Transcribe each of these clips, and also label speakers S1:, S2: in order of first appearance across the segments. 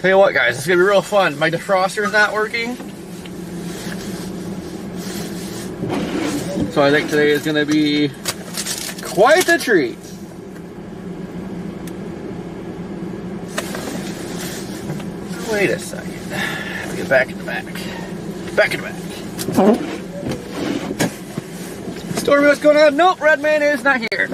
S1: Tell you what, guys, it's gonna be real fun. My defroster is not working, so I think today is gonna be quite the treat. Wait a second. I have to get back in the back. Back in the back. Stormy, what's going on? Nope, Redman is not here.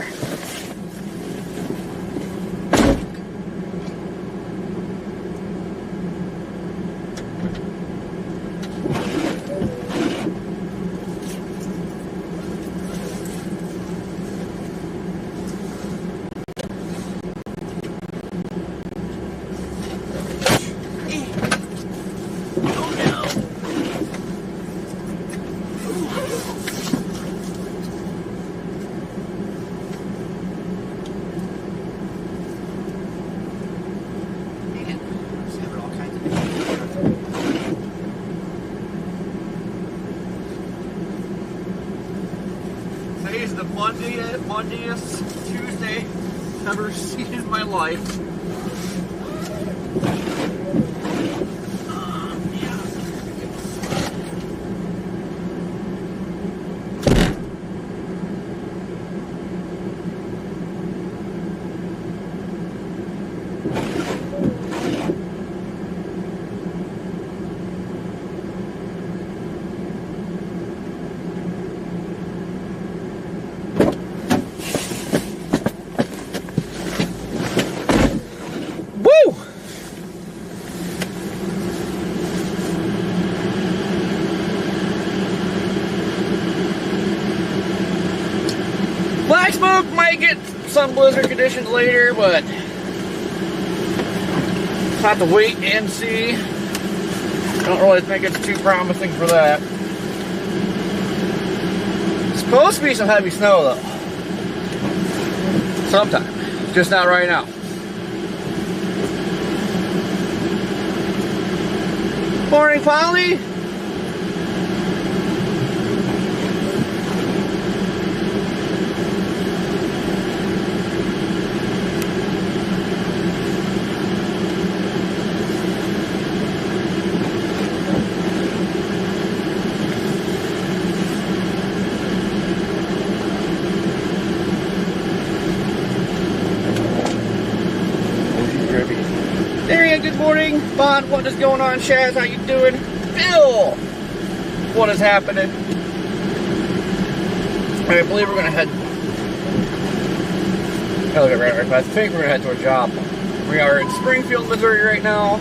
S1: Today's the Monday-est Tuesday I've ever seen in my life. Black Smoke might get some blizzard conditions later, but have to wait and see. I don't really think it's too promising for that. It's supposed to be some heavy snow though. Sometime. Just not right now. Morning, Polly. Arian, good morning. Bond, what is going on? Shaz, how you doing? Bill, what is happening? I believe we're gonna head. I look at right, but I think we're gonna head to a job. We are in Springfield, Missouri right now.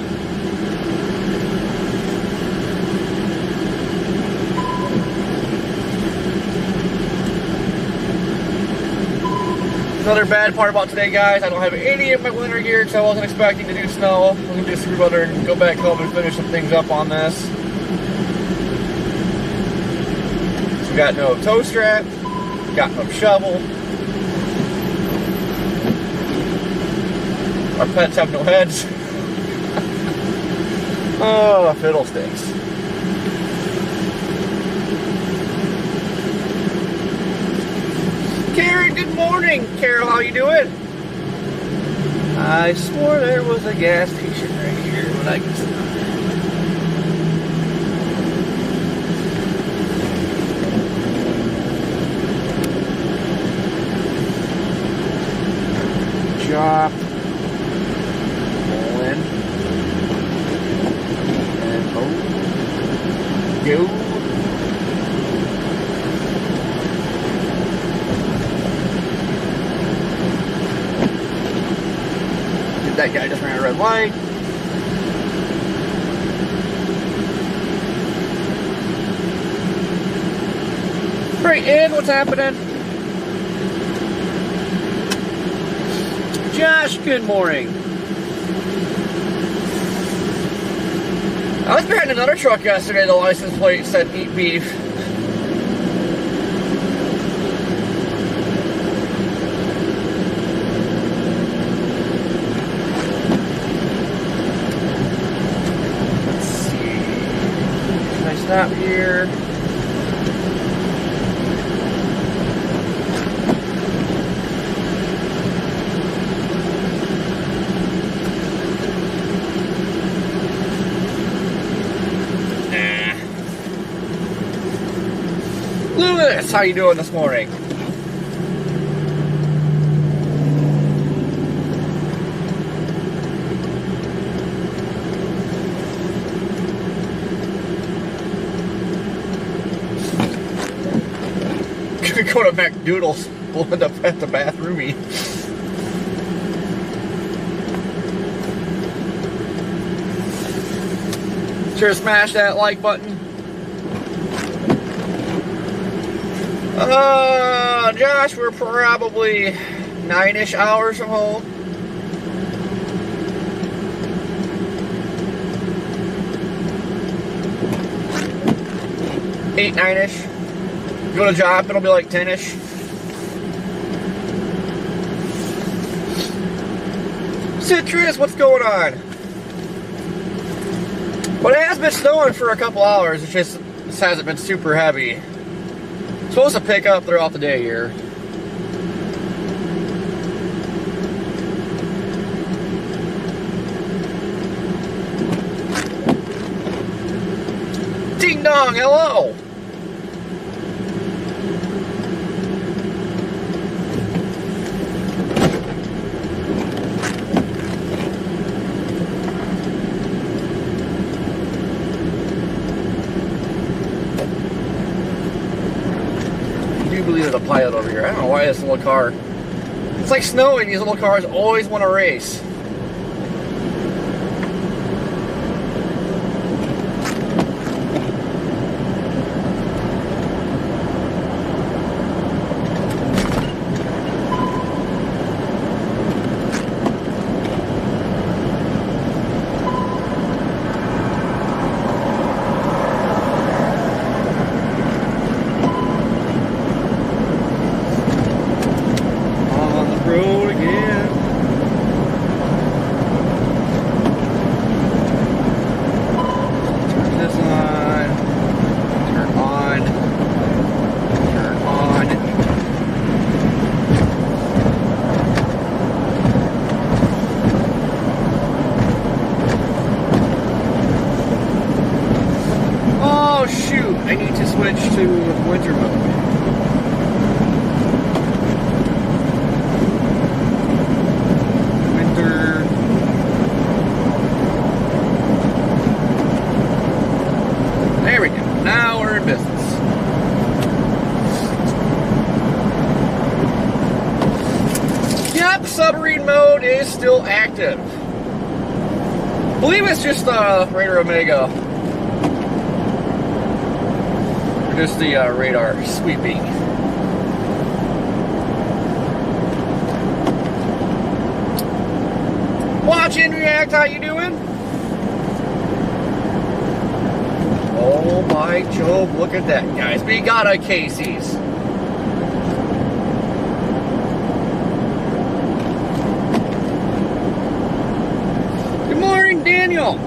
S1: Another bad part about today, guys, I don't have any of my winter gear because I wasn't expecting to do snow. I'm going to do screw butter and go back home and finish some things up on this. So we got no tow strap, got no shovel. Our pets have no heads. Oh, fiddlesticks. Karen, good morning. Carol, how you doing? I swore there was a gas station right here when I get started. Chop. Pull in. And go. That guy just ran a red light. Right in, what's happening? Josh, good morning. I was behind another truck yesterday, the license plate said eat beef. Stop here. Lewis, how you doing this morning? Gonna go to McDoodles. We'll end up at the bathroomy. Sure, smash that like button. Josh, we're probably 9-ish hours from home. Eight, 9-ish. Go to job, it'll be like 10-ish. Citrus, what's going on? But it has been snowing for a couple hours. It just hasn't been super heavy. It's supposed to pick up throughout the day here. Ding dong, hello! There's a pilot over here. I don't know why this little car. It's like snowing. These little cars always want to race. I need to switch to winter mode. Winter. There we go. Now we're in business. Yep, submarine mode is still active. I believe it's just Raider Omega. Just the radar sweeping. Watch and react, how you doing? Oh my Job, look at that, guys. We got a Casey's. Good morning, Daniel.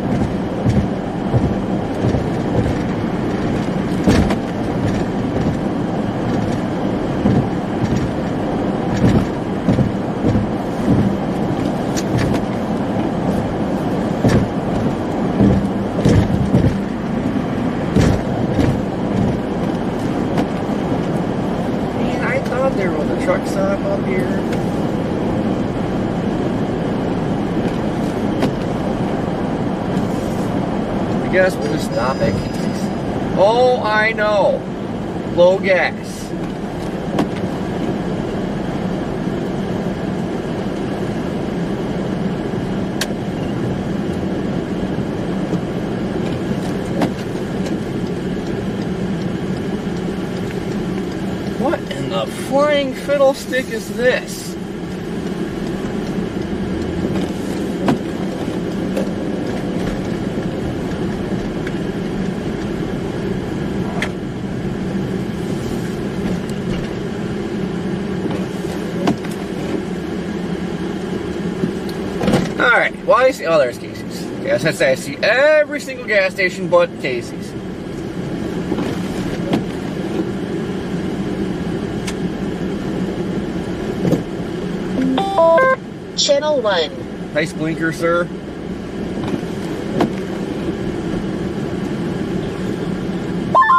S1: Truck stop up here. I guess we'll just stop at Casey's. Oh, I know. Low gas. What in the flying fiddlestick is this? Alright, why is oh there's Casey's. Yes, I say I see every single gas station but Casey's.
S2: Channel 1.
S1: Nice blinker, sir.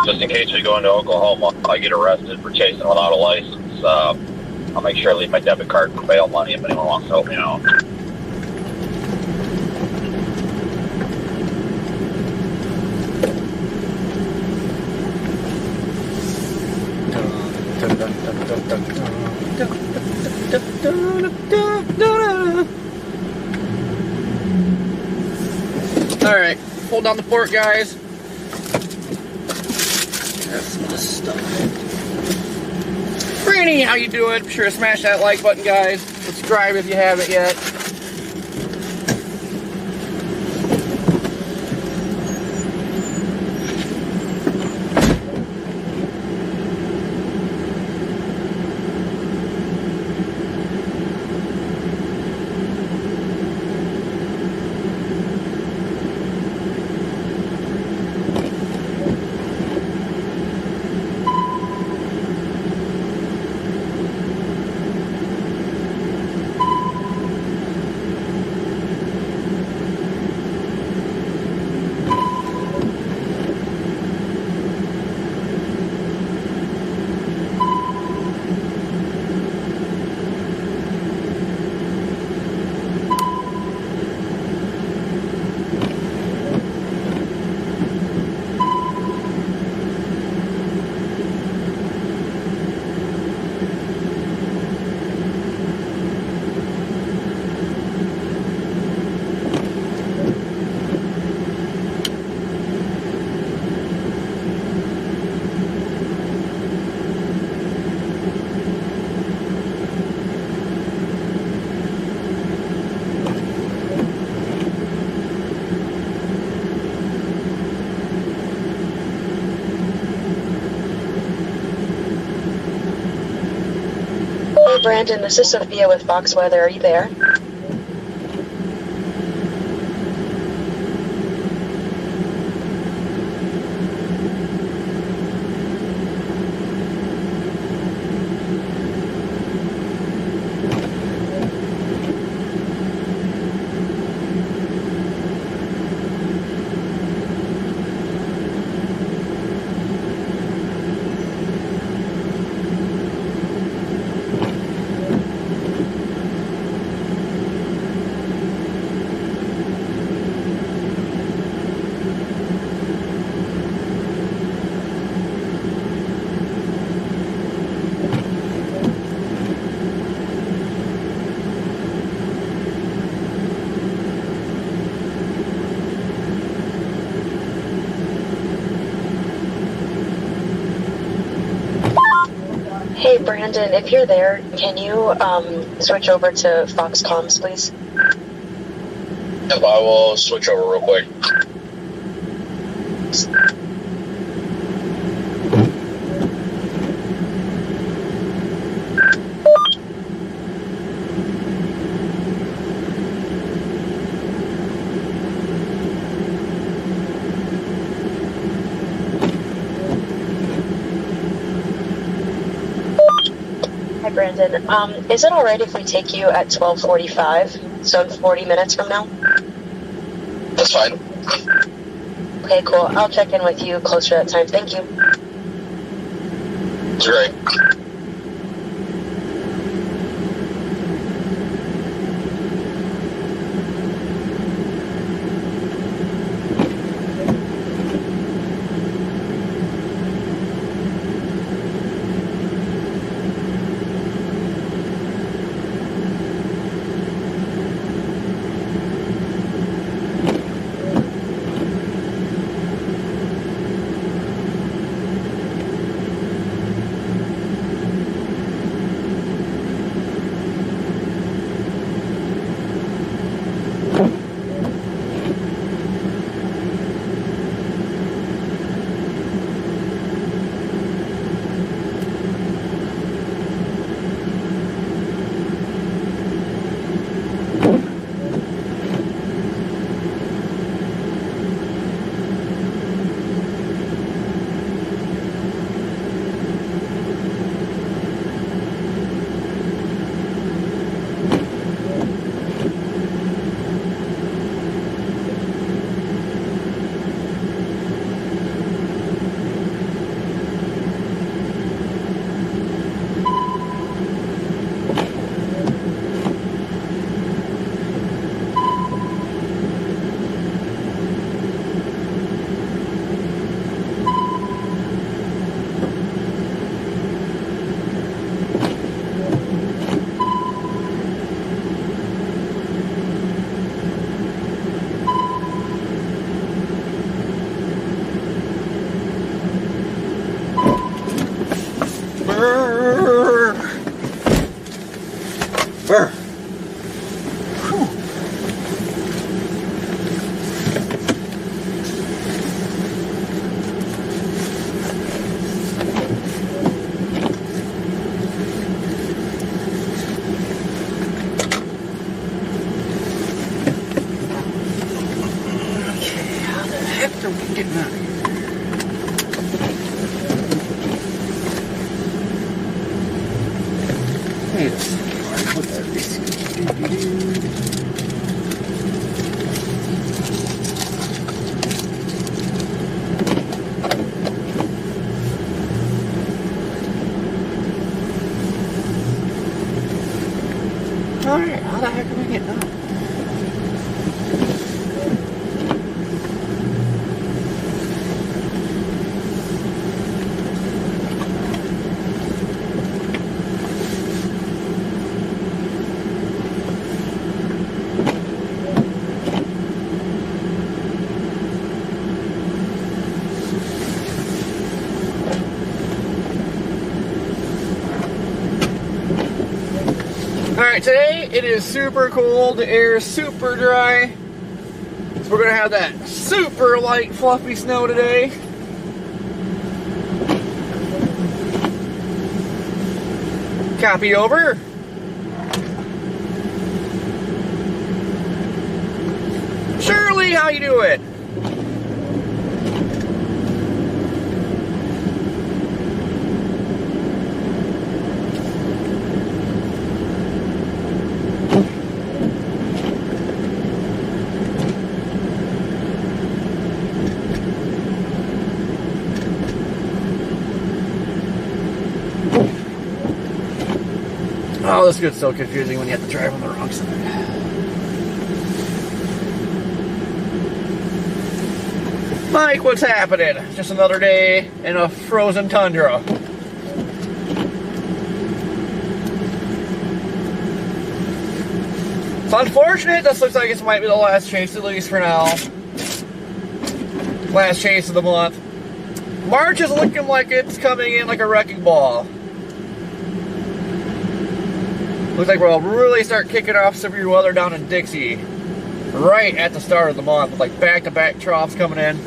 S3: just in case we go into Oklahoma, I get arrested for chasing without a license. I'll make sure I leave my debit card for bail money if anyone wants to help me out.
S1: Alright, hold down the port, guys. Grab some of this stuff. Franny, how you doing? Be sure to smash that like button, guys. Subscribe if you haven't yet.
S2: Brandon, this is Sophia with Fox Weather. Are you there? Hey Brandon, if you're there, can you switch over to Fox Comms, please?
S3: Yep, I will switch over real quick.
S2: Hi Brandon, is it alright if we take you at 12:45, so in 40 minutes from now?
S3: That's fine.
S2: Okay, cool. I'll check in with you closer to that time. Thank you.
S3: It's great.
S1: Jesus. Put that receipt. Alright, how the heck am I getting up? Alright, today it is super cold, the air is super dry. So we're gonna have that super light, fluffy snow today. Copy over. Shirley, how you doing? Oh, this gets so confusing when you have to drive on the wrong side. Mike, what's happening? Just another day in a frozen tundra. It's unfortunate. This looks like this might be the last chase, at least for now. Last chase of the month. March is looking like it's coming in like a wrecking ball. Looks like we'll really start kicking off severe weather down in Dixie right at the start of the month with like back-to-back troughs coming in.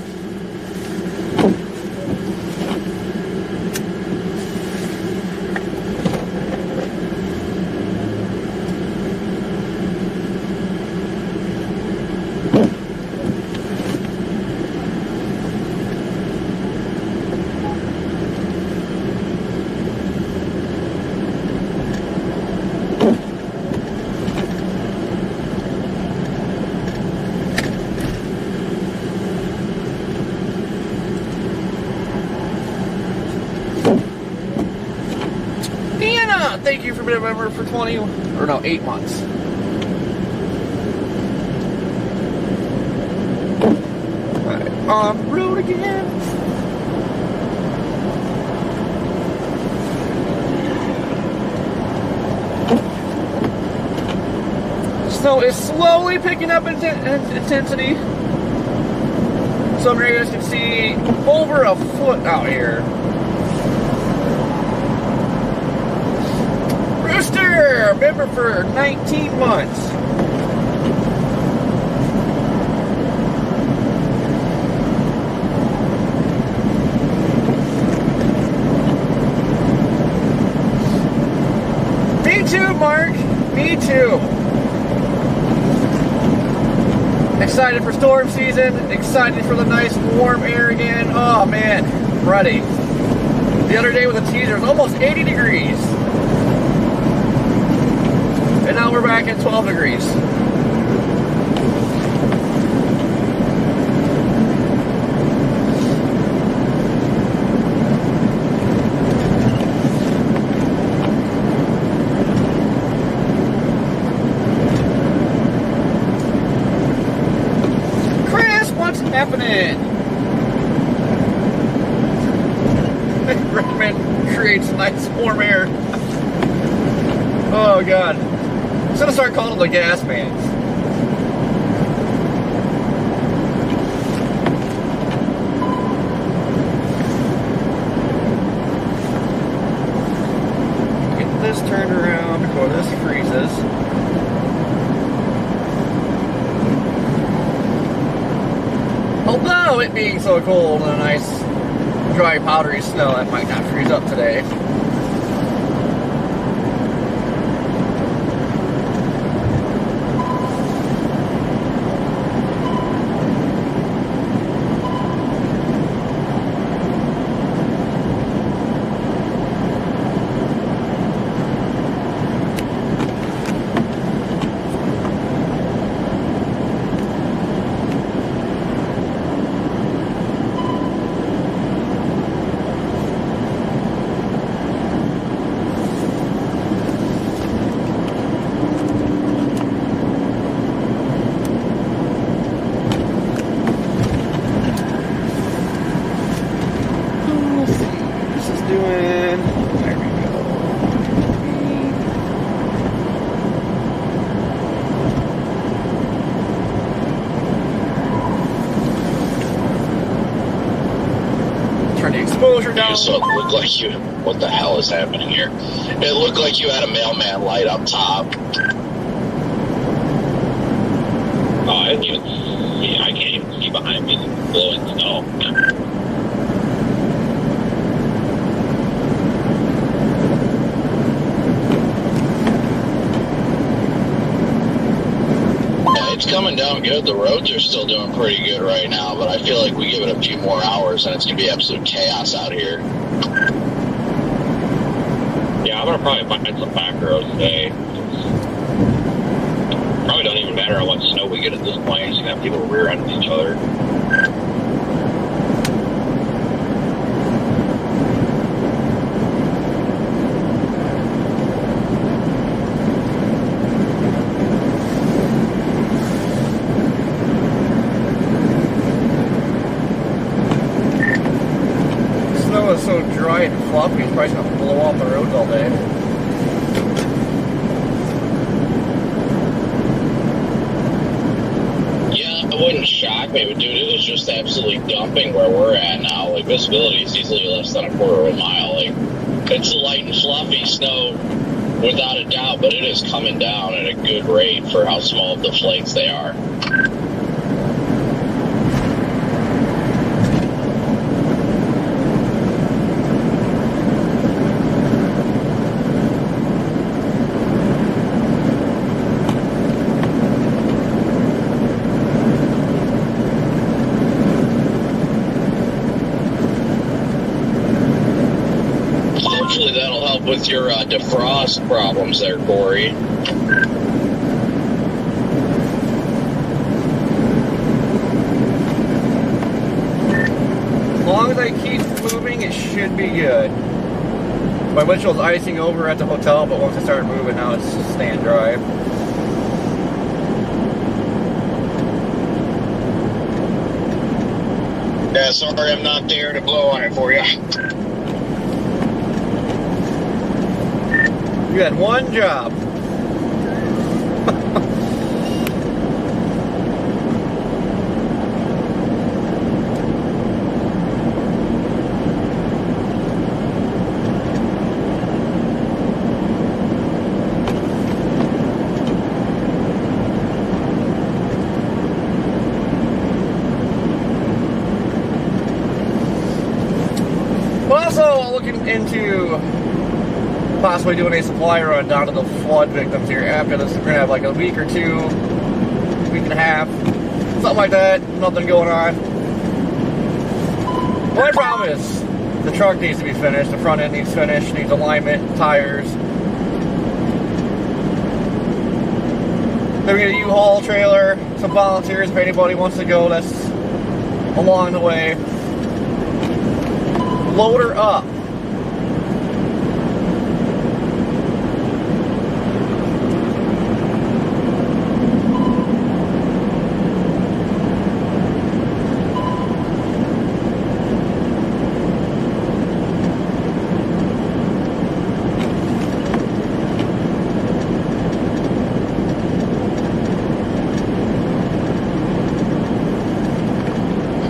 S1: Thank you for being a member for 8 months. Alright, on the road again. Snow is slowly picking up in intensity. Some areas can see over a foot out here. Rooster, member for 19 months. Me too, Mark. Me too. Excited for storm season. Excited for the nice warm air again. Oh man, I'm ready. The other day with a teaser, it was almost 80 degrees. And now we're back at 12 degrees. Chris, what's happening? Redmond creates nice warm air. Oh God. I'm gonna start calling them the gas vans. Get this turned around before this freezes. Although it being so cold and a nice dry powdery snow, that might not freeze up today. doing? There we go. Turn the exposure down.
S3: So it looked like you. What the hell is happening here? It looked like you had a mailman light up top. Oh, I didn't even see. I can't even see behind me. It's blowing snow. It's coming down good. The roads are still doing pretty good right now, but I feel like we give it a few more hours and it's going to be absolute chaos out here. Yeah, I'm going to probably find some back roads today. Probably don't even matter how much snow we get at this point. You're just going to have people rear-ending each other.
S1: It's so dry and fluffy, it's probably going to blow off the roads all day.
S3: Yeah, it wouldn't shock me, but dude, it was just absolutely dumping where we're at now. Like, visibility is easily less than a quarter of a mile. Like, it's light and fluffy snow without a doubt, but it is coming down at a good rate for how small of the flakes they are. Hopefully that'll help with your defrost problems there, Corey.
S1: As long as I keep moving, it should be good. My windshield's icing over at the hotel, but once I started moving, now it's just staying dry.
S3: Yeah, sorry I'm not there to blow on it for you.
S1: You had one job. We're also looking into possibly doing a supply run down to the flood victims here after this. We're gonna have like a week or two, week and a half, something like that. Nothing going on. My problem is the truck needs to be finished. The front end needs finished, needs alignment, tires. Then we get a U-Haul trailer, some volunteers if anybody wants to go. That's along the way. Load her up.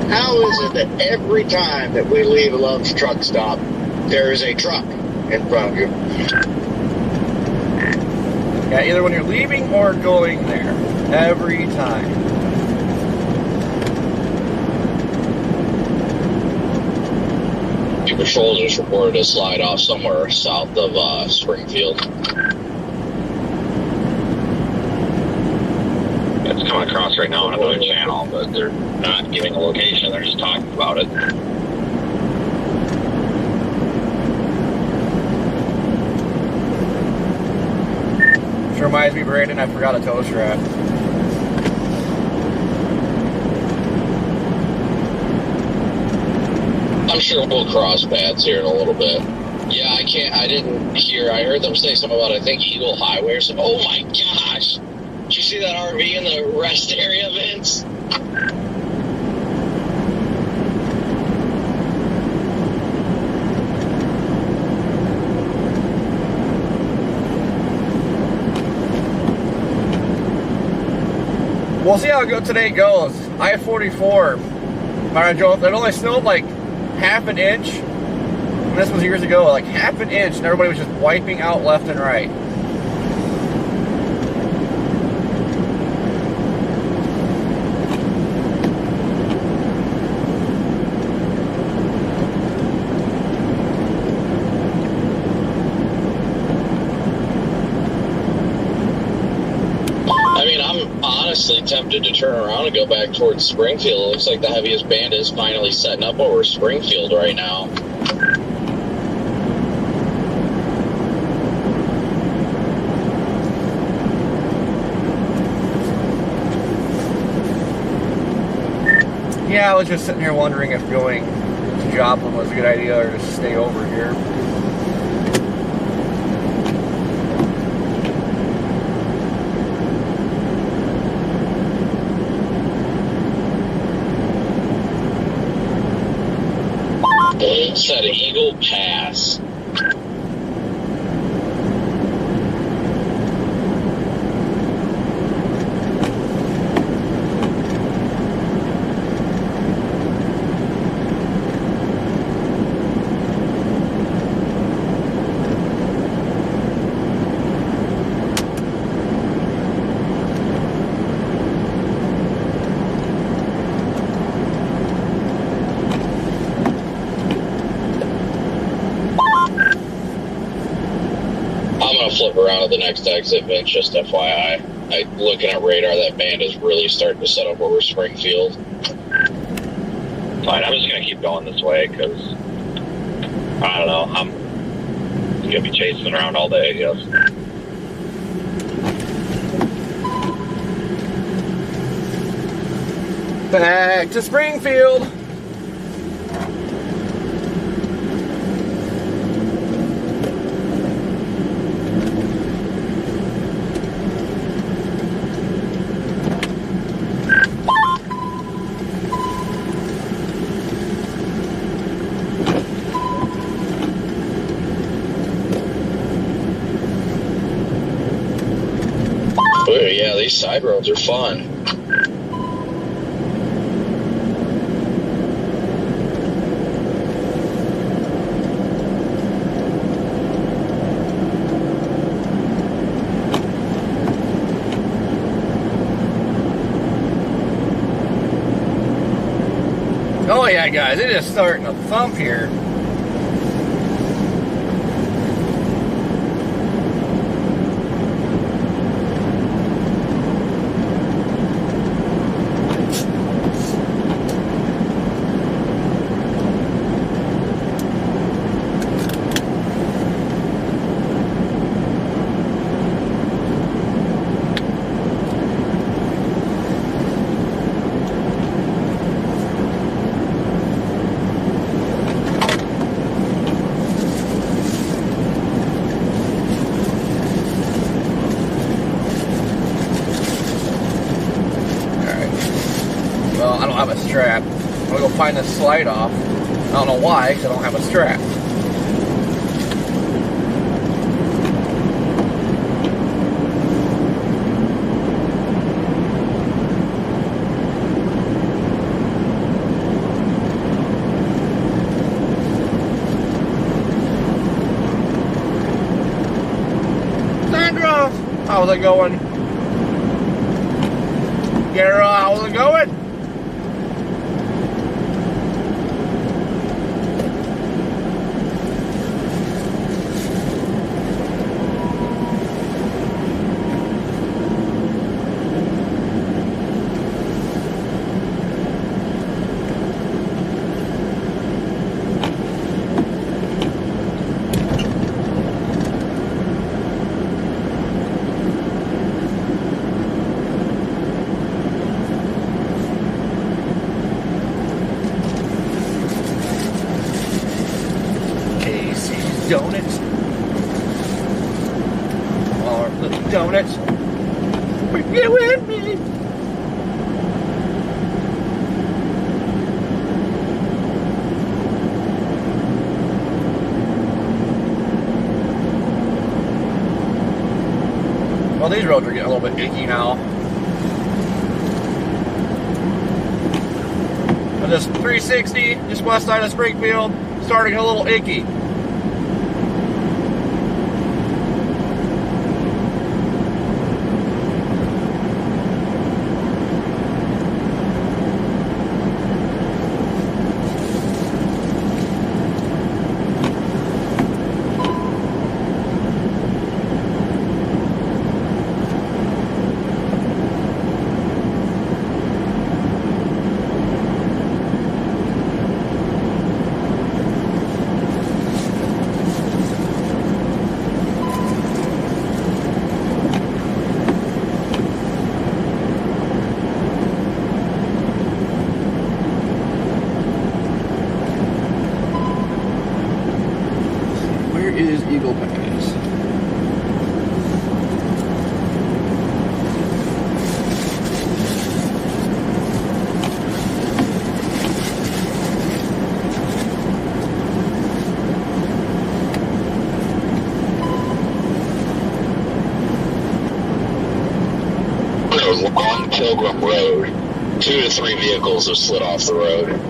S3: How is it that every time that we leave a Love's truck stop, there is a truck in front of you?
S1: Yeah, either when you're leaving or going there. Every time.
S3: Your shoulders reported a slide off somewhere south of Springfield. It's coming across right now on another channel, but they're not giving a location. They're just talking about it.
S1: Which reminds me, Brandon, I forgot a tow strap.
S3: I'm sure we'll cross paths here in a little bit. Yeah, I didn't hear. I heard them say something about, I think, Eagle Highway or something. Oh my gosh! Did you see that RV in the rest area, Vince?
S1: We'll see how today goes. I-44. I drove. It only snowed like half an inch. And this was years ago, like half an inch, and everybody was just wiping out left and right.
S3: Honestly tempted to turn around and go back towards Springfield. It looks like the heaviest band is finally setting up over Springfield right now.
S1: Yeah, I was just sitting here wondering if going to Joplin was a good idea or just stay over here.
S3: It's at Eagle Pass. Flip around at the next exit, Vince, just FYI. Looking at radar, that band is really starting to set up over Springfield.
S4: Fine, I'm just going to keep going this way, because, I don't know, I'm going to be chasing around all day, I guess.
S1: Back to Springfield.
S3: Yeah, these side roads are fun.
S1: Oh yeah, guys, it is starting to thump here. I don't have a strap. I'm gonna go find this slide off. I don't know why, because I don't have a strap. Sandra, how's it going? Gara, how's it going? Donuts. Or little donuts. Get with me. Well, these roads are getting a little bit icky now. But this 360, just west side of Springfield, starting a little icky. Is Eagle Pass.
S3: It was Long Pilgrim Road. 2 to 3 vehicles have slid off the road.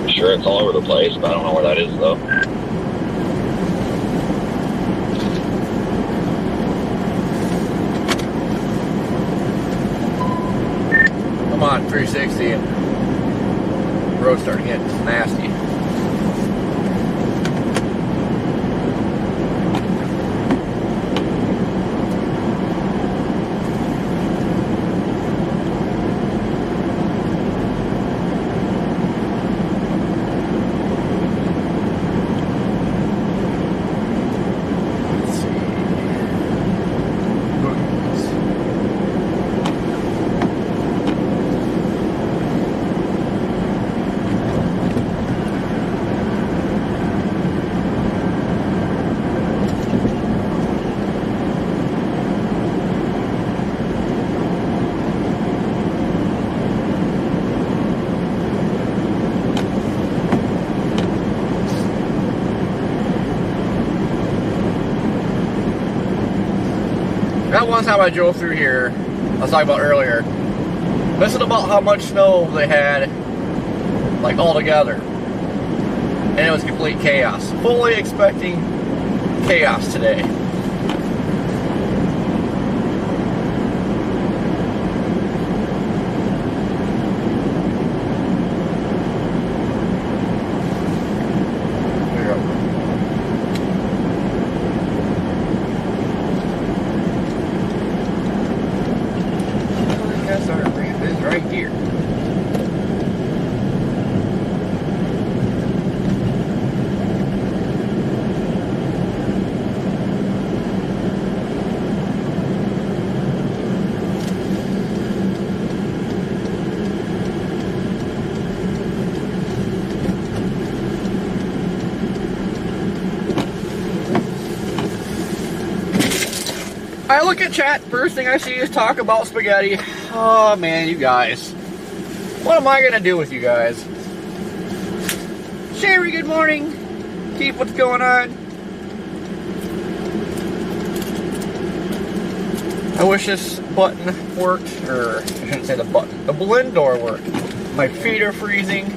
S4: Sure, it's all over the place, but I don't know where that is, though.
S1: Come on, 360. Road starting to get nasty. That one time I drove through here, I was talking about earlier, listen about how much snow they had, like, all together. And it was complete chaos. Fully expecting chaos today. Right here. I look at chat, first thing I see is talk about spaghetti. Oh man, you guys. What am I gonna do with you guys? Sherry, good morning. Keith, what's going on? I wish this button worked, or I shouldn't say the button, the blend door worked. My feet are freezing.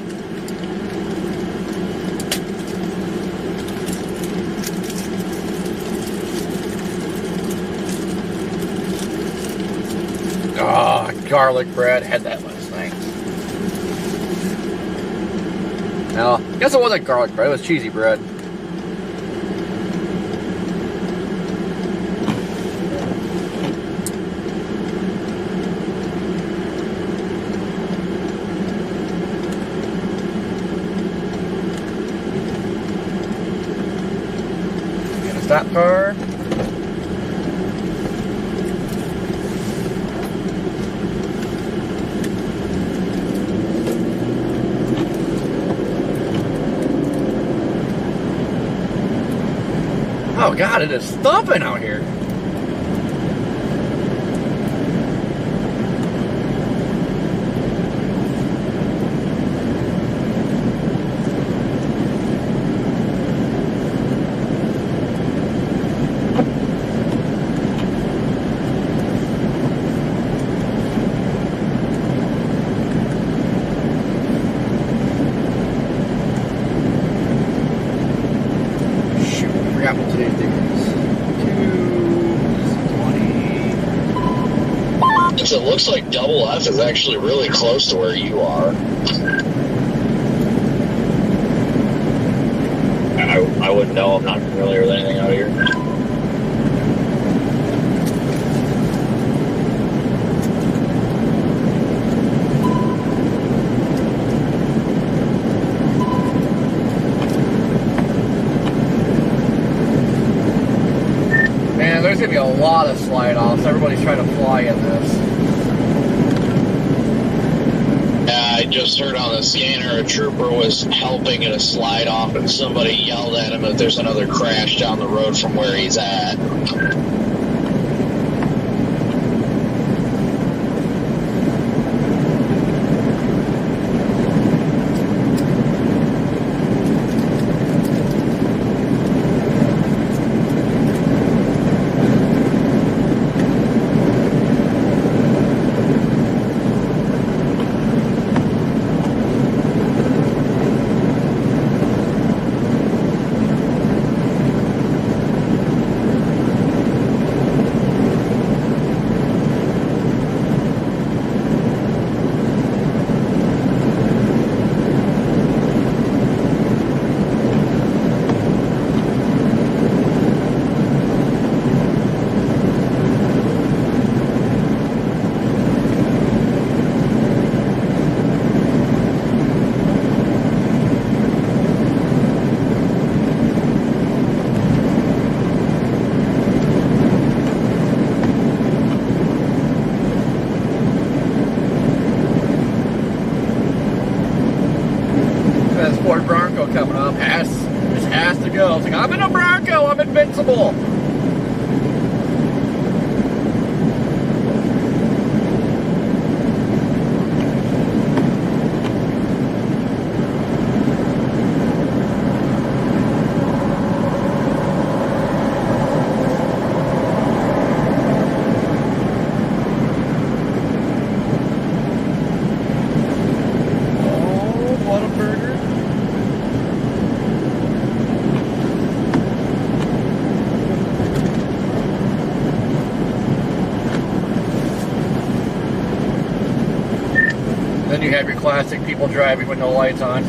S1: Oh, garlic bread. Had that last night. No, I guess it wasn't garlic bread. It was cheesy bread. Get a stop car. Oh God, it is thumping out here.
S3: looks like Double F is actually really close to where you are.
S4: I wouldn't know. I'm not familiar with anything out here.
S1: Man, there's gonna be a lot of slide offs. Everybody's trying to fly in this.
S3: I just heard on the scanner a trooper was helping in a slide off and somebody yelled at him that there's another crash down the road from where he's at.
S1: Ford Bronco coming up. Just has to go. It's like, I'm in a Bronco. I'm invincible. Then you have your classic people driving with no lights on.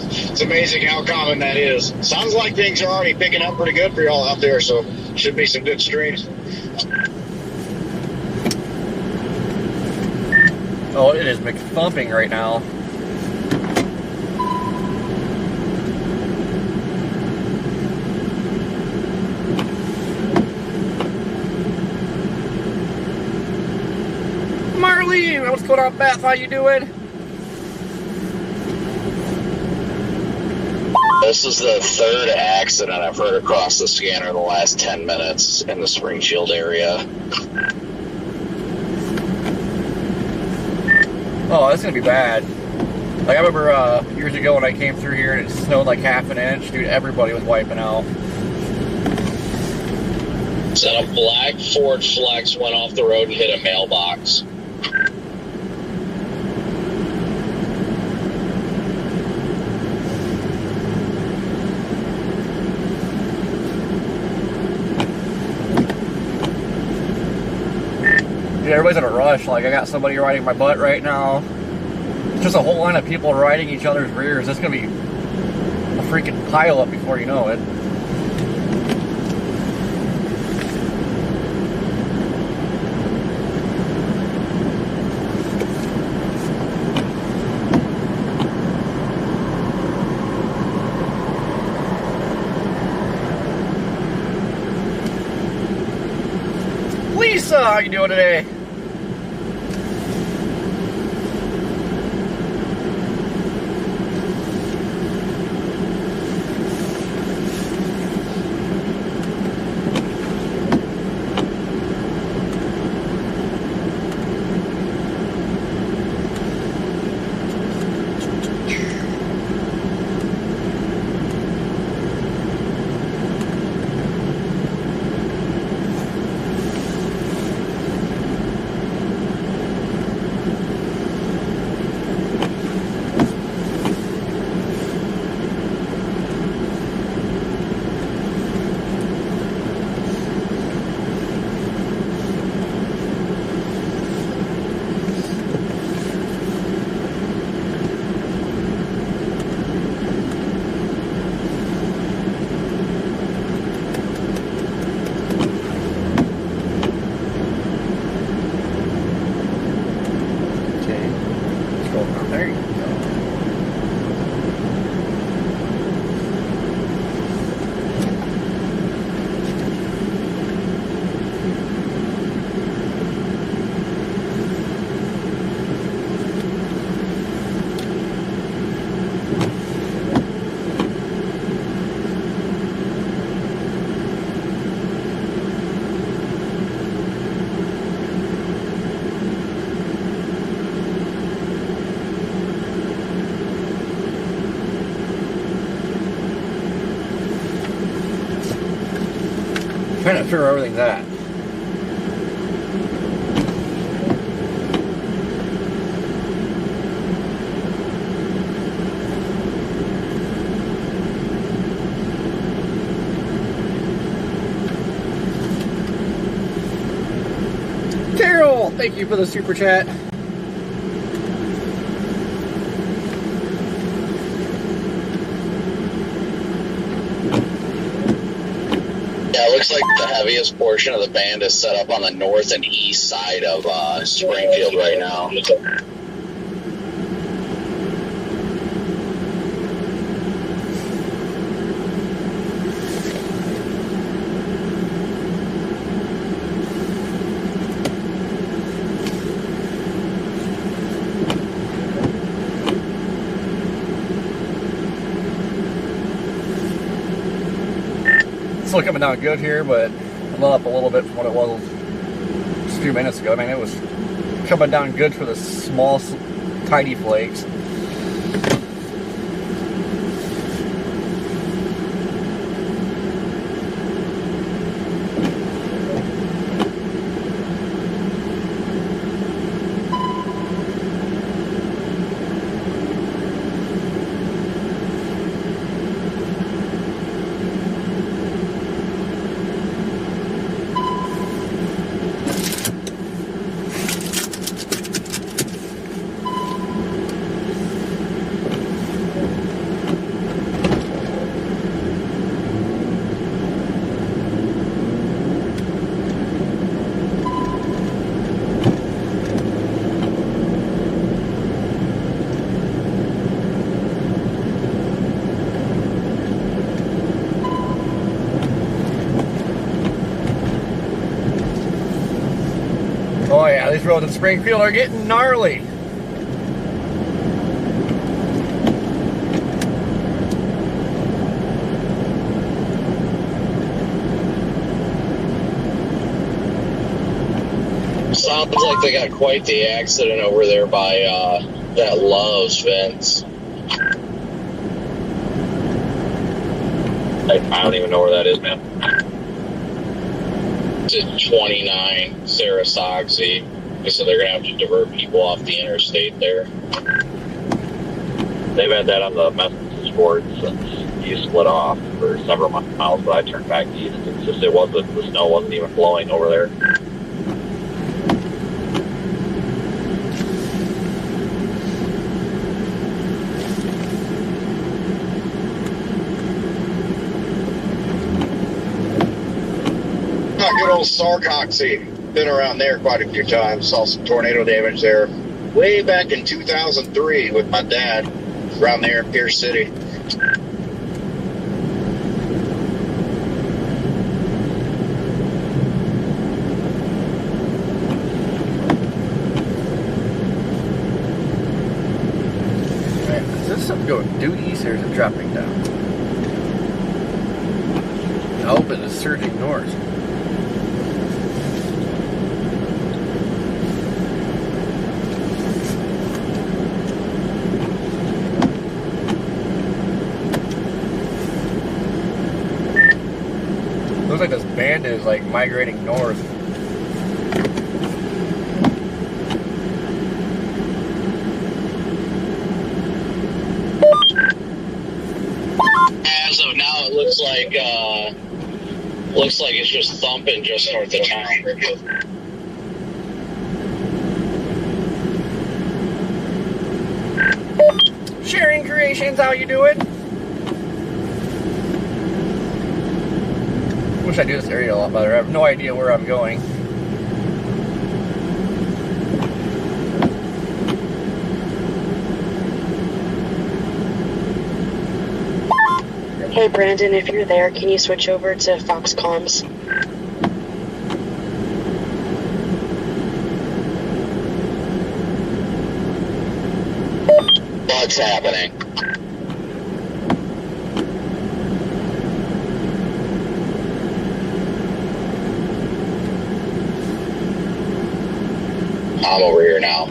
S3: It's amazing how common that is. Sounds like things are already picking up pretty good for y'all out there, so should be some good streams.
S1: Oh, it is McThumping right now. Marlene, what's going on, Beth? How you doing?
S3: This is the third accident I've heard across the scanner in the last 10 minutes in the Springfield area.
S1: Oh, that's gonna be bad. Like, I remember years ago when I came through here and it snowed like half an inch, dude, everybody was wiping out.
S3: So a black Ford Flex went off the road and hit a mailbox.
S1: Dude, everybody's in a rush. Like, I got somebody riding my butt right now. Just a whole line of people riding each other's rears. It's gonna be a freaking pile up before you know it. Lisa, how you doing today? Trying to figure where everything's at. Carol, thank you for the super chat.
S3: Yeah, it looks like the heaviest portion of the band is set up on the north and east side of Springfield right now.
S1: Still coming down good here, but I'm up a little bit from what it was just a few minutes ago. I mean, it was coming down good for the small, tiny flakes. Oh yeah, these roads in Springfield are getting gnarly.
S3: Sounds like they got quite the accident over there by that Love's fence.
S4: I don't even know where that is, man.
S3: To 29 Sarasoxy. So they're going to have to divert people off the interstate there.
S4: They've had that on the message board since you split off for several miles, but I turned back east. It's just the snow wasn't even blowing over there.
S5: Good old Sarcoxy. Been around there quite a few times. Saw some tornado damage there way back in 2003 with my dad around there in Pierce City.
S1: Man, is this something going due east or is it dropping down? Nope, it is surging north. Looks like this band is like migrating north.
S3: As of now, it looks like it's just thumping just north of town.
S1: Sharing Creations, how you doing? Wish I knew this area a lot better. I have no idea where I'm going.
S2: Hey Brandon, if you're there, can you switch over to Fox Comms?
S3: What's happening? I'm over here now.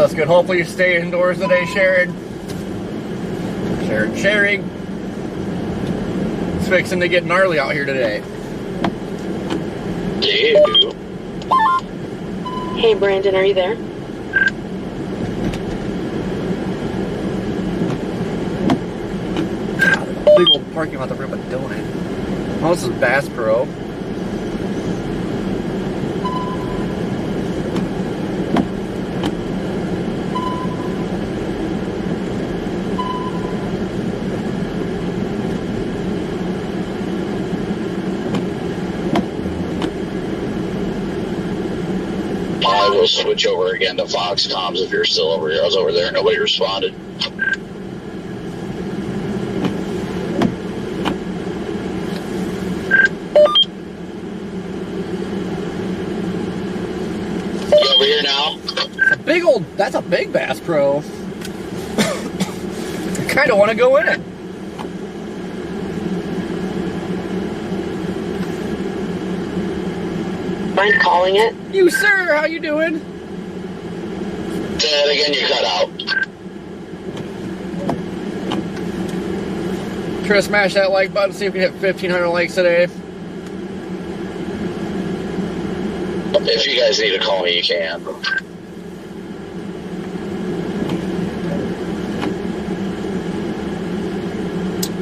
S1: that's good. Hopefully you stay indoors today, Sharon. Sharing. It's fixing to get gnarly out here today.
S3: Ew.
S2: Hey, Brandon, are you there?
S1: Big old parking lot, the room, but doing it. Oh, this is Bass Pro.
S3: I will switch over again to Fox Comms if you're still over here. I was over there, nobody responded. You over here now?
S1: That's a big Bass Pro. I kind of want to go in it.
S2: Mind calling it?
S1: You, sir, how you doing?
S3: Say that again, you cut out.
S1: Try to smash that like button, see if we can hit 1,500 likes today.
S3: If you guys need to call me, you can.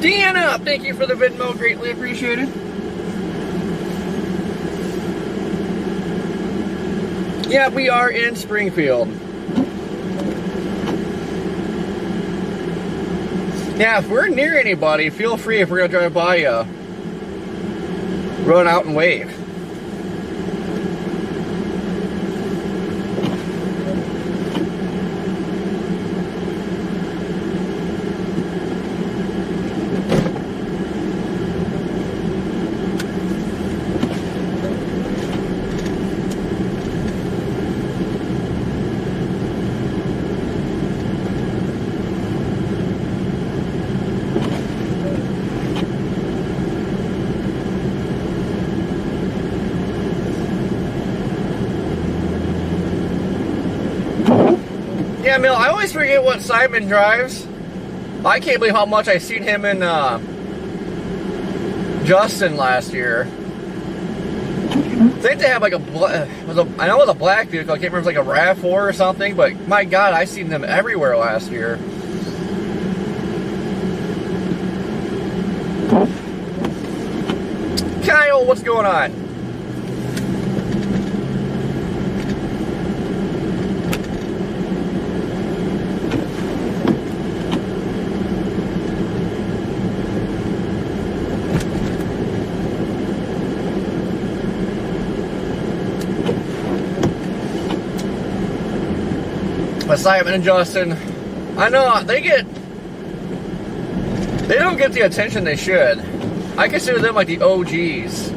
S1: Deanna, thank you for the Venmo, greatly appreciated. Yeah, we are in Springfield. Yeah, if we're near anybody, feel free, if we're going to drive by you, run out and wave. Yeah, Mill, I always forget what Simon drives. I can't believe how much I seen him in Justin last year. I think they have like I know it was a black vehicle, I can't remember if it was like a RAV4 or something, but my God, I seen them everywhere last year. Kyle, what's going on? Simon and Justin, I know they don't get the attention they should. I consider them like the OGs.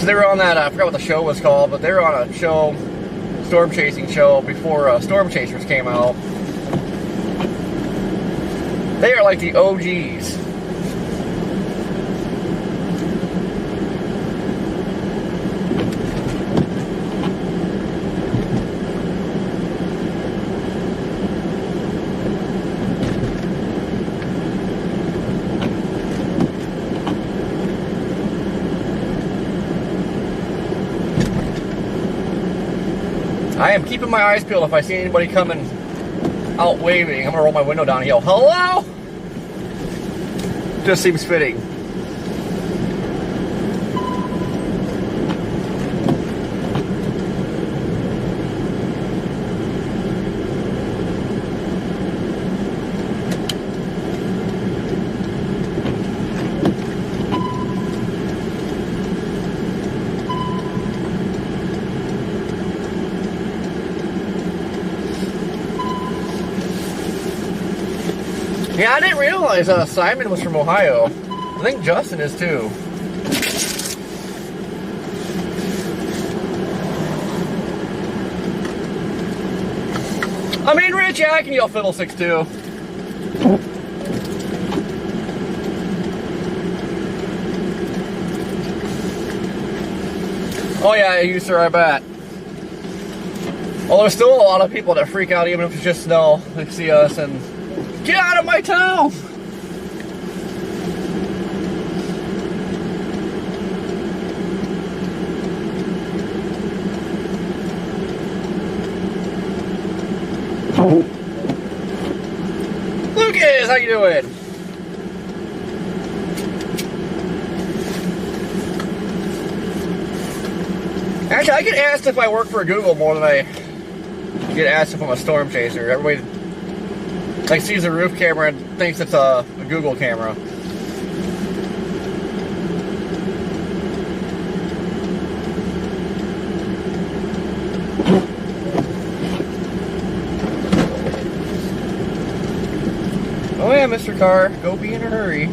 S1: So they were on that, I forgot what the show was called, but they were on a show, storm chasing show, before Storm Chasers came out. They are like the OGs. I am keeping my eyes peeled if I see anybody coming out waving. I'm gonna roll my window down and yell, hello? Just seems fitting. Yeah, I didn't realize Simon was from Ohio. I think Justin is too. I mean, Rich, yeah, I can yell Fiddlesticks too. Oh yeah, you sir, I bet. Well, there's still a lot of people that freak out even if it's just snow. They see us and, get out of my town! Lucas, how you doing? Actually, I get asked if I work for Google more than I get asked if I'm a storm chaser. Everybody like sees a roof camera and thinks it's a Google camera. Oh yeah, Mr. Carr, go be in a hurry.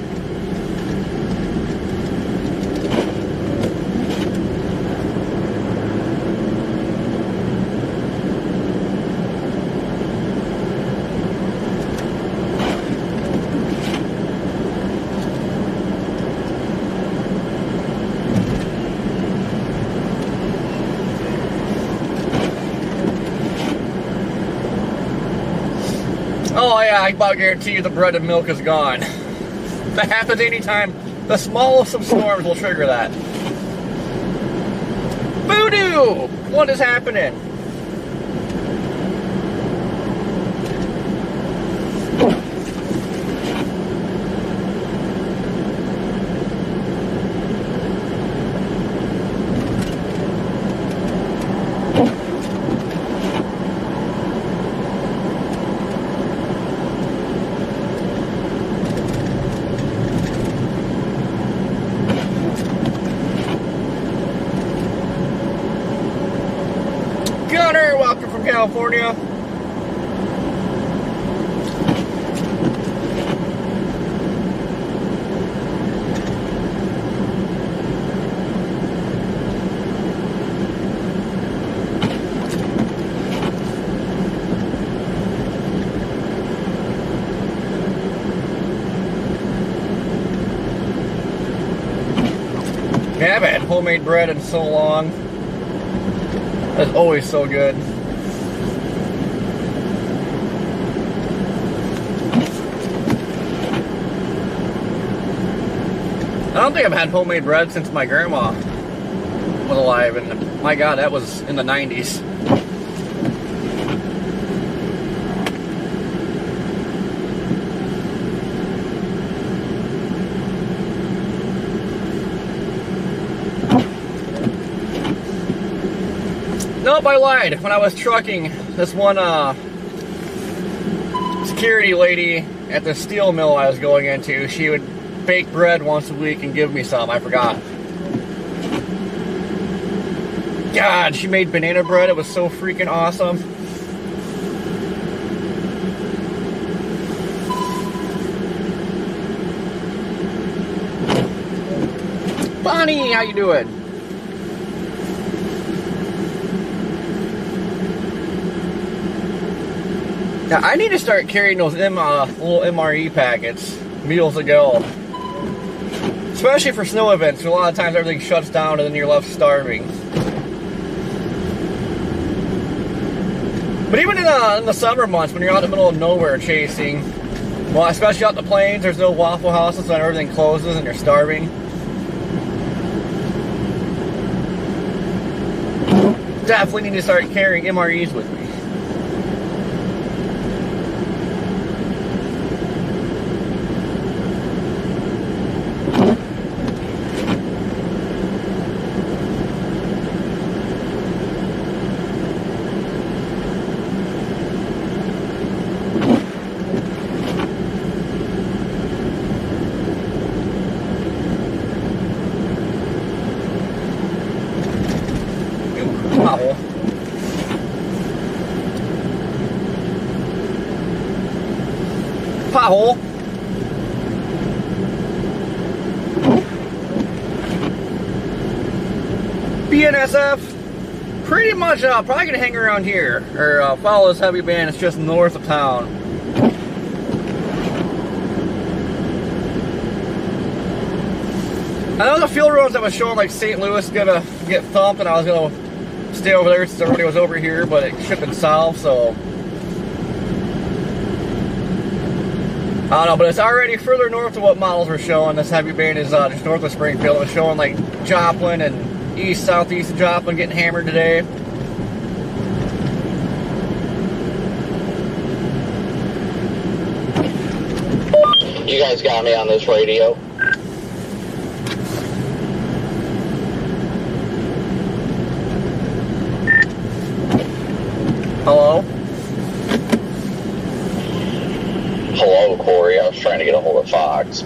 S1: Oh yeah, I about guarantee you the bread and milk is gone. That happens anytime. The smallest of storms will trigger that. Voodoo! What is happening? Gunner, welcome from California. Yeah, I've had homemade bread in so long. It's always so good. I don't think I've had homemade bread since my grandma was alive, and my God, that was in the 90s. Nope, I lied. When I was trucking, this one security lady at the steel mill I was going into, she would bake bread once a week and give me some. I forgot. God, she made banana bread. It was so freaking awesome. Bonnie, how you doing? Now, I need to start carrying those little MRE packets, meals to go. Especially for snow events, a lot of times everything shuts down and then you're left starving. But even in the summer months, when you're out in the middle of nowhere chasing, well, especially out in the plains, there's no Waffle Houses, so everything closes and you're starving. Definitely need to start carrying MREs with me. Pothole. Pothole. BNSF. Pretty much probably gonna hang around here or follow this heavy band. It's just north of town. I know the field roads that was showing like St. Louis is gonna get thumped, and I was gonna stay over there since everybody was over here, but it should have been solved, so I don't know, but it's already further north of what models were showing. This heavy band is just north of Springfield. It was showing like Joplin and east, southeast of Joplin getting hammered today.
S3: You guys got me on this radio.
S1: Hello?
S3: Hello, Corey. I was trying to get a hold of Fox.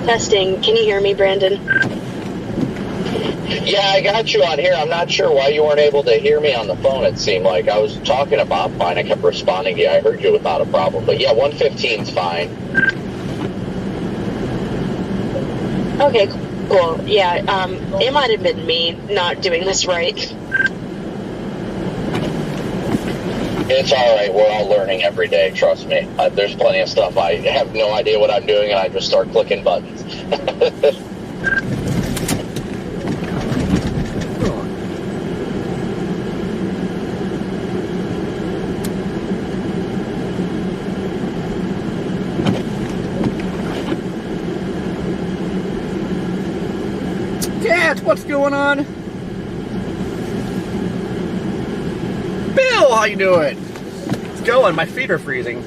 S2: Testing. Can you hear me, Brandon?
S3: Yeah, I got you on here. I'm not sure why you weren't able to hear me on the phone, it seemed like. I was talking to Bob fine. I kept responding to you. I heard you without a problem. But yeah, 115's fine.
S2: Okay, cool. Yeah, it might have been me not doing this right.
S3: It's all right. We're all learning every day. Trust me. There's plenty of stuff. I have no idea what I'm doing, and I just start clicking buttons.
S1: Cat, what's going on? Bill, how you doing? It's going. My feet are freezing.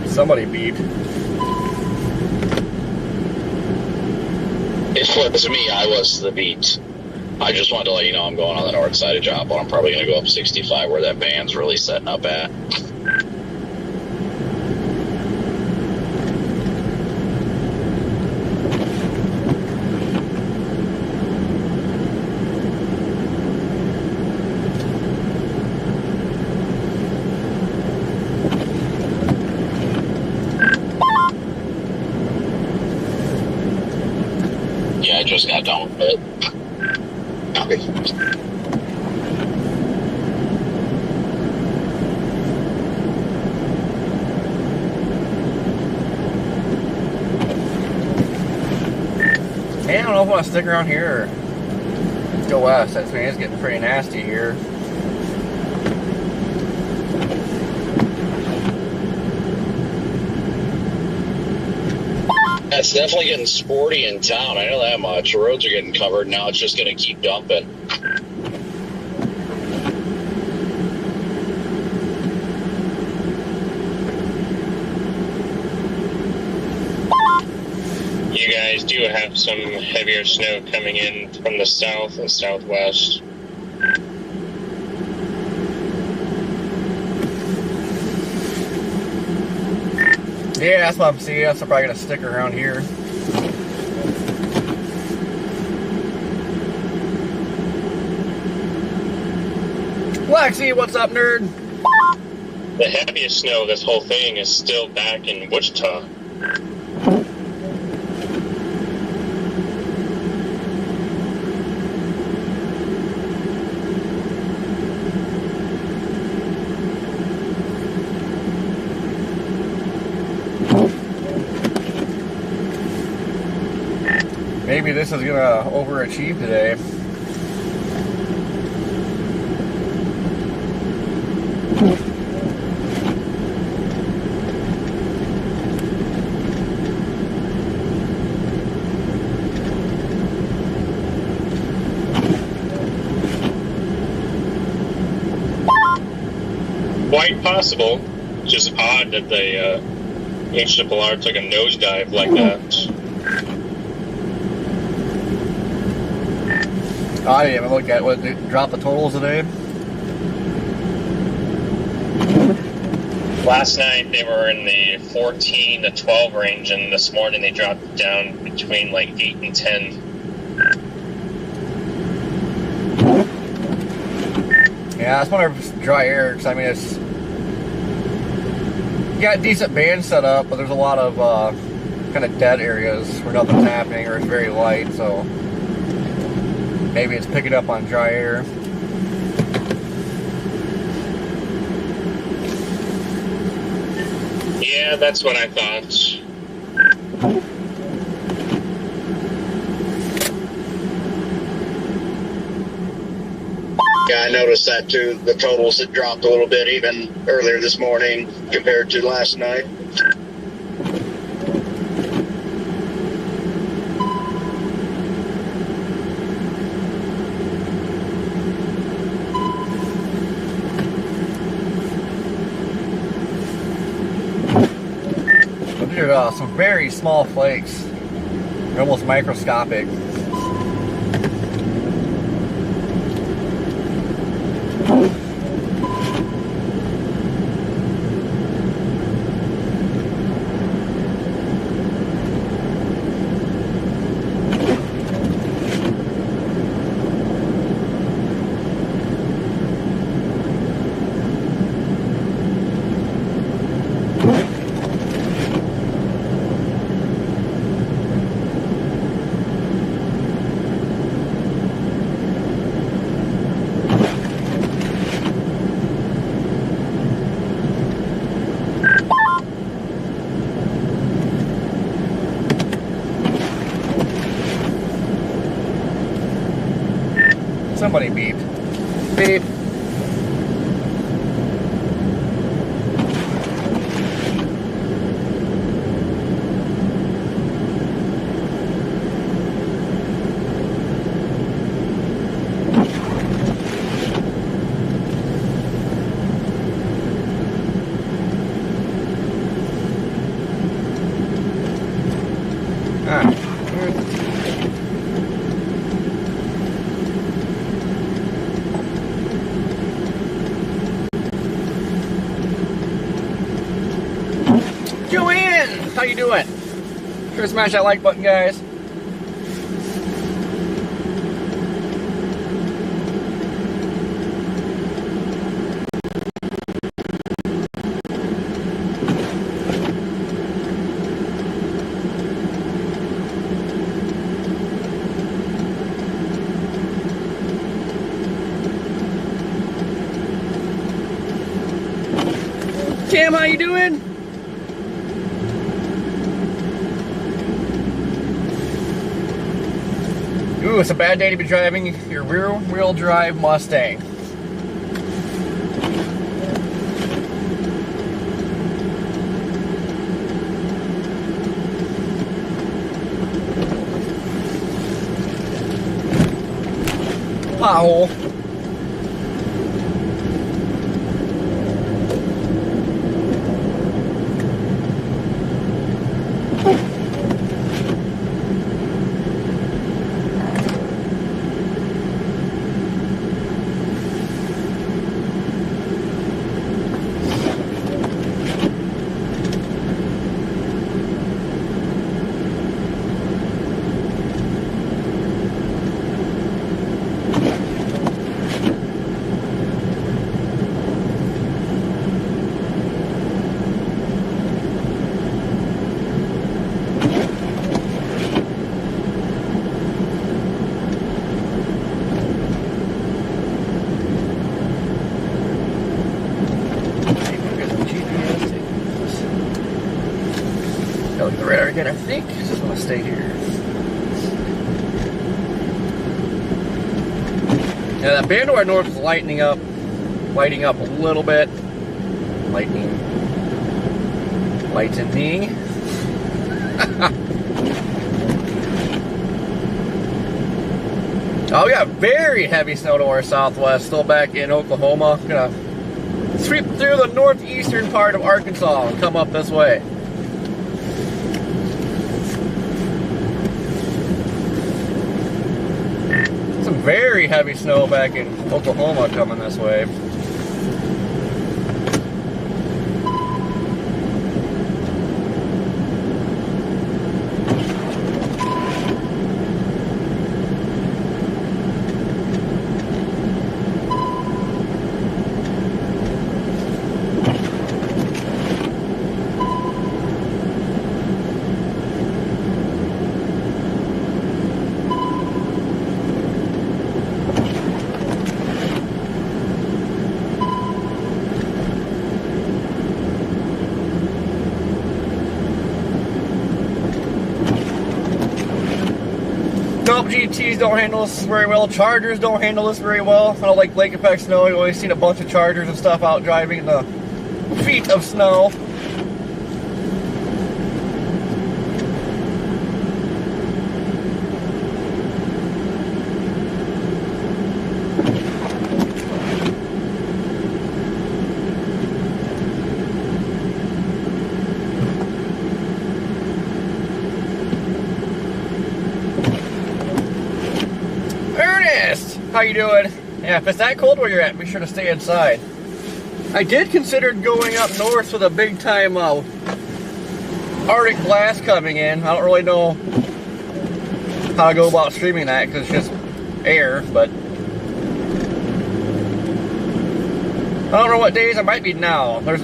S1: Somebody beeped.
S3: It was me. I was the beat. I just wanted to let you know I'm going on the north side of Joplin. I'm probably going to go up 65 where that van's really setting up at. Yeah, I just got done with it.
S1: Hey, I don't know if I want to stick around here or go west. That's it's getting pretty nasty here.
S3: It's definitely getting sporty in town. I know that much. The roads are getting covered. Now it's just going to keep dumping.
S6: You guys do have some heavier snow coming in from the south and southwest.
S1: Yeah, that's what I'm seeing. I'm probably gonna stick around here. Lexi, what's up, nerd?
S6: The heaviest snow of this whole thing is still back in Wichita.
S1: Maybe this is gonna overachieve today.
S6: Quite possible. Just odd that they HRRR took a nosedive like that.
S1: I didn't even look at what they dropped the totals today.
S6: Last night they were in the 14 to 12 range, and this morning they dropped down between like 8 and 10.
S1: Yeah, I just wonder if it's dry air, because I mean, it's you got a decent band set up, but there's a lot of kind of dead areas where nothing's happening or it's very light, so maybe it's picking up on dry air.
S6: Yeah, that's what I thought.
S5: Yeah, I noticed that too. The totals had dropped a little bit even earlier this morning compared to last night.
S1: But these are some very small flakes. They're almost microscopic. Somebody beep. Beep. Joanne, how you doing? Sure, smash that like button, guys. Cam, how you doing? Ooh, it's a bad day to be driving your rear-wheel drive Mustang. Pothole. Look at the radar again, I think. Just want to stay here. Yeah, that band to our north is lighting up a little bit. Lightening. Oh, we got very heavy snow to our southwest, still back in Oklahoma. Gonna sweep through the northeastern part of Arkansas and come up this way. Some very heavy snow back in Oklahoma coming this way. Nope, GTs don't handle this very well. Chargers don't handle this very well. I don't like Lake Effect snow. You've always seen a bunch of Chargers and stuff out driving in the feet of snow. How you doing? Yeah, if it's that cold where you're at, be sure to stay inside. I did consider going up north with a big time Arctic blast coming in. I don't really know how to go about streaming that because it's just air, but I don't know what days it might be now. There's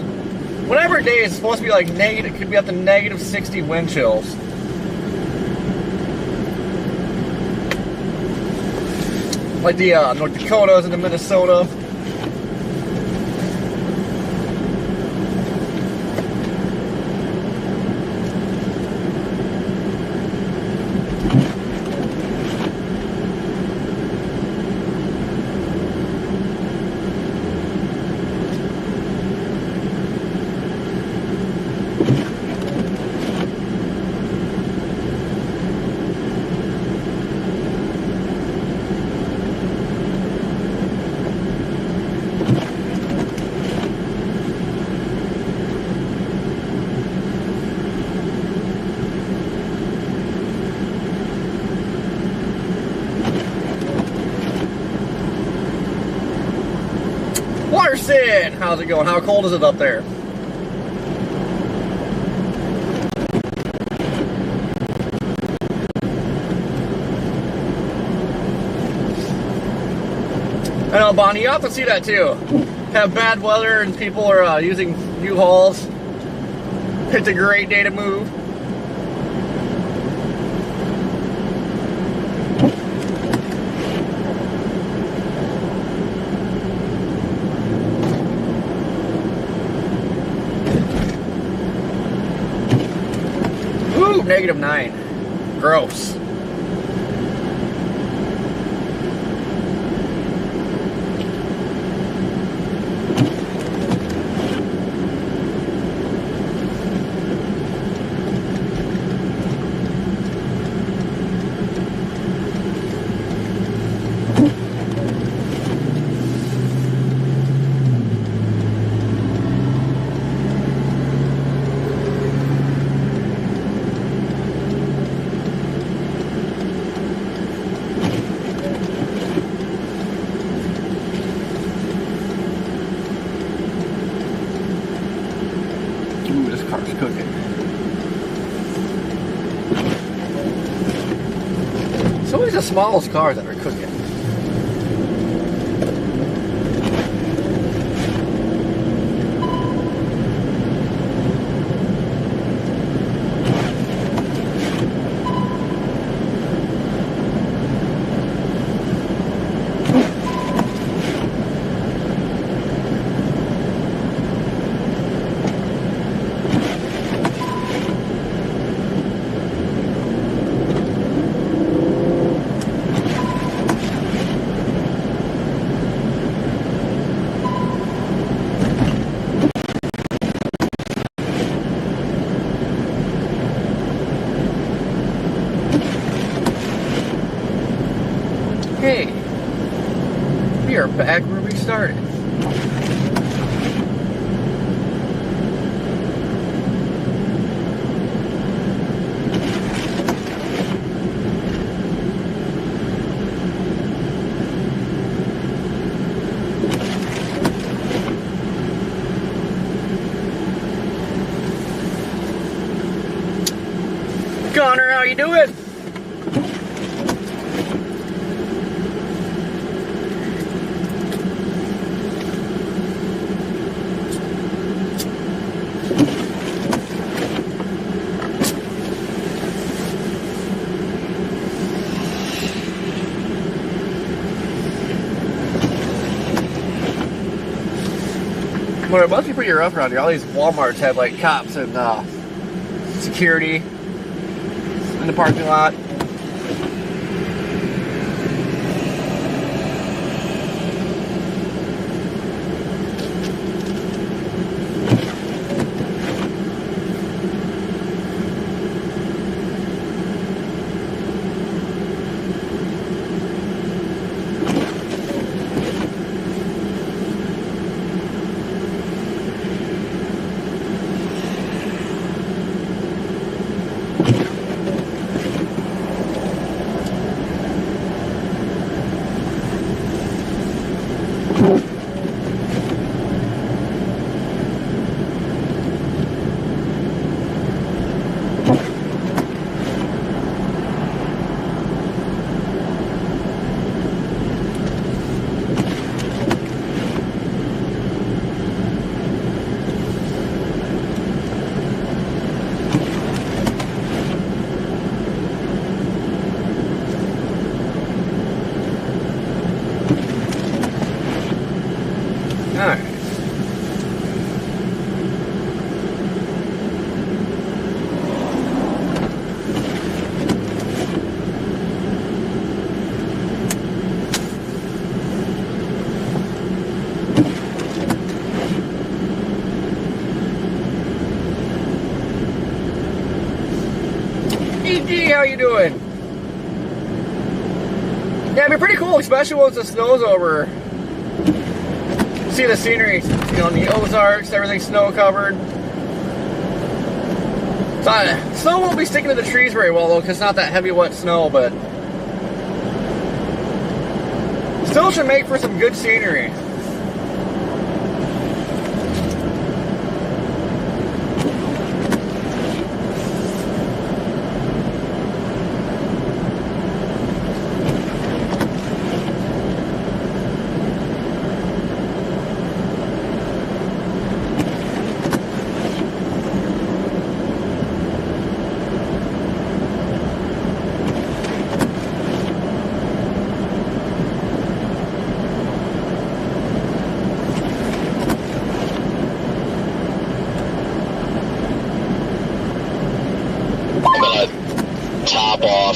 S1: whatever day it's supposed to be like negative, it could be up to negative 60 wind chills. Like the North Dakotas and the Minnesota. Larson, how's it going? How cold is it up there? I know, Bonnie, you often see that too. Have bad weather and people are using U-Hauls. It's a great day to move. Ooh, -9. Gross. Ooh, this car's cooking. It's always the smallest cars that are cooking. Hey, we are back where we started. Connor, how you doing? Well, it must be pretty rough around here. All these Walmarts have like cops and security in the parking lot. Alright. EG, how you doing? Yeah, it'd be pretty cool, especially once the snow's over. See the scenery, you know, in the Ozarks, everything's snow covered. So, snow won't be sticking to the trees very well though, because it's not that heavy wet snow, but still should make for some good scenery.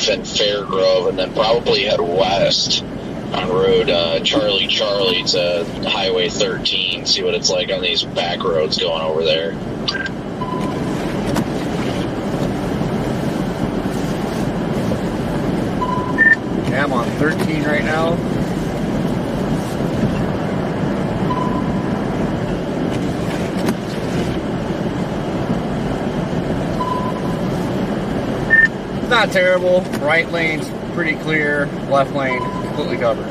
S3: And Fairgrove, and then probably head west on road Charlie to Highway 13, see what it's like on these back roads going over there.
S1: Yeah, I'm on 13 right now. Not terrible. Right lane's pretty clear. Left lane completely covered.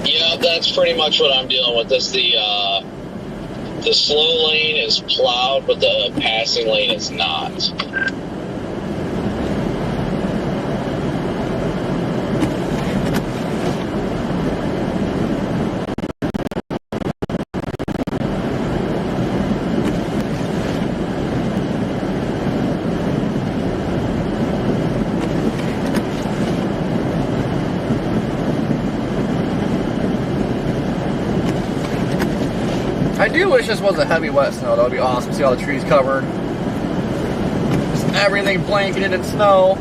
S3: Yeah, that's pretty much what I'm dealing with. This the slow lane is plowed, but the passing lane is not.
S1: I do wish this was a heavy wet snow. That would be awesome. See all the trees covered. Just everything blanketed in snow.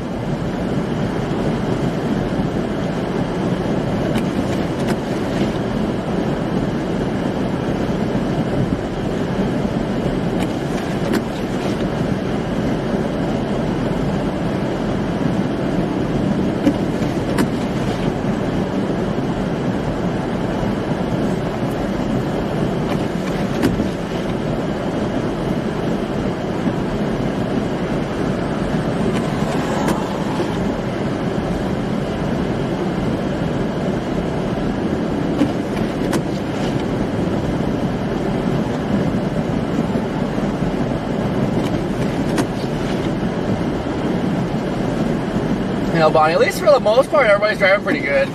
S1: You know, Bonnie, at least for the most part, everybody's driving pretty good.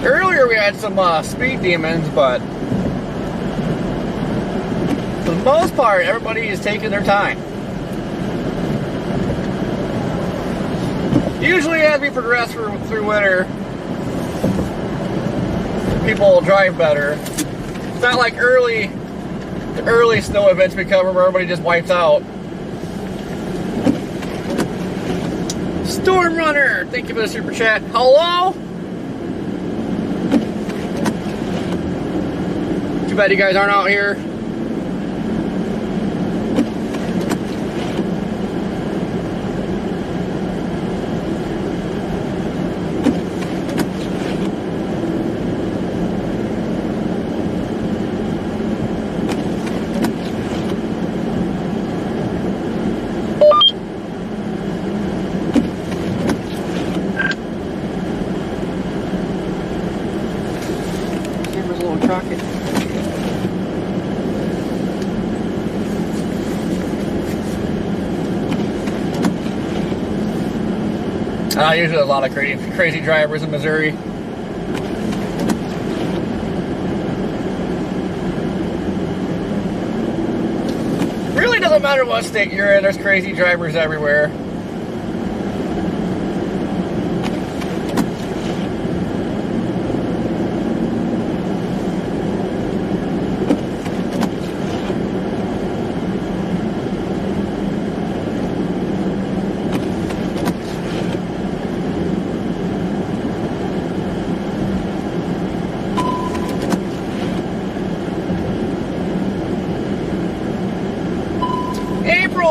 S1: Earlier we had some speed demons, but for the most part, everybody is taking their time. Usually as we progress through winter, people will drive better. It's not like the early snow events we cover where everybody just wipes out. Storm Runner, thank you for the super chat. Hello? Too bad you guys aren't out here. Usually a lot of crazy drivers in Missouri. Really doesn't matter what state you're in, there's crazy drivers everywhere.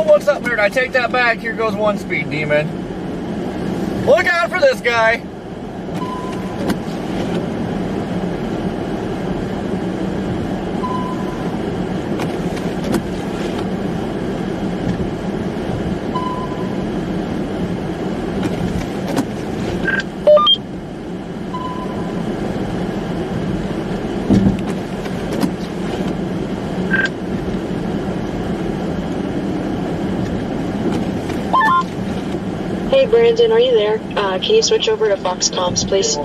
S1: What's up, nerd? I take that back. Here goes one speed demon. Look out for this guy.
S2: Hey Brandon, are you there? Can you switch over to Fox Comms, please?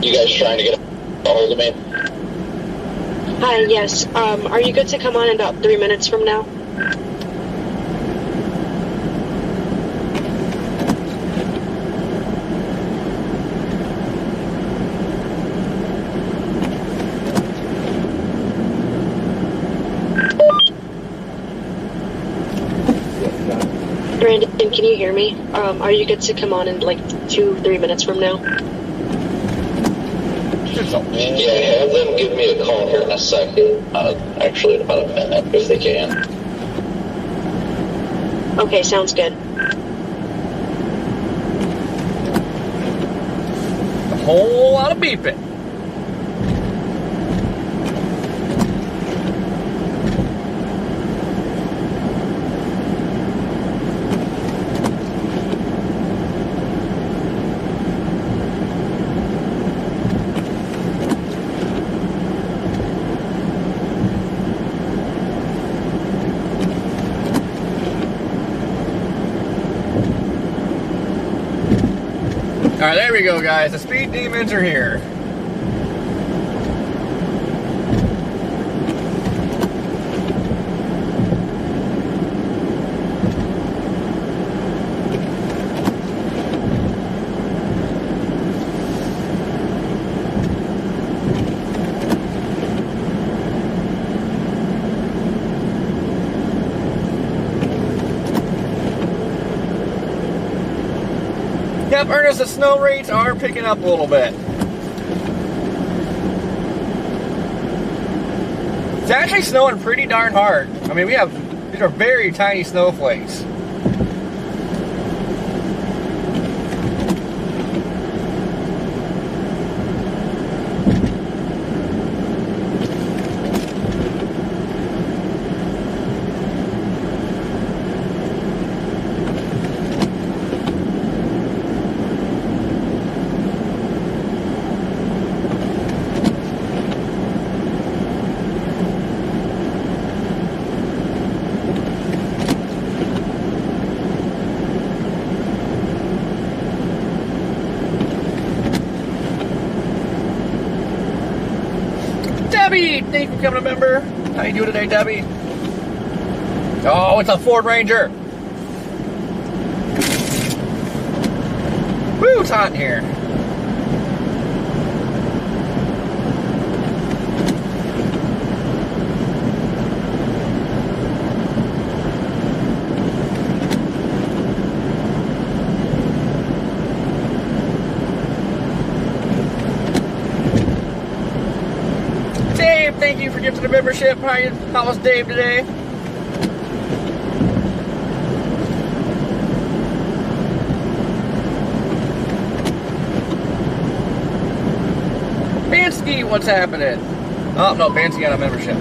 S3: You guys trying to get a hold of me?
S2: Hi, yes. Are you good to come on in about 3 minutes from now? Brandon, can you hear me? Are you good to come on in like 2-3 minutes from now?
S3: Yeah, have them give me a call here in a second. Actually, in about a minute, if they can.
S2: Okay, sounds good.
S1: A whole lot of beeping. Alright, there we go, guys. The speed demons are here. Yep, Ernest, the snow rates are picking up a little bit. It's actually snowing pretty darn hard. I mean, these are very tiny snowflakes. Dave, thank you for becoming a member. How you doing today, Debbie? Oh, it's a Ford Ranger. Woo, it's hot in here. Dave, thank you for gifting the membership. How was Dave today? Bansky, what's happening? Oh, no, Bansky got a membership.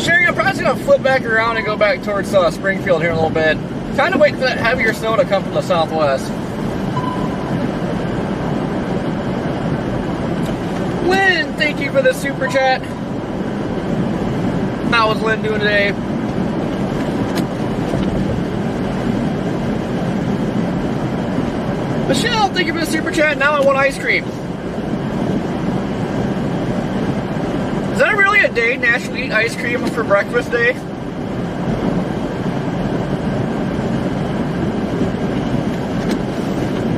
S1: Sherry, I'm probably going to flip back around and go back towards Springfield here in a little bit. Kind of wait for that heavier snow to come from the southwest. Lynn, thank you for the super chat. How is Lynn doing today? Michelle, thank you for the super chat. Now I want ice cream. Is that really a day, National Eat Ice Cream for Breakfast Day?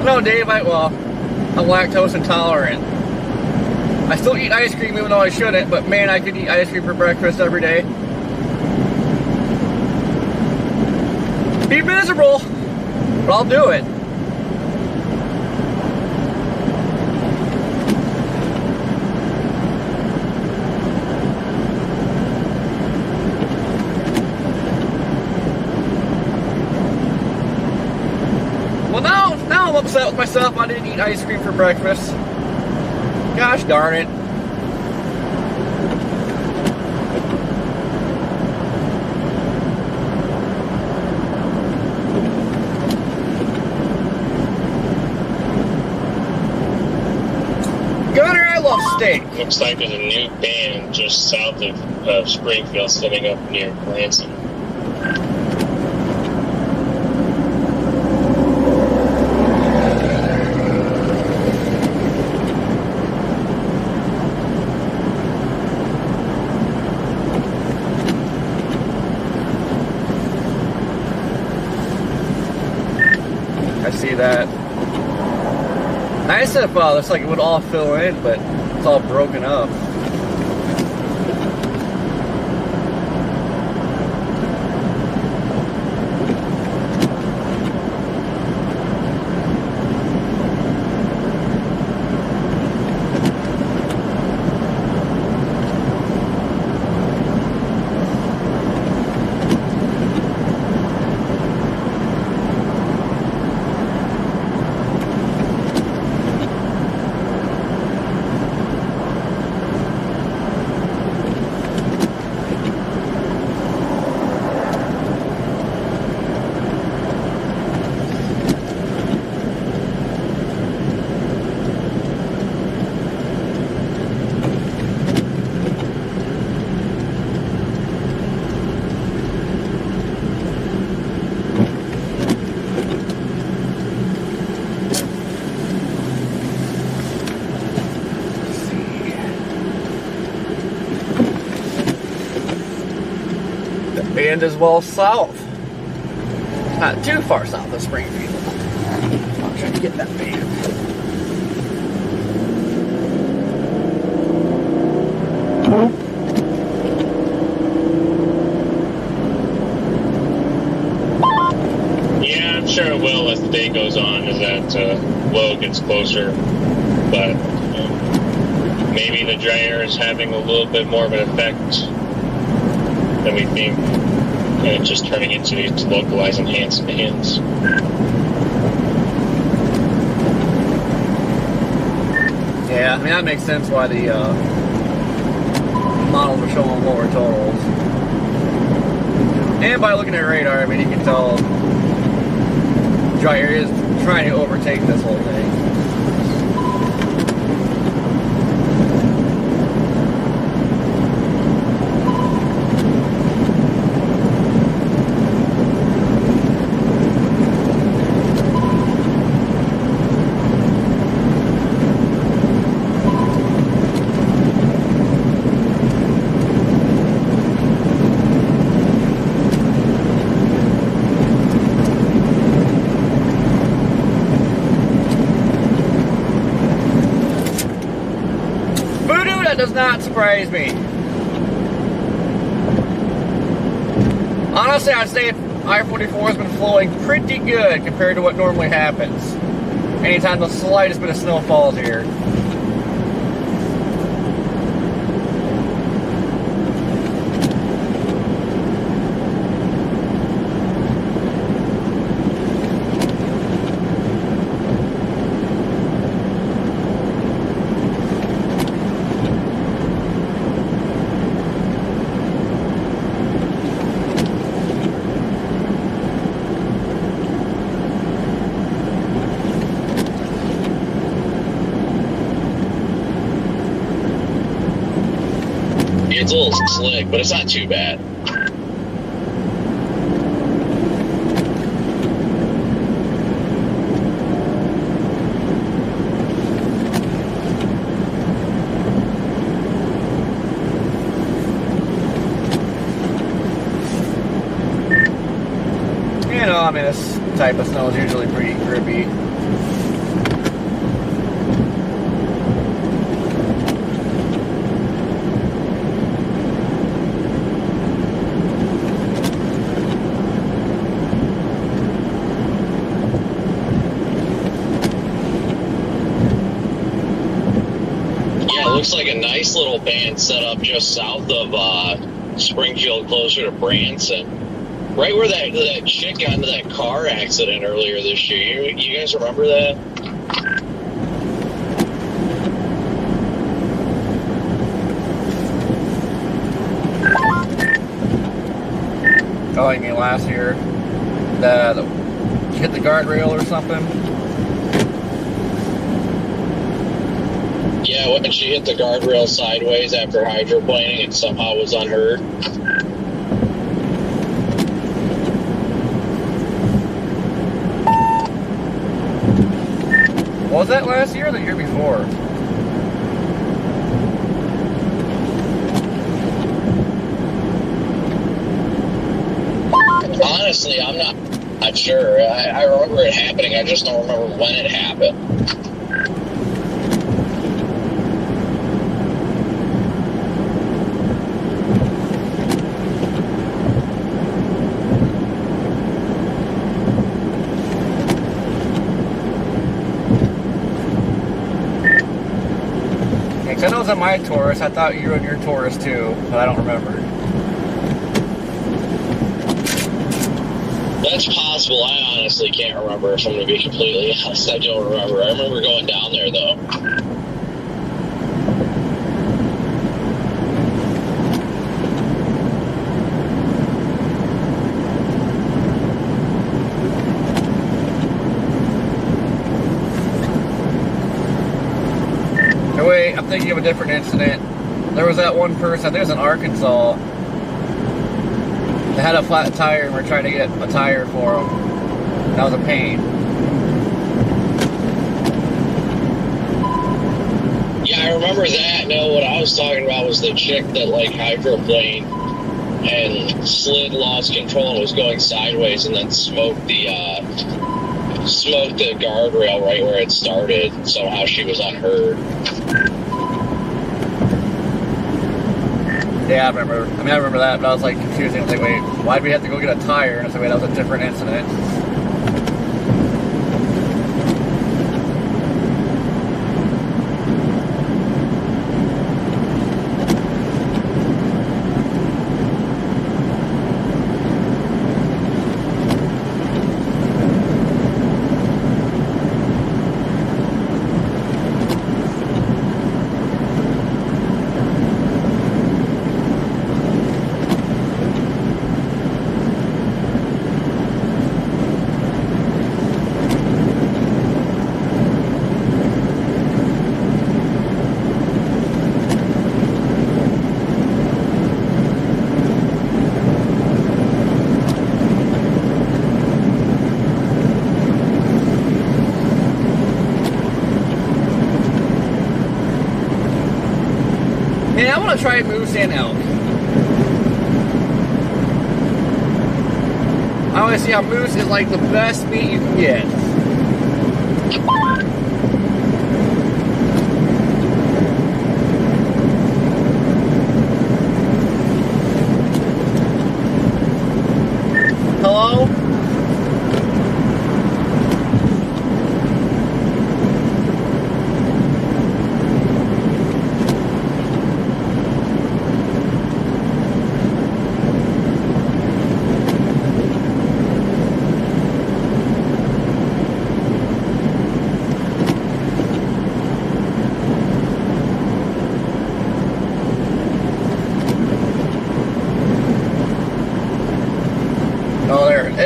S1: No, Dave, I'm lactose intolerant. I still eat ice cream even though I shouldn't, but man, I could eat ice cream for breakfast every day. Be miserable, but I'll do it. Well, now I'm upset with myself. I didn't eat ice cream for breakfast. Gosh darn it. Gunner, I love steak.
S6: Looks like there's a new band just south of Springfield setting up near Lansing.
S1: See that. Nice if looks like it would all fill in, but it's all broken up. Band as well south. Not too far south of Springfield. I'll try to get that band.
S6: Yeah, I'm sure it will as the day goes on, as that low gets closer. But maybe the dry air is having a little bit more of an effect than we think. And it's just turning into these localized enhanced bands.
S1: Yeah, I mean, that makes sense why the models are showing lower totals. And by looking at radar, I mean, you can tell dry air is trying to overtake this whole thing. does not surprise me. Honestly, I'd say I-44 has been flowing pretty good compared to what normally happens. Anytime the slightest bit of snow falls here.
S3: It's a little slick, but it's not too bad.
S1: You know, I mean, this type of snow is usually pretty grippy.
S3: Looks like a nice little band set up just south of Springfield, closer to Branson. Right where that chick got into that car accident earlier this year. You guys remember that?
S1: Oh, you mean last year? The hit the guardrail or something?
S3: Yeah, when she hit the guardrail sideways after hydroplaning and somehow was unhurt.
S1: Was that last year or the year before?
S3: Honestly, I'm not sure. I remember it happening. I just don't remember when it happened.
S1: I know it was on my Taurus. I thought you were on your Taurus too, but I don't remember.
S3: That's possible. I honestly can't remember, if I'm going to be completely honest. I don't remember. I remember going down there, though.
S1: Oh, wait, I'm thinking of a different incident. There was that one person, I think it was in Arkansas, they had a flat tire and we're trying to get a tire for them. That was a pain.
S3: Yeah, I remember that. No, what I was talking about was the chick that, like, hydroplaned and slid, lost control, and was going sideways and then smoked the guardrail right where it started. Somehow she was unhurt.
S1: Yeah, I remember. I remember that, but I was like confused. I was like, wait, why'd we have to go get a tire? And I was like, wait, that was a different incident. Man, I want to try moose and elk. I want to see how moose is like the best meat you can get.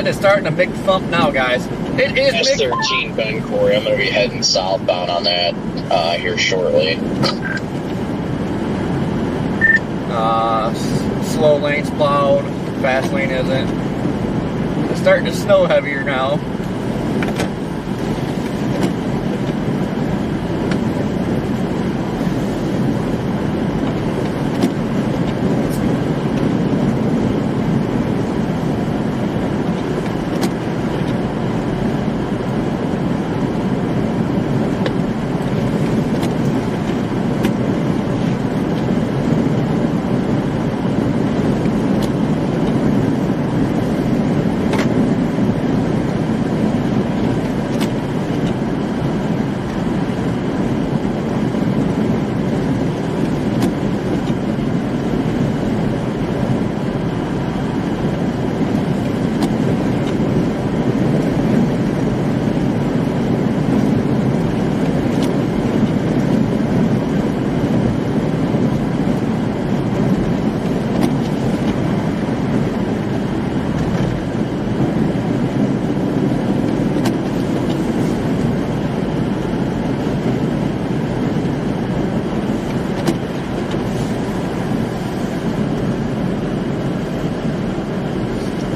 S1: Bend is starting a big thump now, guys. It is big.
S3: S13 Bend, Corey. I'm going to be heading southbound on that here shortly.
S1: Slow lane's plowed. Fast lane isn't. It's starting to snow heavier now.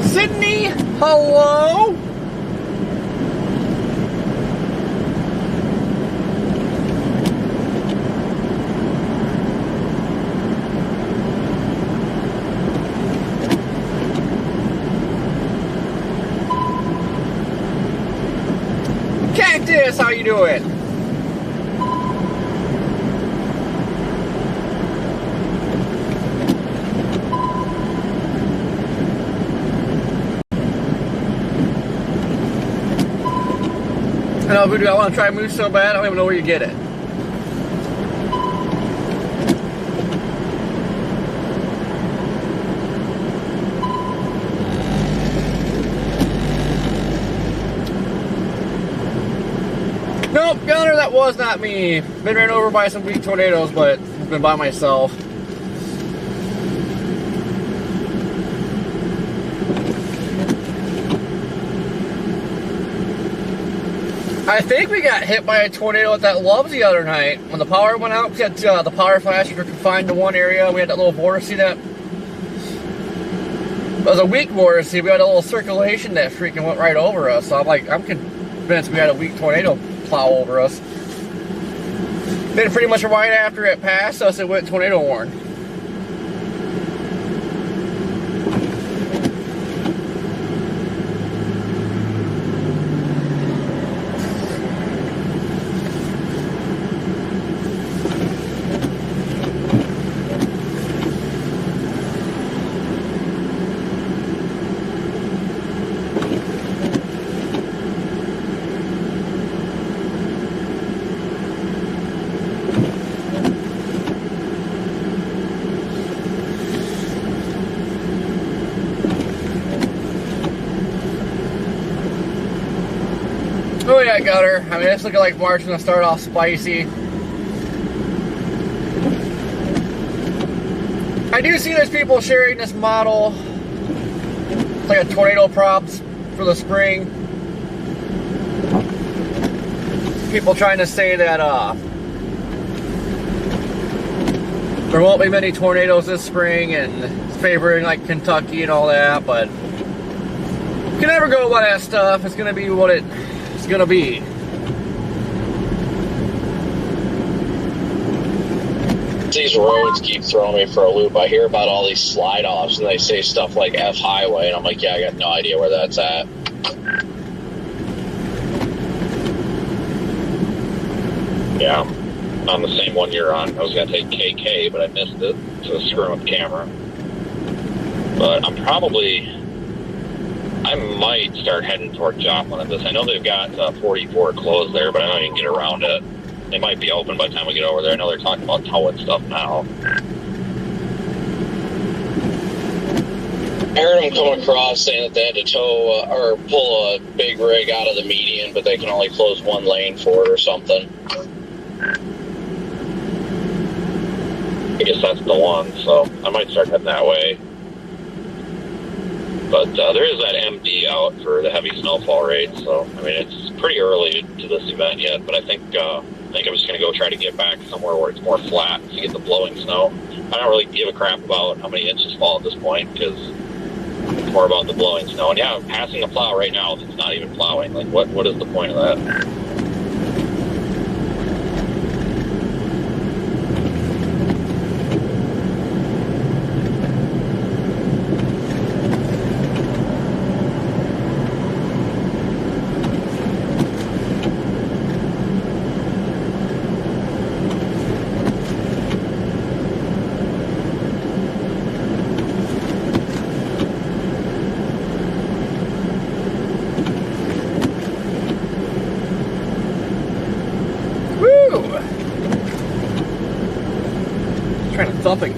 S1: Sydney, hello? Cactus, how you doing? I know, Voodoo, I want to try Moose so bad, I don't even know where you get it. Nope, Gunner, that was not me. Been ran over by some weak tornadoes, but I've been by myself. I think we got hit by a tornado at that Loves the other night. When the power went out, we had the power flashes were confined to one area. We had that little vortice that it was a weak vortice. We had a little circulation that freaking went right over us. So I'm convinced we had a weak tornado plow over us. Then pretty much right after it passed us, it went tornado warn. Oh yeah, Gutter. I mean, it's looking like March is going to start off spicy. I do see there's people sharing this model. It's like a tornado props for the spring. People trying to say that there won't be many tornadoes this spring and favoring like Kentucky and all that, but you can never go by that stuff. It's going to be what it's going to be.
S3: These roads keep throwing me for a loop. I hear about all these slide offs and they say stuff like F highway, and I'm like, yeah, I got no idea where that's at.
S4: Yeah, on the same one you're on. I was going to take KK, but I missed it, so screwing with the camera. But I might start heading toward Joplin at this. I know they've got 44 closed there, but I don't even get around it. They might be open by the time we get over there. I know they're talking about towing stuff now.
S3: I heard them come across saying that they had to tow or pull a big rig out of the median, but they can only close one lane for it or something.
S4: I guess that's the one, so I might start heading that way. But there is that MD out for the heavy snowfall rate, so I mean it's pretty early to this event yet. But I think I'm just going to go try to get back somewhere where it's more flat to get the blowing snow. I don't really give a crap about how many inches fall at this point because it's more about the blowing snow. And yeah, I'm passing a plow right now that's not even plowing. Like what is the point of that?
S1: Thumping.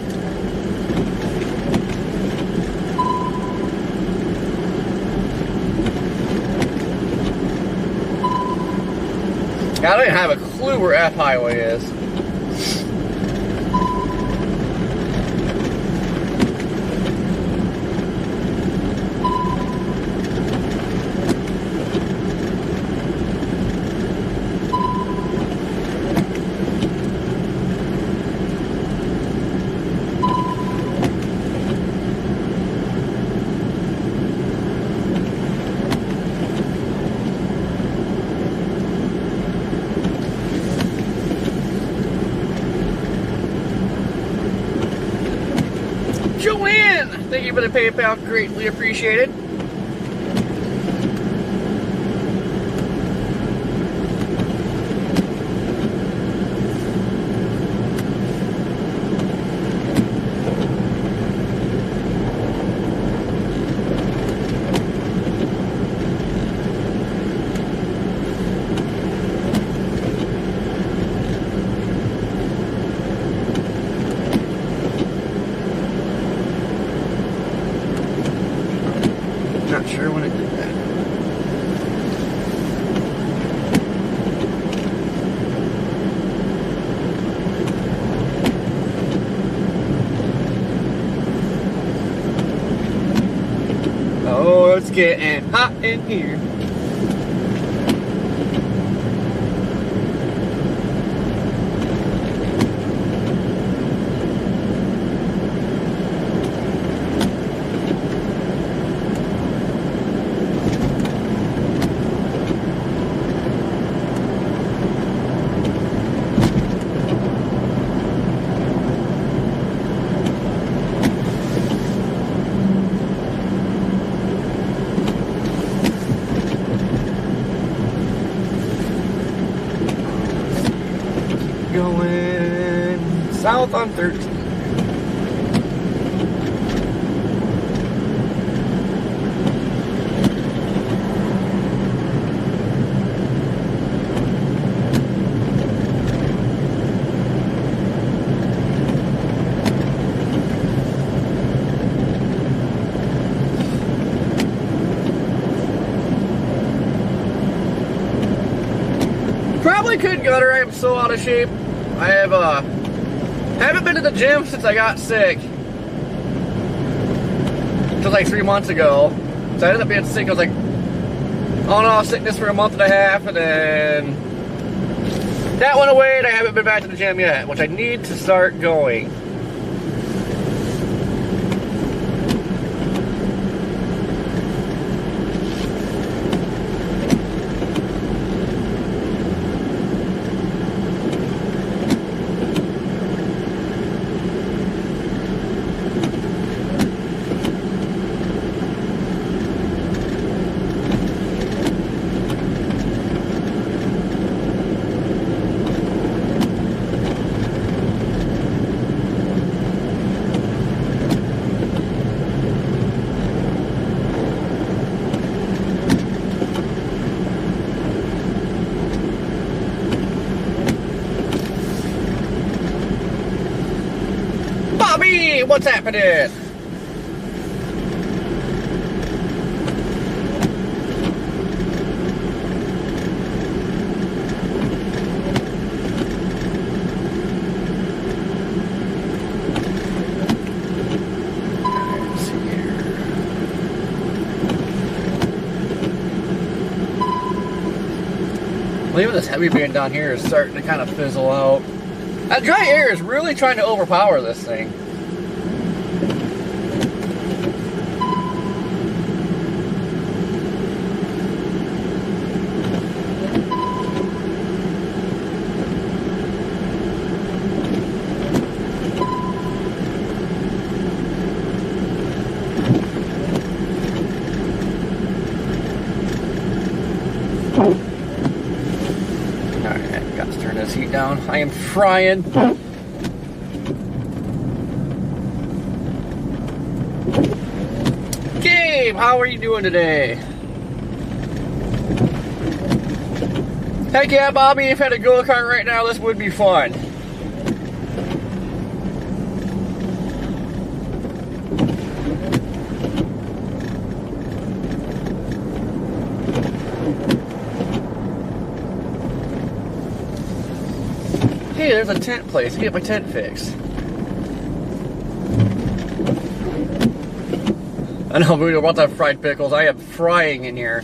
S1: I don't even have a clue where F Highway is. Thank you for the PayPal, greatly appreciated. Not sure when it did that. Oh, it's getting hot in here. Going south on 13. Probably could gutter. I am so out of shape. I haven't been to the gym since I got sick. It was like 3 months ago. So I ended up being sick. I was like on and off sickness for a month and a half, and then that went away, and I haven't been back to the gym yet, which I need to start going. Bobby, what's happening? Even this heavy band down here is starting to kind of fizzle out. That dry air is really trying to overpower this thing. Alright, got to turn this heat down. I am frying. Gabe, how are you doing today? Heck yeah, Bobby, if I had a go-kart right now, this would be fun. Hey, there's a tent place. Get my tent fixed. I know, we about to have fried pickles. I am frying in here.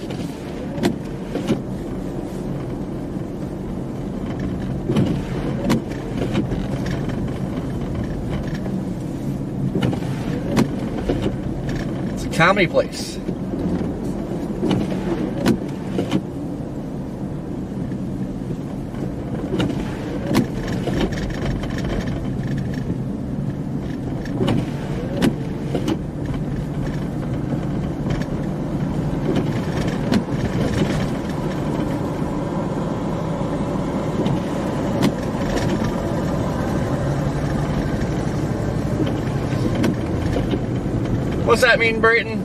S1: It's a comedy place. What's that mean, Brayton?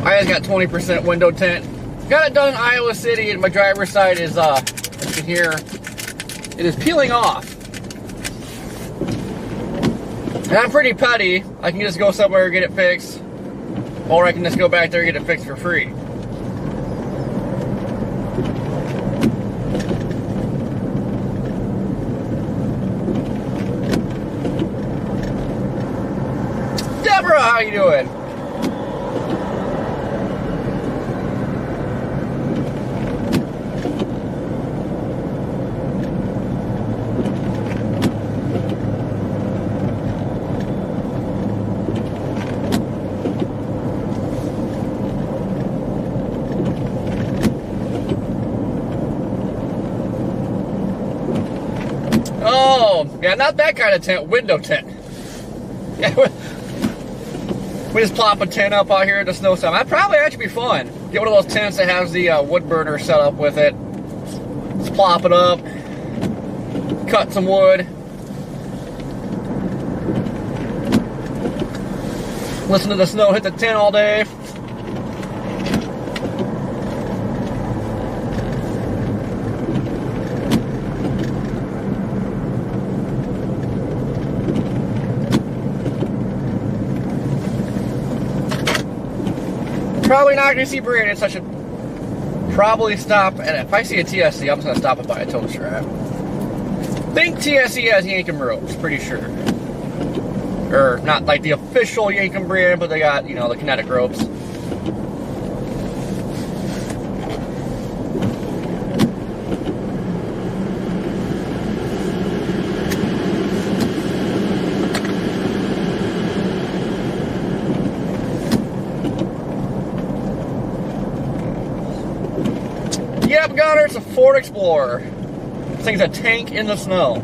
S1: I just got 20% window tint. Got it done in Iowa City, and my driver's side is, as you can hear, it is peeling off. And I'm pretty petty. I can just go somewhere and get it fixed, or I can just go back there and get it fixed for free. Deborah, how you doing? Oh, yeah, not that kind of tent, window tent. Yeah, we just plop a tent up out here in the snowstorm. That'd probably actually be fun. Get one of those tents that has the wood burner set up with it. Just plop it up. Cut some wood. Listen to the snow hit the tent all day. Probably not going to see Brandon, so I should probably stop. And if I see a TSC, I'm just going to stop and buy a tow strap. Think TSC has Yankum ropes, pretty sure. Or not like the official Yankum brand, but they got, you know, the kinetic ropes. Yep, Gunner, it's a Ford Explorer. This thing's a tank in the snow.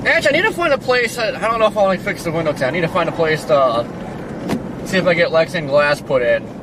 S1: Actually, I need to find a place. I don't know if I want to fix the window tint. I need to find a place to see if I get Lexan glass put in.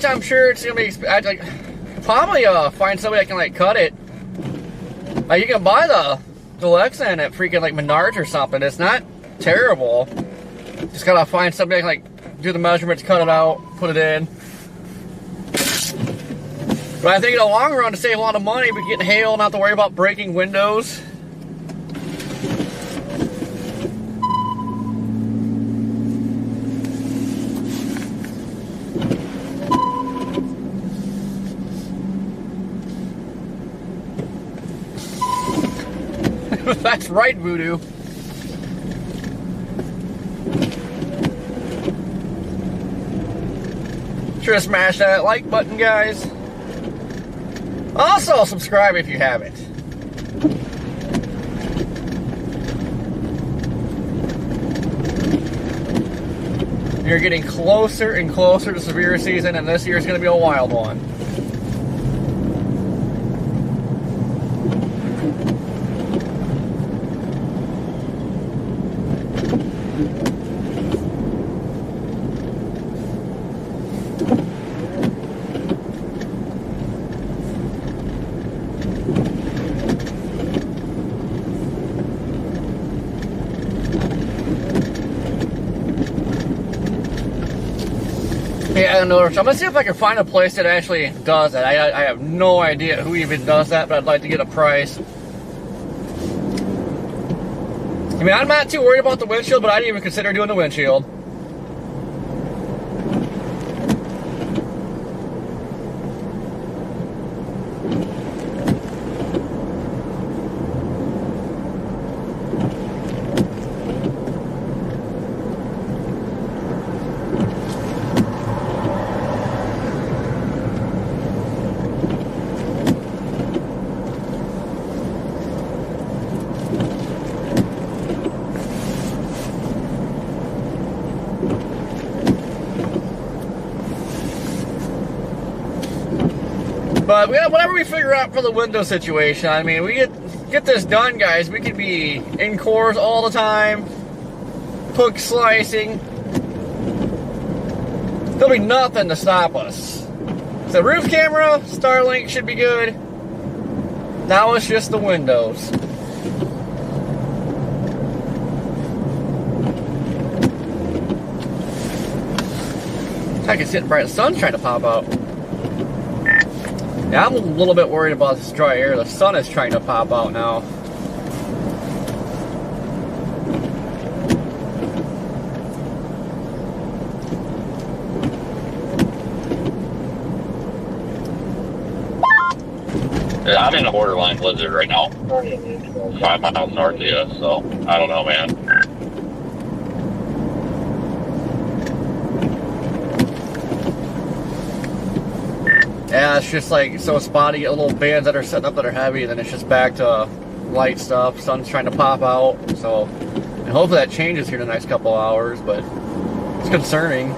S1: which I'm sure it's gonna be. I'd like probably find somebody that can like cut it. Like you can buy the Lexan at freaking like Menards or something. It's not terrible. Just gotta find somebody that can like do the measurements, cut it out, put it in. But I think in the long run, to save a lot of money, we get hail, not to worry about breaking windows. That's right, Voodoo. Sure to smash that like button, guys. Also, subscribe if you haven't. You're getting closer and closer to severe season, and this year is going to be a wild one. Yeah, I don't know. I'm gonna see if I can find a place that actually does that. I have no idea who even does that, but I'd like to get a price. I mean, I'm not too worried about the windshield, but I didn't even consider doing the windshield. But whatever we figure out for the window situation, I mean, we get this done, guys. We could be in cores all the time, hook slicing. There'll be nothing to stop us. So roof camera, Starlink should be good. Now it's just the windows. I can sit bright. The sun's trying to pop out. Yeah, I'm a little bit worried about this dry air. The sun is trying to pop out now.
S4: Yeah, I'm in a borderline blizzard right now. 5 miles north of you, so I don't know, man.
S1: Yeah, it's just like so spotty. Get little bands that are setting up that are heavy, and then it's just back to light stuff. Sun's trying to pop out, so and hopefully that changes here in the next couple hours. But it's concerning.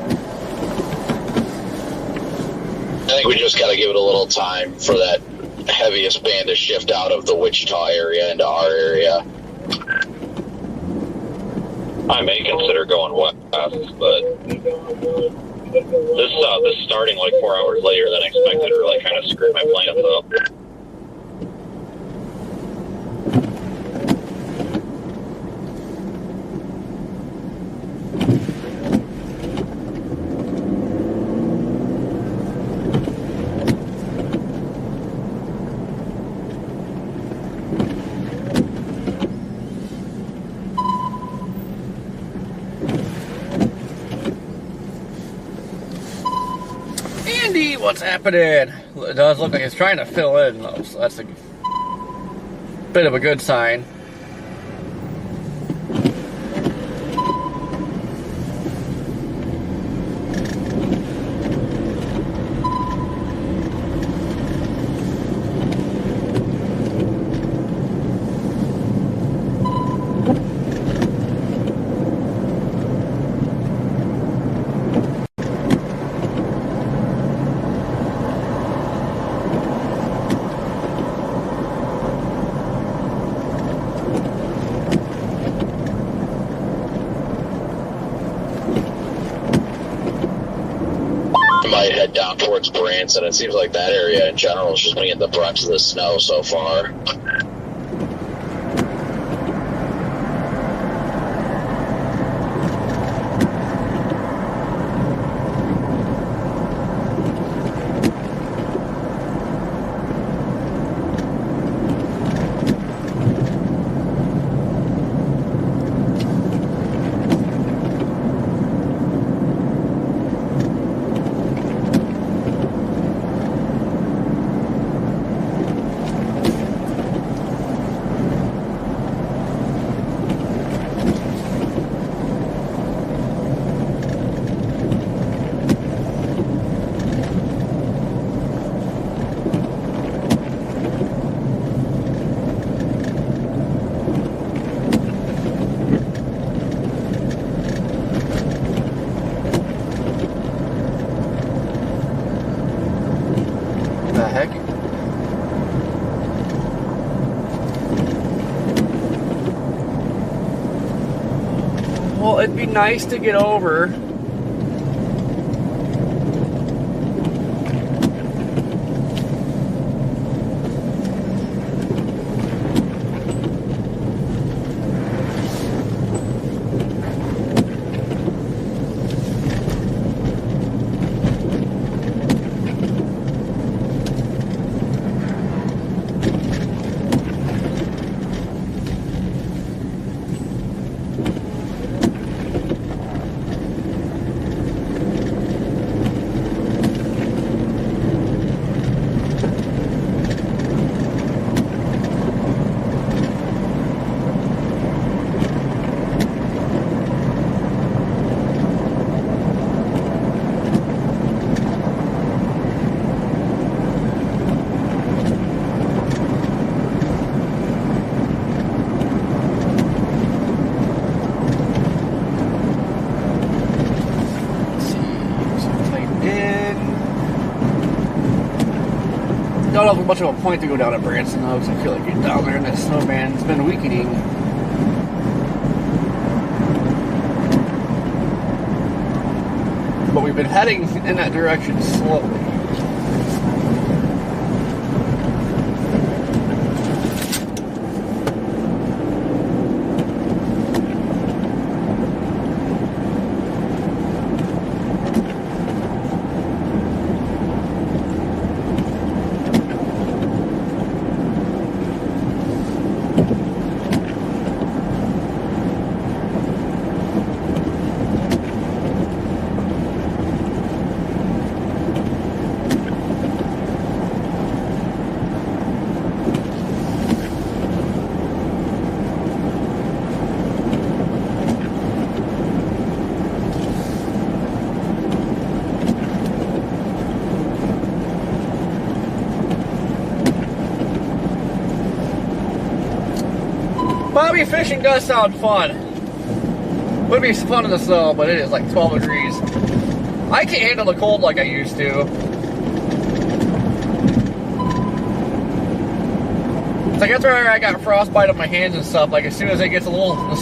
S5: I think we just got to give it a little time for that heaviest band to shift out of the Wichita area into our area.
S4: I may consider going west, but this starting like 4 hours later than expected really kind of screwed my plans up.
S1: Andy, what's happening? It does look like it's trying to fill in, though, so that's a bit of a good sign.
S3: might head down towards Branson. It seems like that area in general is just going to get the brunt of the snow so far.
S1: The heck? Well, it'd be nice to get over. Not have much of a point to go down at Branson though, because I feel like getting down there in that snowman has been weakening. But we've been heading in that direction slowly. Bobby, fishing does sound fun. Would be fun in the snow, but it is like 12 degrees. I can't handle the cold like I used to. It's like after I got frostbite on my hands and stuff, like as soon as it gets the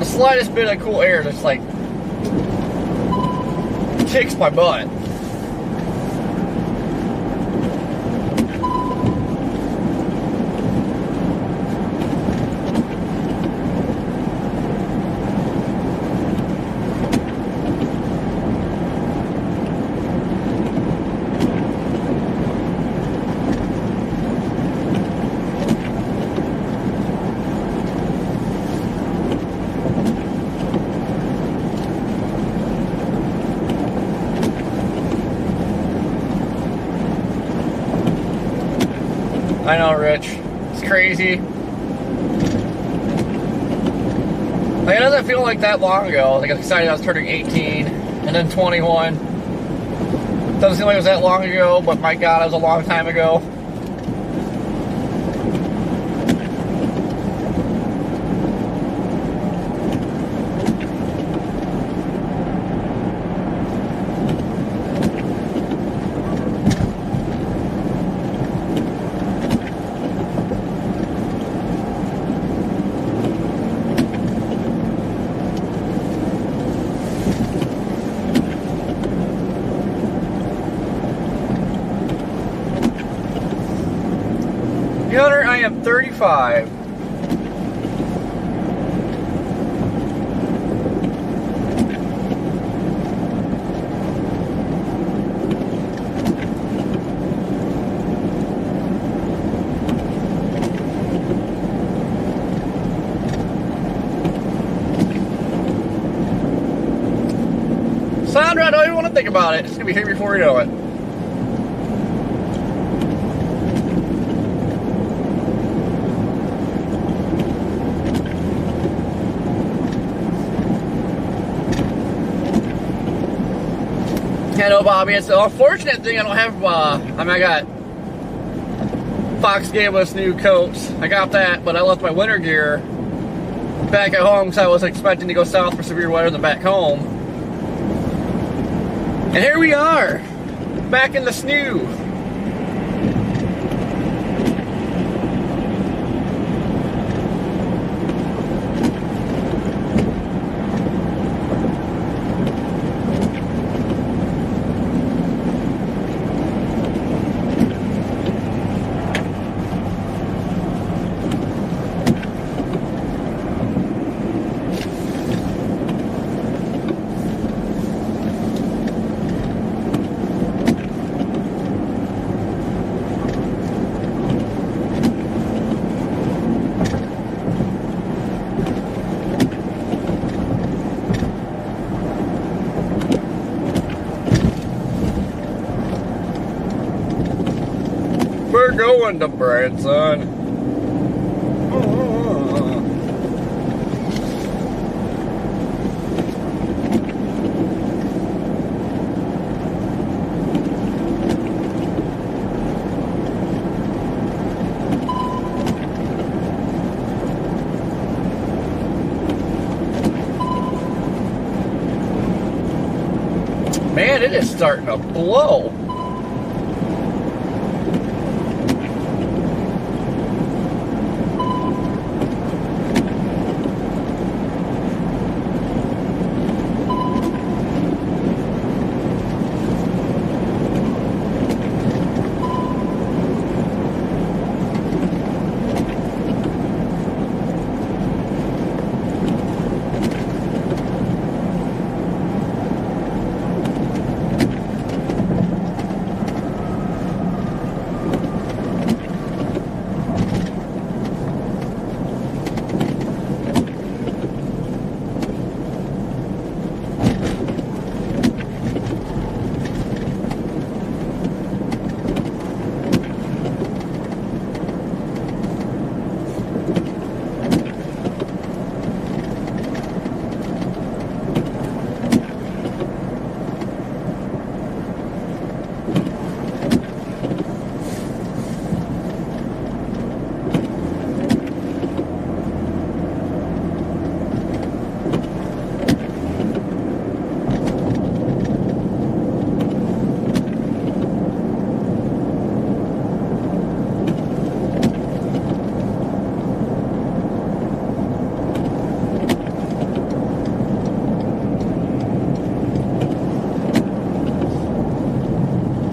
S1: slightest bit of cool air, just like kicks my butt. I know, Rich. It's crazy. Like, it doesn't feel like that long ago. Like, I was excited I was turning 18 and then 21. Doesn't seem like it was that long ago, but my God, it was a long time ago. I am 35. Sandra, I don't even want to think about it. It's going to be here before we know it. Hello, Bobby. It's the unfortunate thing I don't have, I got Fox gave us new coats. I got that, but I left my winter gear back at home because I was expecting to go south for severe weather than back home. And here we are, back in the snow. We're going to Branson. Man, it is starting to blow.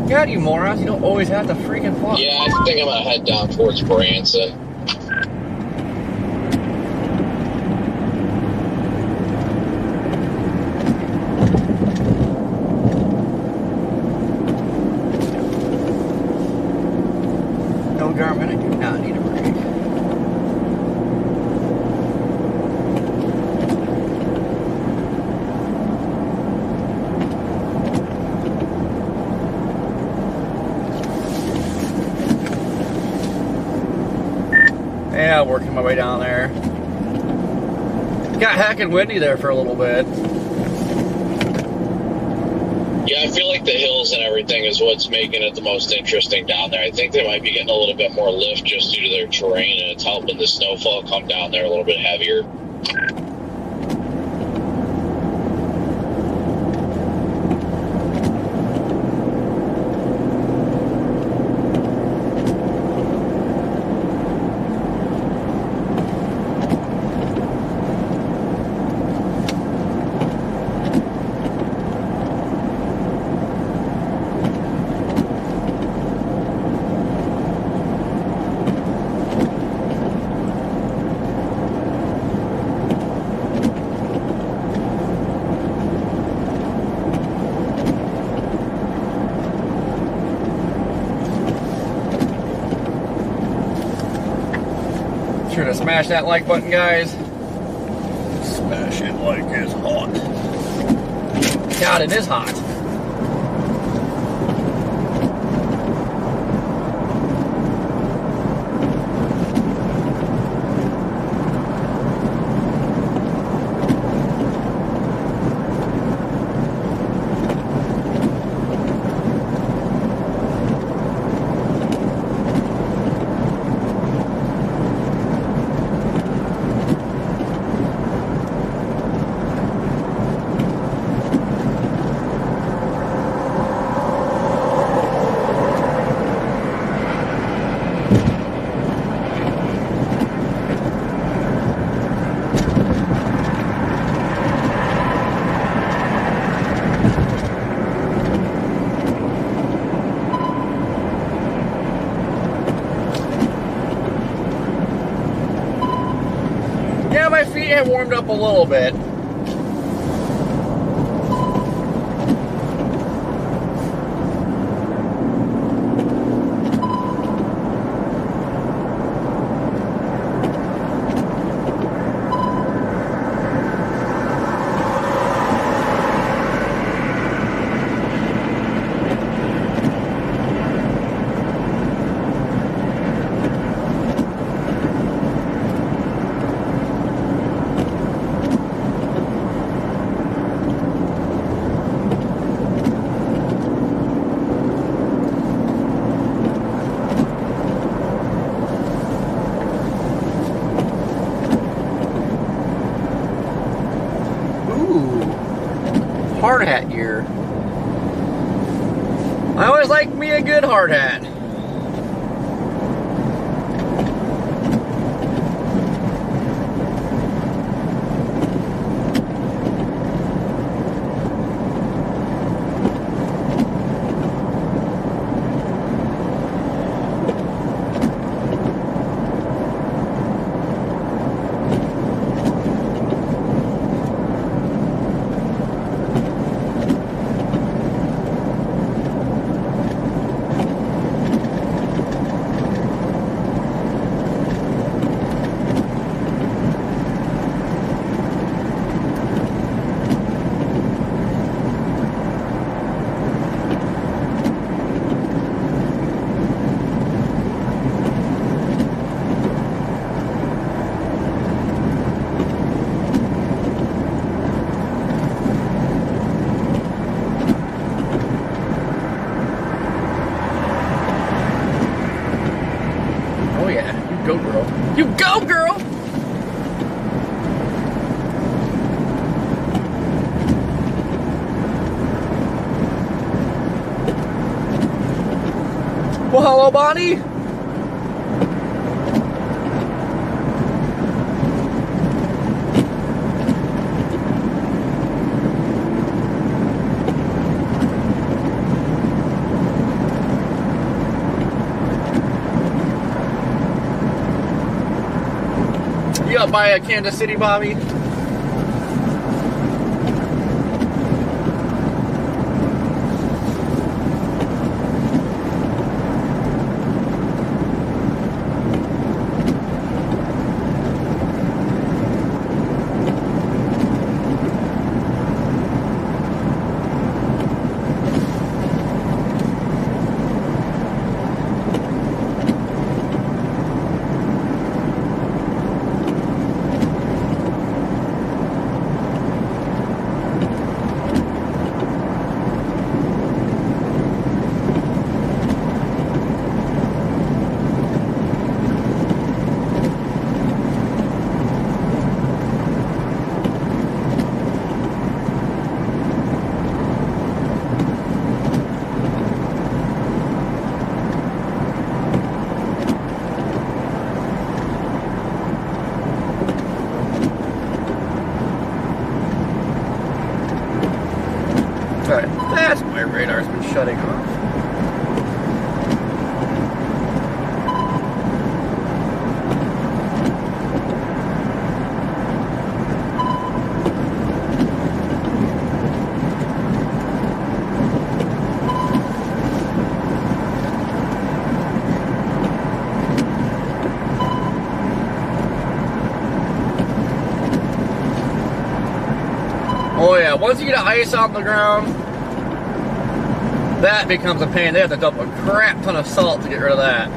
S1: God, you morons, you don't always have to freaking fly.
S3: Yeah, I think I'm gonna head down towards Branson.
S1: No, Garmin, I do not need a break. Yeah, working my way down there. Got heckin' windy there for a little bit.
S3: Yeah, I feel like the hills and everything is what's making it the most interesting down there. I think they might be getting a little bit more lift just due to their terrain, and it's helping the snowfall come down there a little bit heavier.
S1: sure to smash that like button, guys. Smash it like it's hot. God, it is hot. Yeah, my feet have warmed up a little bit. Hard hat gear. I always like me a good hard hat. Go, girl. You go, girl! Well, hello, Bonnie. You up by Kansas City, Bobby? Alright, that's why my radar's been shutting off. Oh yeah, once you get ice on the ground, that becomes a pain. They have to dump a crap ton of salt to get rid of that.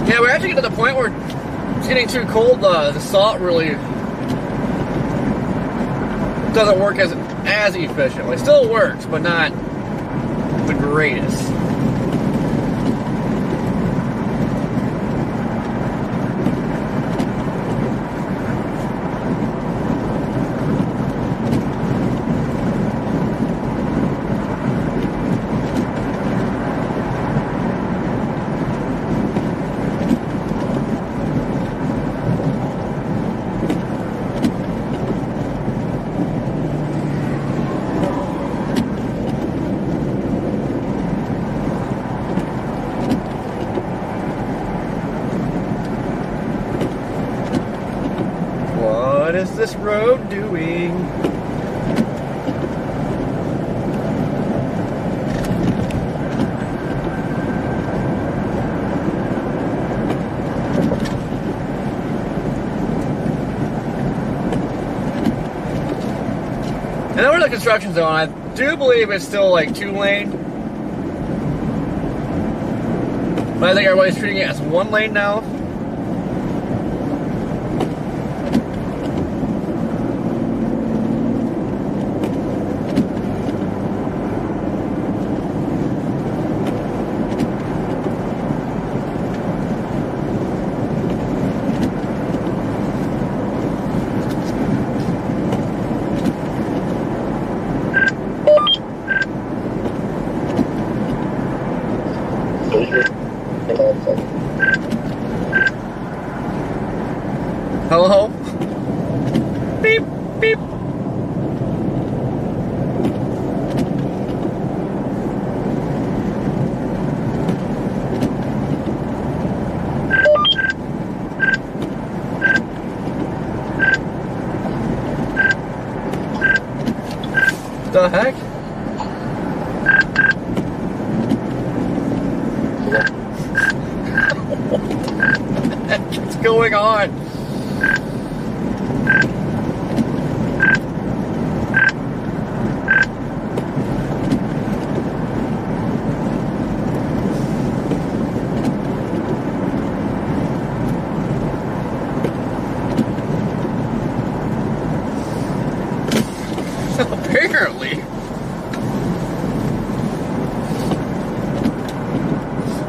S1: Yeah, we're actually getting to the point where it's getting too cold. The salt really doesn't work as efficiently. It still works, but not the greatest. What is this road doing? And over the construction zone, I do believe it's still like 2-lane. But I think everybody's treating it as 1 lane now. Hello? Beep, beep. The heck? What's going on? Apparently.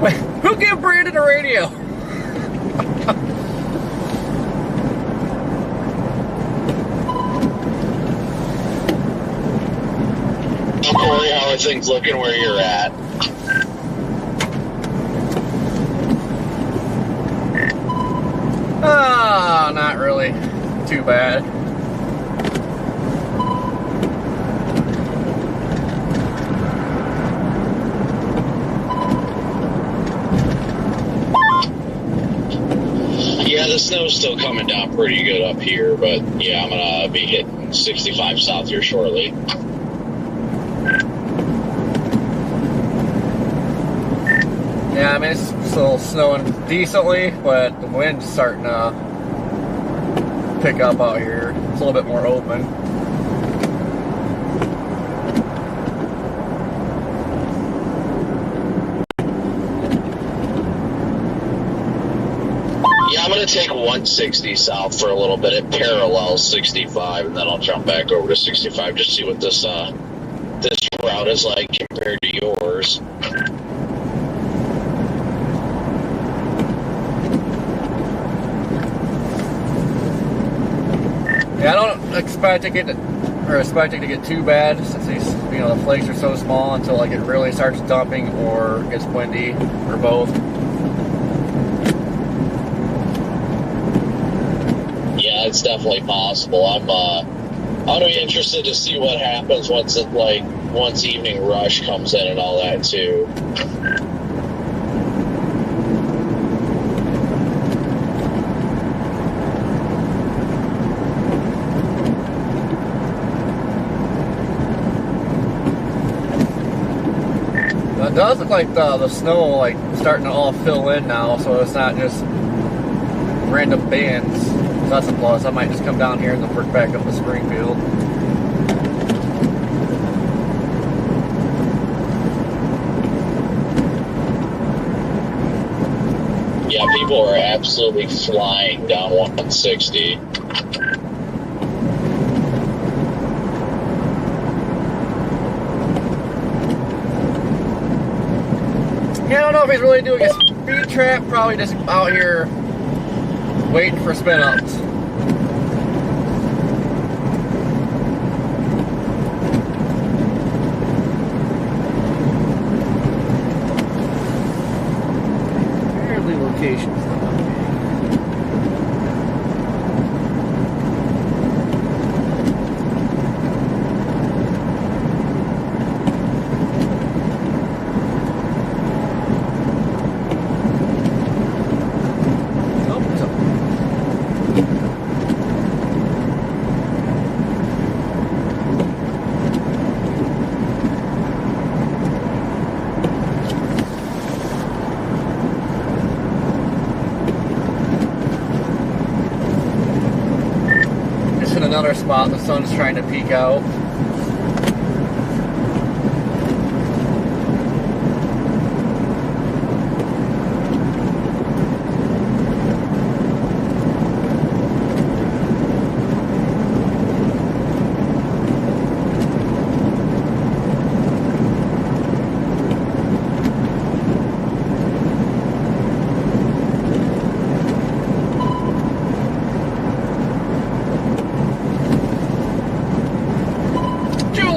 S1: Wait, who gave Brandon a radio?
S3: Corey, how are things looking where you're at?
S1: Ah, not really too bad.
S3: Yeah, the snow's still coming down pretty good up here, but yeah, I'm gonna be hitting 65 south here shortly.
S1: Yeah, I mean, it's still snowing decently, but the wind's starting to pick up out here. It's a little bit more open.
S3: Yeah, I'm gonna take 160 south for a little bit. It parallels 65, and then I'll jump back over to 65 just to see what this route is like compared to yours.
S1: Yeah, I don't expect to get are expecting to get too bad since these, the flakes are so small until like it really starts dumping or gets windy or both.
S3: Yeah, it's definitely possible. I'm gonna be interested to see what happens once evening rush comes in and all that too.
S1: It does look like the snow like starting to all fill in now, so it's not just random bands. So that's a plus. I might just come down here and then work back up to Springfield.
S3: Yeah, people are absolutely flying down 160.
S1: Yeah, I don't know if he's really doing a speed trap. Probably just out here waiting for spin ups. Apparently locations. Another spot, the sun's trying to peek out.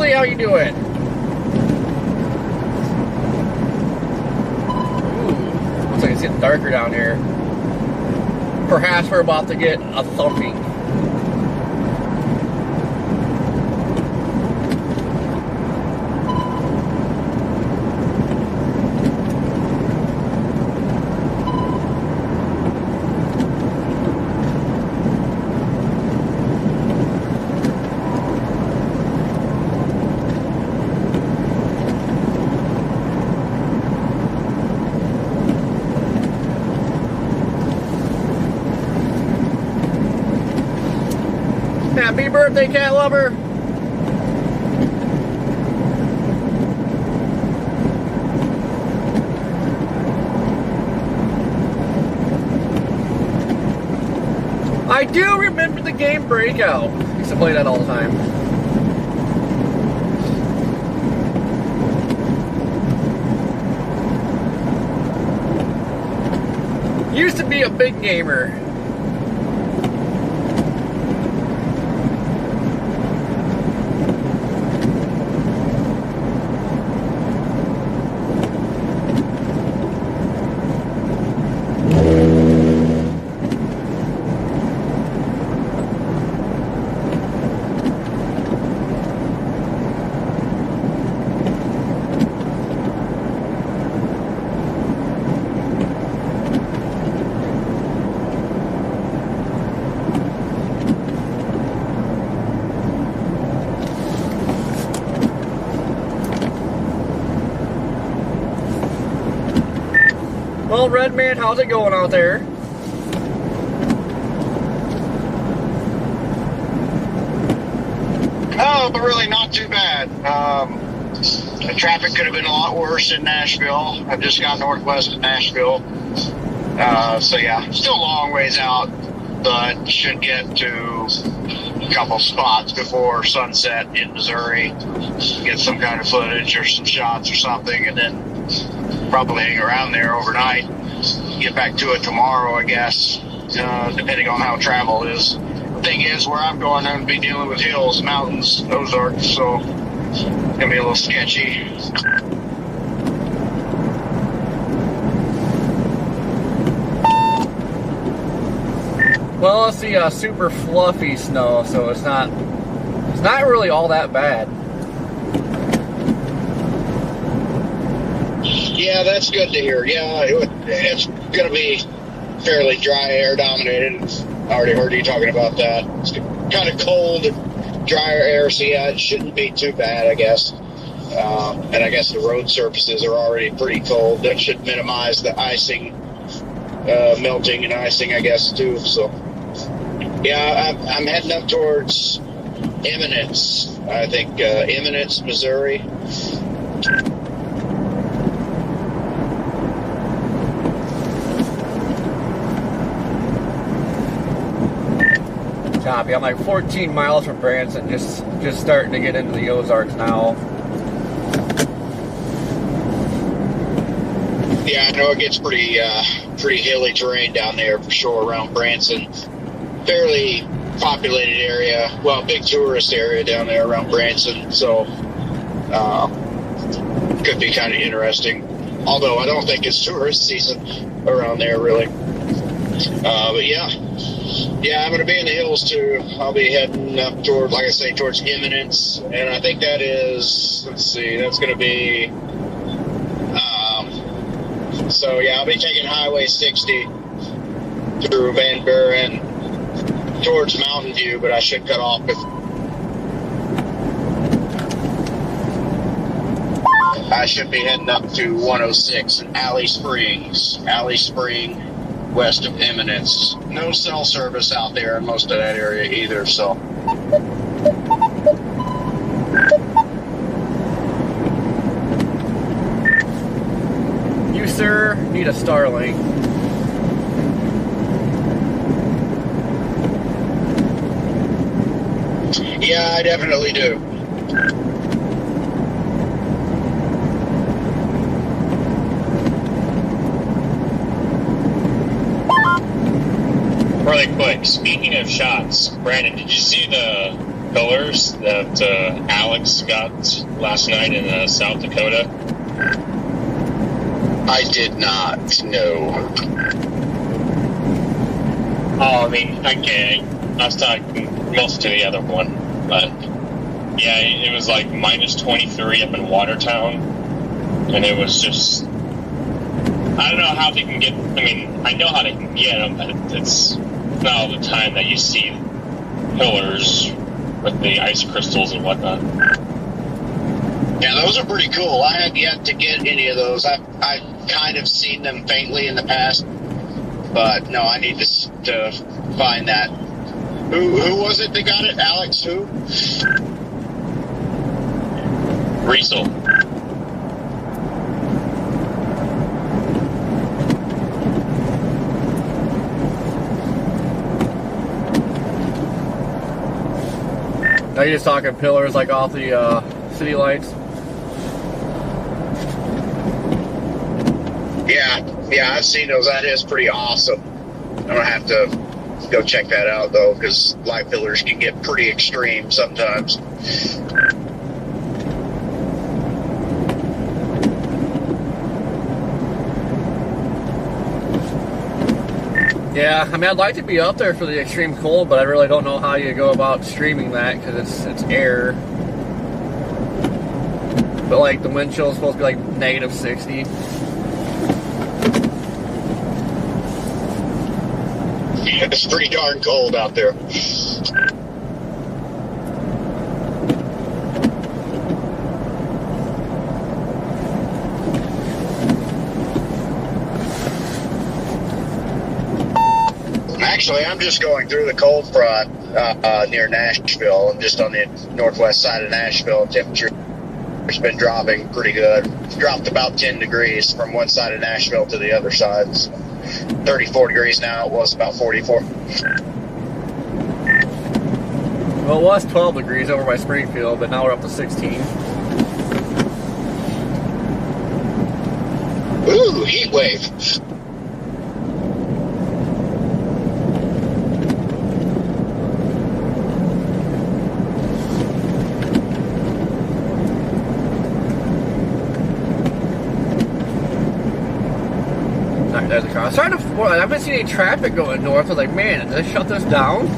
S1: How you doing? Ooh, looks like it's getting darker down here. Perhaps we're about to get a thumping. Happy birthday, cat lover! I do remember the game Breakout. I used to play that all the time. Used to be a big gamer. Well, Redman, how's it going out there?
S5: Oh, but really not too bad. The traffic could have been a lot worse in Nashville. I've just got northwest of Nashville. So yeah, still a long ways out, but should get to a couple spots before sunset in Missouri. Get some kind of footage or some shots or something, and then probably hang around there overnight. Get back to it tomorrow, I guess, depending on how travel is. thing is, where I'm going, I'm going to be dealing with hills, mountains, Ozarks, so it's going to be a little sketchy.
S1: Well, it's the super fluffy snow, so it's not really all that bad.
S5: Yeah, that's good to hear. Yeah, it's going to be fairly dry air dominated. I already heard you talking about that. It's kind of cold, drier air, so yeah, it shouldn't be too bad, I guess. And I guess the road surfaces are already pretty cold. That should minimize the icing, melting and icing, I guess, too. So, yeah, I'm heading up towards Eminence. I think Eminence, Missouri.
S1: Copy. I'm like 14 miles from Branson, just starting to get into the Ozarks now.
S5: Yeah, I know it gets pretty hilly terrain down there for sure around Branson. Fairly populated area, well, big tourist area down there around Branson, so could be kind of interesting. Although I don't think it's tourist season around there really. But yeah, I'm going to be in the hills too. I'll be heading up toward, like I say, towards Eminence, and I think that is, let's see, that's going to be. So yeah, I'll be taking Highway 60 through Van Buren towards Mountain View, but I should cut off if I should be heading up to 106 in Alley Spring, west of Eminence. No cell service out there in most of that area either, so.
S1: You, sir, need a Starlink.
S5: Yeah, I definitely do.
S6: Really quick, speaking of shots, Brandon, did you see the pillars that Alex got last night in South Dakota?
S5: I did not, no.
S6: Oh, I mean, okay, I was talking most to the other one, but yeah, it was like minus 23 up in Watertown, and it was just, I don't know how they can get, I mean, I know how they can get them, but it's not all the time that you see pillars with the ice crystals and whatnot.
S5: Yeah, those are pretty cool. I have yet to get any of those. I've kind of seen them faintly in the past, but no, I need to find that. Who was it that got it? Alex who?
S6: Riesel.
S1: Now you're just talking pillars like off the city lights?
S5: Yeah, I've seen those. That is pretty awesome. I'm gonna have to go check that out though, because light pillars can get pretty extreme sometimes.
S1: Yeah, I mean, I'd like to be up there for the extreme cold, but I really don't know how you go about streaming that because it's air. But like the wind chill is supposed to be like negative 60.
S5: It's pretty darn cold out there. Actually, I'm just going through the cold front near Nashville. I'm just on the northwest side of Nashville. Temperature has been dropping pretty good. It's dropped about 10 degrees from one side of Nashville to the other side. It's 34 degrees now. It was about 44.
S1: Well, it was 12 degrees over by Springfield, but now we're up to 16.
S5: Ooh, heat wave.
S1: There's a car. I was trying to. Well, I haven't seen any traffic going north. I was like, man, did they shut this down?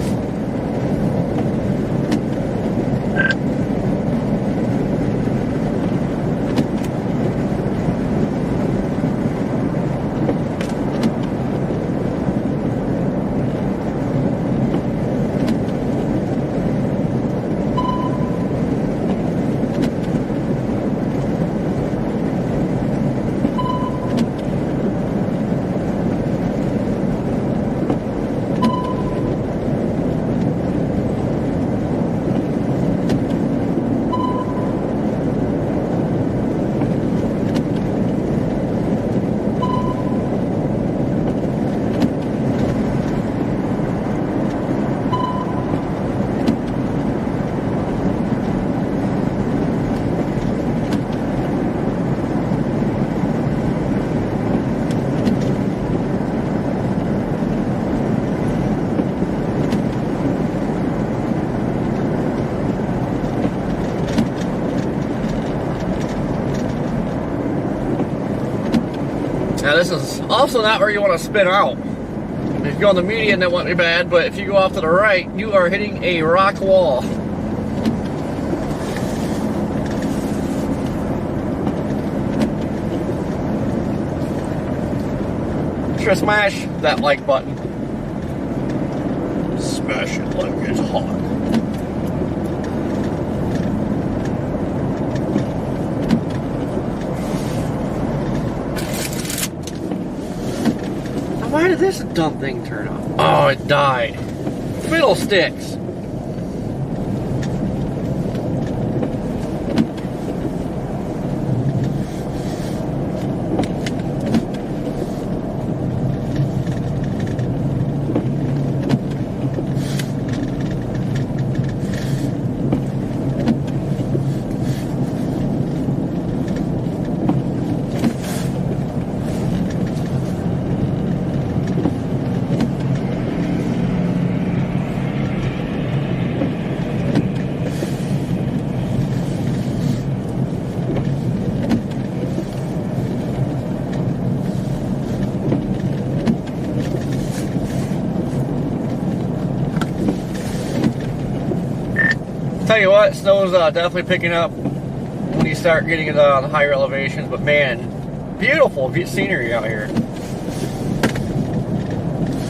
S1: Now this is also not where you want to spin out. If you go on the median, that won't be bad, but if you go off to the right, you are hitting a rock wall. Sure, smash that like button. Smash it like it's hot. Why did this dumb thing turn off? Oh, it died. Fiddlesticks. Tell you what, snow's definitely picking up when you start getting into the higher elevations, but man, beautiful scenery out here.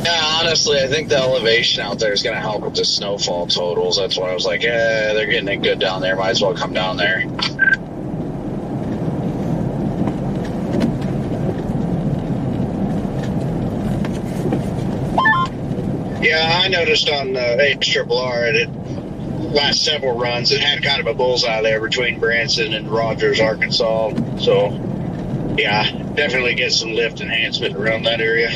S3: Yeah, honestly, I think the elevation out there is going to help with the snowfall totals. That's why I was like, yeah, they're getting it good down there. Might as well come down there. Yeah, I noticed on HRRR it last several runs, it had kind of a bullseye there between Branson and Rogers, Arkansas. So, yeah, definitely get some lift enhancement around that area.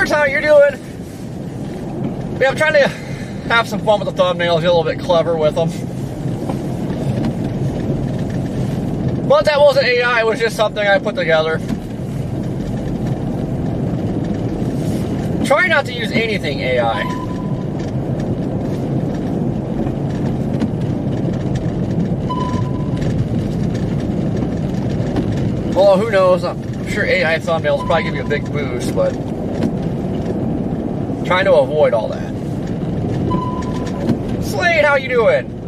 S1: How you're doing? Yeah, I'm trying to have some fun with the thumbnails, get a little bit clever with them. But that wasn't AI, it was just something I put together. Try not to use anything AI. Well, who knows? I'm sure AI thumbnails probably give you a big boost, but trying to avoid all that. Slade, how you doing?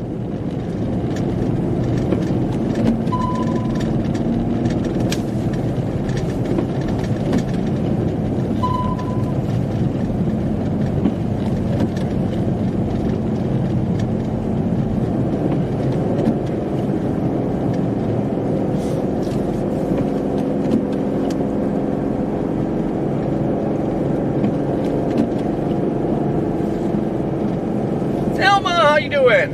S1: How you doing?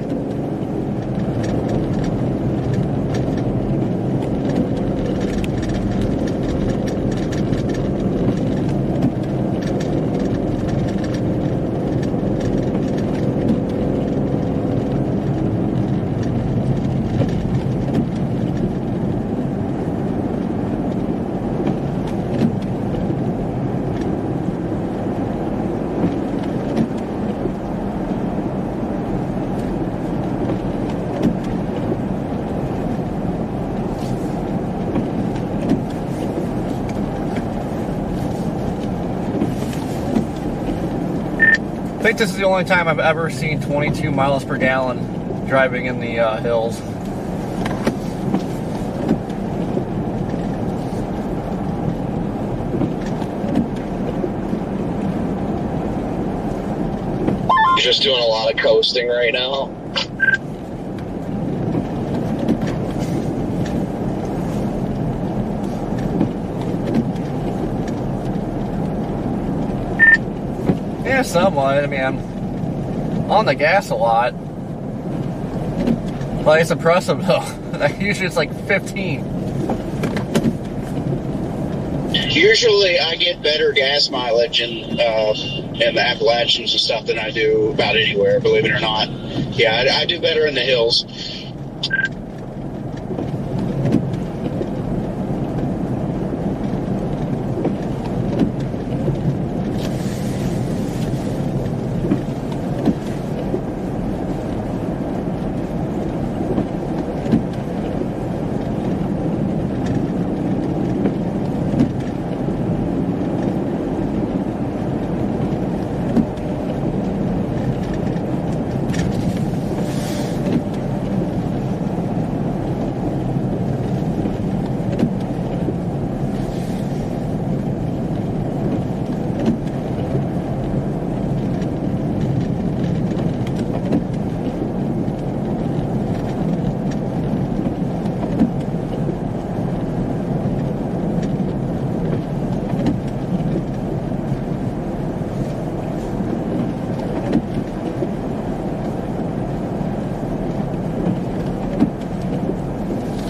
S1: I think this is the only time I've ever seen 22 miles per gallon driving in the hills.
S3: You're just doing a lot of coasting right now.
S1: Yeah, somewhat. I mean, I'm on the gas a lot. But it's impressive though. Usually it's like 15.
S5: Usually I get better gas mileage in the Appalachians and stuff than I do about anywhere, believe it or not. Yeah, I do better in the hills.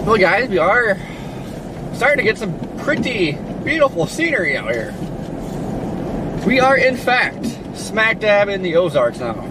S1: Well guys, we are starting to get some pretty beautiful scenery out here. We are in fact smack dab in the Ozarks now.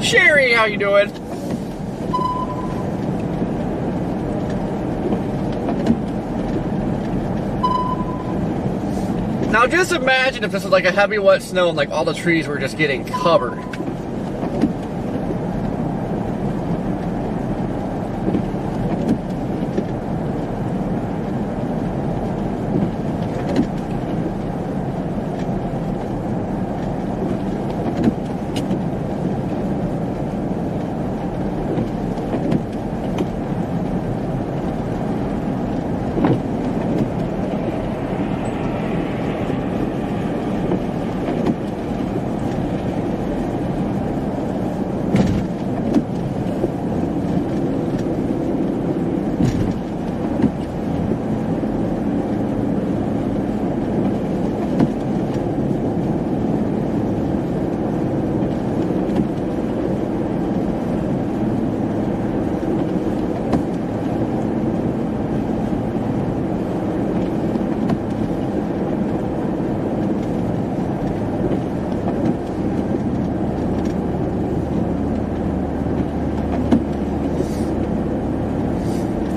S1: Sherry, how you doing? Now just imagine if this was like a heavy wet snow and like all the trees were just getting covered.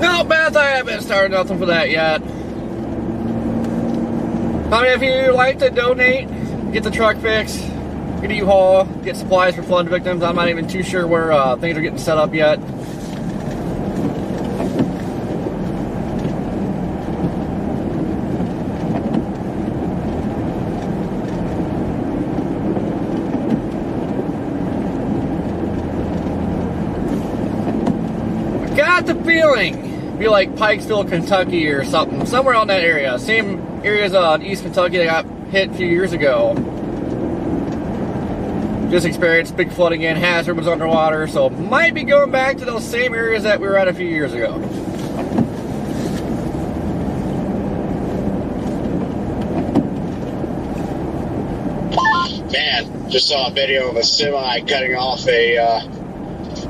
S1: No, Beth, I haven't started nothing for that yet. I mean, if you like to donate, get the truck fixed, get a U-Haul, get supplies for flood victims, I'm not even too sure where things are getting set up yet. I got the feeling be like Pikesville, Kentucky or something, somewhere on that area. Same areas in East Kentucky that got hit a few years ago. Just experienced big flooding again, Hazard was underwater, so might be going back to those same areas that we were at a few years ago.
S5: Man, just saw a video of a semi cutting off a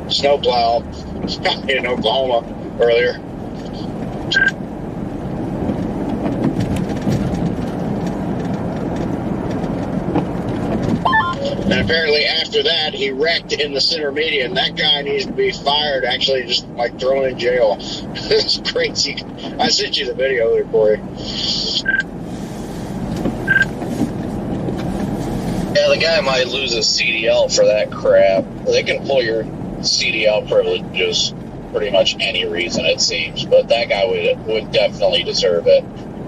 S5: snowplow in Oklahoma earlier. And apparently after that, he wrecked in the center median. That guy needs to be fired, actually, just like thrown in jail. It's crazy. I sent you the video there, Corey.
S3: Yeah, the guy might lose his CDL for that crap. They can pull your CDL privileges pretty much any reason, it seems. But that guy would definitely deserve it.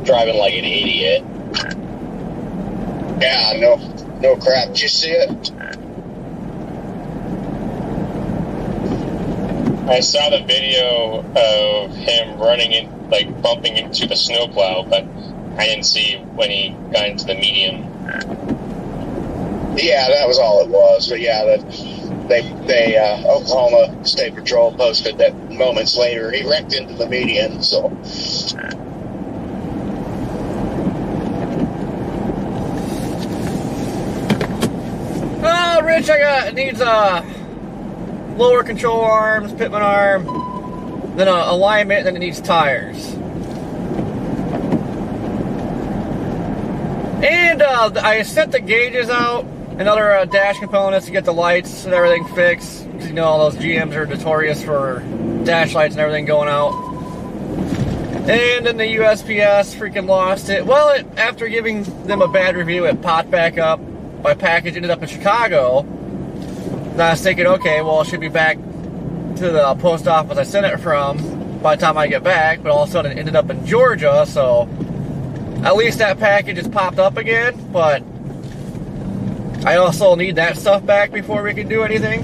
S3: Driving like an idiot.
S5: Yeah, no crap. Did you see it?
S6: I saw the video of him running in, like bumping into the snowplow, but I didn't see when he got into the median.
S5: Yeah, that was all it was. But yeah, they Oklahoma State Patrol posted that moments later he wrecked into the median. So.
S1: Oh, Rich, it needs lower control arms, pitman arm, then alignment, then it needs tires. And I sent the gauges out and other dash components to get the lights and everything fixed. Because, you know, all those GMs are notorious for dash lights and everything going out. And then the USPS freaking lost it. Well, after giving them a bad review, it popped back up. My package ended up in Chicago. And I was thinking, okay, well, it should be back to the post office I sent it from by the time I get back. But all of a sudden it ended up in Georgia, so at least that package has popped up again. But I also need that stuff back before we can do anything.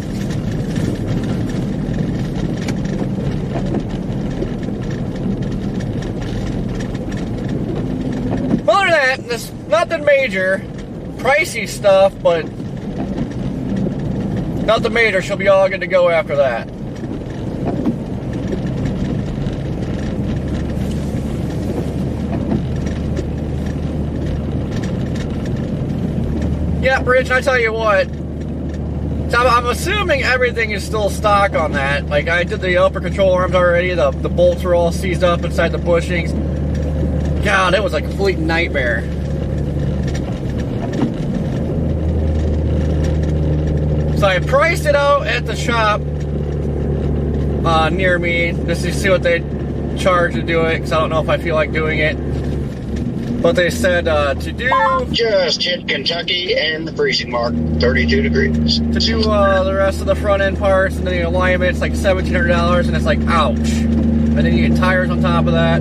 S1: Other than that, there's nothing major. Pricey stuff, but nothing major. She'll be all good to go after that. Yeah, Rich, I tell you what, I'm assuming everything is still stock on that. Like, I did the upper control arms already, the bolts are all seized up inside the bushings. God, it was a complete nightmare. So I priced it out at the shop near me just to see what they charge to do it, because I don't know if I feel like doing it. But they said to do...
S5: Just hit Kentucky and the freezing mark, 32 degrees.
S1: To do the rest of the front end parts and then the alignment, it's like $1,700, and it's like, ouch. And then you get tires on top of that.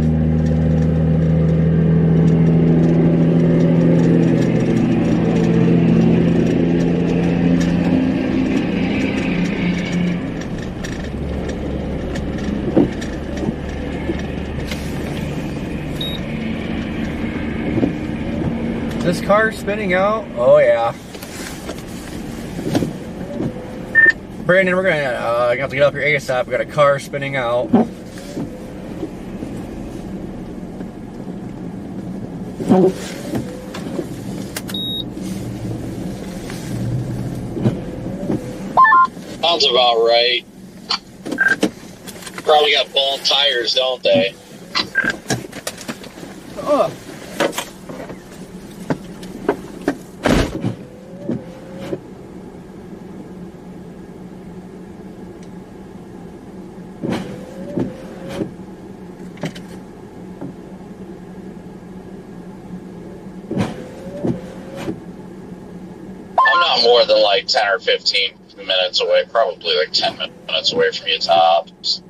S1: This car's spinning out? Oh yeah. Brandon, we're gonna have to get up here ASAP. We got a car spinning out.
S3: Sounds about right. Probably got bald tires, don't they?
S1: Oh.
S3: More than like 10 or 15 minutes away, probably like 10 minutes away from you tops.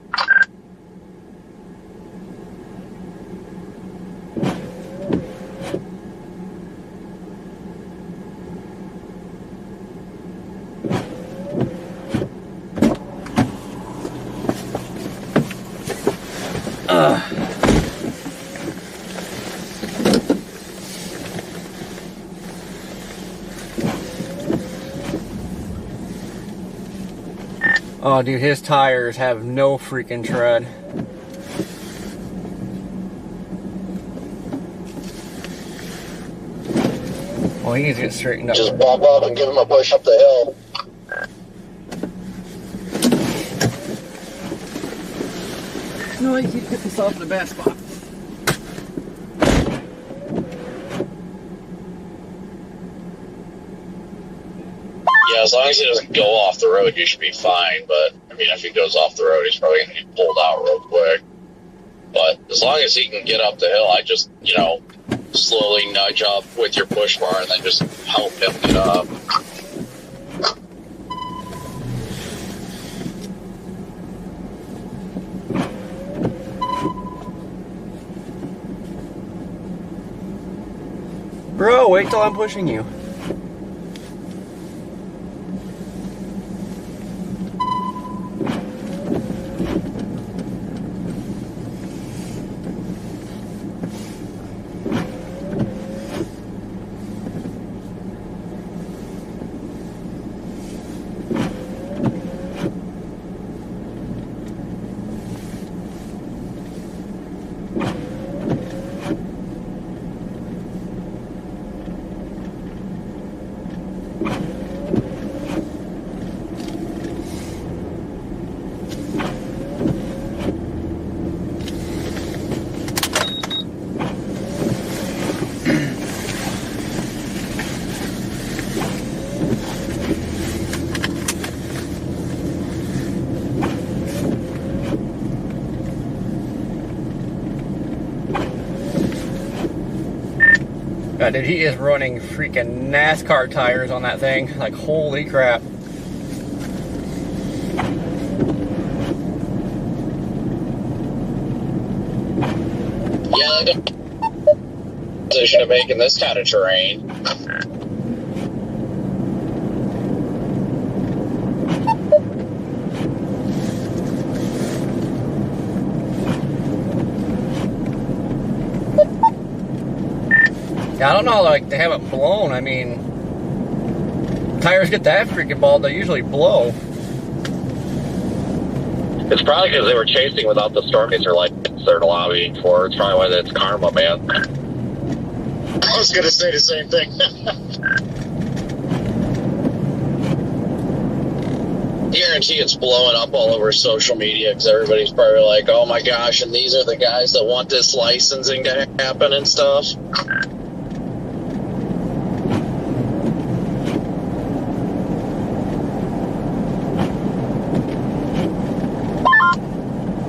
S1: Oh, dude, his tires have no freaking tread. Well, he needs to get straightened up.
S5: Just pop up and give him a push up the hill.
S1: No, you keep putting yourself in a bad spot.
S3: Yeah, as long as he doesn't go off the road, you should be fine. But, I mean, if he goes off the road, he's probably going to get pulled out real quick. But as long as he can get up the hill, I just, slowly nudge up with your push bar and then just help him get up.
S1: Bro, wait till I'm pushing you. God, dude, he is running freaking NASCAR tires on that thing. Like, holy crap.
S3: Yeah, that position of making this kind of terrain.
S1: Yeah, I don't know, like, they haven't blown. I mean, tires get that freaking bald, they usually blow.
S4: It's probably because they were chasing without the storm chaser lights they're lobbying for. It's probably why that's karma, man.
S5: I was going to say the same thing.
S3: Guarantee it's blowing up all over social media because everybody's probably like, oh my gosh, and these are the guys that want this licensing to happen and stuff.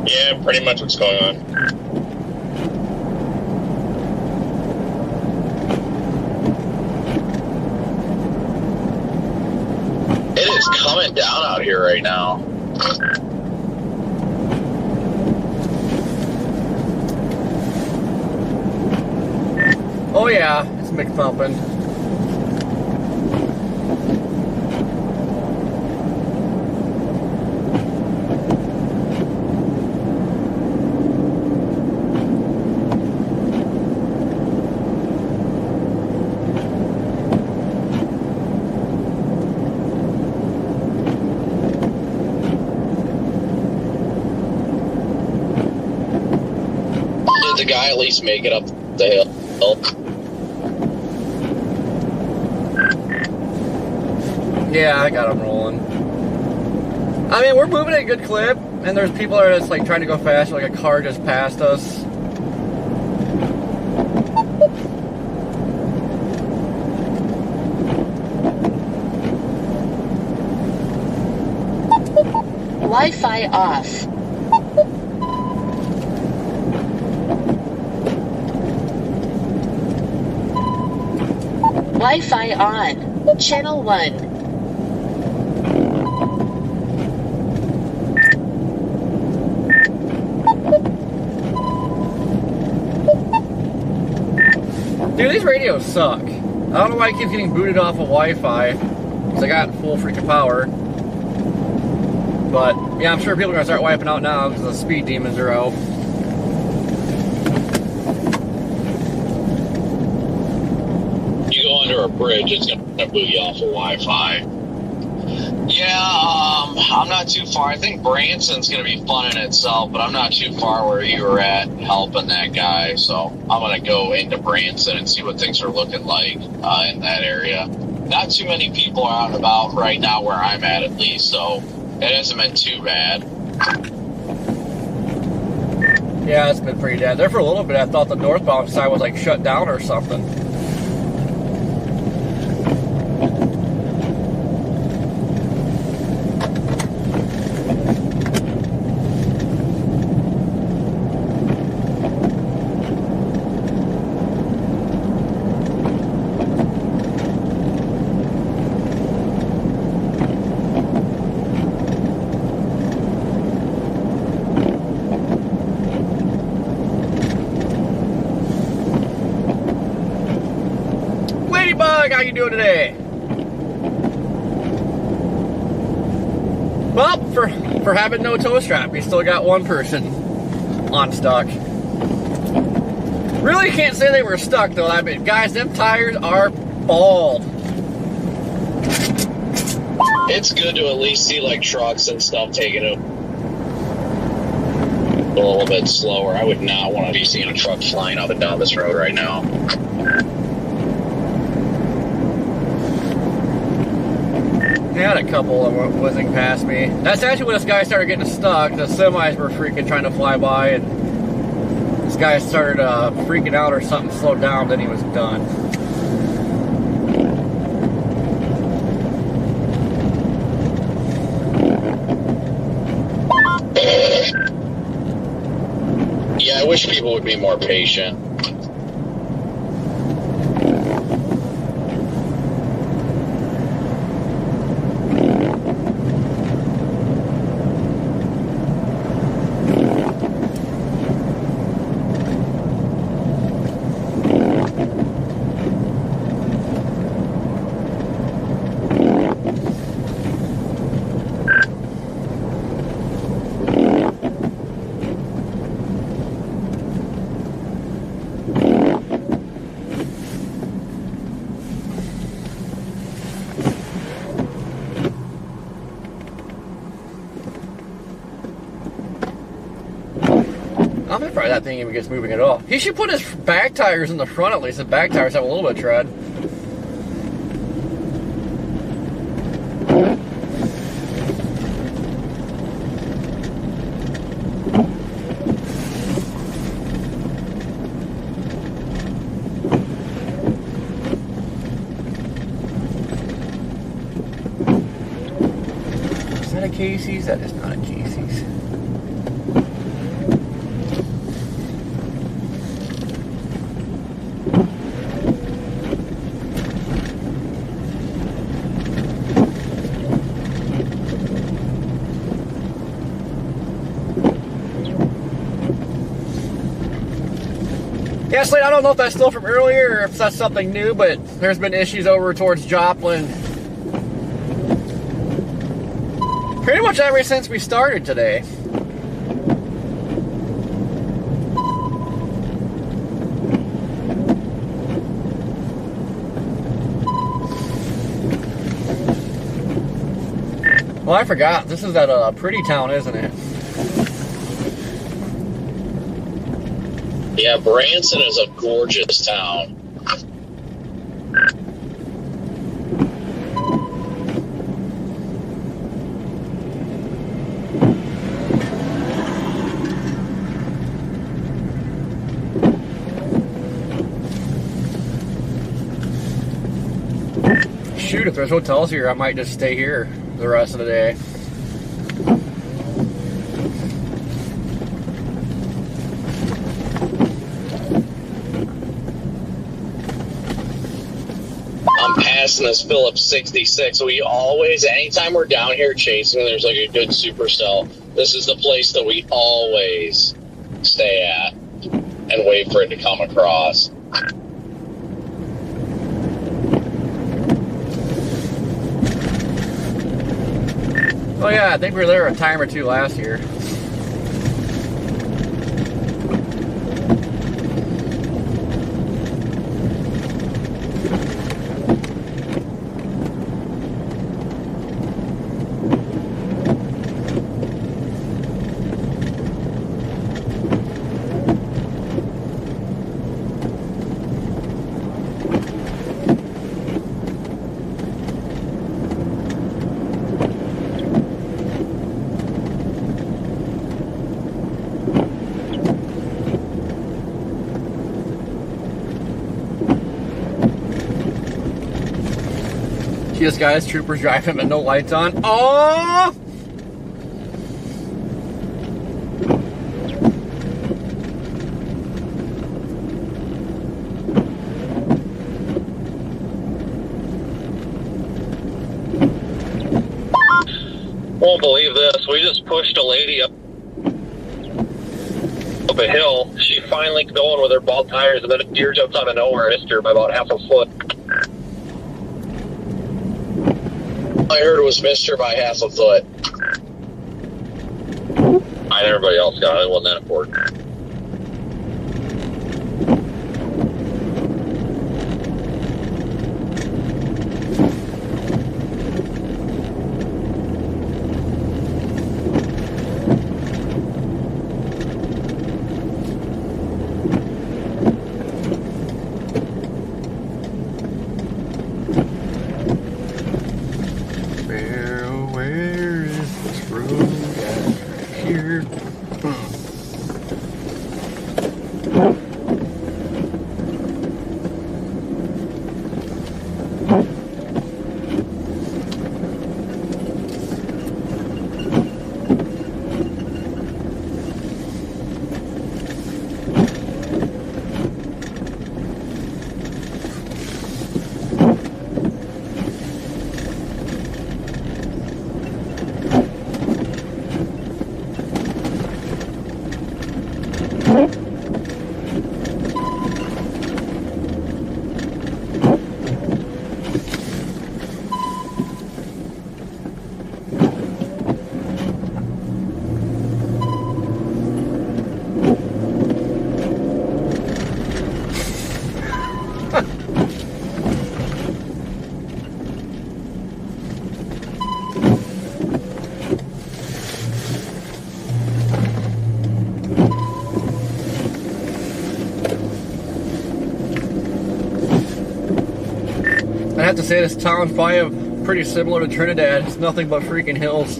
S6: Yeah, pretty much what's going on.
S3: It is coming down out here right now.
S1: Oh yeah, it's McThumpin'.
S3: Did the guy at least make it up the hill?
S1: Yeah, I got him rolling. I mean, we're moving at a good clip, and there's people that are just like trying to go faster, like a car just passed us.
S7: Wi-Fi off. Wi-Fi on. Channel 1.
S1: Dude, these radios suck. I don't know why I keep getting booted off of Wi-Fi, because I got full freaking power. But, yeah, I'm sure people are going to start wiping out now because the speed demons are out.
S3: You go under a bridge, it's going to boot you off of Wi-Fi. Yeah, I'm not too far. I think Branson's going to be fun in itself, but I'm not too far where you were at helping that guy. So I'm going to go into Branson and see what things are looking like in that area. Not too many people are out and about right now where I'm at least, so it hasn't been too bad.
S1: Yeah, it's been pretty dead. There for a little bit, I thought the northbound side was like shut down or something. Ladybug, how you doing today? Well, for having no tow strap, we still got one person on stuck. Really can't say they were stuck though. I mean, guys, them tires are bald.
S3: It's good to at least see like trucks and stuff taking it a little bit slower. I would not want to be seeing a truck flying up and down this road right now.
S1: I had a couple that were whizzing past me. That's actually when this guy started getting stuck. The semis were freaking trying to fly by, and this guy started freaking out or something, slowed down, then he was done.
S3: Yeah, I wish people would be more patient.
S1: I'm surprised that thing even gets moving at all. He should put his back tires in the front at least. The back tires have a little bit of tread. Is that a Casey's? That is not a Casey's. Yeah, Slade, I don't know if that's still from earlier or if that's something new, but there's been issues over towards Joplin pretty much ever since we started today. Well, I forgot. This is that Pretty Town, isn't it?
S3: Yeah, Branson is a gorgeous town.
S1: Shoot, if there's hotels here, I might just stay here the rest of the day.
S3: I'm passing this Phillips 66. We always, anytime we're down here chasing, there's like a good supercell. This is the place that we always stay at and wait for it to come across.
S1: Oh yeah, I think we were there a time or two last year. See this guy's troopers driving with no lights on. Oh!
S4: Won't believe this. We just pushed a lady up a hill. She finally going with her bald tires, and then a deer jumps out of nowhere and hit her by about half a foot.
S3: All I heard was missed her by half a foot.
S4: And everybody else got it. It wasn't that important.
S1: Where is this road at? Here. I have to say, this town's probably pretty similar to Trinidad. It's nothing but freaking hills.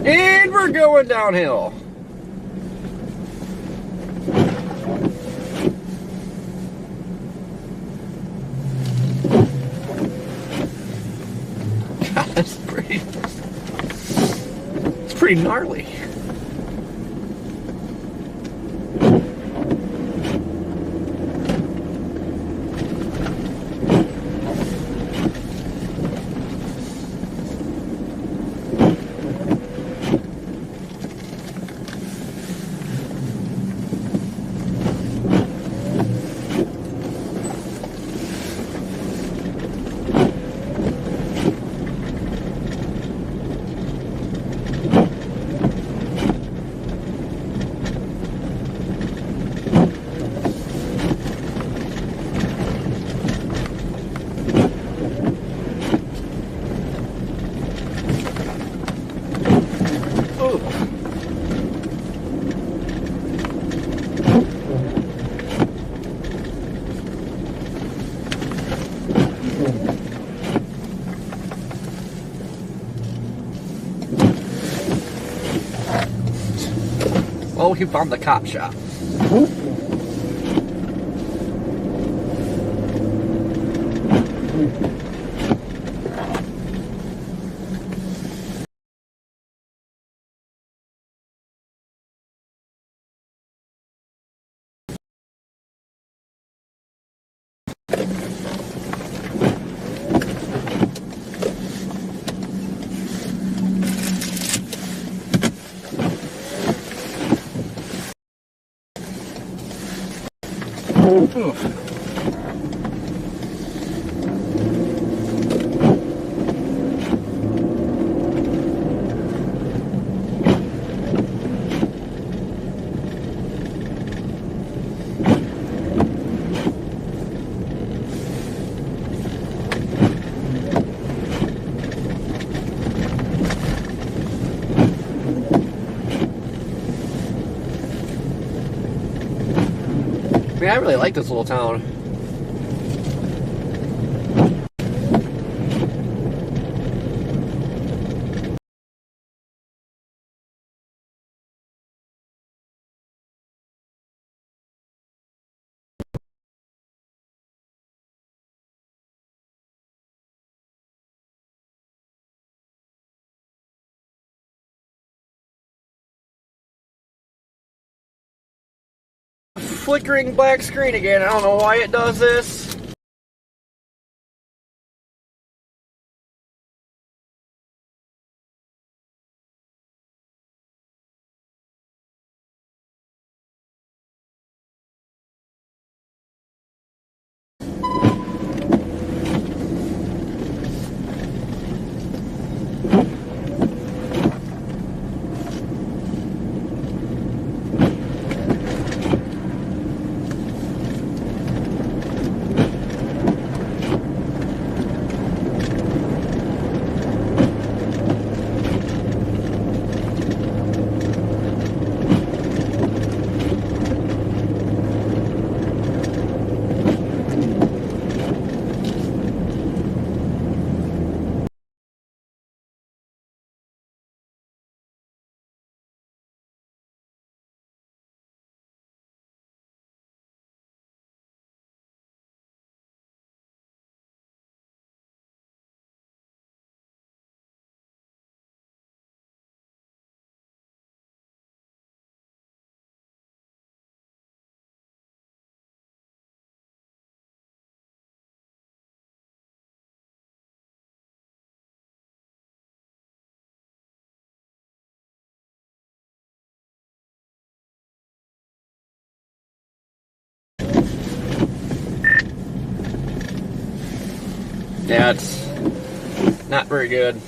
S1: And we're going downhill. God, that's pretty. It's pretty gnarly. Oh, he found the cop shop. mean, I really like this little town. Flickering black screen again. I don't know why it does this. Yeah, it's not very good.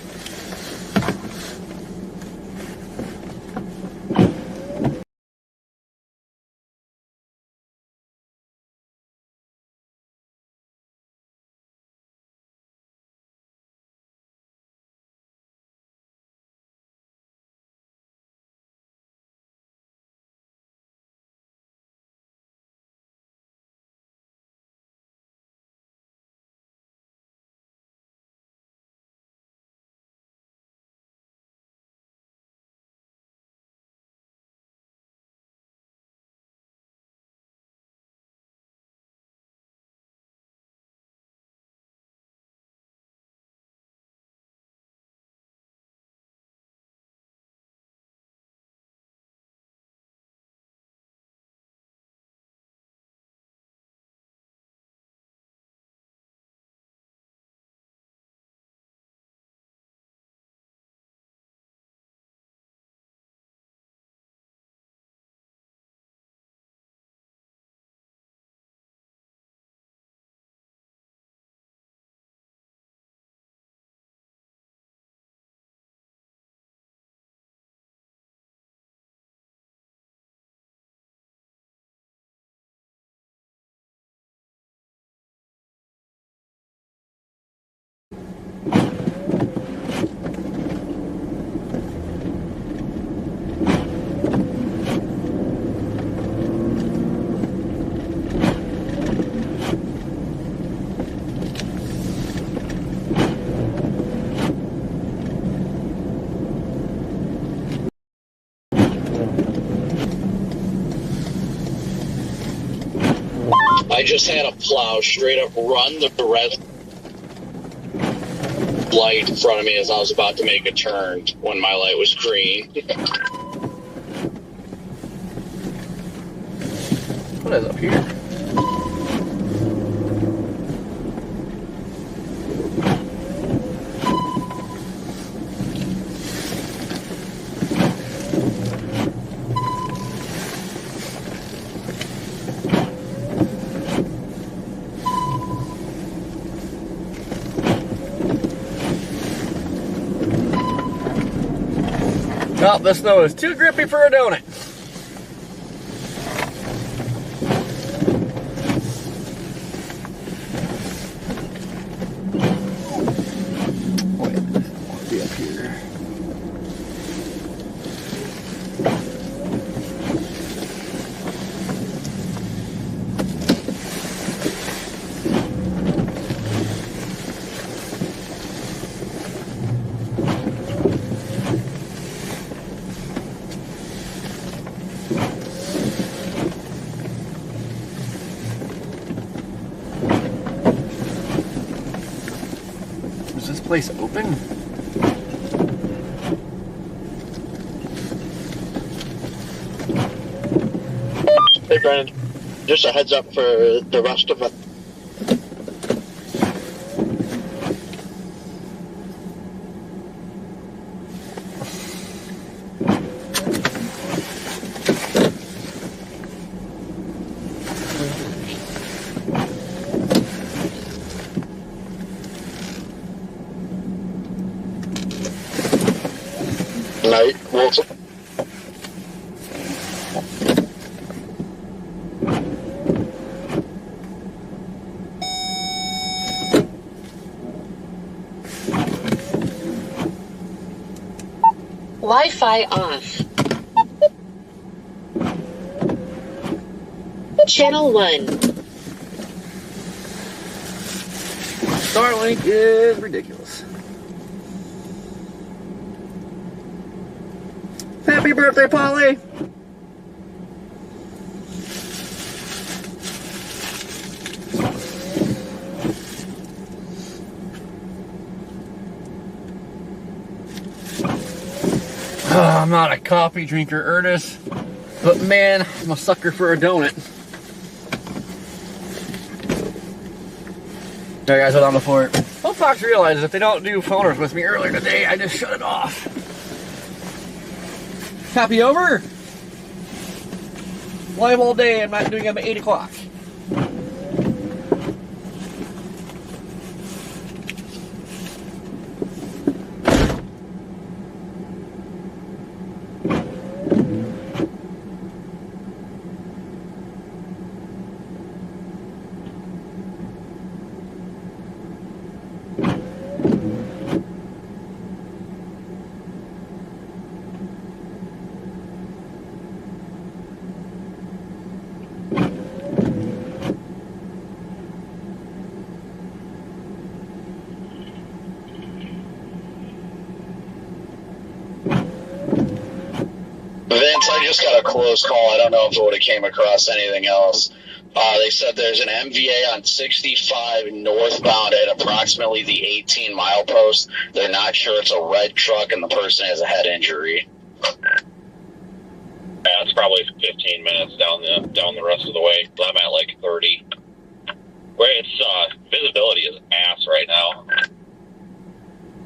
S3: I just had a plow straight up run the red light in front of me as I was about to make a turn when my light was green.
S1: What is up here? Oh, the snow is too grippy for a donut. Be up here. place open?
S5: Hey, Brandon. Just a heads up for the rest of it. Night, Wilson.
S7: Wi-Fi off. Channel 1.
S1: Starlink is ridiculous. Happy birthday, Polly! I'm not a coffee drinker, Ernest, but man, I'm a sucker for a donut. Alright guys, hold on before. Hope Fox realizes if they don't do phoners with me earlier today, I just shut it off. Copy over. Live all day, I'm not doing them at 8 o'clock.
S3: Vince, I just got a close call. I don't know if it would have came across anything else. They said there's an MVA on 65 northbound at approximately the 18-mile post. They're not sure it's a red truck, and the person has a head injury.
S4: Yeah, it's probably 15 minutes down the rest of the way. I'm at like 30. Where it's visibility is ass right now.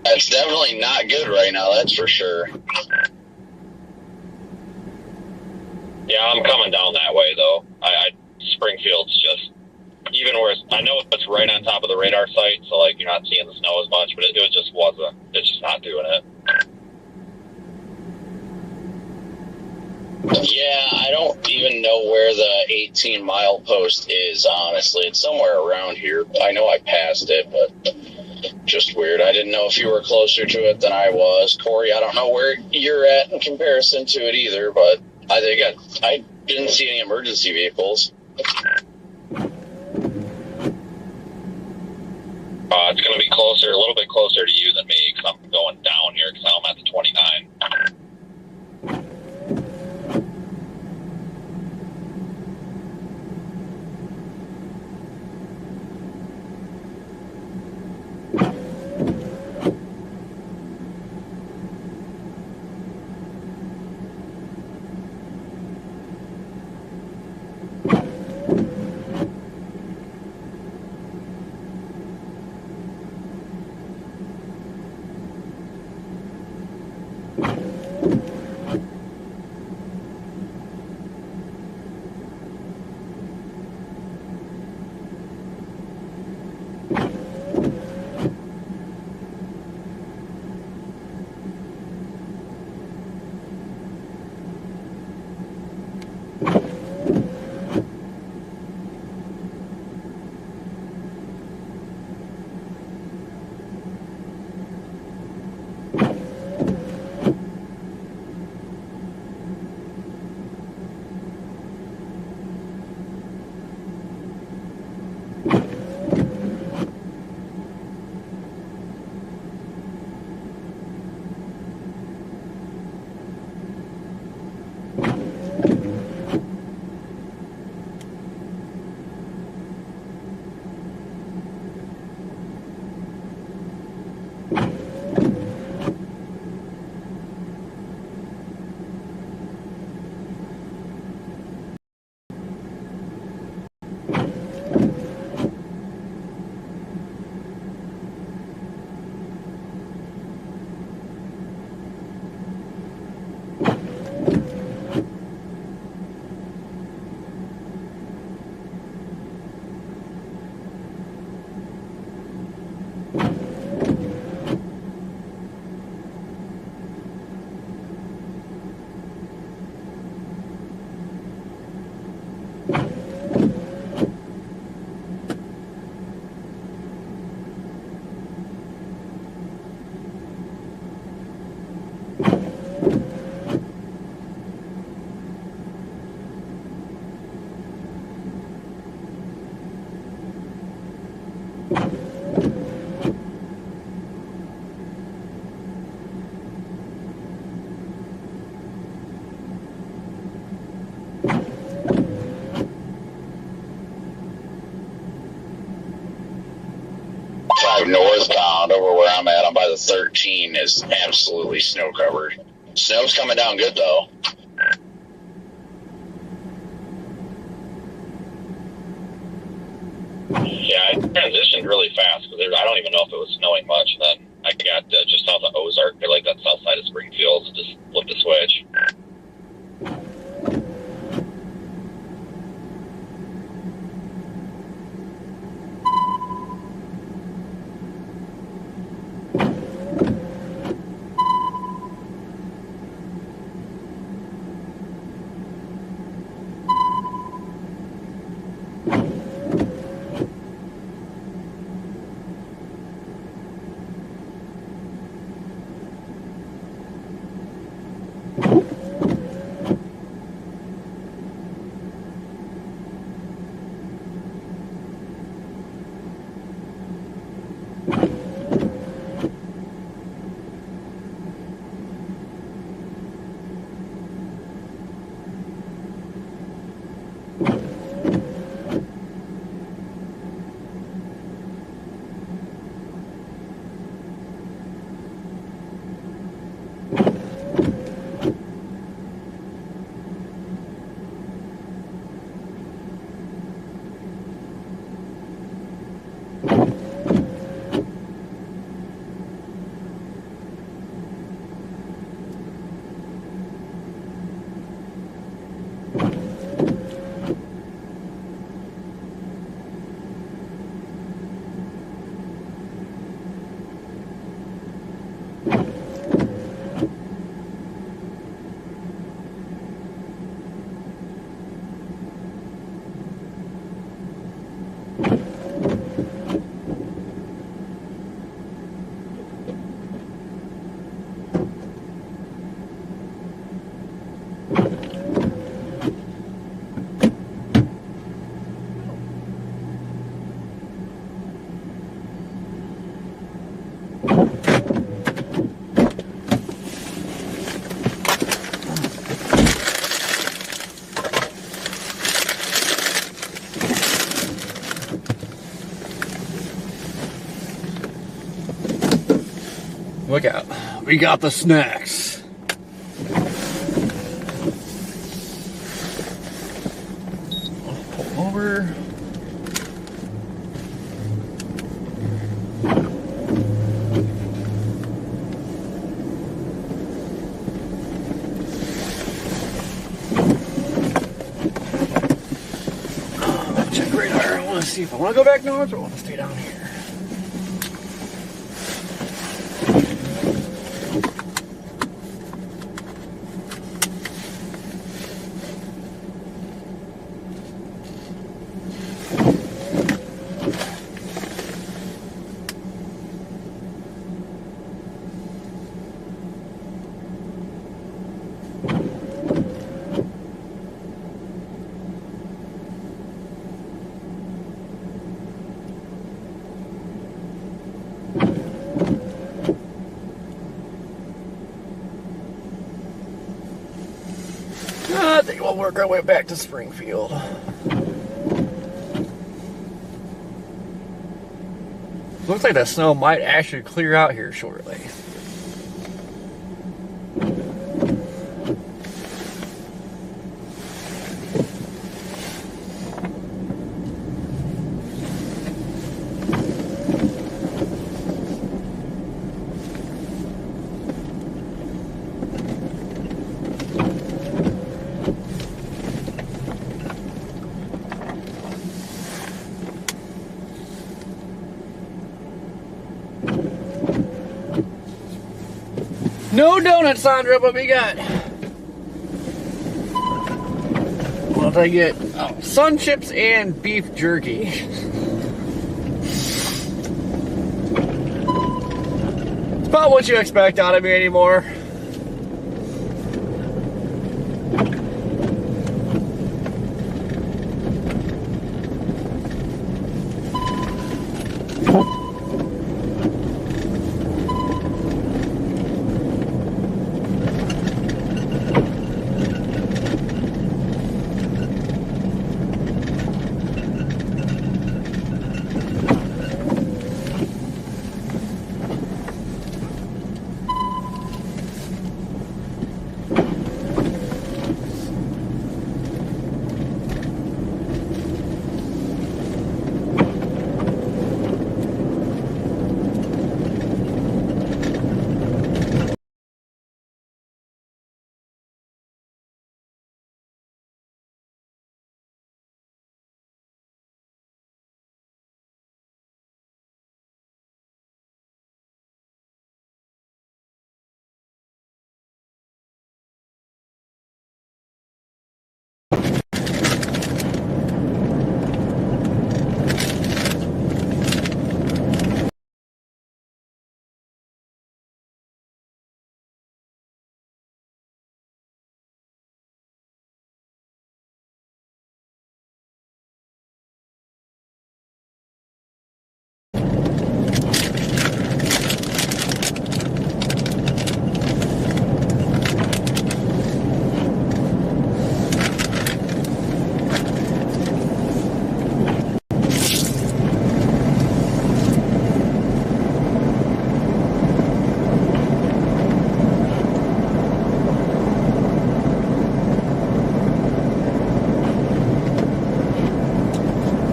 S3: It's definitely not good right now, that's for sure.
S4: Yeah, I'm coming down that way though. Springfield's just even worse. I know it's right on top of the radar site, so like you're not seeing the snow as much, but it just wasn't. It's just not doing it.
S3: Yeah, I don't even know where the 18-mile post is, honestly. It's somewhere around here. I know I passed it, but just weird. I didn't know if you were closer to it than I was. Corey, I don't know where you're at in comparison to it either, but I think I didn't see any emergency vehicles.
S4: It's going to be closer, a little bit closer to you than me, because I'm going down here, because I'm at the 29.
S3: over where I'm at. I'm by the 13 is absolutely snow covered. Snow's coming down good though.
S4: Yeah, I transitioned really fast because I don't even know if it was snowing much. And then I got just south of Ozark, or like that south side of Springfield, and just flipped the switch.
S1: Look out. We got the snacks. Pull over. Check radar. I want to see if I want to go back north or I want to stay down here. I think we'll work our way back to Springfield. Looks like the snow might actually clear out here shortly. No donuts, Sandra, but we got. What did I get? Oh, sun chips and beef jerky. It's about what you expect out of me anymore.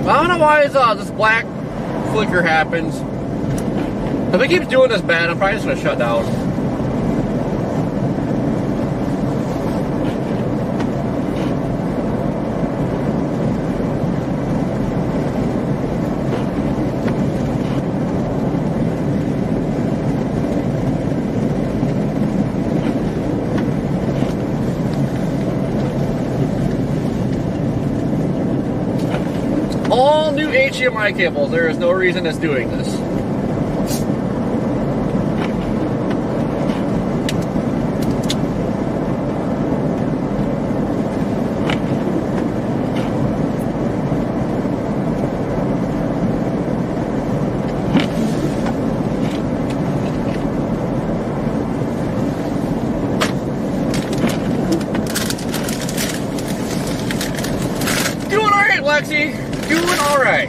S1: I don't know why this black flicker happens. If it keeps doing this bad, I'm probably just gonna shut down. All new HDMI cables. There is no reason it's doing this. Doing all right, Lexi. Doing all right.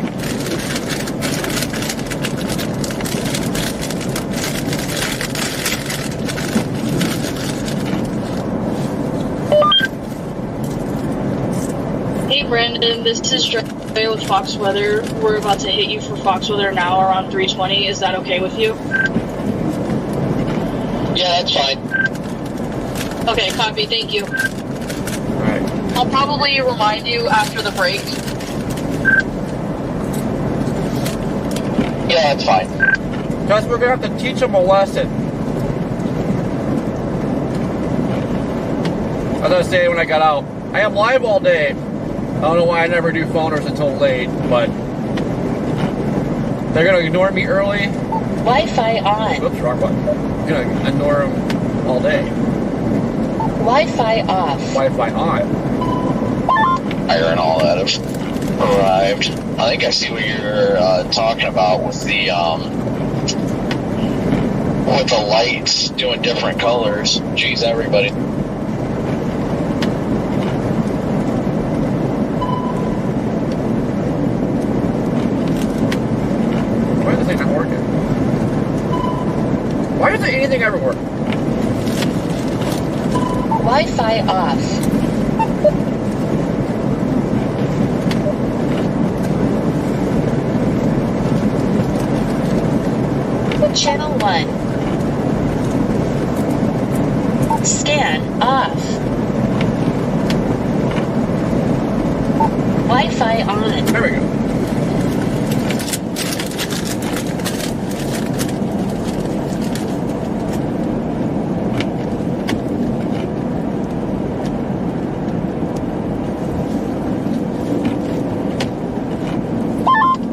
S8: Hey Brandon, this is Dre with Fox Weather. We're about to hit you for Fox Weather now around 3:20. Is that okay with you?
S3: Yeah, that's fine.
S8: Okay, copy. Thank you.
S1: All right.
S8: I'll probably remind you after the break.
S3: Yeah, that's fine.
S1: Guys, we're gonna have to teach them a lesson. As I was saying when I got out, I am live all day. I don't know why I never do phoners until late, but they're gonna ignore me early.
S7: Wi-Fi on.
S1: Oops, wrong button. They're gonna ignore them all day.
S7: Wi-Fi off.
S1: Wi-Fi on.
S3: Fire and all that have arrived. I think I see what you're talking about with the lights doing different colors. Jeez, everybody.
S1: Why is this thing not working? Why doesn't anything ever work?
S7: Wi-Fi off. Channel 1. Scan off. Wi-Fi on.
S1: There we go.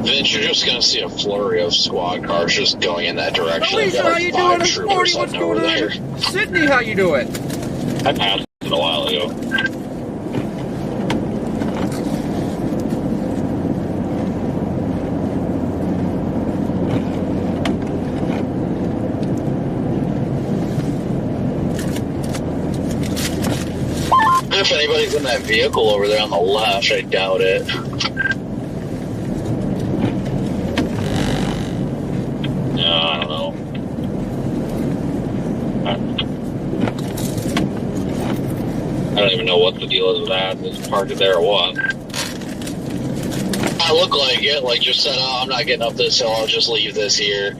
S3: Vince, you're just going to see a flurry of squad cars just going in that direction.
S1: Alicia, how you doing? It's Morty. What's going on? Sydney, how you doing?
S4: I passed it a while ago.
S3: If anybody's in that vehicle over there on the left, I doubt it.
S4: I don't know. I don't even know what the deal is with that. Is parked there or what?
S3: I look like it. Like just said, oh, I'm not getting up this hill. I'll just leave this here.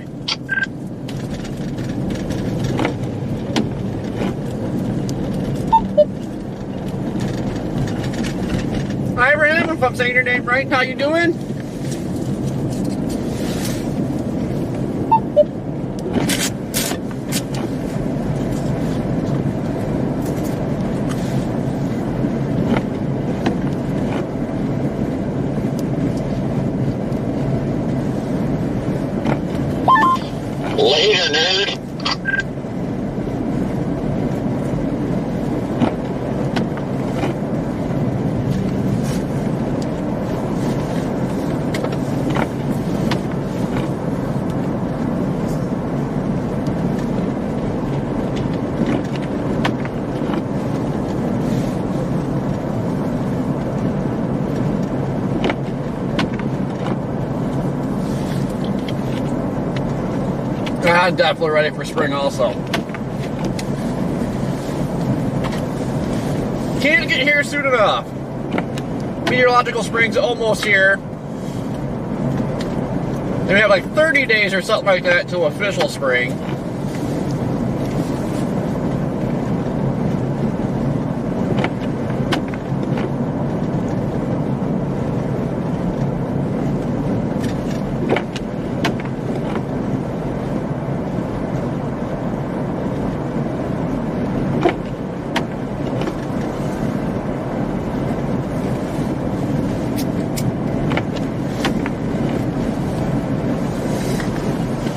S1: Hi, Ram, if I'm saying your name right, how you doing?
S3: Later, nerd.
S1: I'm definitely ready for spring also. Can't get here soon enough. Meteorological spring's almost here. And we have like 30 days or something like that till official spring.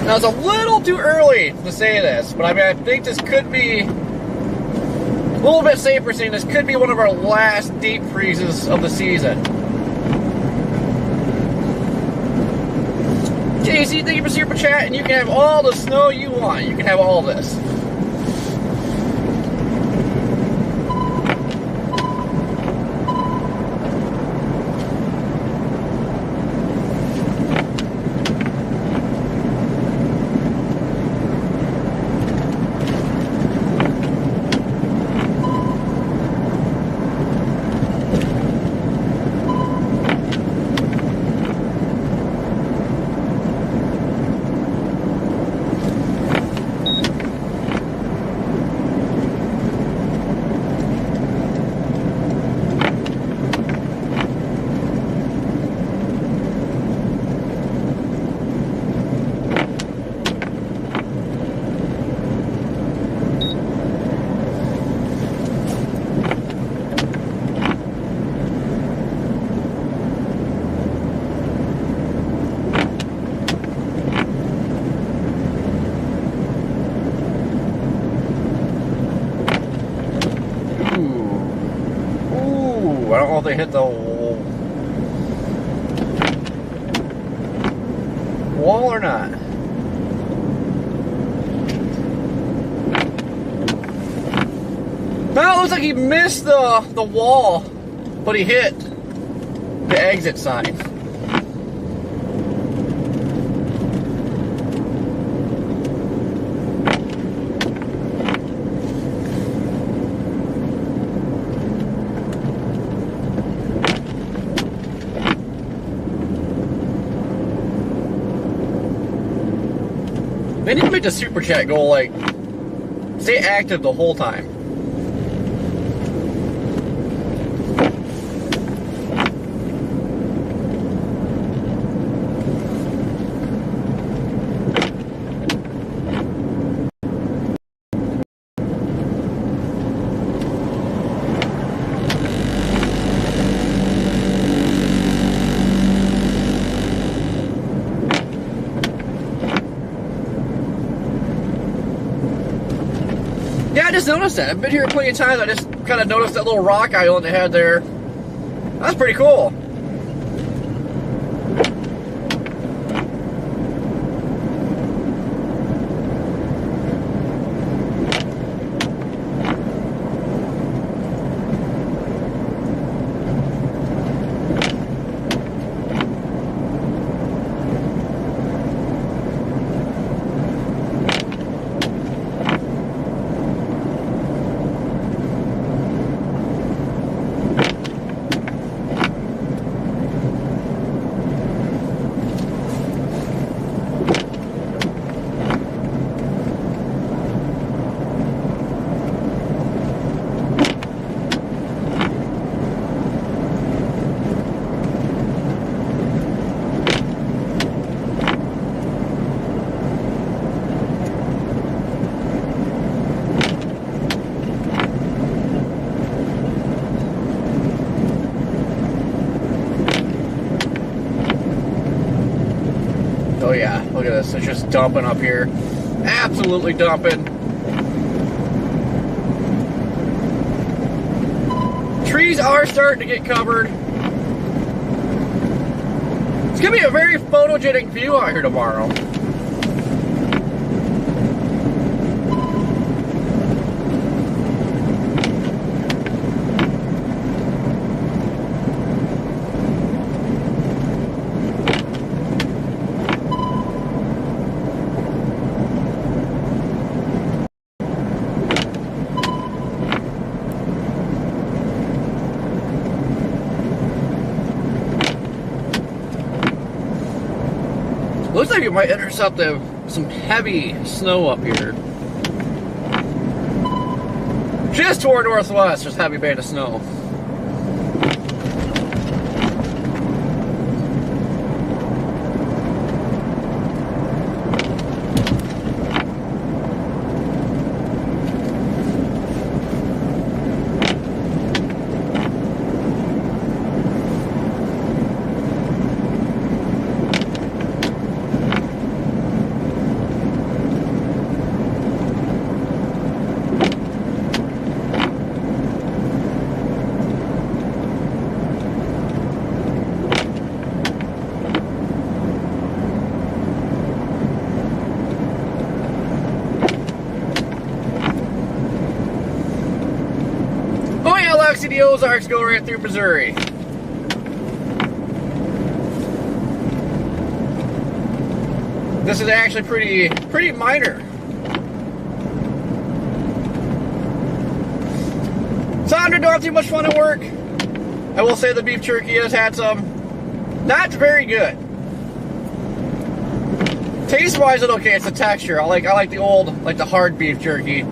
S1: Now, it's a little too early to say this, but I mean, I think this could be a little bit safer saying this could be one of our last deep freezes of the season. JC, thank you for super chat, and you can have all the snow you want. You can have all this. I don't know if they hit the wall or not. Now it looks like he missed the wall, but he hit the exit sign. They need to make the super chat go like stay active the whole time. Yeah, I just noticed that. I've been here plenty of times. I just kind of noticed that little rock island they had there. That's pretty cool. Oh yeah, look at this. It's just dumping up here. Absolutely dumping. Trees are starting to get covered. It's going to be a very photogenic view out here tomorrow. Looks Looks like we might intercept some heavy snow up here. Just toward northwest, there's a heavy band of snow. The Ozarks go right through Missouri. This is actually pretty minor. Sandra, don't have too much fun at work. I will say the beef jerky has had some not very good. Taste-wise, it's okay. It's the texture. I like the old, like the hard beef jerky.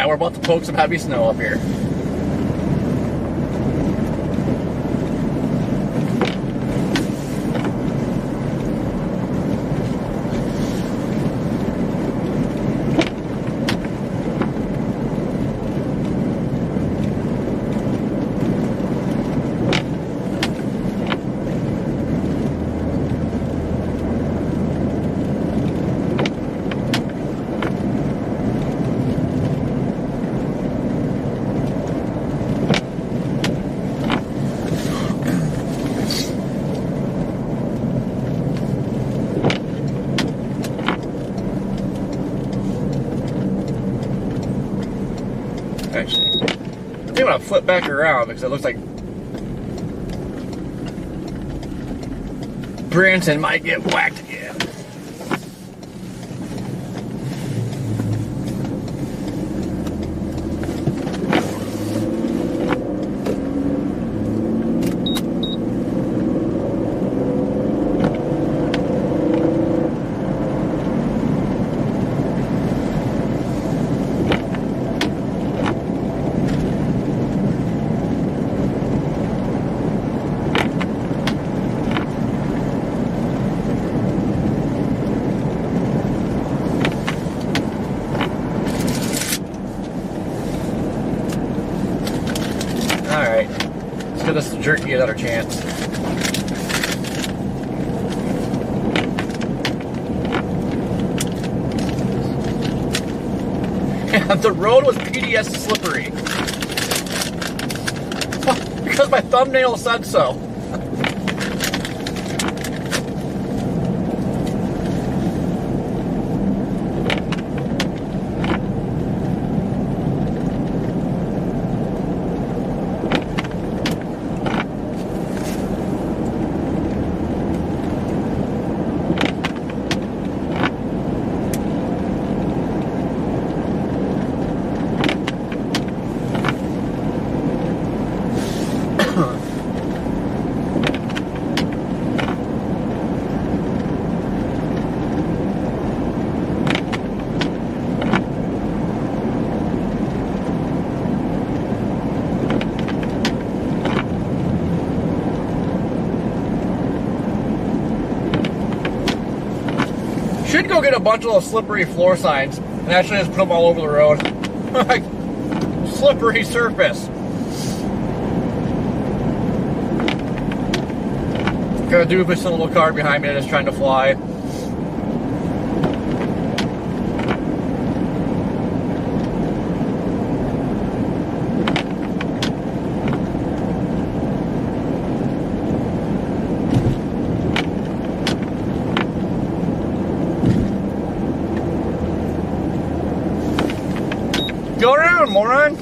S1: We're about to poke some heavy snow up here. Actually, I think I'm gonna flip back around because it looks like Branson might get whacked again. Alright, let's give this jerky another chance. And the road was PDS slippery. Because my thumbnail said so. a bunch of those slippery floor signs and actually just put them all over the road. Like, slippery surface. Got a doofus in a little car behind me that's trying to fly. Go around, moron!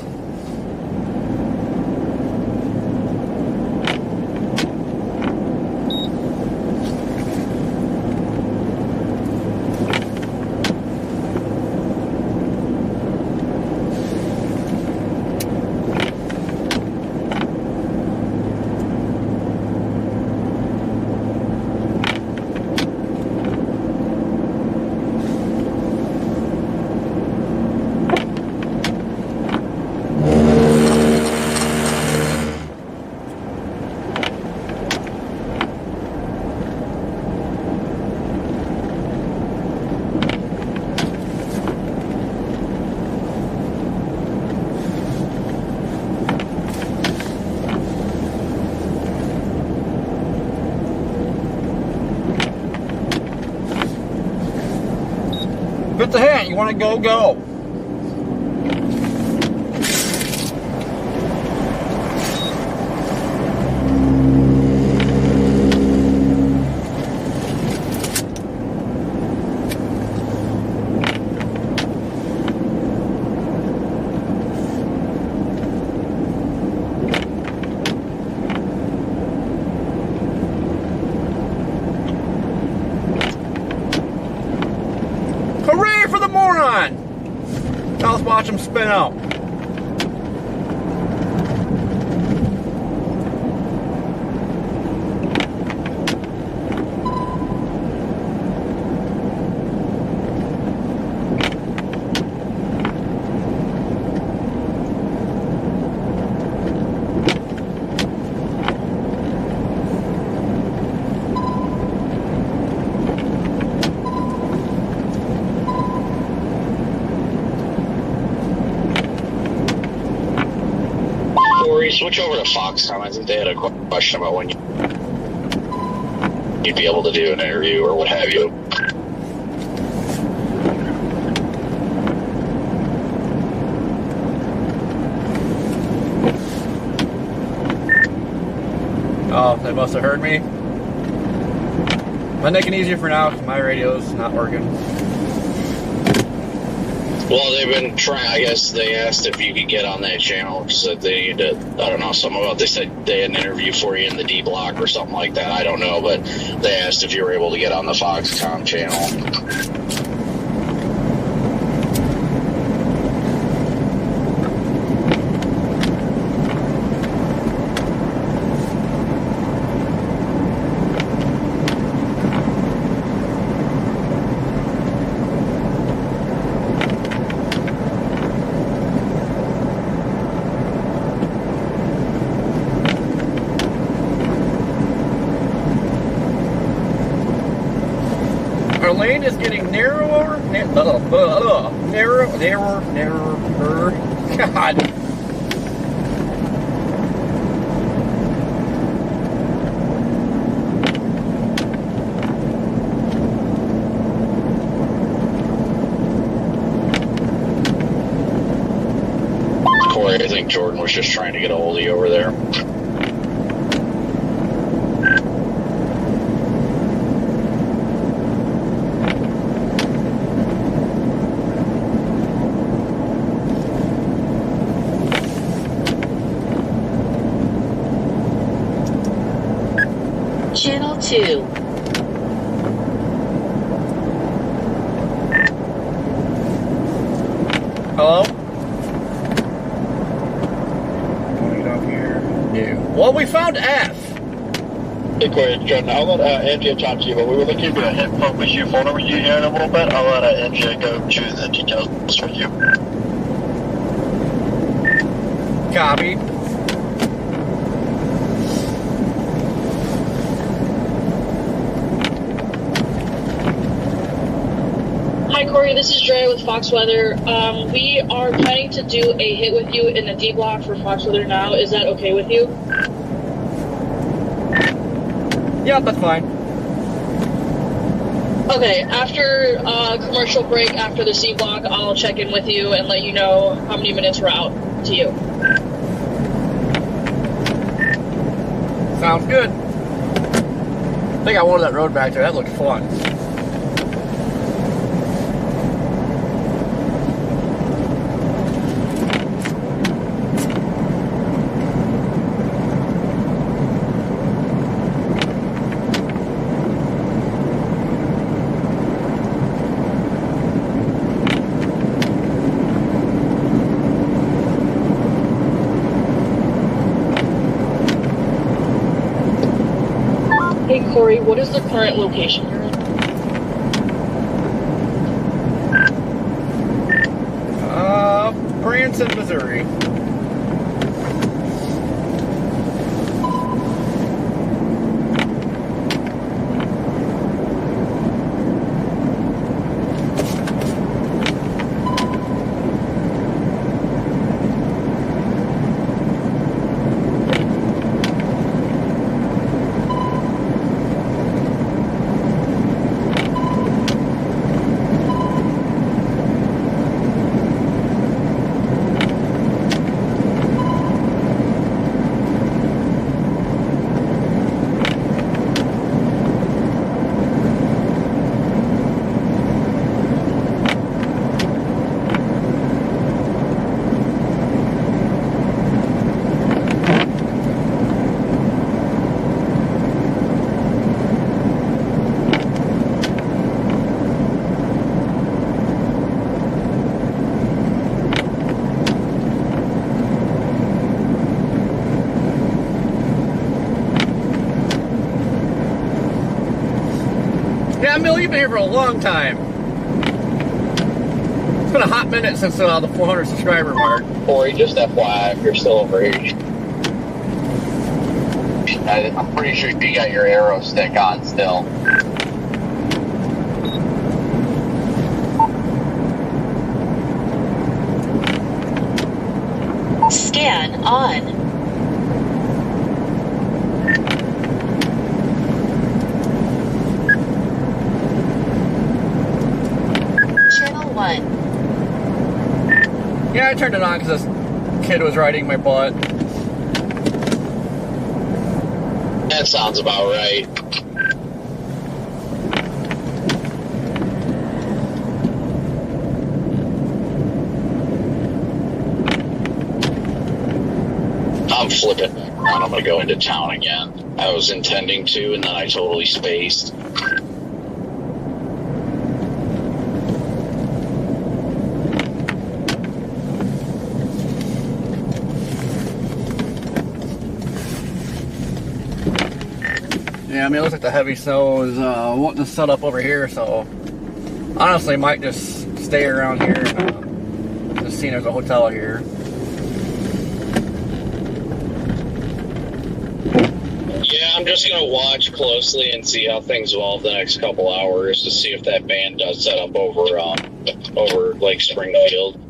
S1: Put the hand, you want to go, go. Hooray for the moron! Now let's watch him spin out.
S3: Switch over to Foxconn. I think they had a question about when you'd be able to do an interview or what have you.
S1: Oh, they must have heard me. I'm making it easier for now because my radio's not working.
S3: Well, they've been trying. I guess they asked if you could get on that channel because they need to. I don't know. Something about they said they had an interview for you in the D block or something like that. I don't know, but they asked if you were able to get on the Foxconn channel.
S1: Our lane is getting narrower, narrower. God.
S3: Corey, I think Jordan was just trying to get a hold of you over there.
S7: Channel 2.
S1: Hello? Going up here. No. Well, we found F.
S9: Hey, Corey, it's Jordan. I'll let Andrea talk to you, but we were looking to hit focus your phone over you here in a little bit. I'll let Andrea go through the details for you.
S1: Copy.
S8: Corey, this is Dre with Fox Weather. We are planning to do a hit with you in the D block for Fox Weather now. Is that okay with you?
S1: Yeah, that's fine.
S8: Okay, after commercial break, after the C block, I'll check in with you and let you know how many minutes we're out to you.
S1: Sounds good. I think I wanted that road back there. That looked fun.
S8: Hey Corey, what is the current location you're in?
S1: Branson, Missouri. Yeah, Mill, you've been here for a long time. It's been a hot minute since the 400 subscriber mark.
S3: Corey, just FYI, if you're still over here, I'm pretty sure you got your arrow stick on still.
S7: Scan on. Channel 1.
S1: Yeah, I turned it on because this kid was riding my butt.
S3: That sounds about right. I'm flipping back around. I'm going to go into town again. I was intending to, and then I totally spaced.
S1: Yeah, I mean, it looks like the heavy snow is wanting to set up over here, so honestly, might just stay around here and just see there's a hotel here.
S3: Yeah, I'm just going to watch closely and see how things evolve the next couple hours to see if that band does set up over Lake Springfield.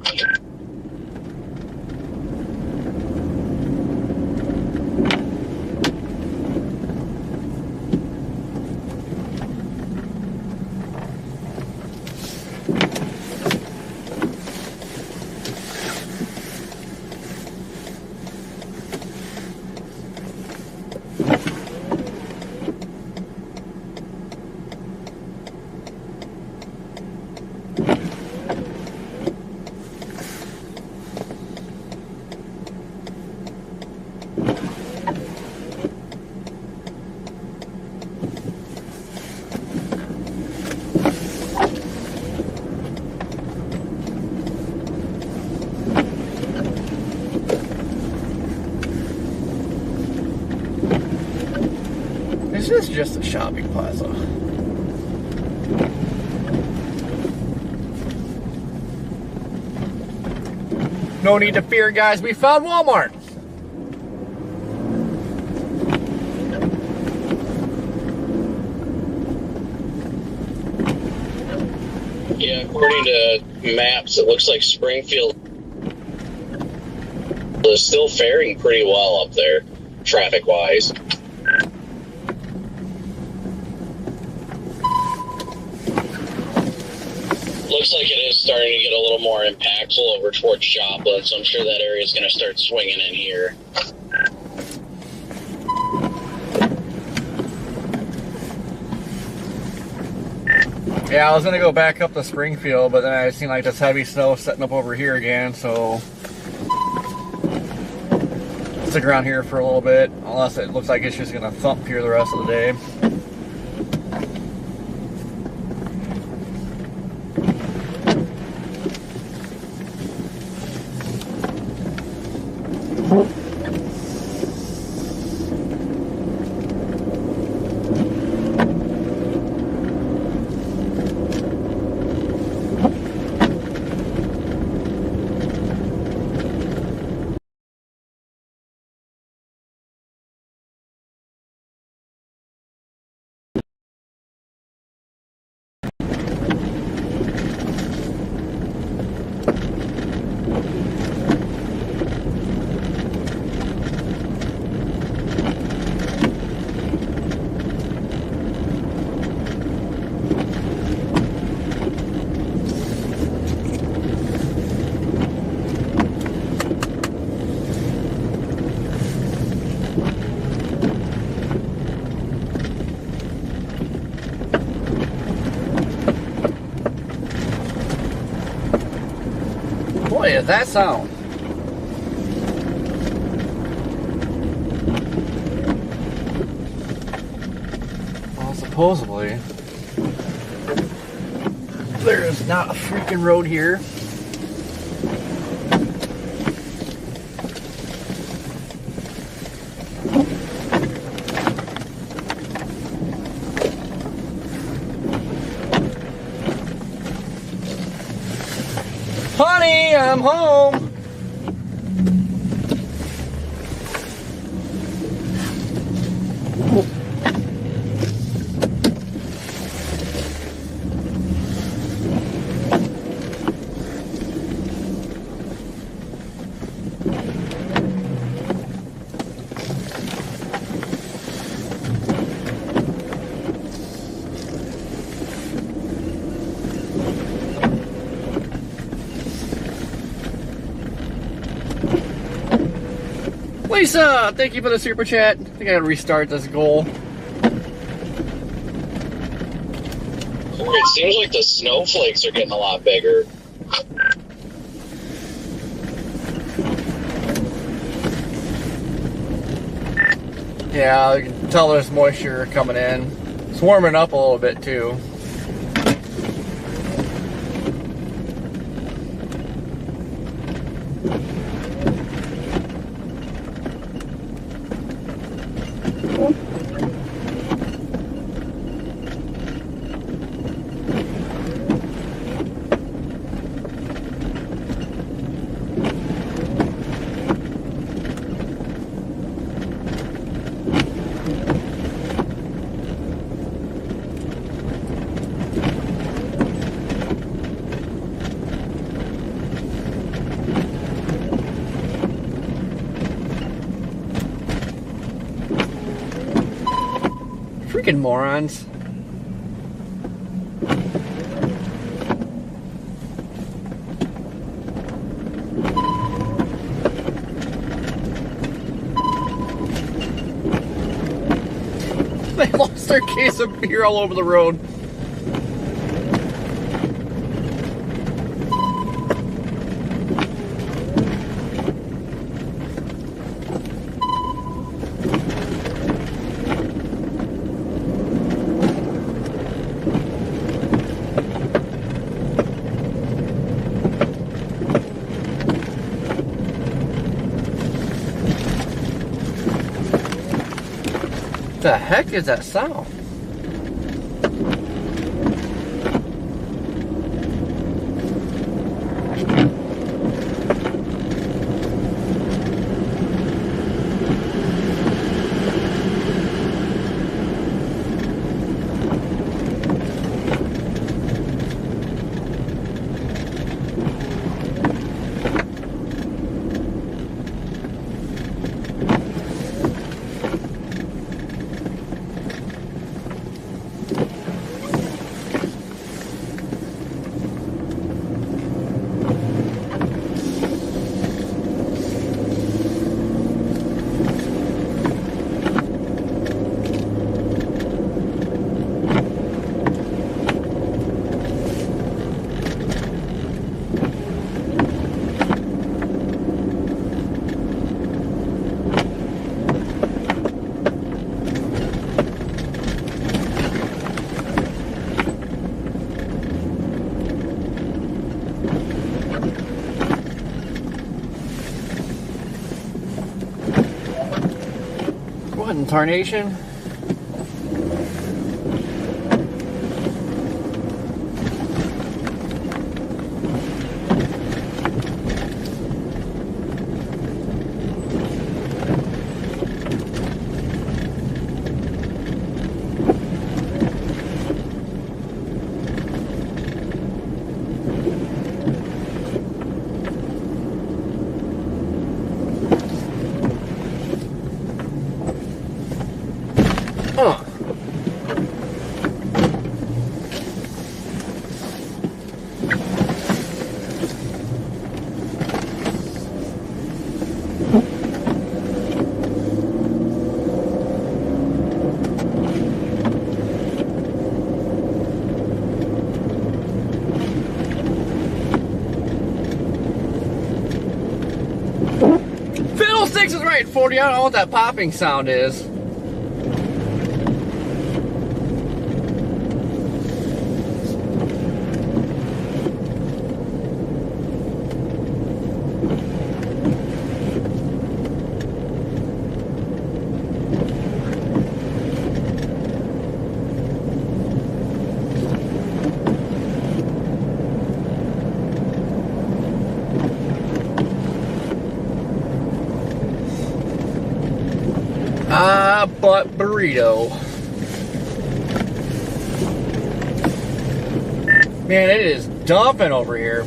S1: This is just a shopping plaza. No need to fear, guys. We found Walmart.
S3: Yeah, according to maps, it looks like Springfield is still faring pretty well up there, traffic-wise. Looks like it is starting to get a little more impactful over towards Joplin, so I'm sure that area is going to start swinging in here.
S1: Yeah, I was gonna go back up to Springfield, but then I seen like this heavy snow setting up over here again, so stick around here for a little bit, unless it looks like it's just gonna thump here the rest of the day. Boy, is that sound? Well, supposedly there is not a freaking road here. Honey, I'm home. Lisa, thank you for the super chat. I think I gotta restart this goal.
S3: It seems like the snowflakes are getting a lot bigger.
S1: Yeah, you can tell there's moisture coming in. It's warming up a little bit too. Freaking morons. They lost their case of beer all over the road. What the heck is that sound? What in tarnation? Fiddlesticks is right, 40. I don't know what that popping sound is. But burrito. Man, it is dumping over here.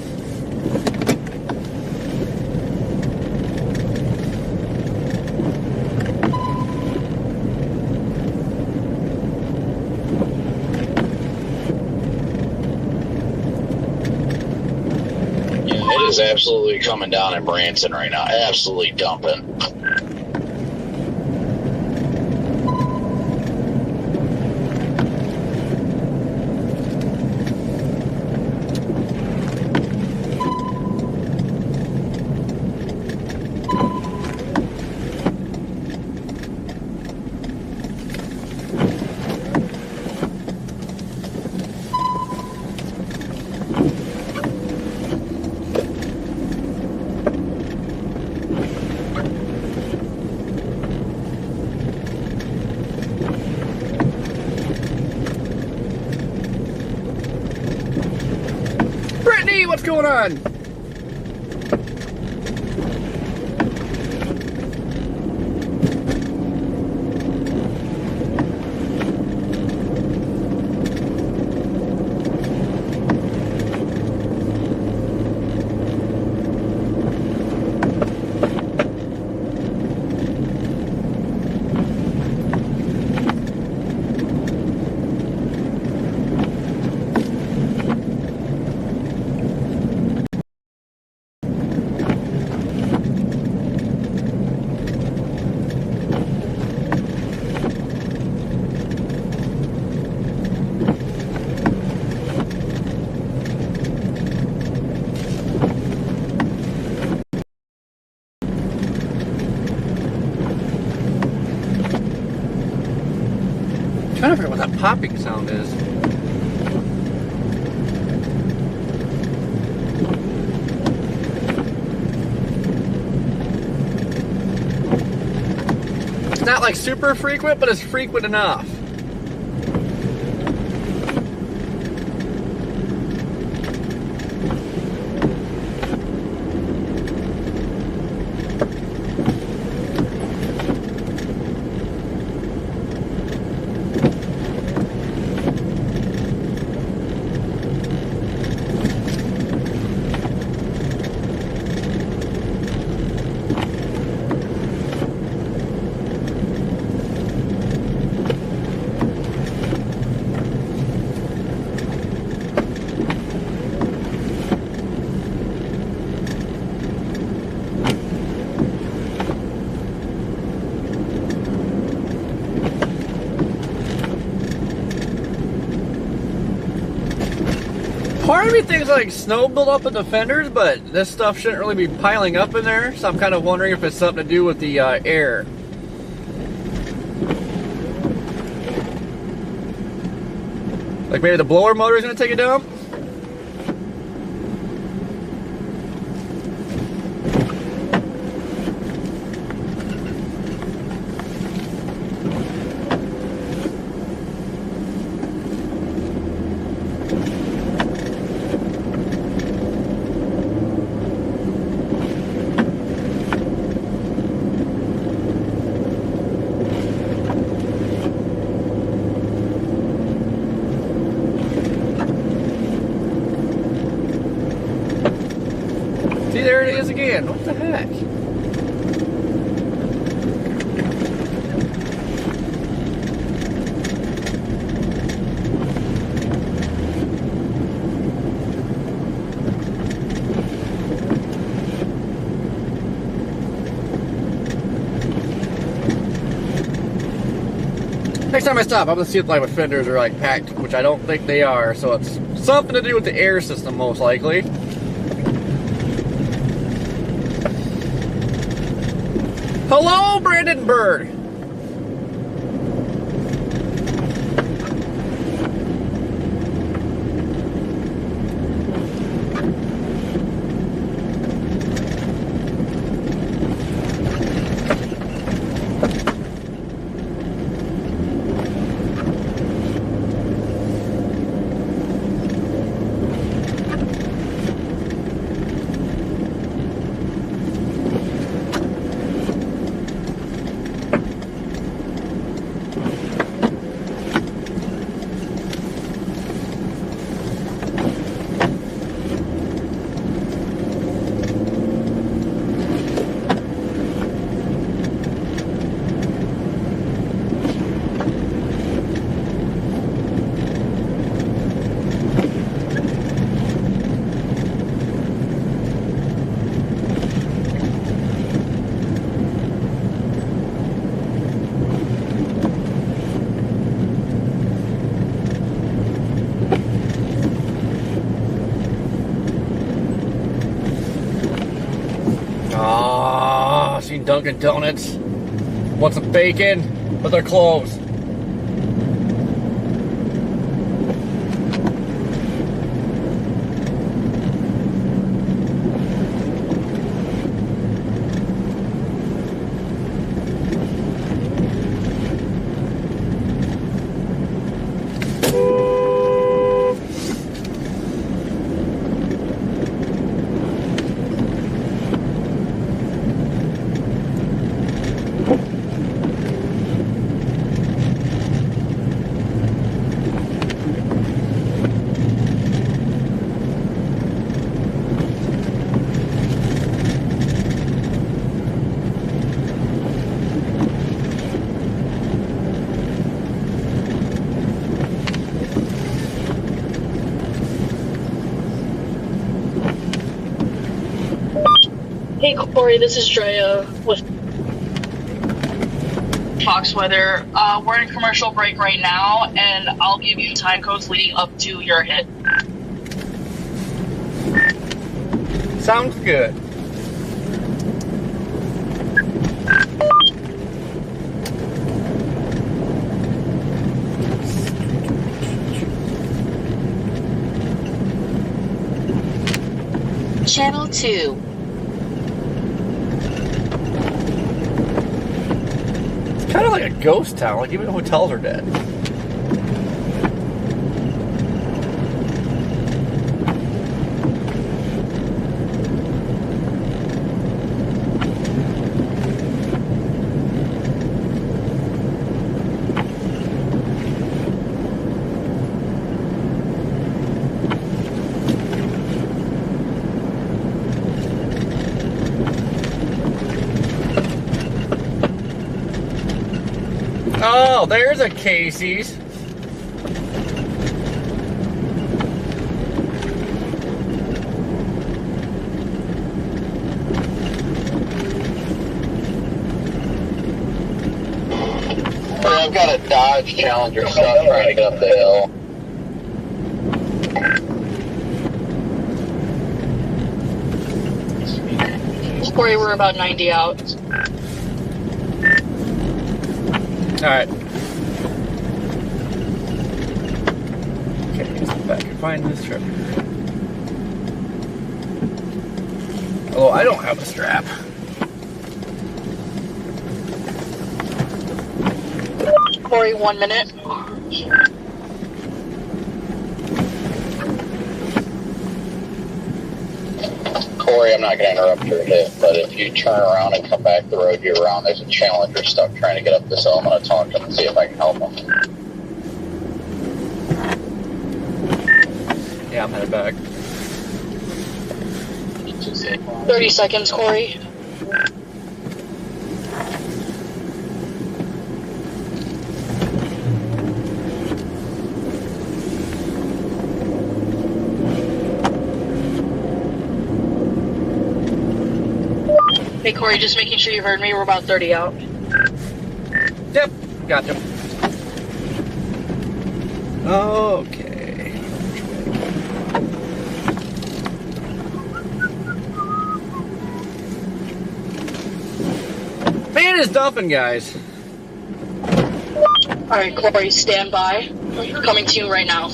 S3: Yeah, it is absolutely coming down in Branson right now. Absolutely dumping.
S1: What's going on? I'm trying to figure out what that popping sound is. It's not like super frequent, but it's frequent enough. Part of me thinks like snow build up in the fenders, but this stuff shouldn't really be piling up in there, so I'm kind of wondering if it's something to do with the air. Like maybe the blower motor is going to take a dump? is again. What the heck? Next time I stop, I'm gonna see if my fenders are like packed, which I don't think they are. So it's something to do with the air system, most likely. Hello, Brandon Bird. Seen Dunkin' Donuts. Want some bacon, but they're closed.
S8: Hey Corey, this is Drea with Fox Weather. We're in commercial break right now, and I'll give you time codes leading up to your hit.
S1: Sounds good.
S7: Channel 2.
S1: Kind of like a ghost town, like even the hotels are dead. Oh, there's a Casey's.
S9: I've got a Dodge Challenger stuff trying to get up the hill.
S8: Corey, we're about 90 out.
S1: Alright. Okay, let's get back and find this strap. Oh, I don't have a strap.
S8: Corey, 1 minute.
S9: Corey, I'm not going to interrupt your hit, but if you turn around and come back the road you're around, there's a Challenger stuck trying to get up this hill. I'm going to talk to him and see if I can help him.
S1: Yeah, I'm headed back.
S8: 30 seconds, Corey. Hey, Corey, just making sure you heard me. We're about 30 out.
S1: Yep, gotcha. Okay. Man is dumping, guys.
S8: All right, Corey, stand by. Coming to you right now.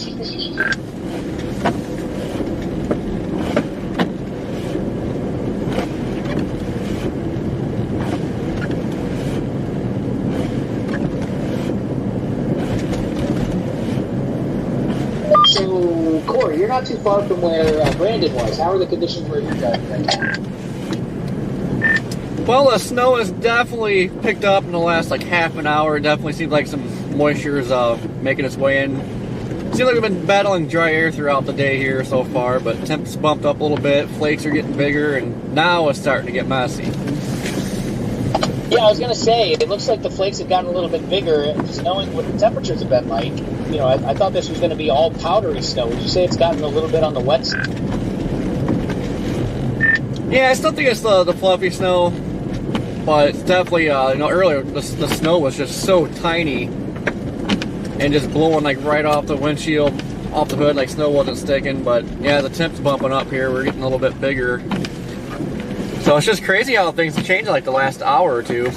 S10: So, Corey, you're not too far from where Brandon was. How are the conditions where you're driving right now?
S1: Well, the snow has definitely picked up in the last like half an hour. It definitely seems like some moisture is making its way in. Seems like we've been battling dry air throughout the day here so far, but temps bumped up a little bit. Flakes are getting bigger, and now it's starting to get messy.
S10: Yeah, I was going to say, it looks like the flakes have gotten a little bit bigger. Just knowing what the temperatures have been like, you know, I thought this was going to be all powdery snow. Would you say it's gotten a little bit on the wet side?
S1: Yeah, I still think it's the fluffy snow, but it's definitely, you know, earlier the snow was just so tiny and just blowing like right off the windshield, off the hood, like snow wasn't sticking. But yeah, the temp's bumping up here. We're getting a little bit bigger. So it's just crazy how things have changed in like the last hour or two.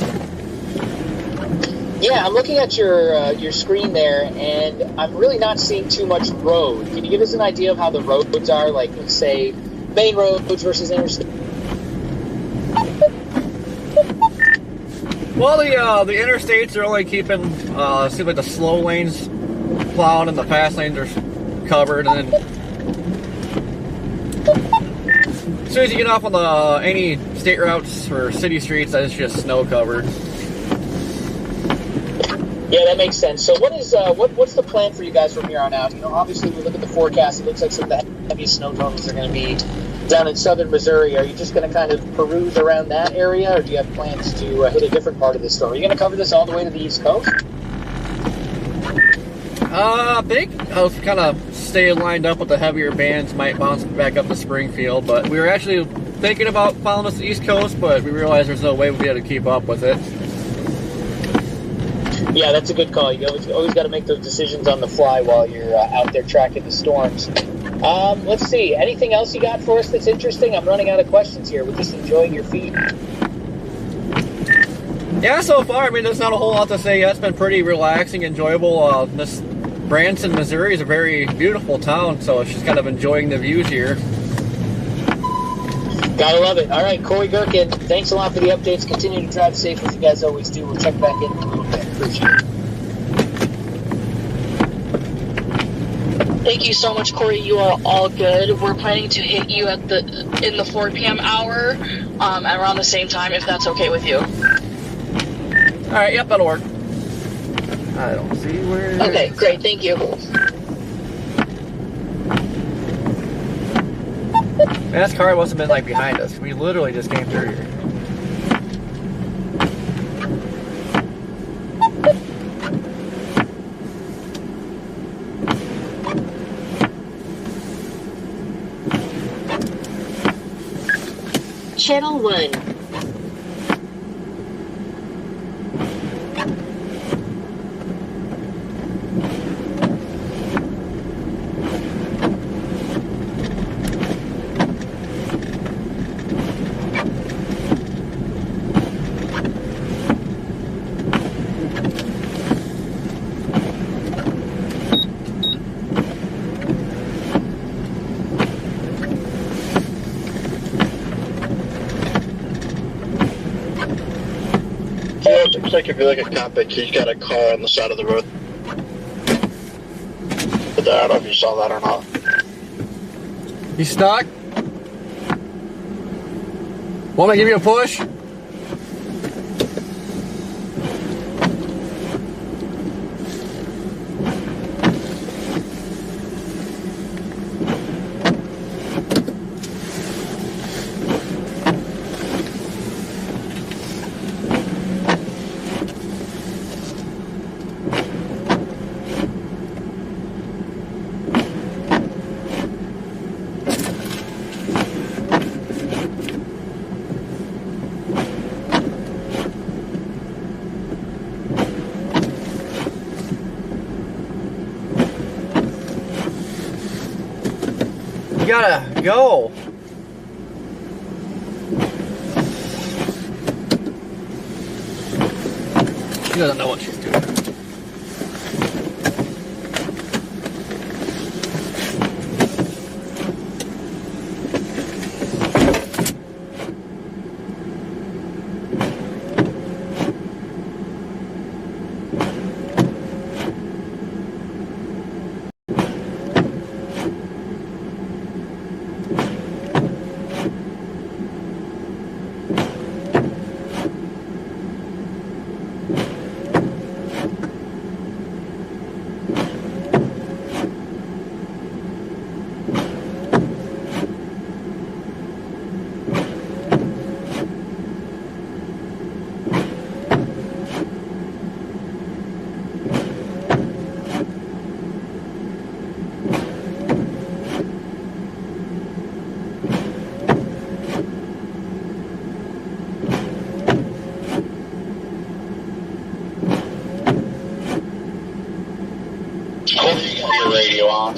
S10: Yeah, I'm looking at your screen there, and I'm really not seeing too much road. Can you give us an idea of how the roads are, like, let's say, main roads versus interstate?
S1: Well, the interstates are only keeping, seems like the slow lanes plowed and the fast lanes are covered, and then as soon as you get off on any state routes or city streets, it's just snow covered.
S10: Yeah, that makes sense. So what's the plan for you guys from here on out? You know, obviously we look at the forecast, it looks like some of the heaviest snow totals are going to be down in southern Missouri. Are you just going to kind of peruse around that area, or do you have plans to hit a different part of the storm? Are you going to cover this all the way to the East Coast?
S1: I think I was kind of staying lined up with the heavier bands, might bounce back up to Springfield, but we were actually thinking about following us to the East Coast, but we realized there's no way we'd be able to keep up with it.
S10: Yeah, that's a good call. You always got to make those decisions on the fly while you're out there tracking the storms. Let's see. Anything else you got for us that's interesting? I'm running out of questions here. We're just enjoying your feed.
S1: Yeah, so far, I mean, there's not a whole lot to say yet. It's been pretty relaxing, enjoyable. This Branson, Missouri is a very beautiful town, so it's just kind of enjoying the views here.
S10: Gotta love it. All right, Corey Gerken, thanks a lot for the updates. Continue to drive safe as you guys always do. We'll check back in a little bit. Appreciate it.
S8: Thank you so much, Corey. You are all good. We're planning to hit you in the 4 p.m. hour around the same time, if that's okay with you.
S1: All right, yep, that'll work. I don't see where...
S8: Okay, great. Thank you.
S1: Man, this car must have been like behind us. We literally just came through here.
S7: Channel 1.
S9: Yeah, it looks like if you look at Topic, he's got a car on the side of the road. But I don't know if you saw that or not.
S1: You stuck? Want me to give you a push? gotta go. She doesn't know what she's doing.
S3: You got your radio on.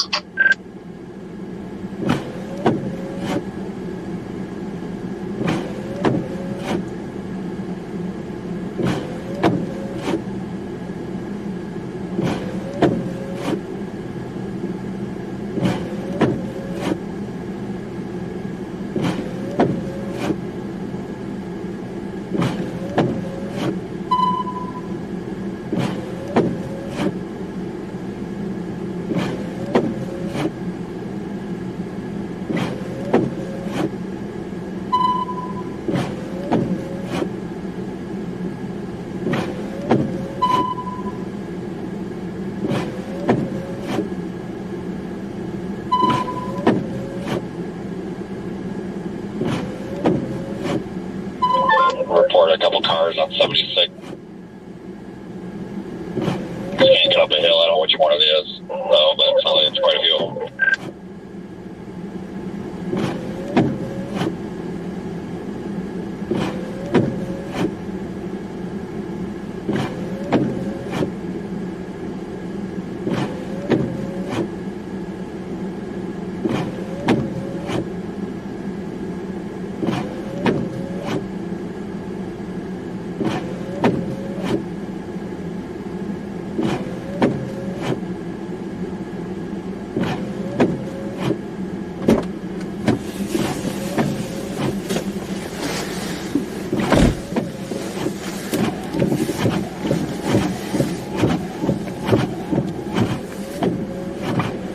S4: Report a couple cars on 76. Can't get up the hill. I don't know which one it is, though, but it's quite a few of them.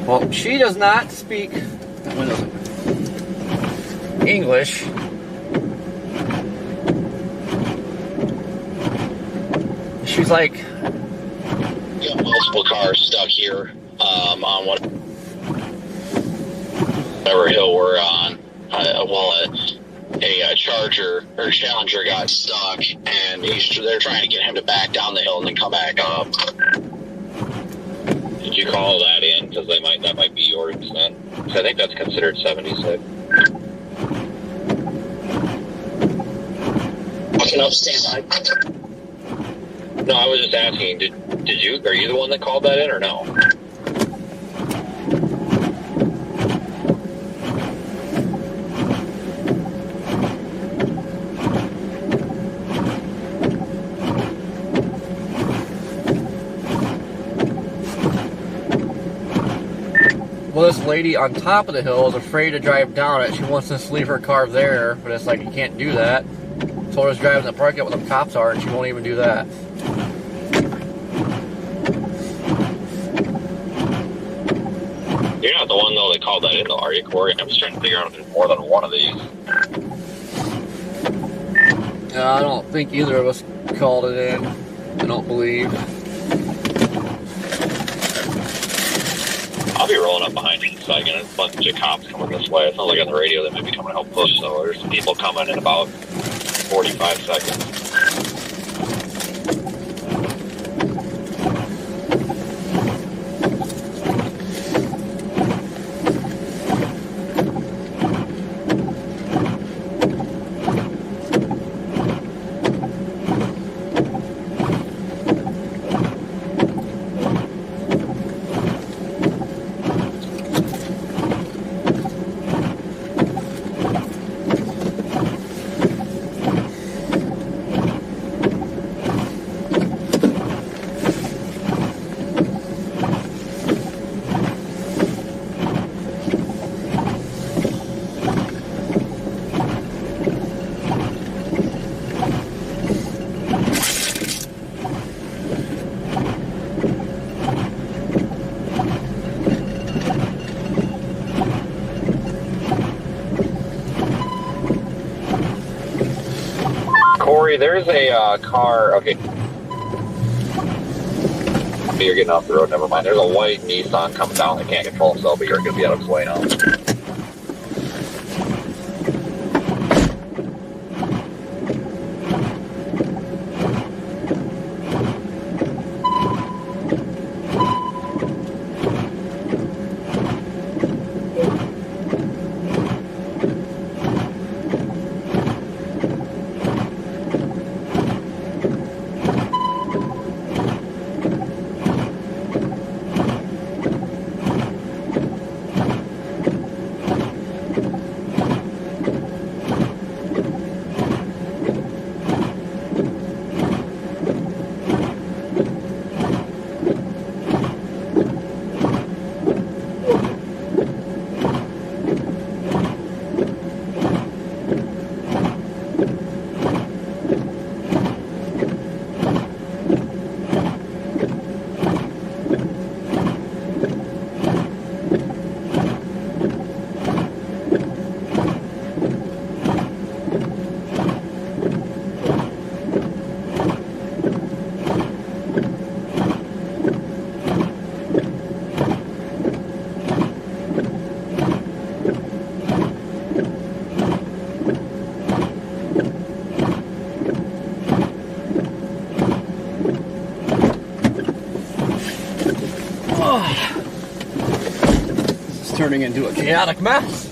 S1: Well, she does not speak English. She's like,
S3: We got multiple cars stuck here on whatever hill we're on. A Charger or Challenger got stuck, and they're trying to get him to back down the hill and then come back up.
S4: Did you call that in? Because that might be your extent. So I think that's considered 76.
S3: Fucking up, stand by.
S4: No, I was just asking. Are you the one that called that in or no?
S1: well, this lady on top of the hill is afraid to drive down it. She wants us to leave her car there, but it's like, you can't do that. Told her to drive in the parking lot where the cops are, and she won't even do that.
S4: You're not the one, though, that called that in, though, are you, Corey? I'm just trying to figure out if there's more than one of these.
S1: I don't think either of us called it in. I don't believe.
S4: I'll be rolling up behind you in a second. There's a bunch of cops coming this way. It sounds like on the radio they may be coming to help push, so there's some people coming in about 45 seconds. Jerry, there's a car. Okay. You're getting off the road. Never mind. There's a white Nissan coming down that can't control himself, but you're going to be out of his way now.
S1: Turning into a chaotic mess.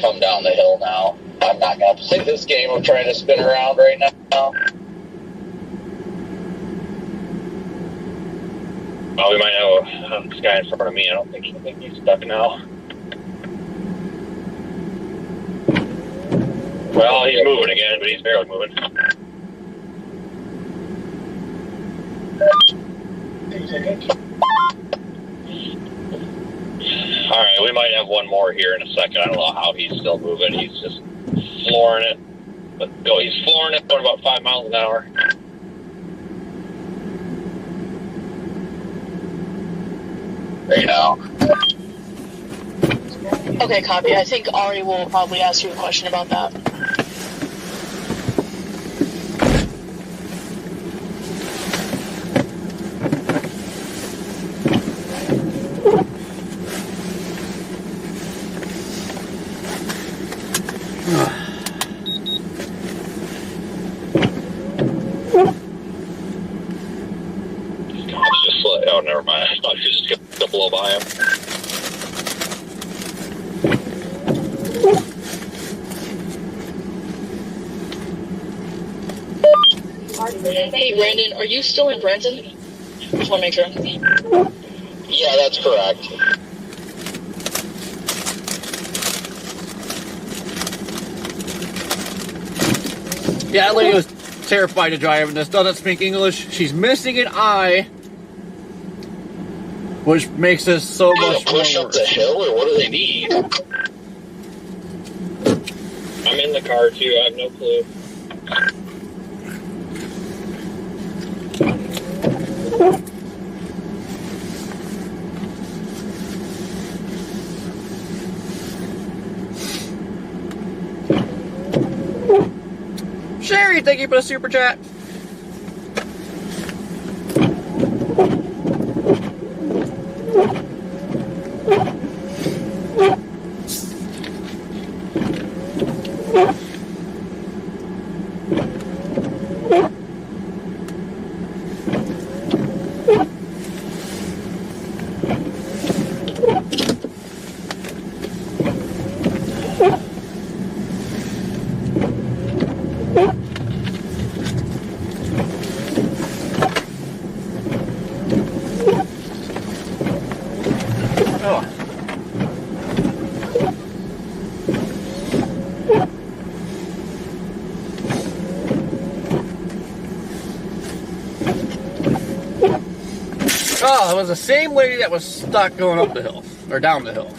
S3: come down the hill now. I'm not going to play this game of trying to spin around right now.
S4: Well, we might have this guy in front of me. I think he's stuck now. Well, he's moving again, but he's barely moving. Alright, we might have one more here in a second. I don't know how he's still moving. He's just flooring it. But go, he's flooring it going about 5 miles an hour.
S3: Right now.
S8: Okay, copy. I think Ari will probably ask you a question about that.
S4: Oh, never mind. I thought he was just going to blow by him.
S8: Hey, Brandon, are you still in Branson? Just want to make sure.
S3: Yeah, that's correct.
S1: Yeah, that lady was terrified to drive in this. Doesn't speak English. She's missing an eye, which makes this so much more
S3: push up the hill, or what do they need?
S4: I'm in the car too. I have no clue.
S1: Sherry, thank you for the super chat. Oh, it was the same lady that was stuck going up the hill, or down the hill.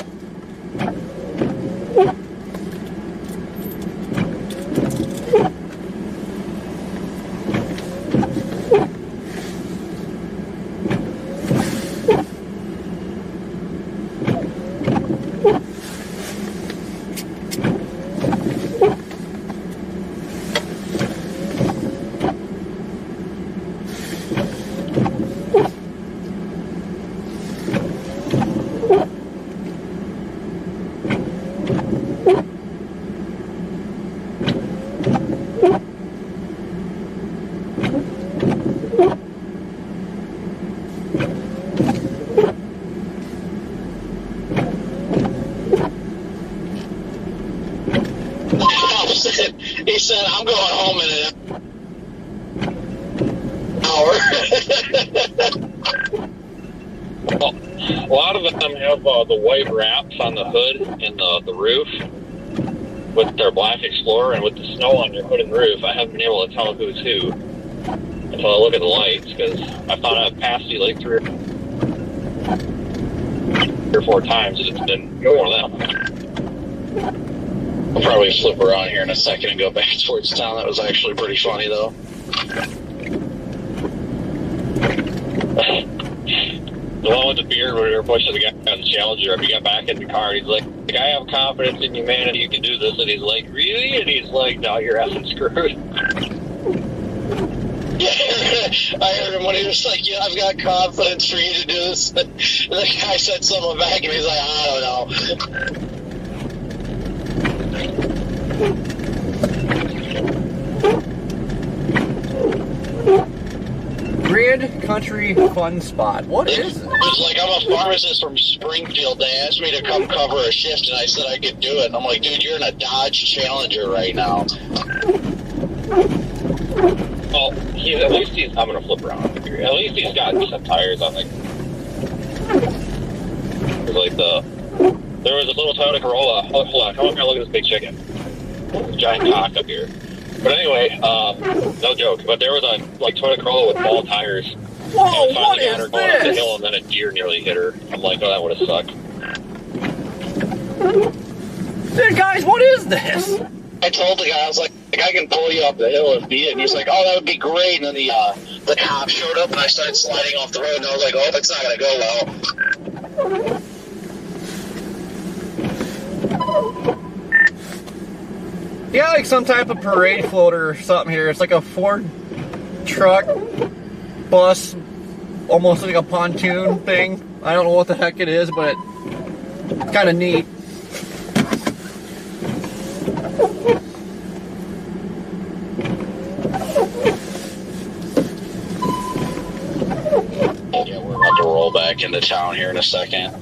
S3: He said, I'm going home in an hour.
S4: Well, a lot of them have the white wraps on the hood and the roof with their black Explorer, and with the snow on your hood and roof, I haven't been able to tell who's who until I look at the lights, because I thought I've passed you like 3 or 4 times, and it's been one of them.
S3: I'll probably flip around here in a second and go back towards town. That was actually pretty funny, though.
S4: The one with the beard where they were pushing the guy on the Challenger up, he got back in the car, and he's like, I have confidence in humanity, you can do this. And he's like, really? And he's like, no, you're effing screwed.
S3: I heard him when he was like, yeah, I've got confidence for you to do this. And the guy said something back, and he's like, I don't know.
S1: Grand Country Fun Spot. What is it?
S9: It's like, I'm a pharmacist from Springfield. They asked me to come cover a shift, and I said I could do it. And I'm like, dude, you're in a Dodge Challenger right now.
S4: Well, I'm gonna flip around. At least he's got some tires on, like there was a little Toyota Corolla. Hold on, come over here, look at this big chicken. There's a giant cock up here. But anyway, no joke. But there was a Toyota Corolla with ball tires.
S1: Whoa,
S4: and
S1: what
S4: got her
S1: is
S4: going up the
S1: this?
S4: hill, and then a deer nearly hit her. I'm like, oh, that would have sucked.
S1: Dude, guys, what is this?
S9: I told the guy, I was like, I can pull you up the hill and beat it. And he's like, oh, that would be great. And then the cop showed up, and I started sliding off the road, and I was like, oh, it's not going to go well.
S1: Yeah, like some type of parade floater or something here. It's like a Ford truck, bus, almost like a pontoon thing. I don't know what the heck it is, but it's kind of neat.
S9: Yeah, we're about to roll back into town here in a second.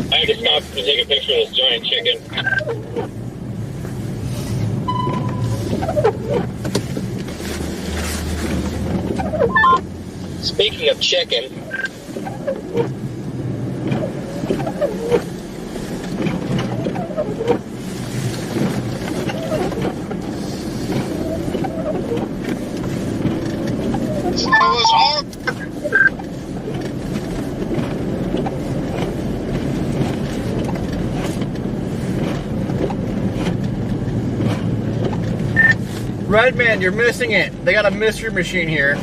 S4: I had to stop to take a picture of this giant chicken.
S10: Speaking of chicken,
S5: It was hard.
S1: Redman, you're missing it. They got a mystery machine here.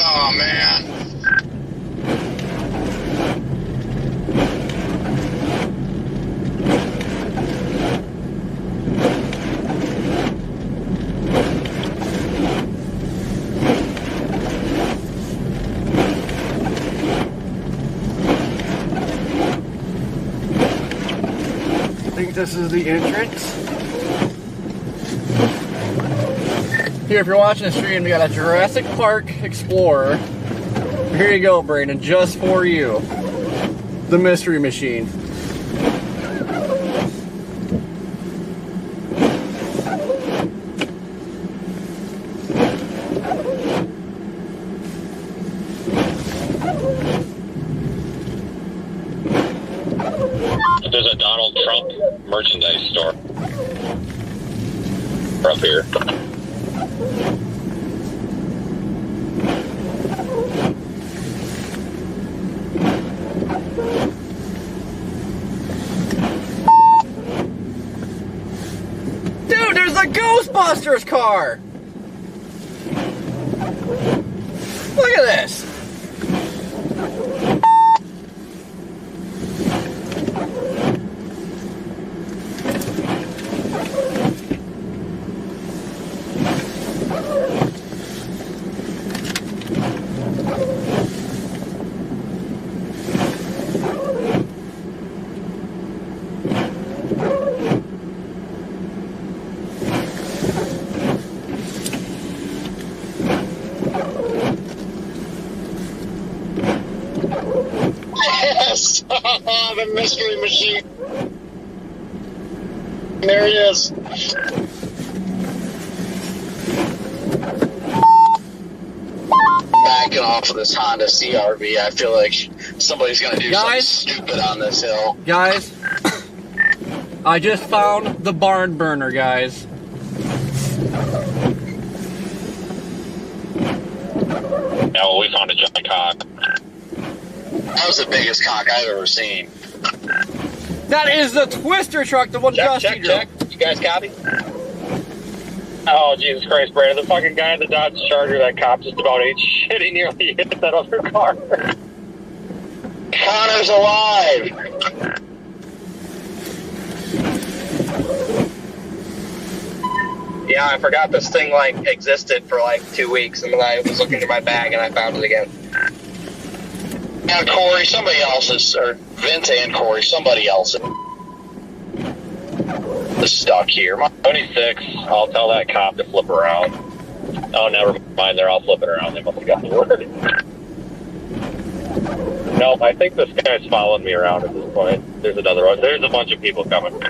S5: Oh, man.
S1: I think this is the entrance. Here, if you're watching the stream, we got a Jurassic Park Explorer. Here you go, Brandon, just for you. The mystery machine.
S4: There's a Donald Trump merchandise store up here.
S1: Dude, there's a Ghostbusters car! Look at this!
S5: Yes! The mystery machine. There he is.
S9: Backing off of this Honda CRV, I feel like somebody's going to do something stupid on this hill.
S1: Guys, I just found the barn burner, guys.
S4: Yeah, well, we found a giant cock.
S9: That was the biggest cock I've ever seen.
S1: That is the Twister truck, the one Dusty drove.
S10: check. You guys copy?
S4: Oh, Jesus Christ, Brandon. The fucking guy in the Dodge Charger, that cop just about ate shit. He nearly hit that other car.
S9: Connor's alive.
S1: Yeah, I forgot this thing, like, existed for, like, 2 weeks, and then I was looking in my bag, and I found it again.
S9: Yeah, Corey, somebody else's, or Vince and Corey, somebody else is stuck here.
S4: 26, I'll tell that cop to flip around. Oh, never mind, they're all flipping around. They must have got the word. No, I think this guy's following me around at this point. There's another one. There's a bunch of people coming.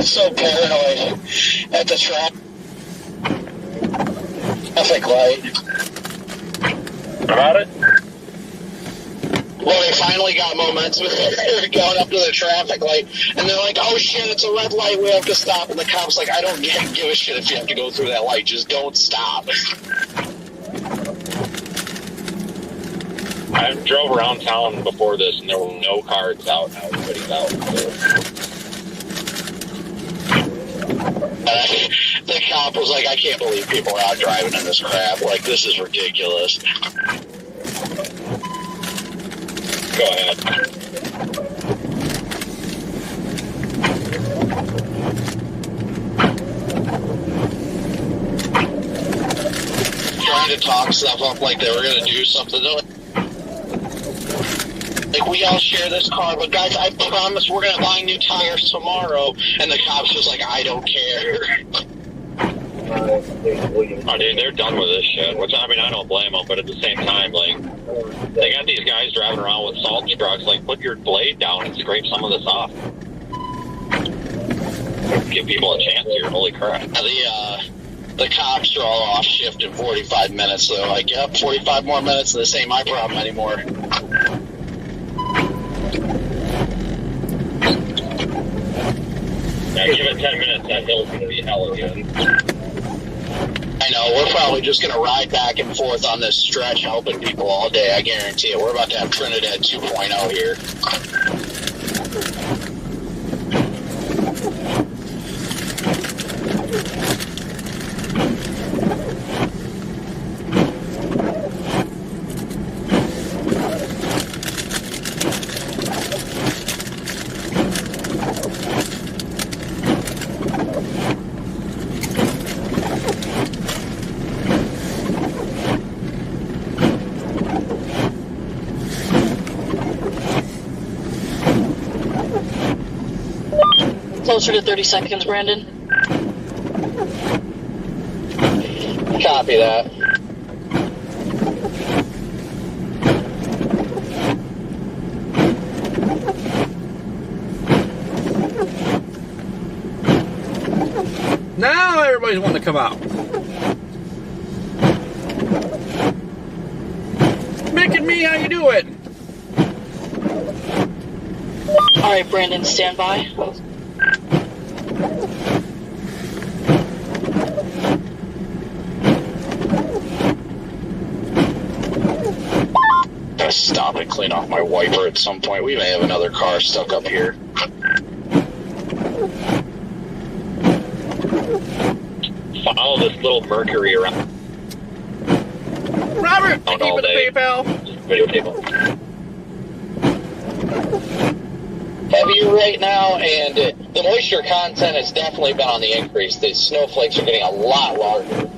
S9: So paranoid at the traffic light.
S4: About it?
S9: Well, they finally got momentum. They're going up to the traffic light, and they're like, "Oh shit, it's a red light. We have to stop." And the cop's like, "I don't give a shit if you have to go through that light. Just don't stop."
S4: I drove around town before this, and there were no cars out. Now everybody's out. So.
S9: The cop was like, "I can't believe people are out driving in this crap. Like, this is ridiculous."
S4: Go ahead.
S9: Trying to talk stuff up like they were going to do something. Like, we all share this car, but guys, I promise we're going to buy new tires tomorrow. And the cop's just like, "I don't care."
S4: Oh, dude, they're done with this shit. Which, I mean, I don't blame them, but at the same time, like, they got these guys driving around with salt trucks. Like, put your blade down and scrape some of this off. Give people a chance here. Holy crap.
S9: The cops are all off shift in 45 minutes. So, like, yep, 45 more minutes, and this ain't my problem anymore.
S4: Now, give it 10 minutes, that hill's going to be hell again.
S9: I know, we're probably just going to ride back and forth on this stretch helping people all day, I guarantee it. We're about to have Trinidad 2.0 here.
S8: Closer to 30 seconds, Brandon.
S9: Copy that.
S1: Now everybody's wanting to come out. Mick and me, how you doing?
S8: All right, Brandon, stand by.
S9: Gotta stop and clean off my wiper at some point. We may have another car stuck up here.
S4: Follow this little Mercury around.
S1: Robert, thank you
S4: all
S1: for the
S4: day.
S1: PayPal.
S4: Videotape.
S9: Heavier right now, and the moisture content has definitely been on the increase. The snowflakes are getting a lot larger.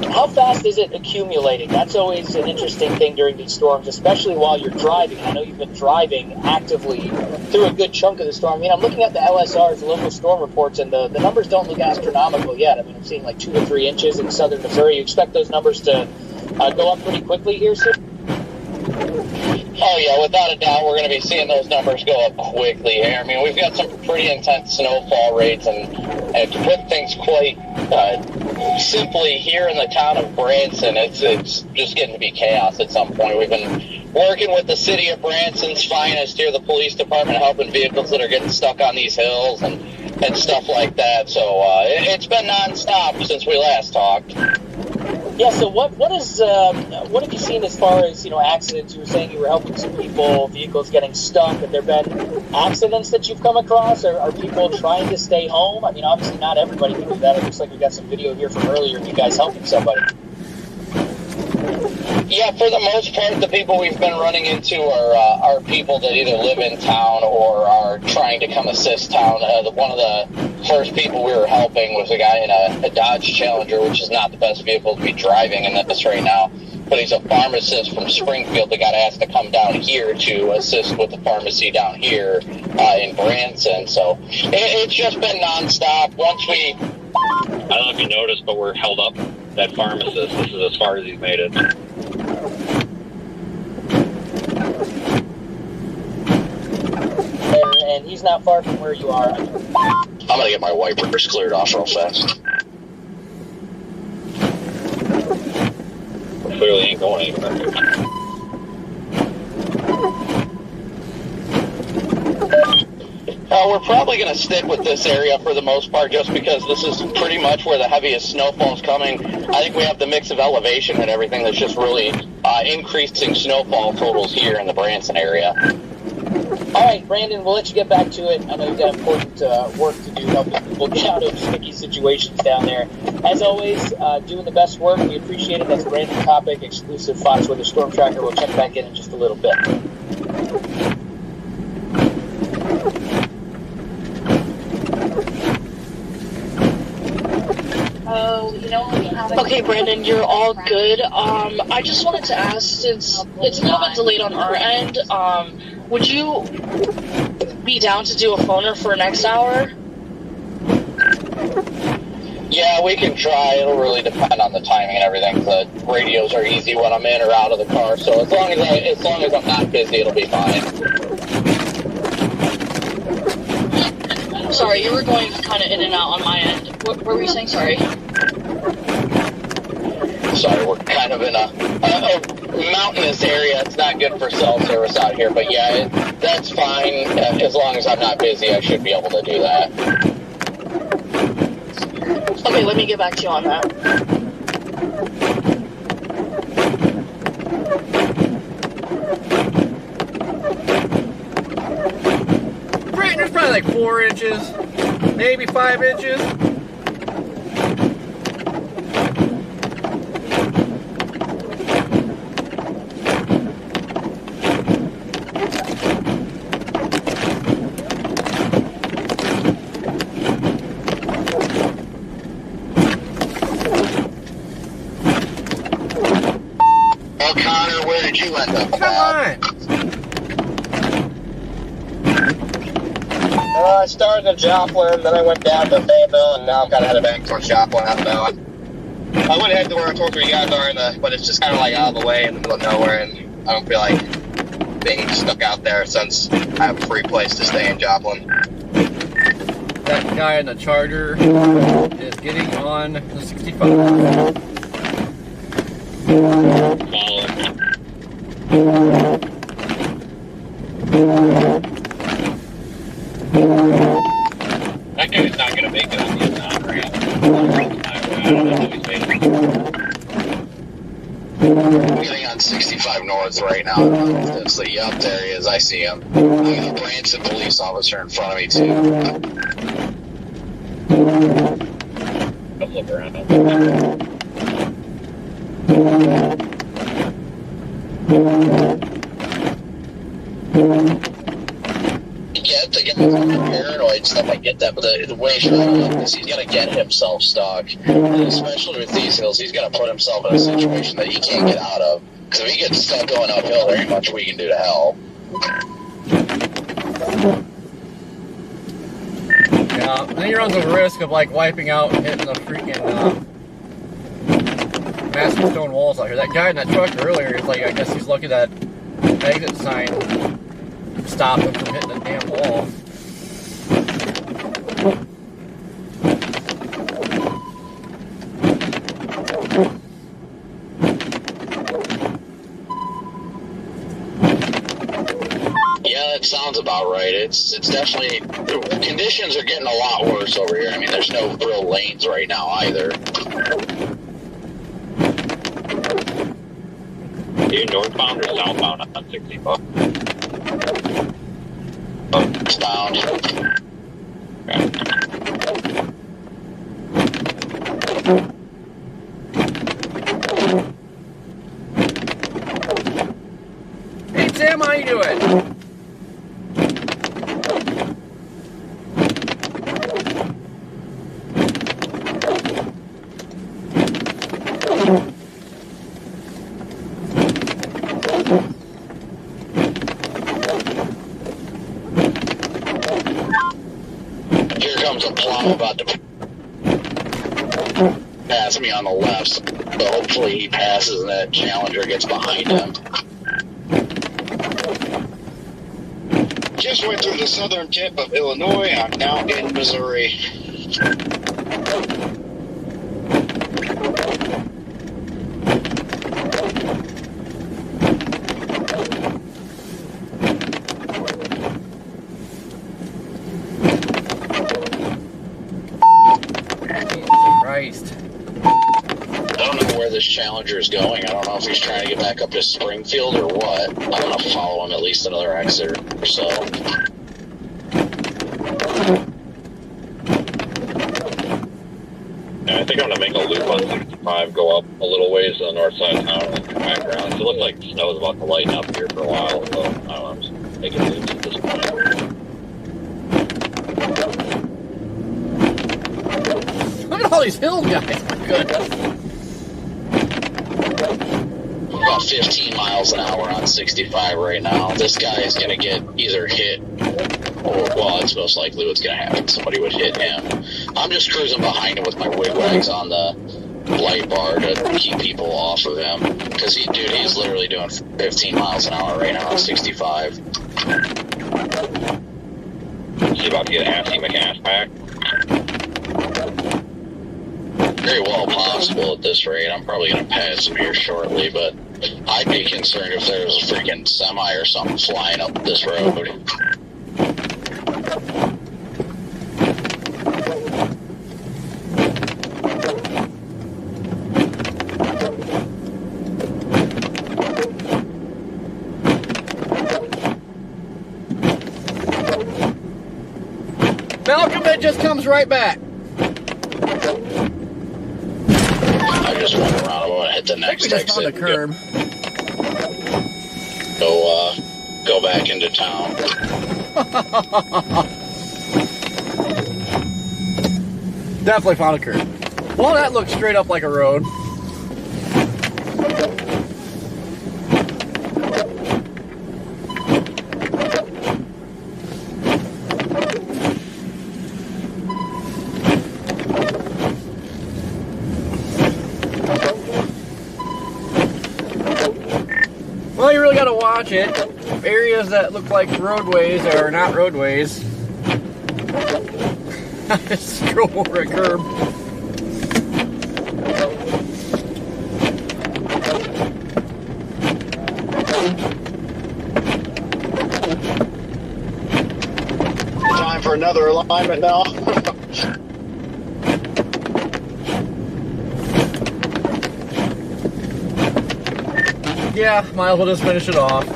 S10: How fast is it accumulating? That's always an interesting thing during these storms, especially while you're driving. I know you've been driving actively through a good chunk of the storm. I mean, I'm looking at the LSRs, the local storm reports, and the numbers don't look astronomical yet. I mean, I'm seeing like 2 to 3 inches in southern Missouri. You expect those numbers to go up pretty quickly here soon?
S9: Oh yeah, without a doubt, we're going to be seeing those numbers go up quickly here. I mean, we've got some pretty intense snowfall rates, and to put things quite simply, here in the town of Branson, it's just getting to be chaos at some point. We've been working with the city of Branson's finest here, the police department, helping vehicles that are getting stuck on these hills and stuff like that. So it's been nonstop since we last talked.
S10: Yeah, so what have you seen as far as, accidents? You were saying you were helping some people, vehicles getting stuck. Have there been accidents that you've come across? Or are people trying to stay home? I mean, obviously not everybody can do that. It looks like we got some video here from earlier of you guys helping somebody.
S9: Yeah, for the most part, the people we've been running into are people that either live in town or are trying to come assist town. One of the first people we were helping was a guy in a Dodge Challenger, which is not the best vehicle to be driving in this right now. But he's a pharmacist from Springfield that got asked to come down here to assist with the pharmacy down here in Branson. So it's just been nonstop. I
S4: don't know if you noticed, but we're held up. That pharmacist, this is as far as he's made it.
S10: And he's not far from where you are.
S9: I'm going to get my wipers cleared off real fast.
S4: Clearly ain't going anywhere.
S9: We're probably going to stick with this area for the most part, just because this is pretty much where the heaviest snowfall is coming. I think we have the mix of elevation and everything that's just really increasing snowfall totals here in the Branson area.
S10: All right, Brandon, we'll let you get back to it. I know you've got important work to do, helping people get out of sticky situations down there. As always, doing the best work. We appreciate it. That's Brandon Kopic, exclusive Fox Weather Storm Tracker. We'll check back in just a little bit.
S8: Okay, Brandon, you're all good. I just wanted to ask, since it's a little bit delayed on our end, would you be down to do a phoner for next hour?
S9: Yeah, we can try. It'll really depend on the timing and everything. The radios are easy when I'm in or out of the car, so as long as I'm not busy, it'll be fine.
S8: Sorry, you were going kind of in and out on my end. What were you saying? Sorry.
S9: Sorry, we're kind of in a mountainous area. It's not good for cell service out here, but yeah, that's fine. As long as I'm not busy, I should be able to do that.
S8: Okay, let me get back to you on that.
S1: Right, there's probably like 4 inches, maybe 5 inches.
S9: Connor, where did you end up?
S1: Come on.
S5: I started in Joplin, then I went down to Fayetteville, and now I'm kind of headed back towards Joplin. I don't know. I would head to where you guys are, but it's just kind of like out of the way in the middle of nowhere, and I don't feel like being stuck out there since I have a free place to stay in Joplin.
S1: That guy in the Charger is getting on the 65.
S6: Follow.
S3: That guy's not going to make it on the inside ramp. I don't know if he's making it.
S5: I'm getting on 65 North right now. So, yup, there he is. I see him. I have a Branson police officer in front of me, too.
S6: Come look around.
S9: Get the guy paranoid stuff, I get that, but the way he's going to get himself stuck. And especially with these hills, he's going to put himself in a situation that he can't get out of. Because if he gets stuck going uphill, there ain't much we can do to help.
S1: Yeah, then he runs the risk of like wiping out and hitting the freaking massive stone walls out here. That guy in that truck earlier is like, I guess he's lucky that exit sign stopped him from hitting the damn wall.
S9: Yeah, that sounds about right. It's definitely, conditions are getting a lot worse over here. I mean, there's no real lanes right now either.
S4: Are you northbound or southbound on 65?
S9: Southbound.
S1: Hey Tim, how you doing?
S9: Here comes a plow about to pass me on the left, so hopefully he passes and that Challenger gets behind him.
S5: Just went through the southern tip of Illinois. I'm now in Missouri.
S1: Christ.
S9: I don't know where this Challenger is going. I don't know if he's trying to get back up to Springfield or what. I'm going to follow him at least another exit or so.
S4: Yeah, I think I'm going to make a loop on 65, go up a little ways to the north side of town and then come back around. It looks like the snow's about to lighten up here for a while, so I don't know, I'm just making loops at this point.
S1: Look at all these hills, guys. My goodness.
S9: About 15 miles an hour on 65 right now. This guy is going to get either hit or, well, it's most likely what's going to happen. Somebody would hit him. I'm just cruising behind him with my wigwags on the light bar to keep people off of him. Because, he's literally doing 15 miles an hour right now on 65.
S4: Is he about to get Assy McCash back?
S9: Very well possible at this rate. I'm probably going to pass him here shortly, but I'd be concerned if there was a freaking semi or something flying up this road.
S1: Malcolm, it just comes right back.
S9: I just went around. I'm going to hit the next
S1: Just on the
S9: exit.
S1: curb.
S9: Go back into town.
S1: Definitely found a curb. Well, that looks straight up like a road. watch it. Areas that look like roadways are not roadways. I just drove over a curb.
S5: Time for another alignment now.
S1: Yeah, might as well just finish it off.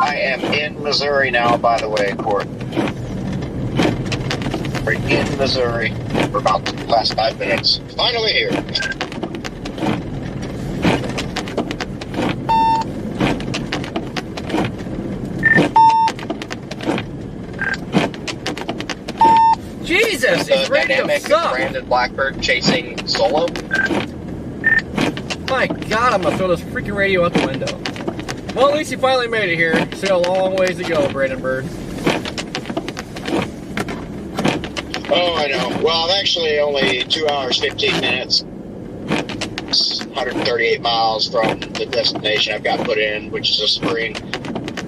S5: I am in Missouri now, by the way, Court. We're in Missouri for about the last 5 minutes. Finally here.
S1: Jesus, his radio sucks.
S9: Brandon Blackbird chasing Solo.
S1: My God, I'm gonna throw this freaking radio out the window. Well, at least you finally made it here. Still a long ways to go, Brandon Bird.
S5: Oh, I know. Well, I'm actually only 2 hours, 15 minutes. 138 miles from the destination I've got put in, which is a spring.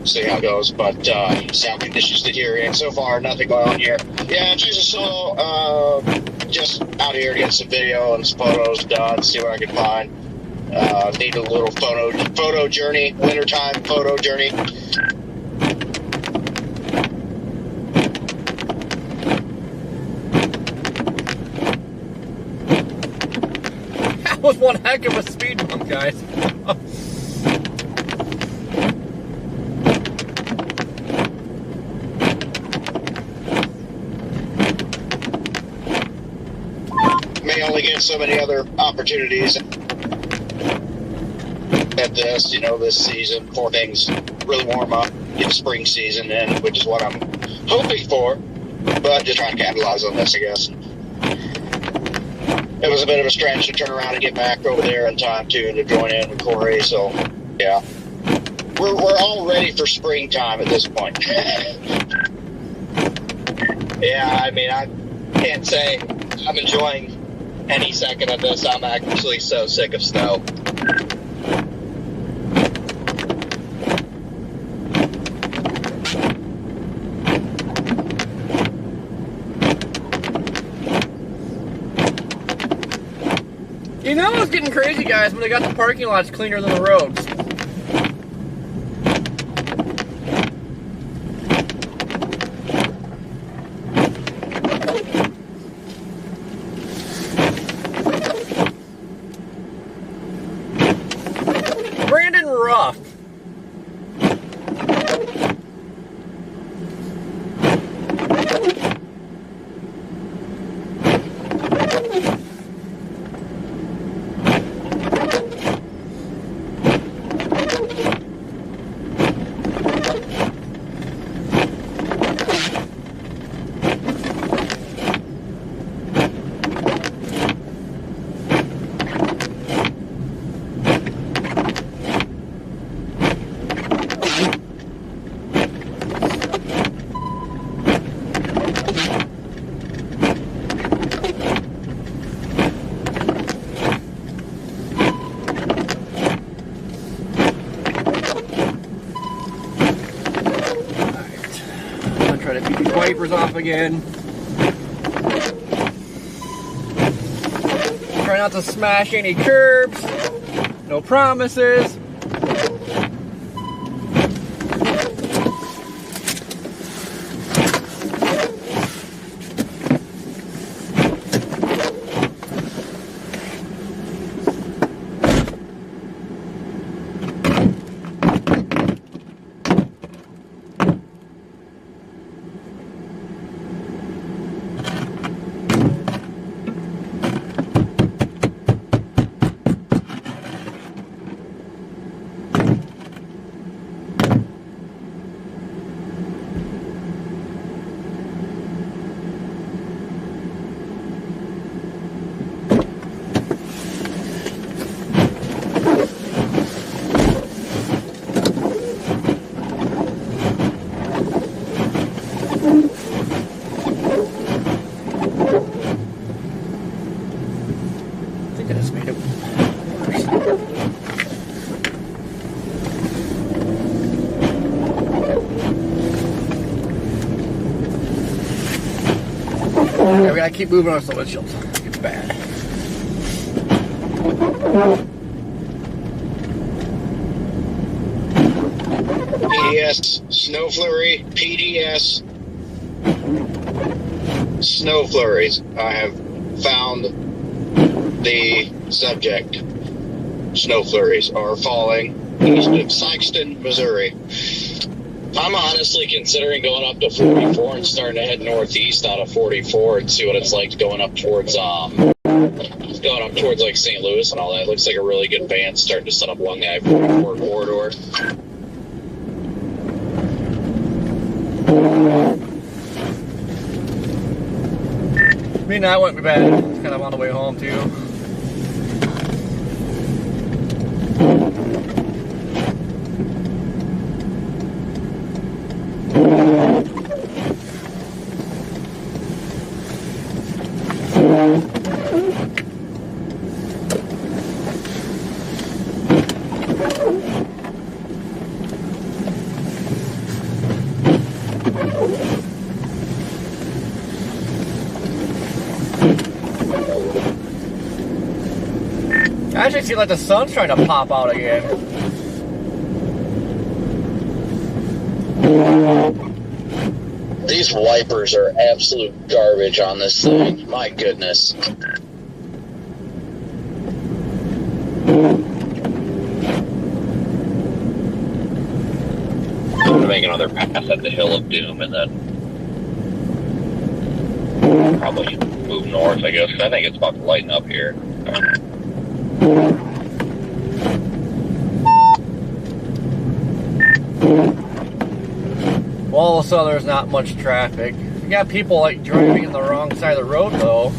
S5: See how it goes, but sound conditions to hear in. So far, nothing going on here. Yeah, I'm choosing Solo. Just out here to get some video and some photos done, see what I can find. Need a little photo journey, wintertime photo journey.
S1: That was one heck of a speed bump, guys.
S5: May only get so many other opportunities at this, this season before things really warm up, get spring season in, which is what I'm hoping for, but just trying to capitalize on this, I guess. It was a bit of a stretch to turn around and get back over there in time, too, to join in with Corey, so, yeah. We're all ready for springtime at this point.
S9: Yeah, I mean, I can't say I'm enjoying any second of this. I'm actually so sick of snow.
S1: You know it's getting crazy, guys, when they got the parking lots cleaner than the roads. Brandon Ruff. Try to keep the wipers off again. Try not to smash any curbs. No promises. I keep moving on the windshield. It's bad.
S5: PDS snow flurry, PDS snow flurries. I have found the subject. Snow flurries are falling east of Sikeston, Missouri.
S3: I'm honestly considering going up to 44 and starting to head northeast out of 44 and see what it's like going up towards like St. Louis and all that. It looks like a really good band starting to set up along the I-44 corridor.
S1: I mean, that wouldn't be bad. It's kind of on the way home, too. I actually see like the sun's trying to pop out again.
S9: These wipers are absolute garbage on this thing. My goodness.
S4: I'm going to make another pass at the Hill of Doom and then probably move north, I guess. I think it's about to lighten up here.
S1: Well, so there's not much traffic. You got people like driving in the wrong side of the road, though.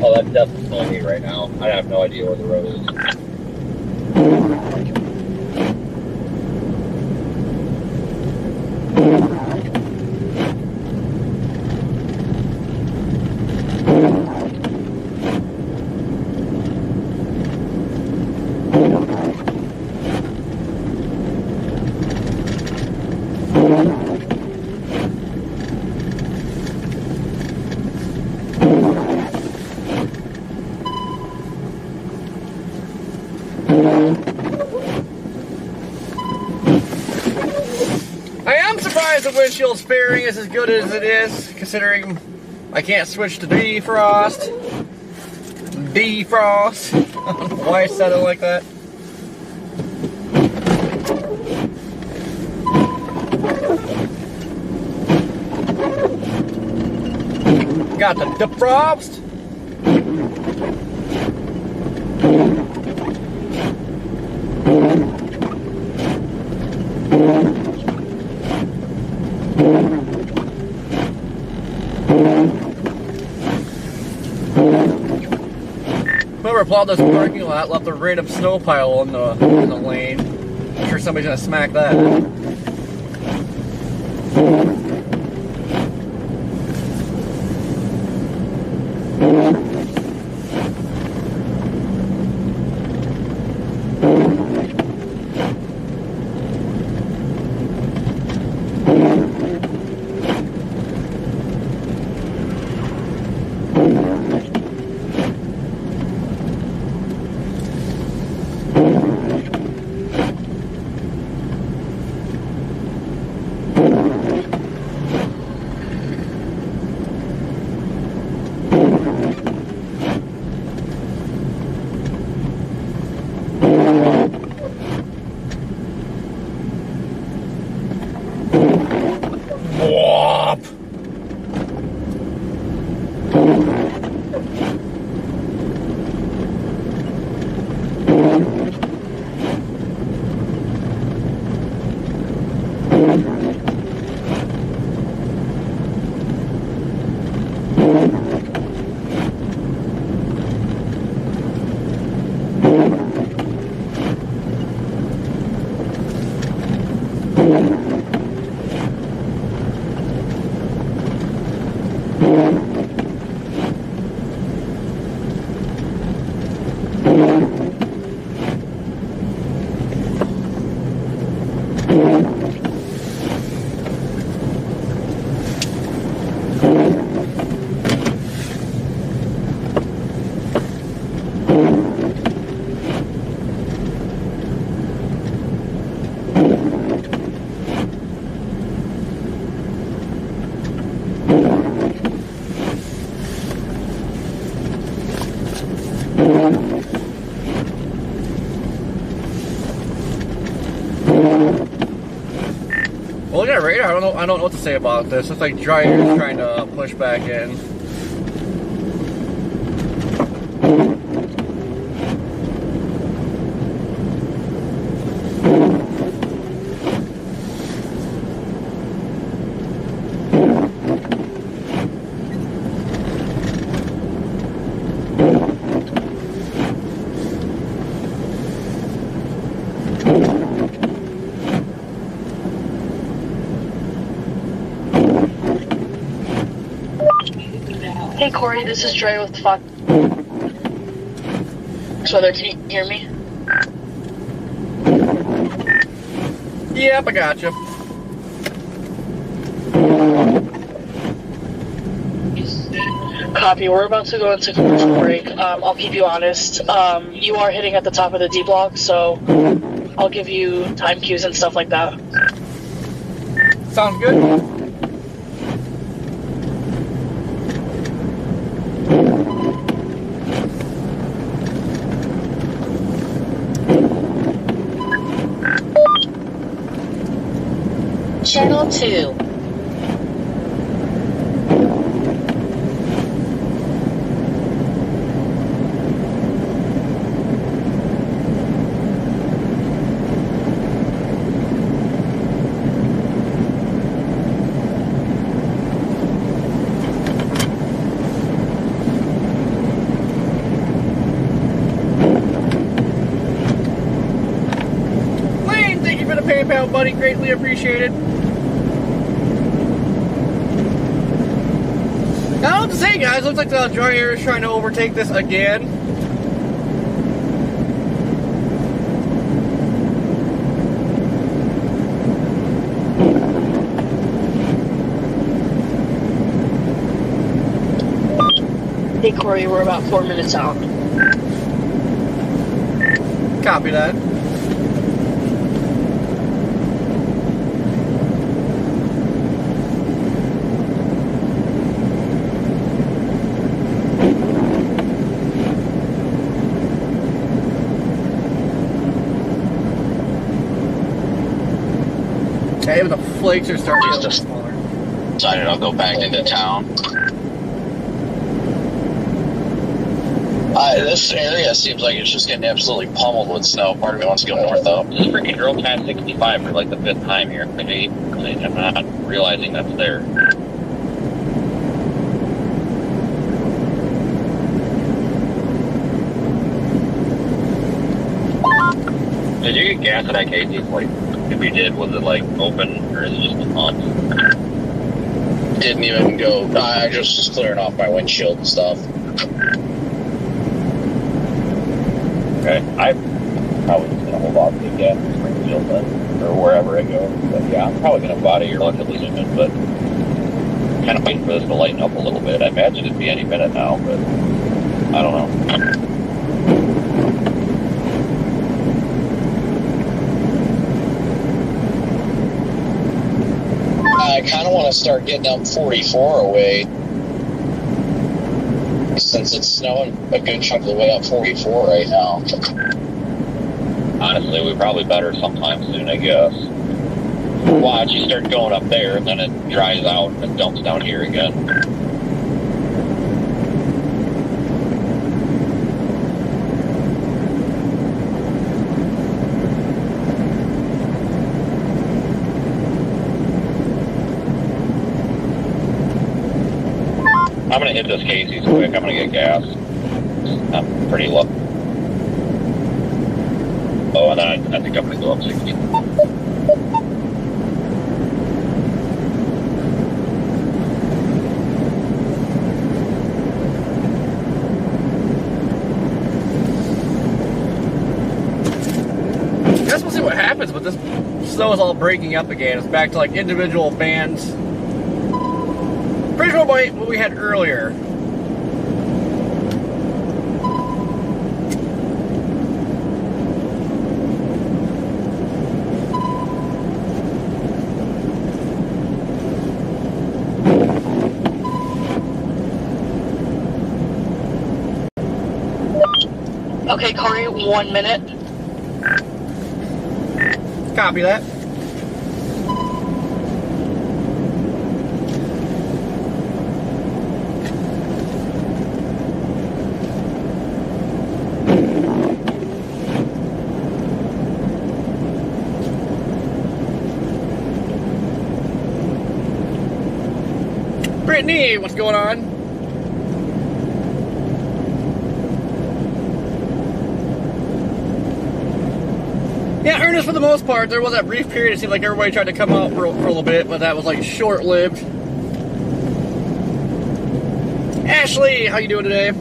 S4: Oh, that's definitely me right now. I have no idea where the road is.
S1: I am surprised the windshield sparing is as good as it is, considering I can't switch to defrost. Defrost. I don't know why I said it like that. Got the defrost. Whoever plowed this parking lot left a random snow pile in the lane. I'm sure somebody's gonna smack that. don't know. I don't know what to say about this. It's like dry air is trying to push back in.
S8: Hey Corey, this is Dre with Fox Weather. Can you hear me?
S1: Yep, I gotcha.
S8: Copy. We're about to go into commercial break. I'll keep you honest. You are hitting at the top of the D block, so I'll give you time cues and stuff like that.
S1: Sounds good.
S7: Channel 2.
S1: Lane, thank you for the PayPal, buddy. Greatly appreciated. I don't know what to say, guys. Looks like the dry air is trying to overtake this again.
S8: Hey Corey, we're about 4 minutes out.
S1: Copy that. Hey, but the flakes are starting to get smaller.
S3: Decided I'll go back into town. This area seems like it's just getting absolutely pummeled with snow. Part of me wants to go north, though.
S4: Just freaking drove past 65 for like the 5th time here. I'm not realizing that's there. Did you get gas at IKC? Like, if you did, was it like open or is it just a pump?
S3: Didn't even go. I just was clearing off my windshield and stuff.
S4: Okay, I'm probably just gonna hold off to get gas in Springfield then, or wherever I go. But yeah, I'm probably gonna body here relatively soon, but kind of waiting for this to lighten up a little bit. I imagine it'd be any minute now, but I don't know.
S3: I kind of want to start getting up 44 away, since it's snowing a good chunk of the way up 44 right now.
S4: Honestly, we probably better sometime soon, I guess. Watch, you start going up there, and then it dries out and it dumps down here again. I'm gonna hit this Casey's quick. I'm gonna get gas. I'm pretty low. Oh, and then I think I'm gonna go up 60.
S1: Guess we'll see what happens, but this snow is all breaking up again. It's back to like individual bands. Pretty sure what we had earlier.
S8: Okay, Corey, 1 minute.
S1: Copy that. Brittany, what's going on? Yeah, Ernest, for the most part, there was that brief period. It seemed like everybody tried to come out for a little bit, but that was like short-lived. Ashley, how you doing today?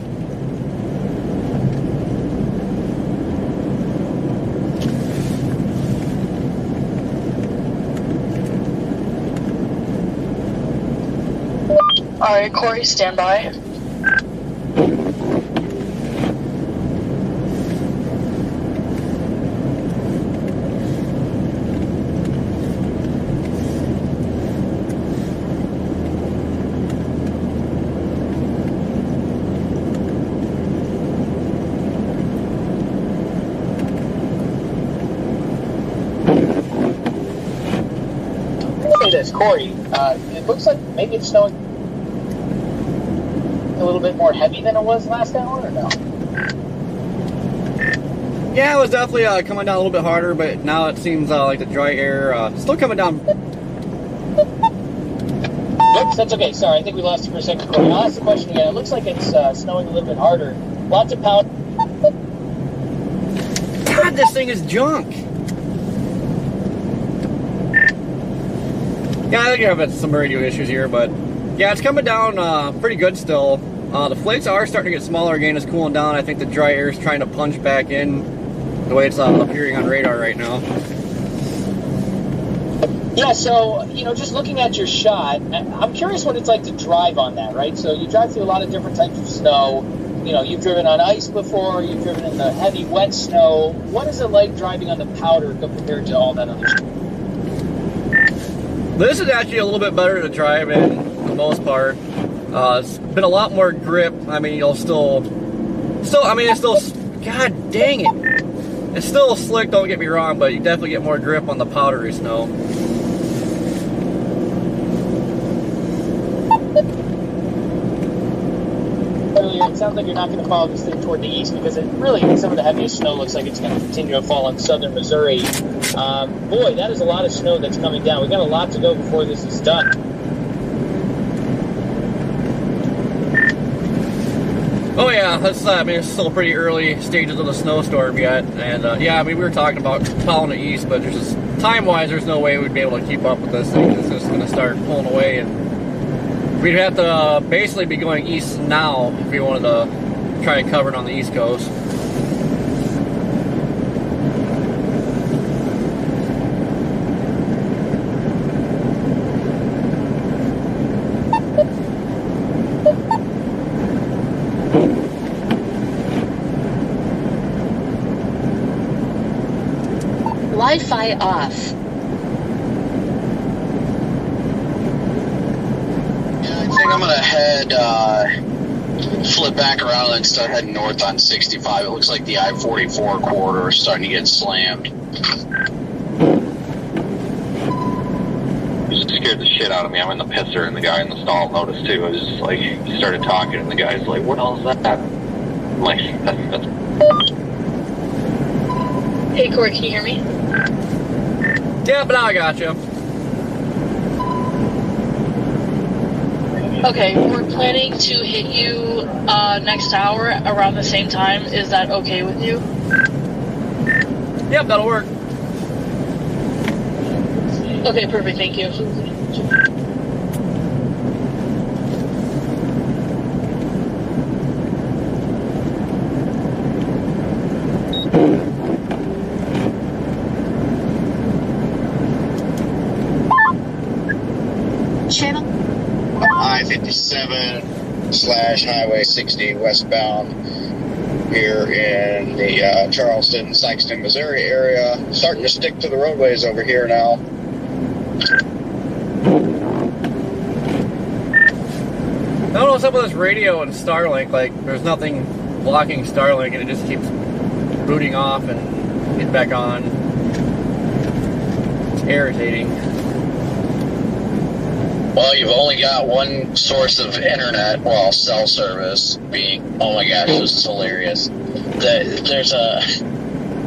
S8: Alright, Corey, stand by.
S10: Say this, Corey. It looks like maybe it's snowing a little bit more heavy than it was last hour, or no?
S1: Yeah, it was definitely coming down a little bit harder, but now it seems like the dry air still coming down.
S10: Oops, that's okay. Sorry, I think we lost you for a second, Corey. I'll ask the question again. It looks like it's snowing a little bit harder. Lots of powder.
S1: God, this thing is junk. Yeah, I think you're having some radio issues here, but yeah, it's coming down pretty good still. The flakes are starting to get smaller again. It's cooling down. I think the dry air is trying to punch back in the way it's appearing on radar right now.
S10: Yeah, so, just looking at your shot, I'm curious what it's like to drive on that, right? So you drive through a lot of different types of snow. You've driven on ice before, you've driven in the heavy, wet snow. What is it like driving on the powder compared to all that other stuff?
S1: This is actually a little bit better to drive in, for the most part. It's been a lot more grip. I mean, it's still, God dang it. It's still slick, don't get me wrong, but you definitely get more grip on the powdery snow.
S10: Earlier, it sounds like you're not going to follow this thing toward the east because it really, some of the heaviest snow looks like it's going to continue to fall in southern Missouri. Boy, that is a lot of snow that's coming down. We've got a lot to go before this is done.
S1: Oh yeah, it's still pretty early stages of the snowstorm yet, and yeah, we were talking about following the east, but there's just time-wise, there's no way we'd be able to keep up with this thing. It's just going to start pulling away, and we'd have to basically be going east now if we wanted to try to cover it on the East Coast.
S7: Wi-Fi off.
S9: Yeah, I think I'm gonna flip back around and start heading north on 65. It looks like the I-44 corridor is starting to get slammed.
S4: It just scared the shit out of me. I'm in the pisser, and the guy in the stall noticed too. I was just like, he started talking, and the guy's like, "What else is that?" I'm like, that's...
S8: Hey, Corey, can you hear me?
S1: Yeah, but now I got you.
S8: Okay, we're planning to hit you next hour around the same time. Is that okay with you?
S1: Yep, that'll work.
S8: Okay, perfect. Thank you.
S7: Channel
S5: I-57/Highway 60 westbound here in the Charleston, Sikeston, Missouri area. Starting to stick to the roadways over here now.
S1: I don't know what's up with this radio and Starlink. Like, there's nothing blocking Starlink, and it just keeps booting off and getting back on. It's irritating.
S9: Well, you've only got one source of internet, well, cell service being, oh my gosh, this is hilarious. There's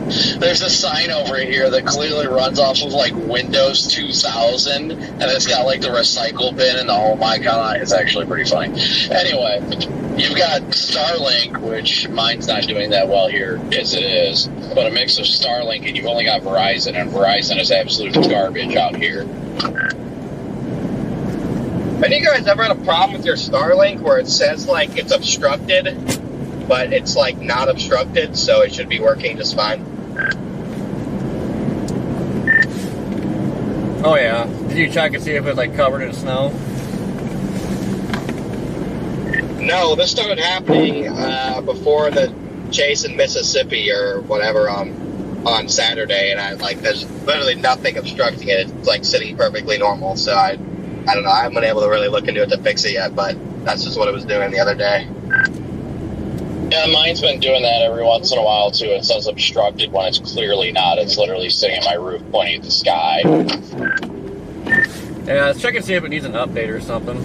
S9: There's a sign over here that clearly runs off of like Windows 2000, and it's got like the recycle bin, and oh my god, it's actually pretty funny. Anyway, you've got Starlink, which mine's not doing that well here as it is, but a mix of Starlink, and you've only got Verizon, and Verizon is absolute garbage out here.
S5: Have you guys ever had a problem with your Starlink where it says like it's obstructed, but it's like not obstructed, so it should be working just fine?
S1: Oh yeah. Did you check and see if it was like covered in snow?
S5: No, this started happening before the chase in Mississippi or whatever on Saturday, and there's literally nothing obstructing it. It's like sitting perfectly normal. So I don't know. I haven't been able to really look into it to fix it yet, but that's just what it was doing the other day.
S9: Yeah, mine's been doing that every once in a while too. It says obstructed when it's clearly not. It's literally sitting at my roof pointing at the sky.
S1: Yeah, let's check and see if it needs an update or something.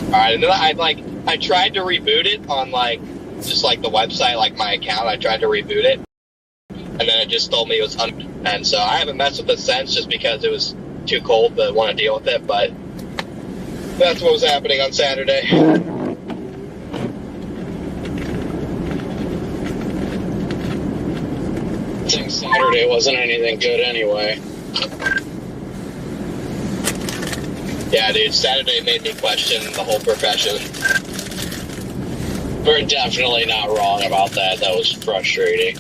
S5: Alright, and then I tried to reboot it on just the website, like my account. I tried to reboot it, and then it just told me it was and so I haven't messed with it since, just because it was too cold to want to deal with it. But that's what was happening on Saturday.
S9: I think Saturday wasn't anything good anyway.
S5: Yeah, dude, Saturday made me question the whole profession.
S9: We're definitely not wrong about that. That was frustrating.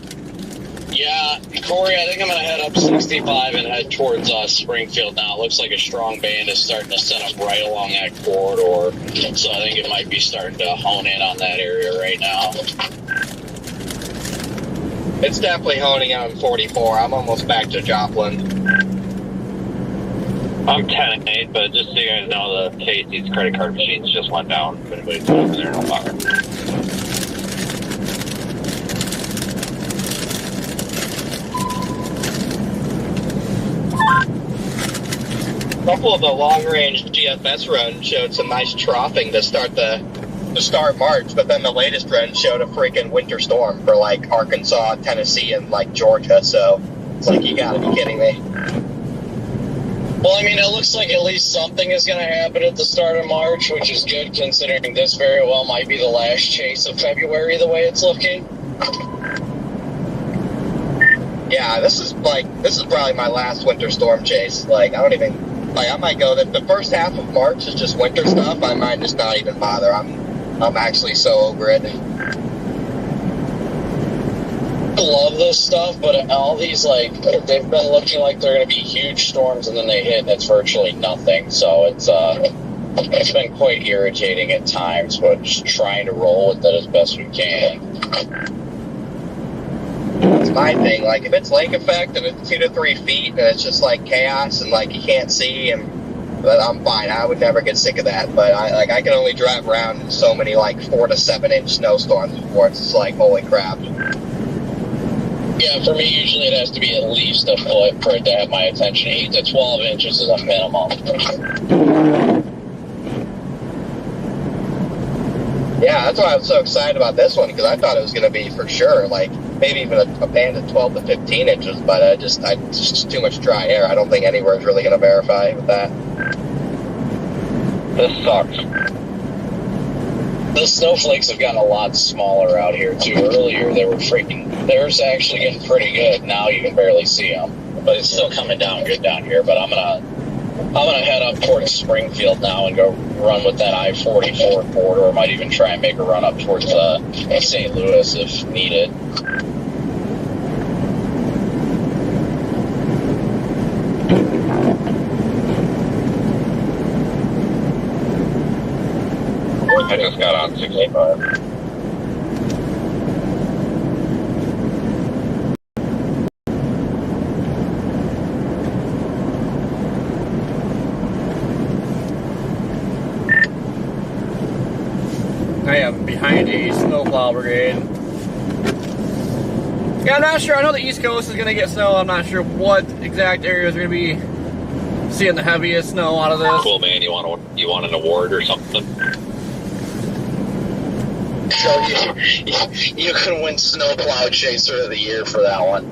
S9: Yeah, Corey, I think I'm going to head up 65 and head towards Springfield now. It looks like a strong band is starting to set up right along that corridor. So I think it might be starting to hone in on that area right now.
S5: It's definitely honing in on 44. I'm almost back to Joplin.
S4: I'm 10-8, but just so you guys know, the Casey's credit card machines just went down. If anybody's over there, no longer.
S5: A couple of the long-range GFS runs showed some nice troughing to start March, but then the latest run showed a freaking winter storm for Arkansas, Tennessee, and Georgia. So it's you gotta be kidding me.
S9: Well, I mean, it looks like at least something is going to happen at the start of March, which is good considering this very well might be the last chase of February the way it's looking.
S5: Yeah, this is probably my last winter storm chase. I might go that the first half of March is just winter stuff. I might just not even bother. I'm actually so over it.
S9: I love this stuff, but all these, they've been looking like they're going to be huge storms, and then they hit, and it's virtually nothing. So it's been quite irritating at times, but just trying to roll with it as best we can.
S5: That's my thing. If it's lake effect and it's 2 to 3 feet and it's just chaos and you can't see, but I'm fine. I would never get sick of that. But I can only drive around in so many 4 to 7 inch snowstorms before it's just holy crap.
S9: Yeah, for me, usually it has to be at least a foot for it to have my attention. 8 to 12 inches is a minimum.
S5: Yeah, that's why I was so excited about this one, because I thought it was going to be for sure, maybe even a band of 12 to 15 inches, but it's just too much dry air. I don't think anywhere is really going to verify with that.
S4: This sucks.
S9: The snowflakes have gotten a lot smaller out here, too. Earlier, they were actually getting pretty good. Now you can barely see them. But it's still coming down good down here. But I'm gonna head up towards Springfield now and go run with that I-44 corridor. Or might even try and make a run up towards St. Louis if needed.
S4: I just got on 65.
S1: I am behind a snowplow brigade. Yeah, I'm not sure. I know the East Coast is going to get snow. I'm not sure what exact areas are going to be seeing the heaviest snow out of this.
S4: Cool, man. You want an award or something?
S9: So you can win Snowplow Chaser of the Year for that one.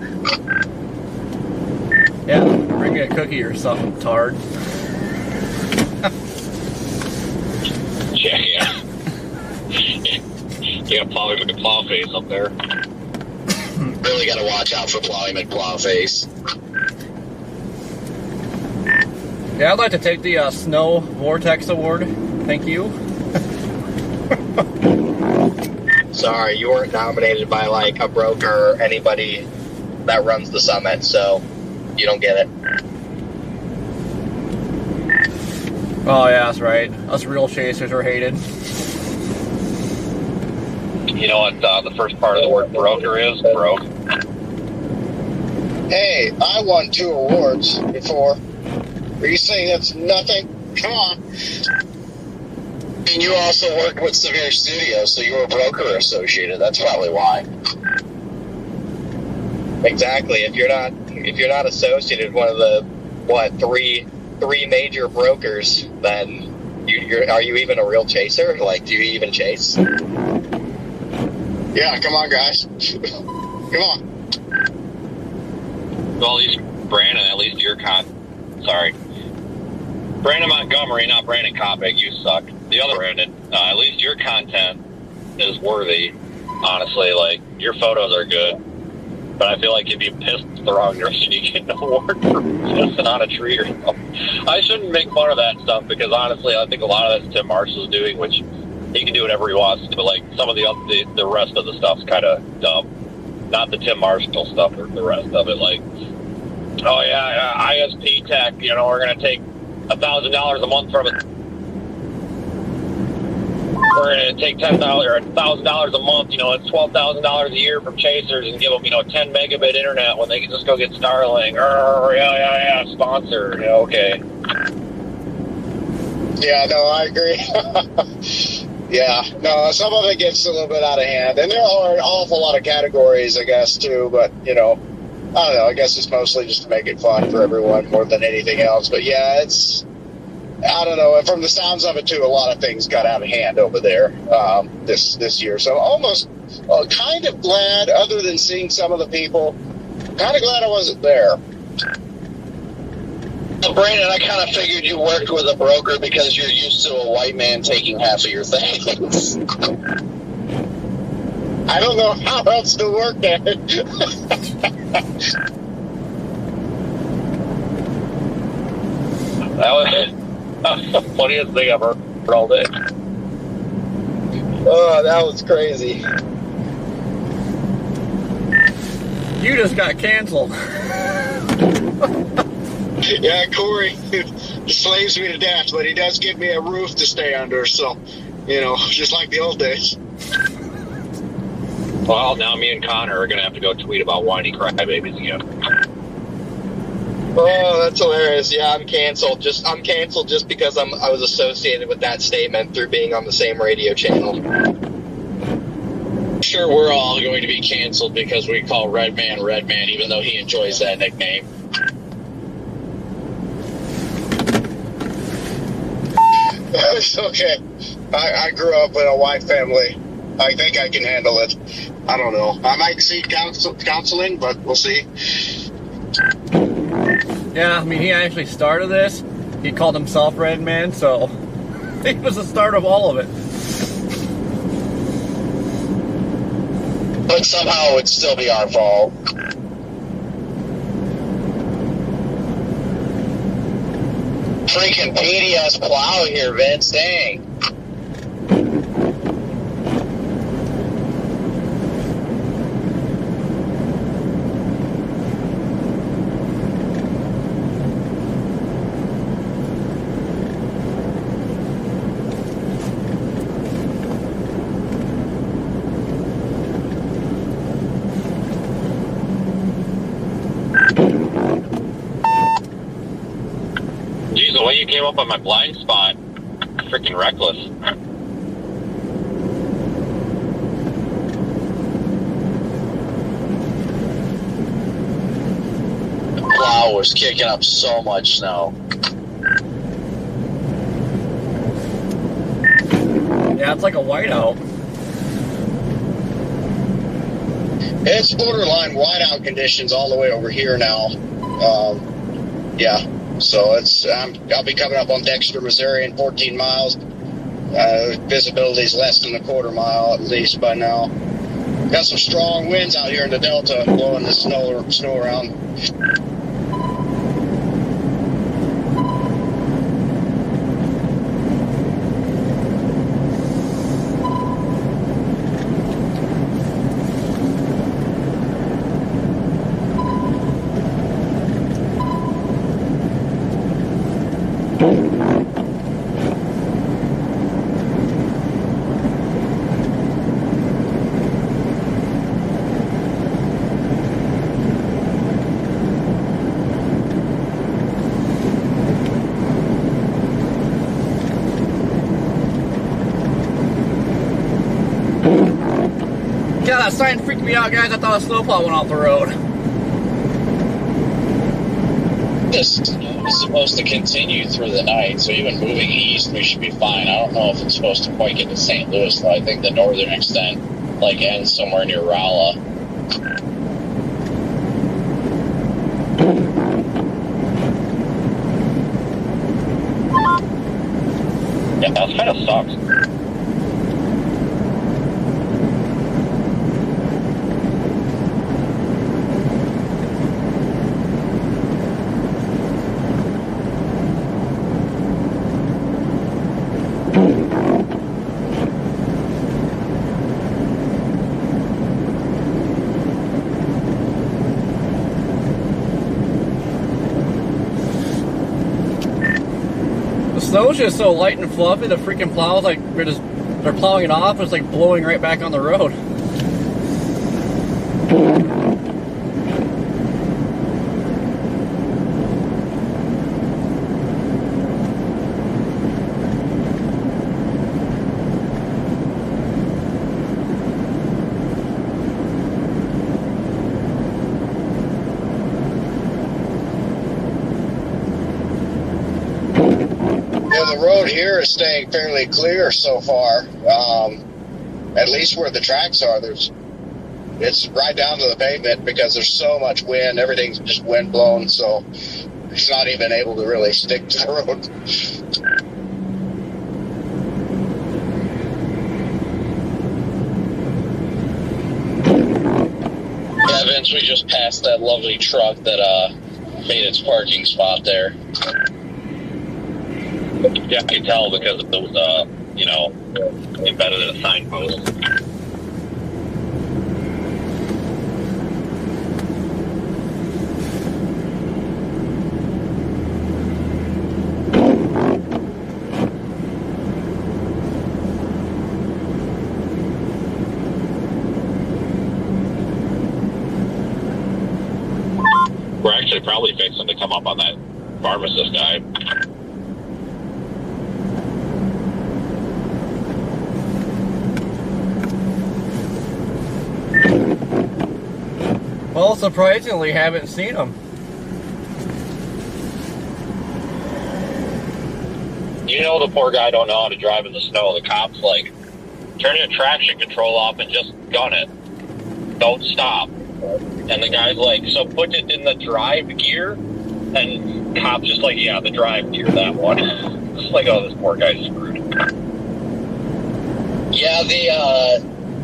S1: Yeah, bring me a cookie or something, tard.
S4: Yeah. You got Plowey McPlowface up there.
S9: Really got to watch out for Plowey McPlowface.
S1: Yeah, I'd like to take the Snow Vortex Award. Thank you.
S9: Sorry, you weren't nominated by like a broker or anybody that runs the summit, so you don't get it.
S1: Oh yeah, that's right. Us real chasers are hated.
S4: You know what the first part of the word broker is? Broke.
S5: Hey, I won 2 awards before. Are you saying that's nothing? Come on.
S9: And you also worked with Severe Studios, so you were broker associated. That's probably why. Exactly. If you're not associated with one of the three major brokers, then are you even a real chaser? Like, do you even chase?
S5: Yeah, come on, guys. Come on.
S4: Well, at least Brandon, at least you're sorry. Brandon Montgomery, not Brandon Kopic, you suck. The other Brandon, at least your content is worthy, honestly. Like, your photos are good. But I feel like if you pissed the wrong direction, you get an award for pissing on a tree or something. I shouldn't make fun of that stuff because, honestly, I think a lot of that's Tim Marshall's doing, which he can do whatever he wants to. But, like, some of the rest of the stuff's kind of dumb. Not the Tim Marshall stuff, or the rest of it. Like, oh, yeah, ISP Tech, you know, we're going to take $1,000 a month from it. We're going to take $10 or $1,000 a month, you know, it's $12,000 a year from chasers and give them, you know, 10 megabit internet when they can just go get Starlink. Yeah, sponsor. Yeah, okay.
S5: Yeah, no, I agree. Yeah, no, some of it gets a little bit out of hand. And there are an awful lot of categories, I guess, too. But, you know, I don't know. I guess it's mostly just to make it fun for everyone more than anything else. But, yeah, it's... I don't know. From the sounds of it, too, a lot of things got out of hand over there this year. So almost kind of glad, other than seeing some of the people, kind of glad I wasn't there.
S9: So, Brandon, I kind of figured you worked with a broker because you're used to a white man taking half of your things.
S5: I don't know how else to work at it.
S4: That was the funniest thing I've heard all day.
S9: Oh, that was crazy.
S1: You just got canceled.
S5: Yeah, Corey slaves me to death, but he does give me a roof to stay under, so, you know, just like the old days.
S4: Well, now me and Connor are going to have to go tweet about whiny crybabies again.
S9: Oh, that's hilarious. Yeah, I'm canceled just because I was associated with that statement through being on the same radio channel.
S3: Sure, we're all going to be canceled because we call Redman, even though he enjoys that nickname.
S5: It's okay. I grew up in a white family. I think I can handle it. I don't know. I might seek counseling, but we'll see.
S1: Yeah, I mean, he actually started this. He called himself Red Man, so he was the start of all of it.
S9: But somehow it would still be our fault. Freaking PDS plow here, Vince. Dang.
S4: Geez, the way you came up on my blind spot, freaking reckless.
S9: Plow was kicking up so much snow.
S1: Yeah, it's like a whiteout.
S5: It's borderline whiteout conditions all the way over here now. Yeah, so I'll be coming up on Dexter, Missouri in 14 miles. Visibility is less than a quarter mile at least by now. Got some strong winds out here in the Delta blowing the snow around.
S1: Yeah, that sign freaked me out, guys. I thought a snowplow went off the road.
S9: This snow is supposed to continue through the night, so even moving east, we should be fine. I don't know if it's supposed to quite get to St. Louis, though. I think the northern extent ends somewhere near Rolla.
S4: Yeah, that kind of sucks.
S1: The snow's just so light and fluffy, the freaking plows, like, they're plowing it off, it's like blowing right back on the road.
S5: The road here is staying fairly clear so far. At least where the tracks are, it's right down to the pavement because there's so much wind. Everything's just wind blown, so it's not even able to really stick to the road.
S9: Yeah, Vince, we just passed that lovely truck that made its parking spot there.
S4: Yeah, I can tell because it was, embedded in a signpost. We're actually probably fixing to come up on that pharmacist guy.
S1: Well, surprisingly, haven't seen them.
S4: You know, the poor guy don't know how to drive in the snow. The cop's like, turn your traction control off and just gun it. Don't stop. And the guy's like, so put it in the drive gear? And cop's just like, yeah, the drive gear, that one. It's like, oh, this poor guy's screwed.
S9: Yeah,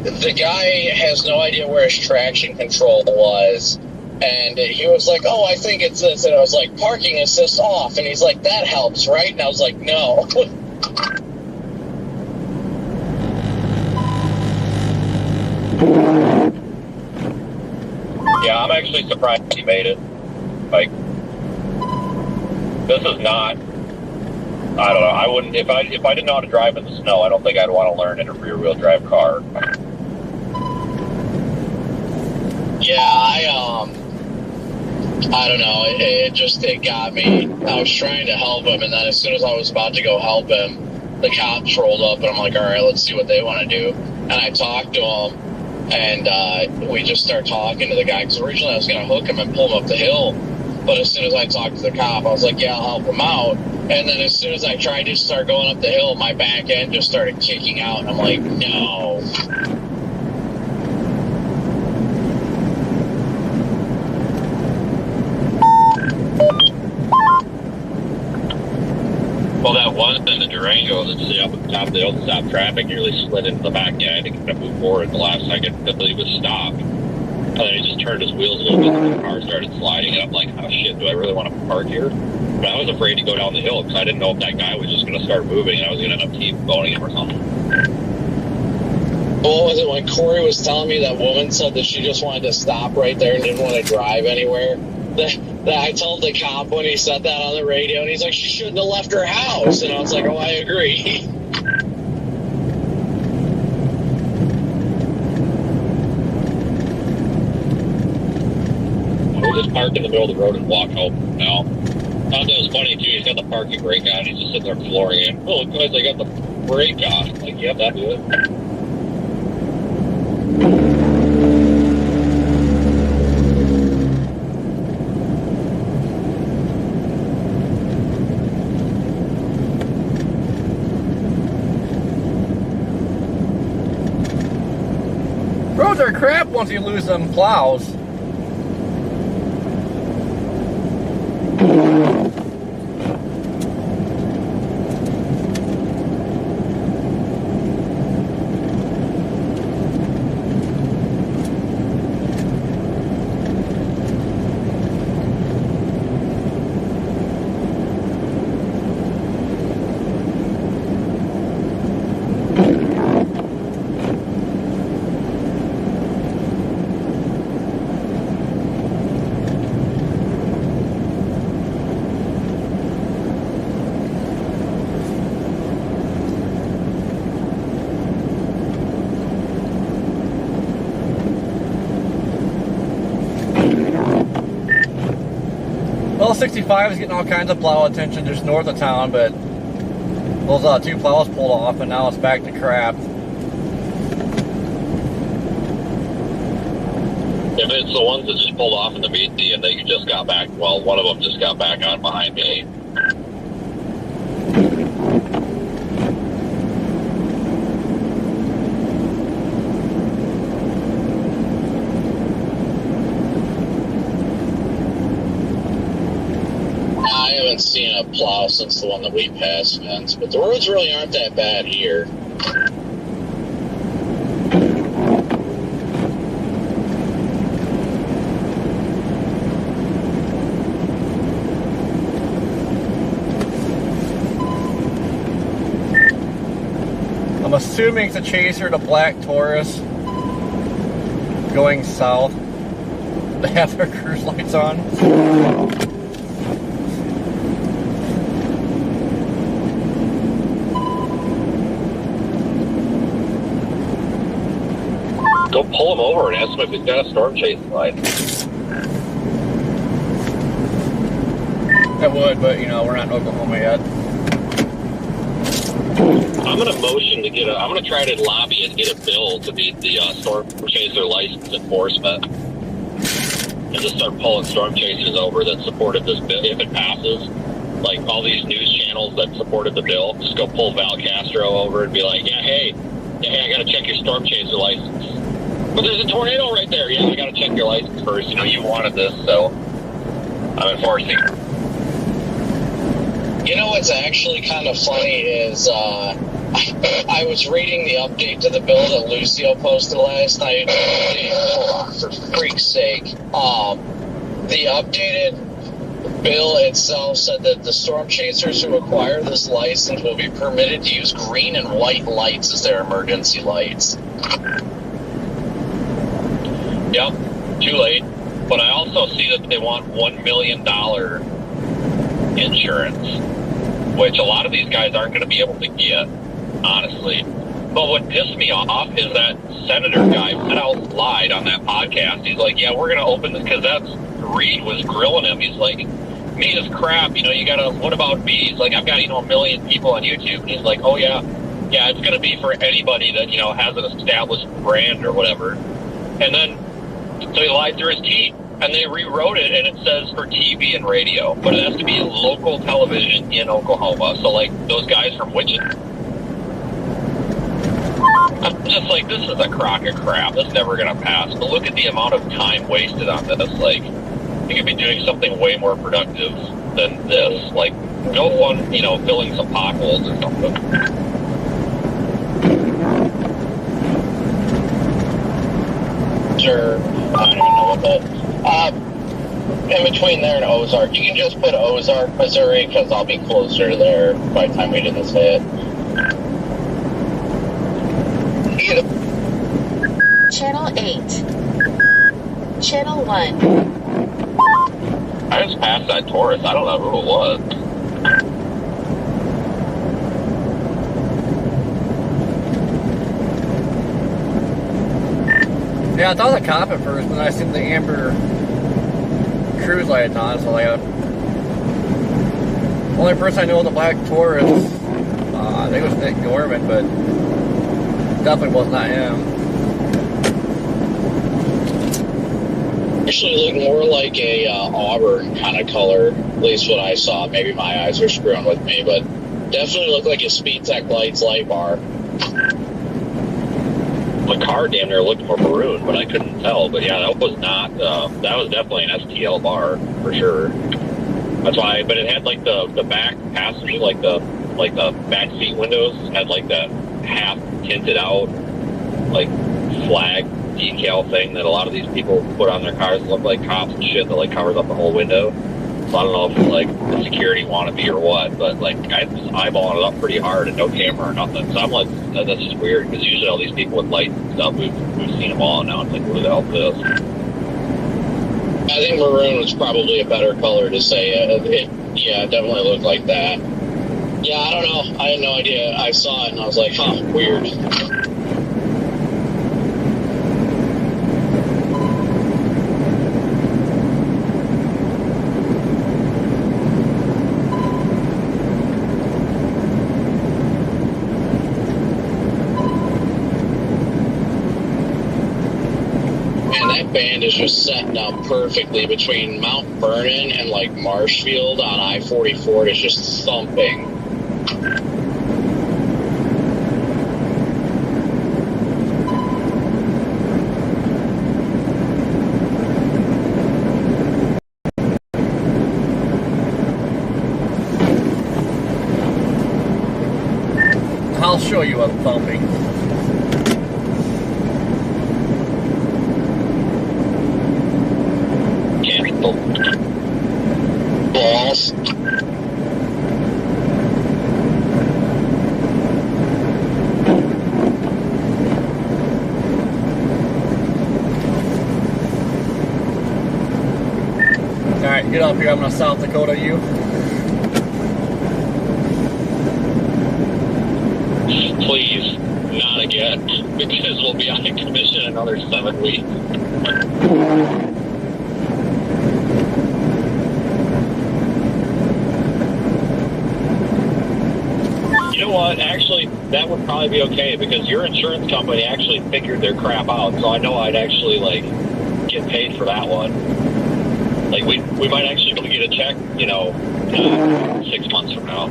S9: the guy has no idea where his traction control was, and he was like, oh, I think it's this, and I was like, parking assist off, and he's like, that helps, right? And I was like, no.
S4: Yeah, I'm actually surprised he made it. Like, this is not, I don't know, I wouldn't, if I didn't know how to drive in the snow, I don't think I'd want to learn in a rear-wheel drive car.
S9: Yeah, I don't know. It got me. I was trying to help him, and then as soon as I was about to go help him, the cops rolled up, and I'm like, all right, let's see what they want to do. And I talked to him, and we just started talking to the guy, because originally I was going to hook him and pull him up the hill, but as soon as I talked to the cop, I was like, yeah, I'll help him out. And then as soon as I tried to start going up the hill, my back end just started kicking out, and I'm like, no.
S4: the hill to stop traffic, nearly slid into the back end and kind of moved forward at the last second until he was stopped. And then he just turned his wheels a little bit and the car started sliding. And I'm like, oh shit, do I really want to park here? But I was afraid to go down the hill because I didn't know if that guy was just going to start moving and I was going to end up T-boning him or something.
S9: What was it when Corey was telling me that woman said that she just wanted to stop right there and didn't want to drive anywhere? That I told the cop when he said that on the radio, and he's like, she shouldn't have left her house. And I was like, oh, I agree.
S4: We're just parked in the middle of the road and walk home now. I thought that was funny, too. He's got the parking brake on. He's just sitting there flooring it. Oh, guys, I got the brake on. I'm like, yep, that'd do it.
S1: Roads are crap once you lose them plows. Well, 65 is getting all kinds of plow attention just north of town, but those two plows pulled off and now it's back to crap.
S4: If it's the ones that just pulled off in the BT and they just got back, well, one of them just got back on behind me.
S9: I haven't seen a plow since the one that we passed, Vince, but the roads really aren't that bad here.
S1: I'm assuming it's a chaser to Black Taurus going south. They have their cruise lights on.
S4: Go pull him over and ask him if he's got a storm chasing light.
S1: I would, but you know, we're not in Oklahoma yet.
S4: I'm gonna motion to get I'm gonna try to lobby and get a bill to be the storm chaser license enforcement, and just start pulling storm chasers over that supported this bill if it passes. Like all these news channels that supported the bill, just go pull Val Castro over and be like, yeah, hey, I gotta check your storm chaser license. But there's a tornado right there. Yeah, I gotta check your license first. You know, you wanted this, so I'm enforcing.
S9: You know what's actually kind of funny is I was reading the update to the bill that Lucio posted last night. For freak's sake. The updated bill itself said that the storm chasers who acquire this license will be permitted to use green and white lights as their emergency lights.
S4: Yep, too late. But I also see that they want $1 million insurance, which a lot of these guys aren't going to be able to get, honestly. But what pissed me off is that senator guy flat out lied on that podcast. He's like, yeah, we're going to open this, because that's Reed was grilling him. He's like, meat is crap, you know, you got to, what about bees? Like, I've got, you know, 1 million people on YouTube. And he's like, oh, yeah, it's going to be for anybody that, you know, has an established brand or whatever. And then, so he lied through his teeth. And they rewrote it, and it says for TV and radio, but it has to be local television in Oklahoma. So, like, those guys from Wichita. I'm just like, this is a crock of crap. This is never going to pass. But look at the amount of time wasted on this. Like, you could be doing something way more productive than this. Like, go fun, you know, filling some potholes or something.
S9: or I don't even know what the in between there and Ozark. You can just put Ozark, Missouri, because I'll be closer to there by the time we do this hit.
S7: Channel 8. Channel 1.
S4: I just passed that Taurus. I don't know who it was.
S1: Yeah, I thought it was a cop at first, but then I seen the amber cruise lights on, so like, only person I know in the black Taurus, I think it was Nick Gorman, but definitely was not him.
S3: Actually looked more like a auburn kind of color, at least what I saw. Maybe my eyes are screwing with me, but definitely looked like a Speedtech Lights light bar.
S4: The car damn near looked more maroon, but I couldn't tell. But yeah, that was not. That was definitely an STL bar for sure. That's why. But it had like the back passenger, like the back seat windows had like that half tinted out, like flag decal thing that a lot of these people put on their cars that look like cops and shit that like covers up the whole window. So I don't know if it's like the security wannabe or what, but like I was eyeballing it up pretty hard and no camera or nothing. So I'm like, that's just weird because usually all these people with lights and stuff, we've seen them all. Now it's like, who the hell is this?
S3: I think maroon was probably a better color to say. Yeah, it definitely looked like that. Yeah, I don't know. I had no idea. I saw it and I was like, huh, weird. Band is just setting up perfectly between Mount Vernon and like Marshfield on I-44. It's just thumping.
S1: I'll show you a thumping.
S3: Balls.
S1: Alright, get up here. I'm gonna South Dakota you.
S4: Please, not again, because we'll be out of commission in another 7 weeks. You know what? Actually, that would probably be okay because your insurance company actually figured their crap out, so I know I'd actually like get paid for that one. Like we might actually be able to get a check, 6 months from now.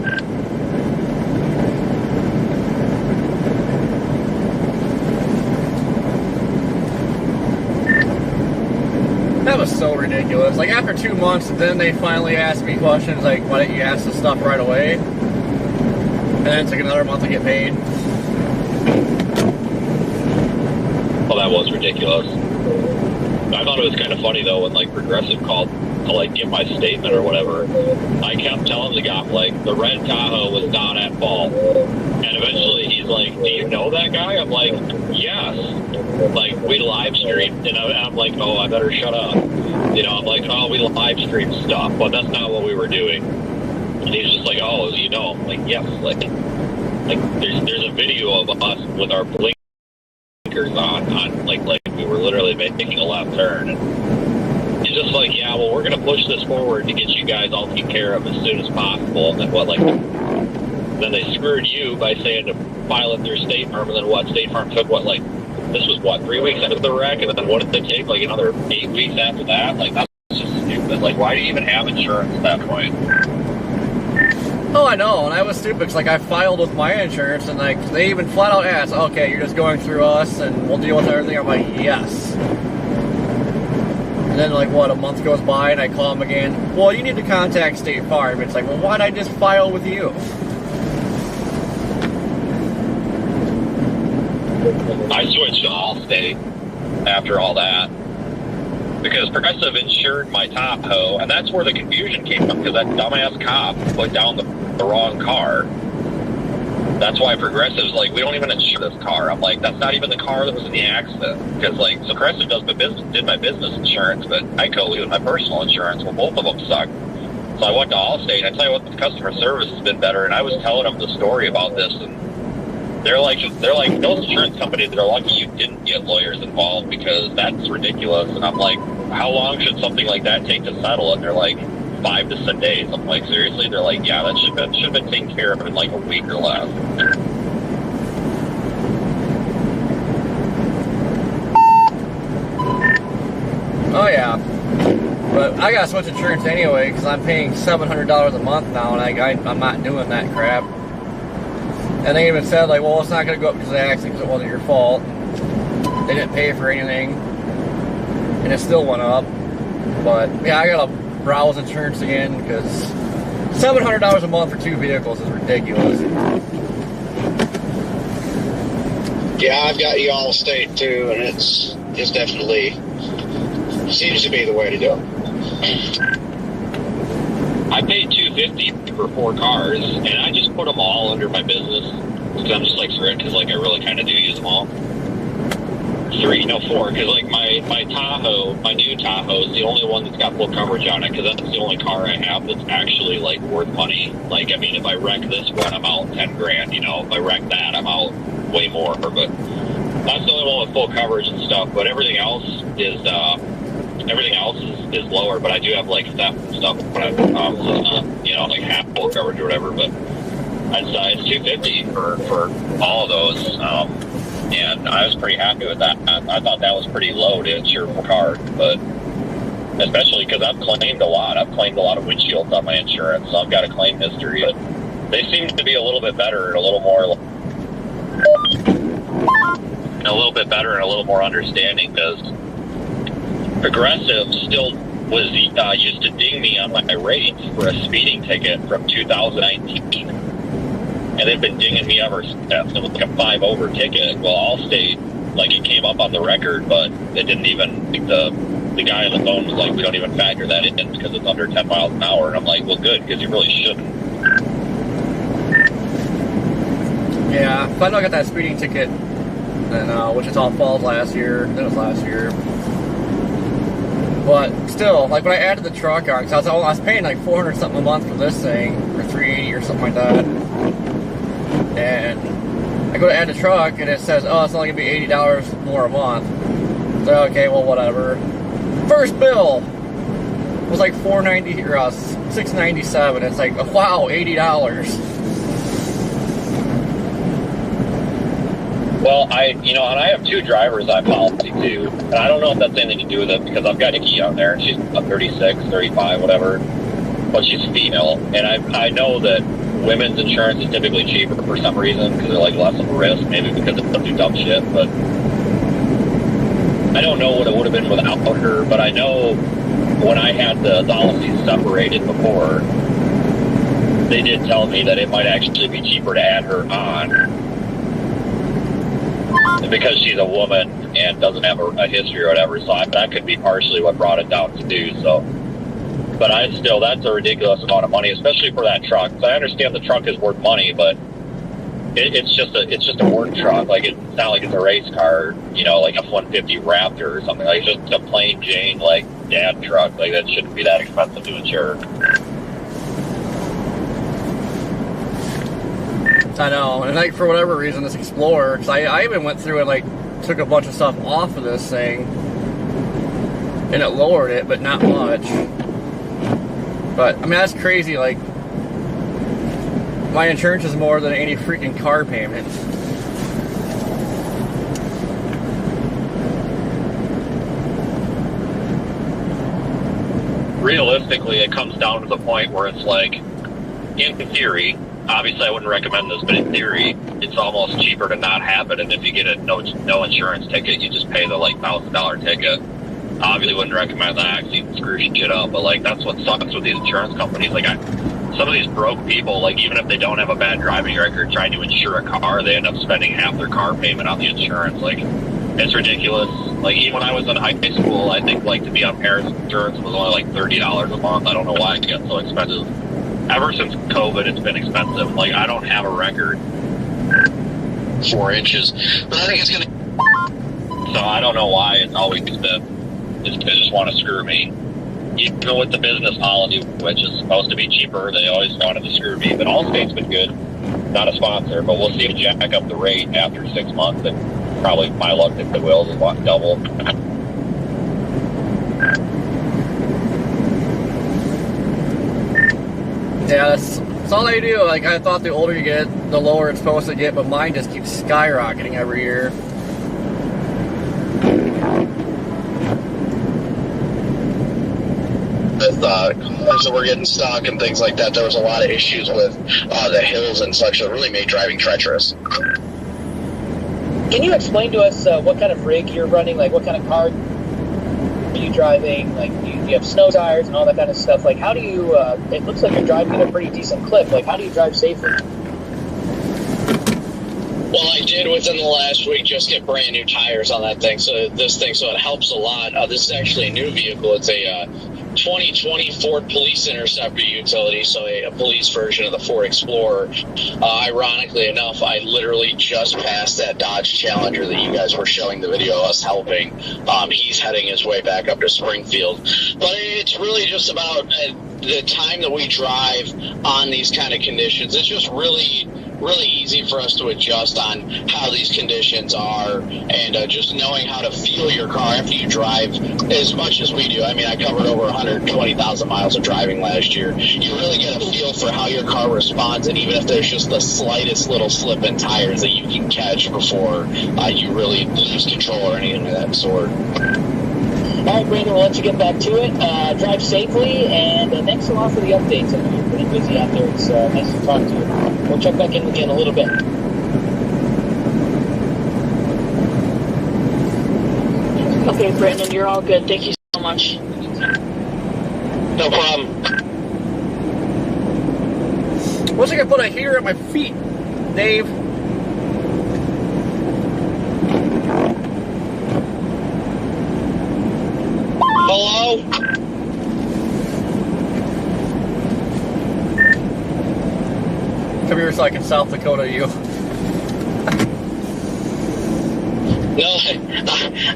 S1: That was so ridiculous. Like after 2 months, then they finally asked me questions like, why didn't you ask this stuff right away? And then it took another month to get paid.
S4: Well, that was ridiculous. I thought it was kind of funny though when like Progressive called to like give my statement or whatever. I kept telling the guy like the red Tahoe was not at fault, and eventually he's like, "Do you know that guy?" I'm like, "Yes." Like we live streamed, and I'm like, "Oh, I better shut up." I'm like, "Oh, we live streamed stuff, but that's not what we were doing." And he's just like, "Oh, you know?" I'm like, "Yes." Like there's a video of us with our blinkers on like we were literally making a left turn. And he's just like, "Yeah, well, we're gonna push this forward to get you guys all taken care of as soon as possible." And then then they screwed you by saying to file it through State Farm, and then State Farm took this was 3 weeks after the wreck, and then what did they take? Like another 8 weeks after that? Like that's just stupid. Like why do you even have insurance at that point?
S1: Oh, I know, and I was stupid because, I filed with my insurance, and, they even flat out asked, okay, you're just going through us, and we'll deal with everything. I'm like, yes. And then, a month goes by, and I call them again. Well, you need to contact State Farm. It's like, well, why'd I just file with you?
S4: I switched to Allstate. after all that. Because Progressive insured my Tahoe, and that's where the confusion came from, because that dumbass cop put down the wrong car. That's why Progressive's like, we don't even insure this car. I'm like, that's not even the car that was in the accident. Because, like, so Progressive did my business insurance, but I co-lead my personal insurance. Well, both of them suck. So I went to Allstate. I tell you what, the customer service has been better, and I was telling them the story about this, and they're like those insurance companies that are lucky you didn't get lawyers involved, because that's ridiculous. And I'm like, how long should something like that take to settle? And they're like, 5 to 7 days. I'm like, seriously? They're like, yeah, that should have been taken care of in like a week or less.
S1: Oh yeah, but I gotta switch insurance anyway because I'm paying $700 a month now, and I'm not doing that crap. And they even said, like, well, it's not gonna go up because of the accident because it wasn't your fault. They didn't pay for anything, and it still went up. But yeah, I gotta browse insurance again because $700 a month for 2 vehicles is ridiculous.
S5: Yeah, I've got you Allstate too, and it's definitely seems to be the way to go.
S4: I paid $250 for 4 cars, and I just put them all under my business because I'm just like screwed, because like I really kind of do use them all. 4, because like my Tahoe, my new Tahoe is the only one that's got full coverage on it, because that's the only car I have that's actually like worth money. Like, I mean, if I wreck this one, I'm out $10,000. You know, if I wreck that, I'm out way more. But that's the only one with full coverage and stuff. But everything else is lower. But I do have like theft and stuff when I'm like half full coverage or whatever. But it's $250 for all of those. And I was pretty happy with that. I thought that was pretty low to insure for cars, but especially because I've claimed a lot. I've claimed a lot of windshields on my insurance, so I've got a claim history. But they seem to be a little bit better and a little more understanding, because Progressive still was used to ding me on my rates for a speeding ticket from 2019. And they've been dinging me ever since. It was like a 5-over ticket. Well, Allstate, like, it came up on the record, but it didn't even, the guy on the phone was like, we don't even factor that in because it's under 10 miles an hour. And I'm like, well, good, because you really shouldn't.
S1: Yeah, if I don't get that speeding ticket, then, Wichita Falls last year, that was last year. But still, like, when I added the truck on, because I was paying like $400 something a month for this thing, or $380 or something like that. And I go to add the truck, and it says, oh, it's only going to be $80 more a month. So, okay, well, whatever. First bill was like $490 or $697. It's like, wow, $80.
S4: Well, and I have 2 drivers on policy too, and I don't know if that's anything to do with it, because I've got Nikki on there, and she's 36, 35, whatever, but she's female, and I know that women's insurance is typically cheaper for some reason, because they're like less of a risk, maybe because it doesn't do dumb shit, but I don't know what it would have been without her. But I know when I had the policies separated before, they did tell me that it might actually be cheaper to add her on, because she's a woman and doesn't have a history or whatever, so that could be partially what brought it down too. So, but that's a ridiculous amount of money, especially for that truck. So I understand the truck is worth money, but it's just a work truck. Like, it's not like it's a race car, like F-150 Raptor or something. Like, it's just a plain Jane, like, dad truck. Like, that shouldn't be that expensive to insure.
S1: I know, and like, for whatever reason, this Explorer, because I even went through and like took a bunch of stuff off of this thing, and it lowered it, but not much. But I mean, that's crazy. Like, my insurance is more than any freaking car payment.
S4: Realistically, it comes down to the point where it's like, in theory, obviously I wouldn't recommend this, but in theory, it's almost cheaper to not have it. And if you get a no insurance ticket, you just pay the like $1,000 ticket. Obviously wouldn't recommend that because you can screw shit up. But like, that's what sucks with these insurance companies. Like, some of these broke people, like, even if they don't have a bad driving record trying to insure a car, they end up spending half their car payment on the insurance. Like, it's ridiculous. Like, even when I was in high school, I think, like, to be on parents' insurance was only like $30 a month. I don't know why it got so expensive. Ever since COVID, it's been expensive. Like, I don't have a record 4 inches, but I think it's gonna. So I don't know why it's always been. They just want to screw me. Even with the business policy, which is supposed to be cheaper, they always wanted to screw me. But Allstate's been good. Not a sponsor, but we'll see if jack up the rate after 6 months. And probably my luck if it will is about double.
S1: Yeah, that's all they do. Like, I thought the older you get, the lower it's supposed to get, but mine just keeps skyrocketing every year.
S9: With cars that were getting stuck and things like that, there was a lot of issues with the hills and such that really made driving treacherous.
S10: Can you explain to us what kind of rig you're running? Like, what kind of car are you driving? Like, you have snow tires and all that kind of stuff. Like, how do you? It looks like you're driving at a pretty decent clip. Like, how do you drive safely?
S9: Well, I did within the last week just get brand new tires on that thing. So it helps a lot. This is actually a new vehicle. It's a 2020 Ford Police Interceptor utility, so a police version of the Ford Explorer. Ironically enough, I literally just passed that Dodge Challenger that you guys were showing the video of us helping. He's heading his way back up to Springfield. But it's really just about the time that we drive on these kind of conditions. It's just really easy for us to adjust on how these conditions are, and just knowing how to feel your car after you drive as much as we do. I mean, I covered over 120,000 miles of driving last year. You really get a feel for how your car responds, and even if there's just the slightest little slip in tires that you can catch before you really lose control or anything of that sort.
S10: All right, Brandon, we'll let you get back to it. Drive safely, and thanks a lot for the updates. I know you're pretty busy out there. It's nice to talk to you. We'll check back in with you in a little bit.
S8: Okay, Brandon, you're all good. Thank you so much.
S9: No problem.
S1: Wish I could put a heater at my feet, Dave.
S9: Hello?
S1: Come here so I can South Dakota you.
S9: No,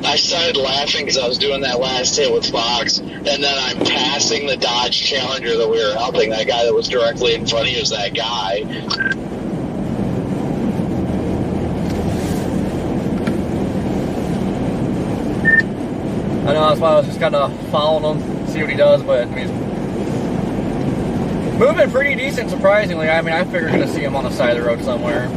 S9: I started laughing because I was doing that last hit with Fox, and then I'm passing the Dodge Challenger that we were helping. That guy that was directly in front of you is that guy.
S1: I know, that's why I was just kind of following him, see what he does, but I mean, moving pretty decent, surprisingly. I mean, I figured going to see him on the side of the road somewhere.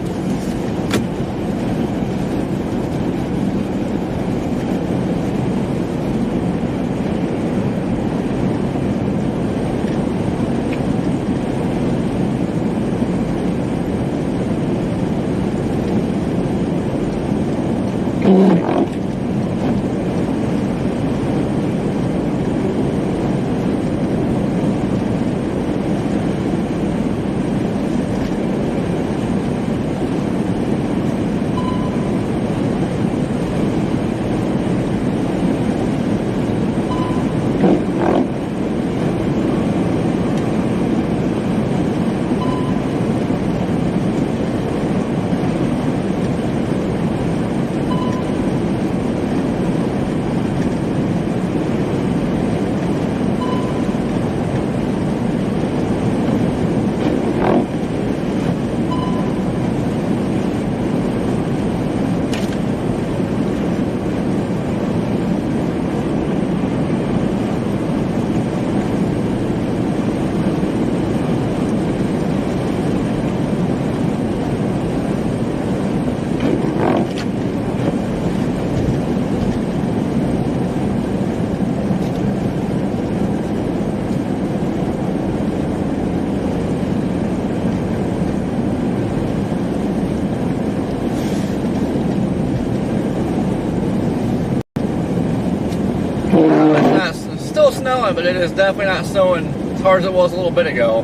S1: It's still snowing, but it is definitely not snowing as hard as it was a little bit ago.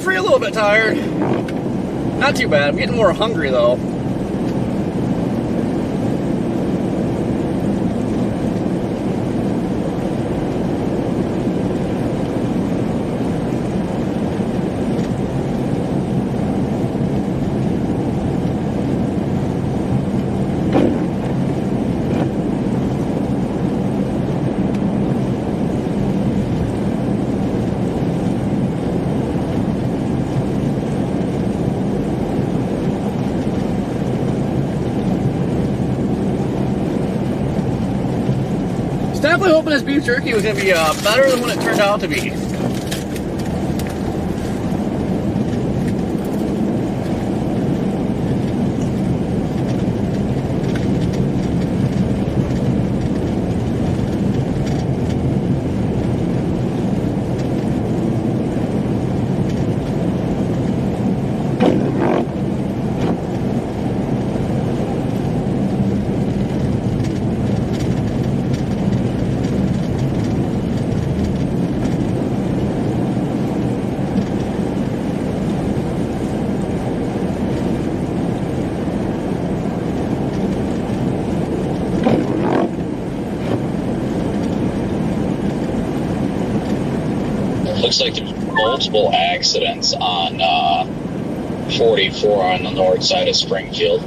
S1: free, a little bit tired. Not too bad. I'm getting more hungry though. Definitely hoping this beef jerky was going to be better than what it turned out to be.
S3: Looks like there's multiple accidents on 44 on the north side of Springfield.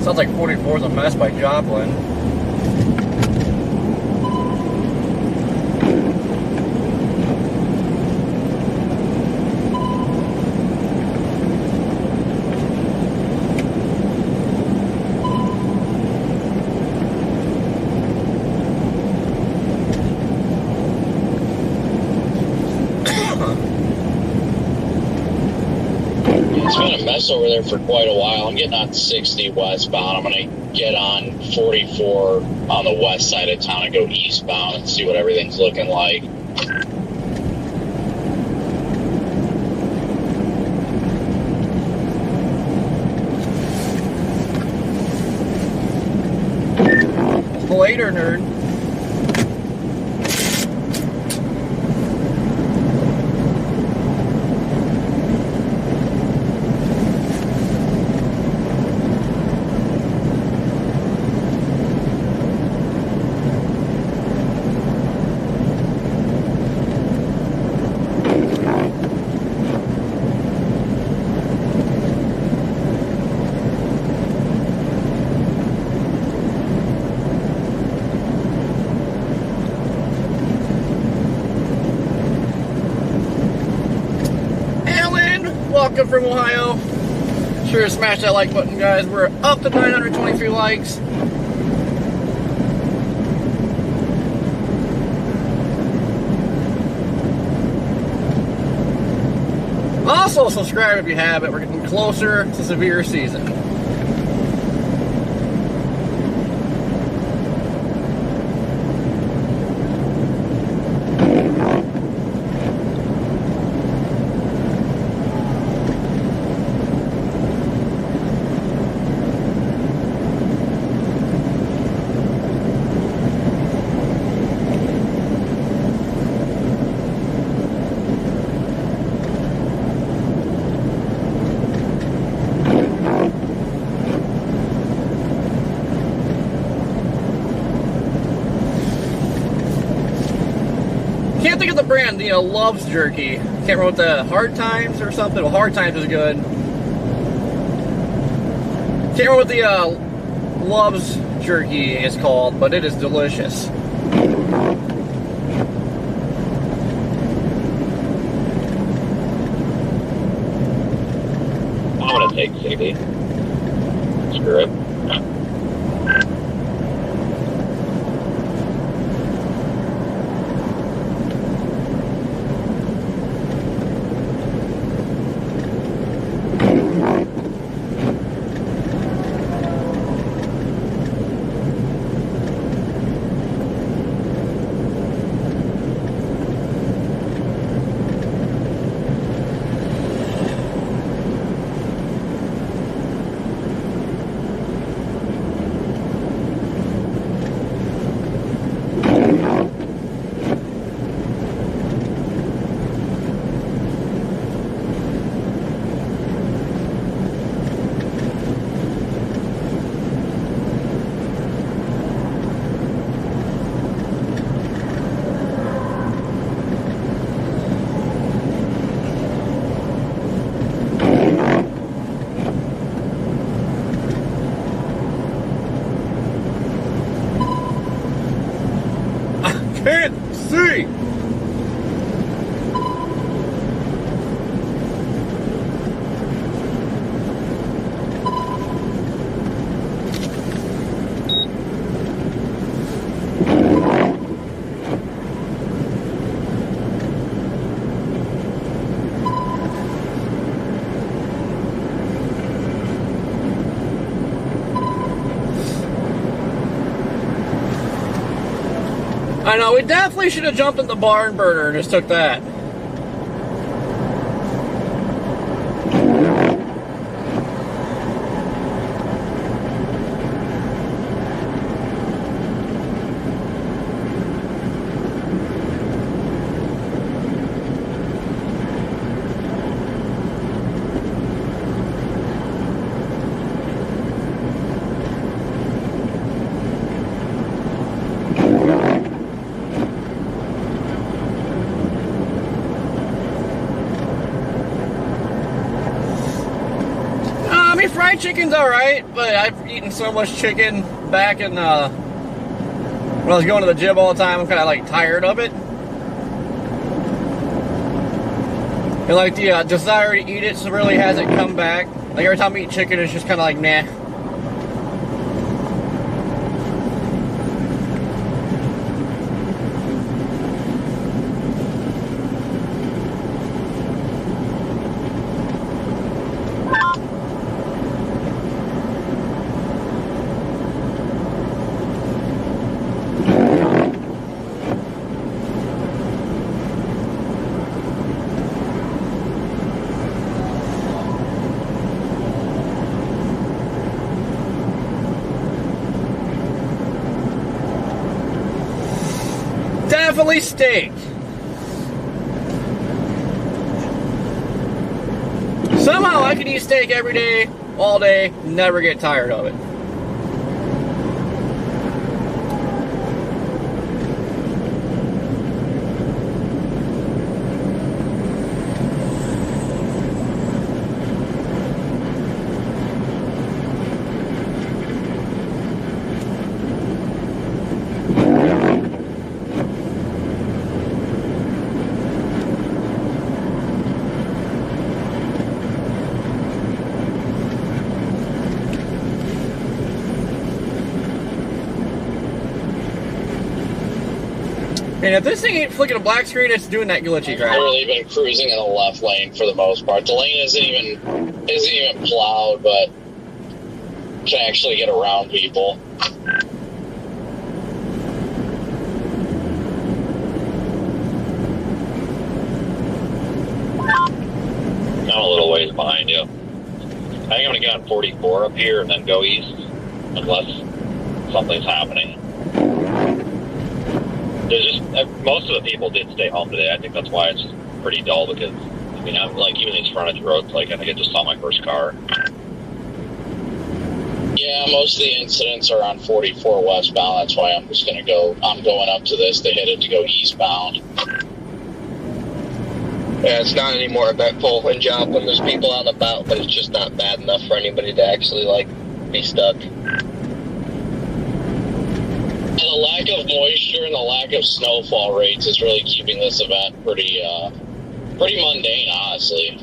S1: Sounds like 44 is a mess by Joplin.
S3: It's been a mess over there for quite a while. I'm getting on 60 westbound. I'm going to get on 44 on the west side of town and go eastbound and see what everything's looking like.
S1: Later, nerd. Welcome from Ohio. Sure to smash that like button, guys. We're up to 923 likes. Also subscribe if you haven't. We're getting closer to severe season. Can't think of the brand, Love's Jerky. Can't remember what the Hard Times or something. Well, Hard Times is good. Can't remember what the Love's Jerky is called, but it is delicious.
S4: I'm gonna take 60. Screw it.
S1: see. I know, we definitely should have jumped in the barn burner and just took that. Fried chicken's alright, but I've eaten so much chicken back in, when I was going to the gym all the time, I'm kind of like tired of it. And like the desire to eat it really hasn't come back. Like every time I eat chicken, it's just kind of like, nah. Definitely steak. Somehow I can eat steak every day, all day, never get tired of it. And if this thing ain't flicking a black screen, it's doing that glitchy crap.
S9: I've literally been cruising in the left lane for the most part. The lane isn't even plowed, but can actually get around people.
S4: I'm a little ways behind you. I think I'm gonna get on 44 up here and then go east, unless something's happening. There's just most of the people did stay home today. I think that's why it's pretty dull, because I mean, I'm like, even these frontage roads, like I think I just saw my first car.
S9: Yeah, most of the incidents are on 44 westbound. That's why I'm going up to this to hit it to go eastbound.
S11: Yeah, it's not any more eventful in Joplin when there's people out and about, but it's just not bad enough for anybody to actually like be stuck.
S9: And the lack of moisture and the lack of snowfall rates is really keeping this event pretty mundane, honestly.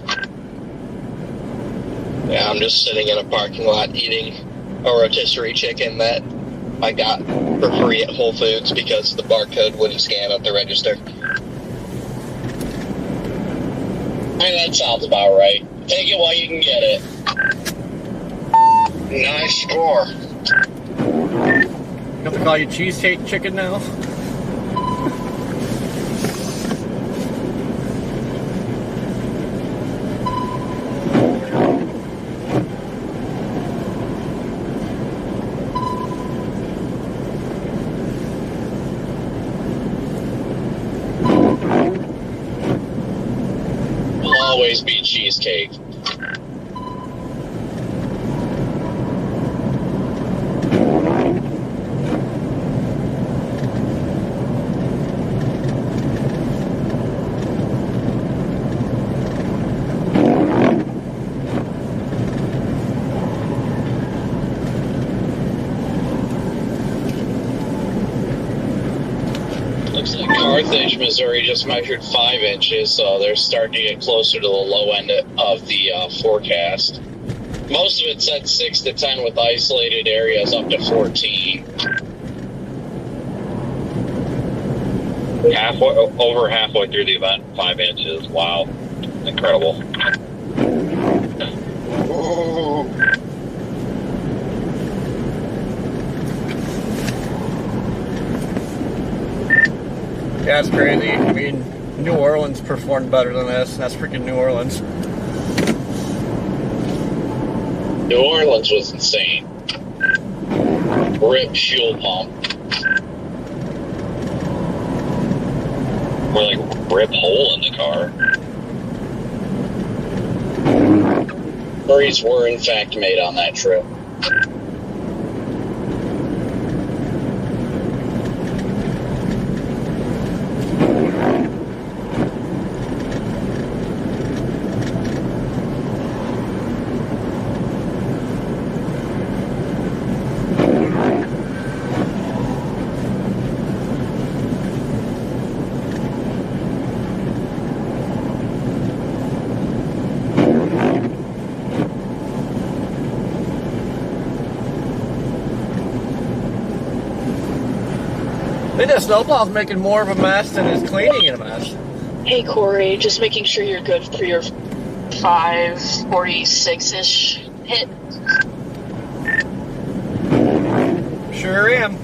S11: Yeah, I'm just sitting in a parking lot eating a rotisserie chicken that I got for free at Whole Foods because the barcode wouldn't scan at the register.
S9: I mean, that sounds about right. Take it while you can get it.
S11: Nice score.
S1: You have to call you cheesecake chicken now?
S9: Will always be cheesecake. Looks like
S3: Carthage, Missouri just measured 5 inches, so they're starting to get closer to the low end of the forecast. Most of it said 6 to 10 with isolated areas up to 14.
S4: Over halfway through the event, 5 inches. Wow. Incredible.
S1: Yeah, it's crazy. I mean, New Orleans performed better than this, and that's freaking New Orleans.
S3: New Orleans was insane. Rip fuel pump.
S4: More like rip hole in the car.
S3: Memories were in fact made on that trip.
S1: I think the snowplow's making more of a mess than it's cleaning a mess.
S8: Hey Corey, just making sure you're good for your 546-ish hit.
S1: Sure am.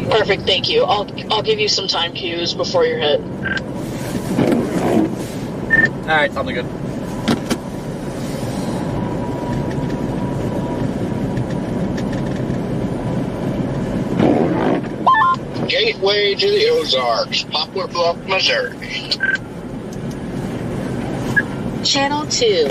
S8: Perfect, thank you. I'll give you some time cues before your hit.
S1: Alright, sounds good.
S5: Gateway to the Ozarks, Poplar Bluff, Missouri.
S7: Channel 2.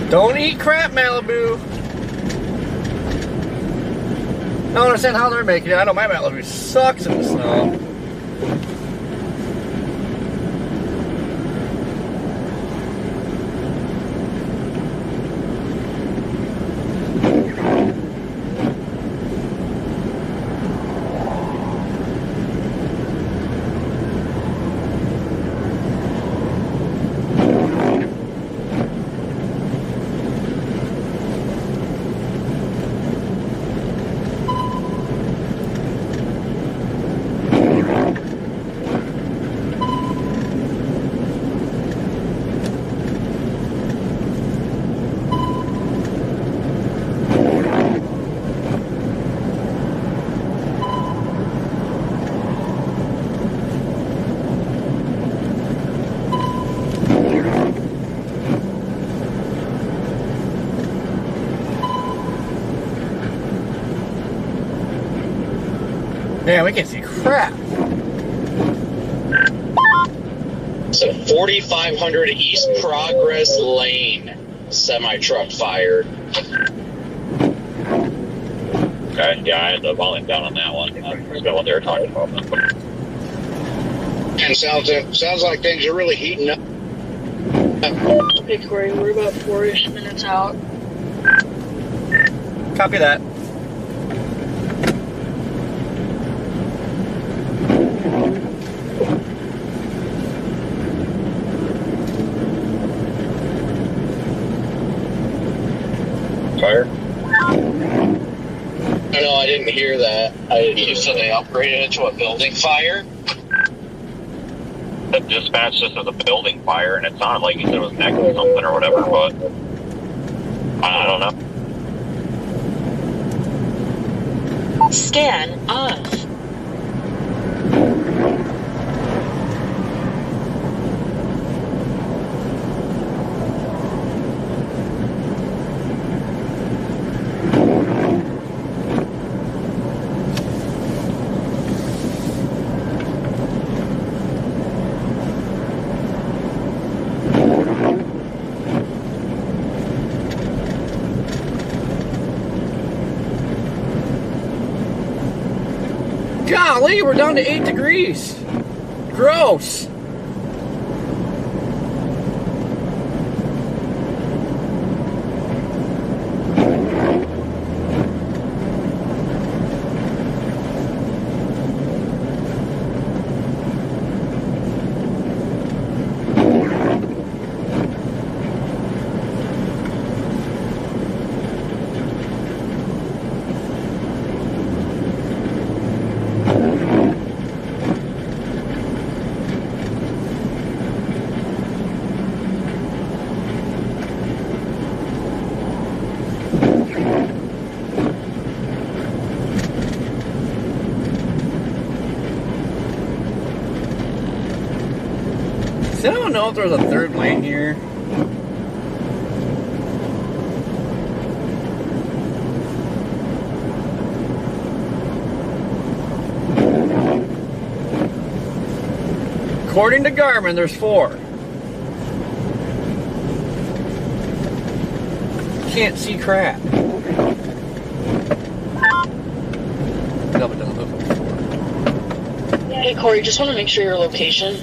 S1: Don't eat crap, Malibu. I don't understand how they're making it. I know my Malibu sucks in the snow. Man, we can't see crap.
S3: So 4500 East Progress Lane, semi-truck fired.
S4: Okay, yeah, I ended up falling down on that one. That's what they were talking about.
S5: And sounds like things are really heating up.
S8: Okay, Corey, we're about 4-ish minutes out.
S1: Copy that.
S4: Fire?
S3: No, I didn't hear that. You said they upgraded it to a building fire?
S4: The dispatch just as a building fire, and it sounded like he said it was next to something or whatever, but I don't know.
S7: Scan off.
S1: Golly, we're down to 8 degrees. Gross. Does anyone know if there's a third lane here? According to Garmin, there's 4. Can't see crap. No, but doesn't look like 4.
S8: Hey, Corey, just want to make sure your location.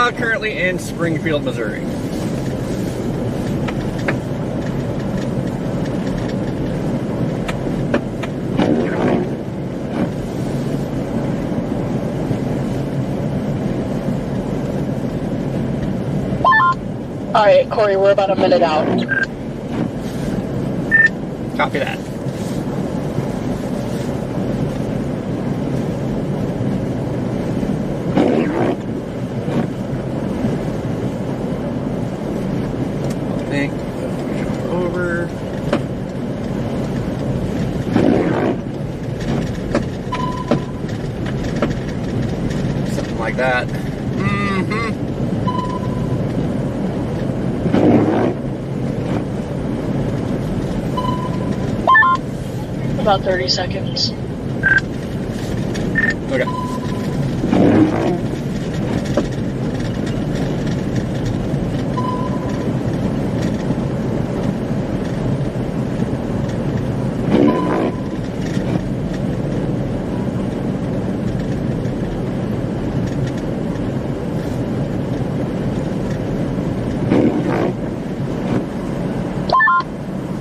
S1: Currently in Springfield, Missouri.
S10: All right, Corey, we're about a minute out.
S1: Copy that. Over. Something like that.
S8: About 30 seconds.
S1: Okay.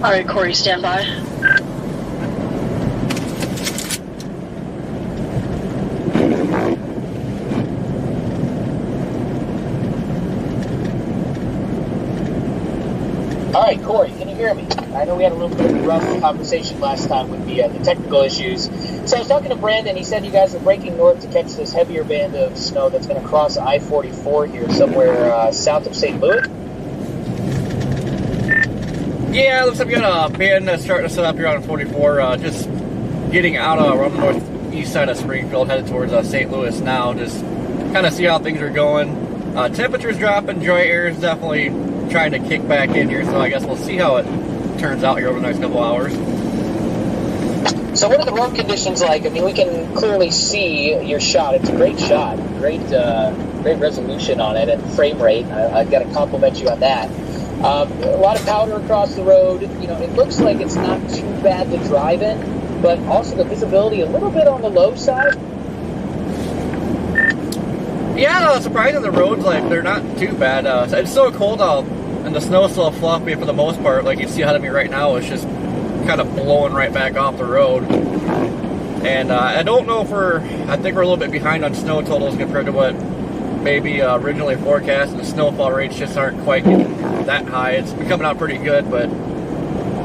S8: All right, Corey, stand by.
S10: All right, Corey, can you hear me? I know we had a little bit of a rough conversation last time with the technical issues. So I was talking to Brandon. He said you guys are breaking north to catch this heavier band of snow that's going to cross I-44 here somewhere south of St. Louis.
S1: Yeah, looks like we got a band that's starting to set up here on 44, just getting out around the northeast side of Springfield, headed towards St. Louis now, just kind of see how things are going. Temperature's dropping, dry air is definitely trying to kick back in here, so I guess we'll see how it turns out here over the next couple hours.
S10: So what are the road conditions like? I mean, we can clearly see your shot. It's a great shot, great resolution on it and frame rate. I've got to compliment you on that. A lot of powder across the road. You know, it looks like it's not too bad to drive in, but also the visibility a little bit on the low side.
S1: Yeah, no, surprising the roads, like, they're not too bad. It's so cold out, and the snow's so fluffy for the most part. Like you see ahead of me right now, it's just kind of blowing right back off the road. And I don't know if I think we're a little bit behind on snow totals compared to what maybe originally forecast, and the snowfall rates just aren't quite that high. It's been coming out pretty good, but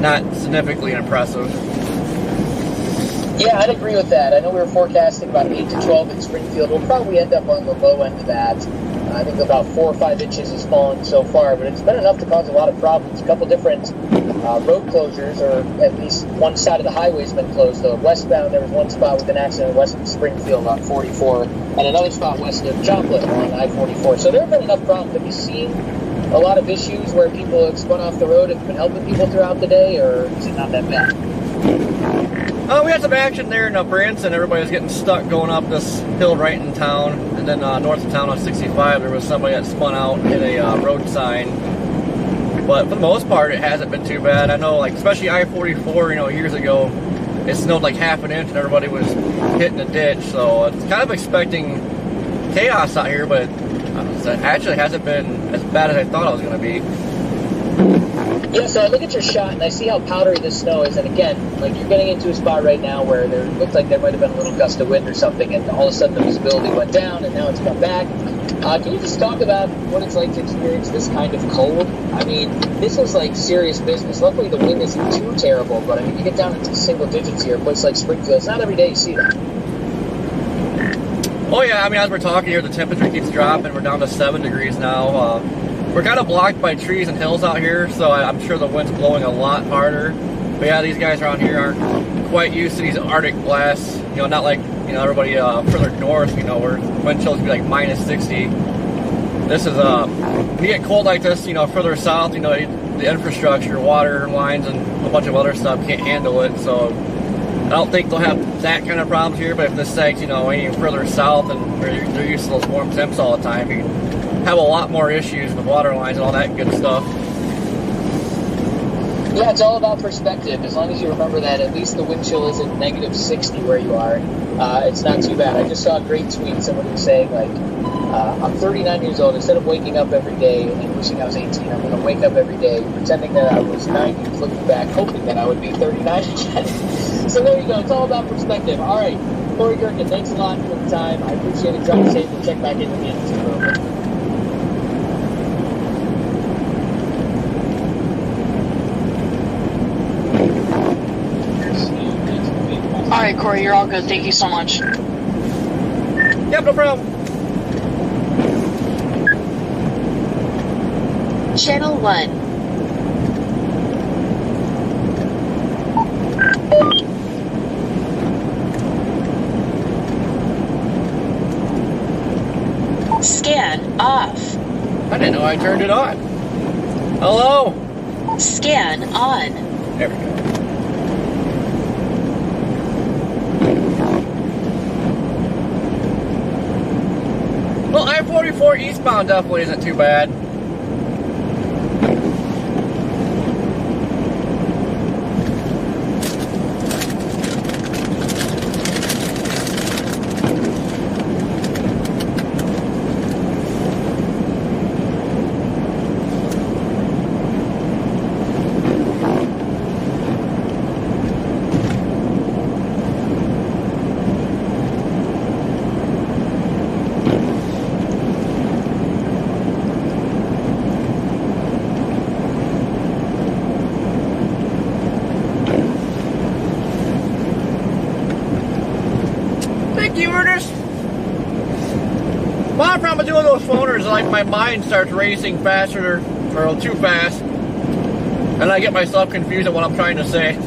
S1: not significantly impressive.
S10: Yeah, I'd agree with that. I know we were forecasting about 8 to 12 in Springfield. We'll probably end up on the low end of that. I think about 4 or 5 inches has fallen so far, but it's been enough to cause a lot of problems. A couple different road closures, or at least one side of the highway's been closed, though. Westbound, there was one spot with an accident west of Springfield on 44, and another spot west of Joplin on I-44. So there have been enough problems. Have you seen a lot of issues where people have spun off the road? Have you been helping people throughout the day, or is it not that bad?
S1: We had some action there in Branson. Everybody was getting stuck going up this hill right in town. And then north of town on 65, there was somebody that spun out and hit a road sign. But for the most part, it hasn't been too bad. I know, like, especially I-44, you know, years ago, it snowed like half an inch and everybody was hitting the ditch. So it's kind of expecting chaos out here, but it actually hasn't been as bad as I thought it was going to be.
S10: Yeah, so I look at your shot and I see how powdery this snow is, and again, like you're getting into a spot right now where there looked like there might have been a little gust of wind or something, and all of a sudden the visibility went down, and now it's come back. Can you just talk about what it's like to experience this kind of cold? I mean, this is like serious business. Luckily, the wind isn't too terrible, but I mean, you get down into single digits here, a place like Springfield. It's not every day you see that.
S1: Oh yeah, I mean, as we're talking here, the temperature keeps dropping. We're down to 7 degrees now. We're kind of blocked by trees and hills out here, so I'm sure the wind's blowing a lot harder. But yeah, these guys around here aren't quite used to these Arctic blasts. You know, not like, you know, everybody further north, you know, where wind chills can be like minus 60. This is, when you get cold like this, you know, further south, you know, the infrastructure, water lines, and a bunch of other stuff can't handle it. So I don't think they'll have that kind of problems here, but if this thing's, you know, any further south and where they're used to those warm temps all the time, you have a lot more issues with water lines and all that good stuff.
S10: Yeah, it's all about perspective. As long as you remember that at least the wind chill isn't negative 60 where you are, it's not too bad. I just saw a great tweet. Somebody was saying, like, I'm 39 years old. Instead of waking up every day and wishing I was 18, I'm going to wake up every day pretending that I was 90, looking back, hoping that I would be 39 again. So there you go. It's all about perspective. All right, Corey Gerken, thanks a lot for the time. I appreciate it. Drive safe. We'll check back in with you in just a little bit.
S8: All right, Corey, you're all good. Thank you so much.
S1: Yep, no problem.
S7: Channel 1. Scan off.
S1: I didn't know I turned it on. Hello?
S7: Scan on.
S1: There we go. Well, I-44 eastbound definitely isn't too bad. Doing those phoners, like my mind starts racing faster or too fast, and I get myself confused at what I'm trying to say.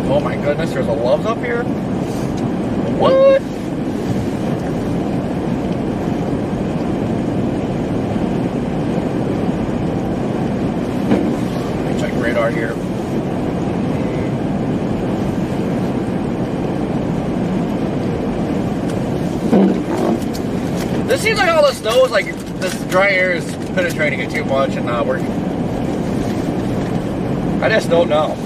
S1: Oh my goodness, there's a Love's up here? What? Let me check radar here. This seems like all the snow is like, this dry air is penetrating it too much and not working. I just don't know.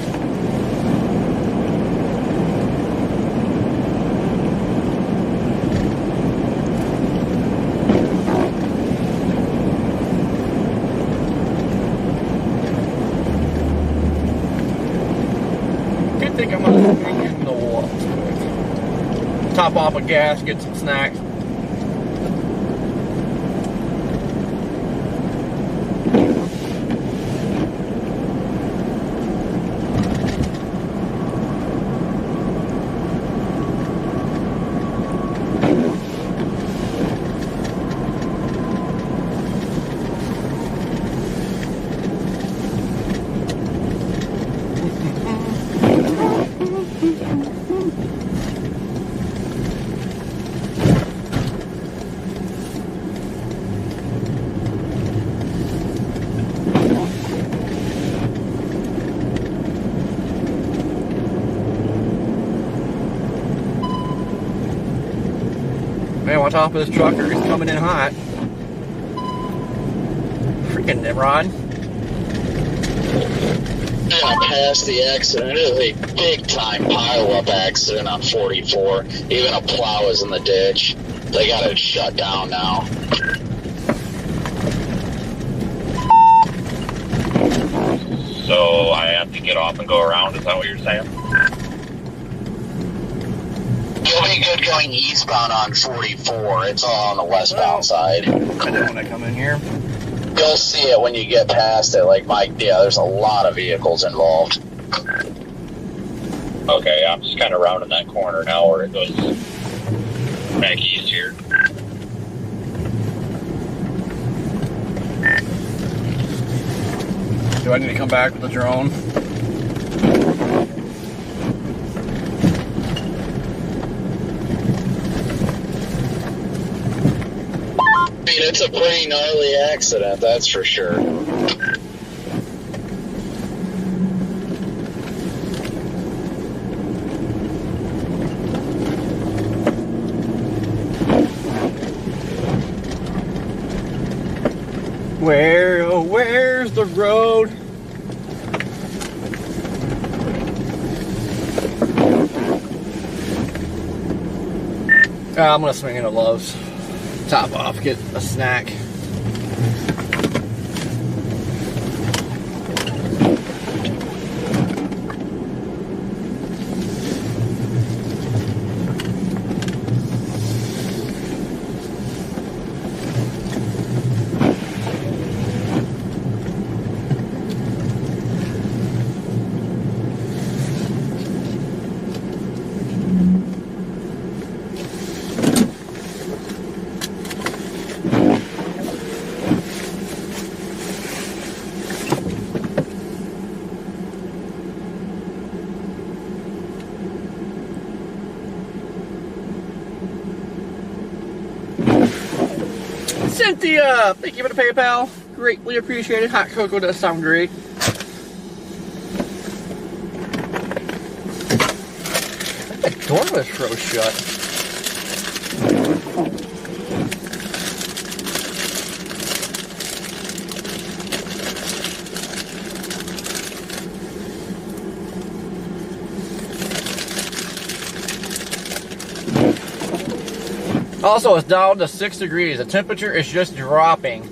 S1: I think I'm gonna swing in the wall. Top off of gas, get some snacks. Man, on top of this trucker, he's coming in hot. Freaking Nimrod.
S9: Yeah, past the accident. It was a big-time pile-up accident on 44. Even a plow is in the ditch. They got it shut down now.
S4: So I have to get off and go around, is that what you're saying?
S9: You'll be good going eastbound on 44. It's all on the westbound side.
S1: I didn't want to come in here.
S9: You'll see it when you get past it. Like, Mike, yeah, there's a lot of vehicles involved.
S4: Okay, I'm just kind of rounding that corner now where it goes back east here.
S1: Do I need to come back with the drone?
S9: I mean, it's a pretty gnarly accident, that's for sure.
S1: Where, oh, where's the road? I'm gonna swing into Love's. Top off, get a snack. Cynthia, thank you for the PayPal. Greatly appreciated. Hot cocoa does sound great. That door was froze shut. Also, it's down to 6 degrees. The temperature is just dropping.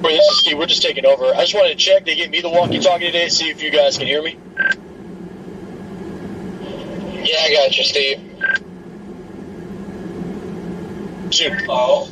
S12: This is Steve. We're just taking over. I just wanted to check. They gave me the walkie-talkie today, see if you guys can hear me.
S9: Yeah, I got you, Steve.
S12: Shoot. Oh.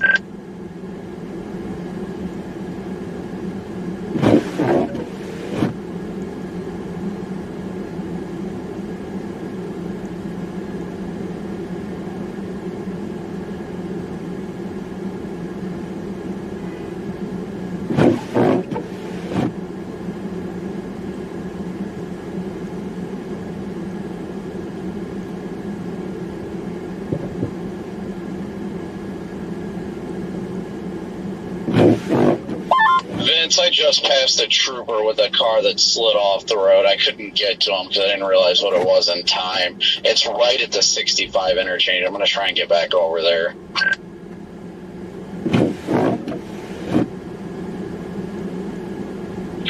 S9: Vince, I just passed a trooper with a car that slid off the road. I couldn't get to him because I didn't realize what it was in time. It's right at the 65 interchange. I'm going to try and get back over there.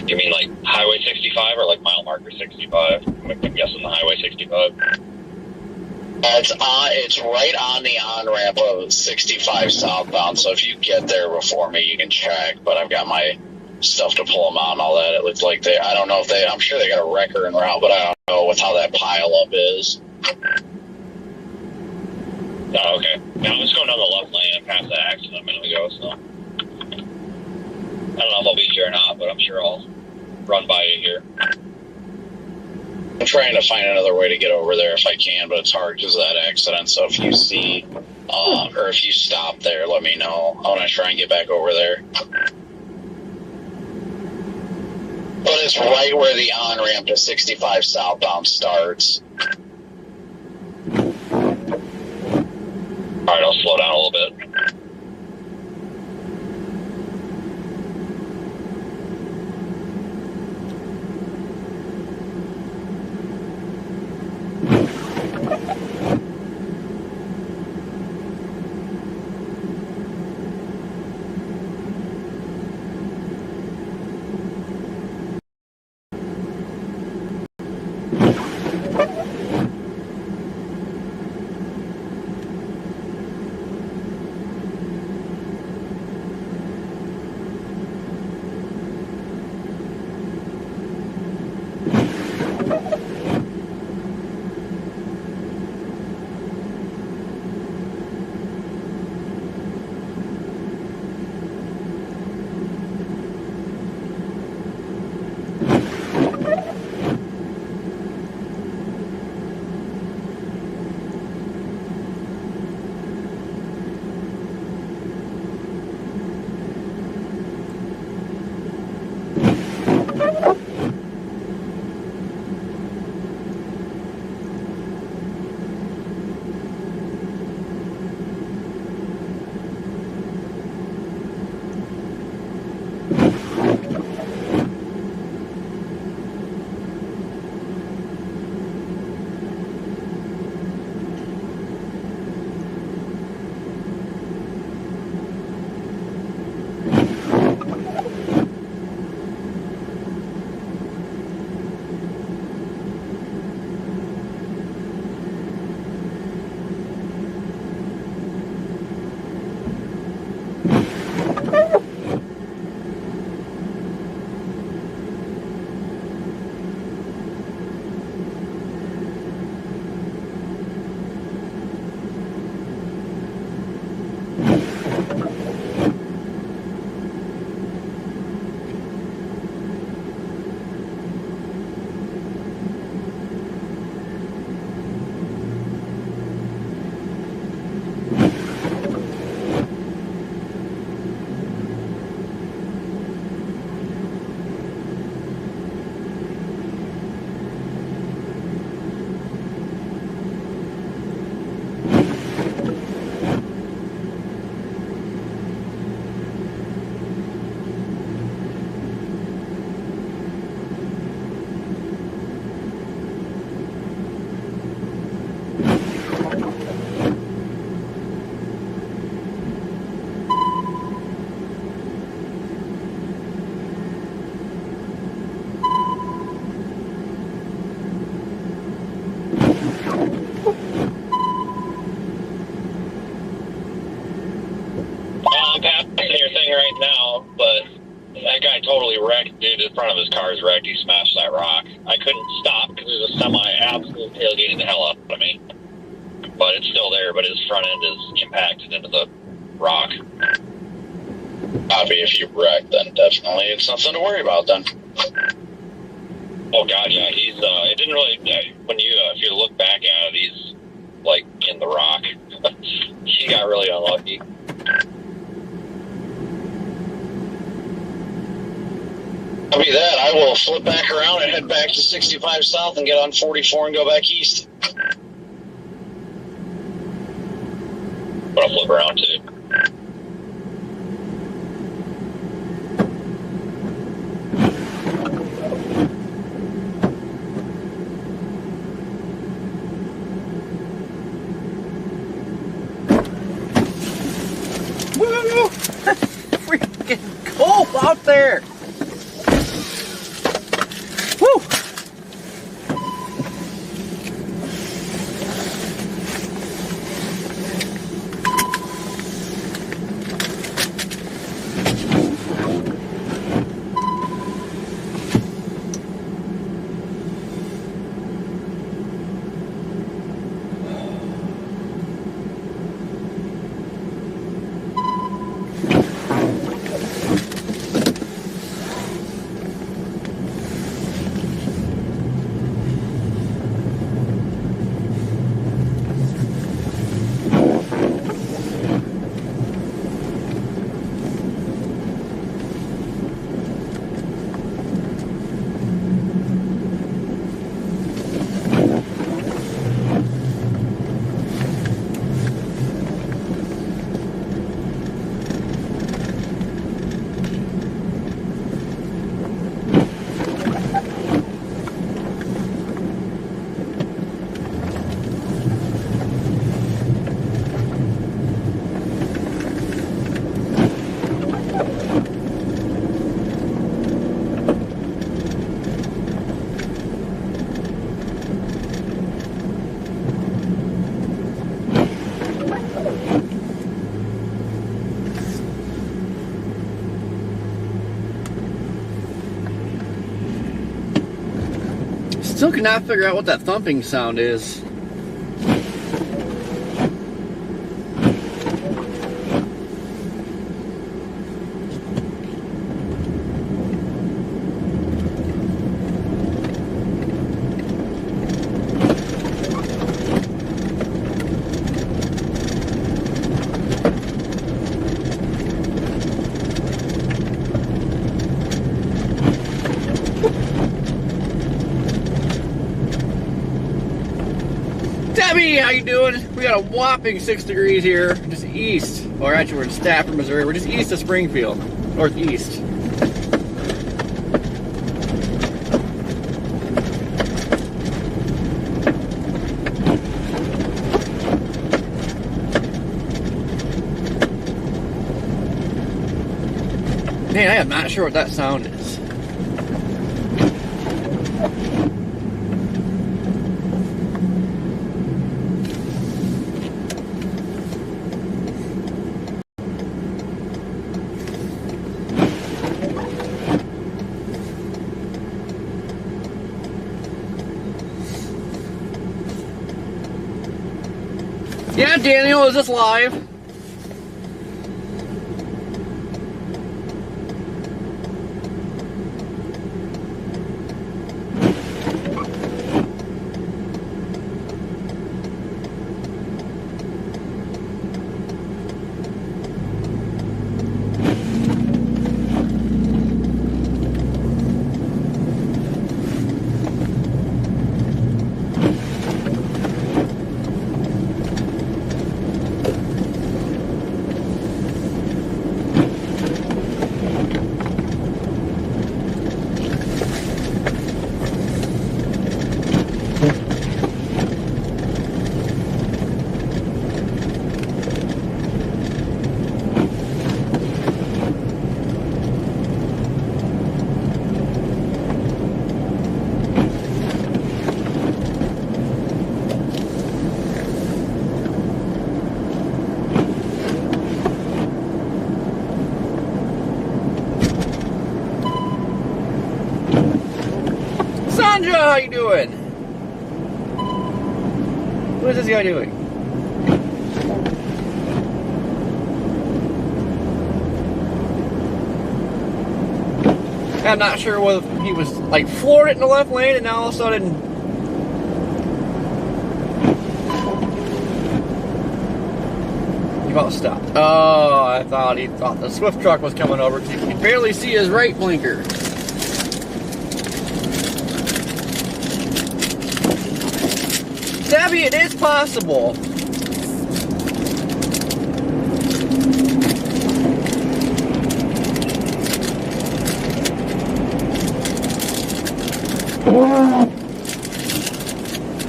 S4: You mean like Highway 65 or like mile marker 65? I'm guessing the Highway 65.
S9: It's right on the on-ramp of 65 southbound, so if you get there before me, you can check, but I've got my stuff to pull them out and all that. It looks like I don't know if I'm sure they got a wrecker en route, but I don't know with how that pile up is.
S4: Oh, okay. Yeah, I'm just going down the left lane past that accident a minute ago, so. I don't know if I'll be here or not, but I'm sure I'll run by you here.
S9: I'm trying to find another way to get over there if I can, but it's hard because of that accident. So if you see, or if you stop there, let me know. I want to try and get back over there. But it's right where the on-ramp to 65 southbound starts.
S4: All right, I'll slow down a little bit. Totally wrecked, dude. The front of his car is wrecked. He smashed that rock. I couldn't stop because there's a semi absolutely tailgating the hell out of me. But it's still there, but his front end is impacted into the rock.
S9: Copy. If you wreck, then definitely it's nothing to worry about then.
S4: Oh god, yeah. He's it didn't really when you if you look back at it, he's like in the rock. He got really unlucky.
S9: Copy that. I will flip back around and head back to 65 south and get on 44 and go back east.
S4: But I'll flip around too.
S1: Woo! Freaking cold out there! Woo! cannot figure out what that thumping sound is. Debbie, how you doing? We got a whopping 6 degrees here, just east. Or actually, we're in Stafford, Missouri. We're just east of Springfield, northeast. Man, I am not sure what that sound is. Yeah, Daniel, is this live? Sandra, how you doing? What is this guy doing? I'm not sure whether he was like floored it in the left lane and now all of a sudden he about stopped. Oh, I thought he thought the Swift truck was coming over because he could barely see his right blinker. Debbie, it is possible.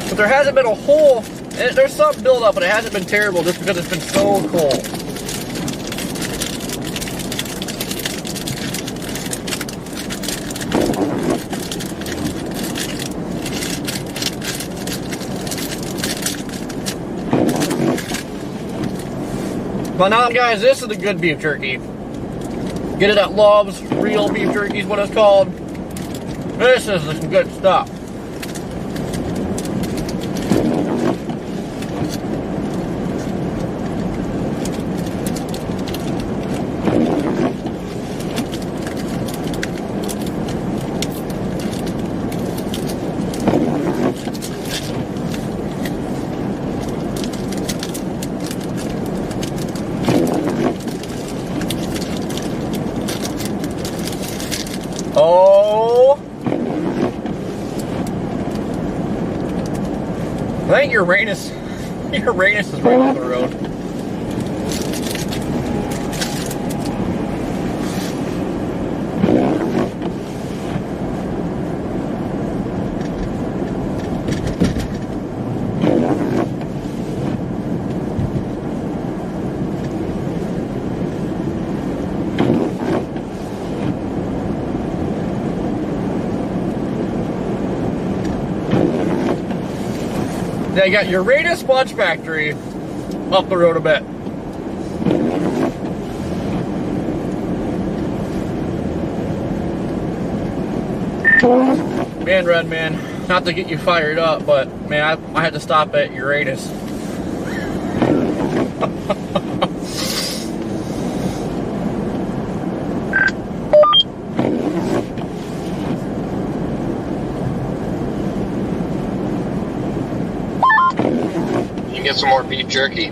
S1: But there hasn't been a hole. There's some buildup, but it hasn't been terrible just because it's been so cold. But now, guys, this is the good beef jerky. Get it at Love's. Real beef jerky is what it's called. This is some good stuff. Oh, I think Uranus is right up the road. Yeah, you got Uranus Sponge Factory up the road a bit. Man, Redman. not to get you fired up, but man, I had to stop at Uranus.
S11: You get some more beef jerky.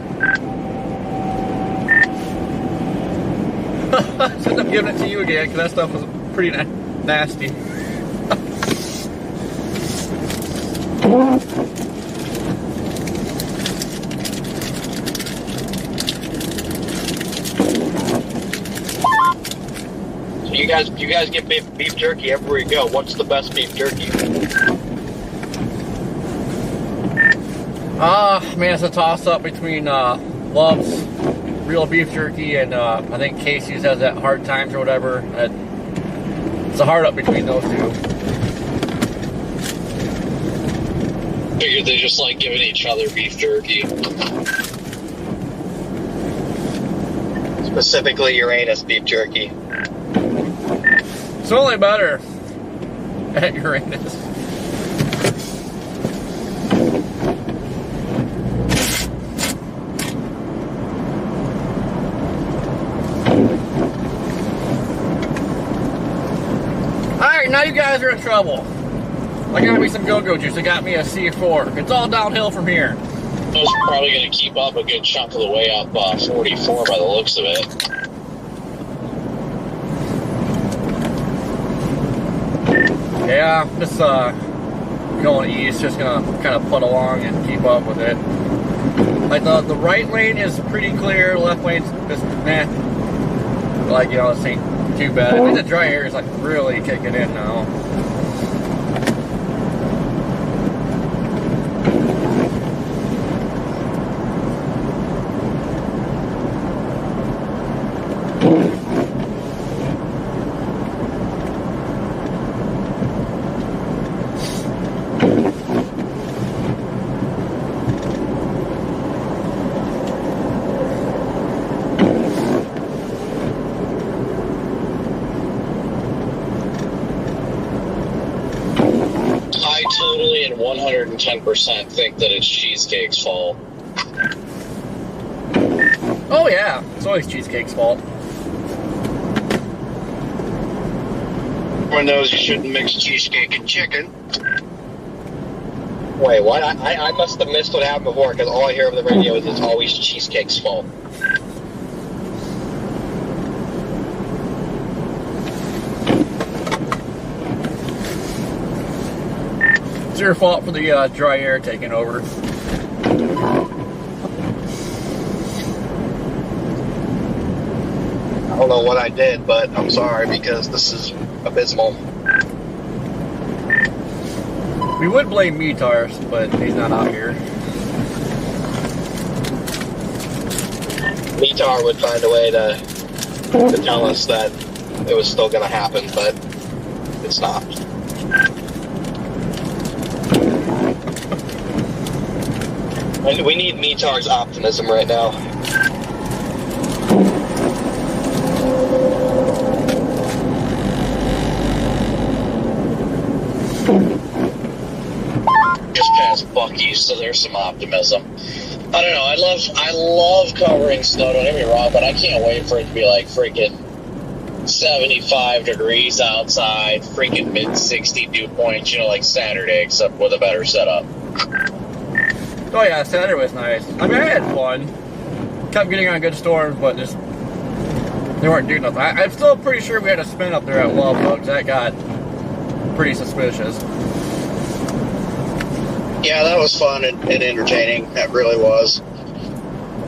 S1: I ended up giving it to you again because that stuff was pretty nasty.
S11: So you guys get beef jerky everywhere you go. What's the best beef jerky?
S1: Man, it's a toss-up between Love's real beef jerky and I think Casey's has that Hard Times or whatever. It's a hard-up between those two.
S3: Figured they just like giving each other beef jerky.
S11: Specifically Uranus beef jerky.
S1: It's only better at Uranus. Alright, now you guys are in trouble. I got me some go-go juice. I got me a C4. It's all downhill from here.
S3: I was probably going to keep up a good chunk of the way up 44 by the looks of it.
S1: Yeah, just going east, just gonna kind of put along and keep up with it. Like the right lane is pretty clear, left lane's just meh. Like, you know, this ain't too bad. I think the dry air is like really kicking in now.
S3: I totally and 110% think that it's Cheesecake's fault.
S1: Oh yeah, it's always Cheesecake's fault.
S5: Everyone knows you shouldn't mix cheesecake and chicken.
S11: Wait, what? I must have missed what happened before because all I hear over the radio is it's always Cheesecake's fault.
S1: It's your fault for the dry air taking over.
S11: I don't know what I did, but I'm sorry because this is abysmal.
S1: We would blame Metars, but he's not out here.
S11: Metar would find a way to tell us that it was still going to happen, but it's not. And we need Metar's optimism right now.
S3: Just past Buc-ee's, so there's some optimism. I don't know. I love covering snow. Don't get me wrong, but I can't wait for it to be like freaking 75 degrees outside, freaking mid-60 dew points. You know, like Saturday, except with a better setup.
S1: Oh yeah, Saturday was nice. I mean, I had fun. Kept getting on good storms, but just they weren't doing nothing. I'm still pretty sure we had a spin up there at Love though, 'cause that got pretty suspicious.
S5: Yeah, that was fun and entertaining. That really was.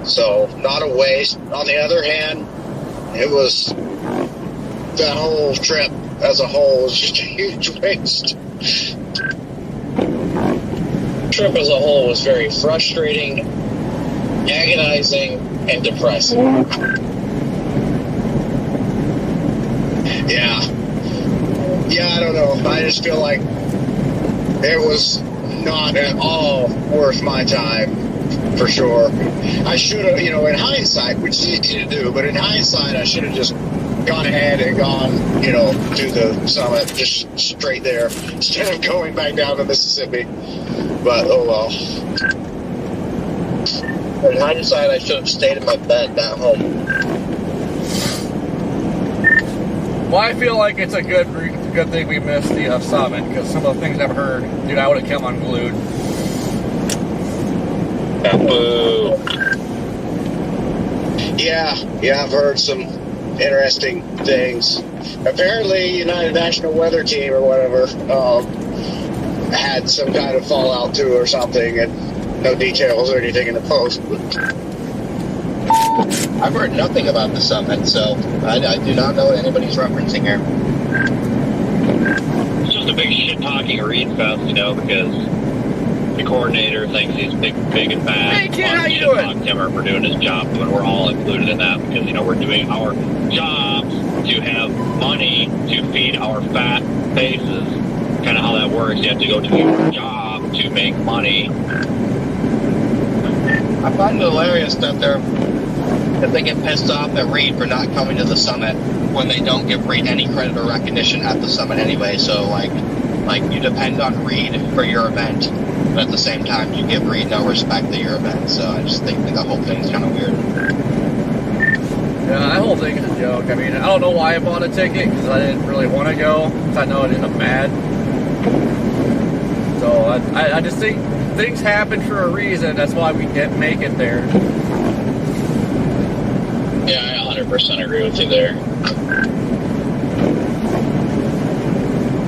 S5: So, not a waste. On the other hand, it was, that whole trip as a whole was just a huge waste.
S3: Trip as a whole was very frustrating, agonizing, and depressing.
S5: Yeah. Yeah, I don't know. I just feel like it was not at all worth my time, for sure. I should have, you know, in hindsight, which is easy to do, but in hindsight, I should have just gone ahead and gone, to the summit, just straight there, instead of going back down to Mississippi. But, oh well.
S11: In hindsight, I should have stayed in my bed, not home.
S1: Well, I feel like it's a good thing we missed the summit, because some of the things I've heard, dude, I would have come unglued.
S4: Boo.
S5: Yeah, I've heard some interesting things. Apparently, United National Weather Team or whatever had some kind of fallout too or something, and no details or anything in the post.
S11: I've heard nothing about the summit, so I do not know what anybody's referencing here.
S4: It's just a big shit-talking read fest, because the coordinator thinks he's big and bad.
S1: Hey, kid, how you doing?
S4: Shit-talk Timmer for doing his job, but we're all included in that because, we're doing our jobs to have money to feed our fat faces. Kind of how that works. You have to go do your job to make money.
S11: I find it hilarious that they get pissed off at Reed for not coming to the summit when they don't give Reed any credit or recognition at the summit anyway. So like you depend on Reed for your event, but at the same time you give Reed no respect at your event. So I just think the whole thing's kind of weird.
S1: Yeah, that whole thing is a joke. I mean, I don't know why I bought a ticket, because I didn't really want to go, because I know I'd end up mad. So I just think things happen for a reason. That's why we didn't make it there.
S3: Yeah, I 100% agree with you there.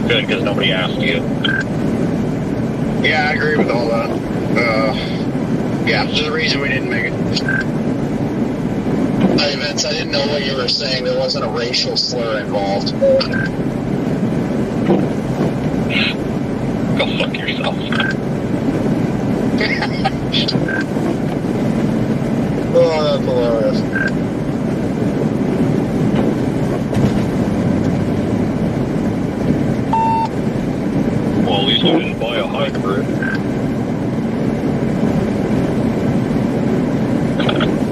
S4: Good, because nobody asked you.
S5: Yeah, I agree with all that. Yeah, there's a reason we didn't make it.
S11: Hey Vince, I didn't know what you were saying. There wasn't a racial slur involved.
S4: Go fuck yourself.
S11: Oh, that's hilarious.
S4: Well, at least I didn't buy a hybrid.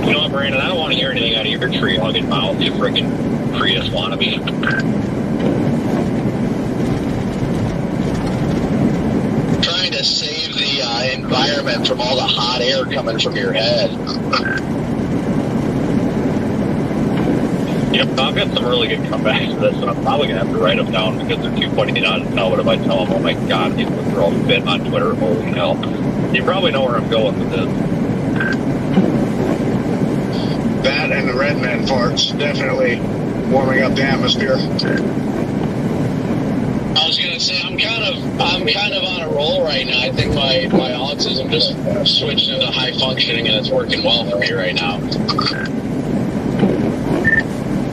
S4: You know what, Brandon? I don't want to hear anything out of your tree-hugging mouth, you freaking Prius wannabe.
S11: Trying to save the environment from all the hot air coming from your head.
S4: Yep, I've got some really good comebacks to this, and I'm probably going to have to write them down because they're too funny not to tell. But if I tell them, oh my god, these ones are all fit on Twitter, holy hell. You probably know where I'm going with this.
S5: That and the Redman farts definitely warming up the atmosphere.
S3: I was gonna say I'm kind of on a roll right now. I think my autism just switched into high functioning, and it's working well for me right now.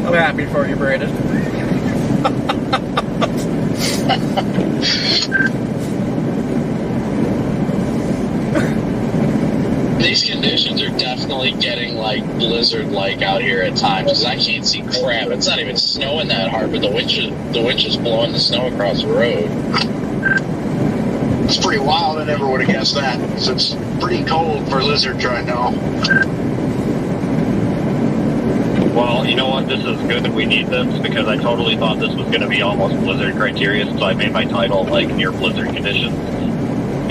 S1: I'm happy for you, Brandon.
S3: These conditions are definitely getting like blizzard-like out here at times, because I can't see crap. It's not even snowing that hard, but the wind is blowing the snow across the road.
S5: It's pretty wild. I never would have guessed that. So it's pretty cold for lizards right now.
S4: Well, you know what? This is good that we need this because I totally thought this was going to be almost blizzard criteria, so I made my title like near blizzard conditions.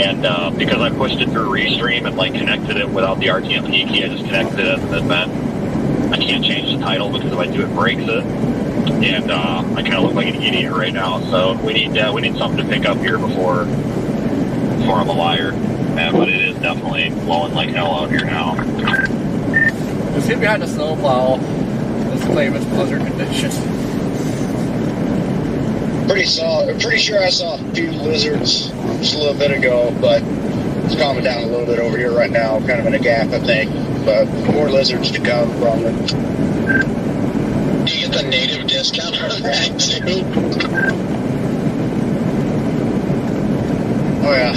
S4: And because I pushed it through Restream and like connected it without the RTMP key, I just connected it as an event. I can't change the title because if I do, it breaks it. And I kind of look like an idiot right now. So we need something to pick up here before I'm a liar. But it is definitely blowing like hell out here now.
S1: Just get behind the snowplow. Let's claim it's blizzard conditions.
S5: Pretty sure I saw a few lizards just a little bit ago, but it's calming down a little bit over here right now, kind of in a gap, I think. But more lizards to come, probably.
S11: Do you get the native discount on that too?
S5: Oh yeah.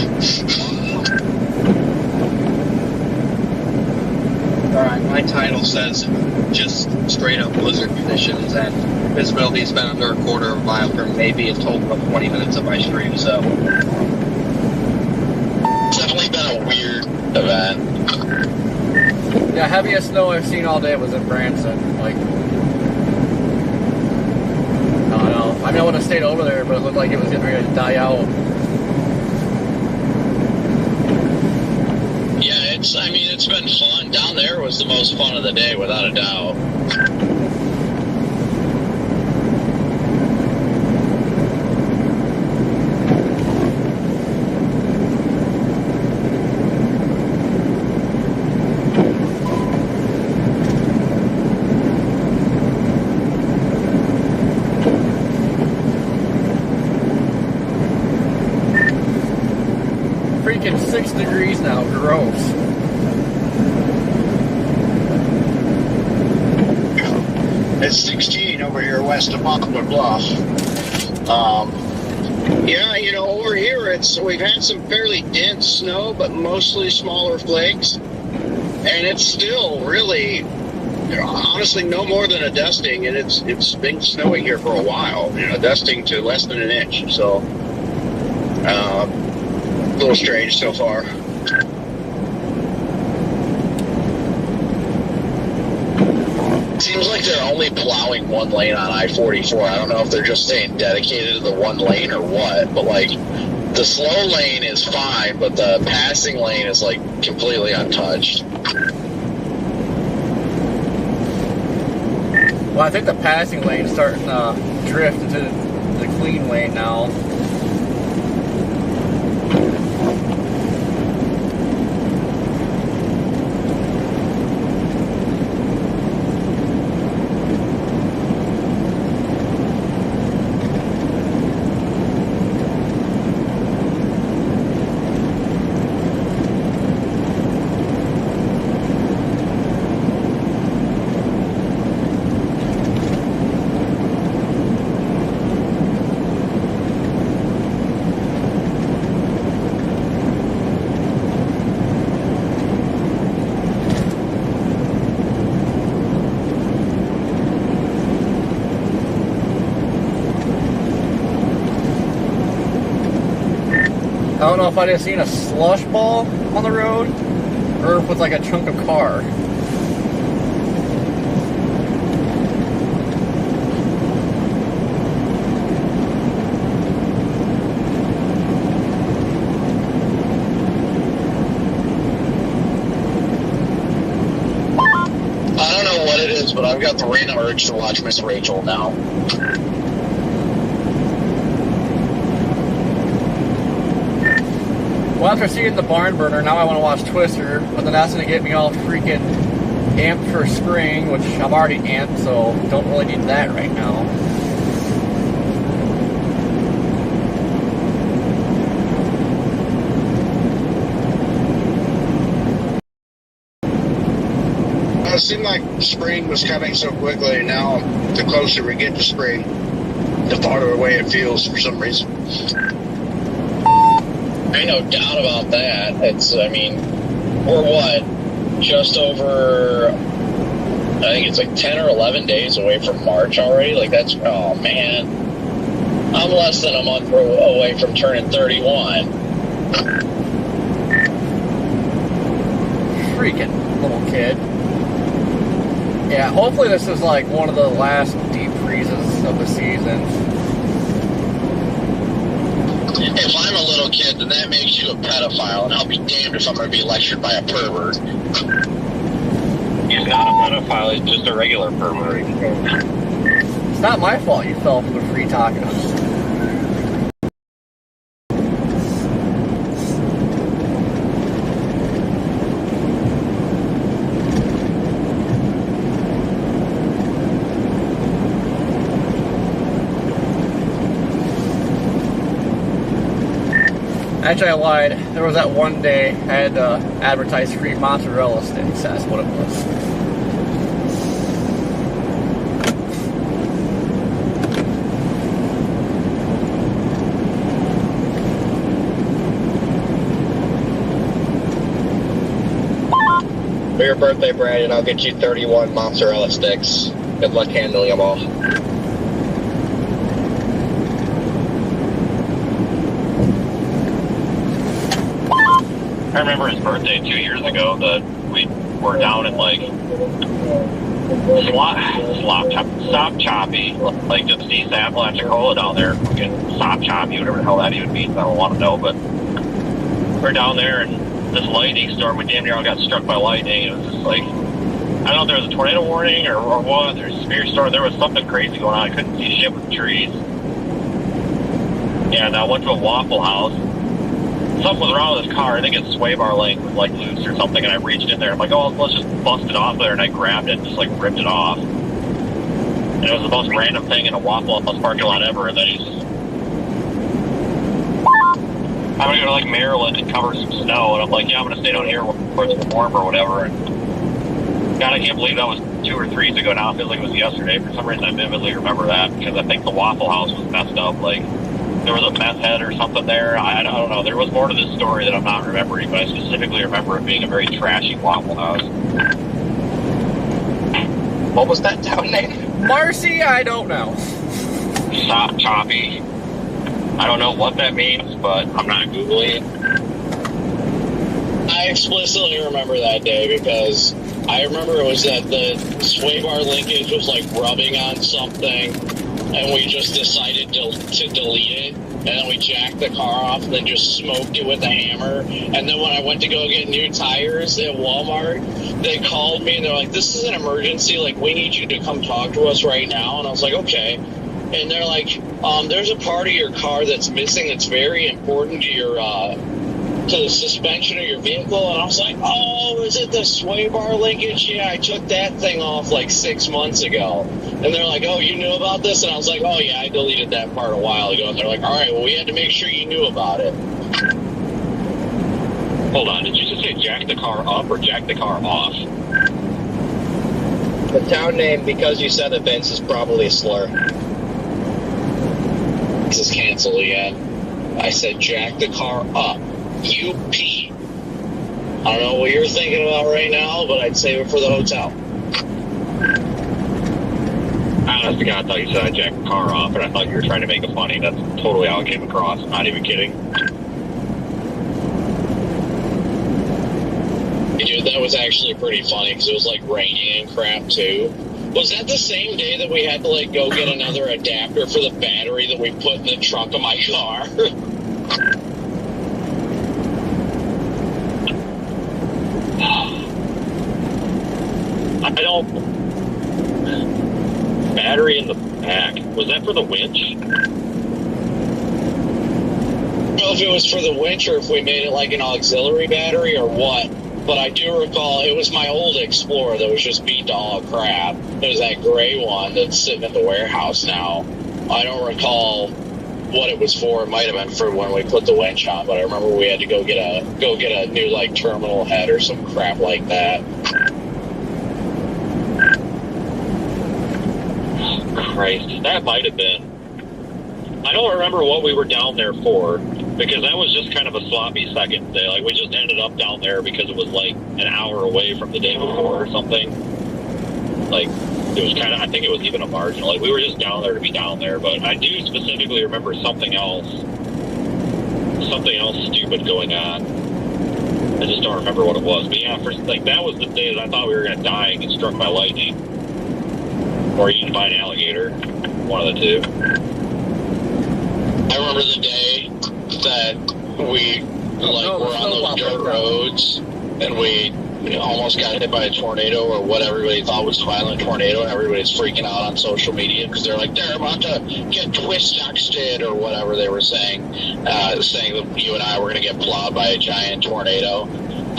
S11: Alright, my title says just straight up blizzard conditions, and visibility's been under a quarter of a mile for maybe a total of 20 minutes of my stream, so it's definitely been a weird event.
S1: Yeah, heaviest snow I've seen all day was in Branson. Like, I mean, I would have stayed over there, but it looked like it was getting ready to die out.
S3: Yeah, it's been fun. Down there was the most fun of the day, without a doubt.
S1: Freaking 6 degrees now, gross.
S5: It's 16 over here west of Poplar Bluff. Yeah, over here we've had some fairly dense snow, but mostly smaller flakes, and it's still really, honestly, no more than a dusting, and it's been snowing here for a while. Dusting to less than an inch, so a little strange so far.
S3: Seems like they're only plowing one lane on I-44. I don't know if they're just staying dedicated to the one lane or what, but like the slow lane is fine, but the passing lane is like completely untouched.
S1: Well, I think the passing lane's starting to drift into the clean lane now. I don't know if I just seen a slush ball on the road or if it was like a chunk of car.
S3: I don't know what it is, but I've got the random urge to watch Miss Rachel now.
S1: Well, after seeing the barn burner, now I want to watch Twister, but then that's going to get me all freaking amped for spring, which I'm already amped, so don't really need that right now.
S5: It seemed like spring was coming so quickly, and now the closer we get to spring, the farther away it feels for some reason.
S3: Ain't no doubt about that. We're what? Just over, I think it's like 10 or 11 days away from March already. Like, that's, oh man. I'm less than a month away from turning 31.
S1: Freaking little kid. Yeah, hopefully this is like one of the last deep freezes of the season.
S3: If I'm a little kid, then that makes you a pedophile, and I'll be damned if I'm going to be lectured by a pervert.
S4: He's not a pedophile, he's just a regular pervert.
S1: It's not my fault you fell for the free tacos. Actually, I lied. There was that one day I had to advertise free mozzarella sticks. That's what it was.
S11: For your birthday, Brandon, I'll get you 31 mozzarella sticks. Good luck handling them all.
S4: I remember his birthday 2 years ago that we were down at like Stop choppy, like just East Apalachicola down there. Fucking stop choppy, whatever the hell that even means. I don't want to know, but we're down there and this lightning storm. We damn near all got struck by lightning. It was just like, I don't know if there was a tornado warning or what. There's a severe storm. There was something crazy going on. I couldn't see shit with the trees. And I went to a Waffle House. Something was wrong with his car. I think its sway bar link was like loose or something. And I reached in there. I'm like, oh, let's just bust it off there. And I grabbed it and just like ripped it off. And it was the most random thing in a Waffle House parking lot ever. And then he's just, I'm gonna go to like Maryland and cover some snow. And I'm like, yeah, I'm gonna stay down here where it's warm or whatever. And God, I can't believe that was 2 or 3 years ago now. It feels like it was yesterday. For some reason, I vividly remember that because I think the Waffle House was messed up. Like, there was a meth head or something there. I don't know. There was more to this story that I'm not remembering, but I specifically remember it being a very trashy Waffle House.
S11: What was that town name?
S1: Marcy, I don't know.
S4: Stop choppy. I don't know what that means, but I'm not Googling it.
S9: I explicitly remember that day because I remember it was that the sway bar linkage was like rubbing on something, and we just decided to delete it, and then we jacked the car off and then just smoked it with a hammer. And then when I went to go get new tires at Walmart, they called me and they're like, this is an emergency, like we need you to come talk to us right now. And I was like, okay. And they're like, there's a part of your car that's missing that's very important to your to the suspension of your vehicle. And I was like, oh, is it the sway bar linkage? Yeah, I took that thing off like 6 months ago. And they're like, oh, you knew about this? And I was like, oh yeah, I deleted that part a while ago. And they're like, all right, well, we had to make sure you knew about it.
S4: Hold on, did you just say jack the car up or jack the car off?
S11: The town name, because you said it, Vince, is probably a slur.
S9: This is canceled again. I said jack the car up. UP. I don't know what you're thinking about right now, but I'd save it for the hotel.
S4: Honest to God, I thought you said I jacked the car off, and I thought you were trying to make it funny. That's totally how it came across. I'm not even kidding.
S9: Dude, that was actually pretty funny because it was like raining and crap too. Was that the same day that we had to like go get another adapter for the battery that we put in the trunk of my car?
S4: I don't... Battery in the back. Was that for the winch?
S9: I don't know if it was for the winch or if we made it like an auxiliary battery or what. But I do recall it was my old Explorer that was just beat to all crap. It was that gray one that's sitting at the warehouse now. I don't recall what it was for. It might have been for when we put the winch on, but I remember we had to go get a new like terminal head or some crap like that.
S4: Christ, that might have been. I don't remember what we were down there for, because that was just kind of a sloppy second day. Like, we just ended up down there because it was like an hour away from the day before or something. Like, it was kind of, I think it was even a marginal. Like, we were just down there to be down there, but I do specifically remember something else stupid going on. I just don't remember what it was. But yeah, like, that was the day that I thought we were going to die and get struck by lightning. Or eaten by an alligator. One of the two.
S9: I remember the day that we were on those dirt roads and we almost got hit by a tornado or what everybody thought was a violent tornado, and everybody's freaking out on social media because they're like, they're about to get twist-axed or whatever they were saying, saying that you and I were going to get plowed by a giant tornado.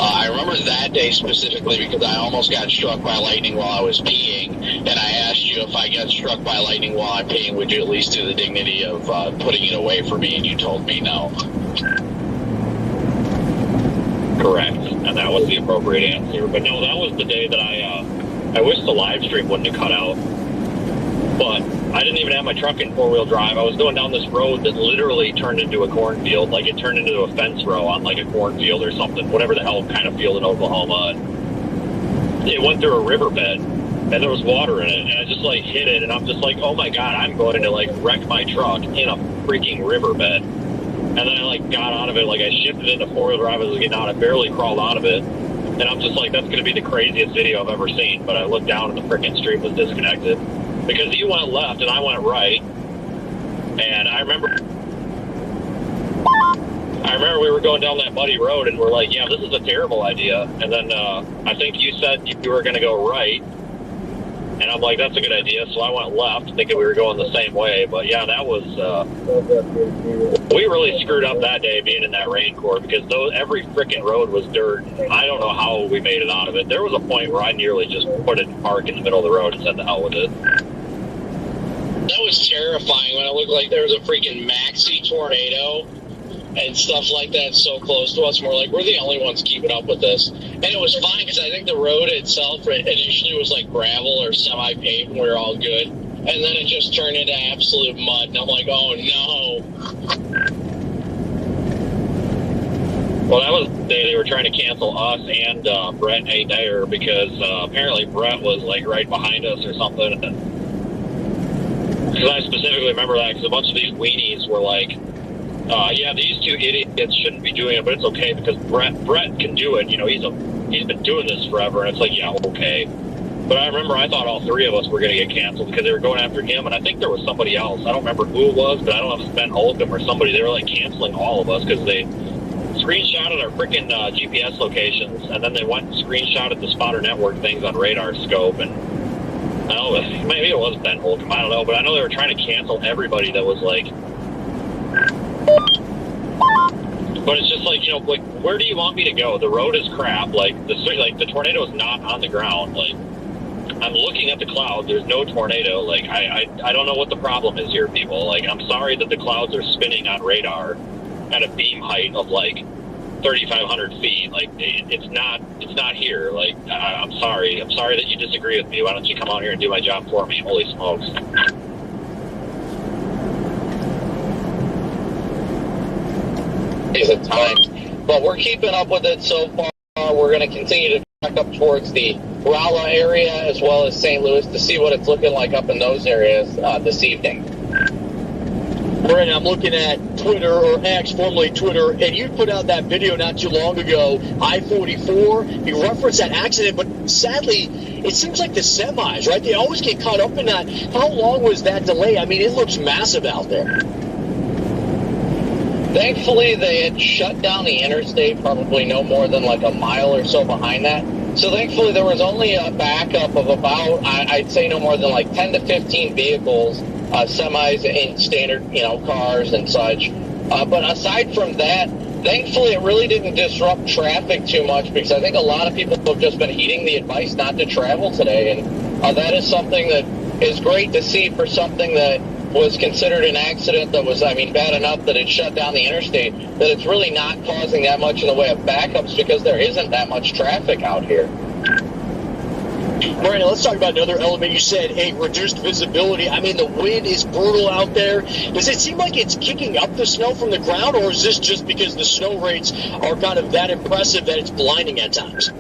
S9: I remember that day specifically because I almost got struck by lightning while I was peeing, and I asked you if I got struck by lightning while I'm peeing, would you at least do the dignity of putting it away for me, and you told me no.
S4: Correct, and that was the appropriate answer. But no, that was the day that I wish the live stream wouldn't have cut out. But I didn't even have my truck in four-wheel drive. I was going down this road that literally turned into a cornfield. Like, it turned into a fence row on, like, a cornfield or something, whatever the hell kind of field in Oklahoma. And it went through a riverbed, and there was water in it, and I just, like, hit it, and I'm just like, oh, my God, I'm going to, like, wreck my truck in a freaking riverbed. And then I, like, got out of it. Like, I shifted into four-wheel drive as I was getting out. I barely crawled out of it. And I'm just like, that's going to be the craziest video I've ever seen. But I looked down and the freaking stream was disconnected because you went left and I went right. And I remember we were going down that muddy road and we're like, yeah, this is a terrible idea. And then I think you said you were going to go right. And I'm like, that's a good idea. So I went left thinking we were going the same way. But yeah, that was, we really screwed up that day being in that rain, Core, because every freaking road was dirt. I don't know how we made it out of it. There was a point where I nearly just put it in park in the middle of the road and said the hell with it.
S3: That was terrifying when it looked like there was a freaking maxi tornado and stuff like that so close to us. And we're like, we're the only ones keeping up with this. And it was fine because I think the road itself initially was like gravel or semi-paved and we were all good. And then it just turned into absolute mud. And I'm like, oh no.
S4: Well, that was the day they were trying to cancel us and Brett A. Dyer because apparently Brett was like right behind us or something. Because I specifically remember that because a bunch of these weenies were like, yeah, these two idiots shouldn't be doing it, but it's okay because Brett can do it. You know, he's been doing this forever, and it's like, yeah, okay. But I remember I thought all three of us were going to get canceled because they were going after him, and I think there was somebody else. I don't remember who it was, but I don't know if it's Ben Holcomb or somebody. They were like canceling all of us because they screenshotted our freaking GPS locations, and then they went and screenshotted the spotter network things on Radar Scope, and I don't know, maybe it was Ben Holcomb, I don't know, but I know they were trying to cancel everybody that was like. But it's just like, you know, like, where do you want me to go? The road is crap. Like the tornado is not on the ground. Like, I'm looking at the clouds. There's no tornado. Like, I don't know what the problem is here, people. Like, I'm sorry that the clouds are spinning on radar at a beam height of like 3,500 feet. Like, it's not here. Like, I'm sorry. I'm sorry that you disagree with me. Why don't you come out here and do my job for me? Holy smokes.
S9: At times, but we're keeping up with it so far. We're going to continue to back up towards the Rolla area as well as St. Louis to see what it's looking like up in those areas this evening.
S12: Brandon, I'm looking at Twitter, or X, formerly Twitter, and you put out that video not too long ago, I-44. You referenced that accident, but sadly, it seems like the semis, right? They always get caught up in that. How long was that delay? I mean, it looks massive out there.
S9: Thankfully, they had shut down the interstate probably no more than like a mile or so behind that. So thankfully, there was only a backup of about, I'd say no more than like 10 to 15 vehicles, semis and standard, cars and such. But aside from that, thankfully, it really didn't disrupt traffic too much because I think a lot of people have just been heeding the advice not to travel today. And that is something that is great to see for something that was considered an accident that was, bad enough that it shut down the interstate, that it's really not causing that much in the way of backups because there isn't that much traffic out here.
S12: Brandon, let's talk about another element. You said, reduced visibility. I mean, the wind is brutal out there. Does it seem like it's kicking up the snow from the ground, or is this just because the snow rates are kind of that impressive that it's blinding at times?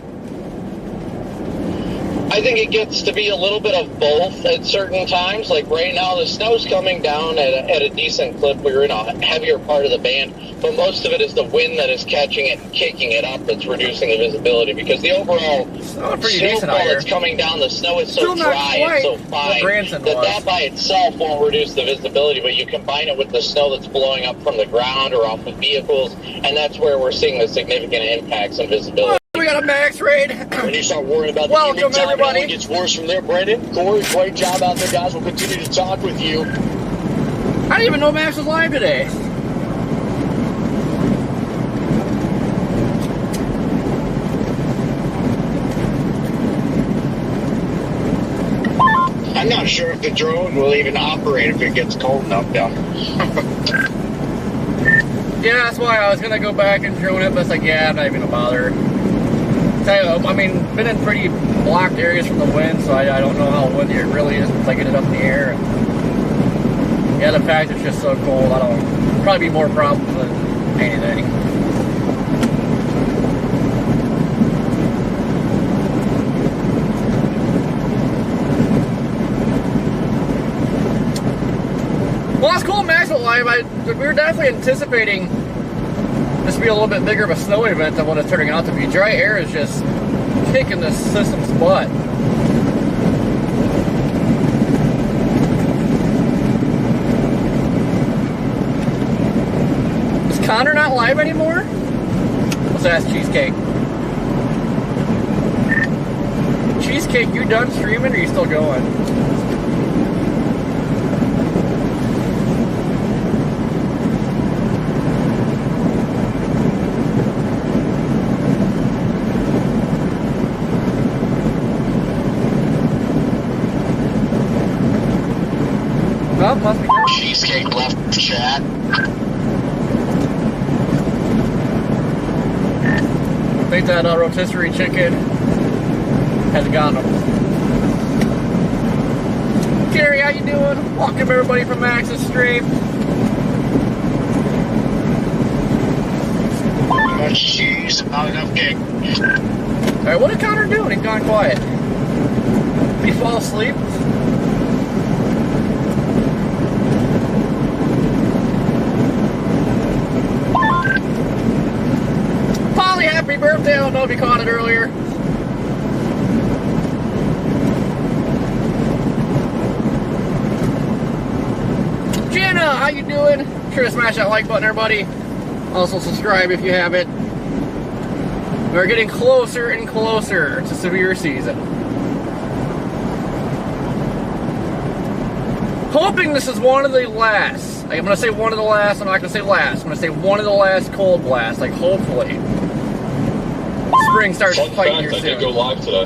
S9: I think it gets to be a little bit of both at certain times. Like right now, the snow's coming down at a decent clip. We're in a heavier part of the band, but most of it is the wind that is catching it and kicking it up that's reducing the visibility because the overall snowfall that's coming down, the snow is so dry and so fine that by itself won't reduce the visibility, but you combine it with the snow that's blowing up from the ground or off of vehicles, and that's where we're seeing the significant impacts on visibility.
S1: We got a max raid.
S12: And you start worrying about the evening time, everybody. It only gets worse from there. Brandon, Corey, great job out there, guys. We'll continue to talk with you.
S1: I didn't even know Max was live today.
S5: I'm not sure if the drone will even operate if it gets cold enough down.
S1: Yeah, that's why I was going to go back and drone it, but it's like, yeah, I'm not even going to bother. Been in pretty blocked areas from the wind, so I don't know how windy it really is until I get it up in the air. And yeah, the fact it's just so cold, probably be more problems than anything. Well, that's cool, Max went live. We were definitely anticipating this be a little bit bigger of a snow event than what it's turning out to be. Dry air is just kicking this system's butt. Is Connor not live anymore? Let's ask Cheesecake. Cheesecake, you done streaming or are you still going? Well, must be
S5: Cheesecake left the chat.
S1: I think that rotisserie chicken has gotten him. Gary, how you doing? Welcome everybody from Max's stream.
S5: Much cheese, not enough cake.
S1: Alright, what did Connor do when he's gone quiet? Did he fall asleep? Polly, happy birthday! I don't know if you caught it earlier. Jenna, how you doing? Be sure to smash that like button, everybody. Also subscribe if you haven't. We're getting closer and closer to severe season. Hoping this is one of the last. I'm going to say one of the last. I'm not going to say last. I'm going to say one of the last cold blasts. Like, hopefully. Spring starts fighting here soon.
S4: I did go live today.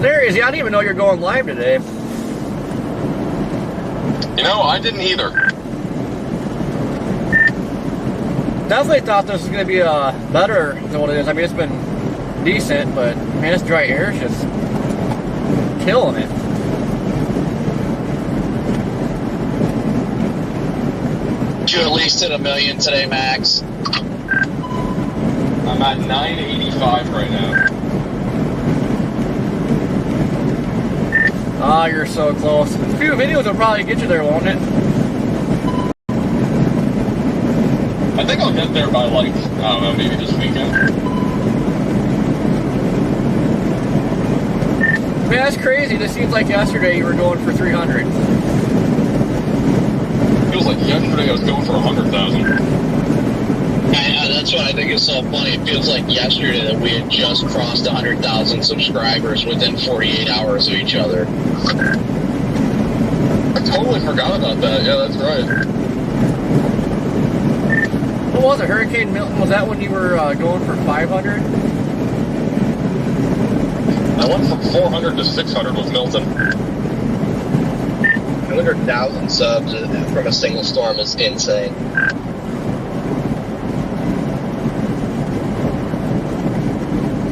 S1: There he is. Yeah, I didn't even know you're going live today.
S4: You know, I didn't either.
S1: Definitely thought this was going to be better than what it is. I mean, it's been decent, but man, this dry air is just killing it.
S9: You at least hit 1 million today, Max.
S4: I'm at 985 right now.
S1: Ah, you're so close. A few videos will probably get you there, won't it?
S4: I think I'll get there by, like, I don't know, maybe this weekend.
S1: Man, that's crazy. This seems like yesterday you were going for 300.
S4: Feels like yesterday I was going for 100,000.
S9: That's what I think is so funny. It feels like yesterday that we had just crossed 100,000 subscribers within 48 hours of each other.
S4: I totally forgot about that. Yeah, that's right.
S1: What was it? Hurricane Milton? Was that when you were going for 500?
S4: I went from 400 to 600 with Milton.
S9: 100,000 subs from a single storm is insane.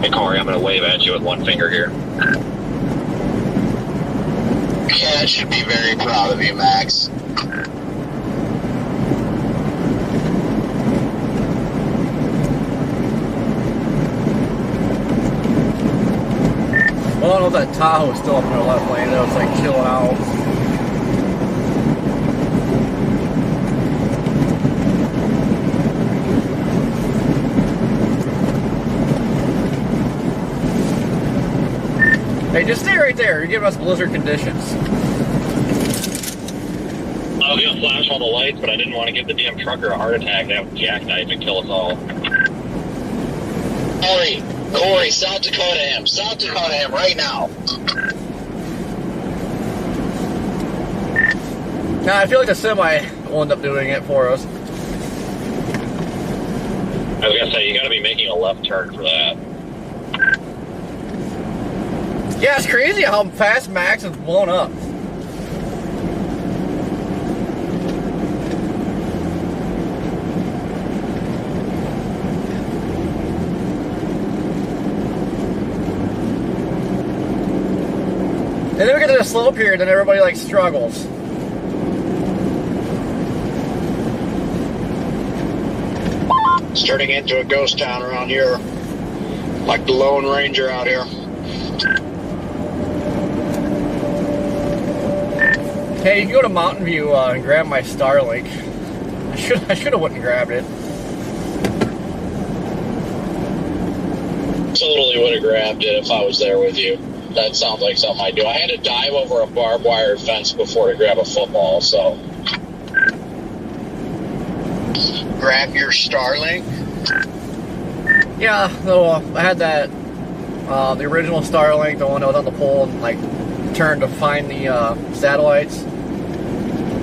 S4: Hey, Corey, I'm going to wave at you with one finger here.
S9: Yeah, I should be very proud of you, Max.
S1: Well, I don't know if that Tahoe is still up in our left lane. It was like chilling out. Hey, just stay right there. You're giving us blizzard conditions.
S4: I was going to flash all the lights, but I didn't want to give the damn trucker a heart attack. That would jackknife and kill us all.
S9: Corey, South Dakota him right now.
S1: Nah, I feel like the semi will end up doing it for us.
S4: I was going to say, you got to be making a left turn for that.
S1: Yeah, it's crazy how fast Max has blown up. And then we get to the slope here, and then everybody like struggles.
S5: It's turning into a ghost town around here. Like the Lone Ranger out here.
S1: Hey, you can go to Mountain View and grab my Starlink. I should have went and grabbed it.
S3: Totally would have grabbed it if I was there with you. That sounds like something I do. I had to dive over a barbed wire fence before to grab a football, so.
S5: Grab your Starlink?
S1: Yeah, so I had that, the original Starlink, the one that was on the pole, and like turned to find the satellites.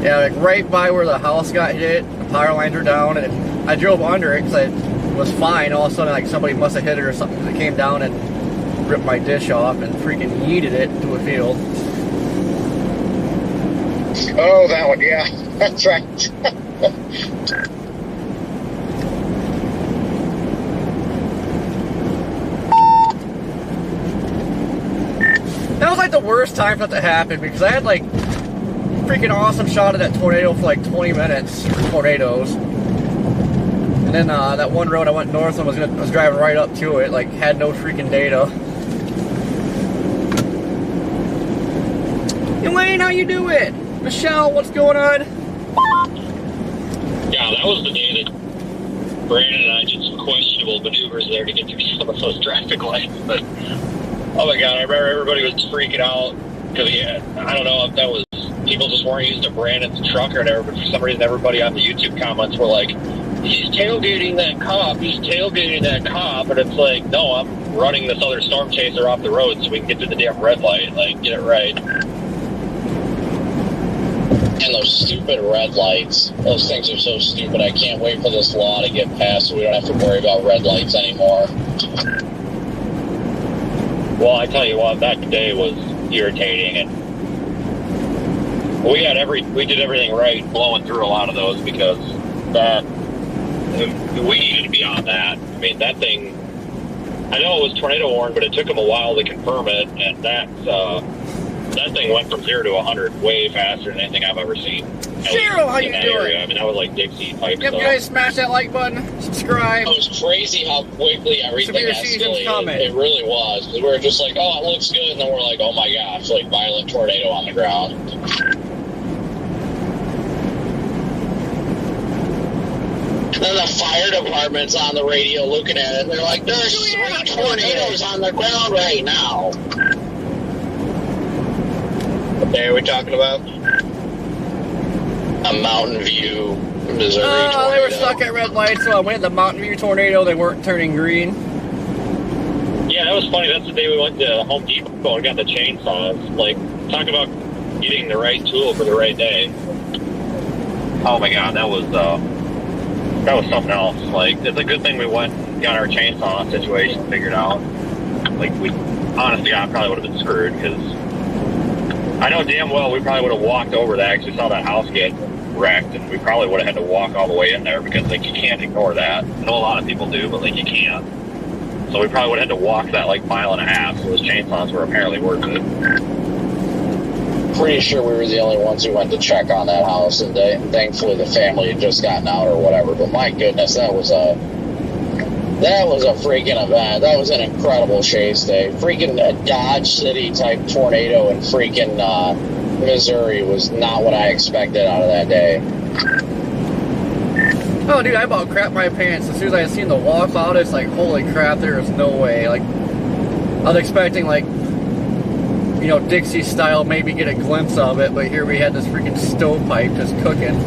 S1: Yeah, like right by where the house got hit, the power lines were down, and I drove under it because it was fine. All of a sudden, like somebody must have hit it or something, because it came down and ripped my dish off and freaking yeeted it into a field.
S5: Oh, that one, yeah. That's right.
S1: That was like the worst time for that to happen, because I had like freaking awesome shot of that tornado for like 20 minutes, tornadoes. And then that one road I went north and was driving right up to it, like had no freaking data. Elaine, how you doing? Michelle, what's going on?
S4: Yeah, that was the day that Brandon and I did some questionable maneuvers there to get through some of those traffic lights. But oh my God, I remember everybody was freaking out because I don't know if that was people just weren't used to Brandon's truck or whatever, but for some reason everybody on the YouTube comments were like, he's tailgating that cop, he's tailgating that cop, and it's like, no, I'm running this other storm chaser off the road so we can get to the damn red light, like, get it right.
S3: And those stupid red lights, those things are so stupid. I can't wait for this law to get passed so we don't have to worry about red lights anymore.
S4: Well, I tell you what, that day was irritating, and we did everything right blowing through a lot of those because we needed to be on that. I mean, that thing, I know it was tornado warned, but it took them a while to confirm it, and that thing went from 0 to 100 way faster than anything I've ever seen.
S1: Cheryl, how you doing?
S4: Area. I mean, that was like Dixie type
S1: Yep,
S4: stuff.
S1: you guys smash that like button, subscribe.
S3: It was crazy how quickly everything
S1: Severe season's
S3: escalated.
S1: coming.
S3: It really was. We were just like, oh, it looks good, and then we're like, oh my gosh, like violent tornado on the ground. Then the fire department's on the radio looking at it, and they're like, there's 3 tornadoes on the ground right now.
S11: What day are we talking about?
S3: A Mountain View, Missouri tornado.
S1: They were stuck at red lights, so I went to the Mountain View tornado. They weren't turning green.
S4: Yeah, that was funny. That's the day we went to Home Depot and got the chainsaws. Like, talk about getting the right tool for the right day. Oh my God, that was something else. Like, it's a good thing we went and got our chainsaw situation figured out. Like, honestly, I probably would have been screwed because I know damn well we probably would have walked over that because we saw that house get wrecked, and we probably would have had to walk all the way in there because, like, you can't ignore that. I know a lot of people do, but, like, you can't. So we probably would have had to walk that, like, mile and a half, so those chainsaws were apparently worth it.
S3: Pretty sure we were the only ones who went to check on that house, and thankfully the family had just gotten out or whatever. But my goodness, that was a freaking event. That was an incredible chase day. Freaking a Dodge City type tornado in freaking Missouri was not what I expected out of that day.
S1: Oh, dude, I about crap my pants as soon as I seen the wall cloud. It's like, holy crap, there is no way. Like, I was expecting, like, you know, Dixie style, maybe get a glimpse of it, but here we had this freaking stovepipe just cooking.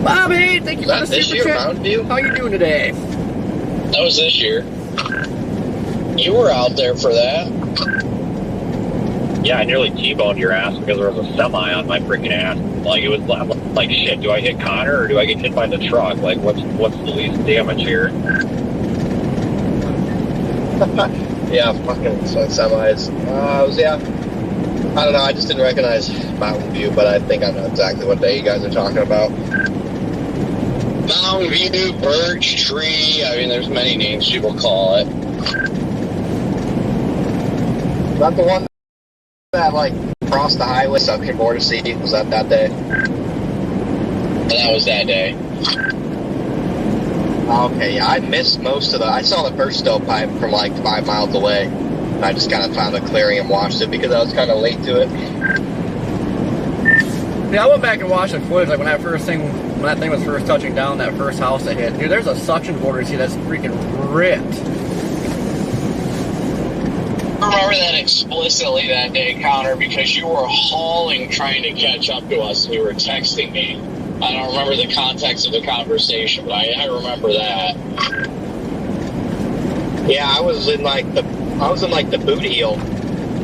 S1: Bobby, thank you for the super chat.
S11: Mountain View?
S1: How you doing today?
S3: That was this year. You were out there for that.
S4: Yeah, I nearly T-boned your ass because there was a semi on my freaking ass. Like, it was like, shit, do I hit Connor or do I get hit by the truck? Like, what's the least damage here?
S11: Yeah, fucking semis. Yeah. I don't know, I just didn't recognize Mountain View, but I think I know exactly what day you guys are talking about.
S3: Mountain View, Birch Tree. I mean, there's many names people call it.
S11: Is that the one that, like, crossed the highway up here, Bordersea? Was that day?
S3: That was that day.
S11: Okay, yeah, I missed most of I saw the first stovepipe from like 5 miles away. And I just kind of found a clearing and watched it because I was kind of late to it.
S1: Yeah, I went back and watched the footage, like when that thing was first touching down, that first house that hit. Dude, there's a suction board you see that's freaking ripped.
S3: I remember that explicitly that day, Connor, because you were hauling trying to catch up to us and you were texting me. I don't remember the context of the conversation, but I remember that.
S11: Yeah, I was in like the boot heel,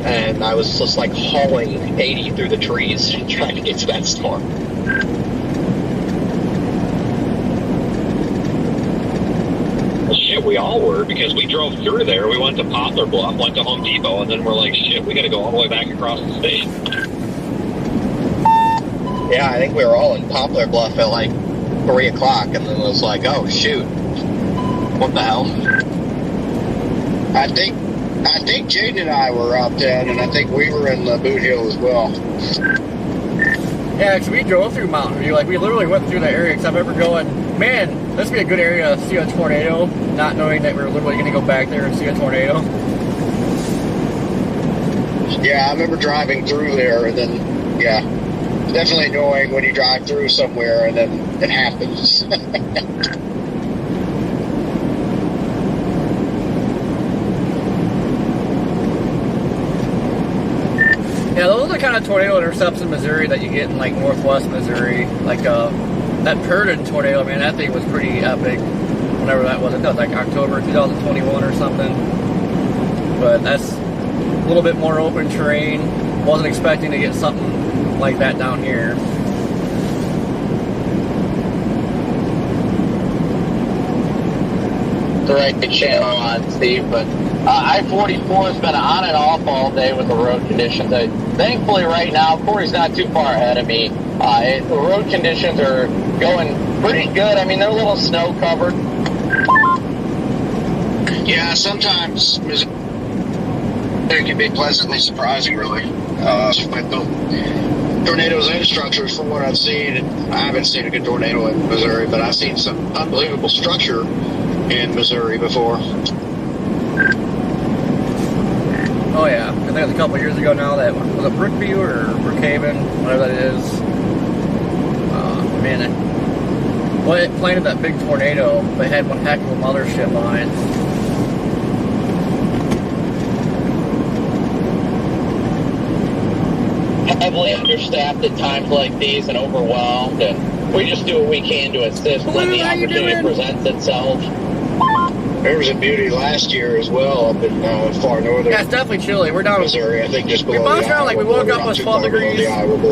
S11: and I was just like hauling 80 through the trees trying to get to that storm.
S4: Well, shit, we all were, because we drove through there. We went to Poplar Bluff, went to Home Depot, and then we're like, shit, we got to go all the way back across the state.
S11: Yeah, I think we were all in Poplar Bluff at like 3 o'clock, and then it was like, oh shoot, what the hell?
S5: I think Jaden and I were out then, and I think we were in the boot hill as well.
S1: Yeah, because we drove through Mountain View. Like, we literally went through that area, because I remember going, man, this would be a good area to see a tornado, not knowing that we were literally going to go back there and see a tornado.
S5: Yeah, I remember driving through there, and then, yeah, definitely annoying when you drive through somewhere and then it happens.
S1: Yeah, those are the kind of tornado intercepts in Missouri that you get in, like, northwest Missouri. Like, that Purdon tornado, man, that thing was pretty epic. Whenever that was. It was like October 2021 or something. But that's a little bit more open terrain. Wasn't expecting to get something like that down here.
S9: The right channel on Steve, but I-44 has been on and off all day with the road conditions. Thankfully, right now, Corey's not too far ahead of me. The road conditions are going pretty good. I mean, they're a little snow covered.
S5: Yeah, sometimes it can be pleasantly surprising, really. With the tornadoes and structures, from what I've seen, I haven't seen a good tornado in Missouri, but I've seen some unbelievable structure in Missouri before.
S1: Oh yeah, I think it was a couple years ago now. That was it Brookview or Brookhaven, whatever that is. Man, when it planted that big tornado, they had one heck of a mothership on it.
S9: Heavily understaffed at times like these and overwhelmed, and we just do what we can to assist when the opportunity presents itself.
S5: There was a beauty last year as well up in far northern.
S1: Yeah, it's definitely chilly. We're down in
S5: Missouri, I think, just below.
S1: We bounced around, like, we woke up with 12 degrees,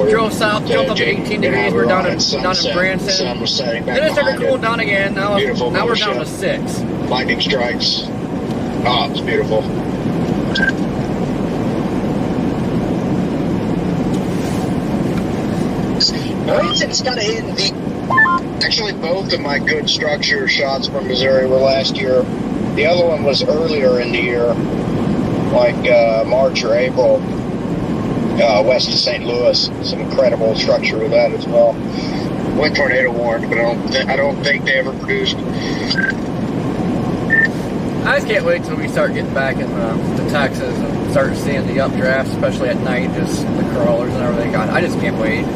S1: drove south, jumped up to 18 degrees. We're down in Branson.
S5: Sun was setting back.
S1: Then it started cooling down again. Now we're down to 6.
S5: Lightning strikes. Oh, it's beautiful.
S11: Branson's kind of in the.
S5: Actually, both of my good structure shots from Missouri were last year. The other one was earlier in the year, like March or April, west of St. Louis. Some incredible structure with that as well. Went tornado warned, but I don't think they ever produced.
S1: I just can't wait till we start getting back in to Texas and start seeing the updrafts, especially at night, just the crawlers and everything. I just can't wait.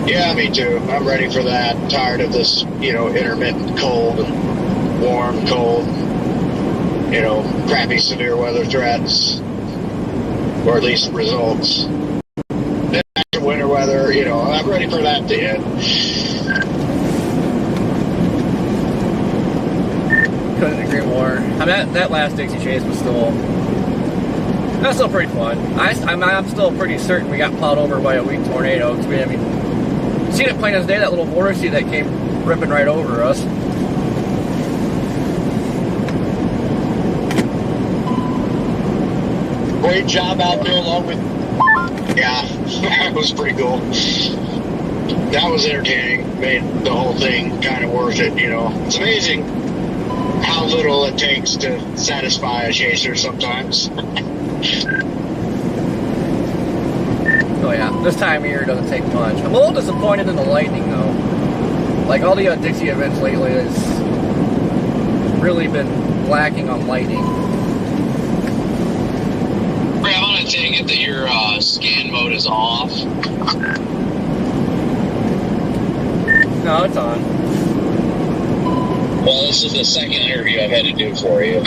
S5: Yeah, me too. I'm ready for that. I'm tired of this, intermittent cold and warm, cold, crappy severe weather threats, or at least results. Then after winter weather, I'm ready for that to end.
S1: Couldn't agree more. I mean, that last Dixie Chase was still pretty fun. I'm still pretty certain we got plowed over by a weak tornado. Seen it plain as day, that little vortice that came ripping right over us.
S12: Great job out there along with...
S5: Yeah, that was pretty cool. That was entertaining. Made the whole thing kind of worth it, It's amazing how little it takes to satisfy a chaser sometimes.
S1: Oh yeah, this time of year doesn't take much. I'm a little disappointed in the lightning though. Like all the Dixie events lately has really been lacking on lightning.
S3: I'm gonna take it that your scan mode is off?
S1: No, it's on.
S3: Well, this is the second interview I've had to do for you.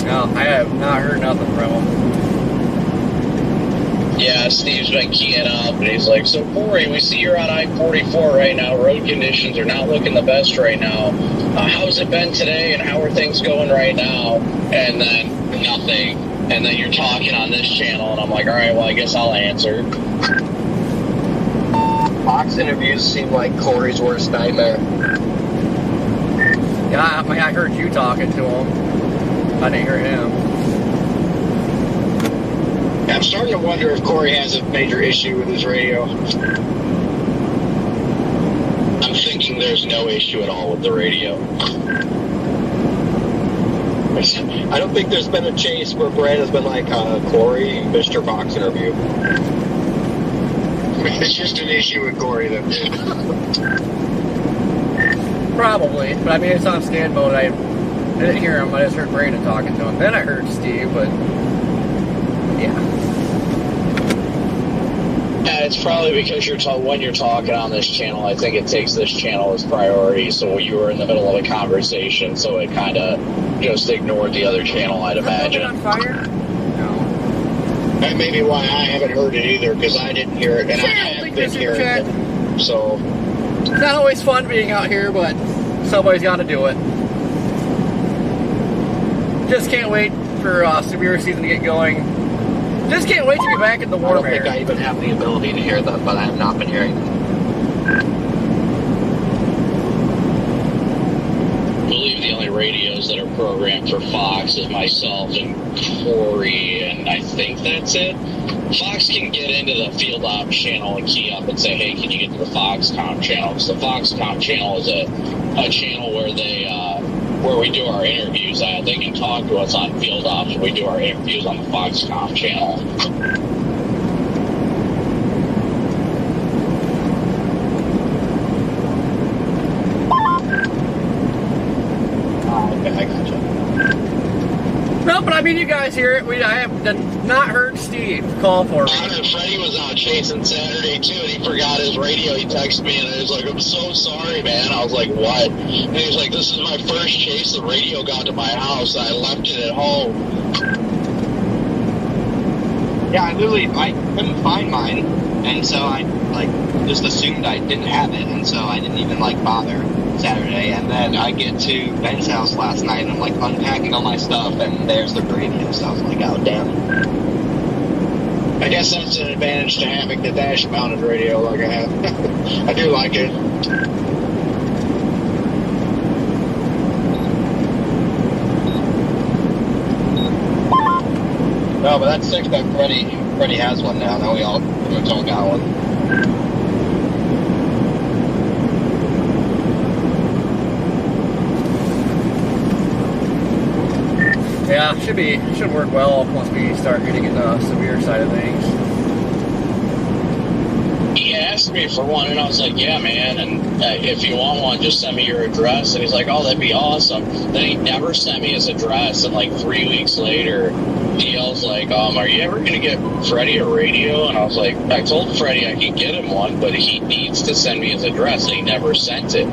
S1: No, I have not heard nothing from him.
S3: Yeah, Steve's been keying up, and he's like, so Corey, we see you're on I-44 right now. Road conditions are not looking the best right now. How's it been today, and how are things going right now? And then nothing. And then you're talking on this channel, and I'm like, all right, well, I guess I'll answer.
S11: Fox interviews seem like Corey's worst nightmare.
S1: Yeah, I heard you talking to him. I didn't hear him.
S11: I'm starting to wonder if Corey has a major issue with his radio.
S3: I'm thinking there's no issue at all with the radio.
S11: I don't think there's been a chase where Brad has been like, Corey, Mr. Fox interview. It's just an issue with Corey, then.
S1: Probably, but I mean, it's on scan mode. I didn't hear him. I just heard Brandon talking to him. Then I heard Steve, but yeah.
S3: It's probably because when you're talking on this channel, I think it takes this channel as priority. So you were in the middle of a conversation, so it kind of just ignored the other channel, I'd imagine.
S1: On fire? No.
S11: That may be why I haven't heard it either, because I didn't hear it, and I have been hearing it. So
S1: it's not always fun being out here, but somebody's got to do it. Just can't wait for severe season to get going. Just can't wait to be back in the warm air.
S11: I don't think I even have the ability to hear them, but I have not been hearing them.
S3: I believe the only radios that are programmed for Fox is myself and Corey, and I think that's it. Fox can get into the Field Ops channel and key up and say, hey, can you get to the Foxconn channel? Because the Foxconn channel is a channel where where we do our interviews at. They can talk to us on Field Ops, and we do our interviews on the Foxconn channel.
S11: Okay, I gotcha.
S1: No, but I mean, you guys hear it. I have not heard Steve call for me.
S3: Freddie was out chasing Saturday, too, and he forgot his radio. He texted me, and I was like, I'm so sorry, man. I was like, what? And he was like, this is my first chase. The radio got to my house. I left it at home.
S11: Yeah, I couldn't find mine, and so I, just assumed I didn't have it, and so I didn't even, bother Saturday. And then I get to Ben's house last night, and I'm, unpacking all my stuff, and there's the radio, so I was like, oh, damn. I guess that's an advantage to having the dash-mounted radio like I have. I do like it. No, but that's sick that Freddie has one now. Now we all got one.
S1: Yeah, should work well once we start getting in the severe side of things.
S3: He asked me for one, and I was like, yeah, man, and if you want one, just send me your address. And he's like, oh, that'd be awesome. Then he never sent me his address, and 3 weeks later, DL's like, are you ever going to get Freddie a radio? And I was like, I told Freddie I could get him one, but he needs to send me his address, and he never sent it.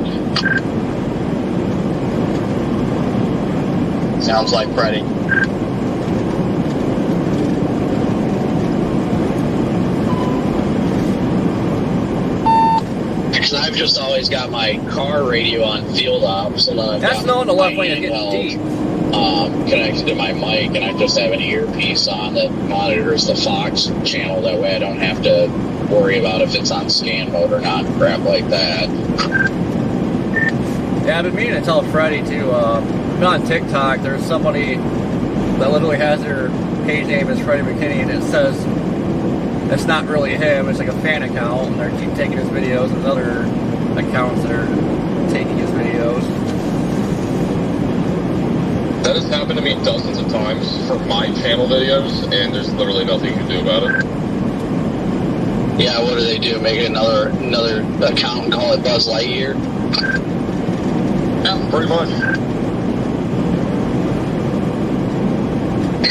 S11: Sounds like Freddie.
S3: Because I've just always got my car radio on Field Ops, and then
S1: That's knowing the left lane is getting deep.
S3: Connected to my mic, and I just have an earpiece on that monitors the Fox channel. That way I don't have to worry about if it's on scan mode or not, crap like that.
S1: Yeah, I've been meaning to tell Freddie too. On TikTok, there's somebody that literally has their page name as Freddie McKinney, and it says it's not really him, it's like a fan account, and they keep taking his videos, and there's other accounts that are taking his videos.
S13: That has happened to me dozens of times for my channel videos, and there's literally nothing you can do about it.
S3: Yeah, what do they do? Make another account and call it Buzz Lightyear?
S13: Yeah, pretty much.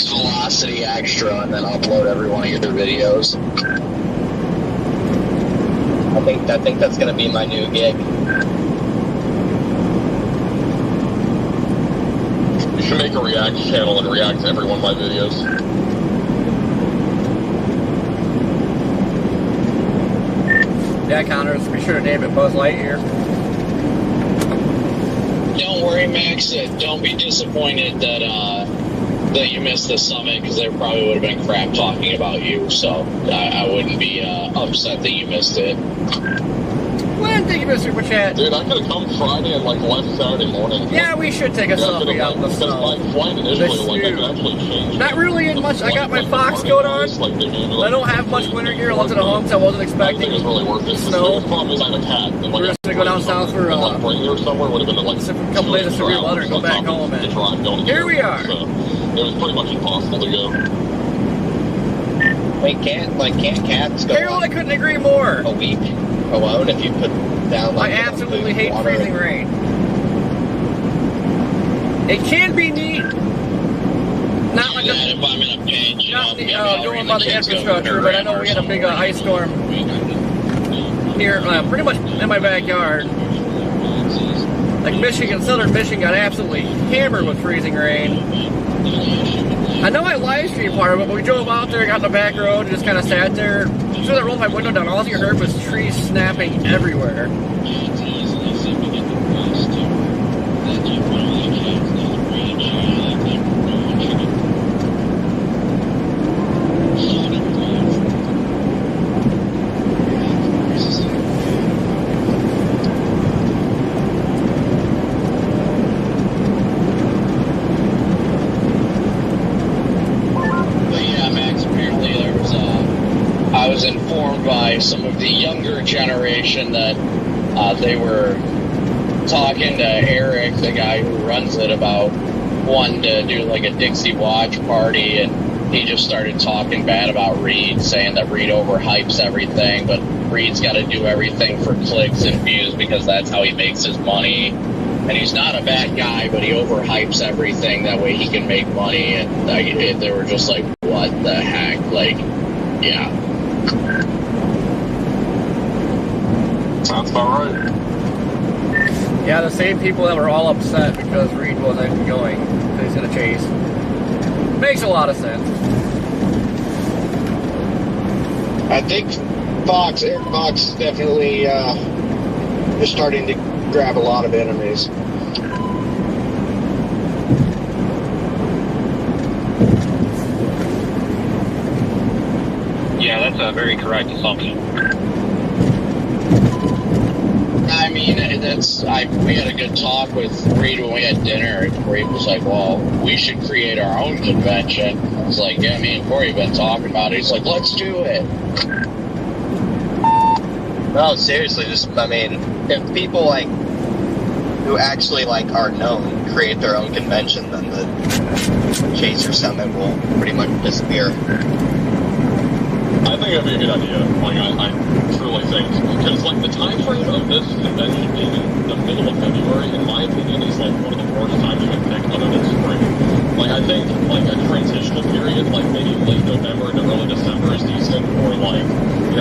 S9: Velocity Extra and then upload every one of your videos. I think that's going to be my new gig.
S13: You should make a React channel and react to every one of my videos.
S1: Yeah, Connors, be sure to name it Buzz Lightyear.
S3: Don't worry, Max. Don't be disappointed that you missed the summit, because there probably would have been crap talking about you. So I wouldn't be upset that you missed it.
S1: Glenn, thank you, Mr. Chat.
S13: Dude, I could have come Friday and left Saturday morning.
S1: Yeah, we should take a selfie out in the snow.
S13: My flight initially, I could actually change.
S1: Not really in much. I got my Fox coat on. I don't have much winter gear. I left it at home because I wasn't expecting snow.
S13: The problem is I have a cat.
S1: We're just going to go down south for a couple days of severe weather and go back home. And here we are.
S13: So it was pretty much impossible to go.
S11: Wait, can't cats go
S1: Harold, I couldn't agree more.
S11: a week alone if you put down
S1: I absolutely hate freezing rain. It can be neat. Not like
S3: if I'm in a pinch,
S1: not going by the infrastructure, but I know we had a big ice storm here, pretty much in my backyard. Like Michigan, southern Michigan got absolutely hammered with freezing rain. I know I live streamed part of it, but we drove out there, got in the back road, and just kind of sat there. As soon as I rolled my window down, all you heard was trees snapping everywhere.
S3: Some of the younger generation that they were talking to Eric, the guy who runs it, about wanting to do like a Dixie watch party, and he just started talking bad about Reed, saying that Reed overhypes everything, but Reed's got to do everything for clicks and views because that's how he makes his money. And he's not a bad guy, but he overhypes everything, that way he can make money. And they were just like, what the heck? Like, yeah.
S13: Sounds about right.
S1: Yeah, the same people that were all upset because Reed wasn't going, because he's going to chase. Makes a lot of sense.
S11: I think Eric Fox is definitely is starting to grab a lot of enemies.
S4: Yeah, that's a very correct assumption.
S3: I mean, we had a good talk with Reed when we had dinner, and Reed was like, well, we should create our own convention. I was like, yeah, me and Corey have been talking about it. He's like, let's do it.
S11: No, seriously, if people who actually are known create their own convention, then the Chaser Summit will pretty much disappear.
S13: I think that'd be a good idea. I truly think, because the time frame of this convention being in the middle of February, in my opinion, is one of the worst times you can pick other than spring. I think a transitional period, maybe late November into early December, is decent, or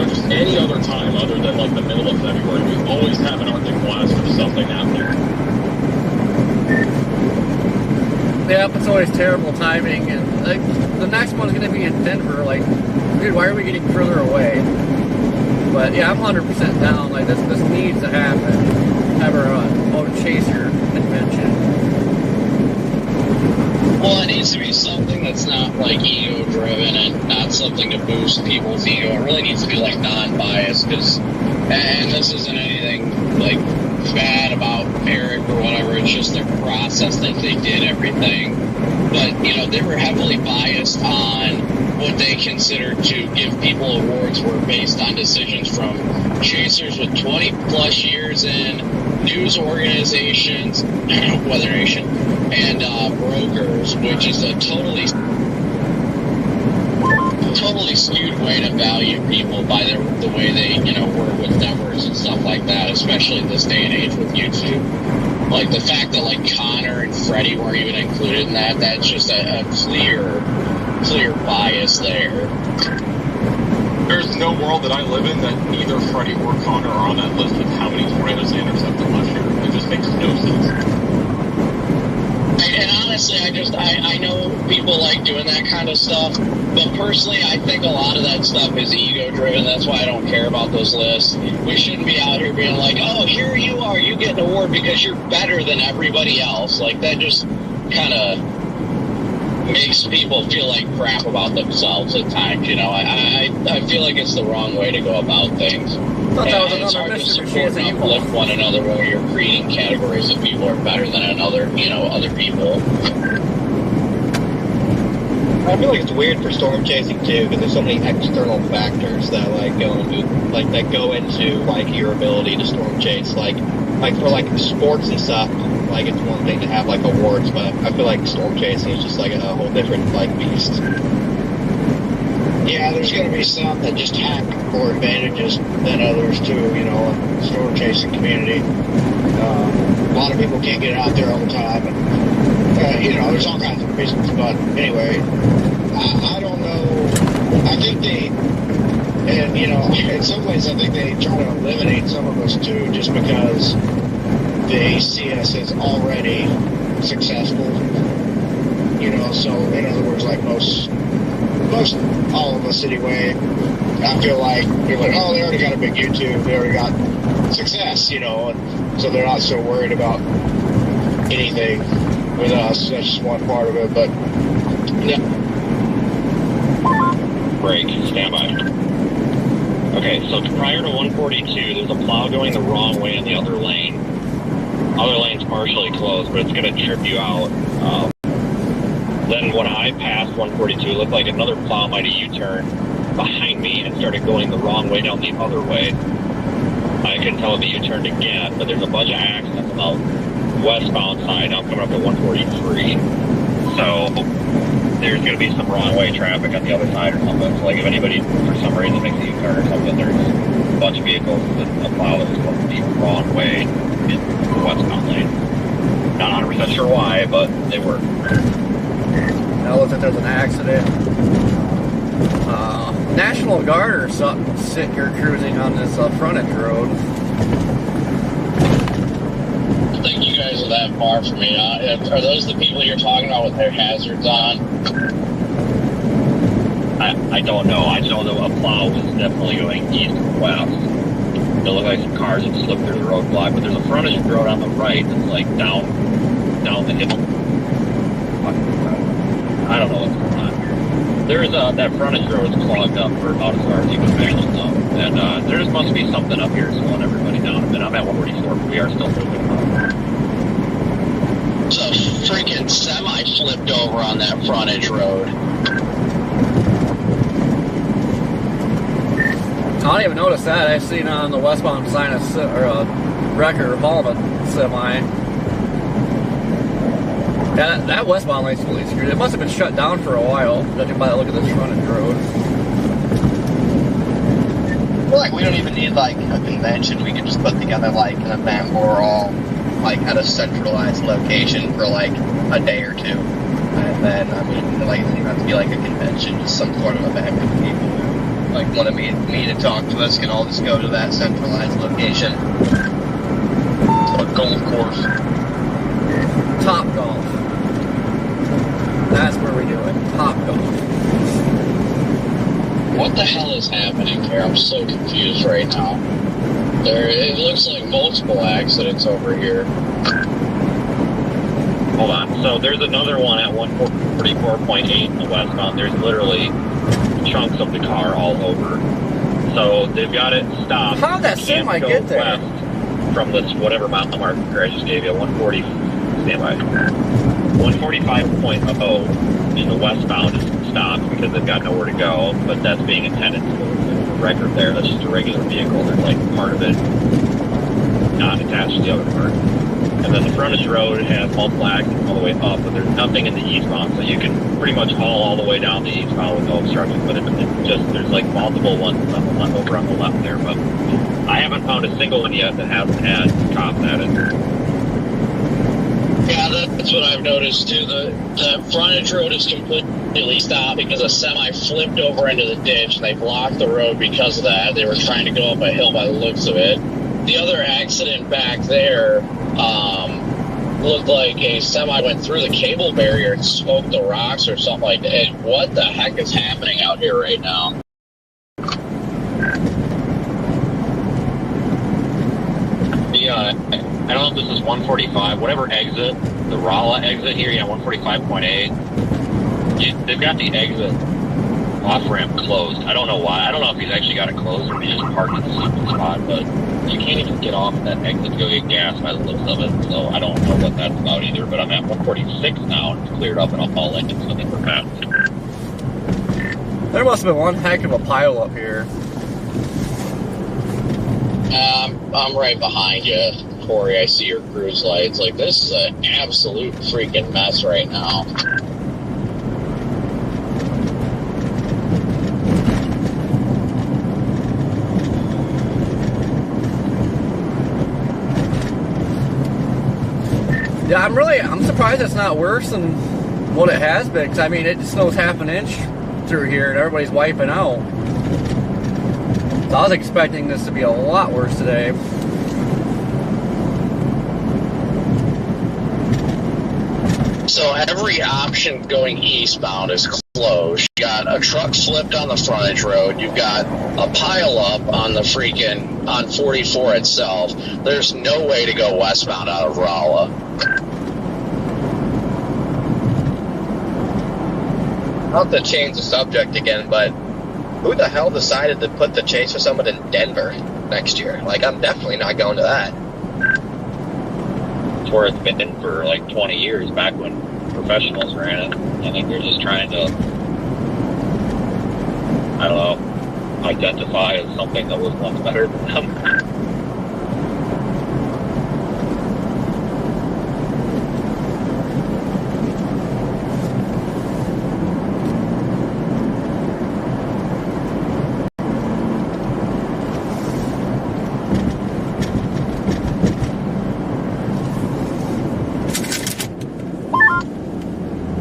S13: just any other time other than the middle of February. We always have an Arctic blast or something happening.
S1: Yeah, it's always terrible timing, and the next one's going to be in Denver. Dude, why are we getting further away? But yeah, I'm 100% down. This needs to happen. Have our own Chaser convention.
S3: Well, it needs to be something that's not ego driven and not something to boost people's ego. It really needs to be non-biased, and this isn't anything bad about Eric or whatever. It's just their process that they did everything. But they were heavily biased on what they considered to give people awards were based on decisions from chasers with 20 plus years in, news organizations, Weather Nation, and brokers, which is a totally skewed way to value people by the way they work with numbers and stuff like that, especially in this day and age with YouTube. The fact that Connor and Freddie weren't even included in that's just a clear clear bias there.
S13: There's no world that I live in that neither Freddie or Connor are on that list of how many tornadoes they intercepted last year. It just makes no sense.
S3: And honestly, I know people like doing that kind of stuff, but personally, I think a lot of that stuff is ego-driven. That's why I don't care about those lists. We shouldn't be out here being like, oh, here you are, you get an award because you're better than everybody else. Like, that just kind of makes people feel like crap about themselves at times, you know. I feel like it's the wrong way to go about things.
S1: Thought that was
S3: It's
S1: another
S3: hard to
S1: Mr.
S3: support and uplift one another when you're creating categories that people are better than another, you know, other people.
S11: I feel like it's weird for storm chasing too, because there's so many external factors that go into your ability to storm chase. Like for like sports and stuff, like it's one thing to have like awards, but I feel like storm chasing is just like a whole different like beast.
S5: Yeah, there's going to be some that just have more advantages than others too, you know, in the storm chasing community. A lot of people can't get out there all the time, and you know, there's all kinds of reasons. But anyway, I don't know. I think and you know, in some ways, I think they try to eliminate some of us too, just because they see us as already successful. You know, so in other words, like most all of us anyway, I feel like they're like, oh, they already got a big YouTube, they already got success, you know, and so they're not so worried about anything with us. That's just one part of it, but yeah.
S4: Break, stand by. Okay, so prior to 142, there's a plow going the wrong way in the other lane. Other lane's partially closed, but it's going to trip you out. Then when I passed 142, it looked like another plow might have U-turned behind me and started going the wrong way down the other way. I couldn't tell if he U-turned again, but there's a bunch of accidents on the westbound side. Now I'm coming up to 143. So there's going to be some wrong way traffic on the other side or something. So like if anybody for some reason makes a U-turn or something, there's a bunch of vehicles with a plow that's supposed to be the wrong way in the westbound lane. Not 100% sure why, but they were.
S1: Now looks like there's an accident. National Guard or something sitting here cruising on this frontage road.
S3: I think you guys are that far from me. Are those the people you're talking about with their hazards on?
S4: I don't know. I know that a plow was definitely going east and west. It looked like some cars had slipped through the roadblock, but there's a frontage road on the right that's like down the hill. I don't know what's going on here. There's that frontage road is clogged up for about as far as you can visually know. And there must be something up here slowing everybody down a bit. I'm at 144, but we are still moving on.
S3: So freaking semi flipped over on that frontage road.
S1: I didn't even notice that. I seen on the westbound sign a wrecker hauling a semi. Yeah, that westbound lane's fully screwed. It must have been shut down for a while, judging by the look of this frontage road.
S11: I feel like we don't even need like a convention. We could just put together like an event where we're all like at a centralized location for like a day or two, and then I mean, like it doesn't even have to be like a convention, just some sort of event with people who like want to meet to talk to us can all just go to that centralized location. A golf course.
S1: Top Golf. That's where we do it. Top Golf.
S3: What the hell is happening here? I'm so confused right now. It looks like multiple accidents over here.
S4: Hold on. So there's another one at 144.8 in the westbound. There's literally chunks of the car all over. So they've got it stopped.
S1: How'd that semi get there?
S4: West from this whatever mountain marker I just gave you, 140. Stand by. 145.0 in the westbound is stopped because they've got nowhere to go, but that's being intended to the record there. That's just a regular vehicle. There's like part of it not attached to the other part. And then the frontage road has multiple accidents all the way up, but there's nothing in the eastbound, so you can pretty much haul all the way down the eastbound with no obstruction. But it's just there's like multiple ones over on the left there, but I haven't found a single one yet that hasn't had cops at it.
S3: Yeah, that's what I've noticed too. The frontage road is completely stopped because a semi flipped over into the ditch and they blocked the road because of that. They were trying to go up a hill by the looks of it. The other accident back there looked like a semi went through the cable barrier and smoked the rocks or something like that. What the heck is happening out here right now?
S4: I don't know if this is 145, whatever exit, the Rolla exit here, 145.8. They've got the exit off ramp closed. I don't know why. I don't know if he's actually got it closed or he's just parked in a stupid spot, but you can't even get off that exit to go get gas by the looks of it, so I don't know what that's about either, but I'm at 146 now, and it's cleared up, and I'll call Lincoln so they we're past.
S1: There must have been one heck of a pile up here.
S3: I'm right behind you, Corey. I see your cruise lights. Like, this is an absolute freaking mess right now.
S1: Yeah, I'm surprised it's not worse than what it has been, because I mean, it snows half an inch through here and everybody's wiping out. So I was expecting this to be a lot worse today.
S3: So every option going eastbound is closed. You got a truck flipped on the frontage road. You've got a pile up on the on 44 itself. There's no way to go westbound out of Rolla.
S11: Not to change the subject again, but who the hell decided to put the Chase for Summit in Denver next year? Like, I'm definitely not going to that.
S4: It's where it's been for like 20 years, back when professionals ran it. I think they're just trying to, I don't know, identify as something that was once better than them.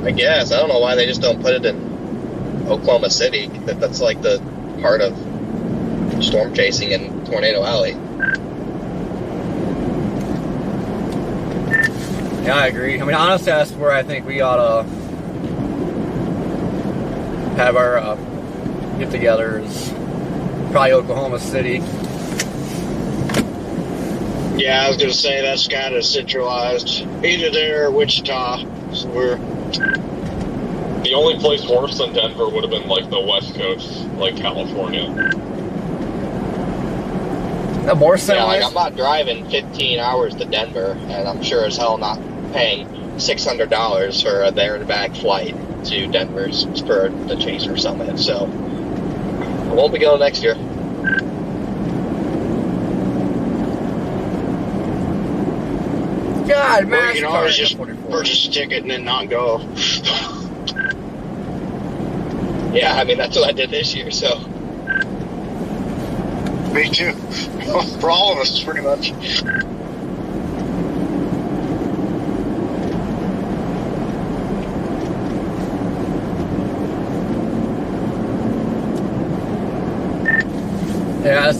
S11: I guess. I don't know why they just don't put it in Oklahoma City. That's like the part of storm chasing in Tornado Alley.
S1: Yeah, I agree. I mean, honestly, that's where I think we ought to have our get-togethers. Probably Oklahoma City.
S5: Yeah, I was going to say that's kind of centralized. Either there or Wichita. So
S13: the only place worse than Denver would have been like the West Coast, like California.
S1: More
S11: yeah, like I'm not driving 15 hours to Denver, and I'm sure as hell not paying $600 for a there and back flight to Denver for the Chaser Summit. So I won't be going next year.
S1: God, man.
S5: Well, you can always just purchase a ticket and then not go.
S11: Yeah, I mean, that's what I did this year, so.
S5: Me too. For all of us, pretty much.
S1: Yeah,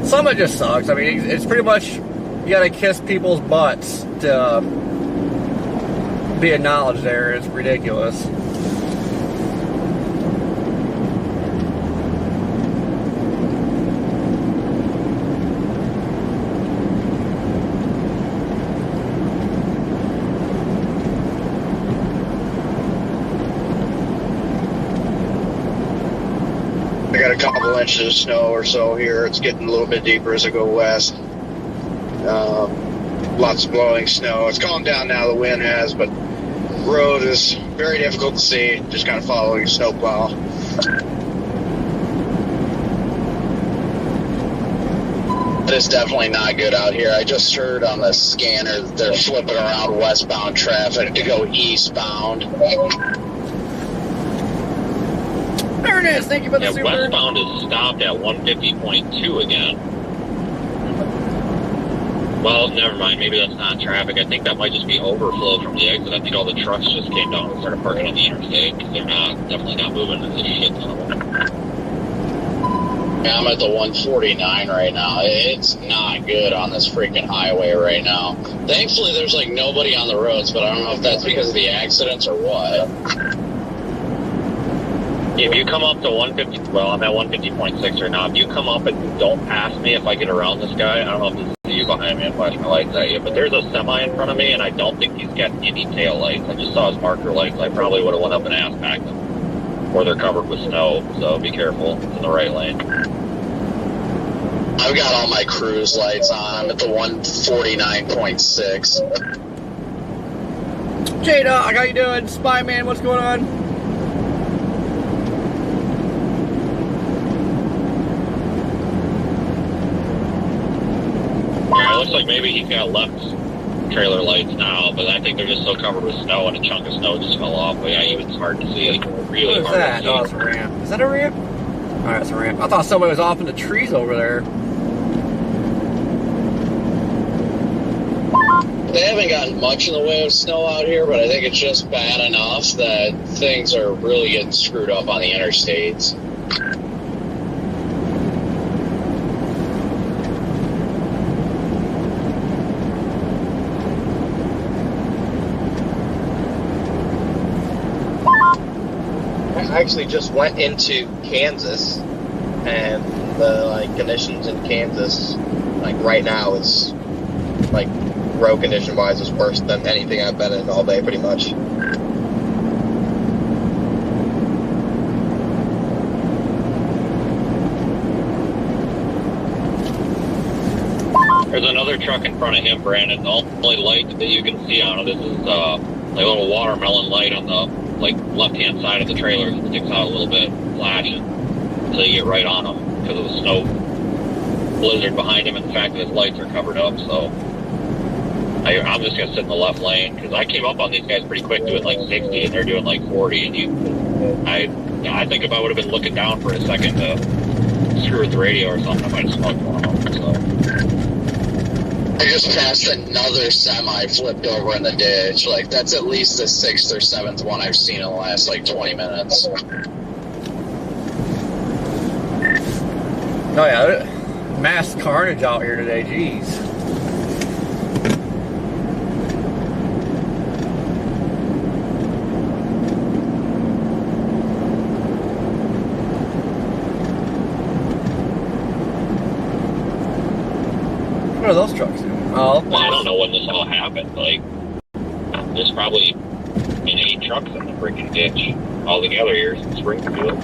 S1: some of it just sucks. I mean, it's pretty much, you gotta kiss people's butts to be acknowledged there. It's ridiculous.
S5: I got a couple inches of snow or so here. It's getting a little bit deeper as I go west. Lots of blowing snow. It's calmed down now, the wind has, but road is very difficult to see. Just kind of following a snowplow.
S3: It's definitely not good out here. I just heard on the scanner that they're flipping around westbound traffic to go eastbound.
S1: There it is. Thank you for the
S4: Yeah,
S1: super.
S4: westbound is stopped at 150.2 again. Well, never mind. Maybe that's not traffic. I think that might just be overflow from the exit. I think all the trucks just came down and started parking on the interstate because they're definitely not moving as a shit ton of them.
S9: Yeah, I'm at the 149 right now. It's not good on this freaking highway right now. Thankfully, there's like nobody on the roads, but I don't know if that's because of the accidents or what.
S4: If you come up to 150, well, I'm at 150.6 right now. If you come up and don't pass me, if I get around this guy, I don't know if this is you behind me and flash my lights at you, but there's a semi in front of me, and I don't think he's got any tail lights. I just saw his marker lights. I probably would have went up and ass backed them. Or they're covered with snow, so be careful. It's in the right lane.
S9: I've got all my cruise lights on. I'm at the 149.6.
S1: J-Dog, how you doing? Spy Man, what's going on?
S4: Yeah, it looks like maybe he's got left trailer lights now, but I think they're just so covered with snow and a chunk of snow just fell off. But yeah, even it's hard to see. Really
S1: What is
S4: hard
S1: that?
S4: to see.
S1: Oh, it's a ramp. Is that a ramp? Alright, it's a ramp. I thought somebody was off in the trees over there.
S9: They haven't gotten much in the way of snow out here, but I think it's just bad enough that things are really getting screwed up on the interstates.
S11: I actually just went into Kansas, and the conditions in Kansas, right now, is road condition wise is worse than anything I've been in all day, pretty much.
S4: There's another truck in front of him, Brandon. The only light that you can see on it is a little watermelon light on the left-hand side of the trailer that sticks out a little bit, flashing until you get right on him because of the snow blizzard behind him and the fact that his lights are covered up. So I'm just gonna sit in the left lane because I came up on these guys pretty quick doing 60 and they're doing 40. And I think if I would have been looking down for a second to screw with the radio or something, I might have smoked one of them. So.
S9: I just passed another semi flipped over in the ditch. That's at least the 6th or 7th one I've seen in the last 20 minutes.
S1: Oh yeah, mass carnage out here today, jeez. What are those trucks doing? Oh,
S4: well, I don't know when this all happened. There's probably been 8 trucks in the freaking ditch all together here since Springfield.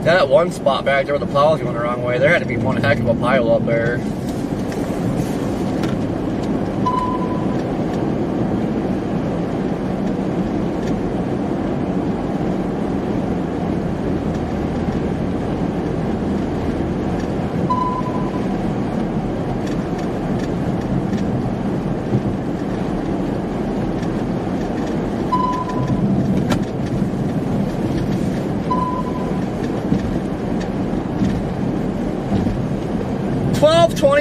S1: that one spot back there where the plow was going the wrong way, there had to be one heck of a pile up there.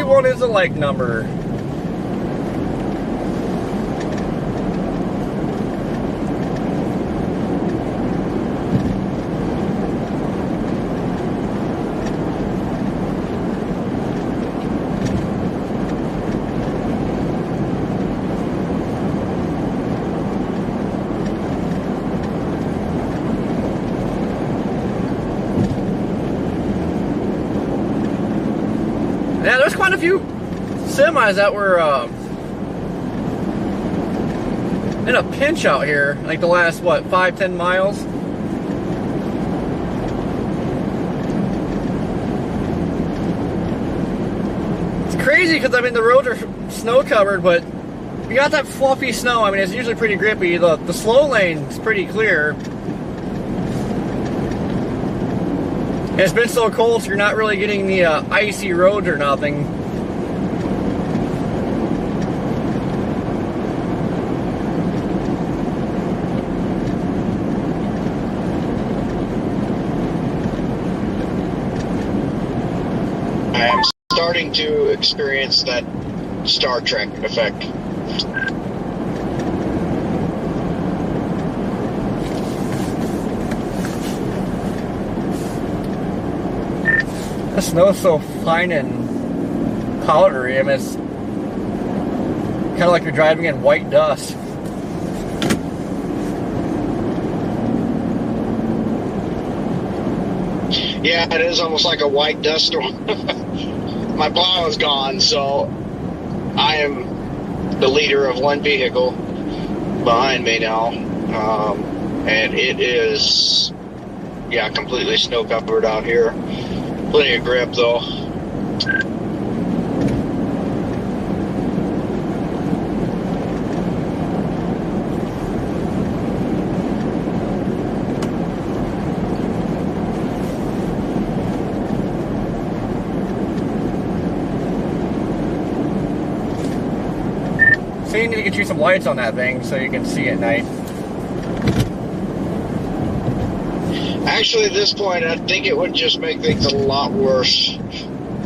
S1: What is the number? Yeah, there's quite a few semis that were in a pinch out here, the last, 5-10 miles? It's crazy because, the roads are snow covered, but you got that fluffy snow. It's usually pretty grippy. The slow lane's pretty clear. And it's been so cold, so you're not really getting the icy roads or nothing.
S5: starting to experience that Star Trek effect.
S1: The snow's so fine and powdery. I mean, it's kind of like you're driving in white dust.
S5: Yeah, it is almost like a white dust storm. My plow is gone, so I am the leader of one vehicle behind me now. And it is, yeah, completely snow covered out here. Plenty of grip, though.
S1: So you need to get you some lights on that thing so you can see at night.
S5: Actually, at this point, I think it would just make things a lot worse.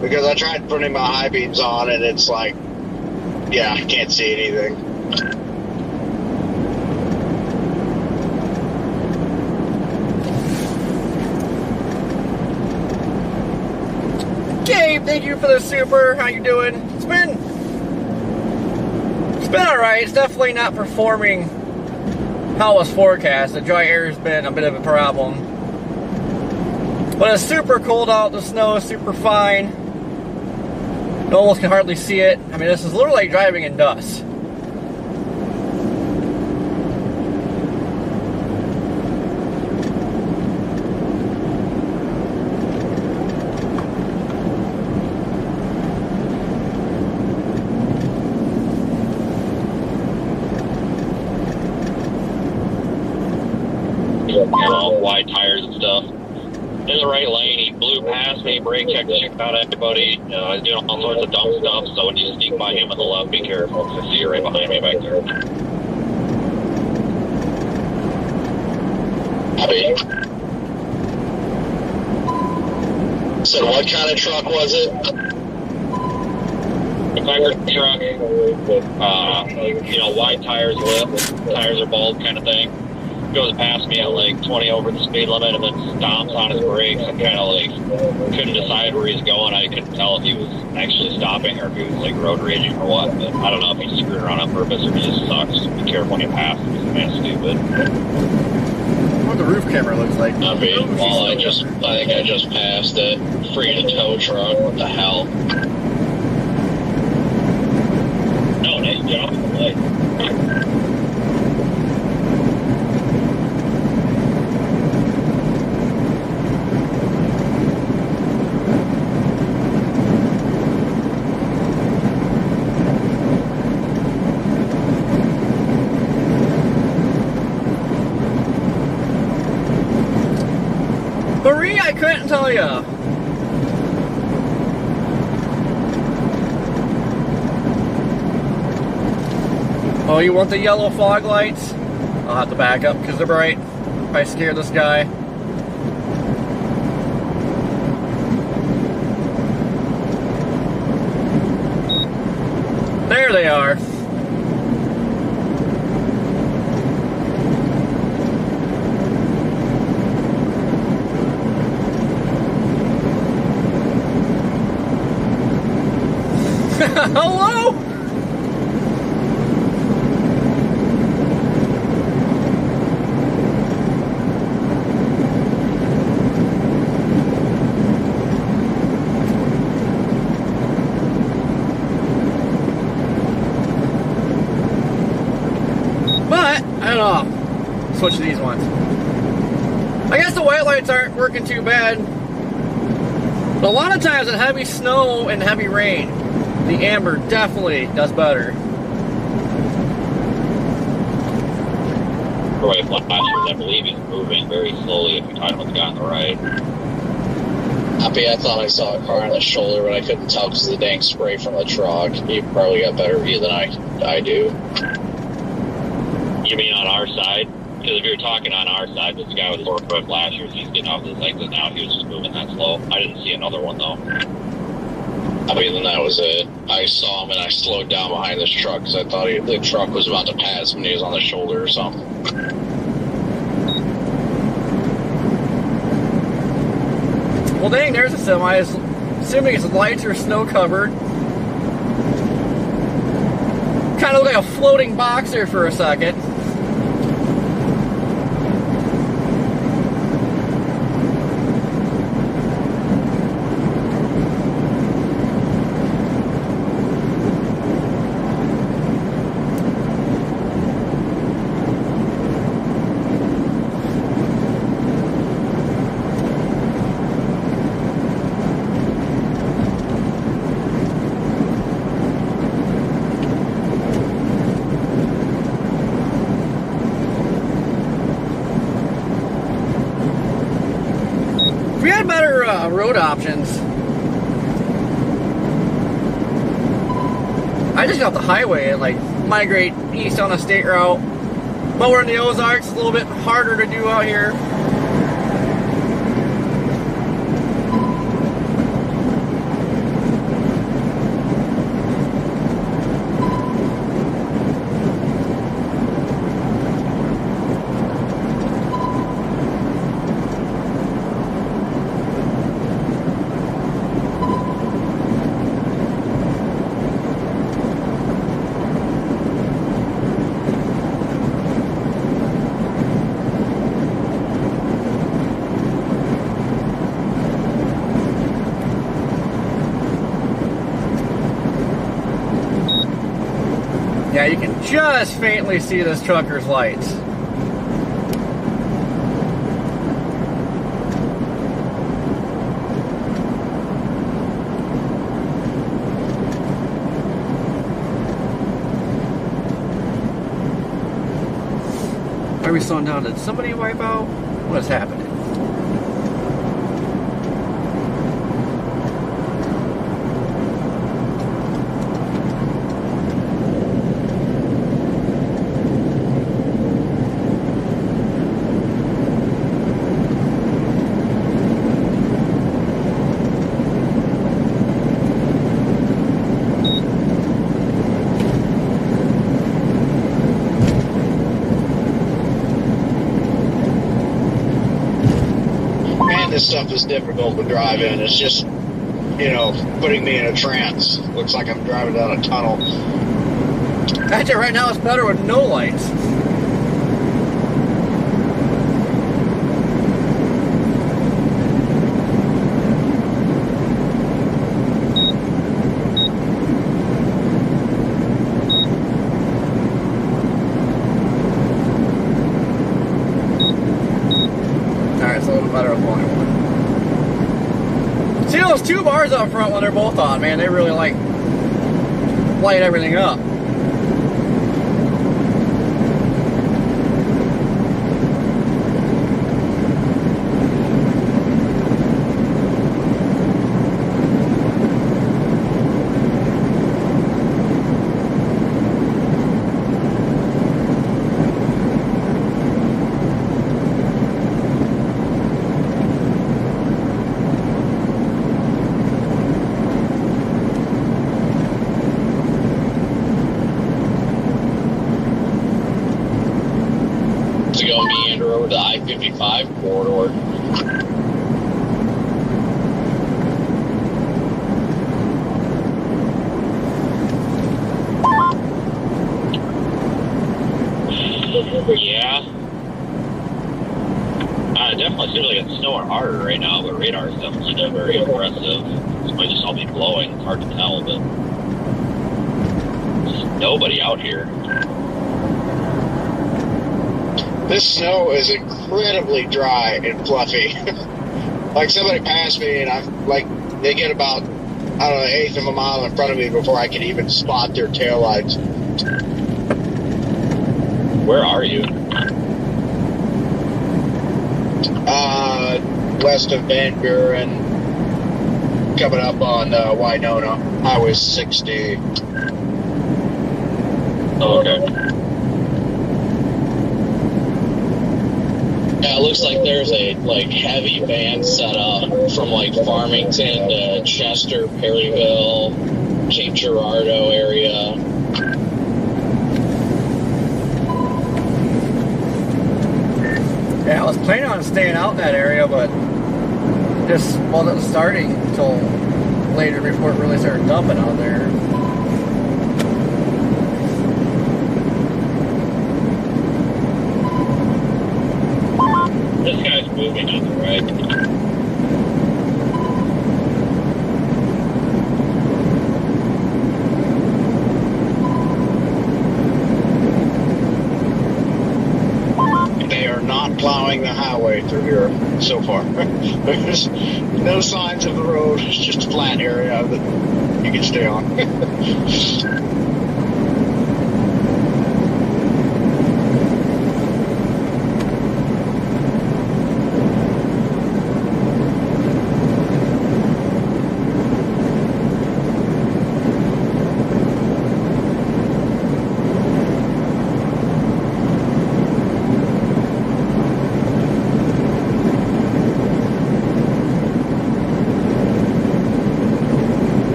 S5: Because I tried putting my high beams on, and it's like, yeah, I can't see anything.
S1: Gabe, thank you for the super. How you doing? It's been alright. It's definitely not performing how it was forecast. The dry air has been a bit of a problem. But it's super cold out. The snow is super fine. You almost can hardly see it. I mean, this is literally like driving in dust.
S4: Wide tires and stuff. In the right lane, he blew past me, brake checked the shit out of everybody. He's doing all sorts of dumb stuff, so when you sneak by him on the left, be careful, because I see you right behind me back there.
S9: So what kind of truck was it?
S4: A Piper truck, wide tires, tires are bald kind of thing. Goes past me at like 20 over the speed limit and then stomps on his brakes and kind of like couldn't decide where he's going. I couldn't tell if he was actually stopping or if he was like road raging or what. But I don't know if he's screwing around on purpose or if he just sucks. Be careful when you pass him. He's kind of stupid.
S1: What the roof camera looks like.
S9: I mean, well, I think I just passed it. Free to tow truck. What the hell?
S4: No, nice job with the light.
S1: Marie, I couldn't tell you. Oh, you want the yellow fog lights? I'll have to back up because they're bright. If I scare this guy. There they are. Hello? But, I don't know. Switch to these ones. I guess the white lights aren't working too bad. But a lot of times in heavy snow and heavy rain, the amber definitely does better.
S4: For white flashers, I believe he's moving very slowly if you're talking about the guy on the right.
S9: Happy, I thought I saw a car on the shoulder, but I couldn't tell because of the dang spray from the truck. You probably got better view than I do.
S4: You mean on our side? Because if you're talking on our side, this guy with his 4-foot flashers, he's getting off this exit now. He was just moving that slow. I didn't see another one though.
S3: I mean, then that was it. I saw him and I slowed down behind this truck because I thought the truck was about to pass when he was on the shoulder or something.
S1: Well, dang, there's a semi. Assuming its lights are snow covered. Kind of looked like a floating box there for a second. If we had better road options, I just got the highway and like migrate east on a state route. But we're in the Ozarks, it's a little bit harder to do out here. Yeah, you can just faintly see this trucker's lights. Why are we slowing down? Did somebody wipe out? What's happening?
S5: This stuff is difficult to drive in. It's just, you know, putting me in a trance. Looks like I'm driving down a tunnel.
S1: Actually, right now it's better with no lights. Alright, it's a little better with volume one. See those two bars up front when they're both on, man, they really like light everything up.
S3: To go meander over the I-55 corridor. Yeah. It definitely seems like it's snowing harder right now, but radar is definitely not very impressive. This might just all be blowing. It's hard to tell, but there's nobody out here.
S5: This snow is incredibly dry and fluffy. Like somebody passed me and they get about, I don't know, an eighth of a mile in front of me before I can even spot their taillights.
S3: Where are you?
S5: West of Van Buren, coming up on Winona, Highway 60.
S3: Oh, okay. Yeah, it looks like there's a like heavy van set up from like Farmington to Chester, Perryville, Cape Girardeau area.
S1: Yeah, I was planning on staying out in that area, but just wasn't starting until later before it really started dumping out there.
S4: This guy's moving on the right.
S5: They are not plowing the highway through here so far. There's no signs of the road. It's just a flat area that you can stay on.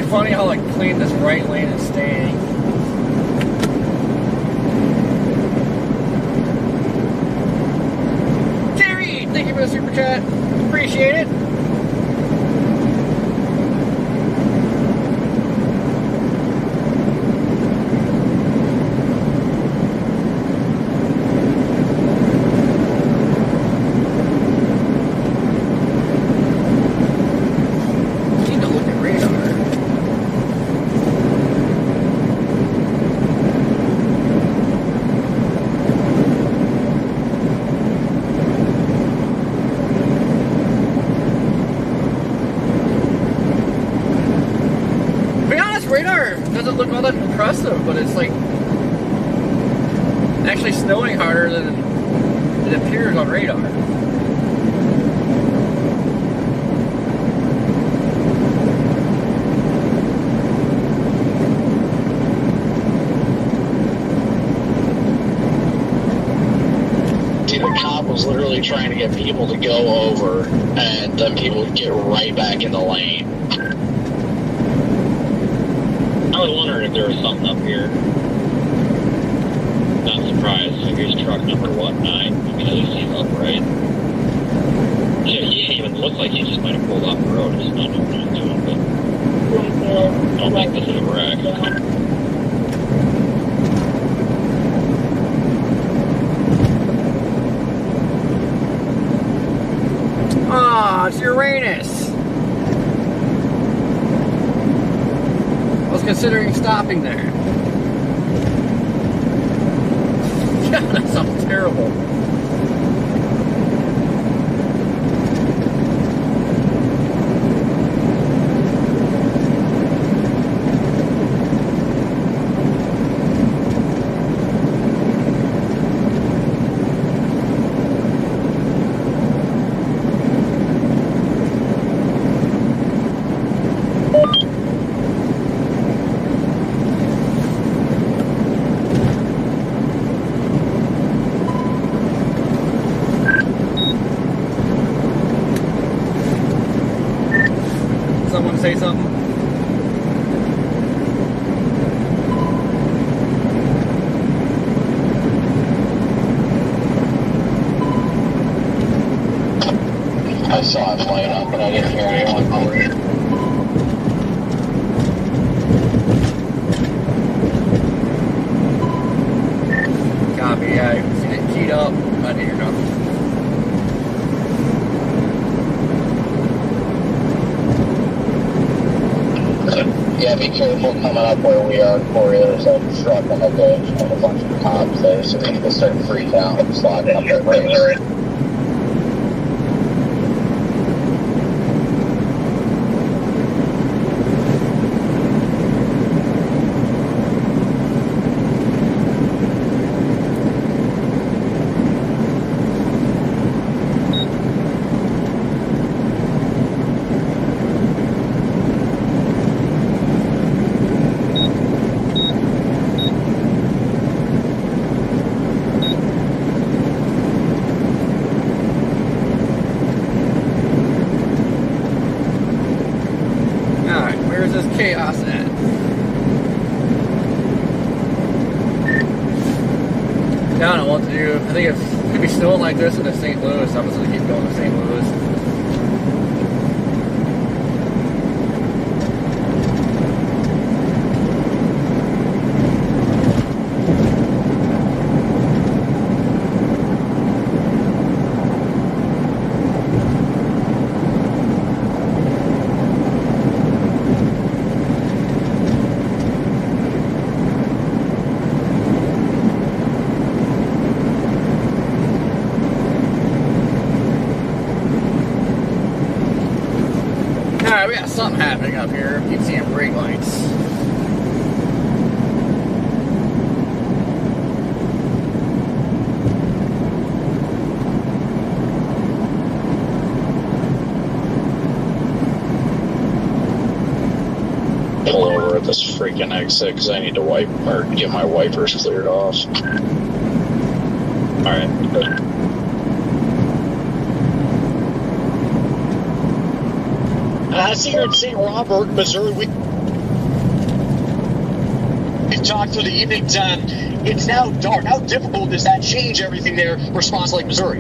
S1: Funny how like clean this right lane is staying. Terry, thank you for the super chat. Appreciate it. Look all that impressive, but it's like actually snowing harder than it appears on radar.
S3: See, the cop was literally trying to get people to go over, and then people would get right back in the lane.
S4: I was wondering if there was something up here. Not surprised. Here's truck number 19. I mean, at least he's upright. Yeah, he even looks like he just might have pulled off the road. Just not knowing what he's doing, but don't make this a wreck.
S1: Ah, it's Uranus. I was considering stopping there. God, that sounds terrible. Say something?
S9: I saw it light up, but I didn't hear anyone over it.
S1: Copy, yeah, you can see it keyed up. I didn't hear nothing.
S9: Yeah, be careful coming up where we are, Corey. There's a truck on the ditch and a bunch of cops there, so people start freaking out and slogging up their brakes.
S1: chaos at? I don't know what to do. I think it's going to be snowing like this into St. Louis. I'm just going to keep going to St. Louis. Alright, we got something happening up here. Keep seeing brake lights.
S4: Pull over at this freaking exit because I need to wipe or get my wipers cleared off. Alright, good.
S12: As here in St. Robert, Missouri, we talked through the evening time. It's now dark. How difficult does that change everything there for spots like Missouri?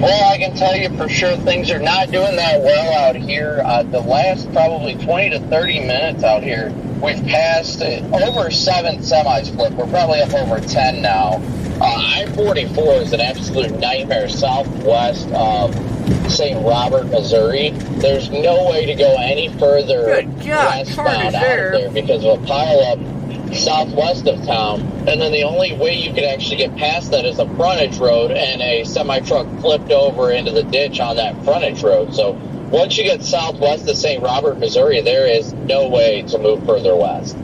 S9: Well, I can tell you for sure things are not doing that well out here. The last probably 20 to 30 minutes out here, we've passed over 7 semis flipped. We're probably up over 10 now. I-44 is an absolute nightmare southwest of St. Robert, Missouri. There's no way to go any further westbound out of there because of a pileup southwest of town. And then the only way you could actually get past that is a frontage road, and a semi-truck flipped over into the ditch on that frontage road. So once you get southwest of St. Robert, Missouri, there is no way to move further west.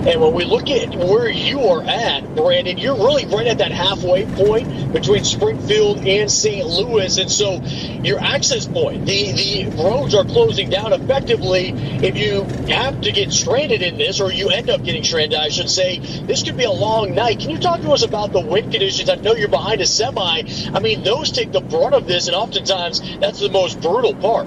S12: And when we look at where you are at, Brandon, you're really right at that halfway point between Springfield and St. Louis. And so your access point, the roads are closing down effectively. If you have to get stranded in this, or you end up getting stranded, I should say, this could be a long night. Can you talk to us about the wind conditions? I know you're behind a semi. I mean, those take the brunt of this, and oftentimes that's the most brutal part.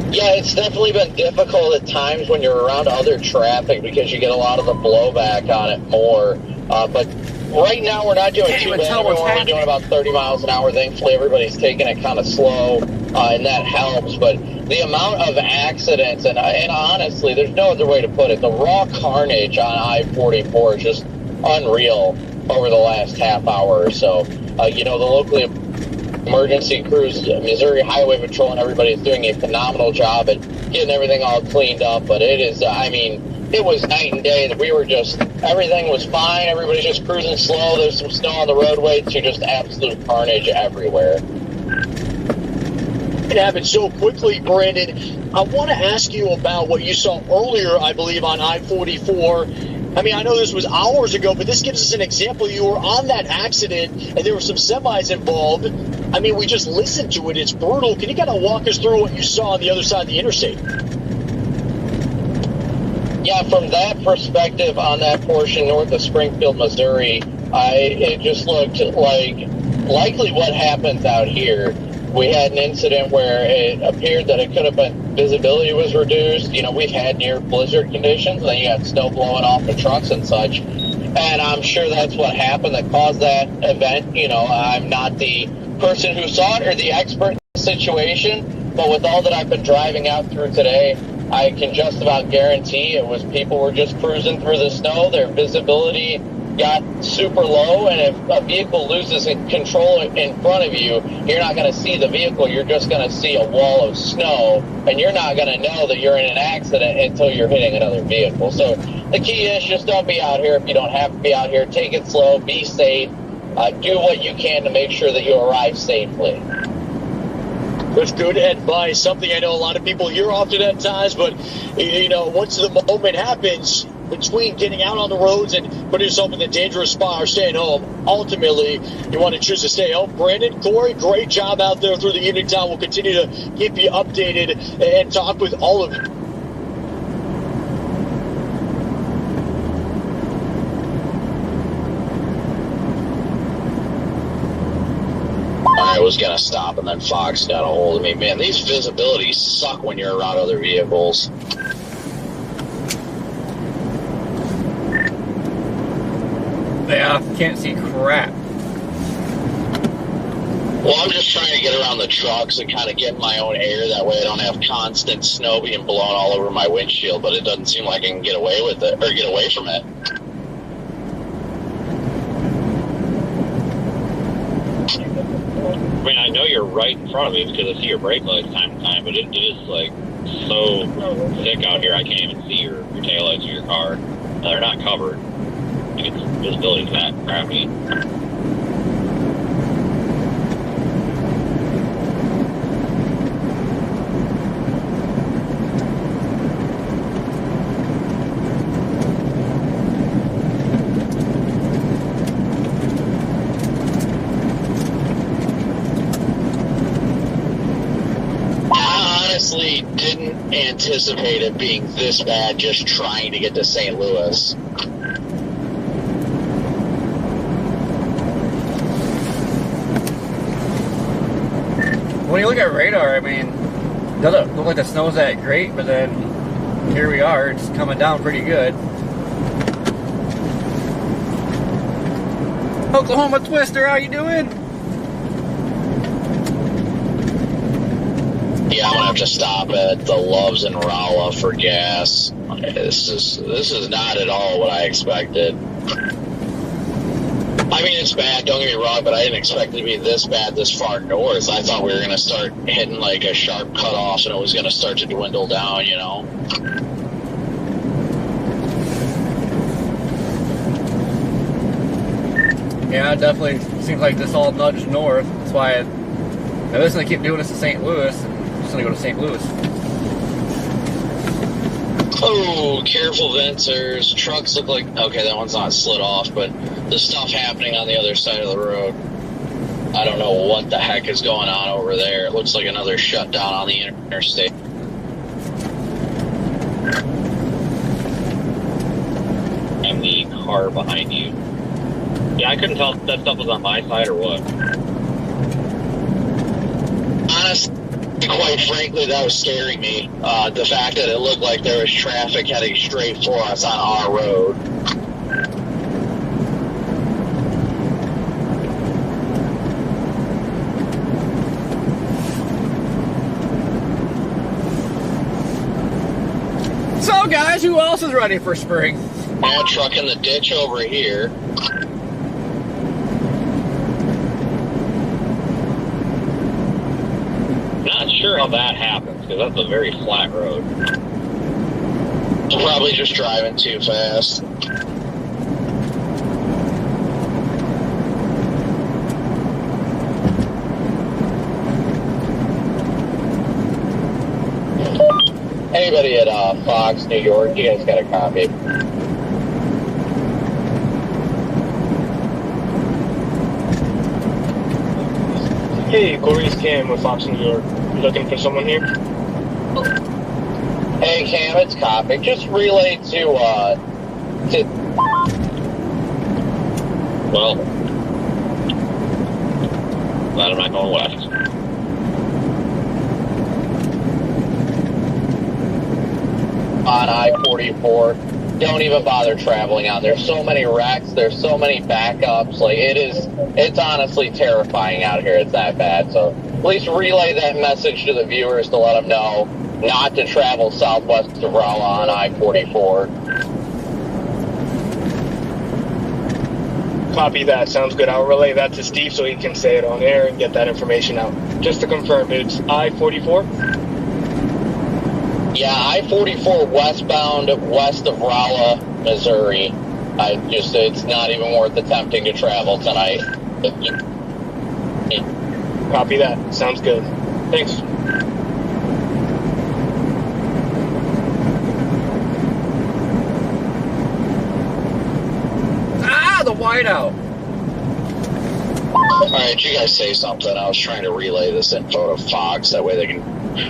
S9: Yeah, it's definitely been difficult at times when you're around other traffic because you get a lot of the blowback on it more. But right now we're not doing too bad. We're only doing about 30 miles an hour. Thankfully, everybody's taking it kind of slow, and that helps. But the amount of accidents, and honestly, there's no other way to put it, the raw carnage on I-44 is just unreal over the last half hour or so. The locally emergency crews, Missouri Highway Patrol, and everybody is doing a phenomenal job at getting everything all cleaned up. But it is, it was night and day. That we were just, everything was fine. Everybody's just cruising slow. There's some snow on the roadway. It's just absolute carnage everywhere.
S12: It happened so quickly, Brandon. I want to ask you about what you saw earlier, I believe, on I-44. I mean, I know this was hours ago, but this gives us an example. You were on that accident, and there were some semis involved. I mean, we just listened to it. It's brutal. Can you kind of walk us through what you saw on the other side of the interstate?
S9: Yeah, from that perspective, on that portion north of Springfield, Missouri, it just looked like likely what happens out here. We had an incident where it appeared that it could have been visibility was reduced. We've had near blizzard conditions, and then you got snow blowing off the trucks and such. And I'm sure that's what happened that caused that event. I'm not the person who saw it or the expert in the situation, but with all that I've been driving out through today, I can just about guarantee it was people were just cruising through the snow. Their visibility got super low, and if a vehicle loses control in front of you, you're not going to see the vehicle. You're just going to see a wall of snow, and you're not going to know that you're in an accident until you're hitting another vehicle. So the key is just don't be out here if you don't have to be out here. Take it slow, be safe, do what you can to make sure that you arrive safely.
S12: That's good advice, something I know a lot of people hear often at times, but once the moment happens, between getting out on the roads and putting yourself in a dangerous spot or staying home, ultimately, you want to choose to stay home. Brandon, Corey, great job out there through the evening time. We'll continue to keep you updated and talk with all of you.
S9: All right, was going to stop, and then Fox got a hold of me. Man, these visibilities suck when you're around other vehicles.
S1: Yeah, can't see crap.
S9: Well, I'm just trying to get around the trucks and kind of get my own air. That way I don't have constant snow being blown all over my windshield, but it doesn't seem like I can get away with it, or get away from it.
S4: I mean, I know you're right in front of me because I see your brake lights time to time, but it is like so thick out here I can't even see your taillights of your car. They're not covered. I think it's visibility's that crappy.
S9: Didn't anticipate it being this bad just trying to get to St. Louis.
S1: When you look at radar, I mean, it doesn't look like the snow's that great, but then here we are, it's coming down pretty good. Oklahoma Twister, how you doing?
S9: Yeah, I'm gonna have to stop at the Loves in Rolla for gas. This is not at all what I expected. I mean, it's bad, don't get me wrong, but I didn't expect it to be this bad this far north. I thought we were gonna start hitting like a sharp cutoff and it was gonna start to dwindle down, you know.
S1: Yeah, it definitely seems like this all nudged north. That's why I'm just gonna keep doing this to St. Louis. I'm just gonna go to St. Louis.
S9: Oh, careful, Vincers. Trucks look like... Okay, that one's not slid off, but the stuff happening on the other side of the road. I don't know what the heck is going on over there. It looks like another shutdown on the interstate.
S4: And the car behind you. Yeah, I couldn't tell if that stuff was on my side or what.
S9: Honestly, quite frankly, that was scaring me. The fact that it looked like there was traffic heading straight for us on our road.
S1: So, guys, who else is ready for spring?
S9: Now, truck in the ditch over here.
S4: Not sure how that happens, because that's a very flat road.
S9: Probably just driving too fast. Anybody at Fox, New York, you guys got a copy?
S6: Hey, Corey's Cam with Fox New York. You looking for someone here?
S9: Hey Cam, it's copy. Just relay to
S4: Well, glad I'm not going west.
S9: on I-44. Don't even bother traveling out. There's so many wrecks. There's so many backups. Like it's honestly terrifying out here. It's that bad. So at least relay that message to the viewers to let them know not to travel southwest of Rolla on I-44.
S6: Copy that. Sounds good. I'll relay that to Steve so he can say it on air and get that information out. Just to confirm, it's I-44?
S9: Yeah, I-44 westbound west of Rolla, Missouri. It's not even worth attempting to travel tonight.
S6: Copy that. Sounds good. Thanks.
S1: The whiteout.
S9: Alright, you guys say something. I was trying to relay this info to Fox. That way they can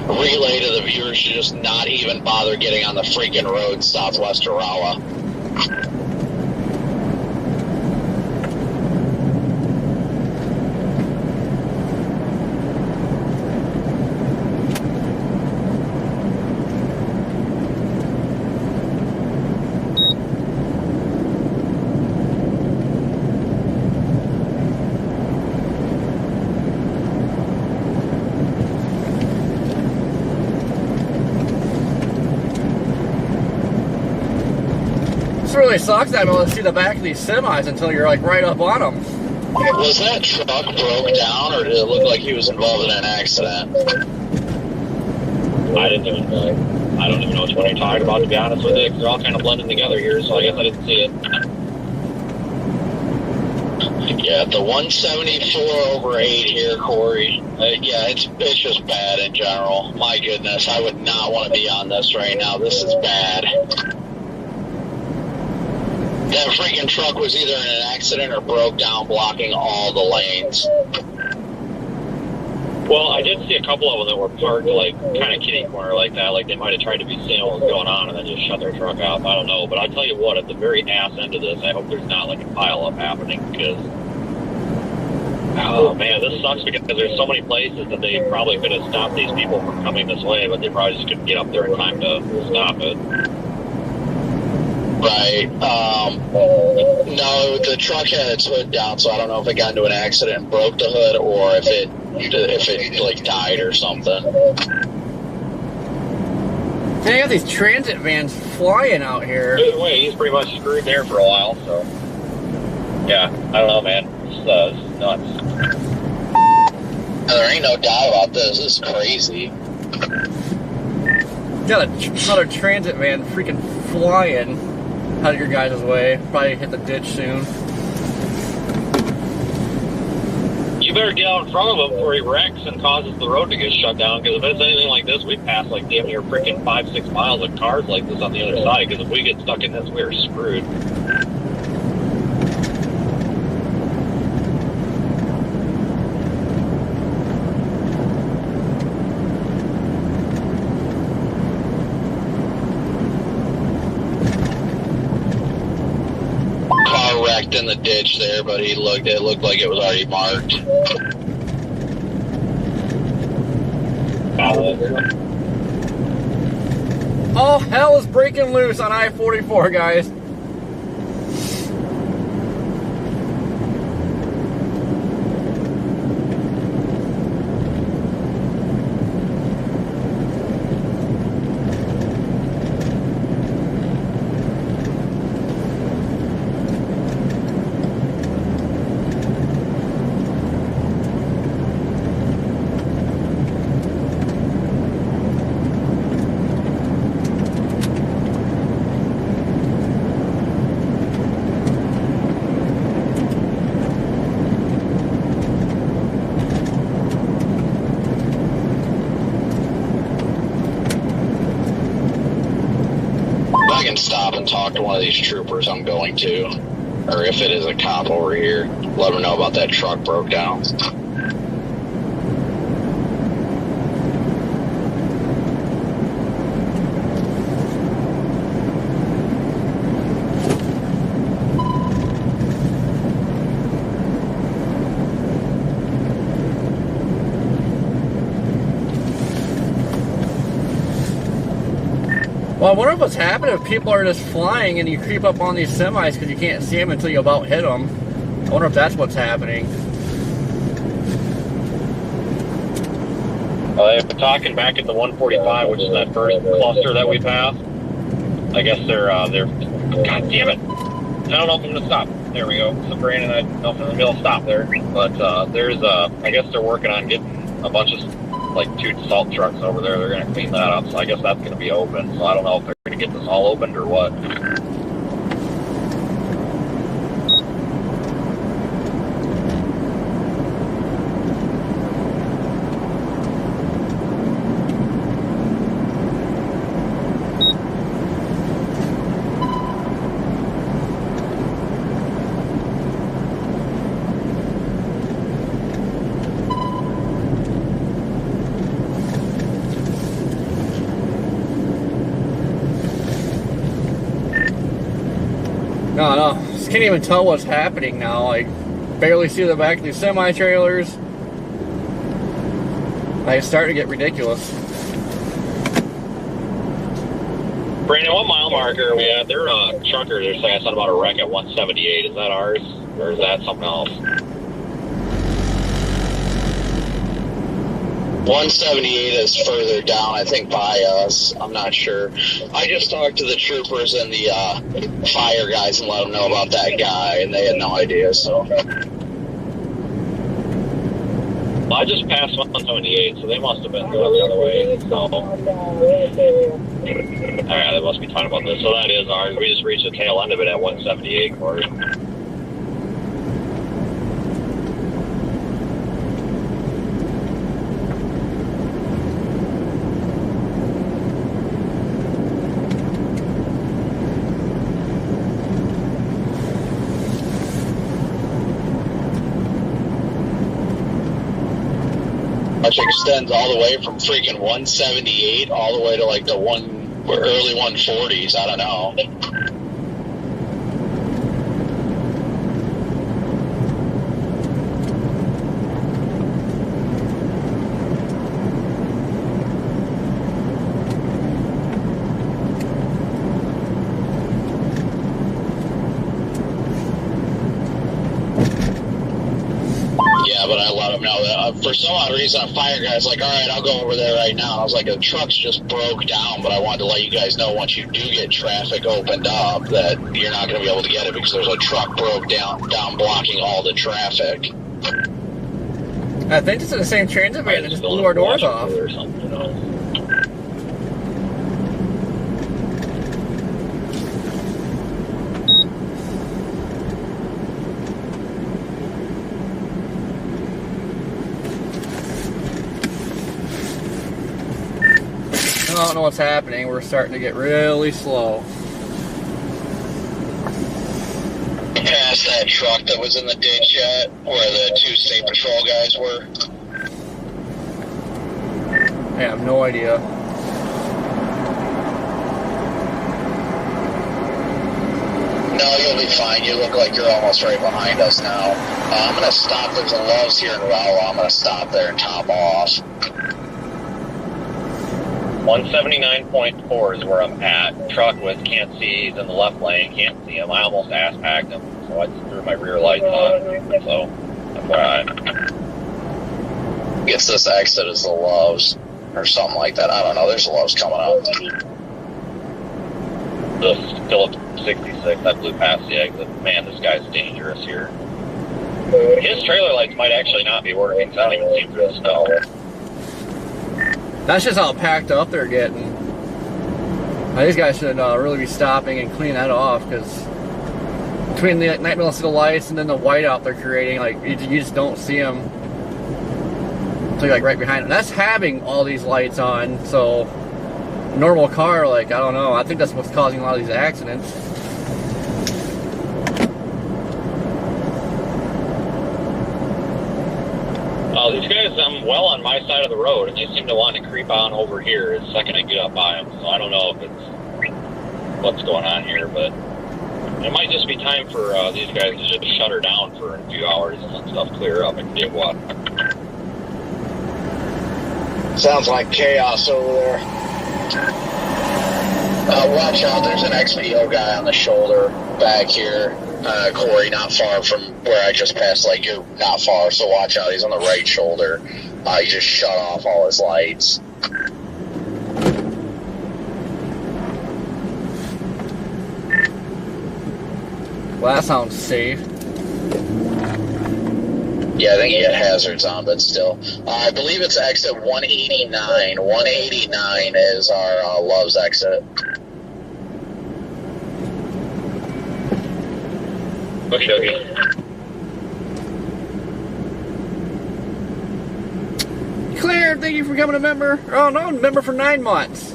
S9: relay to the viewers to just not even bother getting on the freaking road southwest of Rolla.
S1: really sucks. I'm able to see the back of these semis until you're like right up on them.
S9: Was that truck broke down, or did it look like he was involved in an accident?
S4: I don't even know which one you're talking about, to be honest with you, 'cause they're all kind of blending together here, so I guess I didn't see it.
S9: Yeah, the 174/8 here, Corey. Yeah, it's just bad in general. My goodness, I would not want to be on this right now. This is bad. That freaking truck was either in an accident or broke down, blocking all the lanes.
S4: Well, I did see a couple of them that were parked, like, kind of kitty corner like that. Like, they might have tried to be seeing what was going on and then just shut their truck off. I don't know. But I'll tell you what, at the very ass end of this, I hope there's not, like, a pile-up happening because, oh, man, this sucks because there's so many places that they probably could have stopped these people from coming this way, but they probably just couldn't get up there in time to stop it.
S9: Right. No, the truck had its hood down, so I don't know if it got into an accident and broke the hood or if it like died or something.
S1: They got these transit vans flying out here.
S4: Either way, he's pretty much screwed there for a while, so. Yeah, I don't know, man. It's nuts.
S9: There ain't no doubt about this. This is crazy.
S1: Got another transit van freaking flying out of your guys' way. Probably hit the ditch soon.
S4: You better get out in front of him before he wrecks and causes the road to get shut down, because if it's anything like this, we pass like damn near freaking 5-6 miles of cars like this on the other side, because if we get stuck in this, we're screwed.
S9: In the ditch there, but it looked like it was already marked.
S1: All hell is breaking loose on I-44, guys.
S9: Stop and talk to one of these troopers I'm going to, or if it is a cop over here, let them know about that truck broke down.
S1: Well, I wonder what's happening if people are just flying and you creep up on these semis because you can't see them until you about hit them. I wonder if that's what's happening.
S4: They're talking back at the 145, which is that first cluster that we passed. I guess they're, God damn it. I don't know if I'm going to stop. There we go. So Brandon, I don't know if I'm in the middle of stop there. But there's, I guess they're working on getting a bunch of, like, 2 salt trucks over there. They're going to clean that up. So I guess that's going to be open. So I don't know if they're going to get this all opened or what.
S1: No, just can't even tell what's happening now. I barely see the back of these semi-trailers. It's starting to get ridiculous.
S4: Brandon, what mile marker are we at? They're truckers. They're saying something about a wreck at 178. Is that ours, or is that something else?
S9: 178 is further down, I think, by us. I'm not sure. I just talked to the troopers and the fire guys and let them know about that guy, and they had no idea, so.
S4: Well, I just passed 178, so they must have been going the other way. So. Alright, they must be talking about this. So that is ours. We just reached the tail end of it at 178, Corey.
S9: Which extends all the way from freaking 178 all the way to like the early 140s. I don't know. But I let them know that for some odd reason, a fire guy's like, all right, I'll go over there right now. And I was like, the truck's just broke down, but I wanted to let you guys know once you do get traffic opened up that you're not going to be able to get it because there's a truck broke down blocking all the traffic.
S1: I think it's in the same transit van that just blew our doors off.
S4: Or something, you know?
S1: I don't know what's happening. We're starting to get really slow.
S9: Past that truck that was in the ditch yet, where the two state patrol guys were.
S1: I have no idea.
S9: No, you'll be fine. You look like you're almost right behind us now. I'm going to stop. There's a Love's here in Rolla. I'm going to stop there and top off.
S4: 179.4 is where I'm at. Truck with can't see, he's in the left lane, can't see him. I almost ass-packed him, so I just threw my rear lights on. So, FYI.
S9: Gets this exit as the Love's or something like that. I don't know. There's a Love's coming up.
S4: The Phillips 66, I blew past the exit. Man, this guy's dangerous here. His trailer lights might actually not be working, so I don't even see him through the snow.
S1: That's just how packed up they're getting. Now, these guys should really be stopping and cleaning that off, because between the night city lights and then the whiteout they're creating, like you just don't see them until you're like right behind them. That's having all these lights on, so a normal car, like I don't know. I think that's what's causing a lot of these accidents.
S4: These guys, I'm well on my side of the road, and they seem to want to creep on over here the second I get up by them. So I don't know if it's what's going on here, but it might just be time for these guys to just shut her down for a few hours and let stuff clear up and get what.
S9: Sounds like chaos over there. Watch out, there's an XPO guy on the shoulder back here. Corey, not far from where I just passed, like you're not far, so watch out, he's on the right shoulder. He just shut off all his lights.
S1: Well, that sounds safe.
S9: Yeah, I think he had hazards on, but still. I believe it's exit 189. 189 is our Love's exit.
S4: Okay.
S1: Claire, thank you for becoming a member. Oh no, member for 9 months.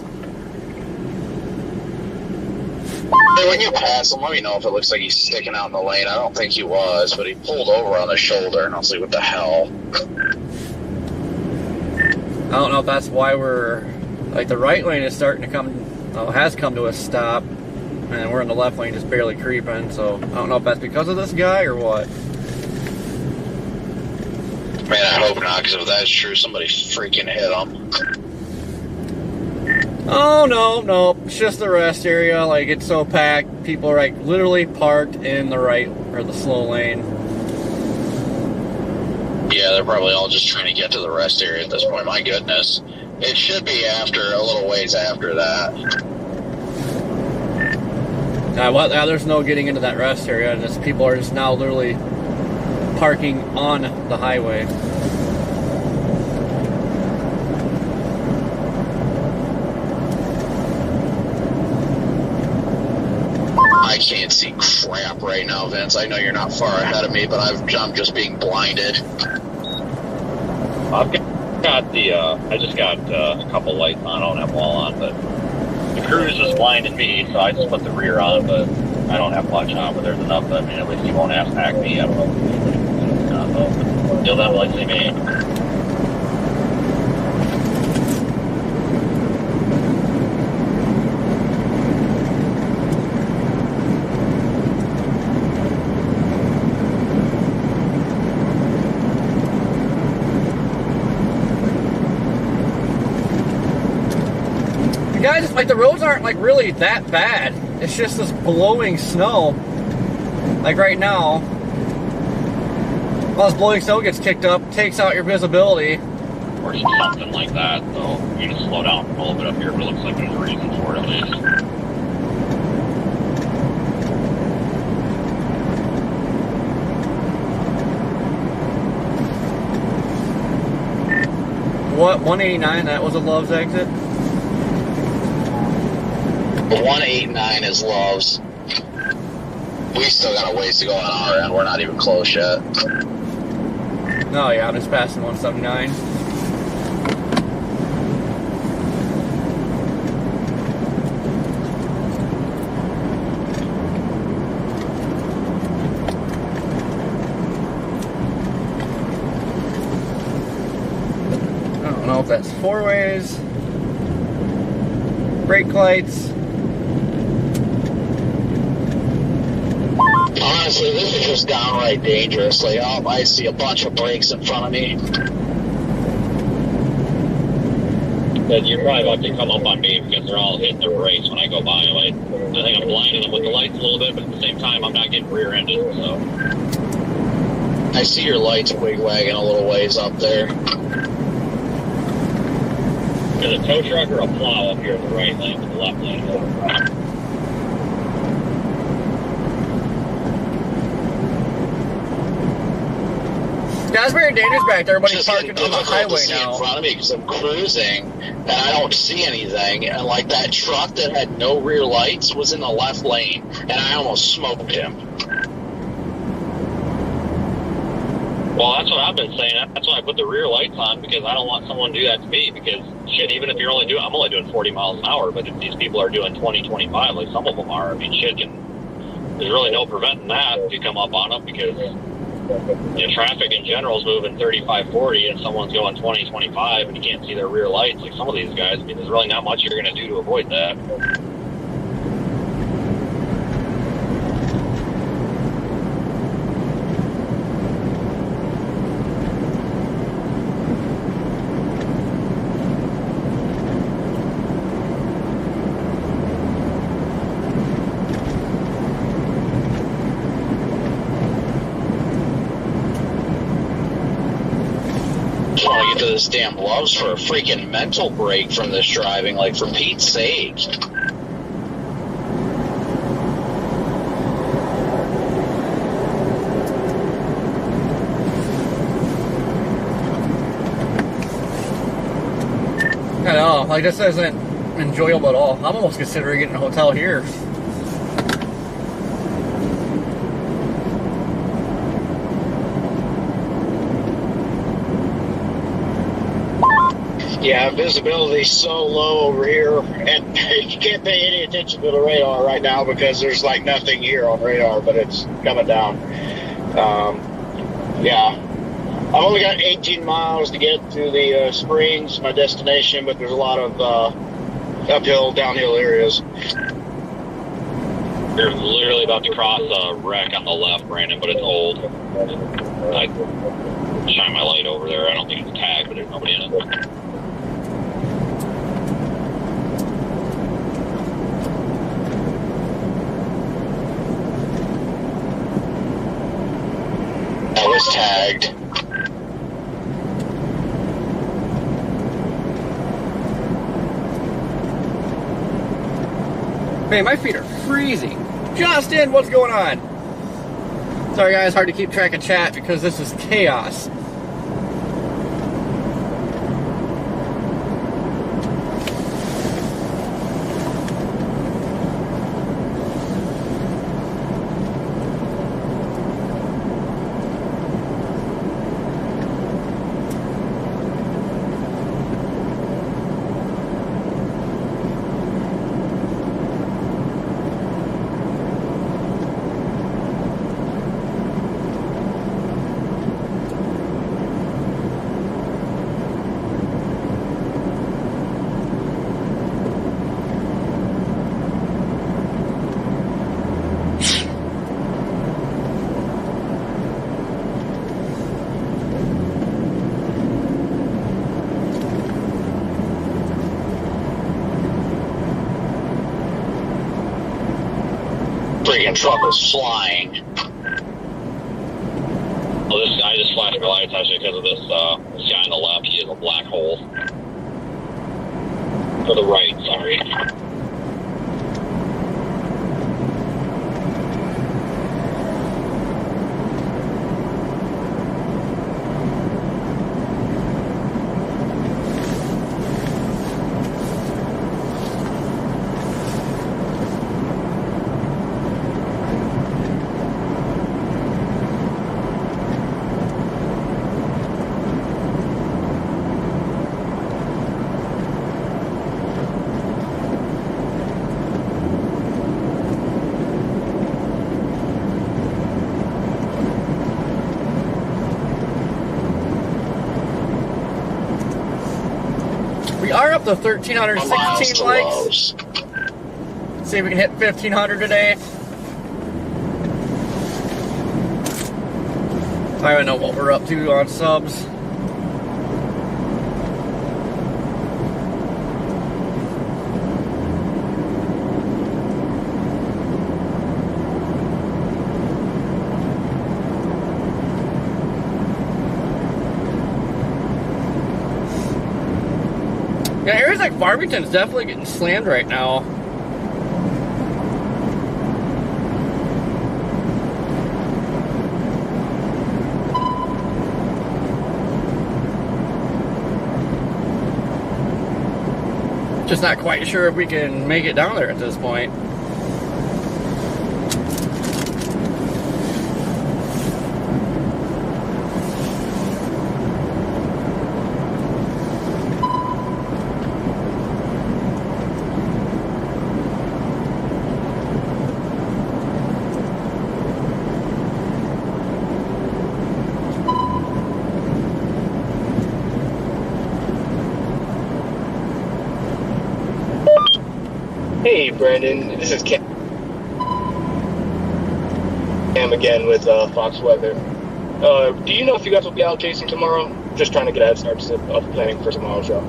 S9: Hey, when you pass him, let me know if it looks like he's sticking out in the lane. I don't think he was, but he pulled over on the shoulder, and I was like, what the hell?
S1: I don't know if that's why we're, like the right lane is starting to come, has come to a stop, and we're in the left lane just barely creeping, so I don't know if that's because of this guy or what.
S9: Man, I hope not, because if that's true, somebody freaking hit him.
S1: Oh, no, it's just the rest area, like it's so packed, people are like literally parked in the right, or the slow lane.
S3: Yeah, they're probably all just trying to get to the rest area at this point. My goodness. It should be after, a little ways after that.
S1: Now there's no getting into that rest area. Just people are just now literally parking on the highway.
S3: I can't see crap right now, Vince. I know you're not far ahead of me, but I'm just being blinded.
S4: I've got I just got a couple lights on. I don't have them all on, but the cruise is blinding me, so I just put the rear on, but I don't have much on, but there's enough. I mean, at least you won't ask me. I don't know if it's not, though. You'll definitely see me.
S1: Guys, like the roads aren't like really that bad. It's just this blowing snow. Like right now, all this blowing snow gets kicked up, takes out your visibility.
S4: Or something like that, so you just slow down a little bit up here, but it looks like there's a reason for it at least.
S1: What, 189, that was a Love's exit?
S3: 189 is Love's. We still got a ways to go on our end. We're not even close yet.
S1: Oh yeah, I'm just passing 179. I don't know if that's four ways, brake lights.
S3: Honestly, this is just downright dangerous. Like, oh, I see a bunch of brakes in front of me.
S4: Then you're probably about to come up on me because they're all hitting their brakes when I go by. Like, I think I'm blinding them with the lights a little bit, but at the same time, I'm not getting rear-ended, so.
S3: I see your lights wig-wagging a little ways up there.
S4: There's a tow truck or a plow up here in the right lane, with the left lane.
S1: Yeah, it's very dangerous back there. Everybody's
S3: Just
S1: parking on the highway now.
S3: In front of me because I'm cruising and I don't see anything. And like that truck that had no rear lights was in the left lane, and I almost smoked him.
S4: Well, that's what I've been saying. That's why I put the rear lights on, because I don't want someone to do that to me. Because shit, even if I'm only doing 40 miles an hour, but if these people are doing 20, 25, like some of them are, I mean, shit, there's really no preventing that if you come up on them, because traffic in general is moving 35, 40, and someone's going 20, 25, and you can't see their rear lights. Like some of these guys, I mean, there's really not much you're going to do to avoid that.
S3: This damn Love's for a freaking mental break from this driving, like for Pete's sake.
S1: I know, like this isn't enjoyable at all. I'm almost considering getting a hotel here.
S5: Yeah, visibility's so low over here, and you can't pay any attention to the radar right now because there's like nothing here on radar, but it's coming down. Yeah, I've only got 18 miles to get to the Springs, my destination, but there's a lot of uphill, downhill areas.
S4: You're literally about to cross a wreck on the left, Brandon, but it's old. I shine my light over there. I don't think it's tagged, but there's nobody in it.
S3: That was tagged.
S1: Man, my feet are freezing. Justin, what's going on? Sorry guys, hard to keep track of chat because this is chaos.
S3: Freaking truck was flying.
S4: Well, this guy just flashed my lights actually because of this guy on the left. He is a black hole. To the right, sorry. We are up to 1,316 likes. See if we can hit 1,500 today. I don't know what we're up to on subs. Yeah, areas like Farmington's definitely getting slammed right now. Just not quite sure if we can make it down there at this point.
S14: Hey, Brandon. This is Cam again with Fox Weather. Do you know if you guys will be out chasing tomorrow? Just trying to get a head start of planning for tomorrow's show.
S9: No,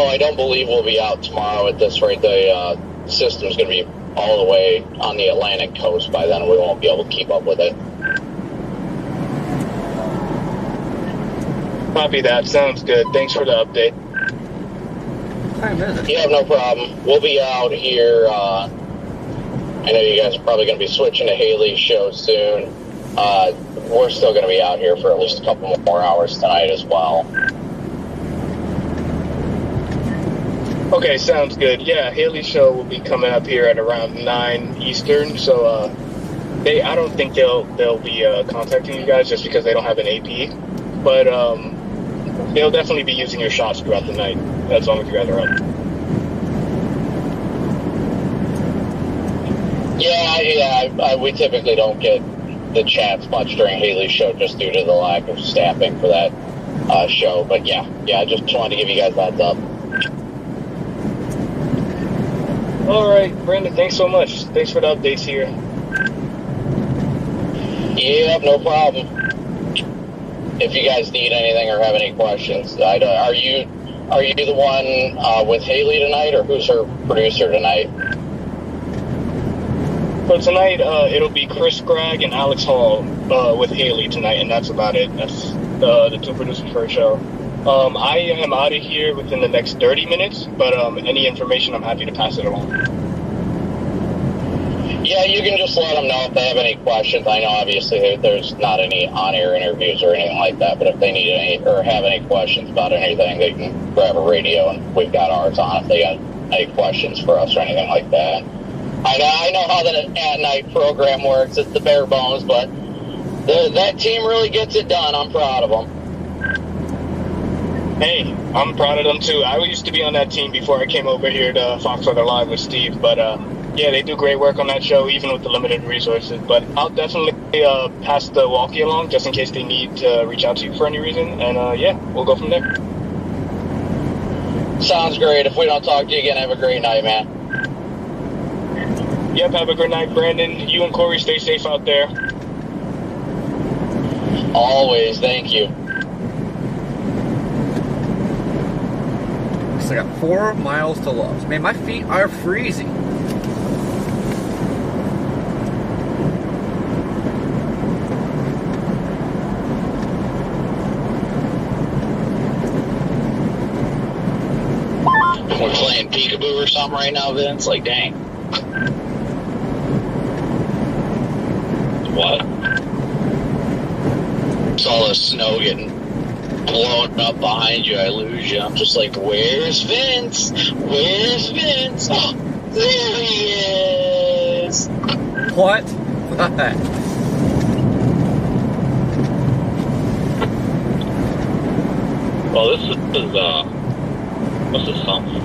S9: I don't believe we'll be out tomorrow at this rate. The system's going to be all the way on the Atlantic coast by then. We won't be able to keep up with it.
S14: Copy that. Sounds good. Thanks for the update.
S9: Yeah, no problem. We'll be out here. I know you guys are probably going to be switching to Haley's show soon. We're still going to be out here for at least a couple more hours tonight as well.
S14: Okay, sounds good. Yeah, Haley's show will be coming up here at around 9 Eastern. So I don't think they'll be contacting you guys just because they don't have an AP. But they'll definitely be using your shots throughout the night, as long as you guys are up.
S9: Yeah, we typically don't get the chats much during Haley's show just due to the lack of staffing for that show. But yeah, I just wanted to give you guys that heads up.
S14: All right, Brandon, thanks so much. Thanks for the updates here.
S9: Yep, no problem. If you guys need anything or have any questions, are you the one with Haley tonight, or who's her producer tonight?
S14: So tonight, it'll be Chris Gregg and Alex Hall with Haley tonight, and that's about it. That's the two producers for her show. I am out of here within the next 30 minutes, but any information, I'm happy to pass it along.
S9: Yeah, you can just let them know if they have any questions. I know obviously there's not any on-air interviews or anything like that, but if they need any or have any questions about anything, they can grab a radio and we've got ours on if they got any questions for us or anything like that. I know how the at-night program works. It's the bare bones, but that team really gets it done. I'm proud of them.
S14: Hey, I'm proud of them too. I used to be on that team before I came over here to Fox Weather Live with Steve, but yeah, they do great work on that show, even with the limited resources. But I'll definitely pass the walkie along just in case they need to reach out to you for any reason. And yeah, we'll go from there.
S9: Sounds great. If we don't talk to you again, have a great night, man.
S14: Yep, have a good night, Brandon. You and Corey stay safe out there.
S9: Always, thank you.
S1: So I got 4 miles to Loves. Man, my feet are freezing.
S9: We're playing peekaboo or something right now, Vince. Like, dang. What? It's all the snow getting blown up behind you. I lose you. I'm just like, where's Vince? Where's Vince? Oh, there he is.
S1: What?
S4: Well, this is something.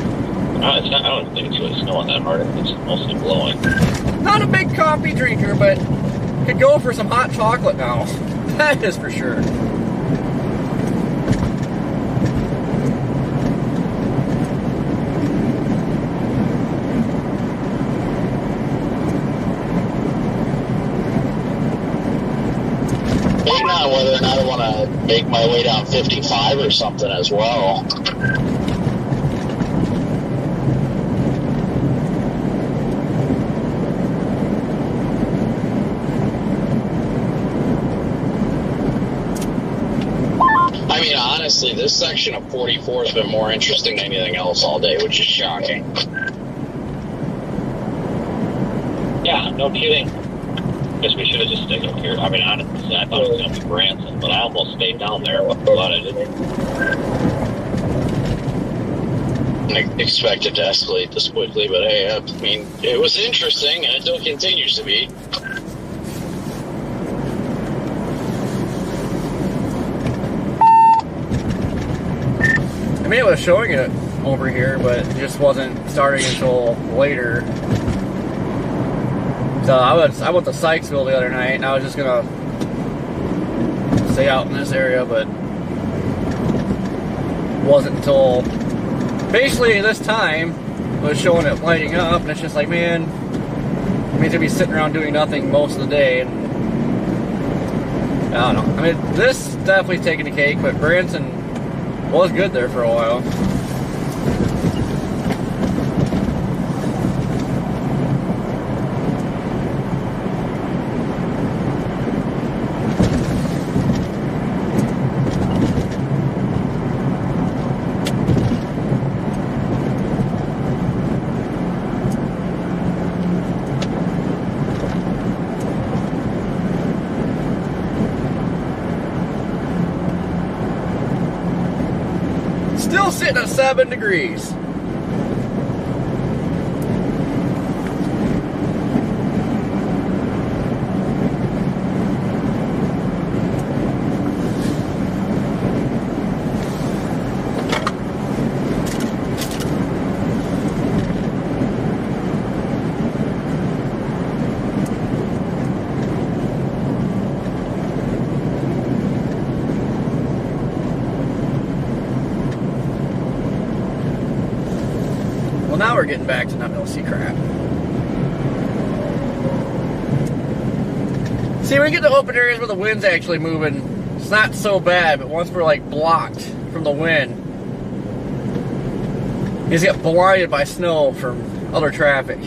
S4: I don't think it's really snowing that hard. It's mostly blowing.
S1: Not a big coffee drinker, but could go for some hot chocolate now. That is for sure.
S9: Maybe not whether or not I want to make my way down 55 or something as well. I mean, honestly, this section of 44 has been more interesting than anything else all day, which is shocking.
S4: Yeah, no kidding. Guess we should have just stayed up here. I mean, honestly, I thought it was going to be Branson, but I almost stayed down there. But glad I didn't.
S9: I expect it to escalate this quickly, but hey, I mean, it was interesting, and it still continues to be.
S1: I mean, it was showing it over here, but it just wasn't starting until later. So I went to Sykesville the other night, and I was just gonna stay out in this area, but it wasn't until basically this time it was showing it lighting up, and it's just like, man, it means to be sitting around doing nothing most of the day. And I don't know. I mean, this definitely taking the cake, but Branson was good there for a while. Still sitting at 7 degrees. Well, now we're getting back to not able to see crap. See, when we get to open areas where the wind's actually moving, it's not so bad, but once we're like blocked from the wind, you just get blinded by snow from other traffic.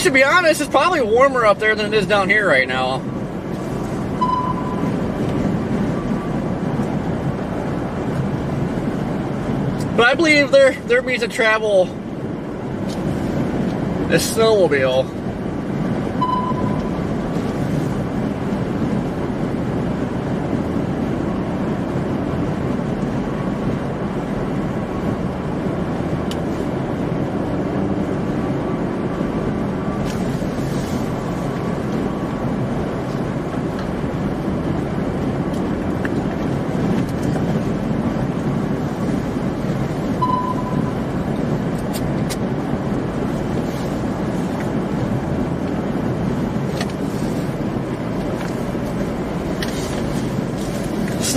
S1: to be honest, it's probably warmer up there than it is down here right now. But I believe there means to travel a snowmobile.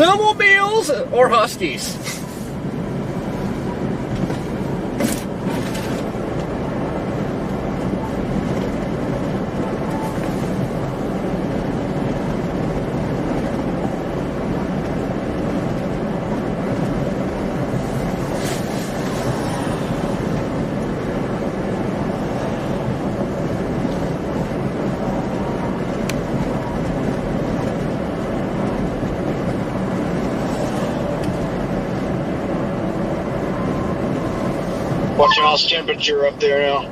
S1: Snowmobiles or Huskies?
S5: What's y'all's temperature up there now?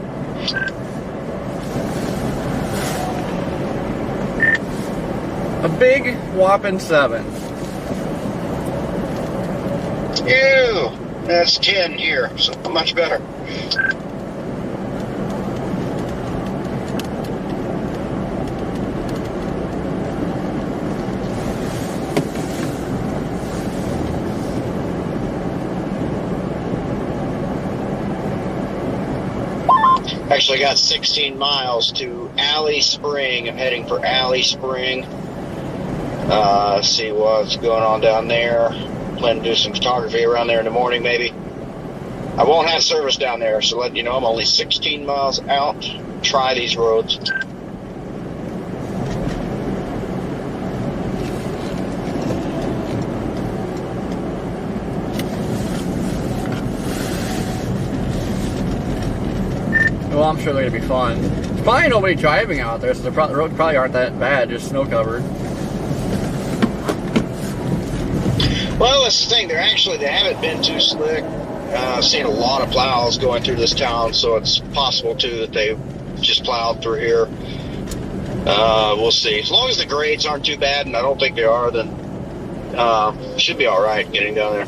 S1: A big whopping 7.
S5: Ew, that's 10 here, so much better. Actually got 16 miles to Alley Spring. I'm heading for Alley Spring. See what's going on down there. Plan to do some photography around there in the morning, maybe. I won't have service down there, so letting you know I'm only 16 miles out. Try these roads.
S1: Well, I'm sure they're going to be fun. There's probably nobody driving out there, so the roads probably aren't that bad, just snow covered.
S5: Well, that's the thing. They haven't been too slick. I've seen a lot of plows going through this town, so it's possible, too, that they just plowed through here. We'll see. As long as the grades aren't too bad, and I don't think they are, then should be all right getting down there.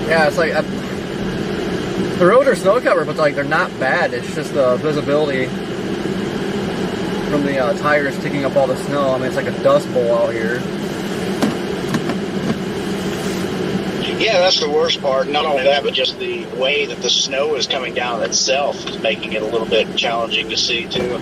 S1: Yeah, it's like the roads are snow covered, but like they're not bad. It's just the visibility from the tires taking up all the snow. I mean, it's like a dust bowl out here.
S5: Yeah, that's the worst part. Not only that, but just the way that the snow is coming down itself is making it a little bit challenging to see, too.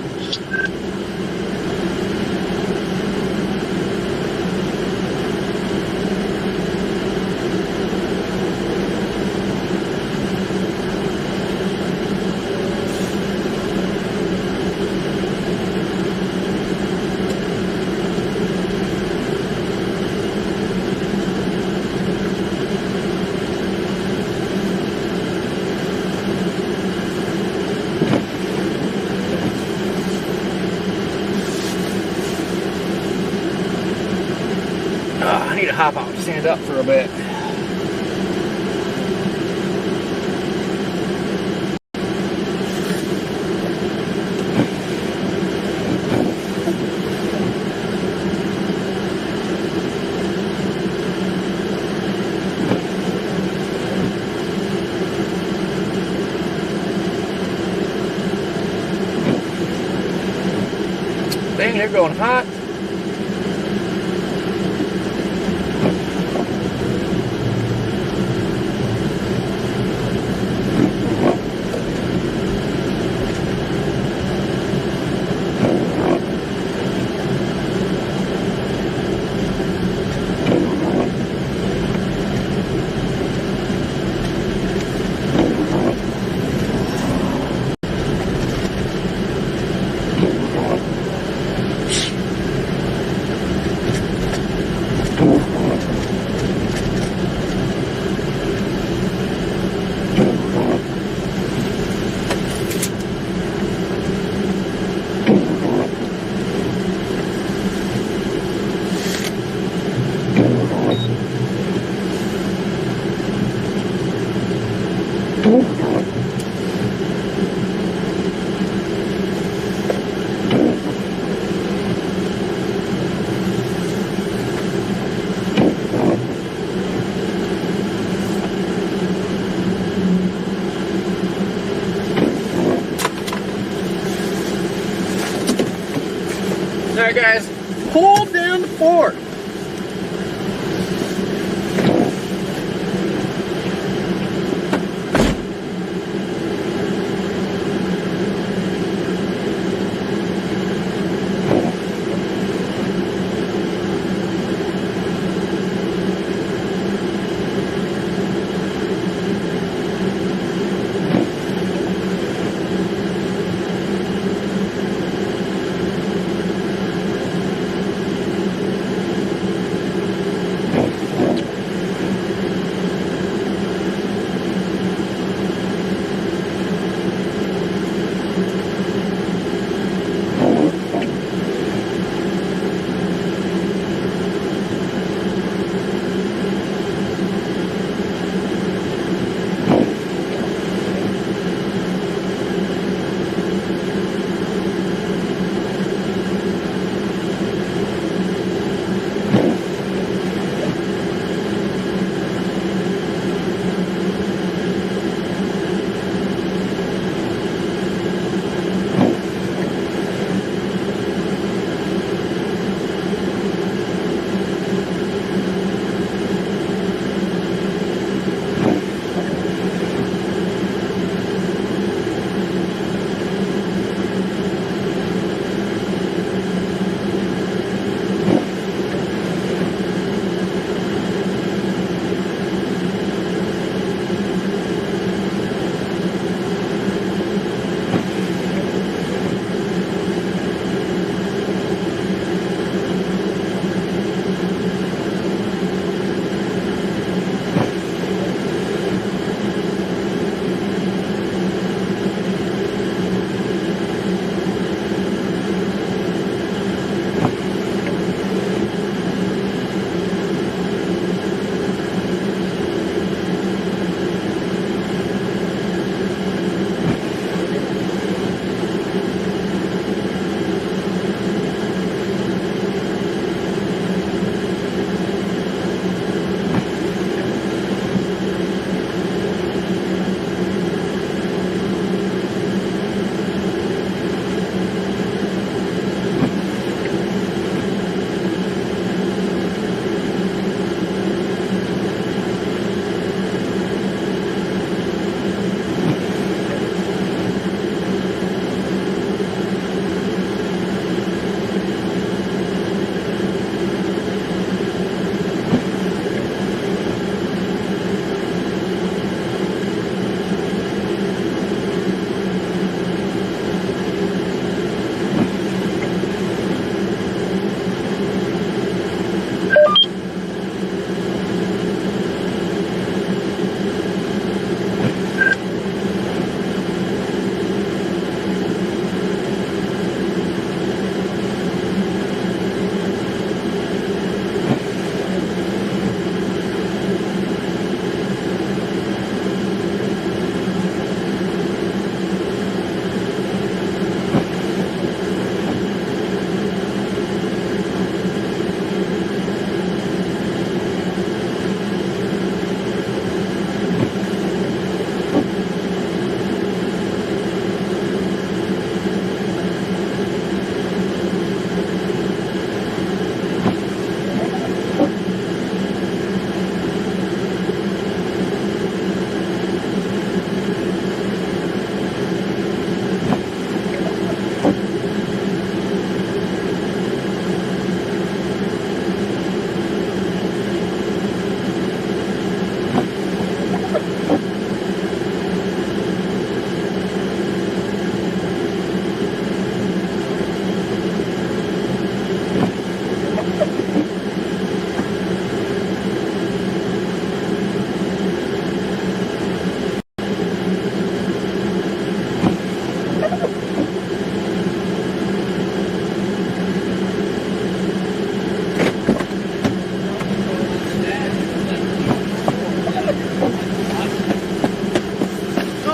S1: I need to hop out and stand up for a bit. Dang, they're going hot. Alright guys, pull down the fort.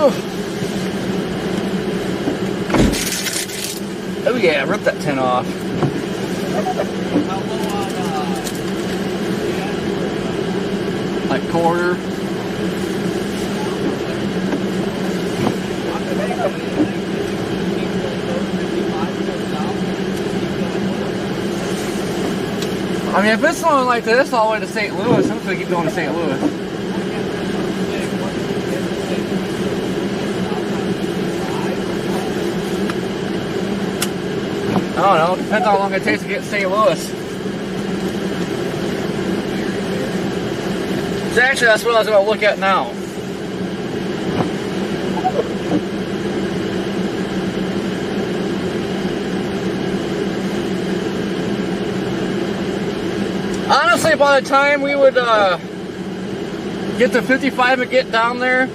S1: Oh yeah, rip that tin off. Like quarter. I mean, if it's going like this all the way to St. Louis, I'm just gonna keep going to St. Louis. I don't know, depends how long it takes to get to St. Louis. So actually, that's what I was going to look at now. Honestly, by the time we would get to 55 and get down there,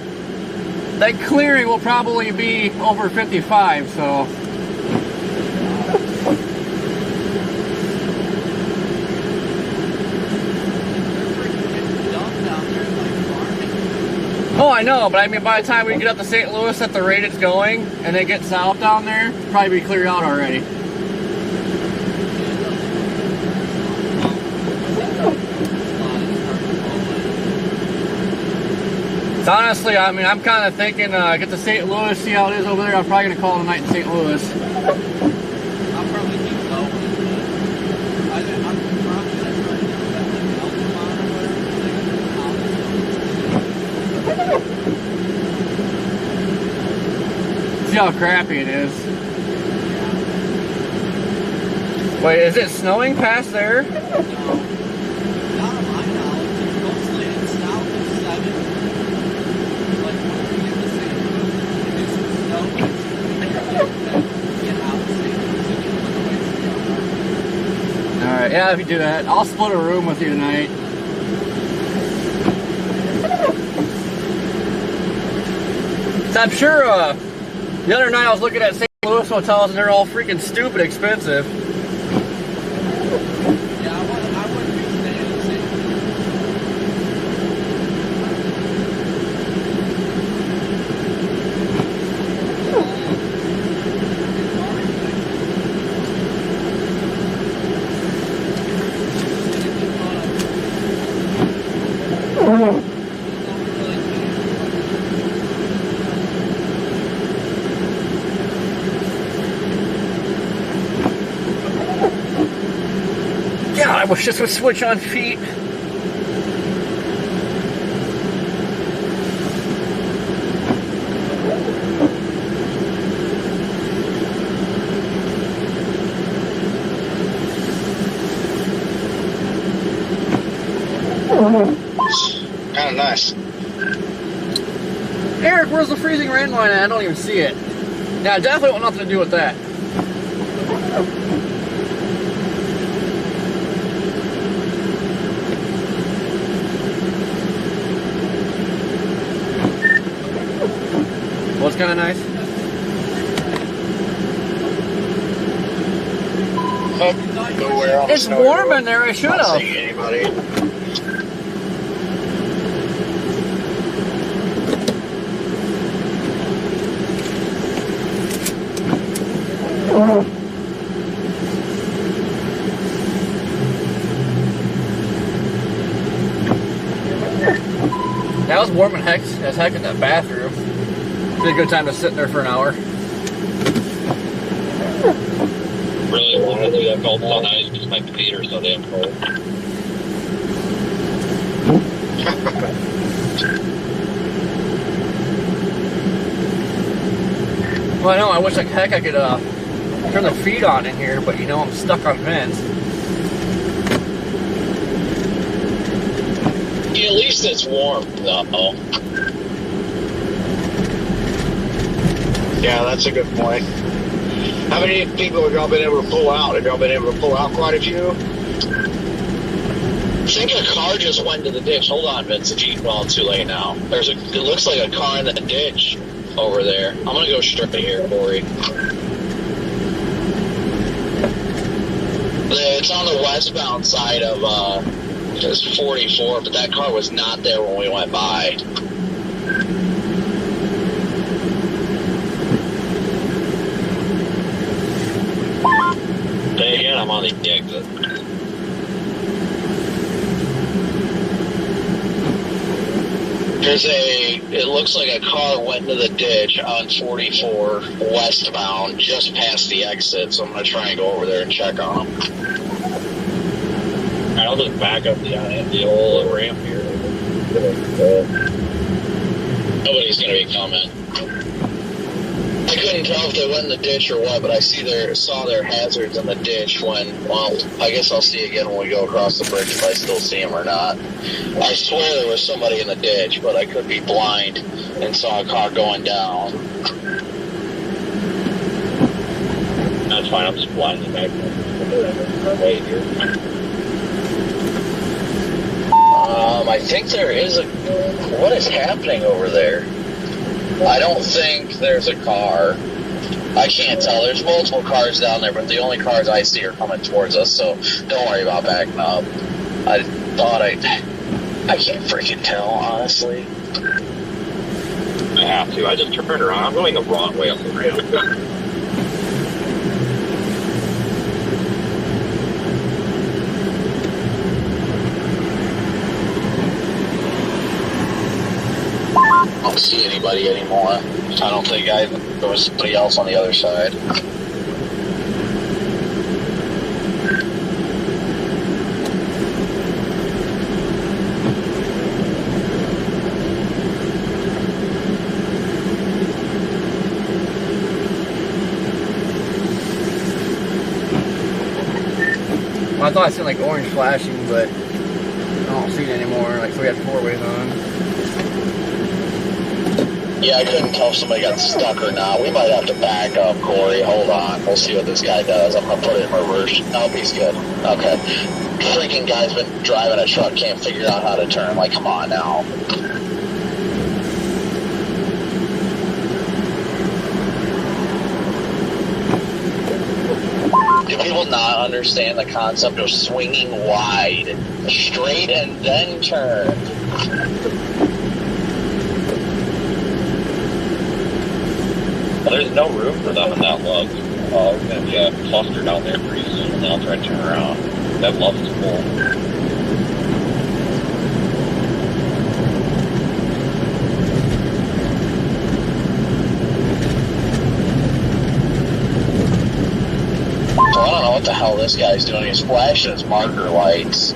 S1: that clearing will probably be over 55, so... Oh, I know, but I mean, by the time we get up to St. Louis at the rate it's going, and then get south down there, it'll probably be cleared out already. So honestly, I mean, I'm kind of thinking, get to St. Louis, see how it is over there. I'm probably going to call it a night in St. Louis.
S15: I'll probably keep going.
S1: See how crappy it is. Wait, is it snowing past there? Alright, yeah, if you do that, I'll split a room with you tonight. So I'm sure, the other night I was looking at St. Louis hotels and they're all freaking stupid expensive. God, I wish this would switch on feet.
S5: Kind of nice.
S1: Eric, where's the freezing rain line at? I don't even see it. Yeah, I definitely want nothing to do with that. What's kind of nice? It's warm in there, I should have.
S5: Not seeing anybody.
S1: That was warm as heck in that bathroom. It's a good time to sit in there for an hour.
S4: Really want to do that cold so nice because my feet are so damn cold.
S1: Well, I know, I wish like heck I could turn the feet on in here, but you know I'm stuck on vents.
S9: Yeah, at least it's warm, though.
S5: Yeah, that's a good point. How many people have y'all been able to pull out? Have y'all been able to pull out quite a few?
S9: I think a car just went into the ditch. Hold on, Vince. Well, it's too late now. It looks like a car in the ditch over there. I'm gonna go straight here, Corey. It's on the westbound side of just 44, but that car was not there when we went by. It looks like a car went into the ditch on 44 westbound, just past the exit. So I'm gonna try and go over there and check on them.
S4: I'll just back up the old ramp here.
S9: Nobody's gonna be coming. I couldn't tell if they went in the ditch or what, but I saw their hazards in the ditch when, well, I guess I'll see again when we go across the bridge if I still see them or not. I swear there was somebody in the ditch, but I could be blind and saw a car going down.
S4: That's fine, I'm just blinding back. Wait here.
S9: I think there is what is happening over there? I don't think there's a car. I can't tell. There's multiple cars down there, but the only cars I see are coming towards us, so don't worry about backing up. I can't freaking tell, honestly.
S4: I have to. I just turned around. I'm going the wrong way up the ramp.
S9: I don't see anybody anymore. I don't think there was somebody else on the other side.
S1: Well, I thought I seen like orange flashing, but I don't see it anymore. Like, so we had 4-ways on.
S9: Yeah, I couldn't tell if somebody got stuck or not. We might have to back up, Corey. Hold on. We'll see what this guy does. I'm going to put it in reverse. Nope, he's good. Okay. Freaking guy's been driving a truck, can't figure out how to turn. Like, come on now. Do people not understand the concept of swinging wide, straight, and then turn?
S4: There's no room for them in that lug. We're going to be a cluster down there pretty soon, and then I'll try to turn around. That lug is full.
S9: So I don't know what the hell this guy's doing. He's flashing his marker lights.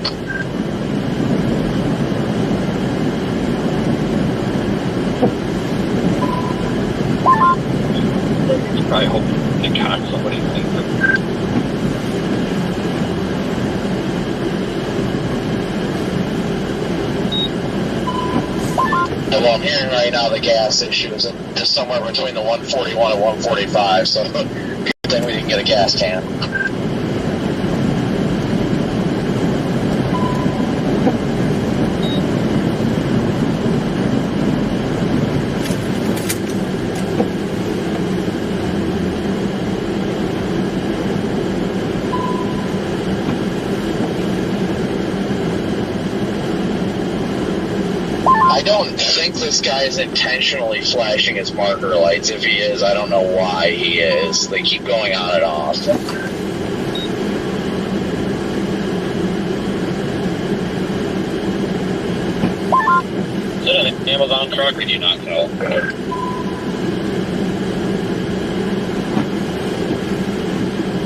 S4: Probably hoping to catch somebody.
S9: And what I'm hearing right now, the gas issue is just somewhere between the 141 and 145, so good thing we didn't get a gas can. I don't think this guy is intentionally flashing his marker lights. If he is, I don't know why he is. They keep going on and off.
S4: Is it an Amazon truck, or do you not know?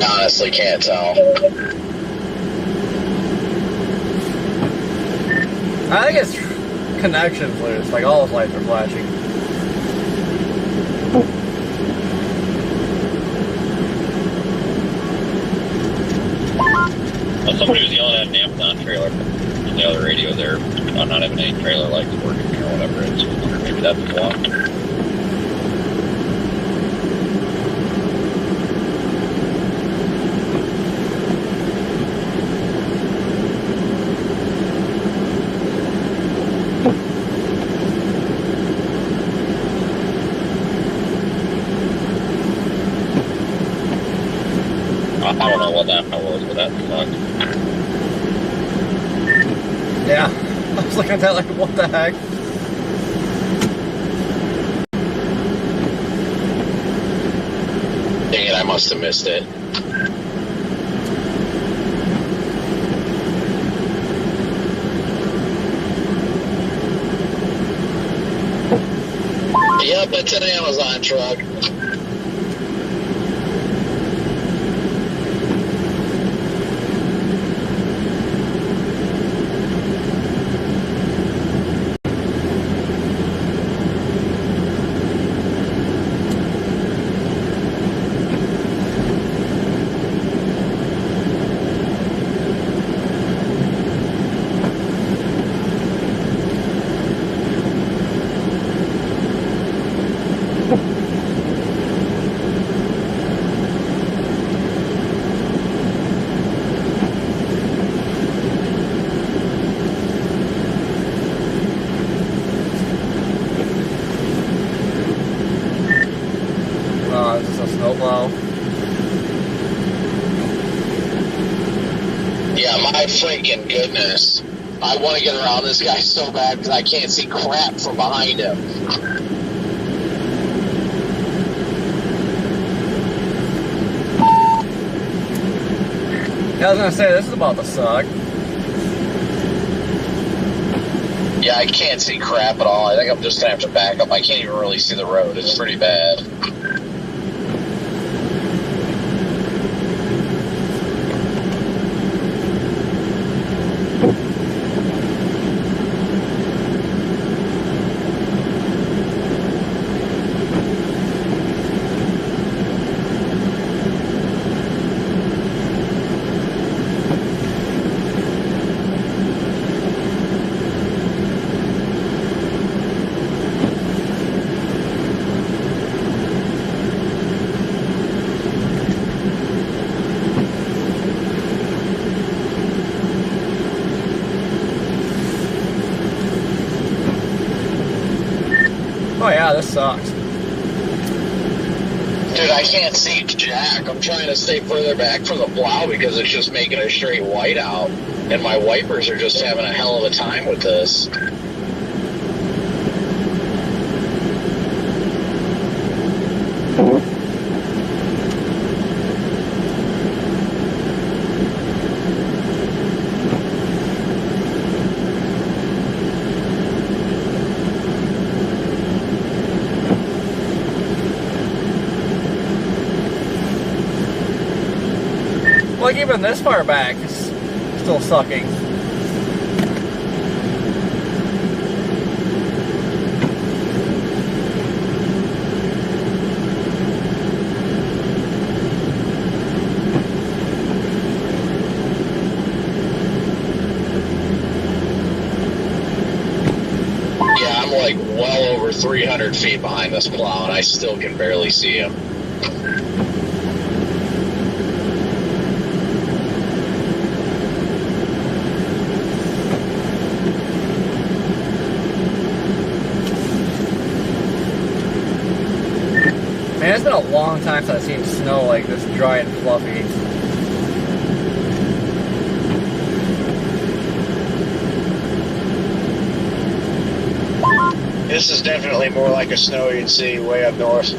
S9: Honestly, can't tell.
S1: I think it's connection flares. Like, all his lights are flashing.
S4: Somebody was yelling at an Amazon trailer on the other radio there on not having any trailer lights working or whatever. It's maybe that's the one. I don't know what that was, but that sucked.
S1: Yeah. I was looking at that like, what the heck?
S9: Dang it, I must have missed it. Yep, it's an Amazon truck.
S1: This is a snowplow.
S9: Yeah, my freaking goodness. I want to get around this guy so bad because I can't see crap from behind him.
S1: Yeah, I was gonna say, this is about to suck.
S9: Yeah, I can't see crap at all. I think I'm just going to have to back up. I can't even really see the road. It's pretty bad.
S1: Oh yeah, this sucks.
S9: Dude, I can't see jack. I'm trying to stay further back from the plow because it's just making a straight white out. And my wipers are just having a hell of a time with this.
S1: Like even this far back, it's still sucking.
S9: Yeah, I'm like well over 300 feet behind this plow and I still can barely see him.
S1: Man, it's been a long time since I've seen snow like this dry and fluffy.
S5: This is definitely more like a snow you'd see way up north.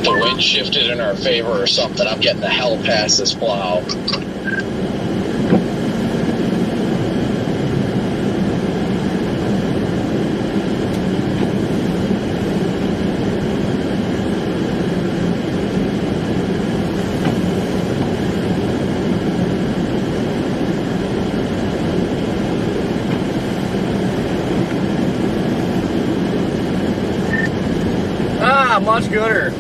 S9: The wind shifted in our favor or something. I'm getting the hell past this plow.
S1: Ah, much gooder.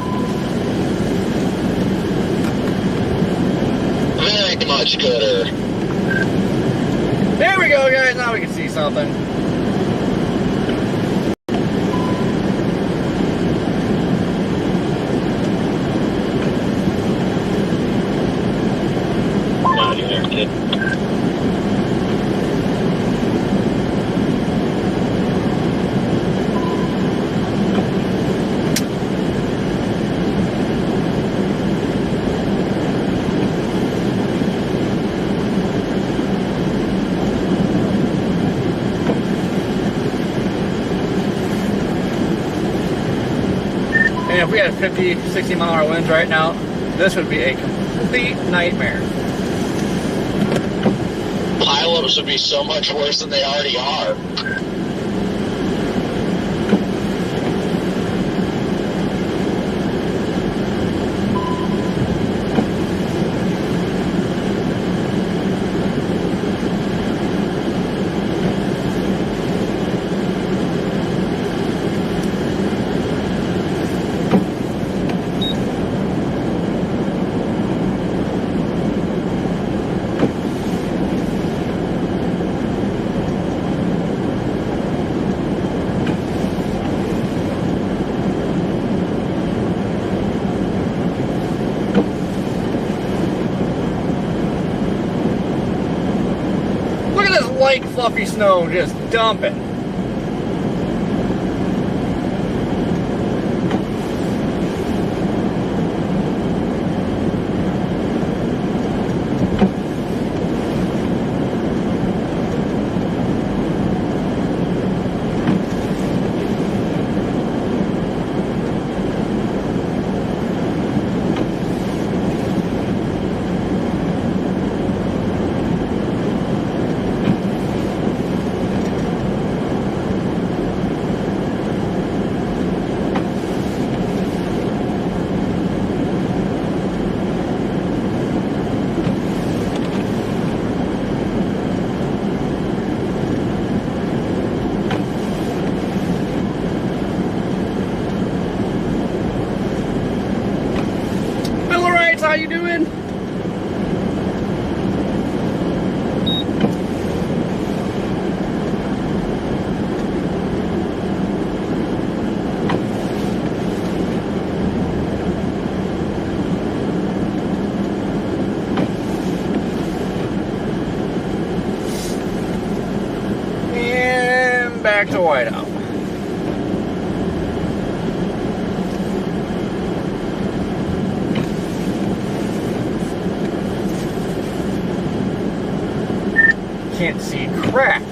S9: Very much gooder.
S1: There we Alright, now we can see something.
S4: Not either, kid.
S1: And if we had 50, 60 mile an hour winds right now, this would be a complete nightmare.
S9: Pileups would be so much worse than they already are.
S1: Look at this light, fluffy snow just dumping. How you doing? And back to Whiteout. Can't see crap.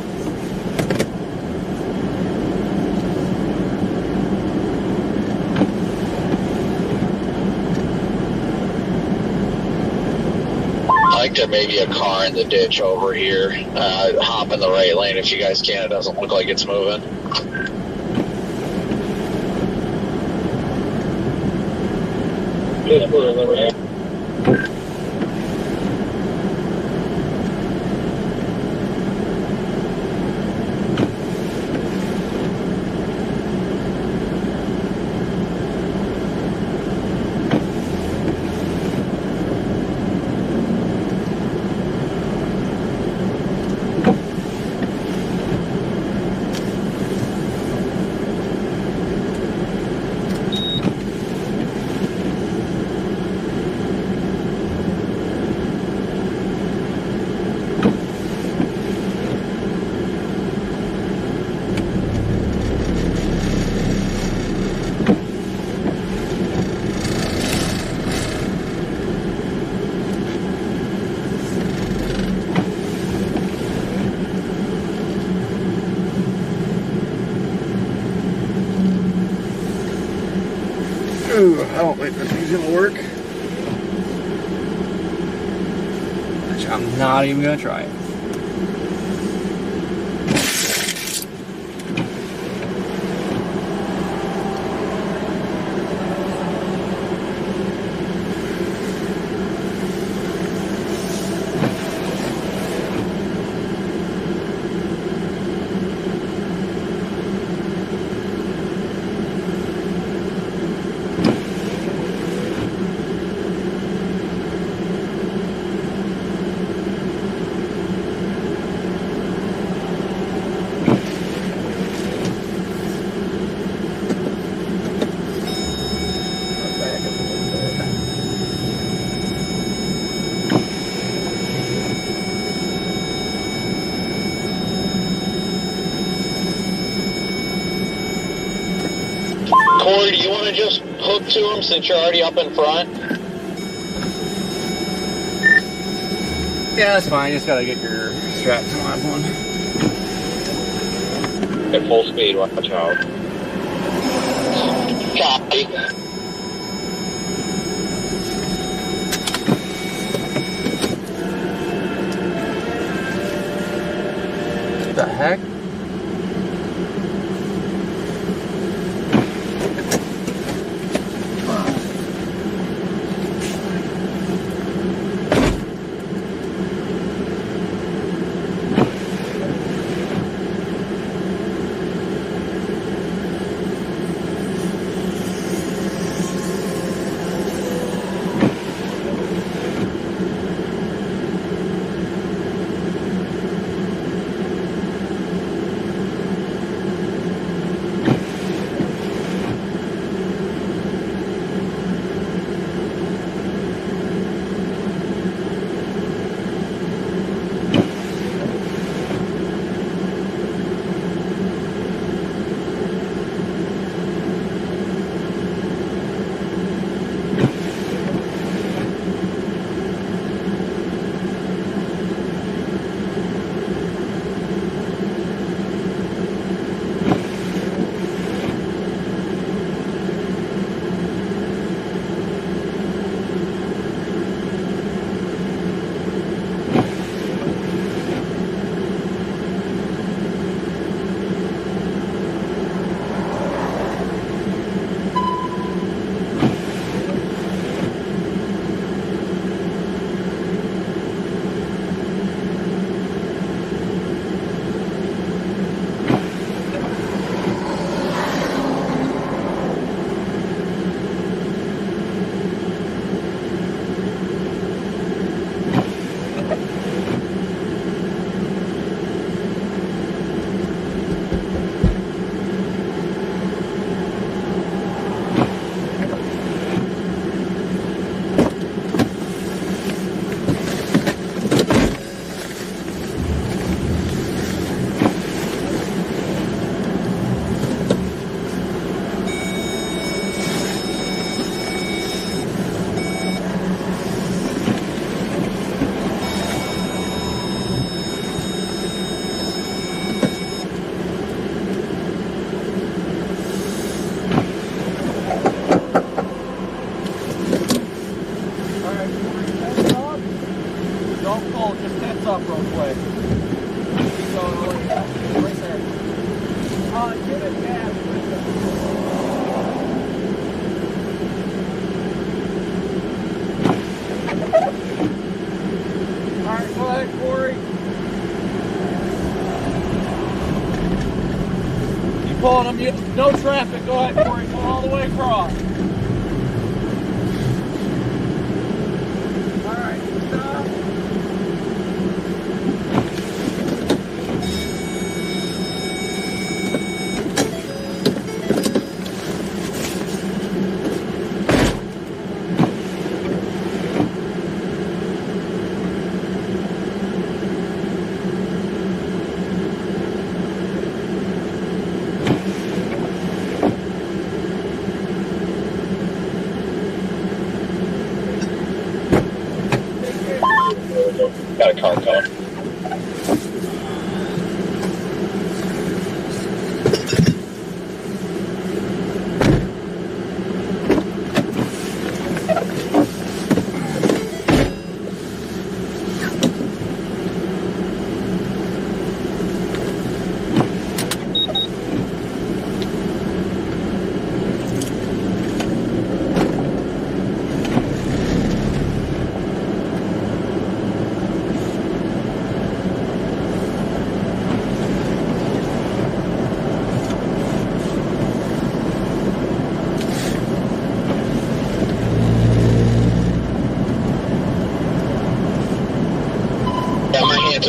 S9: I think there may be a car in the ditch over here. Hop in the right lane if you guys can. It doesn't look like it's moving. Ooh, I don't think this thing's gonna work. Which I'm not even gonna try it. Corey, do you want to just hook to him since you're already up in front?
S1: Yeah, that's fine. You just gotta get your straps on one.
S4: At full speed, watch out.
S9: Copy.
S1: What the heck? Don't pull, just tense up real quick. Keep going right there. Give it gas. Alright, go ahead, Corey. Keep pulling them. No traffic. Go ahead, Corey. Pull all the way across. Alright, stop.
S4: Got a car coming.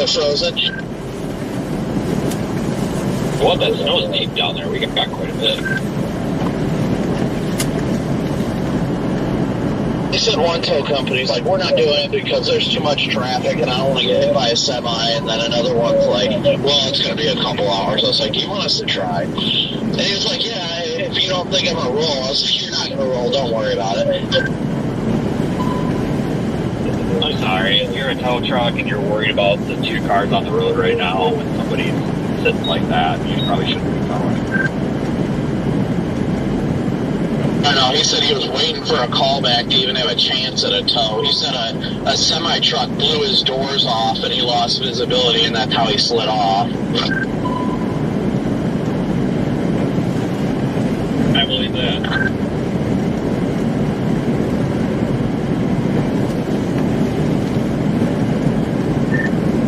S9: Frozen.
S4: Well, that snow is deep down there. We got quite a bit.
S9: They said one tow company's like, we're not doing it because there's too much traffic and I don't want to get hit by a semi. And then another one's like, well, it's going to be a couple hours. I was like, do you want us to try? And he was like, yeah, if you don't think I'm gonna roll, I'll say you're not gonna roll. Don't worry about it.
S4: I'm sorry, if you're a tow truck and you're worried about the 2 cars on the road right now when somebody's sitting like that, you probably shouldn't be towing.
S9: I know, he said he was waiting for a callback to even have a chance at a tow. He said a semi-truck blew his doors off and he lost visibility, and that's how he slid off.
S4: I believe that.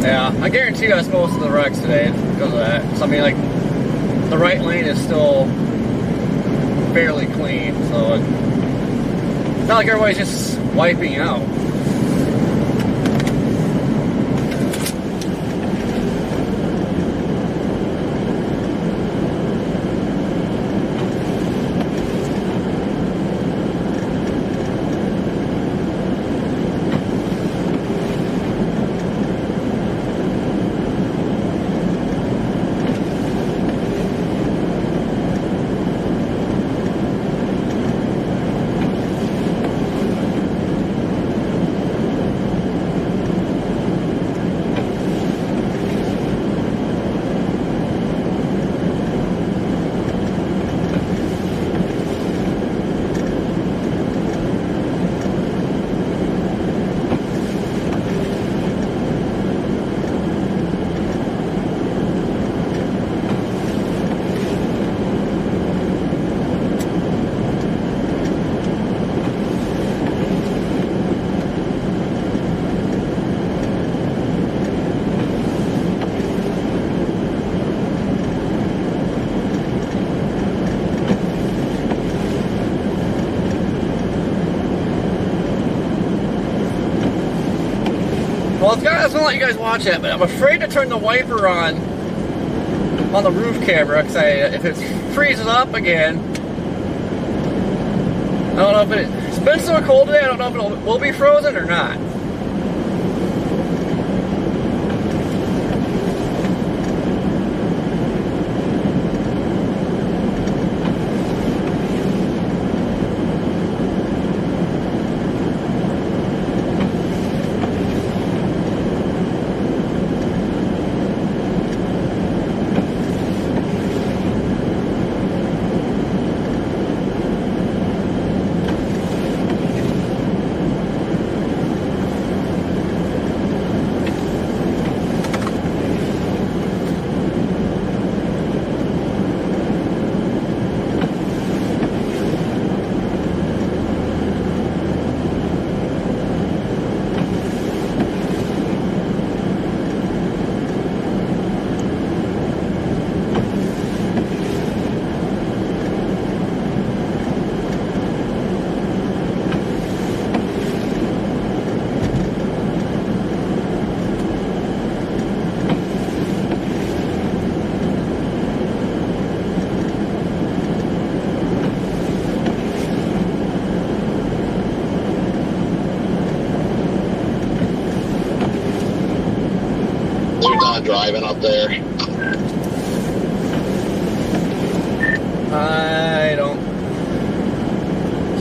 S1: Yeah, I guarantee you that's most of the wrecks today because of that. So, I mean, like, the right lane is still fairly clean, so it's not like everybody's just wiping out. Well, I was gonna let you guys watch that, but I'm afraid to turn the wiper on the roof camera because if it freezes up again, I don't know if it's been so cold today. I don't know if it will be frozen or not.
S9: Driving up there.
S1: I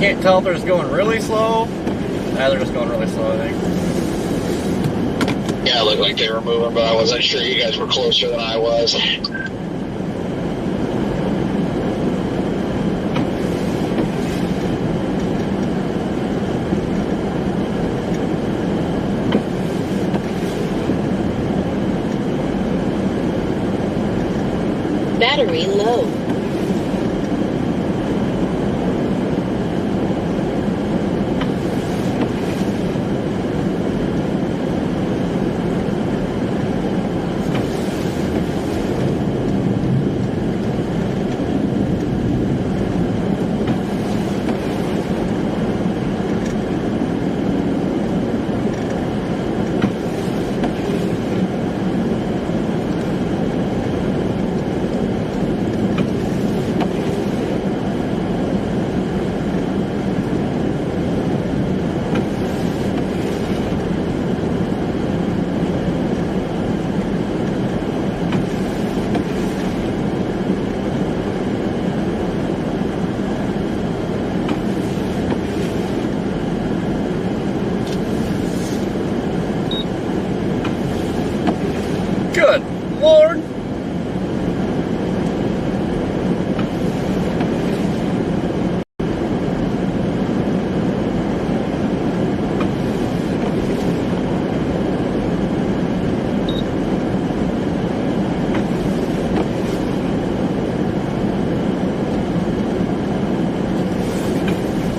S1: can't tell if they're just going really slow. Nah, they're just going really slow, I think.
S9: Yeah, it looked like they were moving, but I wasn't sure you guys were closer than I was.
S7: Battery low.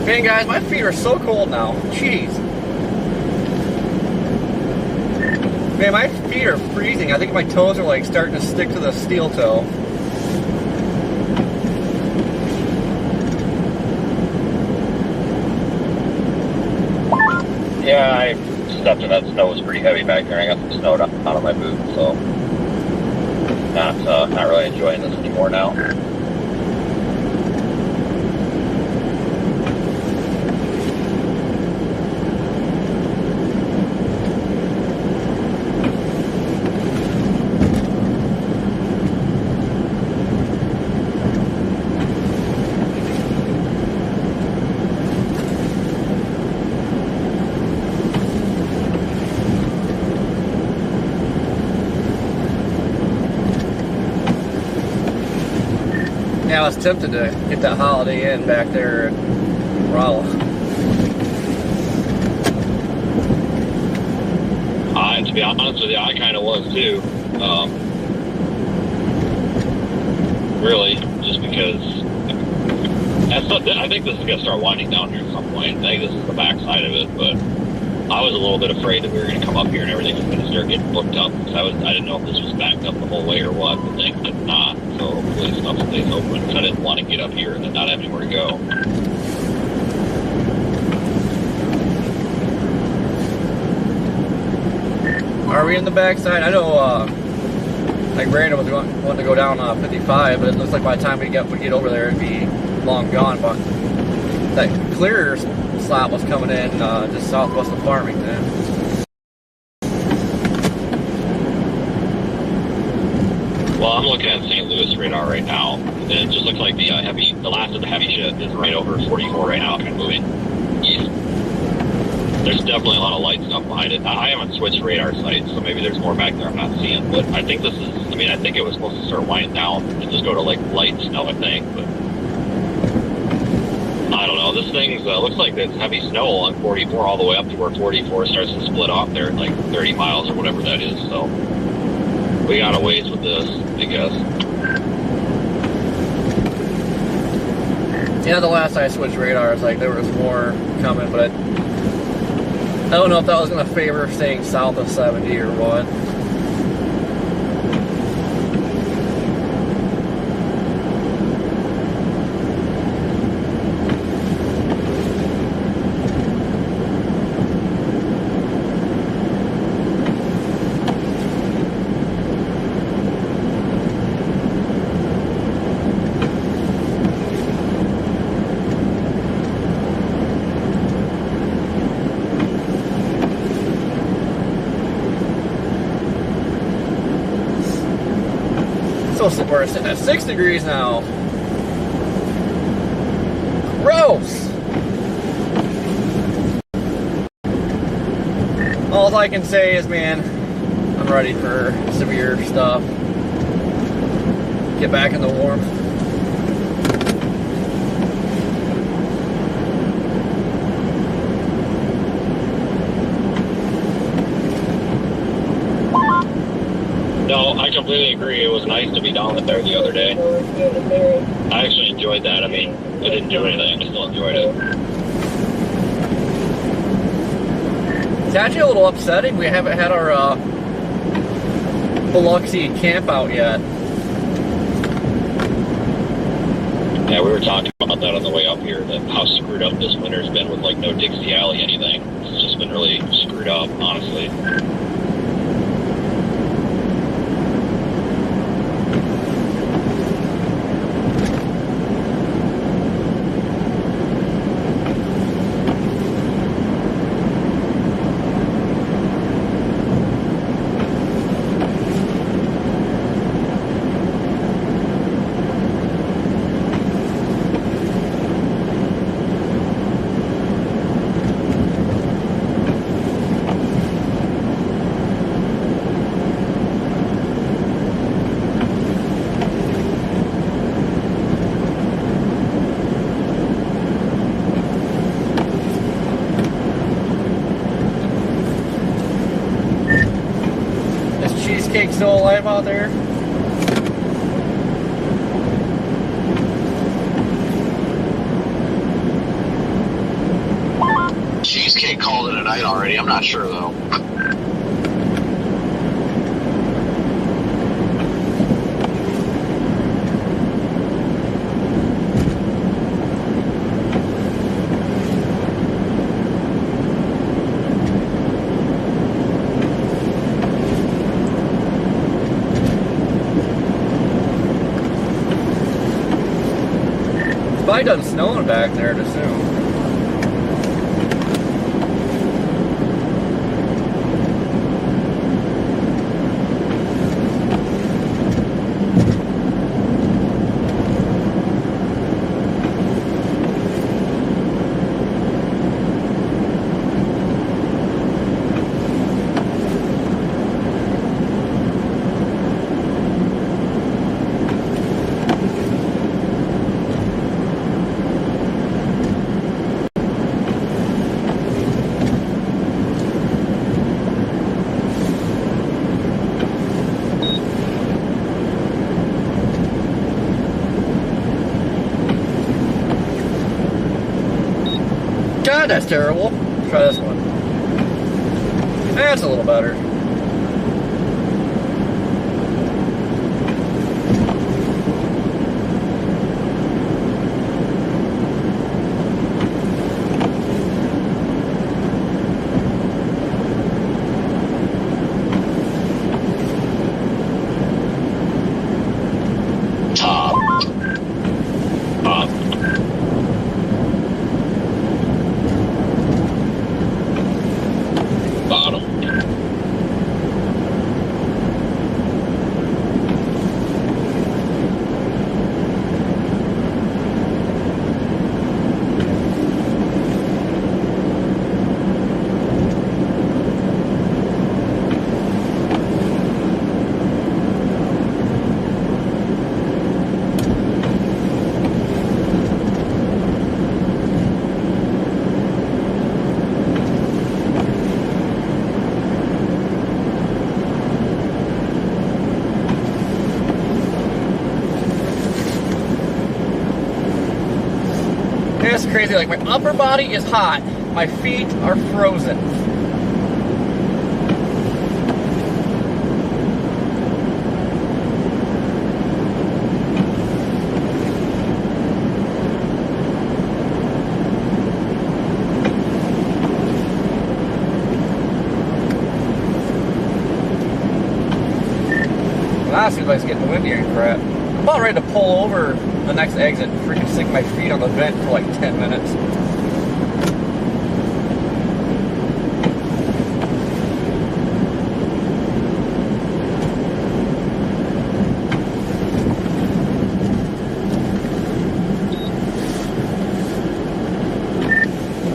S1: Man, guys, my feet are so cold now. Jeez. Man, my feet are freezing. I think my toes are like starting to stick to the steel toe.
S4: Yeah, I stepped in that snow. It was pretty heavy back there. I got some snow out of my boots, so not really enjoying this anymore now.
S1: Yeah, I was tempted to get that Holiday Inn back there in Rolla.
S4: And to be honest with you, I kind of was too. Really, just because I think this is going to start winding down here at some point. I think this is the backside of it, but I was a little bit afraid that we were going to come up here and everything was going to start getting booked up. Because I didn't know if this was backed up the whole way or what, but thank God not. So hopefully stuff stays open. Because I didn't want to get up here and then not have anywhere to go.
S1: Are we in the backside? I know, like Brandon was wanting to go down 55, but it looks like by the time we get over there, it'd be long gone. But that clear slot was coming in just southwest of Farmington.
S4: Well, I'm looking at St. Louis radar right now, and it just looks like the last of the heavy shit is right over 44 right now, kind of moving east. There's definitely a lot of light stuff behind it. I haven't switched radar sites, so maybe there's more back there I'm not seeing. But I think this is, I think it was supposed to start winding down and just go to like light snow, I think. But I don't know. This thing's looks like it's heavy snow on 44 all the way up to where 44 starts to split off there at like 30 miles or whatever that is. So we got a ways with this, I guess.
S1: Yeah, the last I switched radars, like there was more coming, but I don't know if that was going to favor staying south of 70 or what. We're sitting at 6 degrees now. Gross! All I can say is, man, I'm ready for severe stuff. Get back in the warmth.
S4: No, I completely agree. It was nice to be down there the other day. I actually enjoyed that. I didn't do anything. I still enjoyed it.
S1: It's actually a little upsetting. We haven't had our Biloxi camp out yet.
S4: Yeah, we were talking about that on the way up here, that how screwed up this winter's been with like no Dixie Alley anything. It's just been really screwed up, honestly.
S1: Cheesecake still alive out there?
S9: not sure though.
S1: It's probably done snowing back there to soon. God, that's terrible. Try this one. That's a little better. It's crazy, like my upper body is hot, my feet are frozen. That seems like it's getting windy and crap. I'm about ready to pull over the next exit and freaking sink my feet on the vent for like 10 minutes.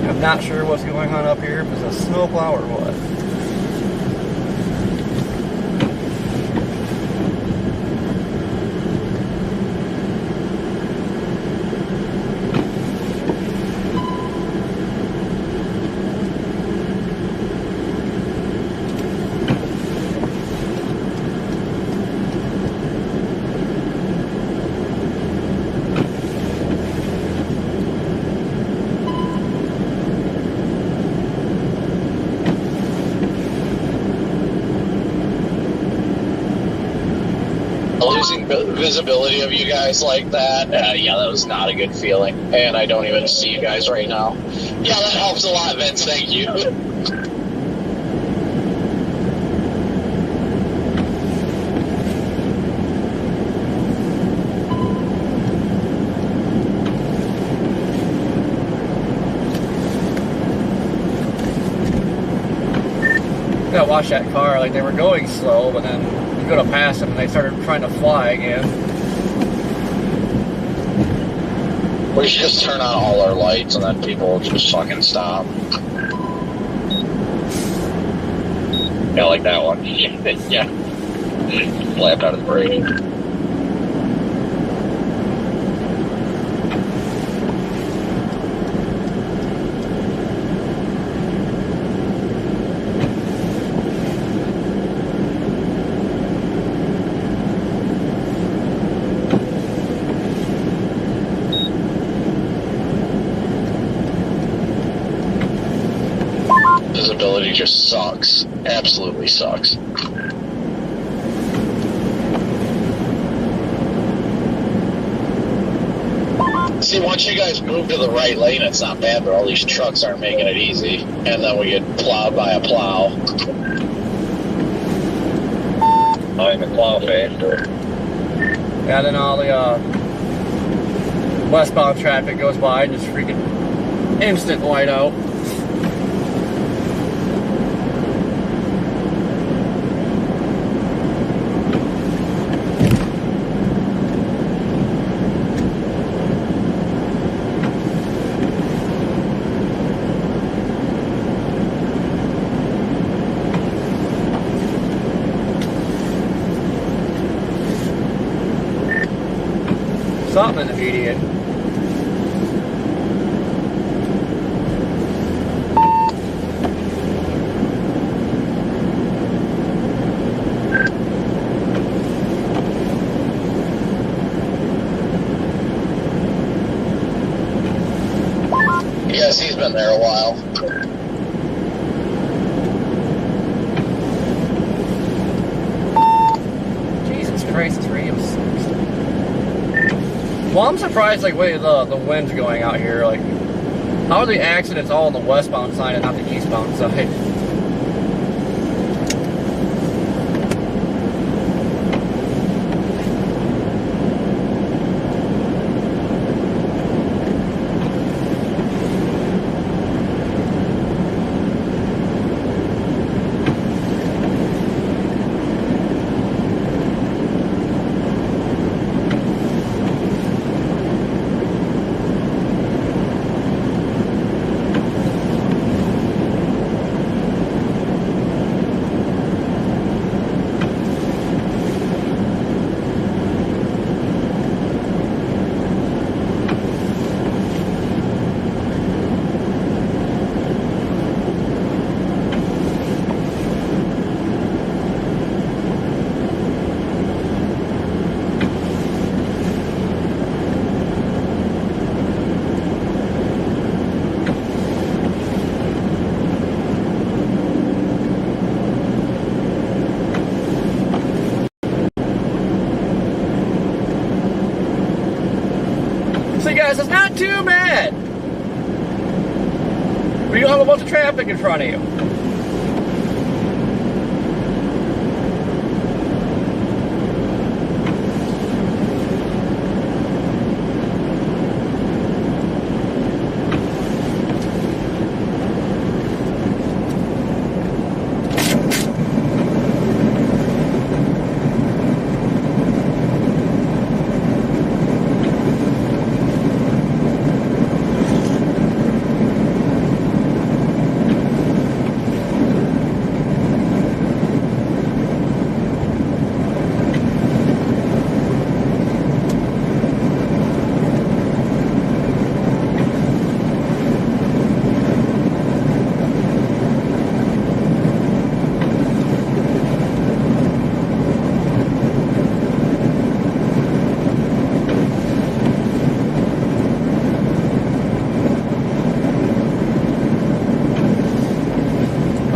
S1: I'm not sure what's going on up here, if it's a snowplow or what.
S9: Losing visibility of you guys like that, yeah, that was not a good feeling. And I don't even see you guys right now. Yeah, that helps a lot, Vince. Thank you.
S1: You gotta watch that car, like they were going slow, but then you go to pass them and they started trying to fly again.
S9: We should just turn on all our lights and then people will just fucking stop.
S4: Yeah, like that one. Yeah. Slapped out of the brake.
S9: Visibility just sucks. Absolutely sucks. See, once you guys move to the right lane, it's not bad, but all these trucks aren't making it easy. And then we get plowed by a plow.
S4: I'm in plow faster.
S1: Yeah, then all the westbound traffic goes by and just freaking instant white out. Something immediate.
S9: Yes, he's been there a while.
S1: Jesus Christ, this radio sucks. Well, I'm surprised, like, way the wind's going out here. Like, how are the accidents all on the westbound side and not the eastbound side? See, guys, it's not too bad. But you have a bunch of traffic in front of you.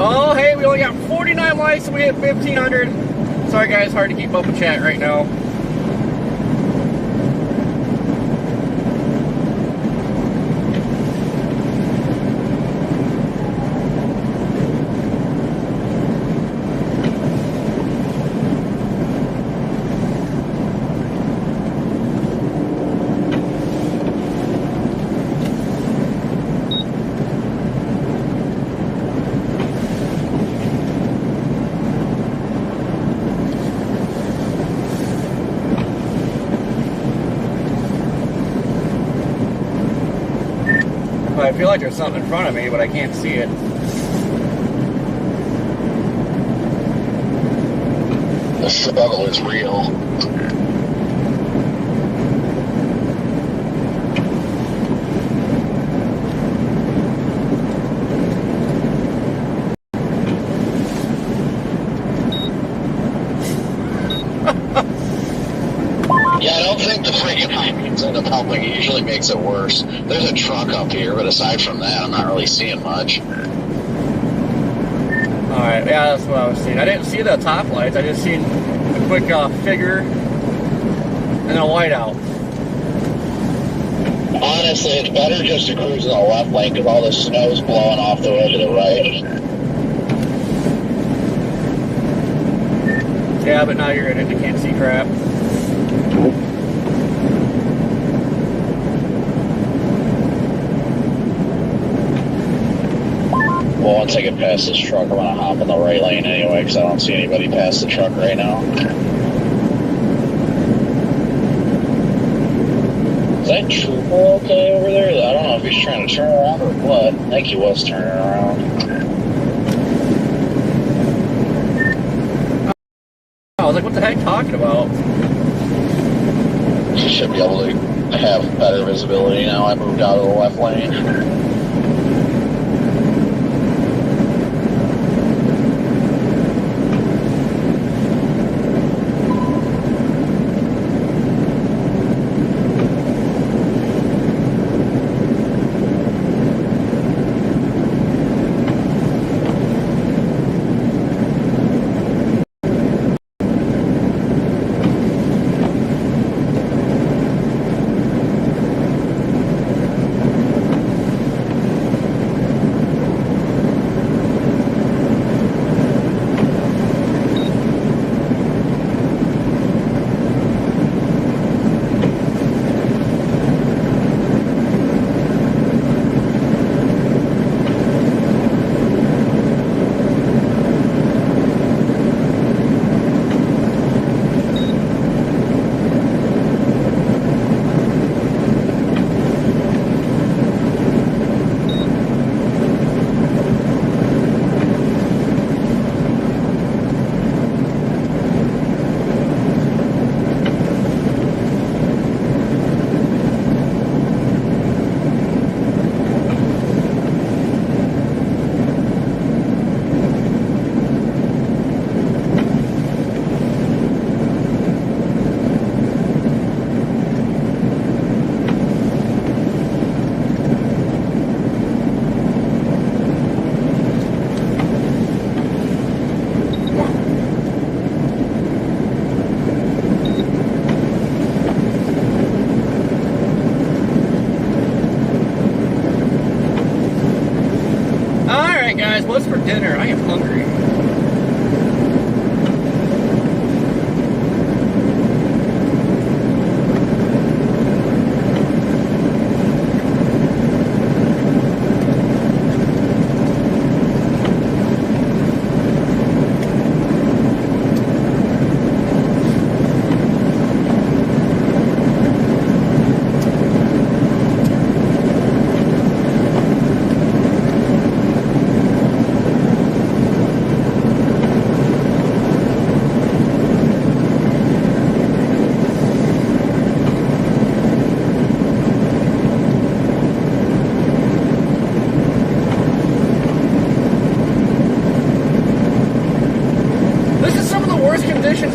S1: Oh, hey, we only got 49 likes and we hit 1,500. Sorry, guys, hard to keep up with chat right now. I feel like there's something in front of me, but I can't see it.
S9: The struggle is real. Yeah, I don't think the friggin' high beams end up helping. It usually makes it worse. There's a truck up here, but aside from that, I'm not really seeing much.
S1: Alright, yeah, that's what I was seeing. I didn't see the top lights. I just seen a quick figure and a whiteout.
S9: Honestly, it's better just to cruise in the left lane because all the snow's blowing off the way to the right.
S1: Yeah, but now you're in it. You can't see crap.
S9: Well, once I get past this truck, I'm going to hop in the right lane anyway because I don't see anybody past the truck right now. Is that trooper okay over there? I don't know if he's trying to turn around or what. I think he was turning around.
S1: I was like, what the heck talking about?
S9: He should be able to have better visibility now. I moved out of the left lane.
S1: What's for dinner? I am hungry.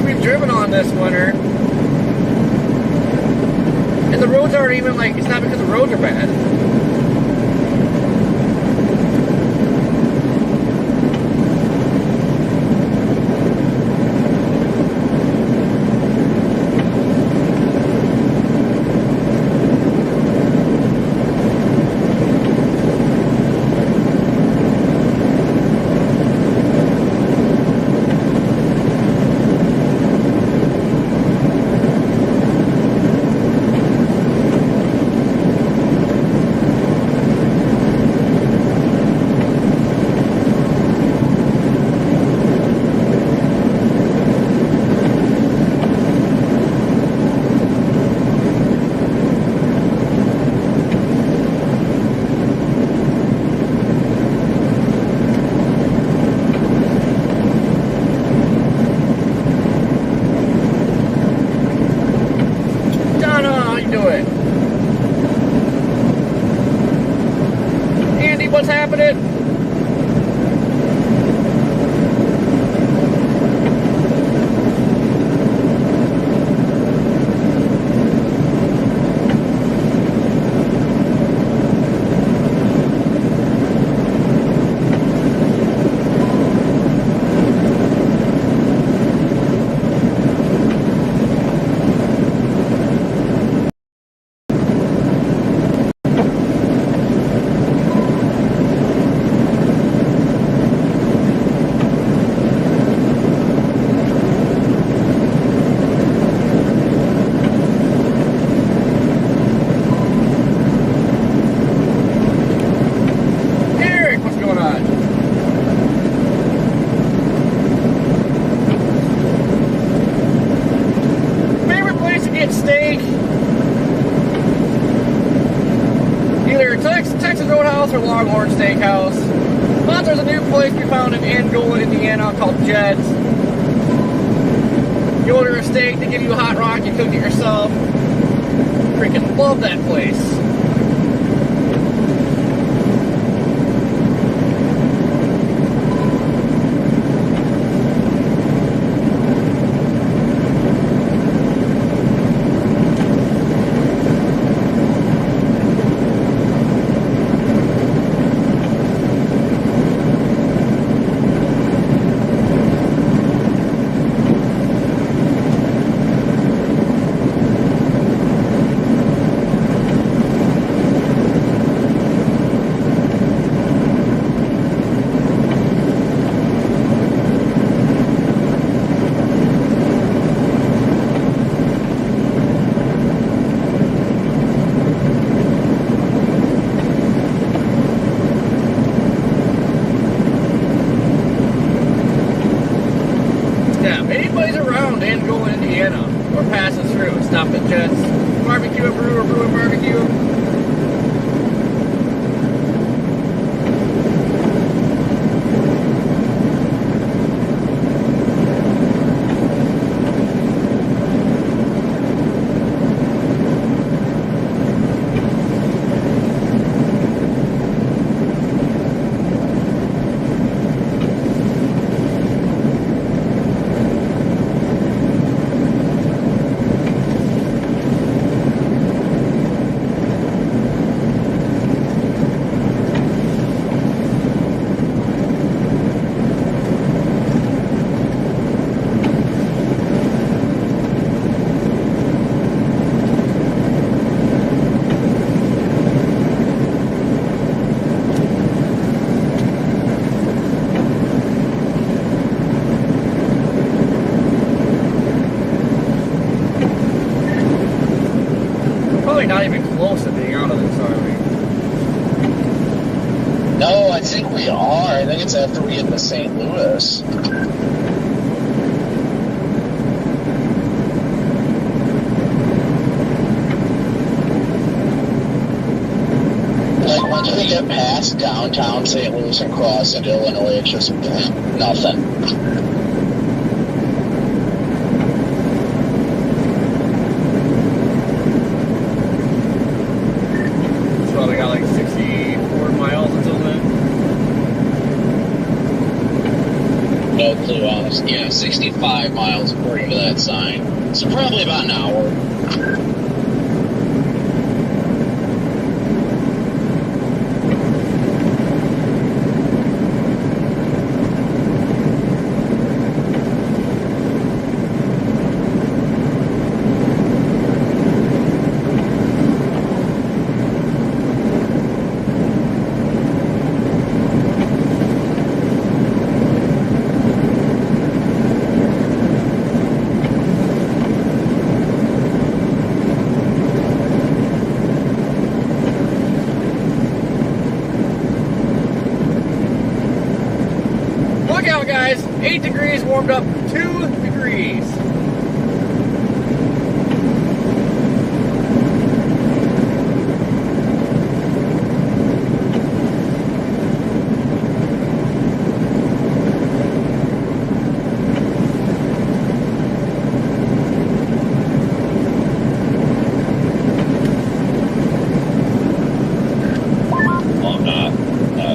S1: We've driven on this winter, and the roads aren't even like, it's not because the roads are bad. What's happening? steak, either Texas Roadhouse or Longhorn Steakhouse. But there's a new place we found in Angola, Indiana called Jed's. You order a steak, they give you a hot rock, you cook it yourself. Freaking love that place. Not even close to being out of this, are we?
S9: No, I think we are. I think it's after we get to St. Louis. Like, once we get past downtown St. Louis and cross into Illinois, it's just nothing.
S1: Probably got like 64 miles until then.
S9: No clue, honestly. Yeah, 65 miles according to that sign. So probably about an hour.
S1: Guys, 8 degrees warmed up 2 degrees.
S4: Oh, I'm not. No.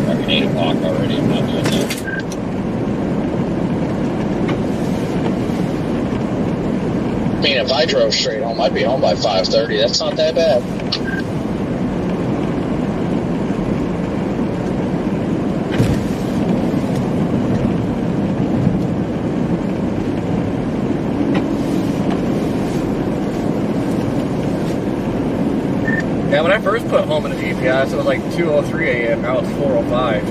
S4: Fucking 8 o'clock already. I'm not doing that.
S9: I mean, if I drove straight home, I'd be home by 5:30. That's not that bad.
S1: Yeah, when I first put home in the GPS, it was like 2:03 a.m. Now it's 4:05.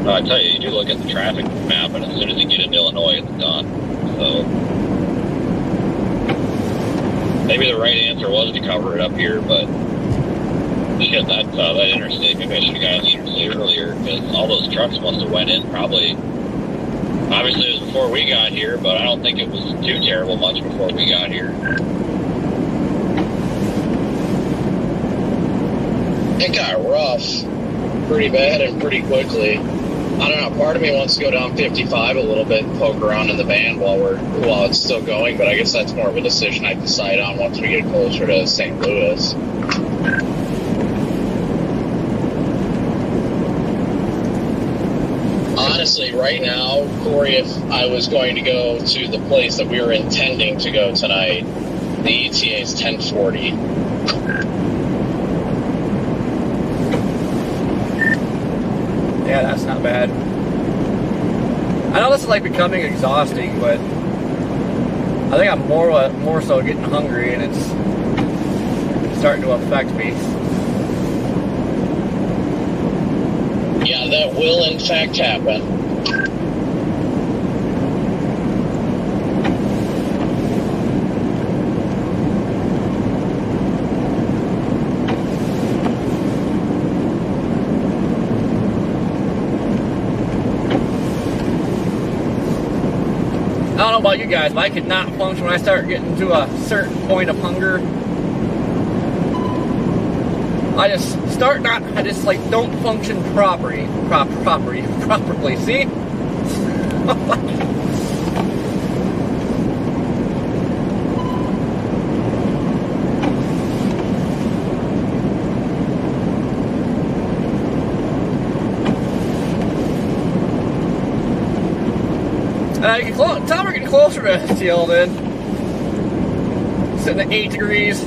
S4: I tell you, you do look at the traffic map, and as soon as you get into Illinois, it's done. So maybe the right answer was to cover it up here, but Shit, that interstate, maybe I should have got on the interstate earlier, because all those trucks must have went in probably, obviously it was before we got here, but I don't think it was too terrible much before we got here.
S9: It got rough pretty bad and pretty quickly. I don't know, part of me wants to go down 55 a little bit and poke around in the van while it's still going, but I guess that's more of a decision I decide on once we get closer to St. Louis. Honestly, right now, Corey, if I was going to go to the place that we were intending to go tonight, the ETA is 10:40.
S1: Yeah, that's not bad. I know this is like becoming exhausting, but I think I'm more so getting hungry, and it's starting to affect me.
S9: Yeah, that will in fact happen.
S1: I don't know about you guys, but I could not function when I start getting to a certain point of hunger. I just like don't function properly, see? Time we're getting closer to steel then. Sitting at 8 degrees.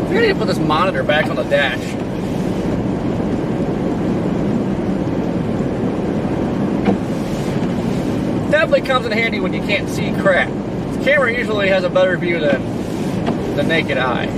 S1: I need to put this monitor back on the dash. Definitely comes in handy when you can't see crap. The camera usually has a better view than the naked eye.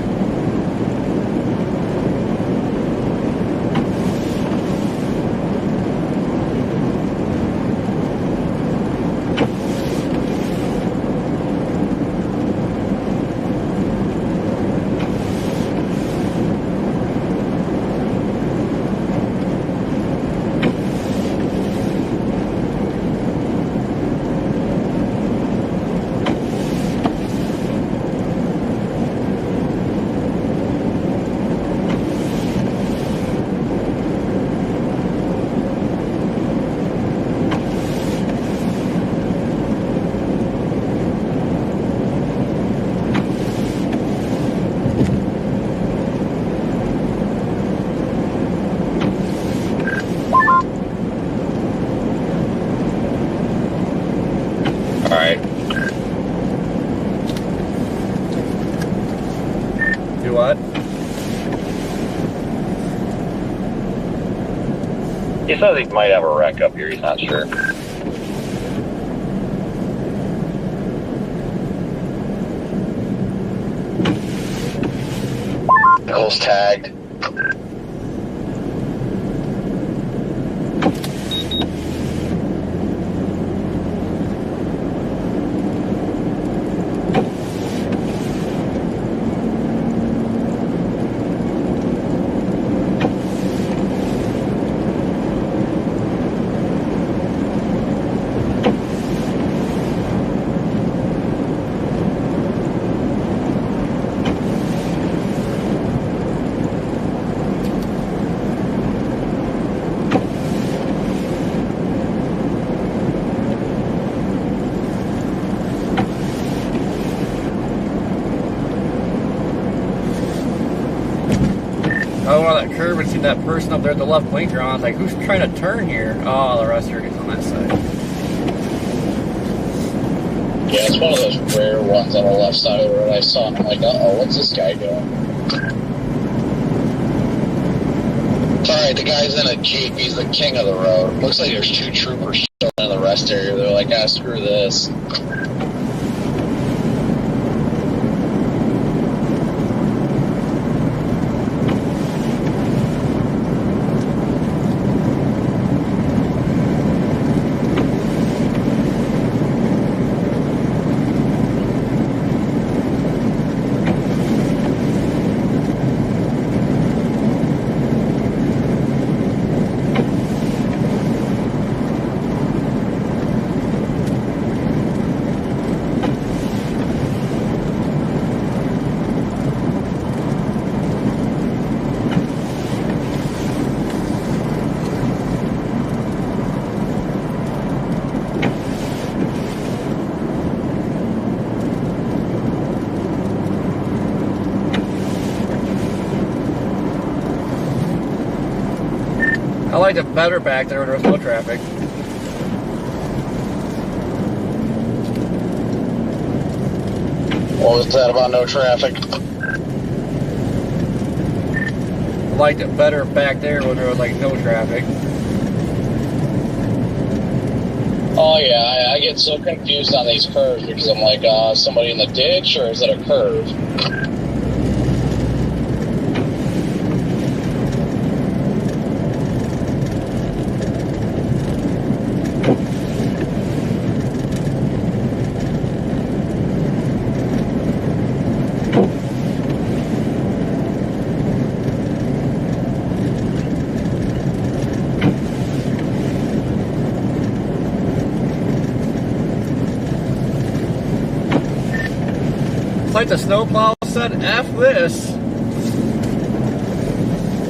S4: He says he might have a wreck up here, he's not sure.
S9: Nichols tagged.
S1: I went on that curb and see that person up there at the left blinker on. I was like, who's trying to turn here? Oh, the rest are on that side.
S3: Yeah, it's one of those rare ones on the left side of the road I saw, and I'm like, uh-oh, what's this guy doing? It's alright, the guy's in a Jeep, he's the king of the road. Looks like there's 2 troopers chilling in the rest area. They're like, ah, screw this.
S1: I liked it better back there when there was no traffic.
S3: What was that about no traffic?
S1: I liked it better back there when there was like no traffic.
S3: Oh yeah, I get so confused on these curves because I'm like, somebody in the ditch, or is it a curve?
S1: Like the snowplow said, F this.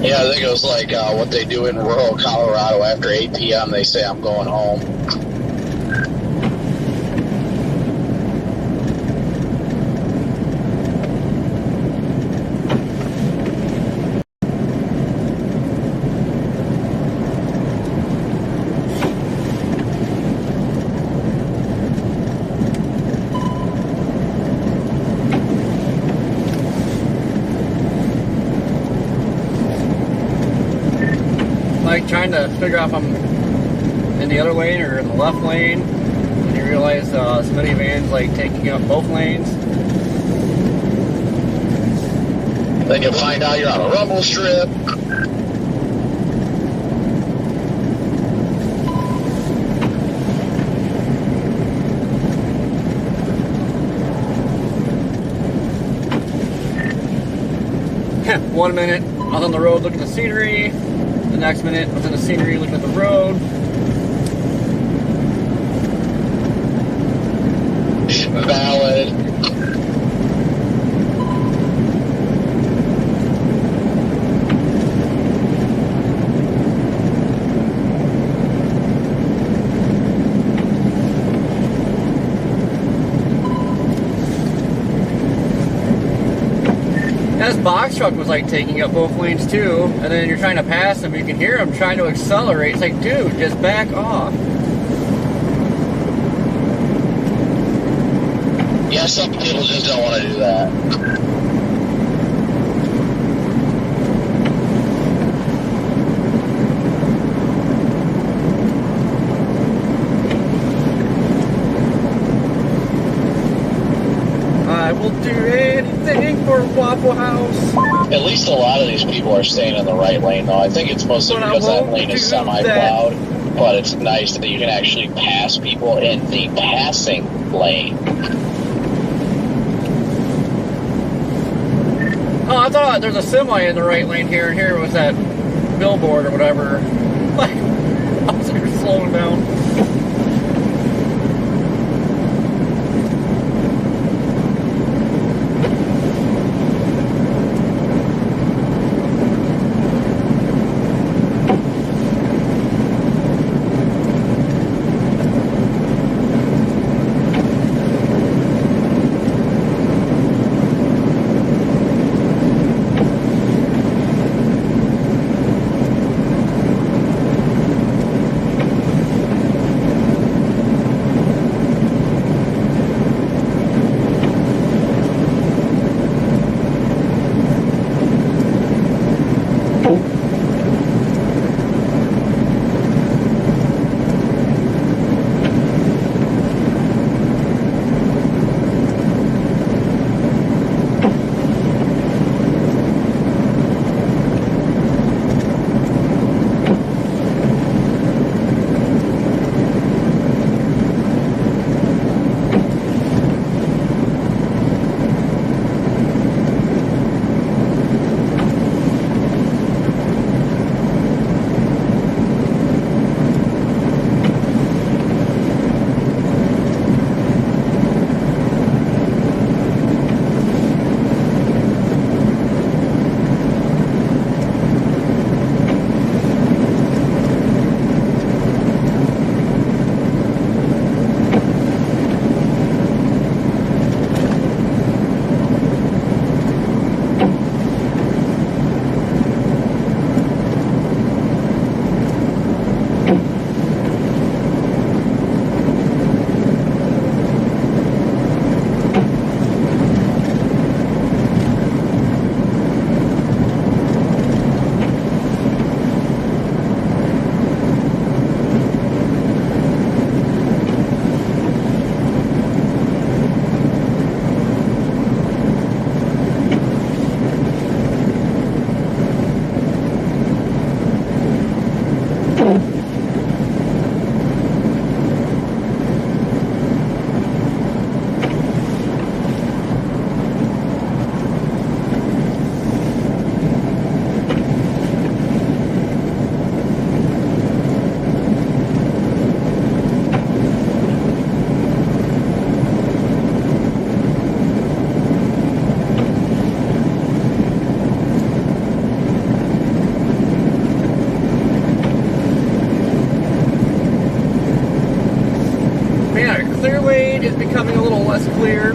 S3: Yeah, I think it was like what they do in rural Colorado after 8 p.m. They say, I'm going home.
S1: Like trying to figure out if I'm in the other lane or in the left lane, and you realize so many vans like taking up both lanes.
S3: Then you find out you're on a rumble strip.
S1: One minute I was on the road looking at the scenery. The next minute I was in the scenery looking at the road.
S3: Valid.
S1: This box truck was like taking up both lanes too, and then you're trying to pass him, you can hear him trying to accelerate. It's like, dude, just back off.
S3: Yeah, some people just don't want to do that.
S1: Waffle House.
S9: At least a lot of these people are staying in the right lane, though. I think it's mostly
S1: But I
S9: because that
S1: won't
S9: lane is
S1: do
S9: semi-plowed. But it's nice that you can actually pass people in the passing lane.
S1: Oh, I thought there's a semi in the right lane here, and here was that billboard or whatever. Like, I was like slowing down. is becoming a little less clear.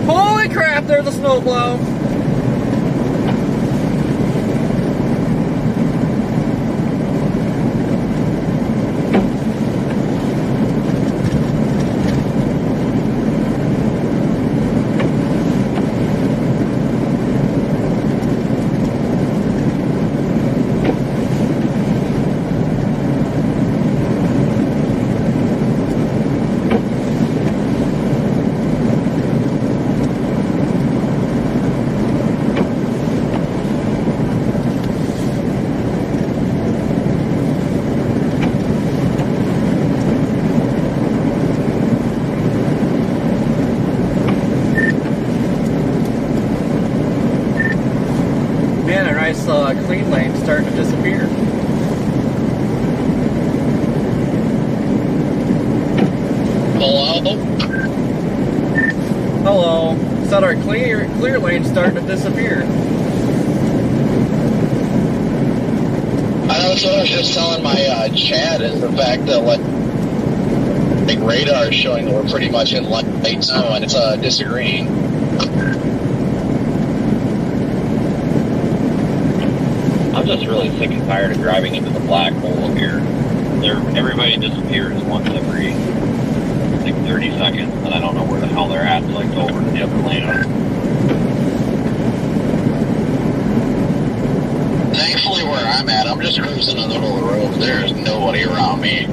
S1: Holy crap, there's a snowplow. Man, a nice clean lane starting to disappear.
S9: Hello?
S1: Hello. Said our clear lane starting to disappear.
S9: I know, that's what I was just telling my chat, is the fact that like radar is showing that we're pretty much in light snow, and it's disagreeing.
S4: I'm just really sick and tired of driving into the black hole here. Everybody disappears once every 6 30 seconds, and I don't know where the hell they're at, so I go over to the other lane.
S9: Thankfully, where I'm at, I'm just cruising in the middle of the road. There's nobody around me.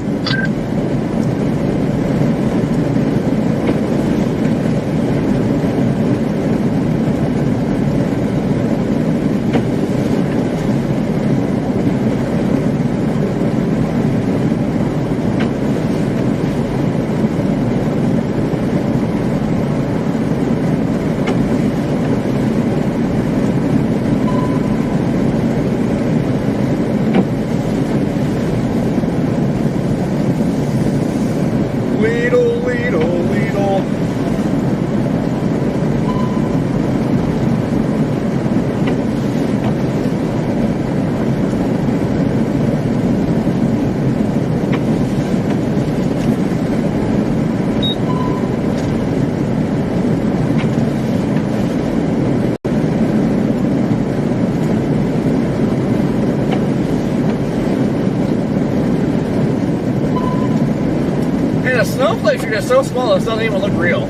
S1: The snowflakes are just so small, it doesn't even look real.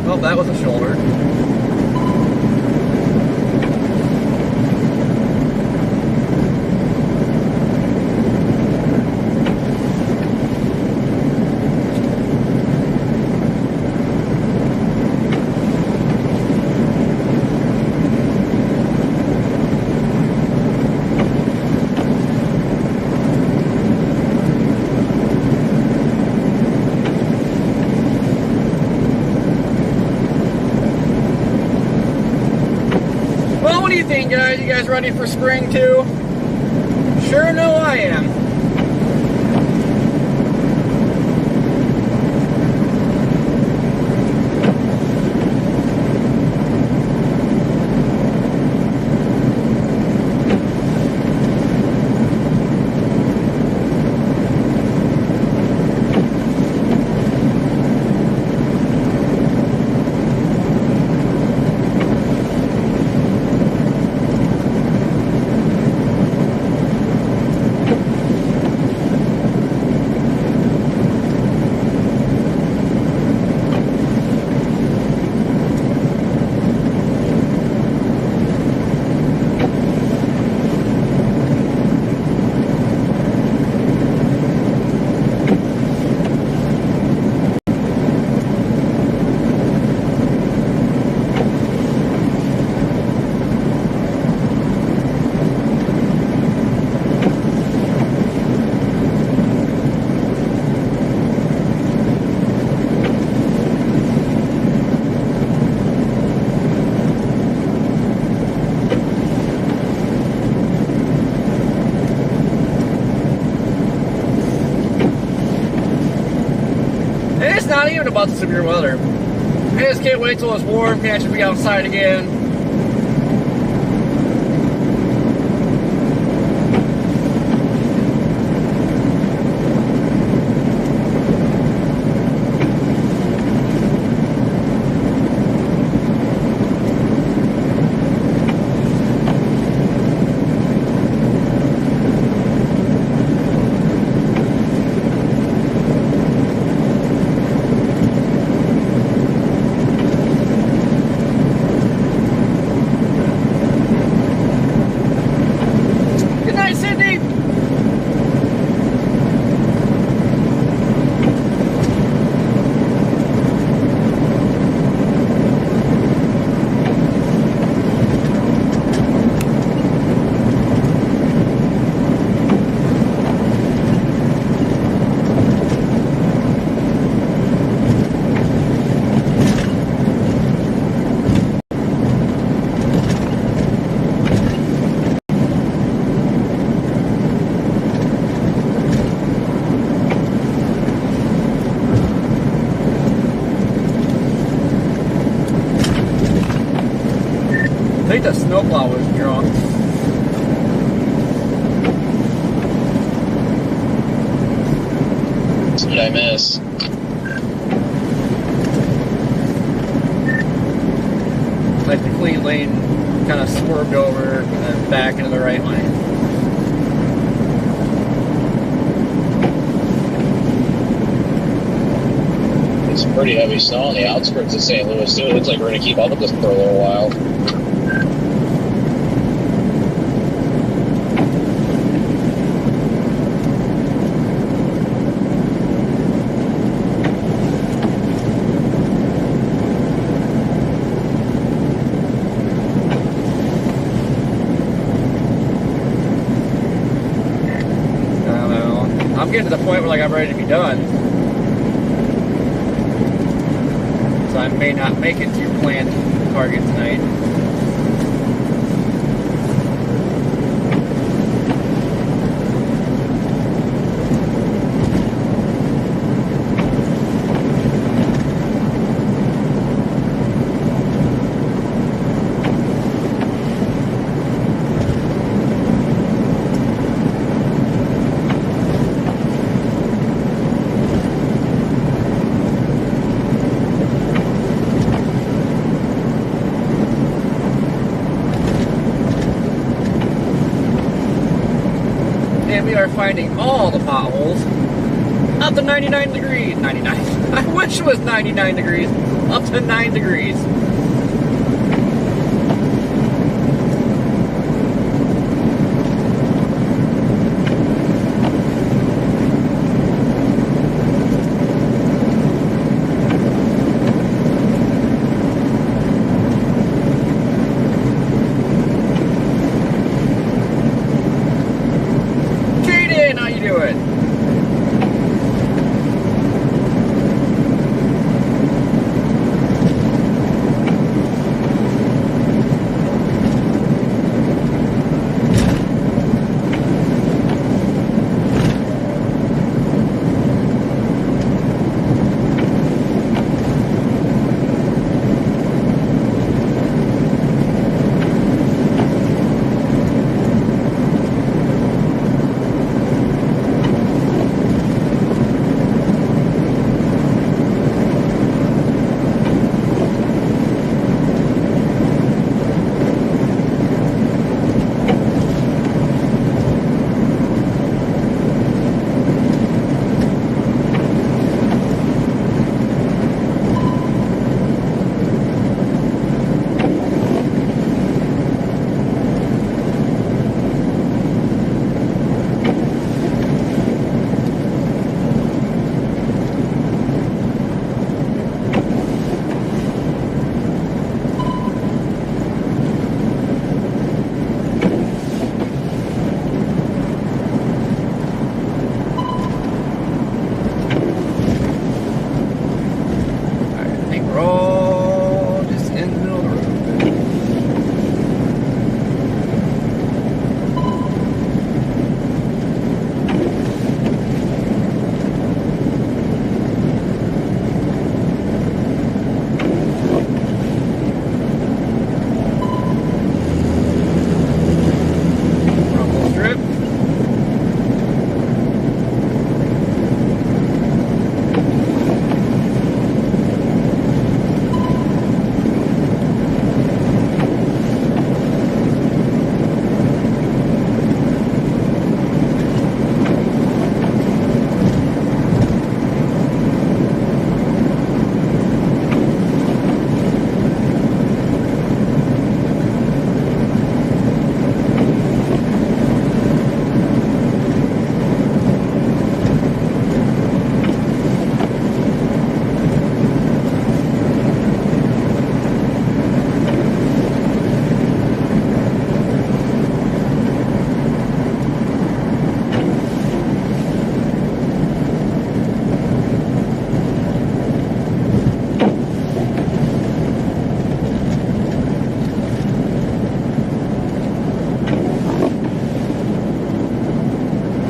S1: Oh, that was a shoulder. What do you think, guys? You guys ready for spring too? Sure know I am. And it's not even about the severe weather. I just can't wait till it's warm, can actually be outside again. I think the snowplow was drunk.
S9: did I miss?
S1: Like the clean lane kind of swerved over and then back into the right lane.
S9: It's pretty heavy snow on the outskirts of St. Louis, too. It looks like we're going to keep up with this for a little while.
S1: I'm getting to the point where like I'm ready to be done. So I may not make it to planned target tonight. We are finding all the potholes up to 99 degrees. 99. I wish it was 99 degrees. Up to 9 degrees. How you doing?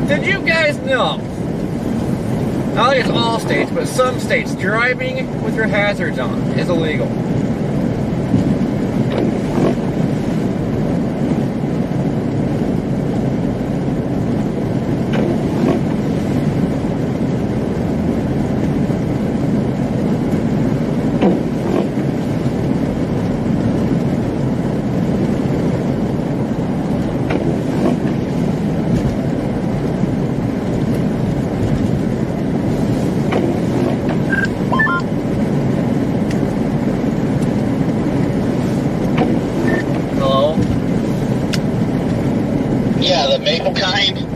S1: Did you guys know, I think it's all states, but some states, driving with your hazards on is illegal? Hello?
S9: Yeah, the maple kind.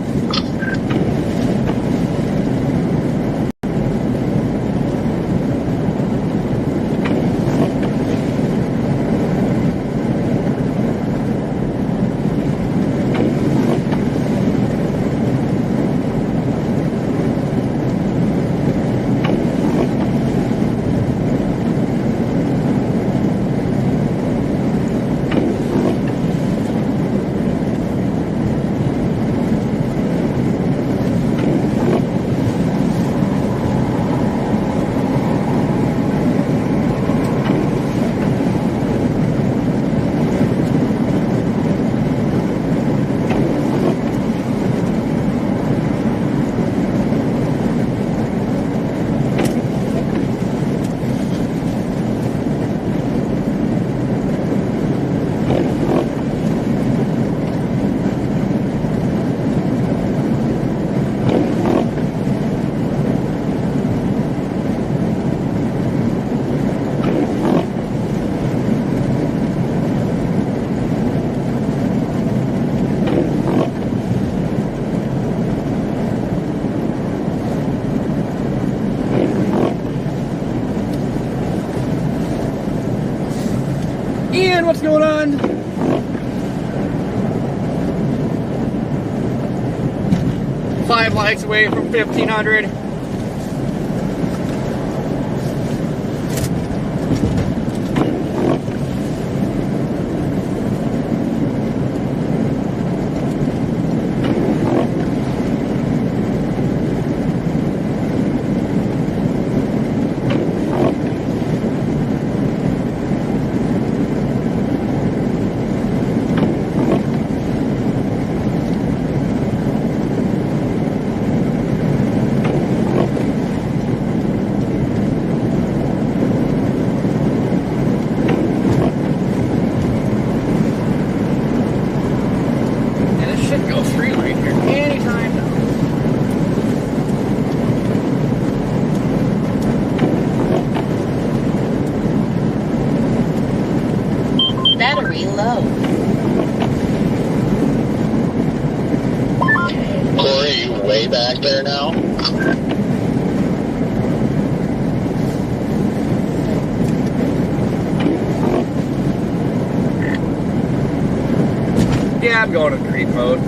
S1: Ian, what's going on? Five likes away from 1,500.
S7: Battery low.
S9: Corey, you way back there now?
S1: Yeah, I'm going to creep mode.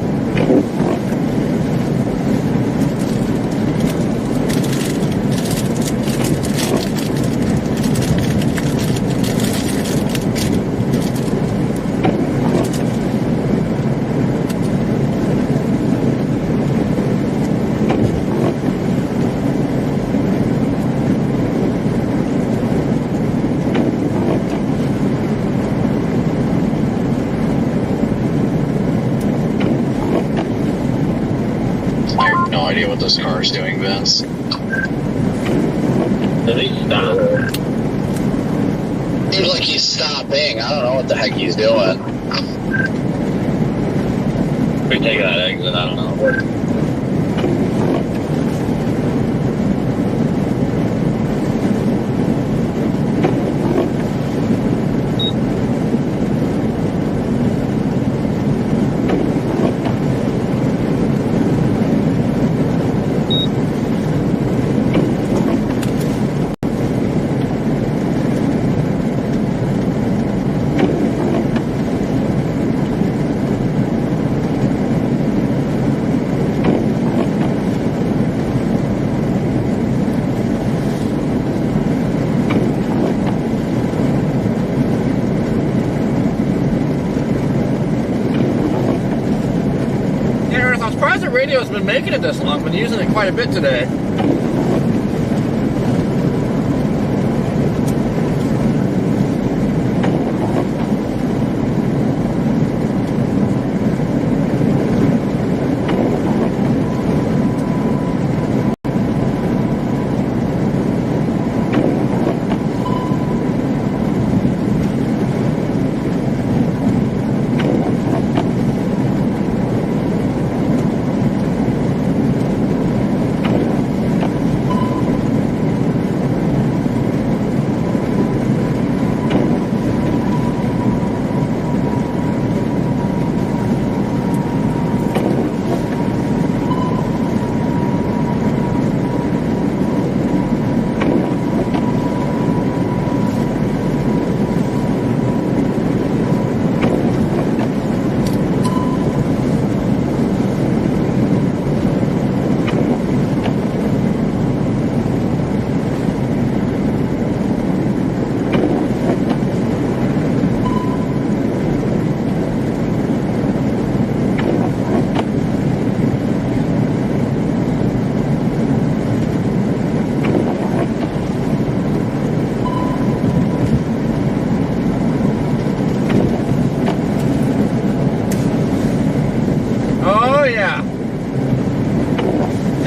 S9: What this car's doing, Vince.
S4: Does he stop?
S9: Seems like he's stopping. I don't know what the heck he's doing.
S4: We take that exit, I don't know.
S1: The radio's been making it this long. Been using it quite a bit today.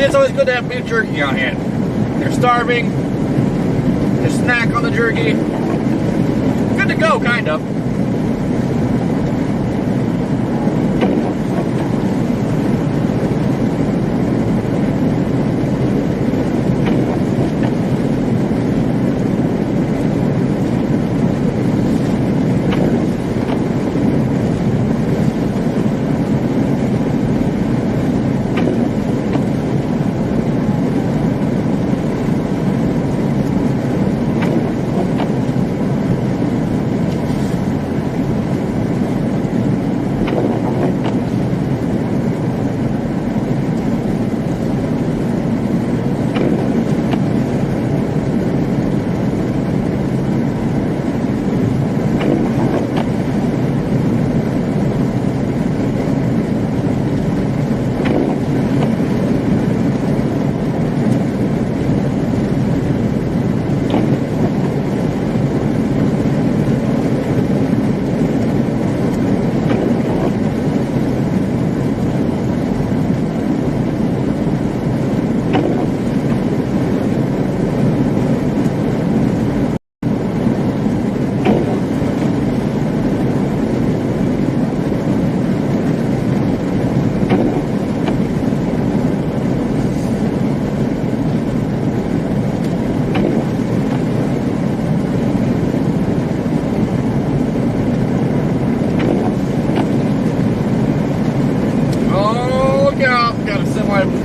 S1: it's always good to have beef jerky on hand. You're starving, just snack on the jerky. Good to go, kind of.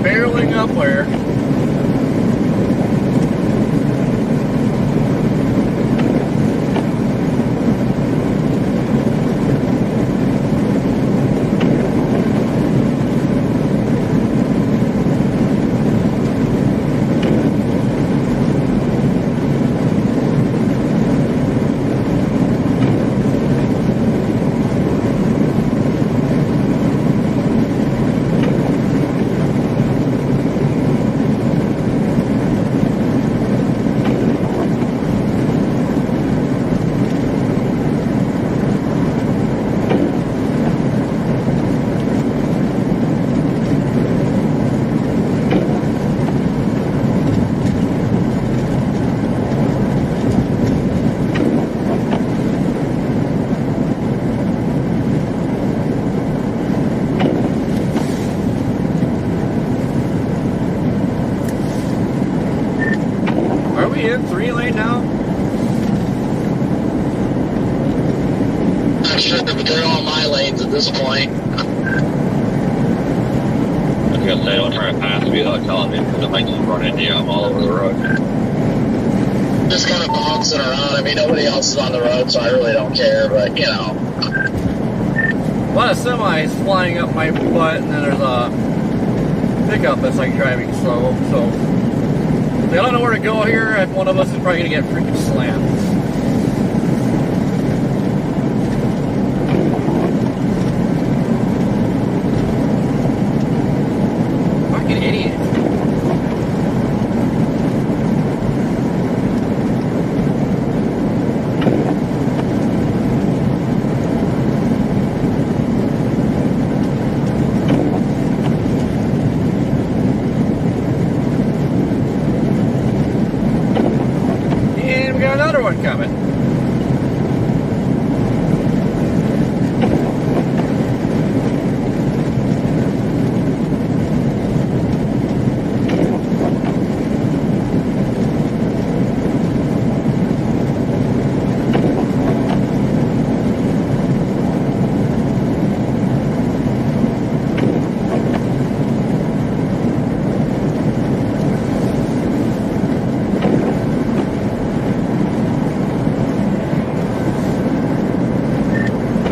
S1: barreling up where. Are we in 3-lane now?
S9: Not sure, but they're all my lanes at this point.
S4: I was gonna say, don't try to pass me without telling me, because I might just run into you. I'm all over the road.
S9: Just kind of bouncing around. I mean, nobody else is on the road, so I really don't care, but, you know.
S1: A lot of semis flying up my butt, and then there's a pickup that's like driving slow, so if they don't know where to go here, one of us is probably gonna get freaking slammed. Fucking idiot. And we got another one coming.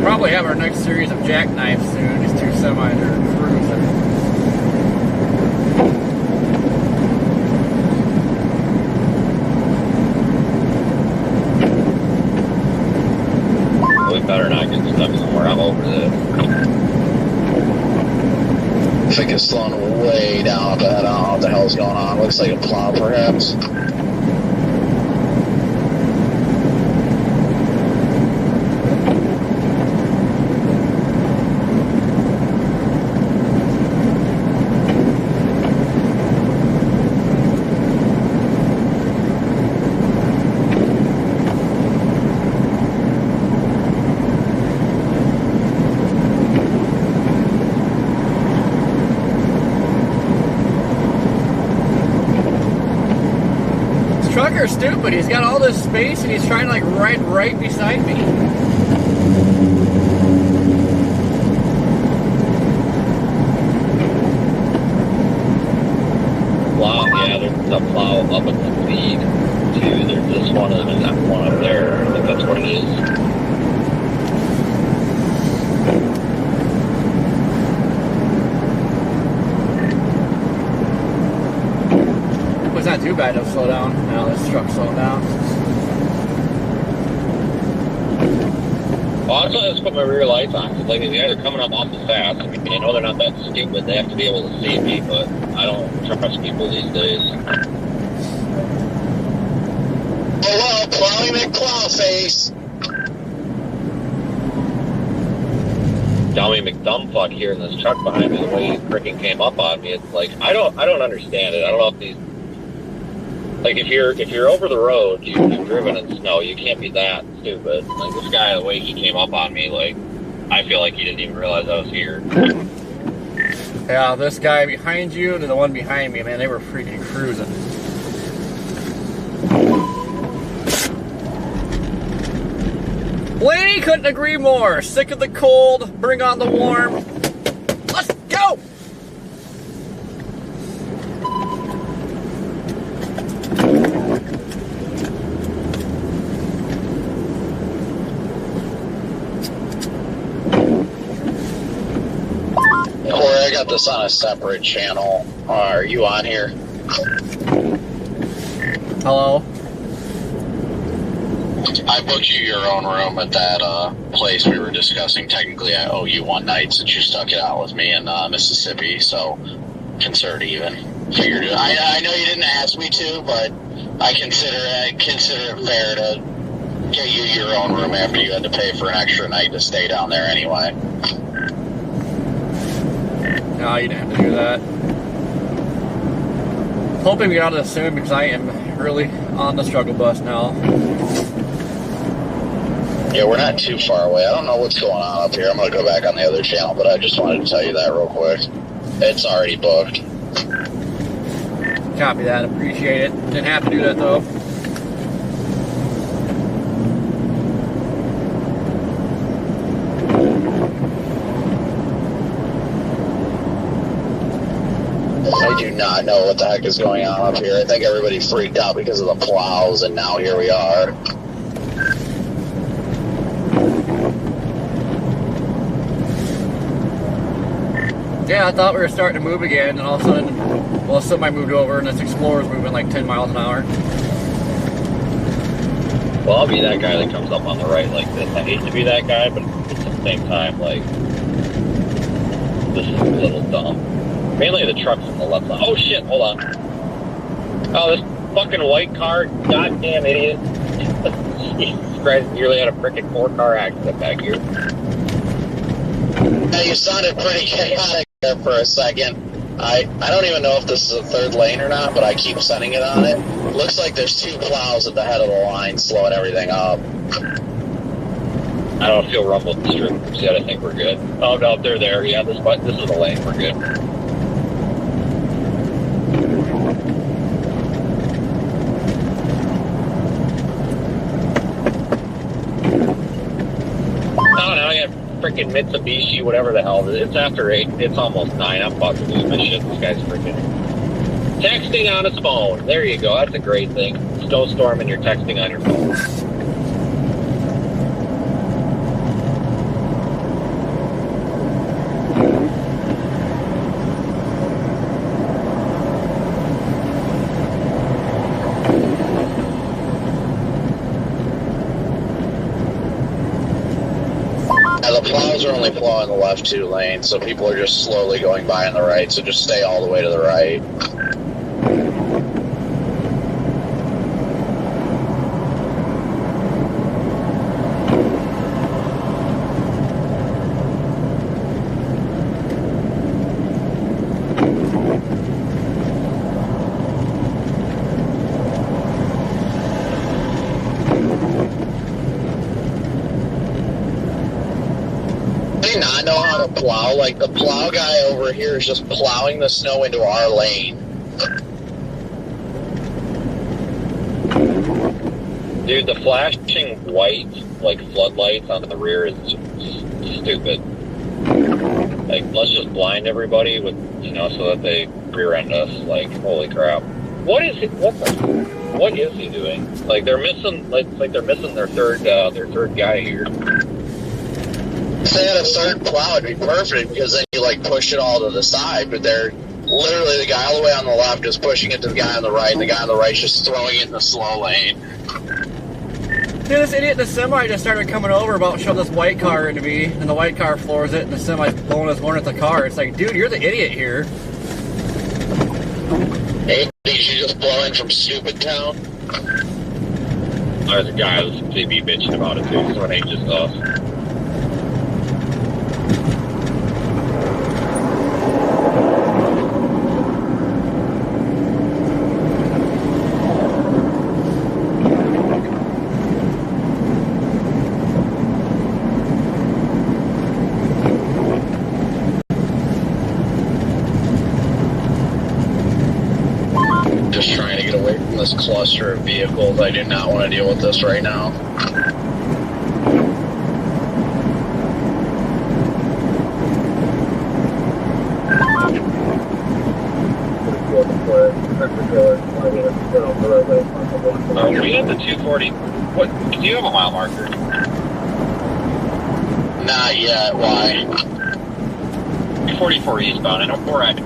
S1: Probably have our next series of jackknives soon. These two semis are cruising.
S4: We better not get stuck somewhere. I'm over this.
S9: I think it's slowing way down, but I don't know what the hell's going on. Looks like a plow, perhaps.
S1: are stupid. He's got all this space and he's trying to like ride right beside me.
S4: Plow, yeah, there's a plow up at the lead too. There's this one and that one up there. I think that's what it is.
S1: It's not too bad to slow down. Now this truck's slowing down.
S4: Well, that's why I just put my rear lights on. Cause like these guys are coming up awful fast. I mean, I know they're not that stupid. They have to be able to see me, but I don't trust people these days.
S9: Hello, Plowing McPlowface.
S4: Dummy McDumbfuck here in this truck behind me, the way he freaking came up on me, it's like I don't understand it. I don't know if these, like, if you're over the road, you've driven in snow, you can't be that stupid. Like this guy, the way he came up on me, like I feel like he didn't even realize I was here.
S1: Yeah, this guy behind you and the one behind me, man, they were freaking cruising. Blaney couldn't agree more. Sick of the cold, bring on the warm. Let's go!
S9: Corey, I got this on a separate channel. Are you on here?
S1: Hello?
S9: I booked you your own room at that place we were discussing. Technically, I owe you one night since you stuck it out with me in Mississippi, so consider it even. Figured it. I know you didn't ask me to, but I consider it fair to get you your own room after you had to pay for an extra night to stay down there anyway.
S1: No, you didn't have to do that. Hoping we get out of this soon because I am really on the struggle bus now.
S9: Yeah, we're not too far away. I don't know what's going on up here. I'm going to go back on the other channel, but I just wanted to tell you that real quick. It's already booked.
S1: Copy that. Appreciate it. Didn't have to do that, though.
S9: I do not know what the heck is going on up here. I think everybody freaked out because of the plows, and now here we are.
S1: Yeah, I thought we were starting to move again, and all of a sudden, well, somebody moved over, and this Explorer's moving like 10 miles an hour.
S4: Well, I'll be that guy that comes up on the right like this. I hate to be that guy, but at the same time, like, this is a little dumb. Mainly the trucks on the left side. Oh shit, hold on. Oh, this fucking white car, goddamn idiot. Jesus Christ, nearly had a freaking 4-car accident back here.
S9: Yeah, you sounded pretty chaotic there for a second. I don't even know if this is a third lane or not, but I keep sending it on it. Looks like there's 2 plows at the head of the line slowing everything up.
S4: I don't feel rumbled the strippers yet. I think we're good. Oh no, they're there. Yeah, this is the lane. We're good. Oh, now I got freaking Mitsubishi, whatever the hell. It's after 8. It's almost 9. I'm about to lose my shit. This guy's freaking texting on his phone. There you go. That's a great thing. Snowstorm and you're texting on your phone.
S9: The plows are only plowing the left 2 lanes, so people are just slowly going by on the right, so just stay all the way to the right. Not know how to plow. Like, the plow guy over here is just plowing the snow into our lane.
S4: Dude, the flashing white, like, floodlights on the rear is stupid. Like, let's just blind everybody with, you know, so that they rear end us. Like, holy crap. What is he doing? Like, they're missing, like they're missing their third guy here.
S9: If they had a third plow, it'd be perfect because then you like push it all to the side. But they're literally the guy all the way on the left is pushing it to the guy on the right, and the guy on the right is just throwing it in the slow lane.
S1: Dude, this idiot in the semi just started coming over about showing this white car into me, and the white car floors it, and the semi's blowing his horn at the car. It's like, dude, you're the idiot here.
S9: Hey, did you just blow in from Stupid Town?
S4: There's a guy who's be bitching about it too, so it ain't just us.
S9: Just trying to get away from this cluster of vehicles. I do not want to deal with this right now.
S4: We have the 240. What? Do you have a mile marker?
S9: Not yet. Why?
S4: 44 eastbound. I know we're at 2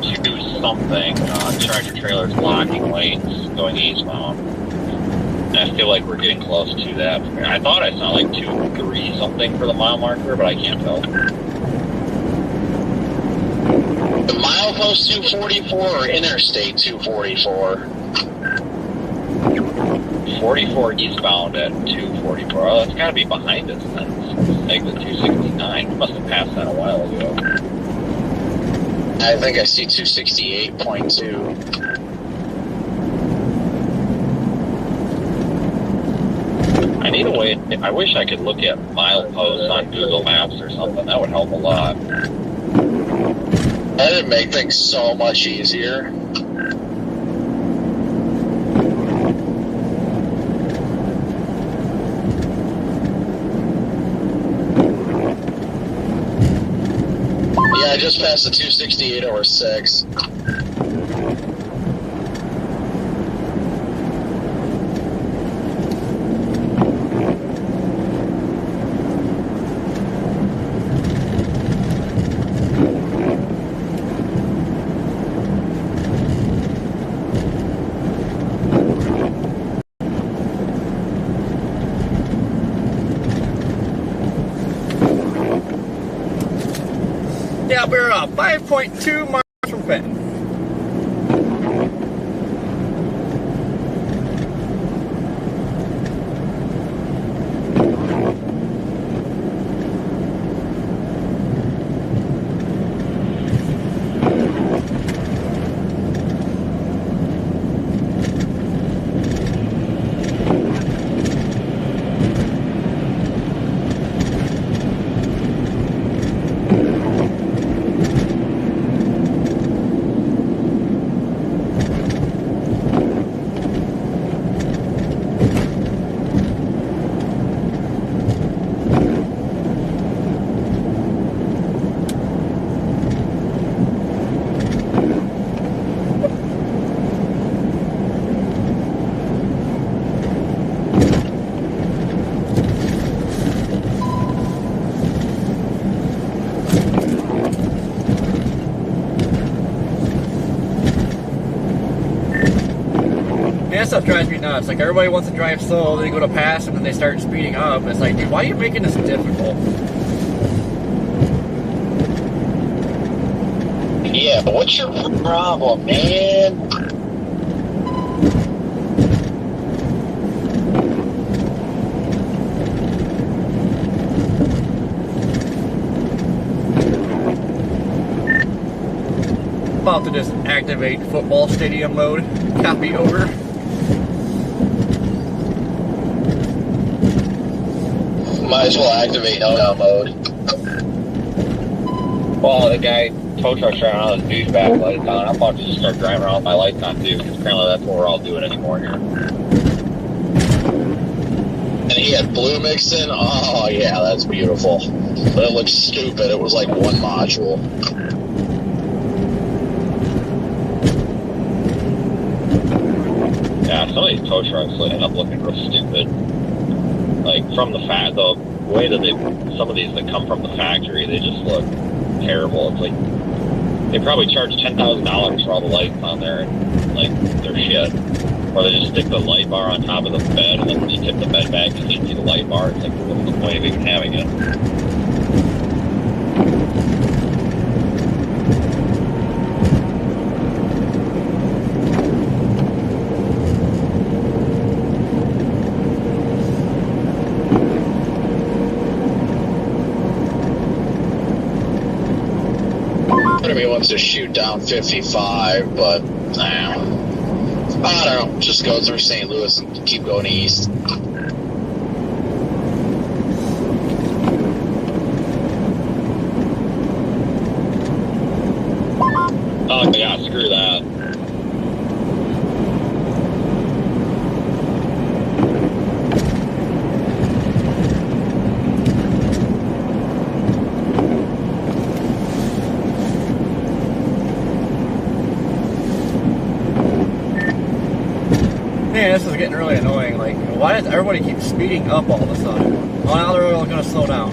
S4: something. Tractor trailers blocking lanes going eastbound. And I feel like we're getting close to that. I thought I saw like 2-3 something for the mile marker, but I can't tell.
S9: The milepost 244 or Interstate 244?
S4: 44 eastbound at 244. Oh, that's got to be behind us then. Exit 269. We must have passed that a while ago.
S9: I think I see 268.2.
S4: I need a way. I wish I could look at mileposts on Google Maps or something. That would help a lot.
S9: That would make things so much easier. Yeah, I just passed the 268 over 6.
S1: Yeah, we're 5.2 miles from Fenton. That stuff drives me nuts. Like, everybody wants to drive slow, then they go to pass, and then they start speeding up. It's like, dude, why are you making this difficult?
S9: Yeah, but what's your problem, man?
S1: About to just activate football stadium mode. Copy over.
S9: Might as well activate no-no mode.
S4: Well, the guy tow truck's driving around with his douchebag lights on. I'm about to just start driving around with my lights on too, because apparently that's what we're all doing anymore here.
S9: he had blue mixed in. Oh yeah, that's beautiful. But it looked stupid. It was like one module.
S4: Yeah, some of these tow trucks end up looking real stupid. Like from the way that some of these that come from the factory, they just look terrible. It's like they probably charge $10,000 for all the lights on there, and like they're shit. Or they just stick the light bar on top of the bed, and then when you tip the bed back, you can't see the light bar. It's like, what's the point of even having it?
S9: Part of me wants to shoot down 55, but I don't know. Just go through St. Louis and keep going east.
S4: Oh yeah, screw that.
S1: Man, this is getting really annoying. Like, why does everybody keep speeding up all of a sudden? Well, now they're all going to slow down.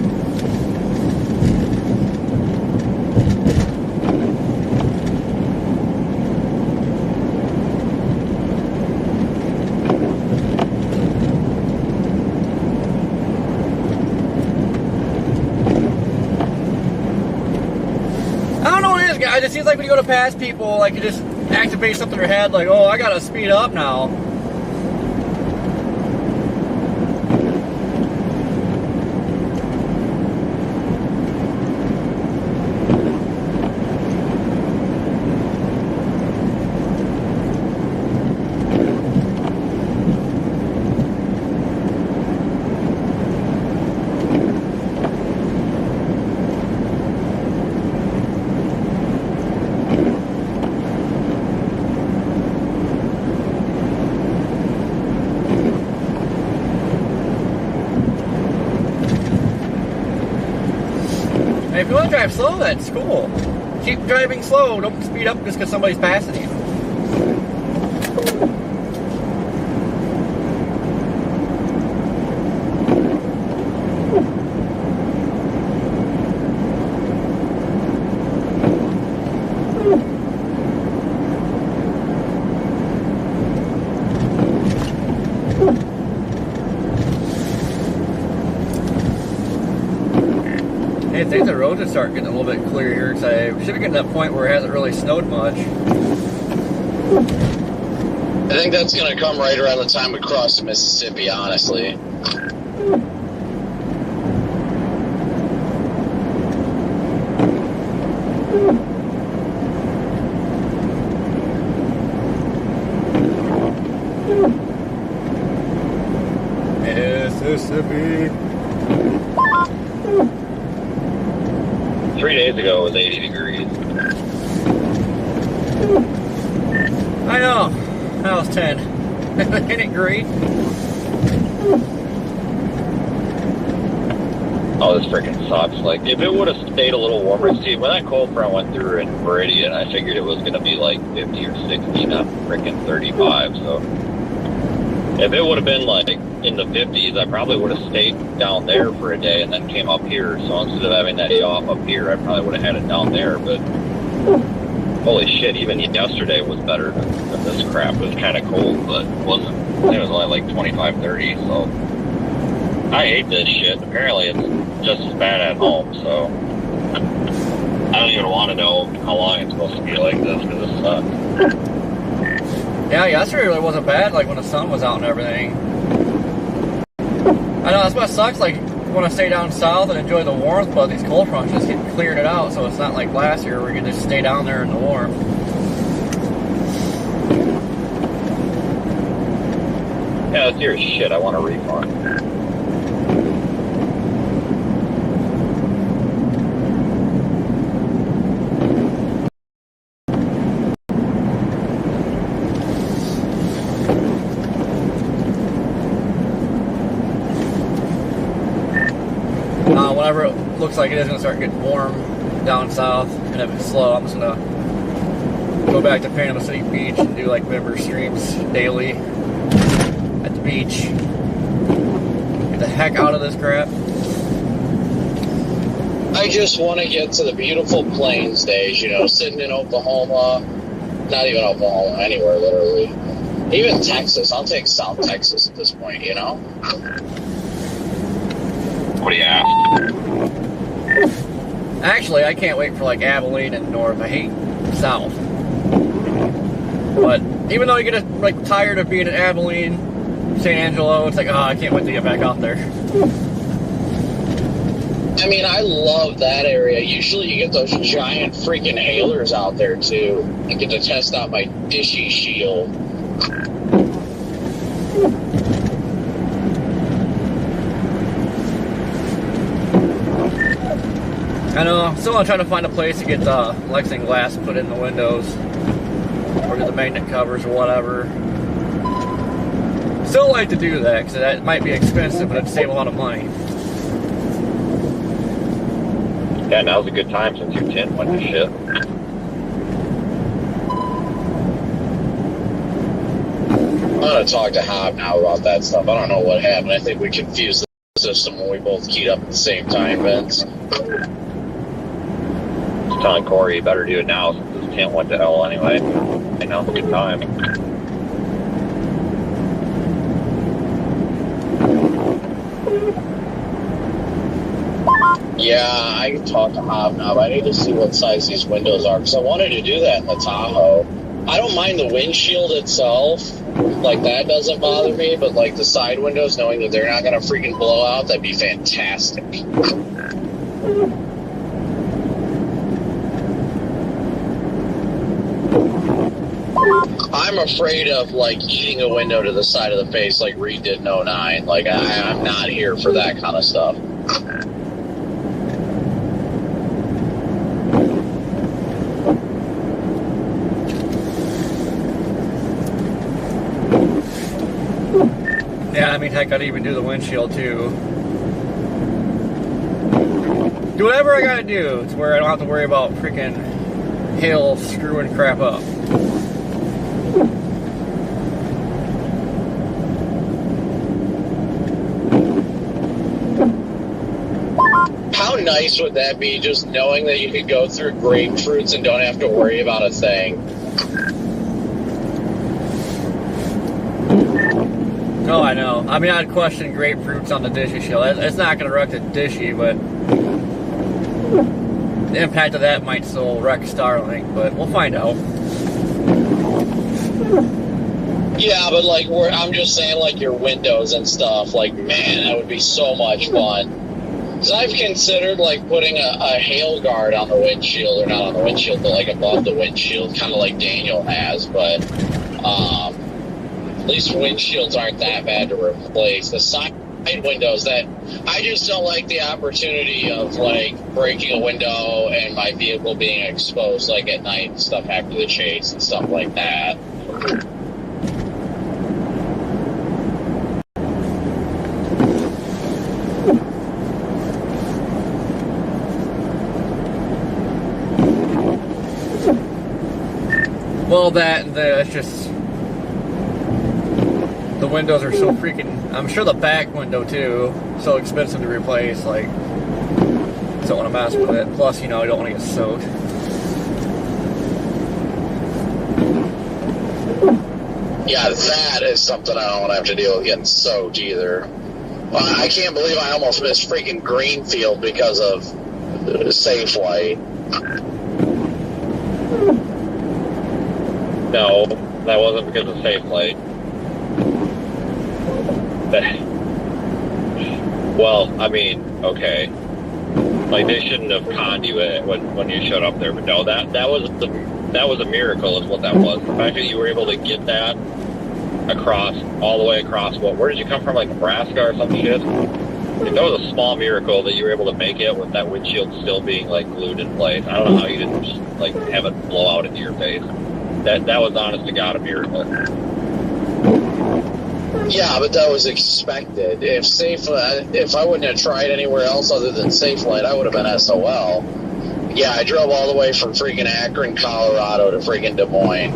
S1: I don't know what it is, guys. It seems like when you go to pass people, like, you just activate something in your head, like, oh, I got to speed up now. And if you want to drive slow, that's cool. Keep driving slow. Don't speed up just because somebody's passing you. I think the roads would start getting a little bit clearer here because I should be getting to that point where it hasn't really snowed much.
S9: I think that's going to come right around the time we cross the Mississippi, honestly.
S1: Mississippi.
S4: 3 days ago it was 80 degrees.
S1: I know. Now it's 10. Isn't it great?
S4: Oh, this freaking sucks. Like, if it would have stayed a little warmer, see, when that cold front went through in Meridian, I figured it was going to be like 50 or 60, not freaking 35, so. If it would have been like in the 50s, I probably would have stayed down there for a day and then came up here. So instead of having that day off up here, I probably would have had it down there. But holy shit, even yesterday was better than this crap. It was kind of cold, but it wasn't. It was only like 25, 30. So I hate this shit. Apparently it's just as bad at home. So I don't even want to know how long it's supposed to be like this because it sucks.
S1: Yeah, yesterday really wasn't bad, like when the sun was out and everything. I know, that's what sucks, like, you want to stay down south and enjoy the warmth, but these cold fronts just keep clearing it out, so it's not like last year where you can just stay down there in the warmth.
S4: Yeah, this year's shit. I want a refund.
S1: looks like it is going to start getting warm down south, and if it's slow, I'm just going to go back to Panama City Beach and do like member streams daily at the beach. Get the heck out of this crap.
S9: I just want to get to the beautiful plains days, you know, sitting in Oklahoma, not even Oklahoma, anywhere literally. Even Texas, I'll take South Texas at this point, you know?
S4: What do you ask?
S1: Actually, I can't wait for like Abilene and north. I hate south. But even though you get like tired of being in Abilene, San Angelo, it's like, oh, I can't wait to get back out there.
S9: I mean, I love that area. Usually you get those giant freaking hailers out there, too. I get to test out my dishy shield.
S1: I know, I'm still trying to find a place to get the Lexington glass put in the windows. Or the magnet covers or whatever. Still like to do that, because that might be expensive, but it'd save a lot of money.
S4: Yeah, now's a good time since your tint went to shit.
S9: I'm going to talk to Hob now about that stuff. I don't know what happened. I think we confused the system when we both keyed up at the same time, Vince.
S4: Just telling Corey you better do it now since his tint went to hell anyway. And now's a good time.
S9: Yeah, I can talk to Hob now, but I need to see what size these windows are, because I wanted to do that in the Tahoe. I don't mind the windshield itself, like that doesn't bother me, but like the side windows, knowing that they're not going to freaking blow out, that'd be fantastic. I'm afraid of like eating a window to the side of the face like Reed did in 09. Like I'm not here for that kind of stuff.
S1: Yeah, I mean, heck, I'd even do the windshield too. Do whatever I gotta do. It's where I don't have to worry about freaking hail screwing crap up.
S9: How nice would that be, just knowing that you could go through grapefruits and don't have to worry about a thing?
S1: Oh, I know. I mean, I'd question grapefruits on the dishy shield. It's not going to wreck the dishy, but the impact of that might still wreck Starlink, but we'll find out.
S9: Yeah, but like, I'm just saying, like your windows and stuff. Like, man, that would be so much fun. Because I've considered like putting a hail guard on the windshield, or not on the windshield, but like above the windshield, kind of like Daniel has. But at least windshields aren't that bad to replace. The side windows, that I just don't like the opportunity of like breaking a window and my vehicle being exposed, like at night and stuff after the chase and stuff like that.
S1: Well, it's just the windows are so freaking. I'm sure the back window too, so expensive to replace. Like, don't want to mess with it. Plus, you know, you don't want to get soaked.
S9: Yeah, that is something I don't want to have to deal with getting soaked either. Well, I can't believe I almost missed freaking Greenfield because of Safelight.
S4: No, that wasn't because of Safelight. Well, I mean, okay. Like, they shouldn't have conned you when you showed up there, but no, that was a miracle is what that was. The fact that you were able to get that all the way across, where did you come from, like Nebraska or some shit? Like, that was a small miracle that you were able to make it with that windshield still being, like, glued in place. I don't know how you didn't just, like, have it blow out into your face. That was, honest to God, a miracle.
S9: Yeah, but that was expected. If I wouldn't have tried anywhere else other than Safelite, I would have been SOL. Yeah, I drove all the way from freaking Akron, Colorado to freaking Des Moines.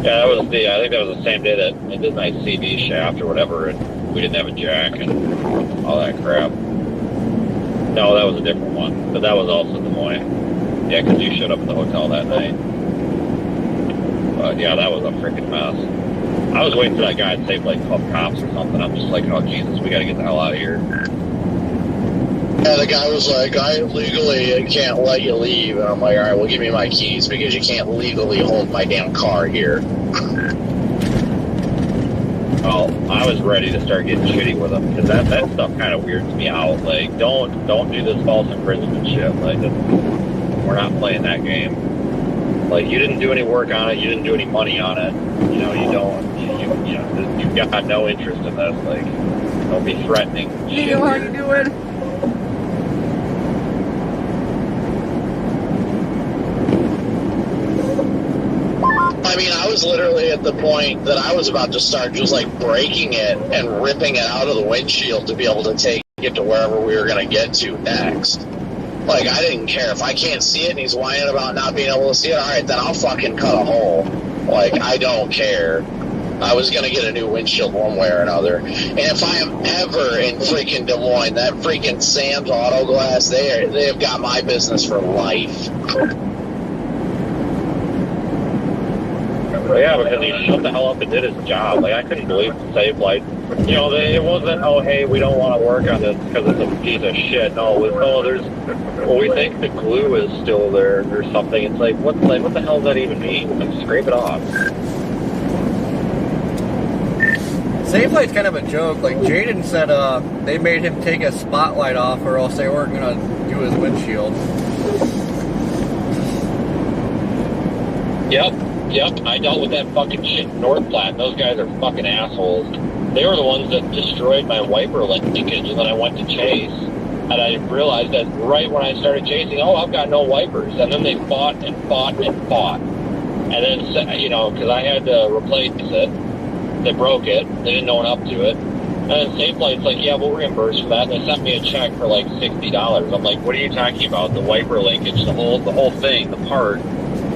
S4: Yeah, I think that was the same day that I did my CV shaft or whatever, and we didn't have a jack and all that crap. No, that was a different one, but that was also Des Moines. Yeah, because you showed up at the hotel that night. But yeah, that was a freaking mess. I was waiting for that guy to say like club cops or something. I'm just like, oh Jesus, we gotta get the hell out of here.
S9: Yeah, the guy was like, I legally can't let you leave. And I'm like, all right, well, give me my keys because you can't legally hold my damn car here.
S4: Well, I was ready to start getting shitty with him because that stuff kind of weirds me out. Like, don't do this false imprisonment shit. Like, we're not playing that game. Like, you didn't do any work on it. You didn't do any money on it. You know, you've got no interest in this. Like, don't be threatening.
S1: Neil, how you doing?
S9: I mean, I was literally at the point that I was about to start just like breaking it and ripping it out of the windshield to be able to take it to wherever we were going to get to next. Like, I didn't care. If I can't see it and he's whining about not being able to see it, all right, then I'll fucking cut a hole. Like, I don't care. I was going to get a new windshield one way or another. And if I am ever in freaking Des Moines, that freaking Sam's Auto Glass, they have got my business for life.
S4: Yeah, because he shut the hell up and did his job. Like, I couldn't believe the Safelite. You know, it wasn't, oh, hey, we don't want to work on this because it's a piece of shit. No, it was, oh, well, we think the glue is still there or something. It's like, what the hell does that even mean? Like, scrape it off.
S1: Safelite's kind of a joke. Like, Jaden said they made him take a spotlight off or else they weren't going to do his windshield.
S4: Yep, I dealt with that fucking shit in North Platte. Those guys are fucking assholes. They were the ones that destroyed my wiper linkage, and then I went to chase. And I realized that right when I started chasing, oh, I've got no wipers. And then they fought and fought and fought. And then, you know, because I had to replace it. They broke it. They didn't own up to it. And then Safelite's like, yeah, we'll reimburse for that. And they sent me a check for like $60. I'm like, what are you talking about? The wiper linkage, the whole thing, the part,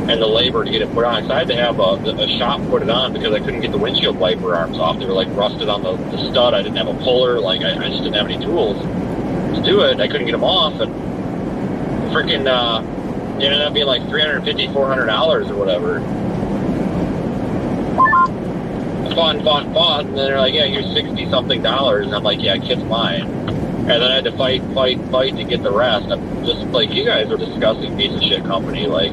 S4: and the labor to get it put on. So I had to have a shop put it on because I couldn't get the windshield wiper arms off. They were like rusted on the stud. I didn't have a puller. Like, I just didn't have any tools to do it. I couldn't get them off. And freaking, it ended up being like $350, $400 or whatever. Fought, and then they're like, yeah, here's $60-something. And I'm like, yeah, kiss mine. And then I had to fight to get the rest. I'm just like, you guys are a disgusting piece of shit company. Like,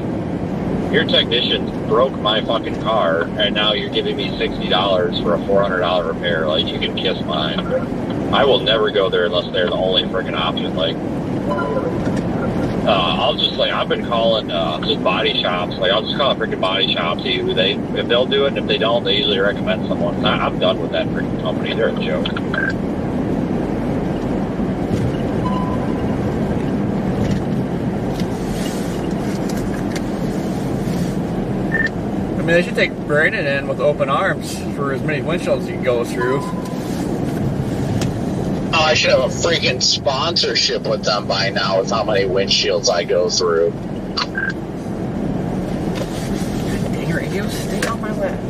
S4: your technicians broke my fucking car, and now you're giving me $60 for a $400 repair. Like, you can kiss mine. I will never go there unless they're the only freaking option. Like, I'll just, like, I've been calling just body shops. Like, I'll just call a freaking body shop, see who if they'll do it, and if they don't, they usually recommend someone. I'm done with that freaking company. They're a joke.
S1: I mean, they should take Brandon in with open arms for as many windshields as you can go through.
S9: Oh, I should have a freaking sponsorship with them by now with how many windshields I go through.
S1: Hey, radio, stay on my lap.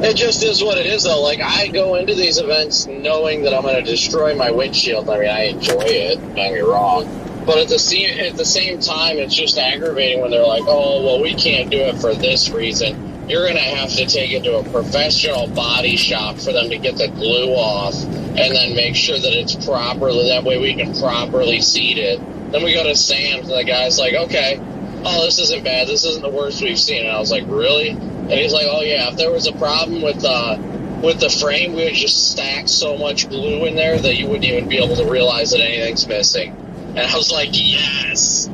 S9: It just is what it is, though. Like, I go into these events knowing that I'm going to destroy my windshield. I mean, I enjoy it, don't get me wrong. But at the same time, it's just aggravating when they're like, oh, well, we can't do it for this reason. You're going to have to take it to a professional body shop for them to get the glue off and then make sure that it's properly, that way we can properly seat it. Then we go to Sam's, and the guy's like, okay, oh, this isn't bad. This isn't the worst we've seen. And I was like, really? And he's like, oh, yeah, if there was a problem with the frame, we would just stack so much glue in there that you wouldn't even be able to realize that anything's missing. And I was like, yes.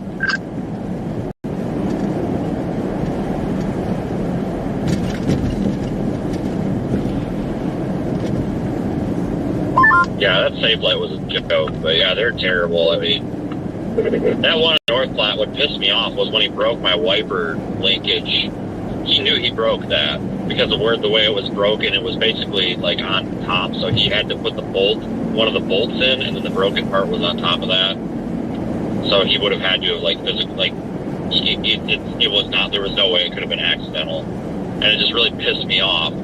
S4: Yeah, that safe light was a joke, but yeah, they're terrible. I mean, that one in North Platte, what pissed me off was when he broke my wiper linkage. He knew he broke that because of the way it was broken. It was basically like on top, so he had to put one of the bolts in, and then the broken part was on top of that. So he would have had to have it was not. There was no way it could have been accidental, and it just really pissed me off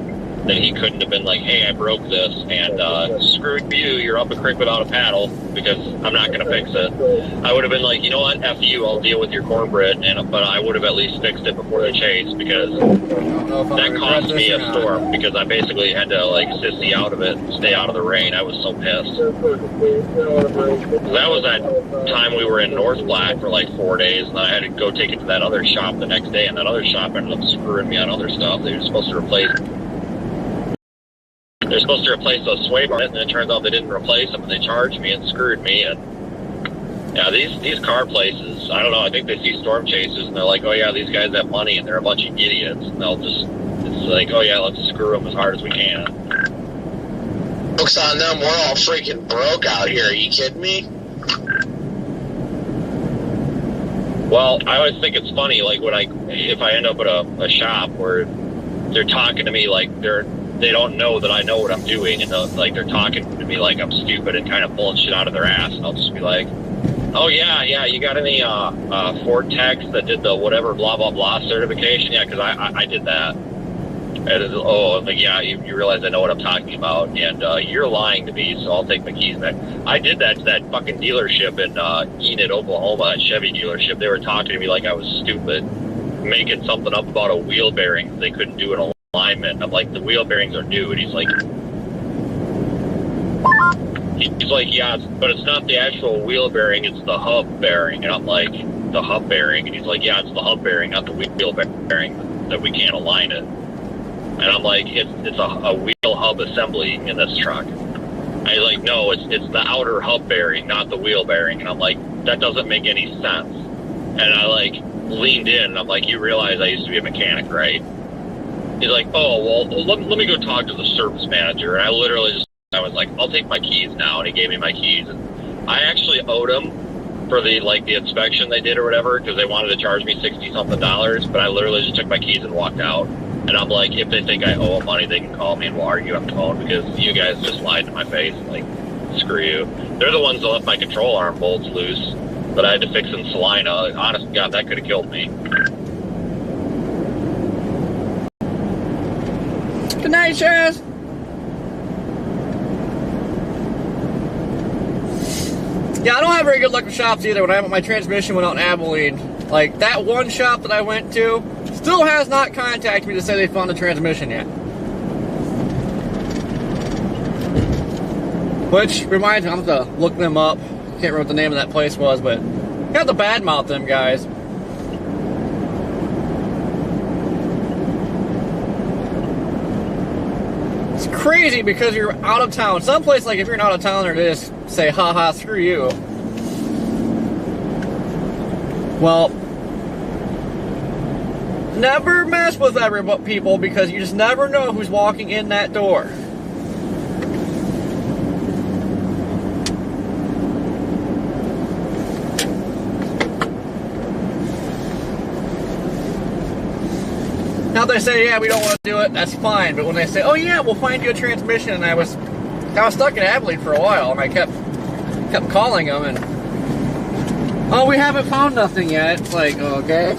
S4: that he couldn't have been like, hey, I broke this, and screw you, you're up a creek without a paddle, because I'm not going to fix it. I would have been like, you know what, F you, I'll deal with your cornbread, but I would have at least fixed it before the chase, because that cost me a storm, because I basically had to, like, sissy out of it and stay out of the rain. I was so pissed. That was that time we were in North Platte for, like, 4 days, and I had to go take it to that other shop the next day, and that other shop ended up screwing me on other stuff. They were supposed to replace those sway bars, and it turns out they didn't replace them, and they charged me and screwed me. And yeah, these car places, I don't know, I think they see storm chases, and they're like, oh yeah, these guys have money, and they're a bunch of idiots, and it's like, oh yeah, let's screw them as hard as we can.
S9: Looks on them, we're all freaking broke out here. Are you kidding me?
S4: Well, I always think it's funny, like if I end up at a shop where they're talking to me like they don't know that I know what I'm doing, and they're talking to me like I'm stupid and kind of pulling shit out of their ass, and I'll just be like, oh yeah, you got any Ford techs that did the whatever blah blah blah certification? Yeah, because I did that. And I'm like, yeah, you realize I know what I'm talking about, and you're lying to me, so I'll take my keys back. I did that to that fucking dealership in Enid, Oklahoma, that Chevy dealership. They were talking to me like I was stupid, making something up about a wheel bearing they couldn't do an alignment. I'm like, the wheel bearings are new, and he's like, yeah, but it's not the actual wheel bearing, it's the hub bearing. And I'm like, the hub bearing? And he's like, yeah, it's the hub bearing, not the wheel bearing, that we can't align it. And I'm like, it's a wheel hub assembly in this truck. And he's like, no, it's the outer hub bearing, not the wheel bearing. And I'm like, that doesn't make any sense. And I like leaned in, and I'm like, you realize I used to be a mechanic, right? He's like, oh, well, let me go talk to the service manager. And I was like, I'll take my keys now. And he gave me my keys. And I actually owed him for the inspection they did or whatever, because they wanted to charge me $60-something. But I literally just took my keys and walked out. And I'm like, if they think I owe them money, they can call me and we'll argue on the phone, because you guys just lied to my face. Like, screw you. They're the ones that left my control arm bolts loose that I had to fix in Salina. Honest to God, that could have killed me.
S1: Good night, Chaz. Yeah, I don't have very good luck with shops either. When my transmission went out in Abilene, like that one shop that I went to still has not contacted me to say they found the transmission yet. Which reminds me, I'm gonna have to look them up. Can't remember what the name of that place was, but you have to badmouth them guys. It's crazy because you're out of town. Someplace like if you're an out of towner, they just say, haha, screw you. Well, never mess with people, because you just never know who's walking in that door. Now they say, yeah, we don't want to do it, that's fine. But when they say, oh yeah, we'll find you a transmission, and I was stuck in Abilene for a while, and I kept calling them, and oh, we haven't found nothing yet. It's like, okay.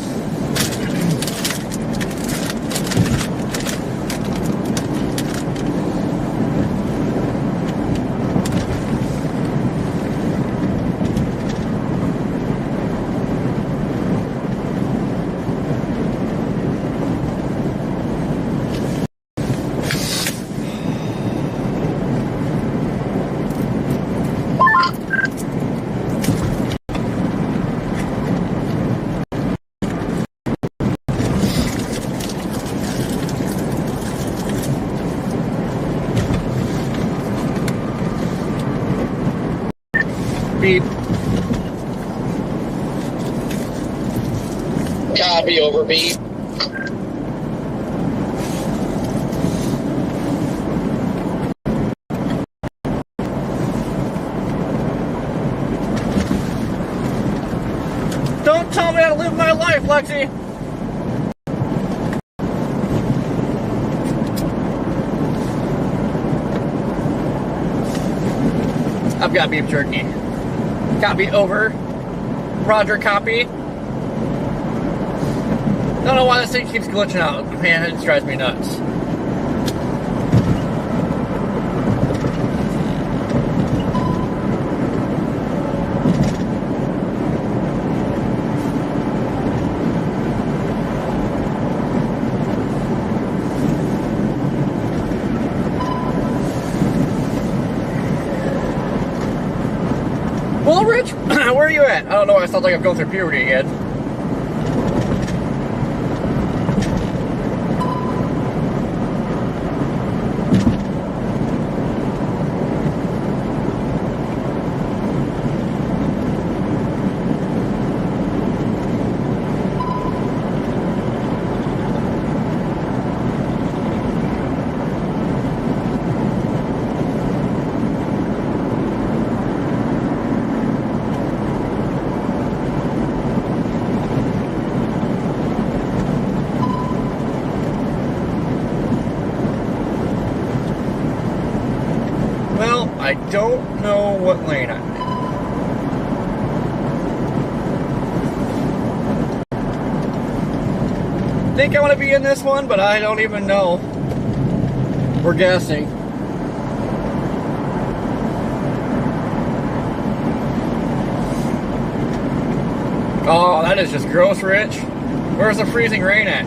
S1: Beep.
S9: Copy, over, beep.
S1: Don't tell me how to live my life, Lexi. I've got beef jerky. Copy over. Roger, copy. Don't know why this thing keeps glitching out. Man, it just drives me nuts. Well, Rich, where are you at? I don't know. I sound like I'm going through puberty again. I don't know what lane I'm in. Think I want to be in this one, but I don't even know. We're guessing. Oh, that is just gross, Rich. Where's the freezing rain at?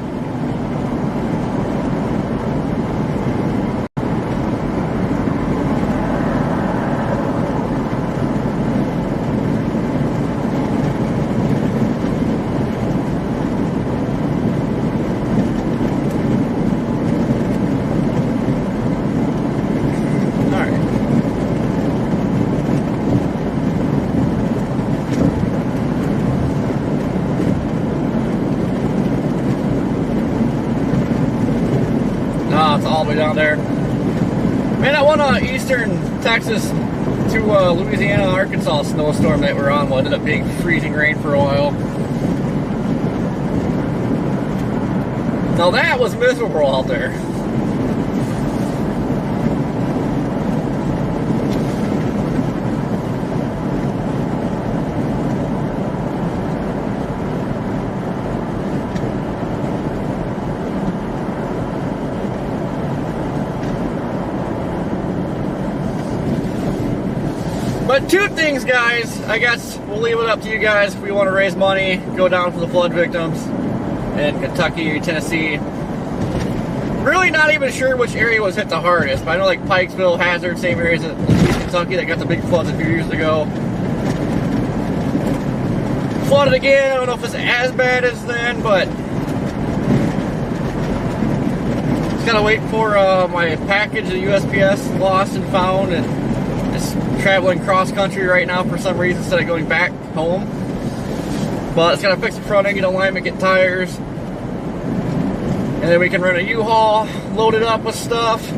S1: All the way down there. Man, that one eastern Texas to Louisiana, Arkansas snowstorm that we're on ended up being freezing rain for a while. Now that was miserable out there. But two things, guys. I guess we'll leave it up to you guys if we want to raise money, go down for the flood victims in Kentucky or Tennessee. Really not even sure which area was hit the hardest, but I know like Pikesville, Hazard, same areas in Kentucky that got the big floods a few years ago. Flooded again. I don't know if it's as bad as then, but just gotta wait for my package, the USPS lost and found, and traveling cross country right now for some reason instead of going back home. But it's gotta fix the front end, get alignment, get tires, and then we can rent a U-Haul, load it up with stuff.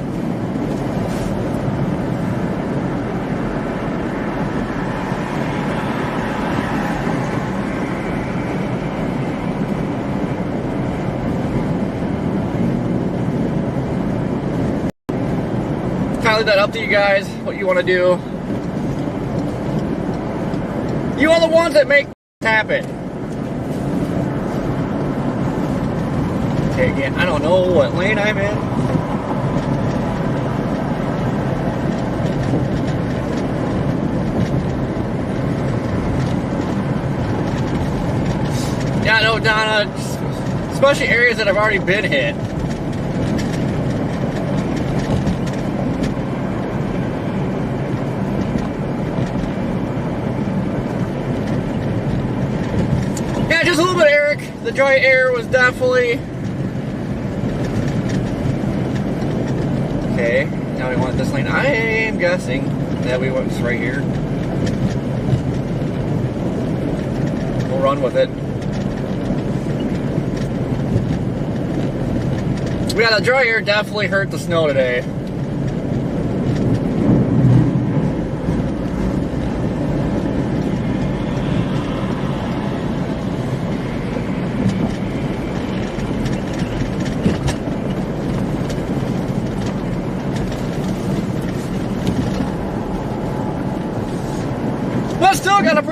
S1: Kind of leave that up to you guys, what you want to do. You are the ones that make happen. Okay, again, I don't know what lane I'm in. Yeah, I know, Donna, especially areas that have already been hit. Just a little bit, Eric. The dry air was definitely... Okay, now we want this lane. I am guessing that we went right here. We'll run with it. Yeah, the dry air definitely hurt the snow today.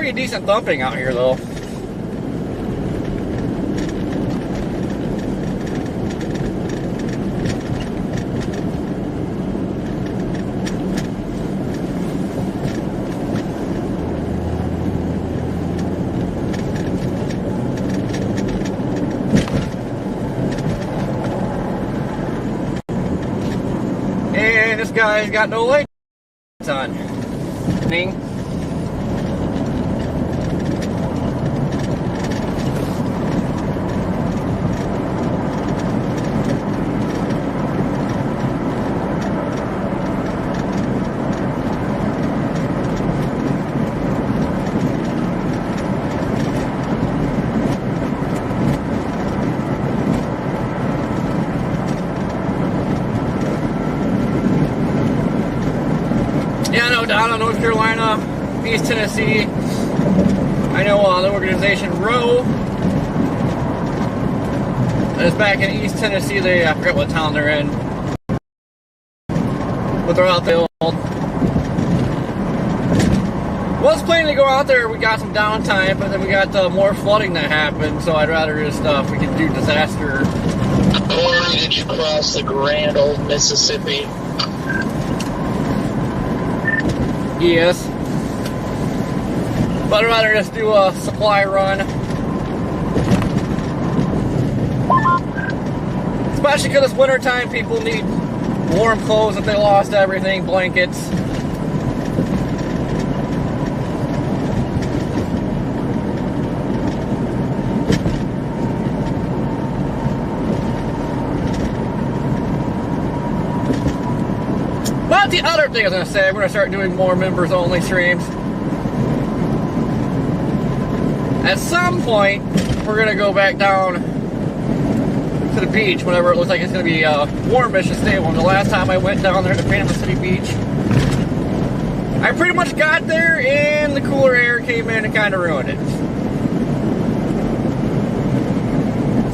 S1: pretty decent thumping out here, though. And this guy's got no lights on. Ding. Yeah, no, down in North Carolina, East Tennessee. I know the organization Row is back in East Tennessee. I forget what town they're in, but they're out there. Was planning to go out there. We got some downtime, but then we got more flooding that happened. So I'd rather just if we could do disaster.
S9: Corey, did you cross the grand old Mississippi?
S1: Yes. But I'd rather just do a supply run. Especially because it's wintertime, people need warm clothes if they lost everything, blankets. But the other thing I was going to say, we're going to start doing more members-only streams. At some point, we're going to go back down to the beach whenever it looks like it's going to be warmish and stable. And the last time I went down there to Panama City Beach, I pretty much got there and the cooler air came in and kind of ruined it.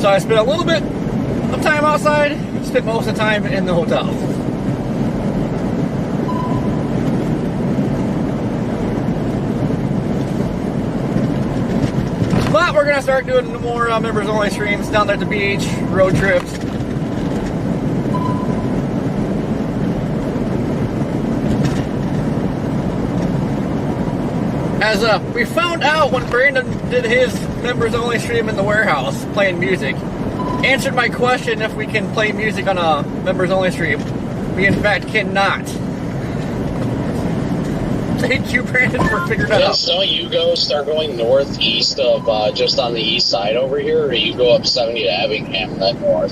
S1: So I spent a little bit of time outside, spent most of the time in the hotel. But we're going to start doing more members-only streams down there at the beach, road trips. As we found out when Brandon did his members-only stream in the warehouse, playing music, answered my question if we can play music on a members-only stream. We, in fact, cannot. Thank you, Brandon, for figuring that out.
S9: Don't you start going northeast of just on the east side over here, or do you go up 70 to Abingham and then north?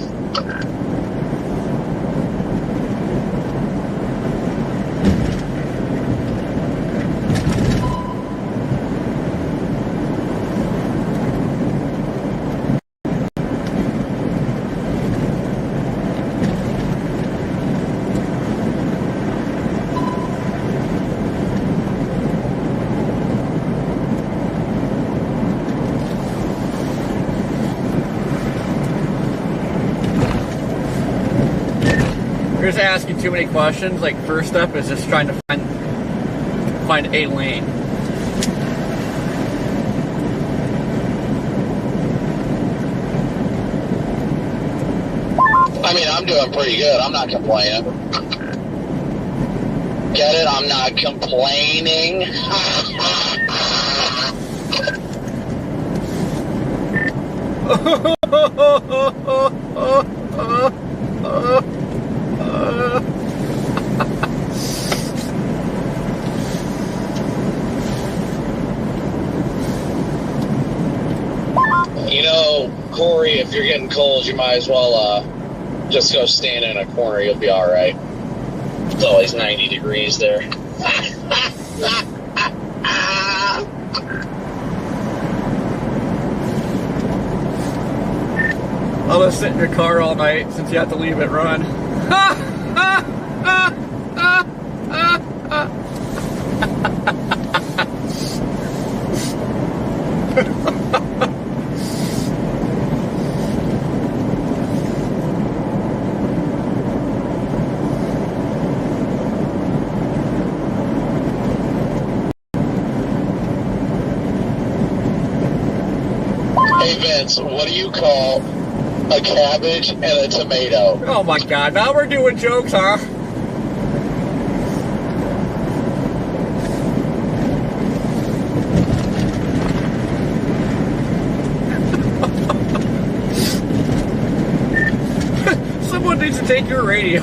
S1: You're just asking too many questions. Like, first step is just trying to find a lane.
S9: I mean, I'm doing pretty good. I'm not complaining. Get it? I'm not complaining. You know, Corey, if you're getting cold, you might as well just go stand in a corner. You'll be all right. It's always 90 degrees there.
S1: I'll just sit in your car all night since you have to leave it run.
S9: Hey Vince, what do you call a cabbage and a tomato?
S1: Oh my God! Now we're doing jokes, huh? Someone needs to take your radio.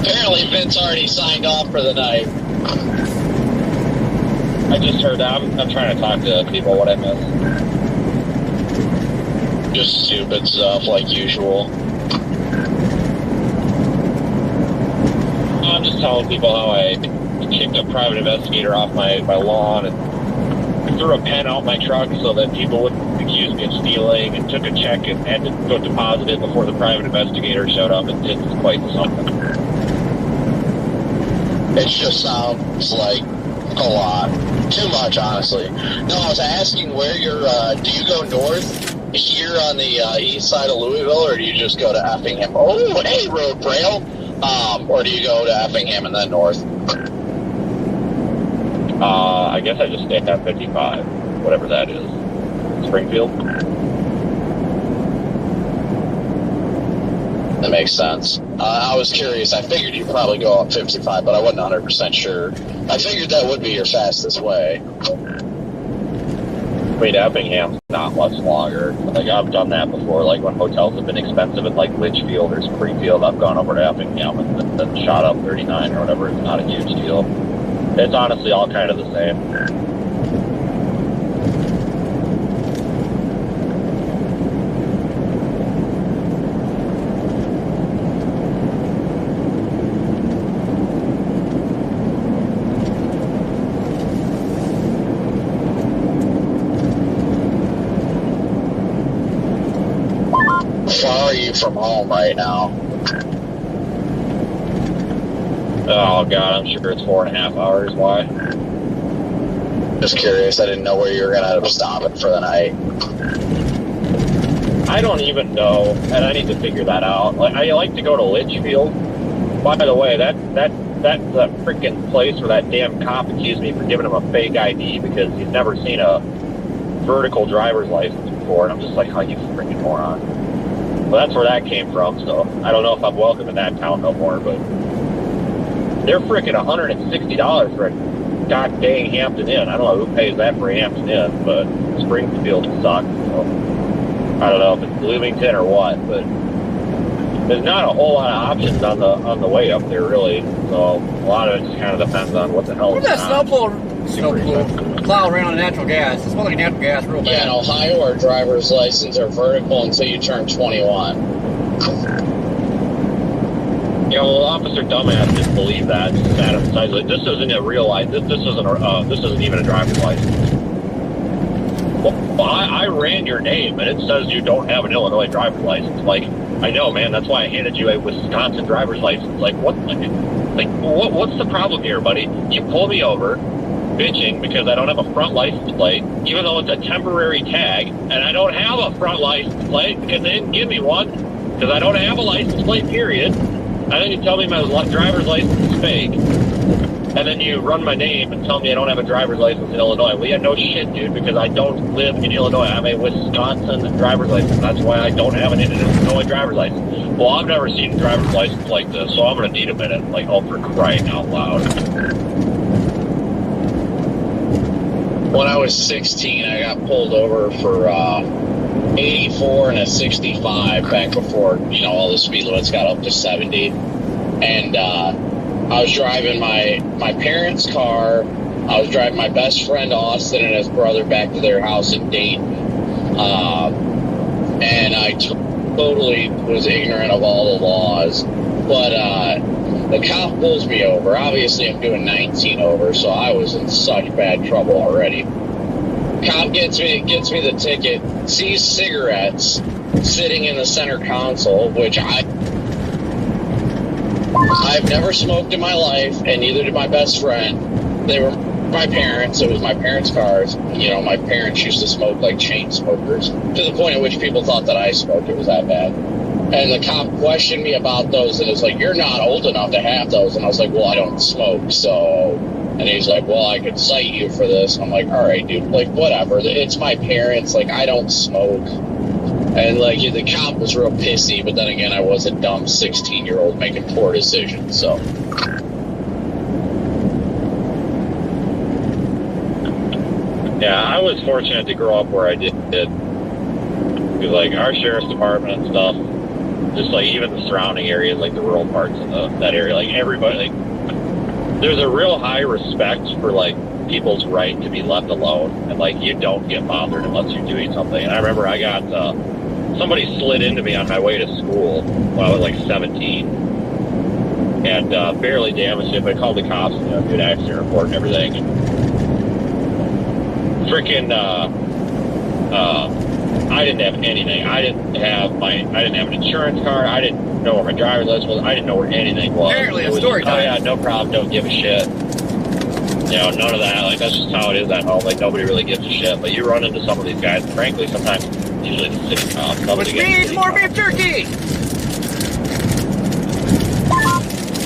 S9: Apparently Vince already signed off for the night.
S4: I just heard that. I'm trying to talk to people. What I missed?
S9: Just stupid stuff like usual.
S4: I'm just telling people how I kicked a private investigator off my lawn and threw a pen out my truck so that people wouldn't accuse me of stealing, and took a check and had to go deposit it before the private investigator showed up. And did quite something.
S9: It just sounds like a lot. Too much, honestly. No, I was asking where you're, do you go north here on the east side of Louisville, or do you just go to Effingham? Oh, hey, Road Braille. Or do you go to Effingham and then north?
S4: I guess I just stay at 55, whatever that is. Springfield?
S9: That makes sense. I was curious. I figured you'd probably go up 55, but I wasn't 100% sure. I figured that would be your fastest way.
S4: I mean, Effingham's not much longer. Like, I've done that before. Like, when hotels have been expensive in, like, Litchfield or Springfield, I've gone over to Effingham and then shot up 39 or whatever. It's not a huge deal. It's honestly all kind of the same.
S9: How far are you from home right now?
S4: Oh, God, I'm sure it's 4.5 hours. Why?
S9: Just curious. I didn't know where you were going to end up stopping for the night.
S4: I don't even know, and I need to figure that out. Like, I like to go to Litchfield. By the way, that's the freaking place where that damn cop accused me for giving him a fake ID because he's never seen a vertical driver's license before. And I'm just like, oh, you freaking moron. Well, that's where that came from, so I don't know if I'm welcome in that town no more, but they're freaking $160 for a god dang Hampton Inn. I don't know who pays that for a Hampton Inn, but Springfield sucks, so I don't know if it's Bloomington or what, but there's not a whole lot of options on the way up there, really. So a lot of it just kind of depends on what the hell
S1: Where's that plow around on natural gas? It smells like natural gas real bad.
S9: Yeah, in Ohio, our driver's license are vertical until you turn 21.
S4: You know, Officer Dumbass didn't believe that. Sat on the side, like, this isn't a real license. This isn't even a driver's license. Well, I ran your name, and it says you don't have an Illinois driver's license. Like, I know, man. That's why I handed you a Wisconsin driver's license. Like, what's the problem here, buddy? You pull me over, bitching because I don't have a front license plate, even though it's a temporary tag, and I don't have a front license plate because they didn't give me one because I don't have a license plate, period. And then you tell me my driver's license is fake, and then you run my name and tell me I don't have a driver's license in Illinois. Well, yeah, no shit, dude, because I don't live in Illinois. I have a Wisconsin driver's license. That's why I don't have an Illinois driver's license. Well, I've never seen a driver's license like this, so I'm going to need a minute. Like, oh, for crying out loud.
S9: When I was 16, I got pulled over for 84 and a 65 back before, all the speed limits got up to 70. And I was driving my parents' car. I was driving my best friend Austin and his brother back to their house in Dayton. And I totally was ignorant of all the laws. But the cop pulls me over. Obviously, I'm doing 19 over, so I was in such bad trouble already. Cop gets me the ticket, sees cigarettes sitting in the center console, which I've never smoked in my life, and neither did my best friend. They were my parents. It was my parents' cars. My parents used to smoke like chain smokers, to the point at which people thought that I smoked. It was that bad. And the cop questioned me about those, and it's like, you're not old enough to have those. And I was like, well, I don't smoke, so
S3: And he's like, well, I could cite you for this. I'm like, all right, dude, like, whatever. It's my parents. Like, I don't smoke. And, like, the cop was real pissy, but then again, I was a dumb 16-year-old making poor decisions, so.
S4: Yeah, I was fortunate to grow up where I did. Because, like, our sheriff's department and stuff, just, like, even the surrounding areas, like, the rural parts of that area, like, everybody, like, there's a real high respect for, like, people's right to be left alone. And, like, you don't get bothered unless you're doing something. And I remember I got, somebody slid into me on my way to school when I was, like, 17. And barely damaged it, but I called the cops and, did an accident report and everything. And freaking, I didn't have anything. I didn't have an insurance card. I didn't know where my driver's license was. I didn't know where anything was.
S1: Apparently
S4: it
S1: a
S4: was
S1: story
S4: just,
S1: time.
S4: oh yeah, no problem, don't give a shit. None of that. Like, that's just how it is at home. Like, nobody really gives a shit. But you run into some of these guys, and frankly, sometimes, usually the city cops.
S1: Which means more beef jerky!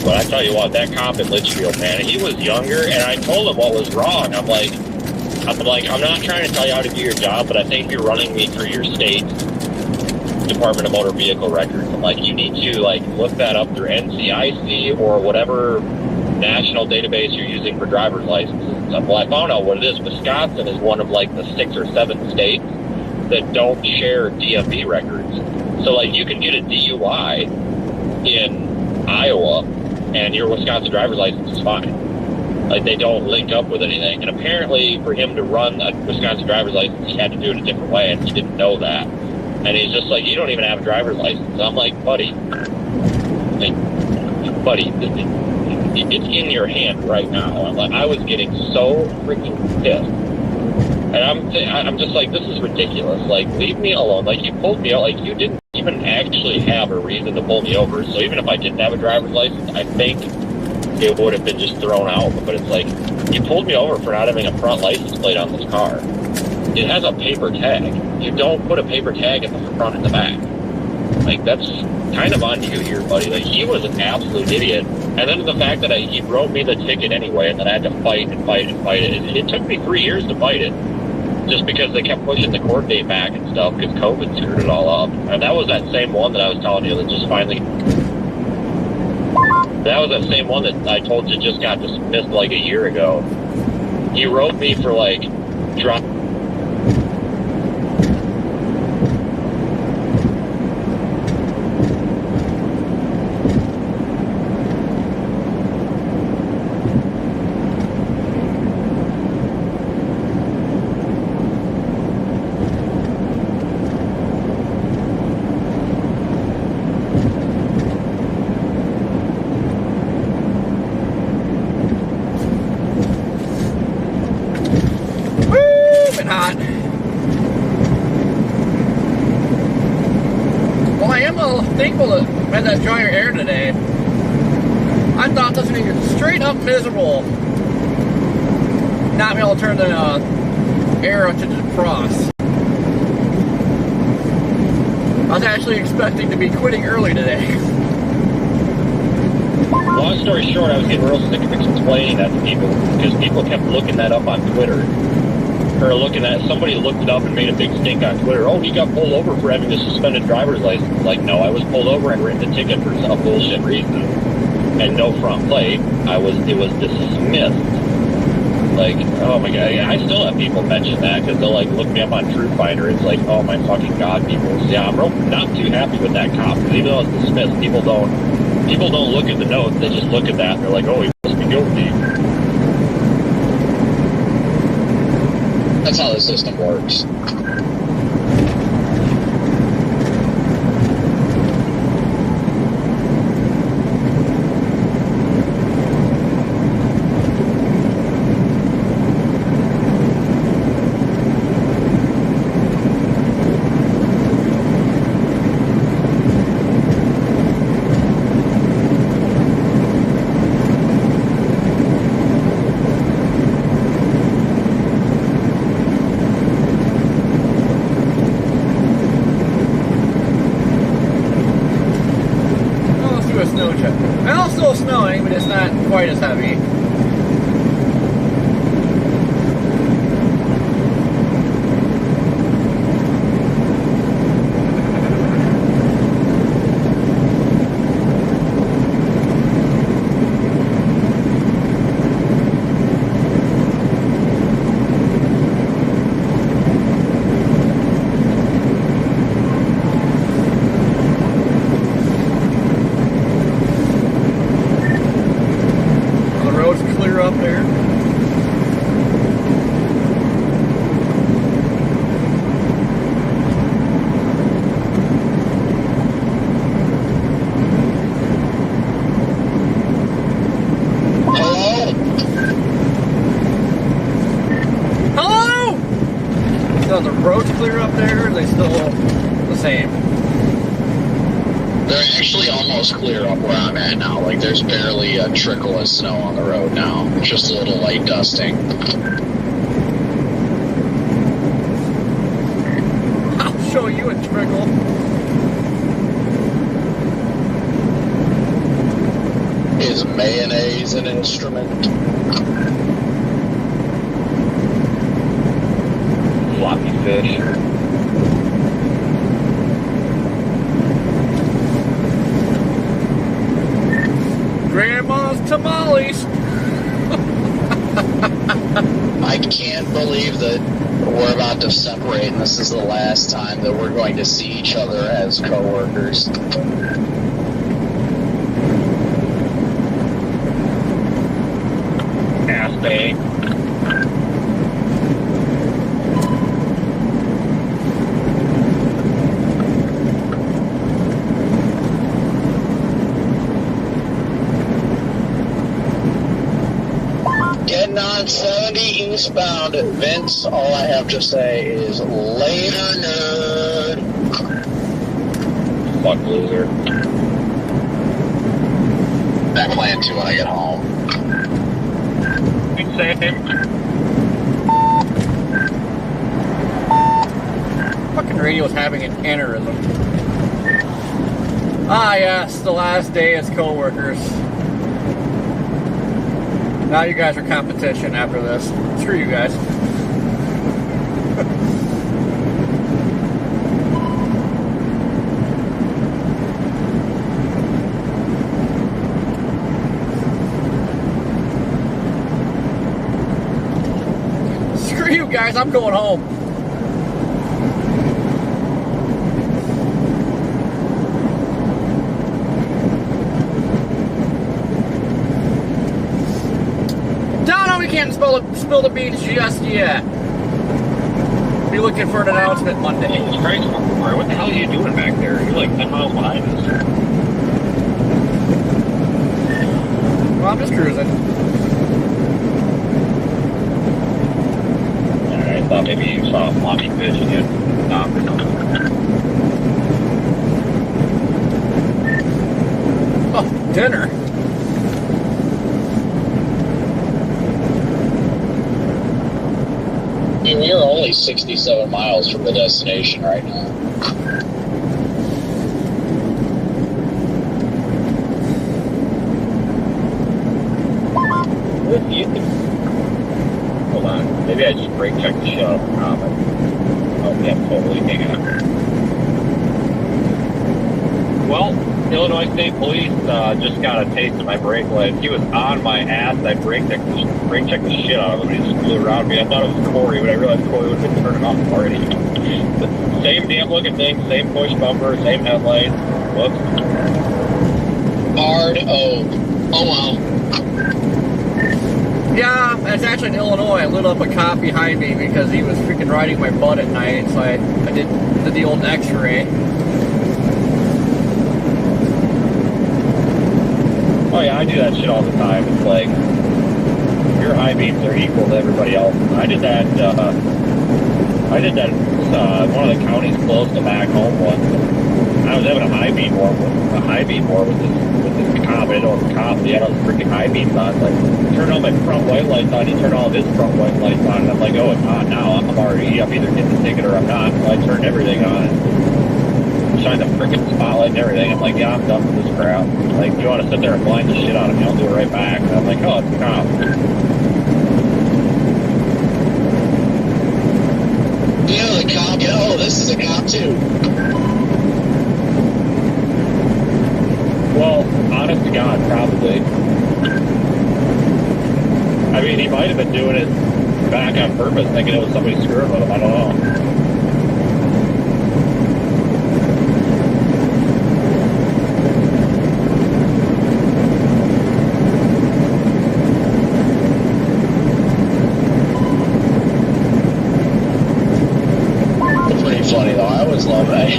S4: But I tell you what, that cop in Litchfield, man, he was younger, and I told him what was wrong. I'm like, I'm not trying to tell you how to do your job, but I think you're running me through your state Department of Motor Vehicle records. I'm like, you need to, like, look that up through NCIC or whatever national database you're using for driver's licenses and stuff. Well, I found out what it is. Wisconsin is one of, like, the 6 or 7 states that don't share DMV records. So, like, you can get a DUI in Iowa, and your Wisconsin driver's license is fine. Like, they don't link up with anything. And apparently, for him to run a Wisconsin driver's license, he had to do it a different way, and he didn't know that. And he's just like, you don't even have a driver's license. I'm like, buddy, it's in your hand right now. I'm like, I was getting so freaking pissed. And I'm just like, this is ridiculous. Like, leave me alone. Like, you pulled me out. Like, you didn't even actually have a reason to pull me over. So even if I didn't have a driver's license, I think it would have been just thrown out. But it's like, you pulled me over for not having a front license plate on this car. It has a paper tag. You don't put a paper tag in the front and the back. Like, that's kind of on you here, buddy. Like, he was an absolute idiot. And then the fact that he wrote me the ticket anyway, and then I had to fight and fight and fight it. It took me 3 years to fight it, just because they kept pushing the court date back and stuff, because COVID screwed it all up. And that was that same one that I was telling you that just finally... That was that same one that I told you just got dismissed like a year ago. He wrote me for, like, drunk...
S1: Thankful to have that drier air today. I thought this was going to be straight up miserable. Not being able to turn the air to defrost. I was actually expecting to be quitting early today.
S4: Long story short, I was getting real sick of explaining that to people, because people kept looking that up on Twitter. Or looking at, somebody looked it up and made a big stink on Twitter. Oh, he got pulled over for having a suspended driver's license. Like, no, I was pulled over and written a ticket for some bullshit reason. And no front plate. It was dismissed. Like, oh my god, I still have people mention that, because they'll, like, look me up on True Fighter. It's like, oh my fucking god, people. Yeah, I'm not too happy with that cop, because even though it's dismissed, people don't look at the notes, they just look at that and they're like, oh, he must be guilty.
S3: That's how the system works.
S1: And it's still snowing, but it's not quite as heavy. So the roads clear up there, or are they still the same?
S9: They're actually almost clear up where I'm at now. Like, there's barely a trickle of snow on the road now. Just a little light dusting.
S1: I'll show you a trickle.
S9: Is mayonnaise an instrument?
S4: Floppy fish.
S1: Grandma's tamales.
S9: I can't believe that we're about to separate and this is the last time that we're going to see each other as coworkers.
S4: Ass bag.
S9: Getting on 70 eastbound, Vince, all I have to say is later, nerd.
S4: Fuck loser.
S9: I plan to when I get home.
S4: Same.
S1: Fucking radio is having an aneurysm. Ah, yes, the last day as co-workers. Now you guys are competition after this. Screw you guys. Screw you guys, I'm going home. We can't spill the beans just yet. Be looking for an announcement Monday.
S4: Jesus Christ, what the hell are you doing back there? You're like 10 miles behind us.
S1: Well, I'm just cruising.
S4: Alright, I thought maybe you saw a floppy fish and you stopped or something.
S1: Oh, dinner.
S9: We are only 67 miles from the destination right now.
S4: Hold on. Maybe I just brake checked the shit out of the comment. Oh, yeah, totally. Hang on. Well, Illinois State Police just got a taste of my brake light. He was on my ass. I brake checked the shit out of him. He just flew around me. I thought it was Corey, but I realized Corey would have been turning off already. The same damn looking thing, same push bumper, same headlights. Whoops.
S9: Hard O. Oh well.
S1: Yeah, it's actually in Illinois. I lit up a cop behind me because he was freaking riding my butt at night, so I did the old x-ray.
S4: Oh yeah, I do that shit all the time. It's like, your high beams are equal to everybody else. I did that one of the counties close to back home once. I was having a high beam war with this cop. I didn't know it was a cop. He had all the freaking high beams on. Like, turned all my front white lights on. He turned all of his front white lights on. And I'm like, oh, it's on now. I'm either getting the ticket or I'm not. So I turned everything on. Shine the freaking spotlight and everything. I'm like, yeah, I'm done with this crap. Like, you want to sit there and blind the shit out of me? I'll do it right back. And I'm like, oh, it's a cop.
S9: Yeah, the cop. Oh, this is a cop too.
S4: Well, honest to God, probably. I mean, he might have been doing it back on purpose, thinking it was somebody screwing with him. I don't know.
S9: Pretty funny though. I always love that.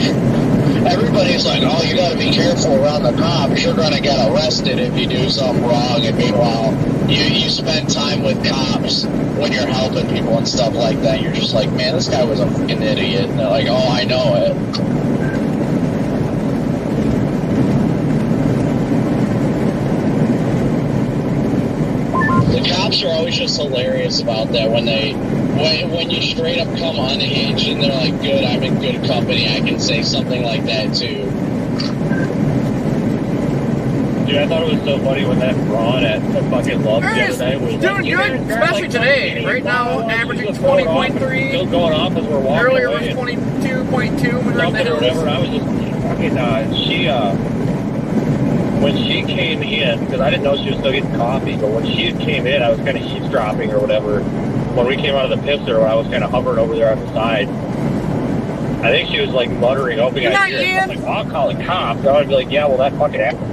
S9: Everybody's like, "Oh, you got to be careful around the cops. You're going to get arrested if you do something wrong. And meanwhile, you spend time with cops when you're helping people and stuff like that. You're just like, man, this guy was a freaking idiot. And they're like, oh, I know it. The cops are always just hilarious about that when you straight up come unhinged and they're like, good, I'm in good company. I can say something like that too.
S4: Dude, I thought it was so funny when that Braun at the fucking Love the other day was
S1: doing good, especially today. Right now, averaging 20.3.
S4: Still going off as we're walking
S1: Earlier
S4: away.
S1: was 22.2 when we were in the hills.
S4: Whatever. I was just fucking, when she came in, because I didn't know she was still getting coffee, but when she came in, I was kind of eavesdropping or whatever. When we came out of the pisser, when I was kind of hovering over there on the side, I think she was like muttering, hoping I hear it. I'm like, well, I'll call the cops. I would be like, yeah, well, that fucking asshole.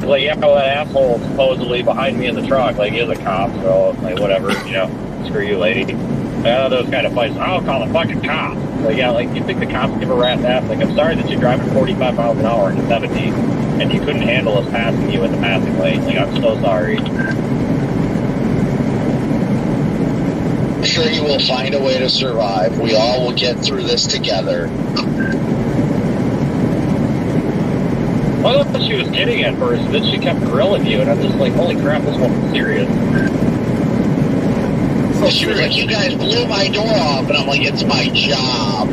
S4: Like, yeah, well, that asshole supposedly behind me in the truck, like, he is a cop, so, like, whatever, you know, screw you, lady. I thought those kind of fights, I'll call the fucking cops. Like, yeah, like, you think the cops give a rat's ass? Like, I'm sorry that you're driving 45 miles an hour into 70, and you couldn't handle us passing you in the passing lane. Like, I'm so sorry.
S9: I'm sure you will find a way to survive. We all will get through this together.
S4: Well, that's what she was getting at first, and then she kept grilling you, and I'm just like, holy crap, this woman's serious.
S9: So she was like, you guys blew my door off, and I'm like, it's my job.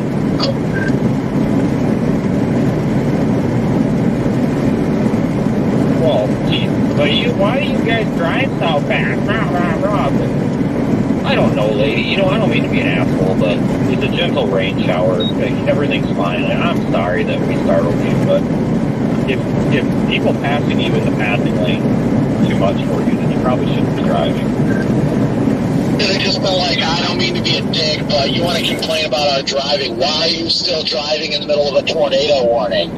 S4: Well, geez, but why do you guys drive so fast? I don't know, lady. You know, I don't mean to be an asshole, but it's a gentle rain shower. Like, everything's fine. And I'm sorry that we startled you, but if people passing you in the passing lane too much for you, then you probably shouldn't be driving.
S9: They just felt like, I don't mean to be a dick, but you want to complain about our driving. Why are you still driving in the middle of a tornado warning?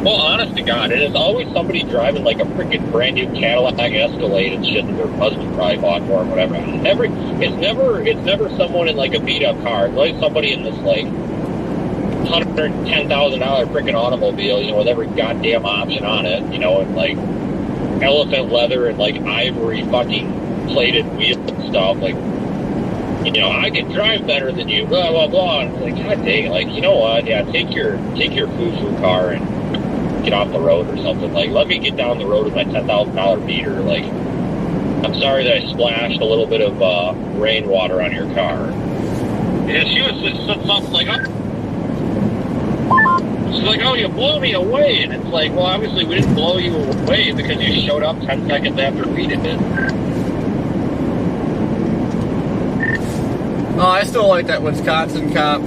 S4: Well, honest to God, it is always somebody driving like a freaking brand new Cadillac Escalade and shit that their husband probably bought for them, whatever. It's never someone in like a beat up car. It's always somebody in this like $110,000 freaking automobile, you know, with every goddamn option on it, you know, and like elephant leather and like ivory fucking plated wheels and stuff. Like, you know, I can drive better than you, blah blah blah. And it's like, god dang, like, you know what? Yeah, take your foo-foo car and get off the road or something. Like, let me get down the road with my $10,000 beater. Like, I'm sorry that I splashed a little bit of rainwater on your car. Yeah, she was something like, she's like, oh, you blew me away. And it's like, well, obviously we didn't blow you away because you showed up 10 seconds after we did it.
S1: Oh, I still like that Wisconsin cop.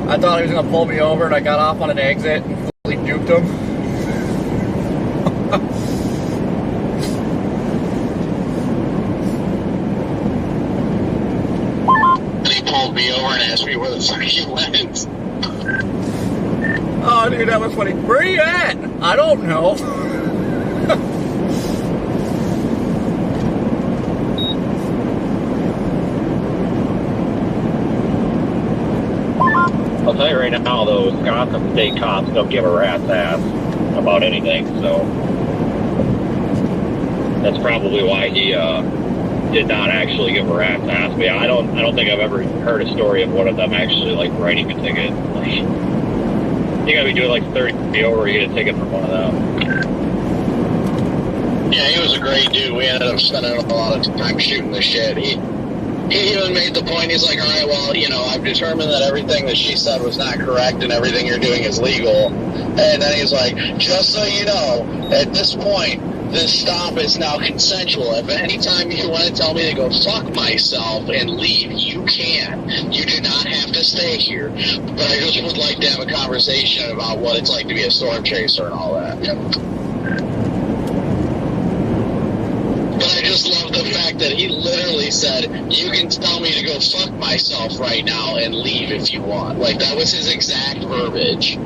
S1: I thought he was going to pull me over, and I got off on an exit and fully duped him.
S9: He pulled me over and asked me where the fuck you went.
S1: Oh, dude, that was funny. Where are you at? I don't know.
S4: I'll tell you right now, though, Wisconsin state cops don't give a rat's ass about anything, so that's probably why he did not actually give a rat's ass. But yeah, I don't think I've ever heard a story of one of them actually like writing a ticket. Like, you gotta be doing like 30 over to get a ticket from one of them.
S9: Yeah, he was a great dude. We ended up spending a lot of time shooting the shit. He even made the point, he's like, all right, well, you know, I've determined that everything that she said was not correct and everything you're doing is legal. And then he's like, just so you know, at this point, this stop is now consensual. If any time you want to tell me to go fuck myself and leave, you can. You do not have to stay here. But I just would like to have a conversation about what it's like to be a storm chaser and all that. But I just love the fact that he literally said, you can tell me to go fuck myself right now and leave if you want. Like, that was his exact verbiage.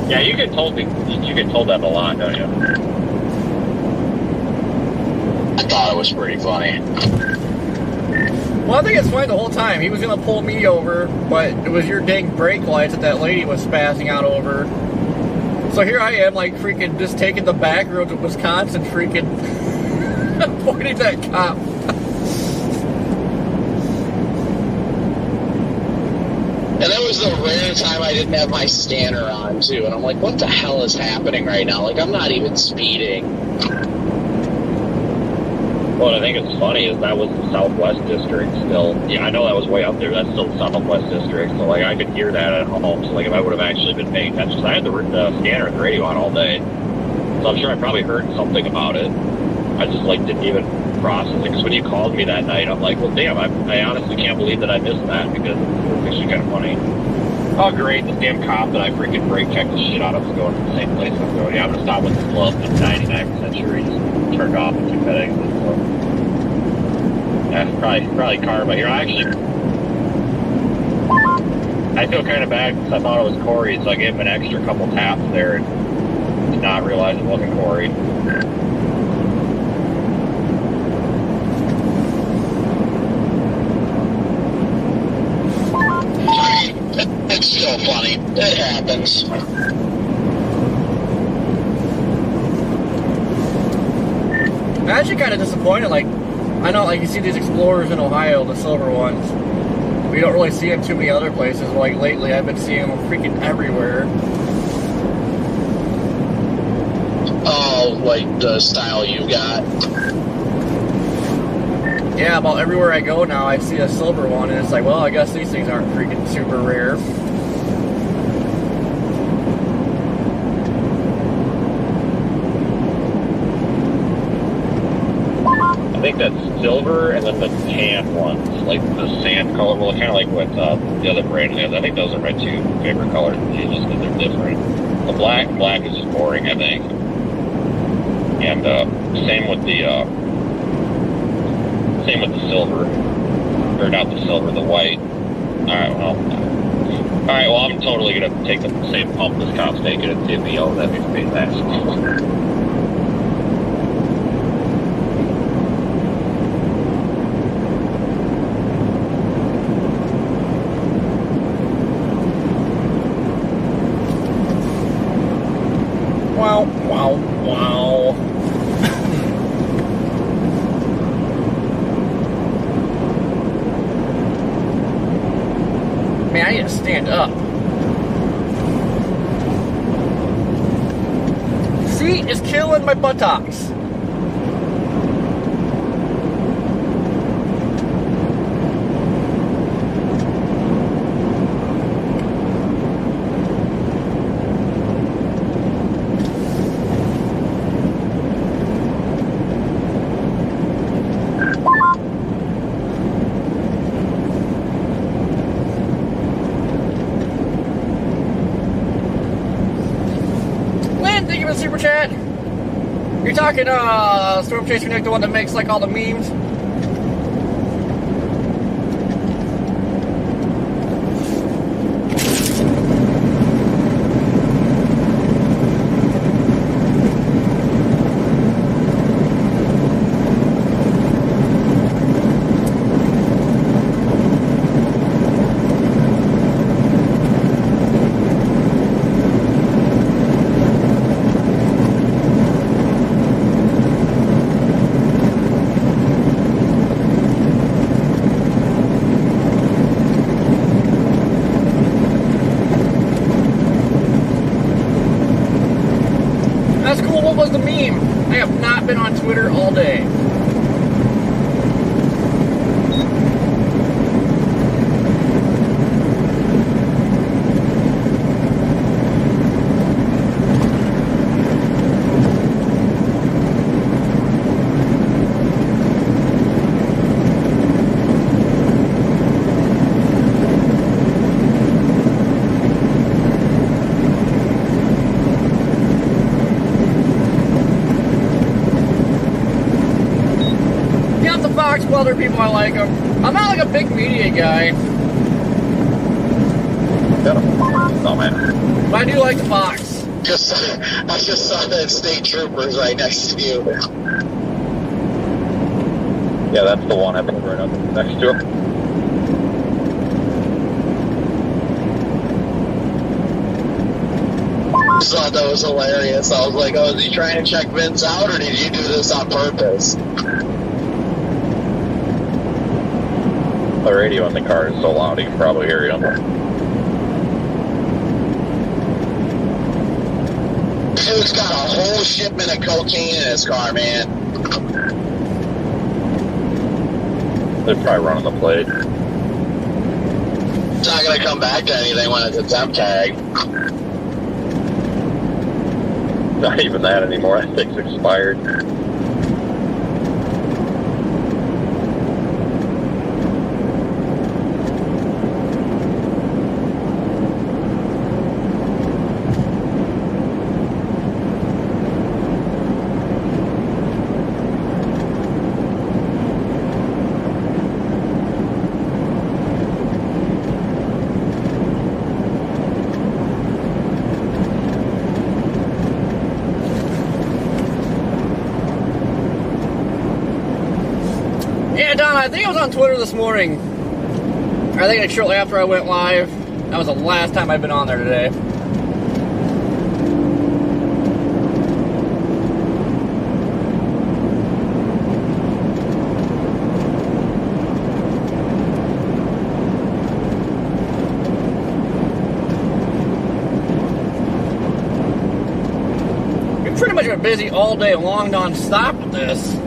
S4: Yeah, you get told that a lot, don't you?
S9: I thought it was pretty funny.
S1: Well, I think it's fine the whole time. He was gonna pull me over, but it was your dang brake lights that lady was spazzing out over. So here I am, like, freaking just taking the back road to Wisconsin, freaking pointing at that cop.
S9: And that was the rare time I didn't have my scanner on, too. And I'm like, what the hell is happening right now? Like, I'm not even speeding.
S4: What I think is funny is that was the Southwest District still. Yeah, I know that was way up there. That's still the Southwest District. So, like, I could hear that at home. So, like, if I would have actually been paying attention, 'cause I had the scanner and the radio on all day. So I'm sure I probably heard something about it. I just, like, didn't even process it. Because when you called me that night, I'm like, well, damn, I honestly can't believe that I missed that because it's actually kind of funny. Oh, great, this damn cop that I freaking brake checked the shit out of is going to the same place I'm going. Yeah, I'm going to stop with the glove. I'm 99% sure he just turned off and took that exit. So. Yeah, probably karma here. I feel kind of bad because I thought it was Corey, so I gave him an extra couple taps there and did not realize it wasn't Corey.
S9: It's still funny. It happens.
S1: I'm actually kind of disappointed. Like, I know, like, you see these Explorers in Ohio, the silver ones. We don't really see them too many other places. Like, lately, I've been seeing them freaking everywhere.
S9: Oh, like the style you got.
S1: Yeah, about everywhere I go now, I see a silver one, and it's like, well, I guess these things aren't freaking super rare.
S4: I think that's silver and then the tan ones, like the sand color. Well, kind of like what the other brand is. I think those are my two favorite colors, just because they're different. The black is just boring, I think. And same with the silver, or not the silver, the white. All right. Well, I'm totally gonna take the same pump this cop's taking and see if he yells at me for being that.
S1: Wow. Man, I need to stand up. Seat is killing my buttocks. Thank you for the super chat. You're talking Storm Chaser Nick, the one that makes like all the memes. That's cool. What was the meme? I have not been on Twitter all day. Fox, well, other people I like them. I'm not like a big media guy.
S9: Oh man.
S1: But I do like the Fox.
S9: I just saw that state troopers right next to you.
S4: Yeah, that's the one. I'm right up next to him.
S9: I thought that was hilarious. I was like, oh, is he trying to check Vince out, or did you do this on purpose?
S4: The radio in the car is so loud you can probably hear him.
S9: Dude's got a whole shipment of cocaine in his car, man.
S4: They're probably running the plate.
S9: It's not going to come back to anything when it's a temp tag.
S4: Not even that anymore. I think it's expired.
S1: Yeah, Don, I think I was on Twitter this morning. I think shortly after I went live. That was the last time I've been on there today. We've pretty much been busy all day long, non-stop with this.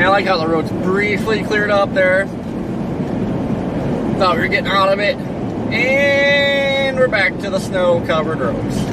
S1: I like how the road's briefly cleared up there. Thought we were getting out of it. And we're back to the snow-covered roads.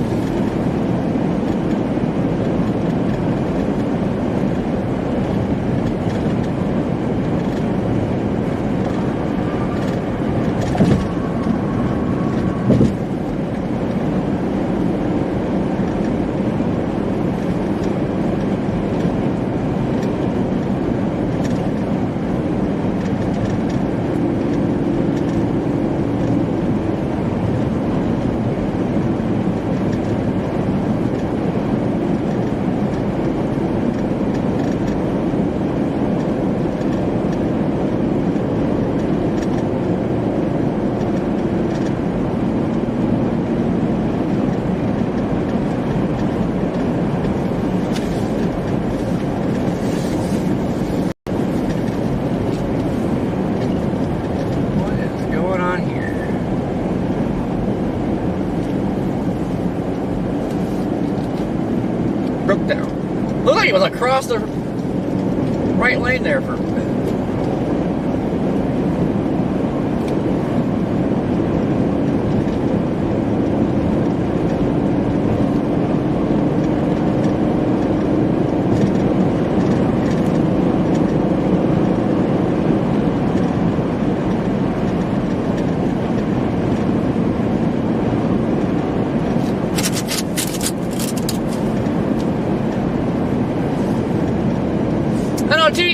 S1: Broke down. Looked like it was across the right lane there for a bit.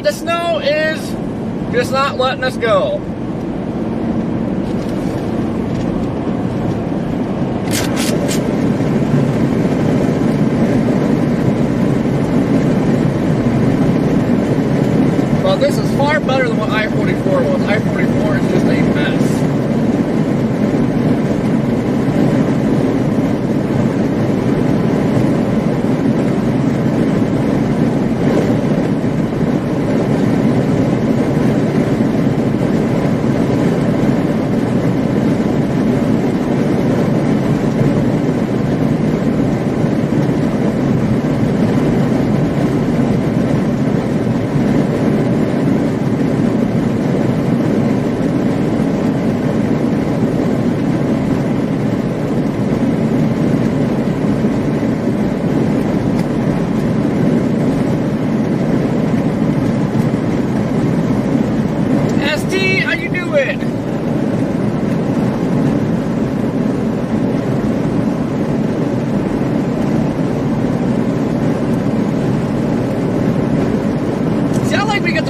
S1: The snow is just not letting us go. Well, this is far better than what I-44 was. I-44 is just a mess.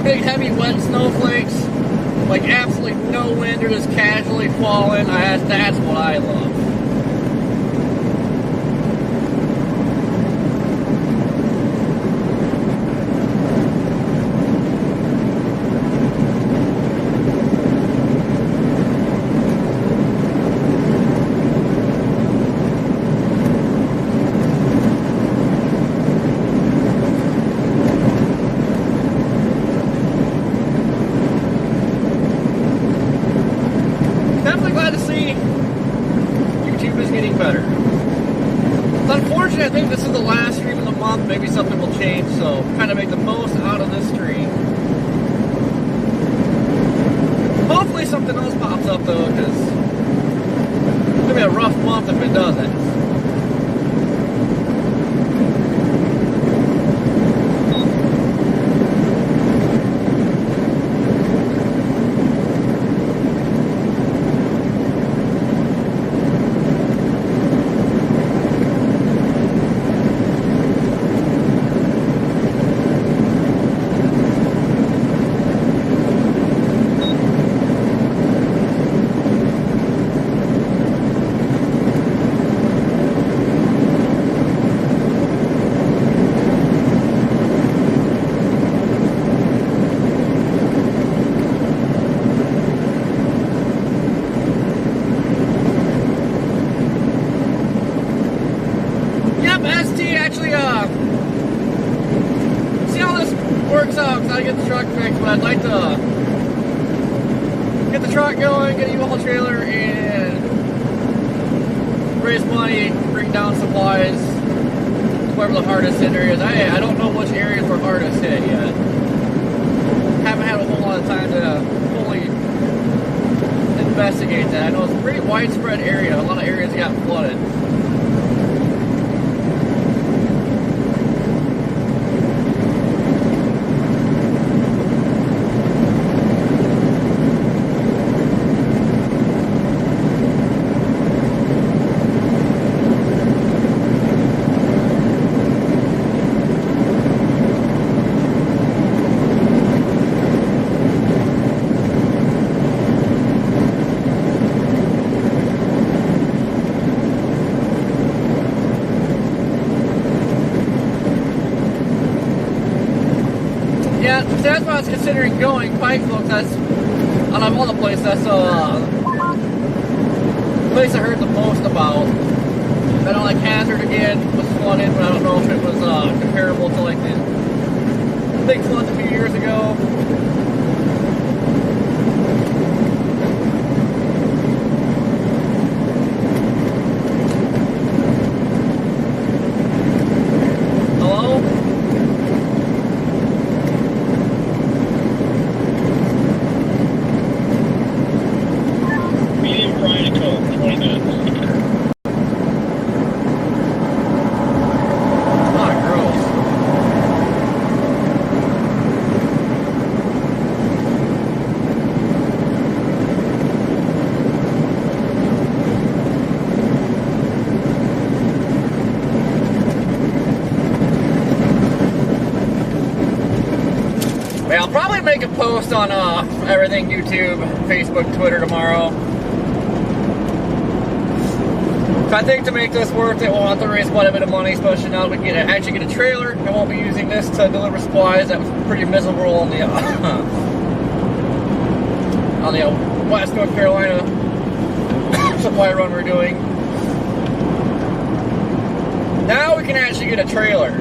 S1: the big heavy wet snowflakes, like absolutely no wind, they're just casually falling. That's what I love. Definitely glad to see YouTube is getting better. It's unfortunate, I think this is the last stream of the month. Maybe something will change, so kind of make the most out of this stream. Hopefully something else pops up though, because it's going to be a rough month if it doesn't. That's why I was considering going. Pike Folks, that's, out of all the places, that's the place I heard the most about. I know like Hazard again was flooded, but I don't know if it was comparable to like the big floods a few years ago. Make a post on everything YouTube, Facebook, Twitter tomorrow. So I think to make this worth it, we'll have to raise quite a bit of money, especially now that we can actually get a trailer. I won't be using this to deliver supplies. That was pretty miserable on the West North Carolina supply run we're doing. Now we can actually get a trailer.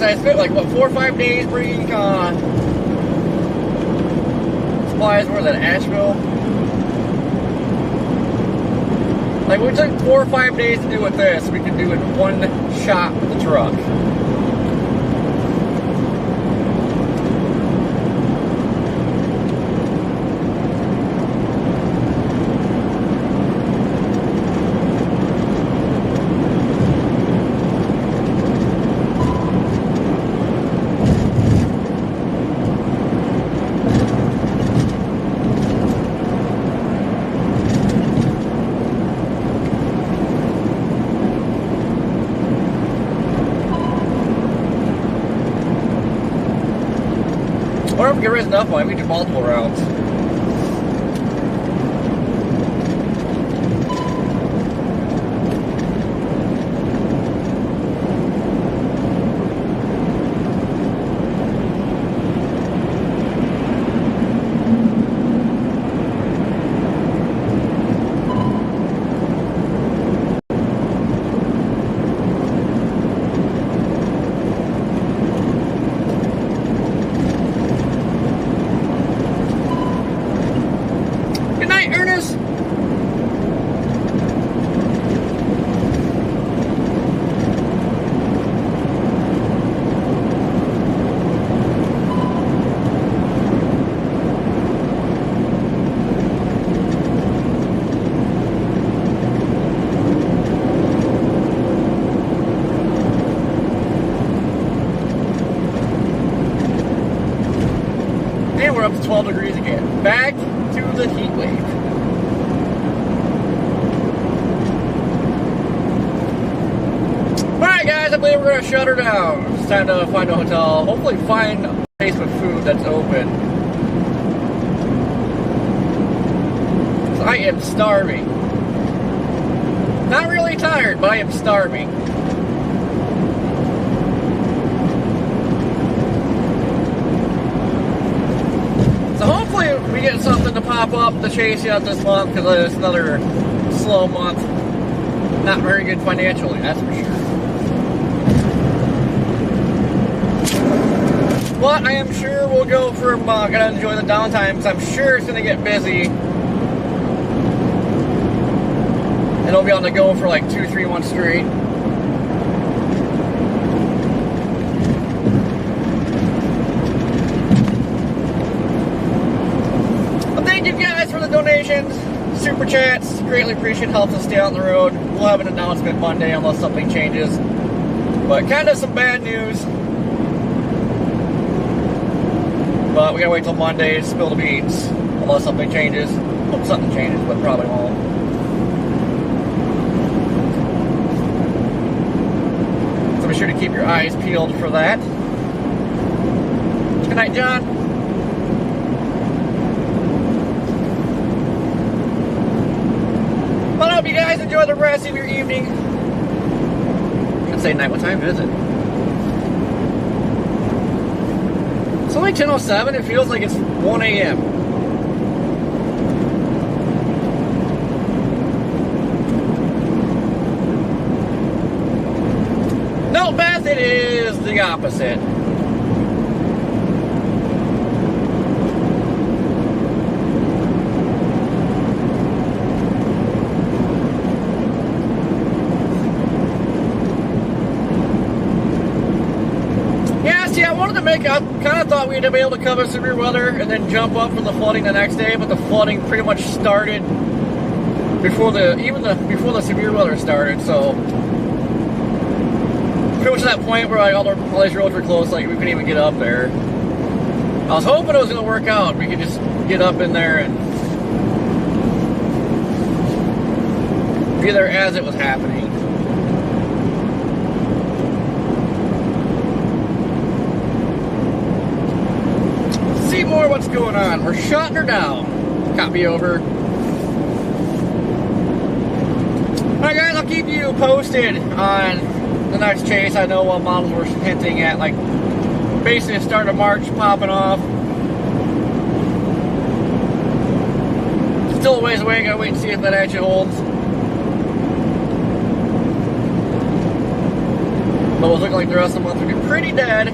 S1: I spent like, what, 4 or 5 days bringing supplies. Where was that, Asheville? Like, we took 4 or 5 days to do with this. We could do it in one shot with the truck. Or if we get risen up one, we do multiple rounds. And we're up to 12 degrees again. Back to the heat wave. Alright guys, I believe we're going to shut her down. It's time to find a hotel. Hopefully find a place with food that's open. So I am starving. Not really tired, but I am starving. So hopefully we get something to pop up to chase you out this month, because it's another slow month. Not very good financially, that's for sure. But I am sure we'll go from, gonna enjoy the downtime, because I'm sure it's gonna get busy. And it'll be on the go for like 2-3 months straight. Thank you guys for the donations, super chats, greatly appreciate it, helps us stay on the road. We'll have an announcement Monday unless something changes. But kind of some bad news. But we gotta wait till Monday to spill the beans unless something changes. Hope something changes, but probably won't. So be sure to keep your eyes peeled for that. Good night, John. Well, I hope you guys enjoy the rest of your evening. I should say night. What time is it? It's only 10:07. It feels like it's 1 a.m. No, Beth, it is the opposite. I kind of thought we'd be able to cover severe weather and then jump up for the flooding the next day, but the flooding pretty much started before the severe weather started. So pretty much at that point where like all these roads were closed, like we couldn't even get up there. I was hoping it was going to work out. We could just get up in there and be there as it was happening. See more what's going on. We're shutting her down. Copy over. Alright guys, I'll keep you posted on the next chase. I know what models we're hinting at, like basically the start of March popping off. Still a ways away, gotta wait and see if that actually holds. But it's looking like the rest of the month will be pretty dead.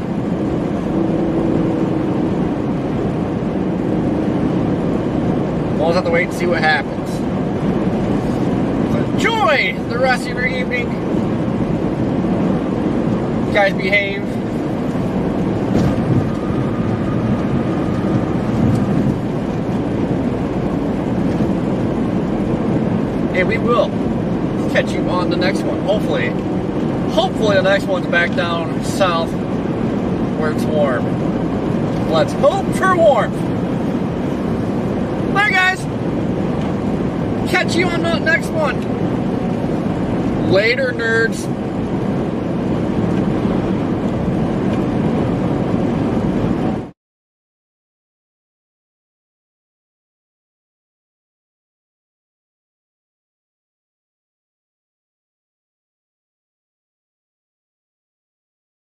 S1: We'll just have to wait and see what happens. So enjoy the rest of your evening. You guys behave. And we will catch you on the next one. Hopefully the next one's back down south where it's warm. Let's hope for warmth. Bye guys. Catch you on the next one. Later, nerds.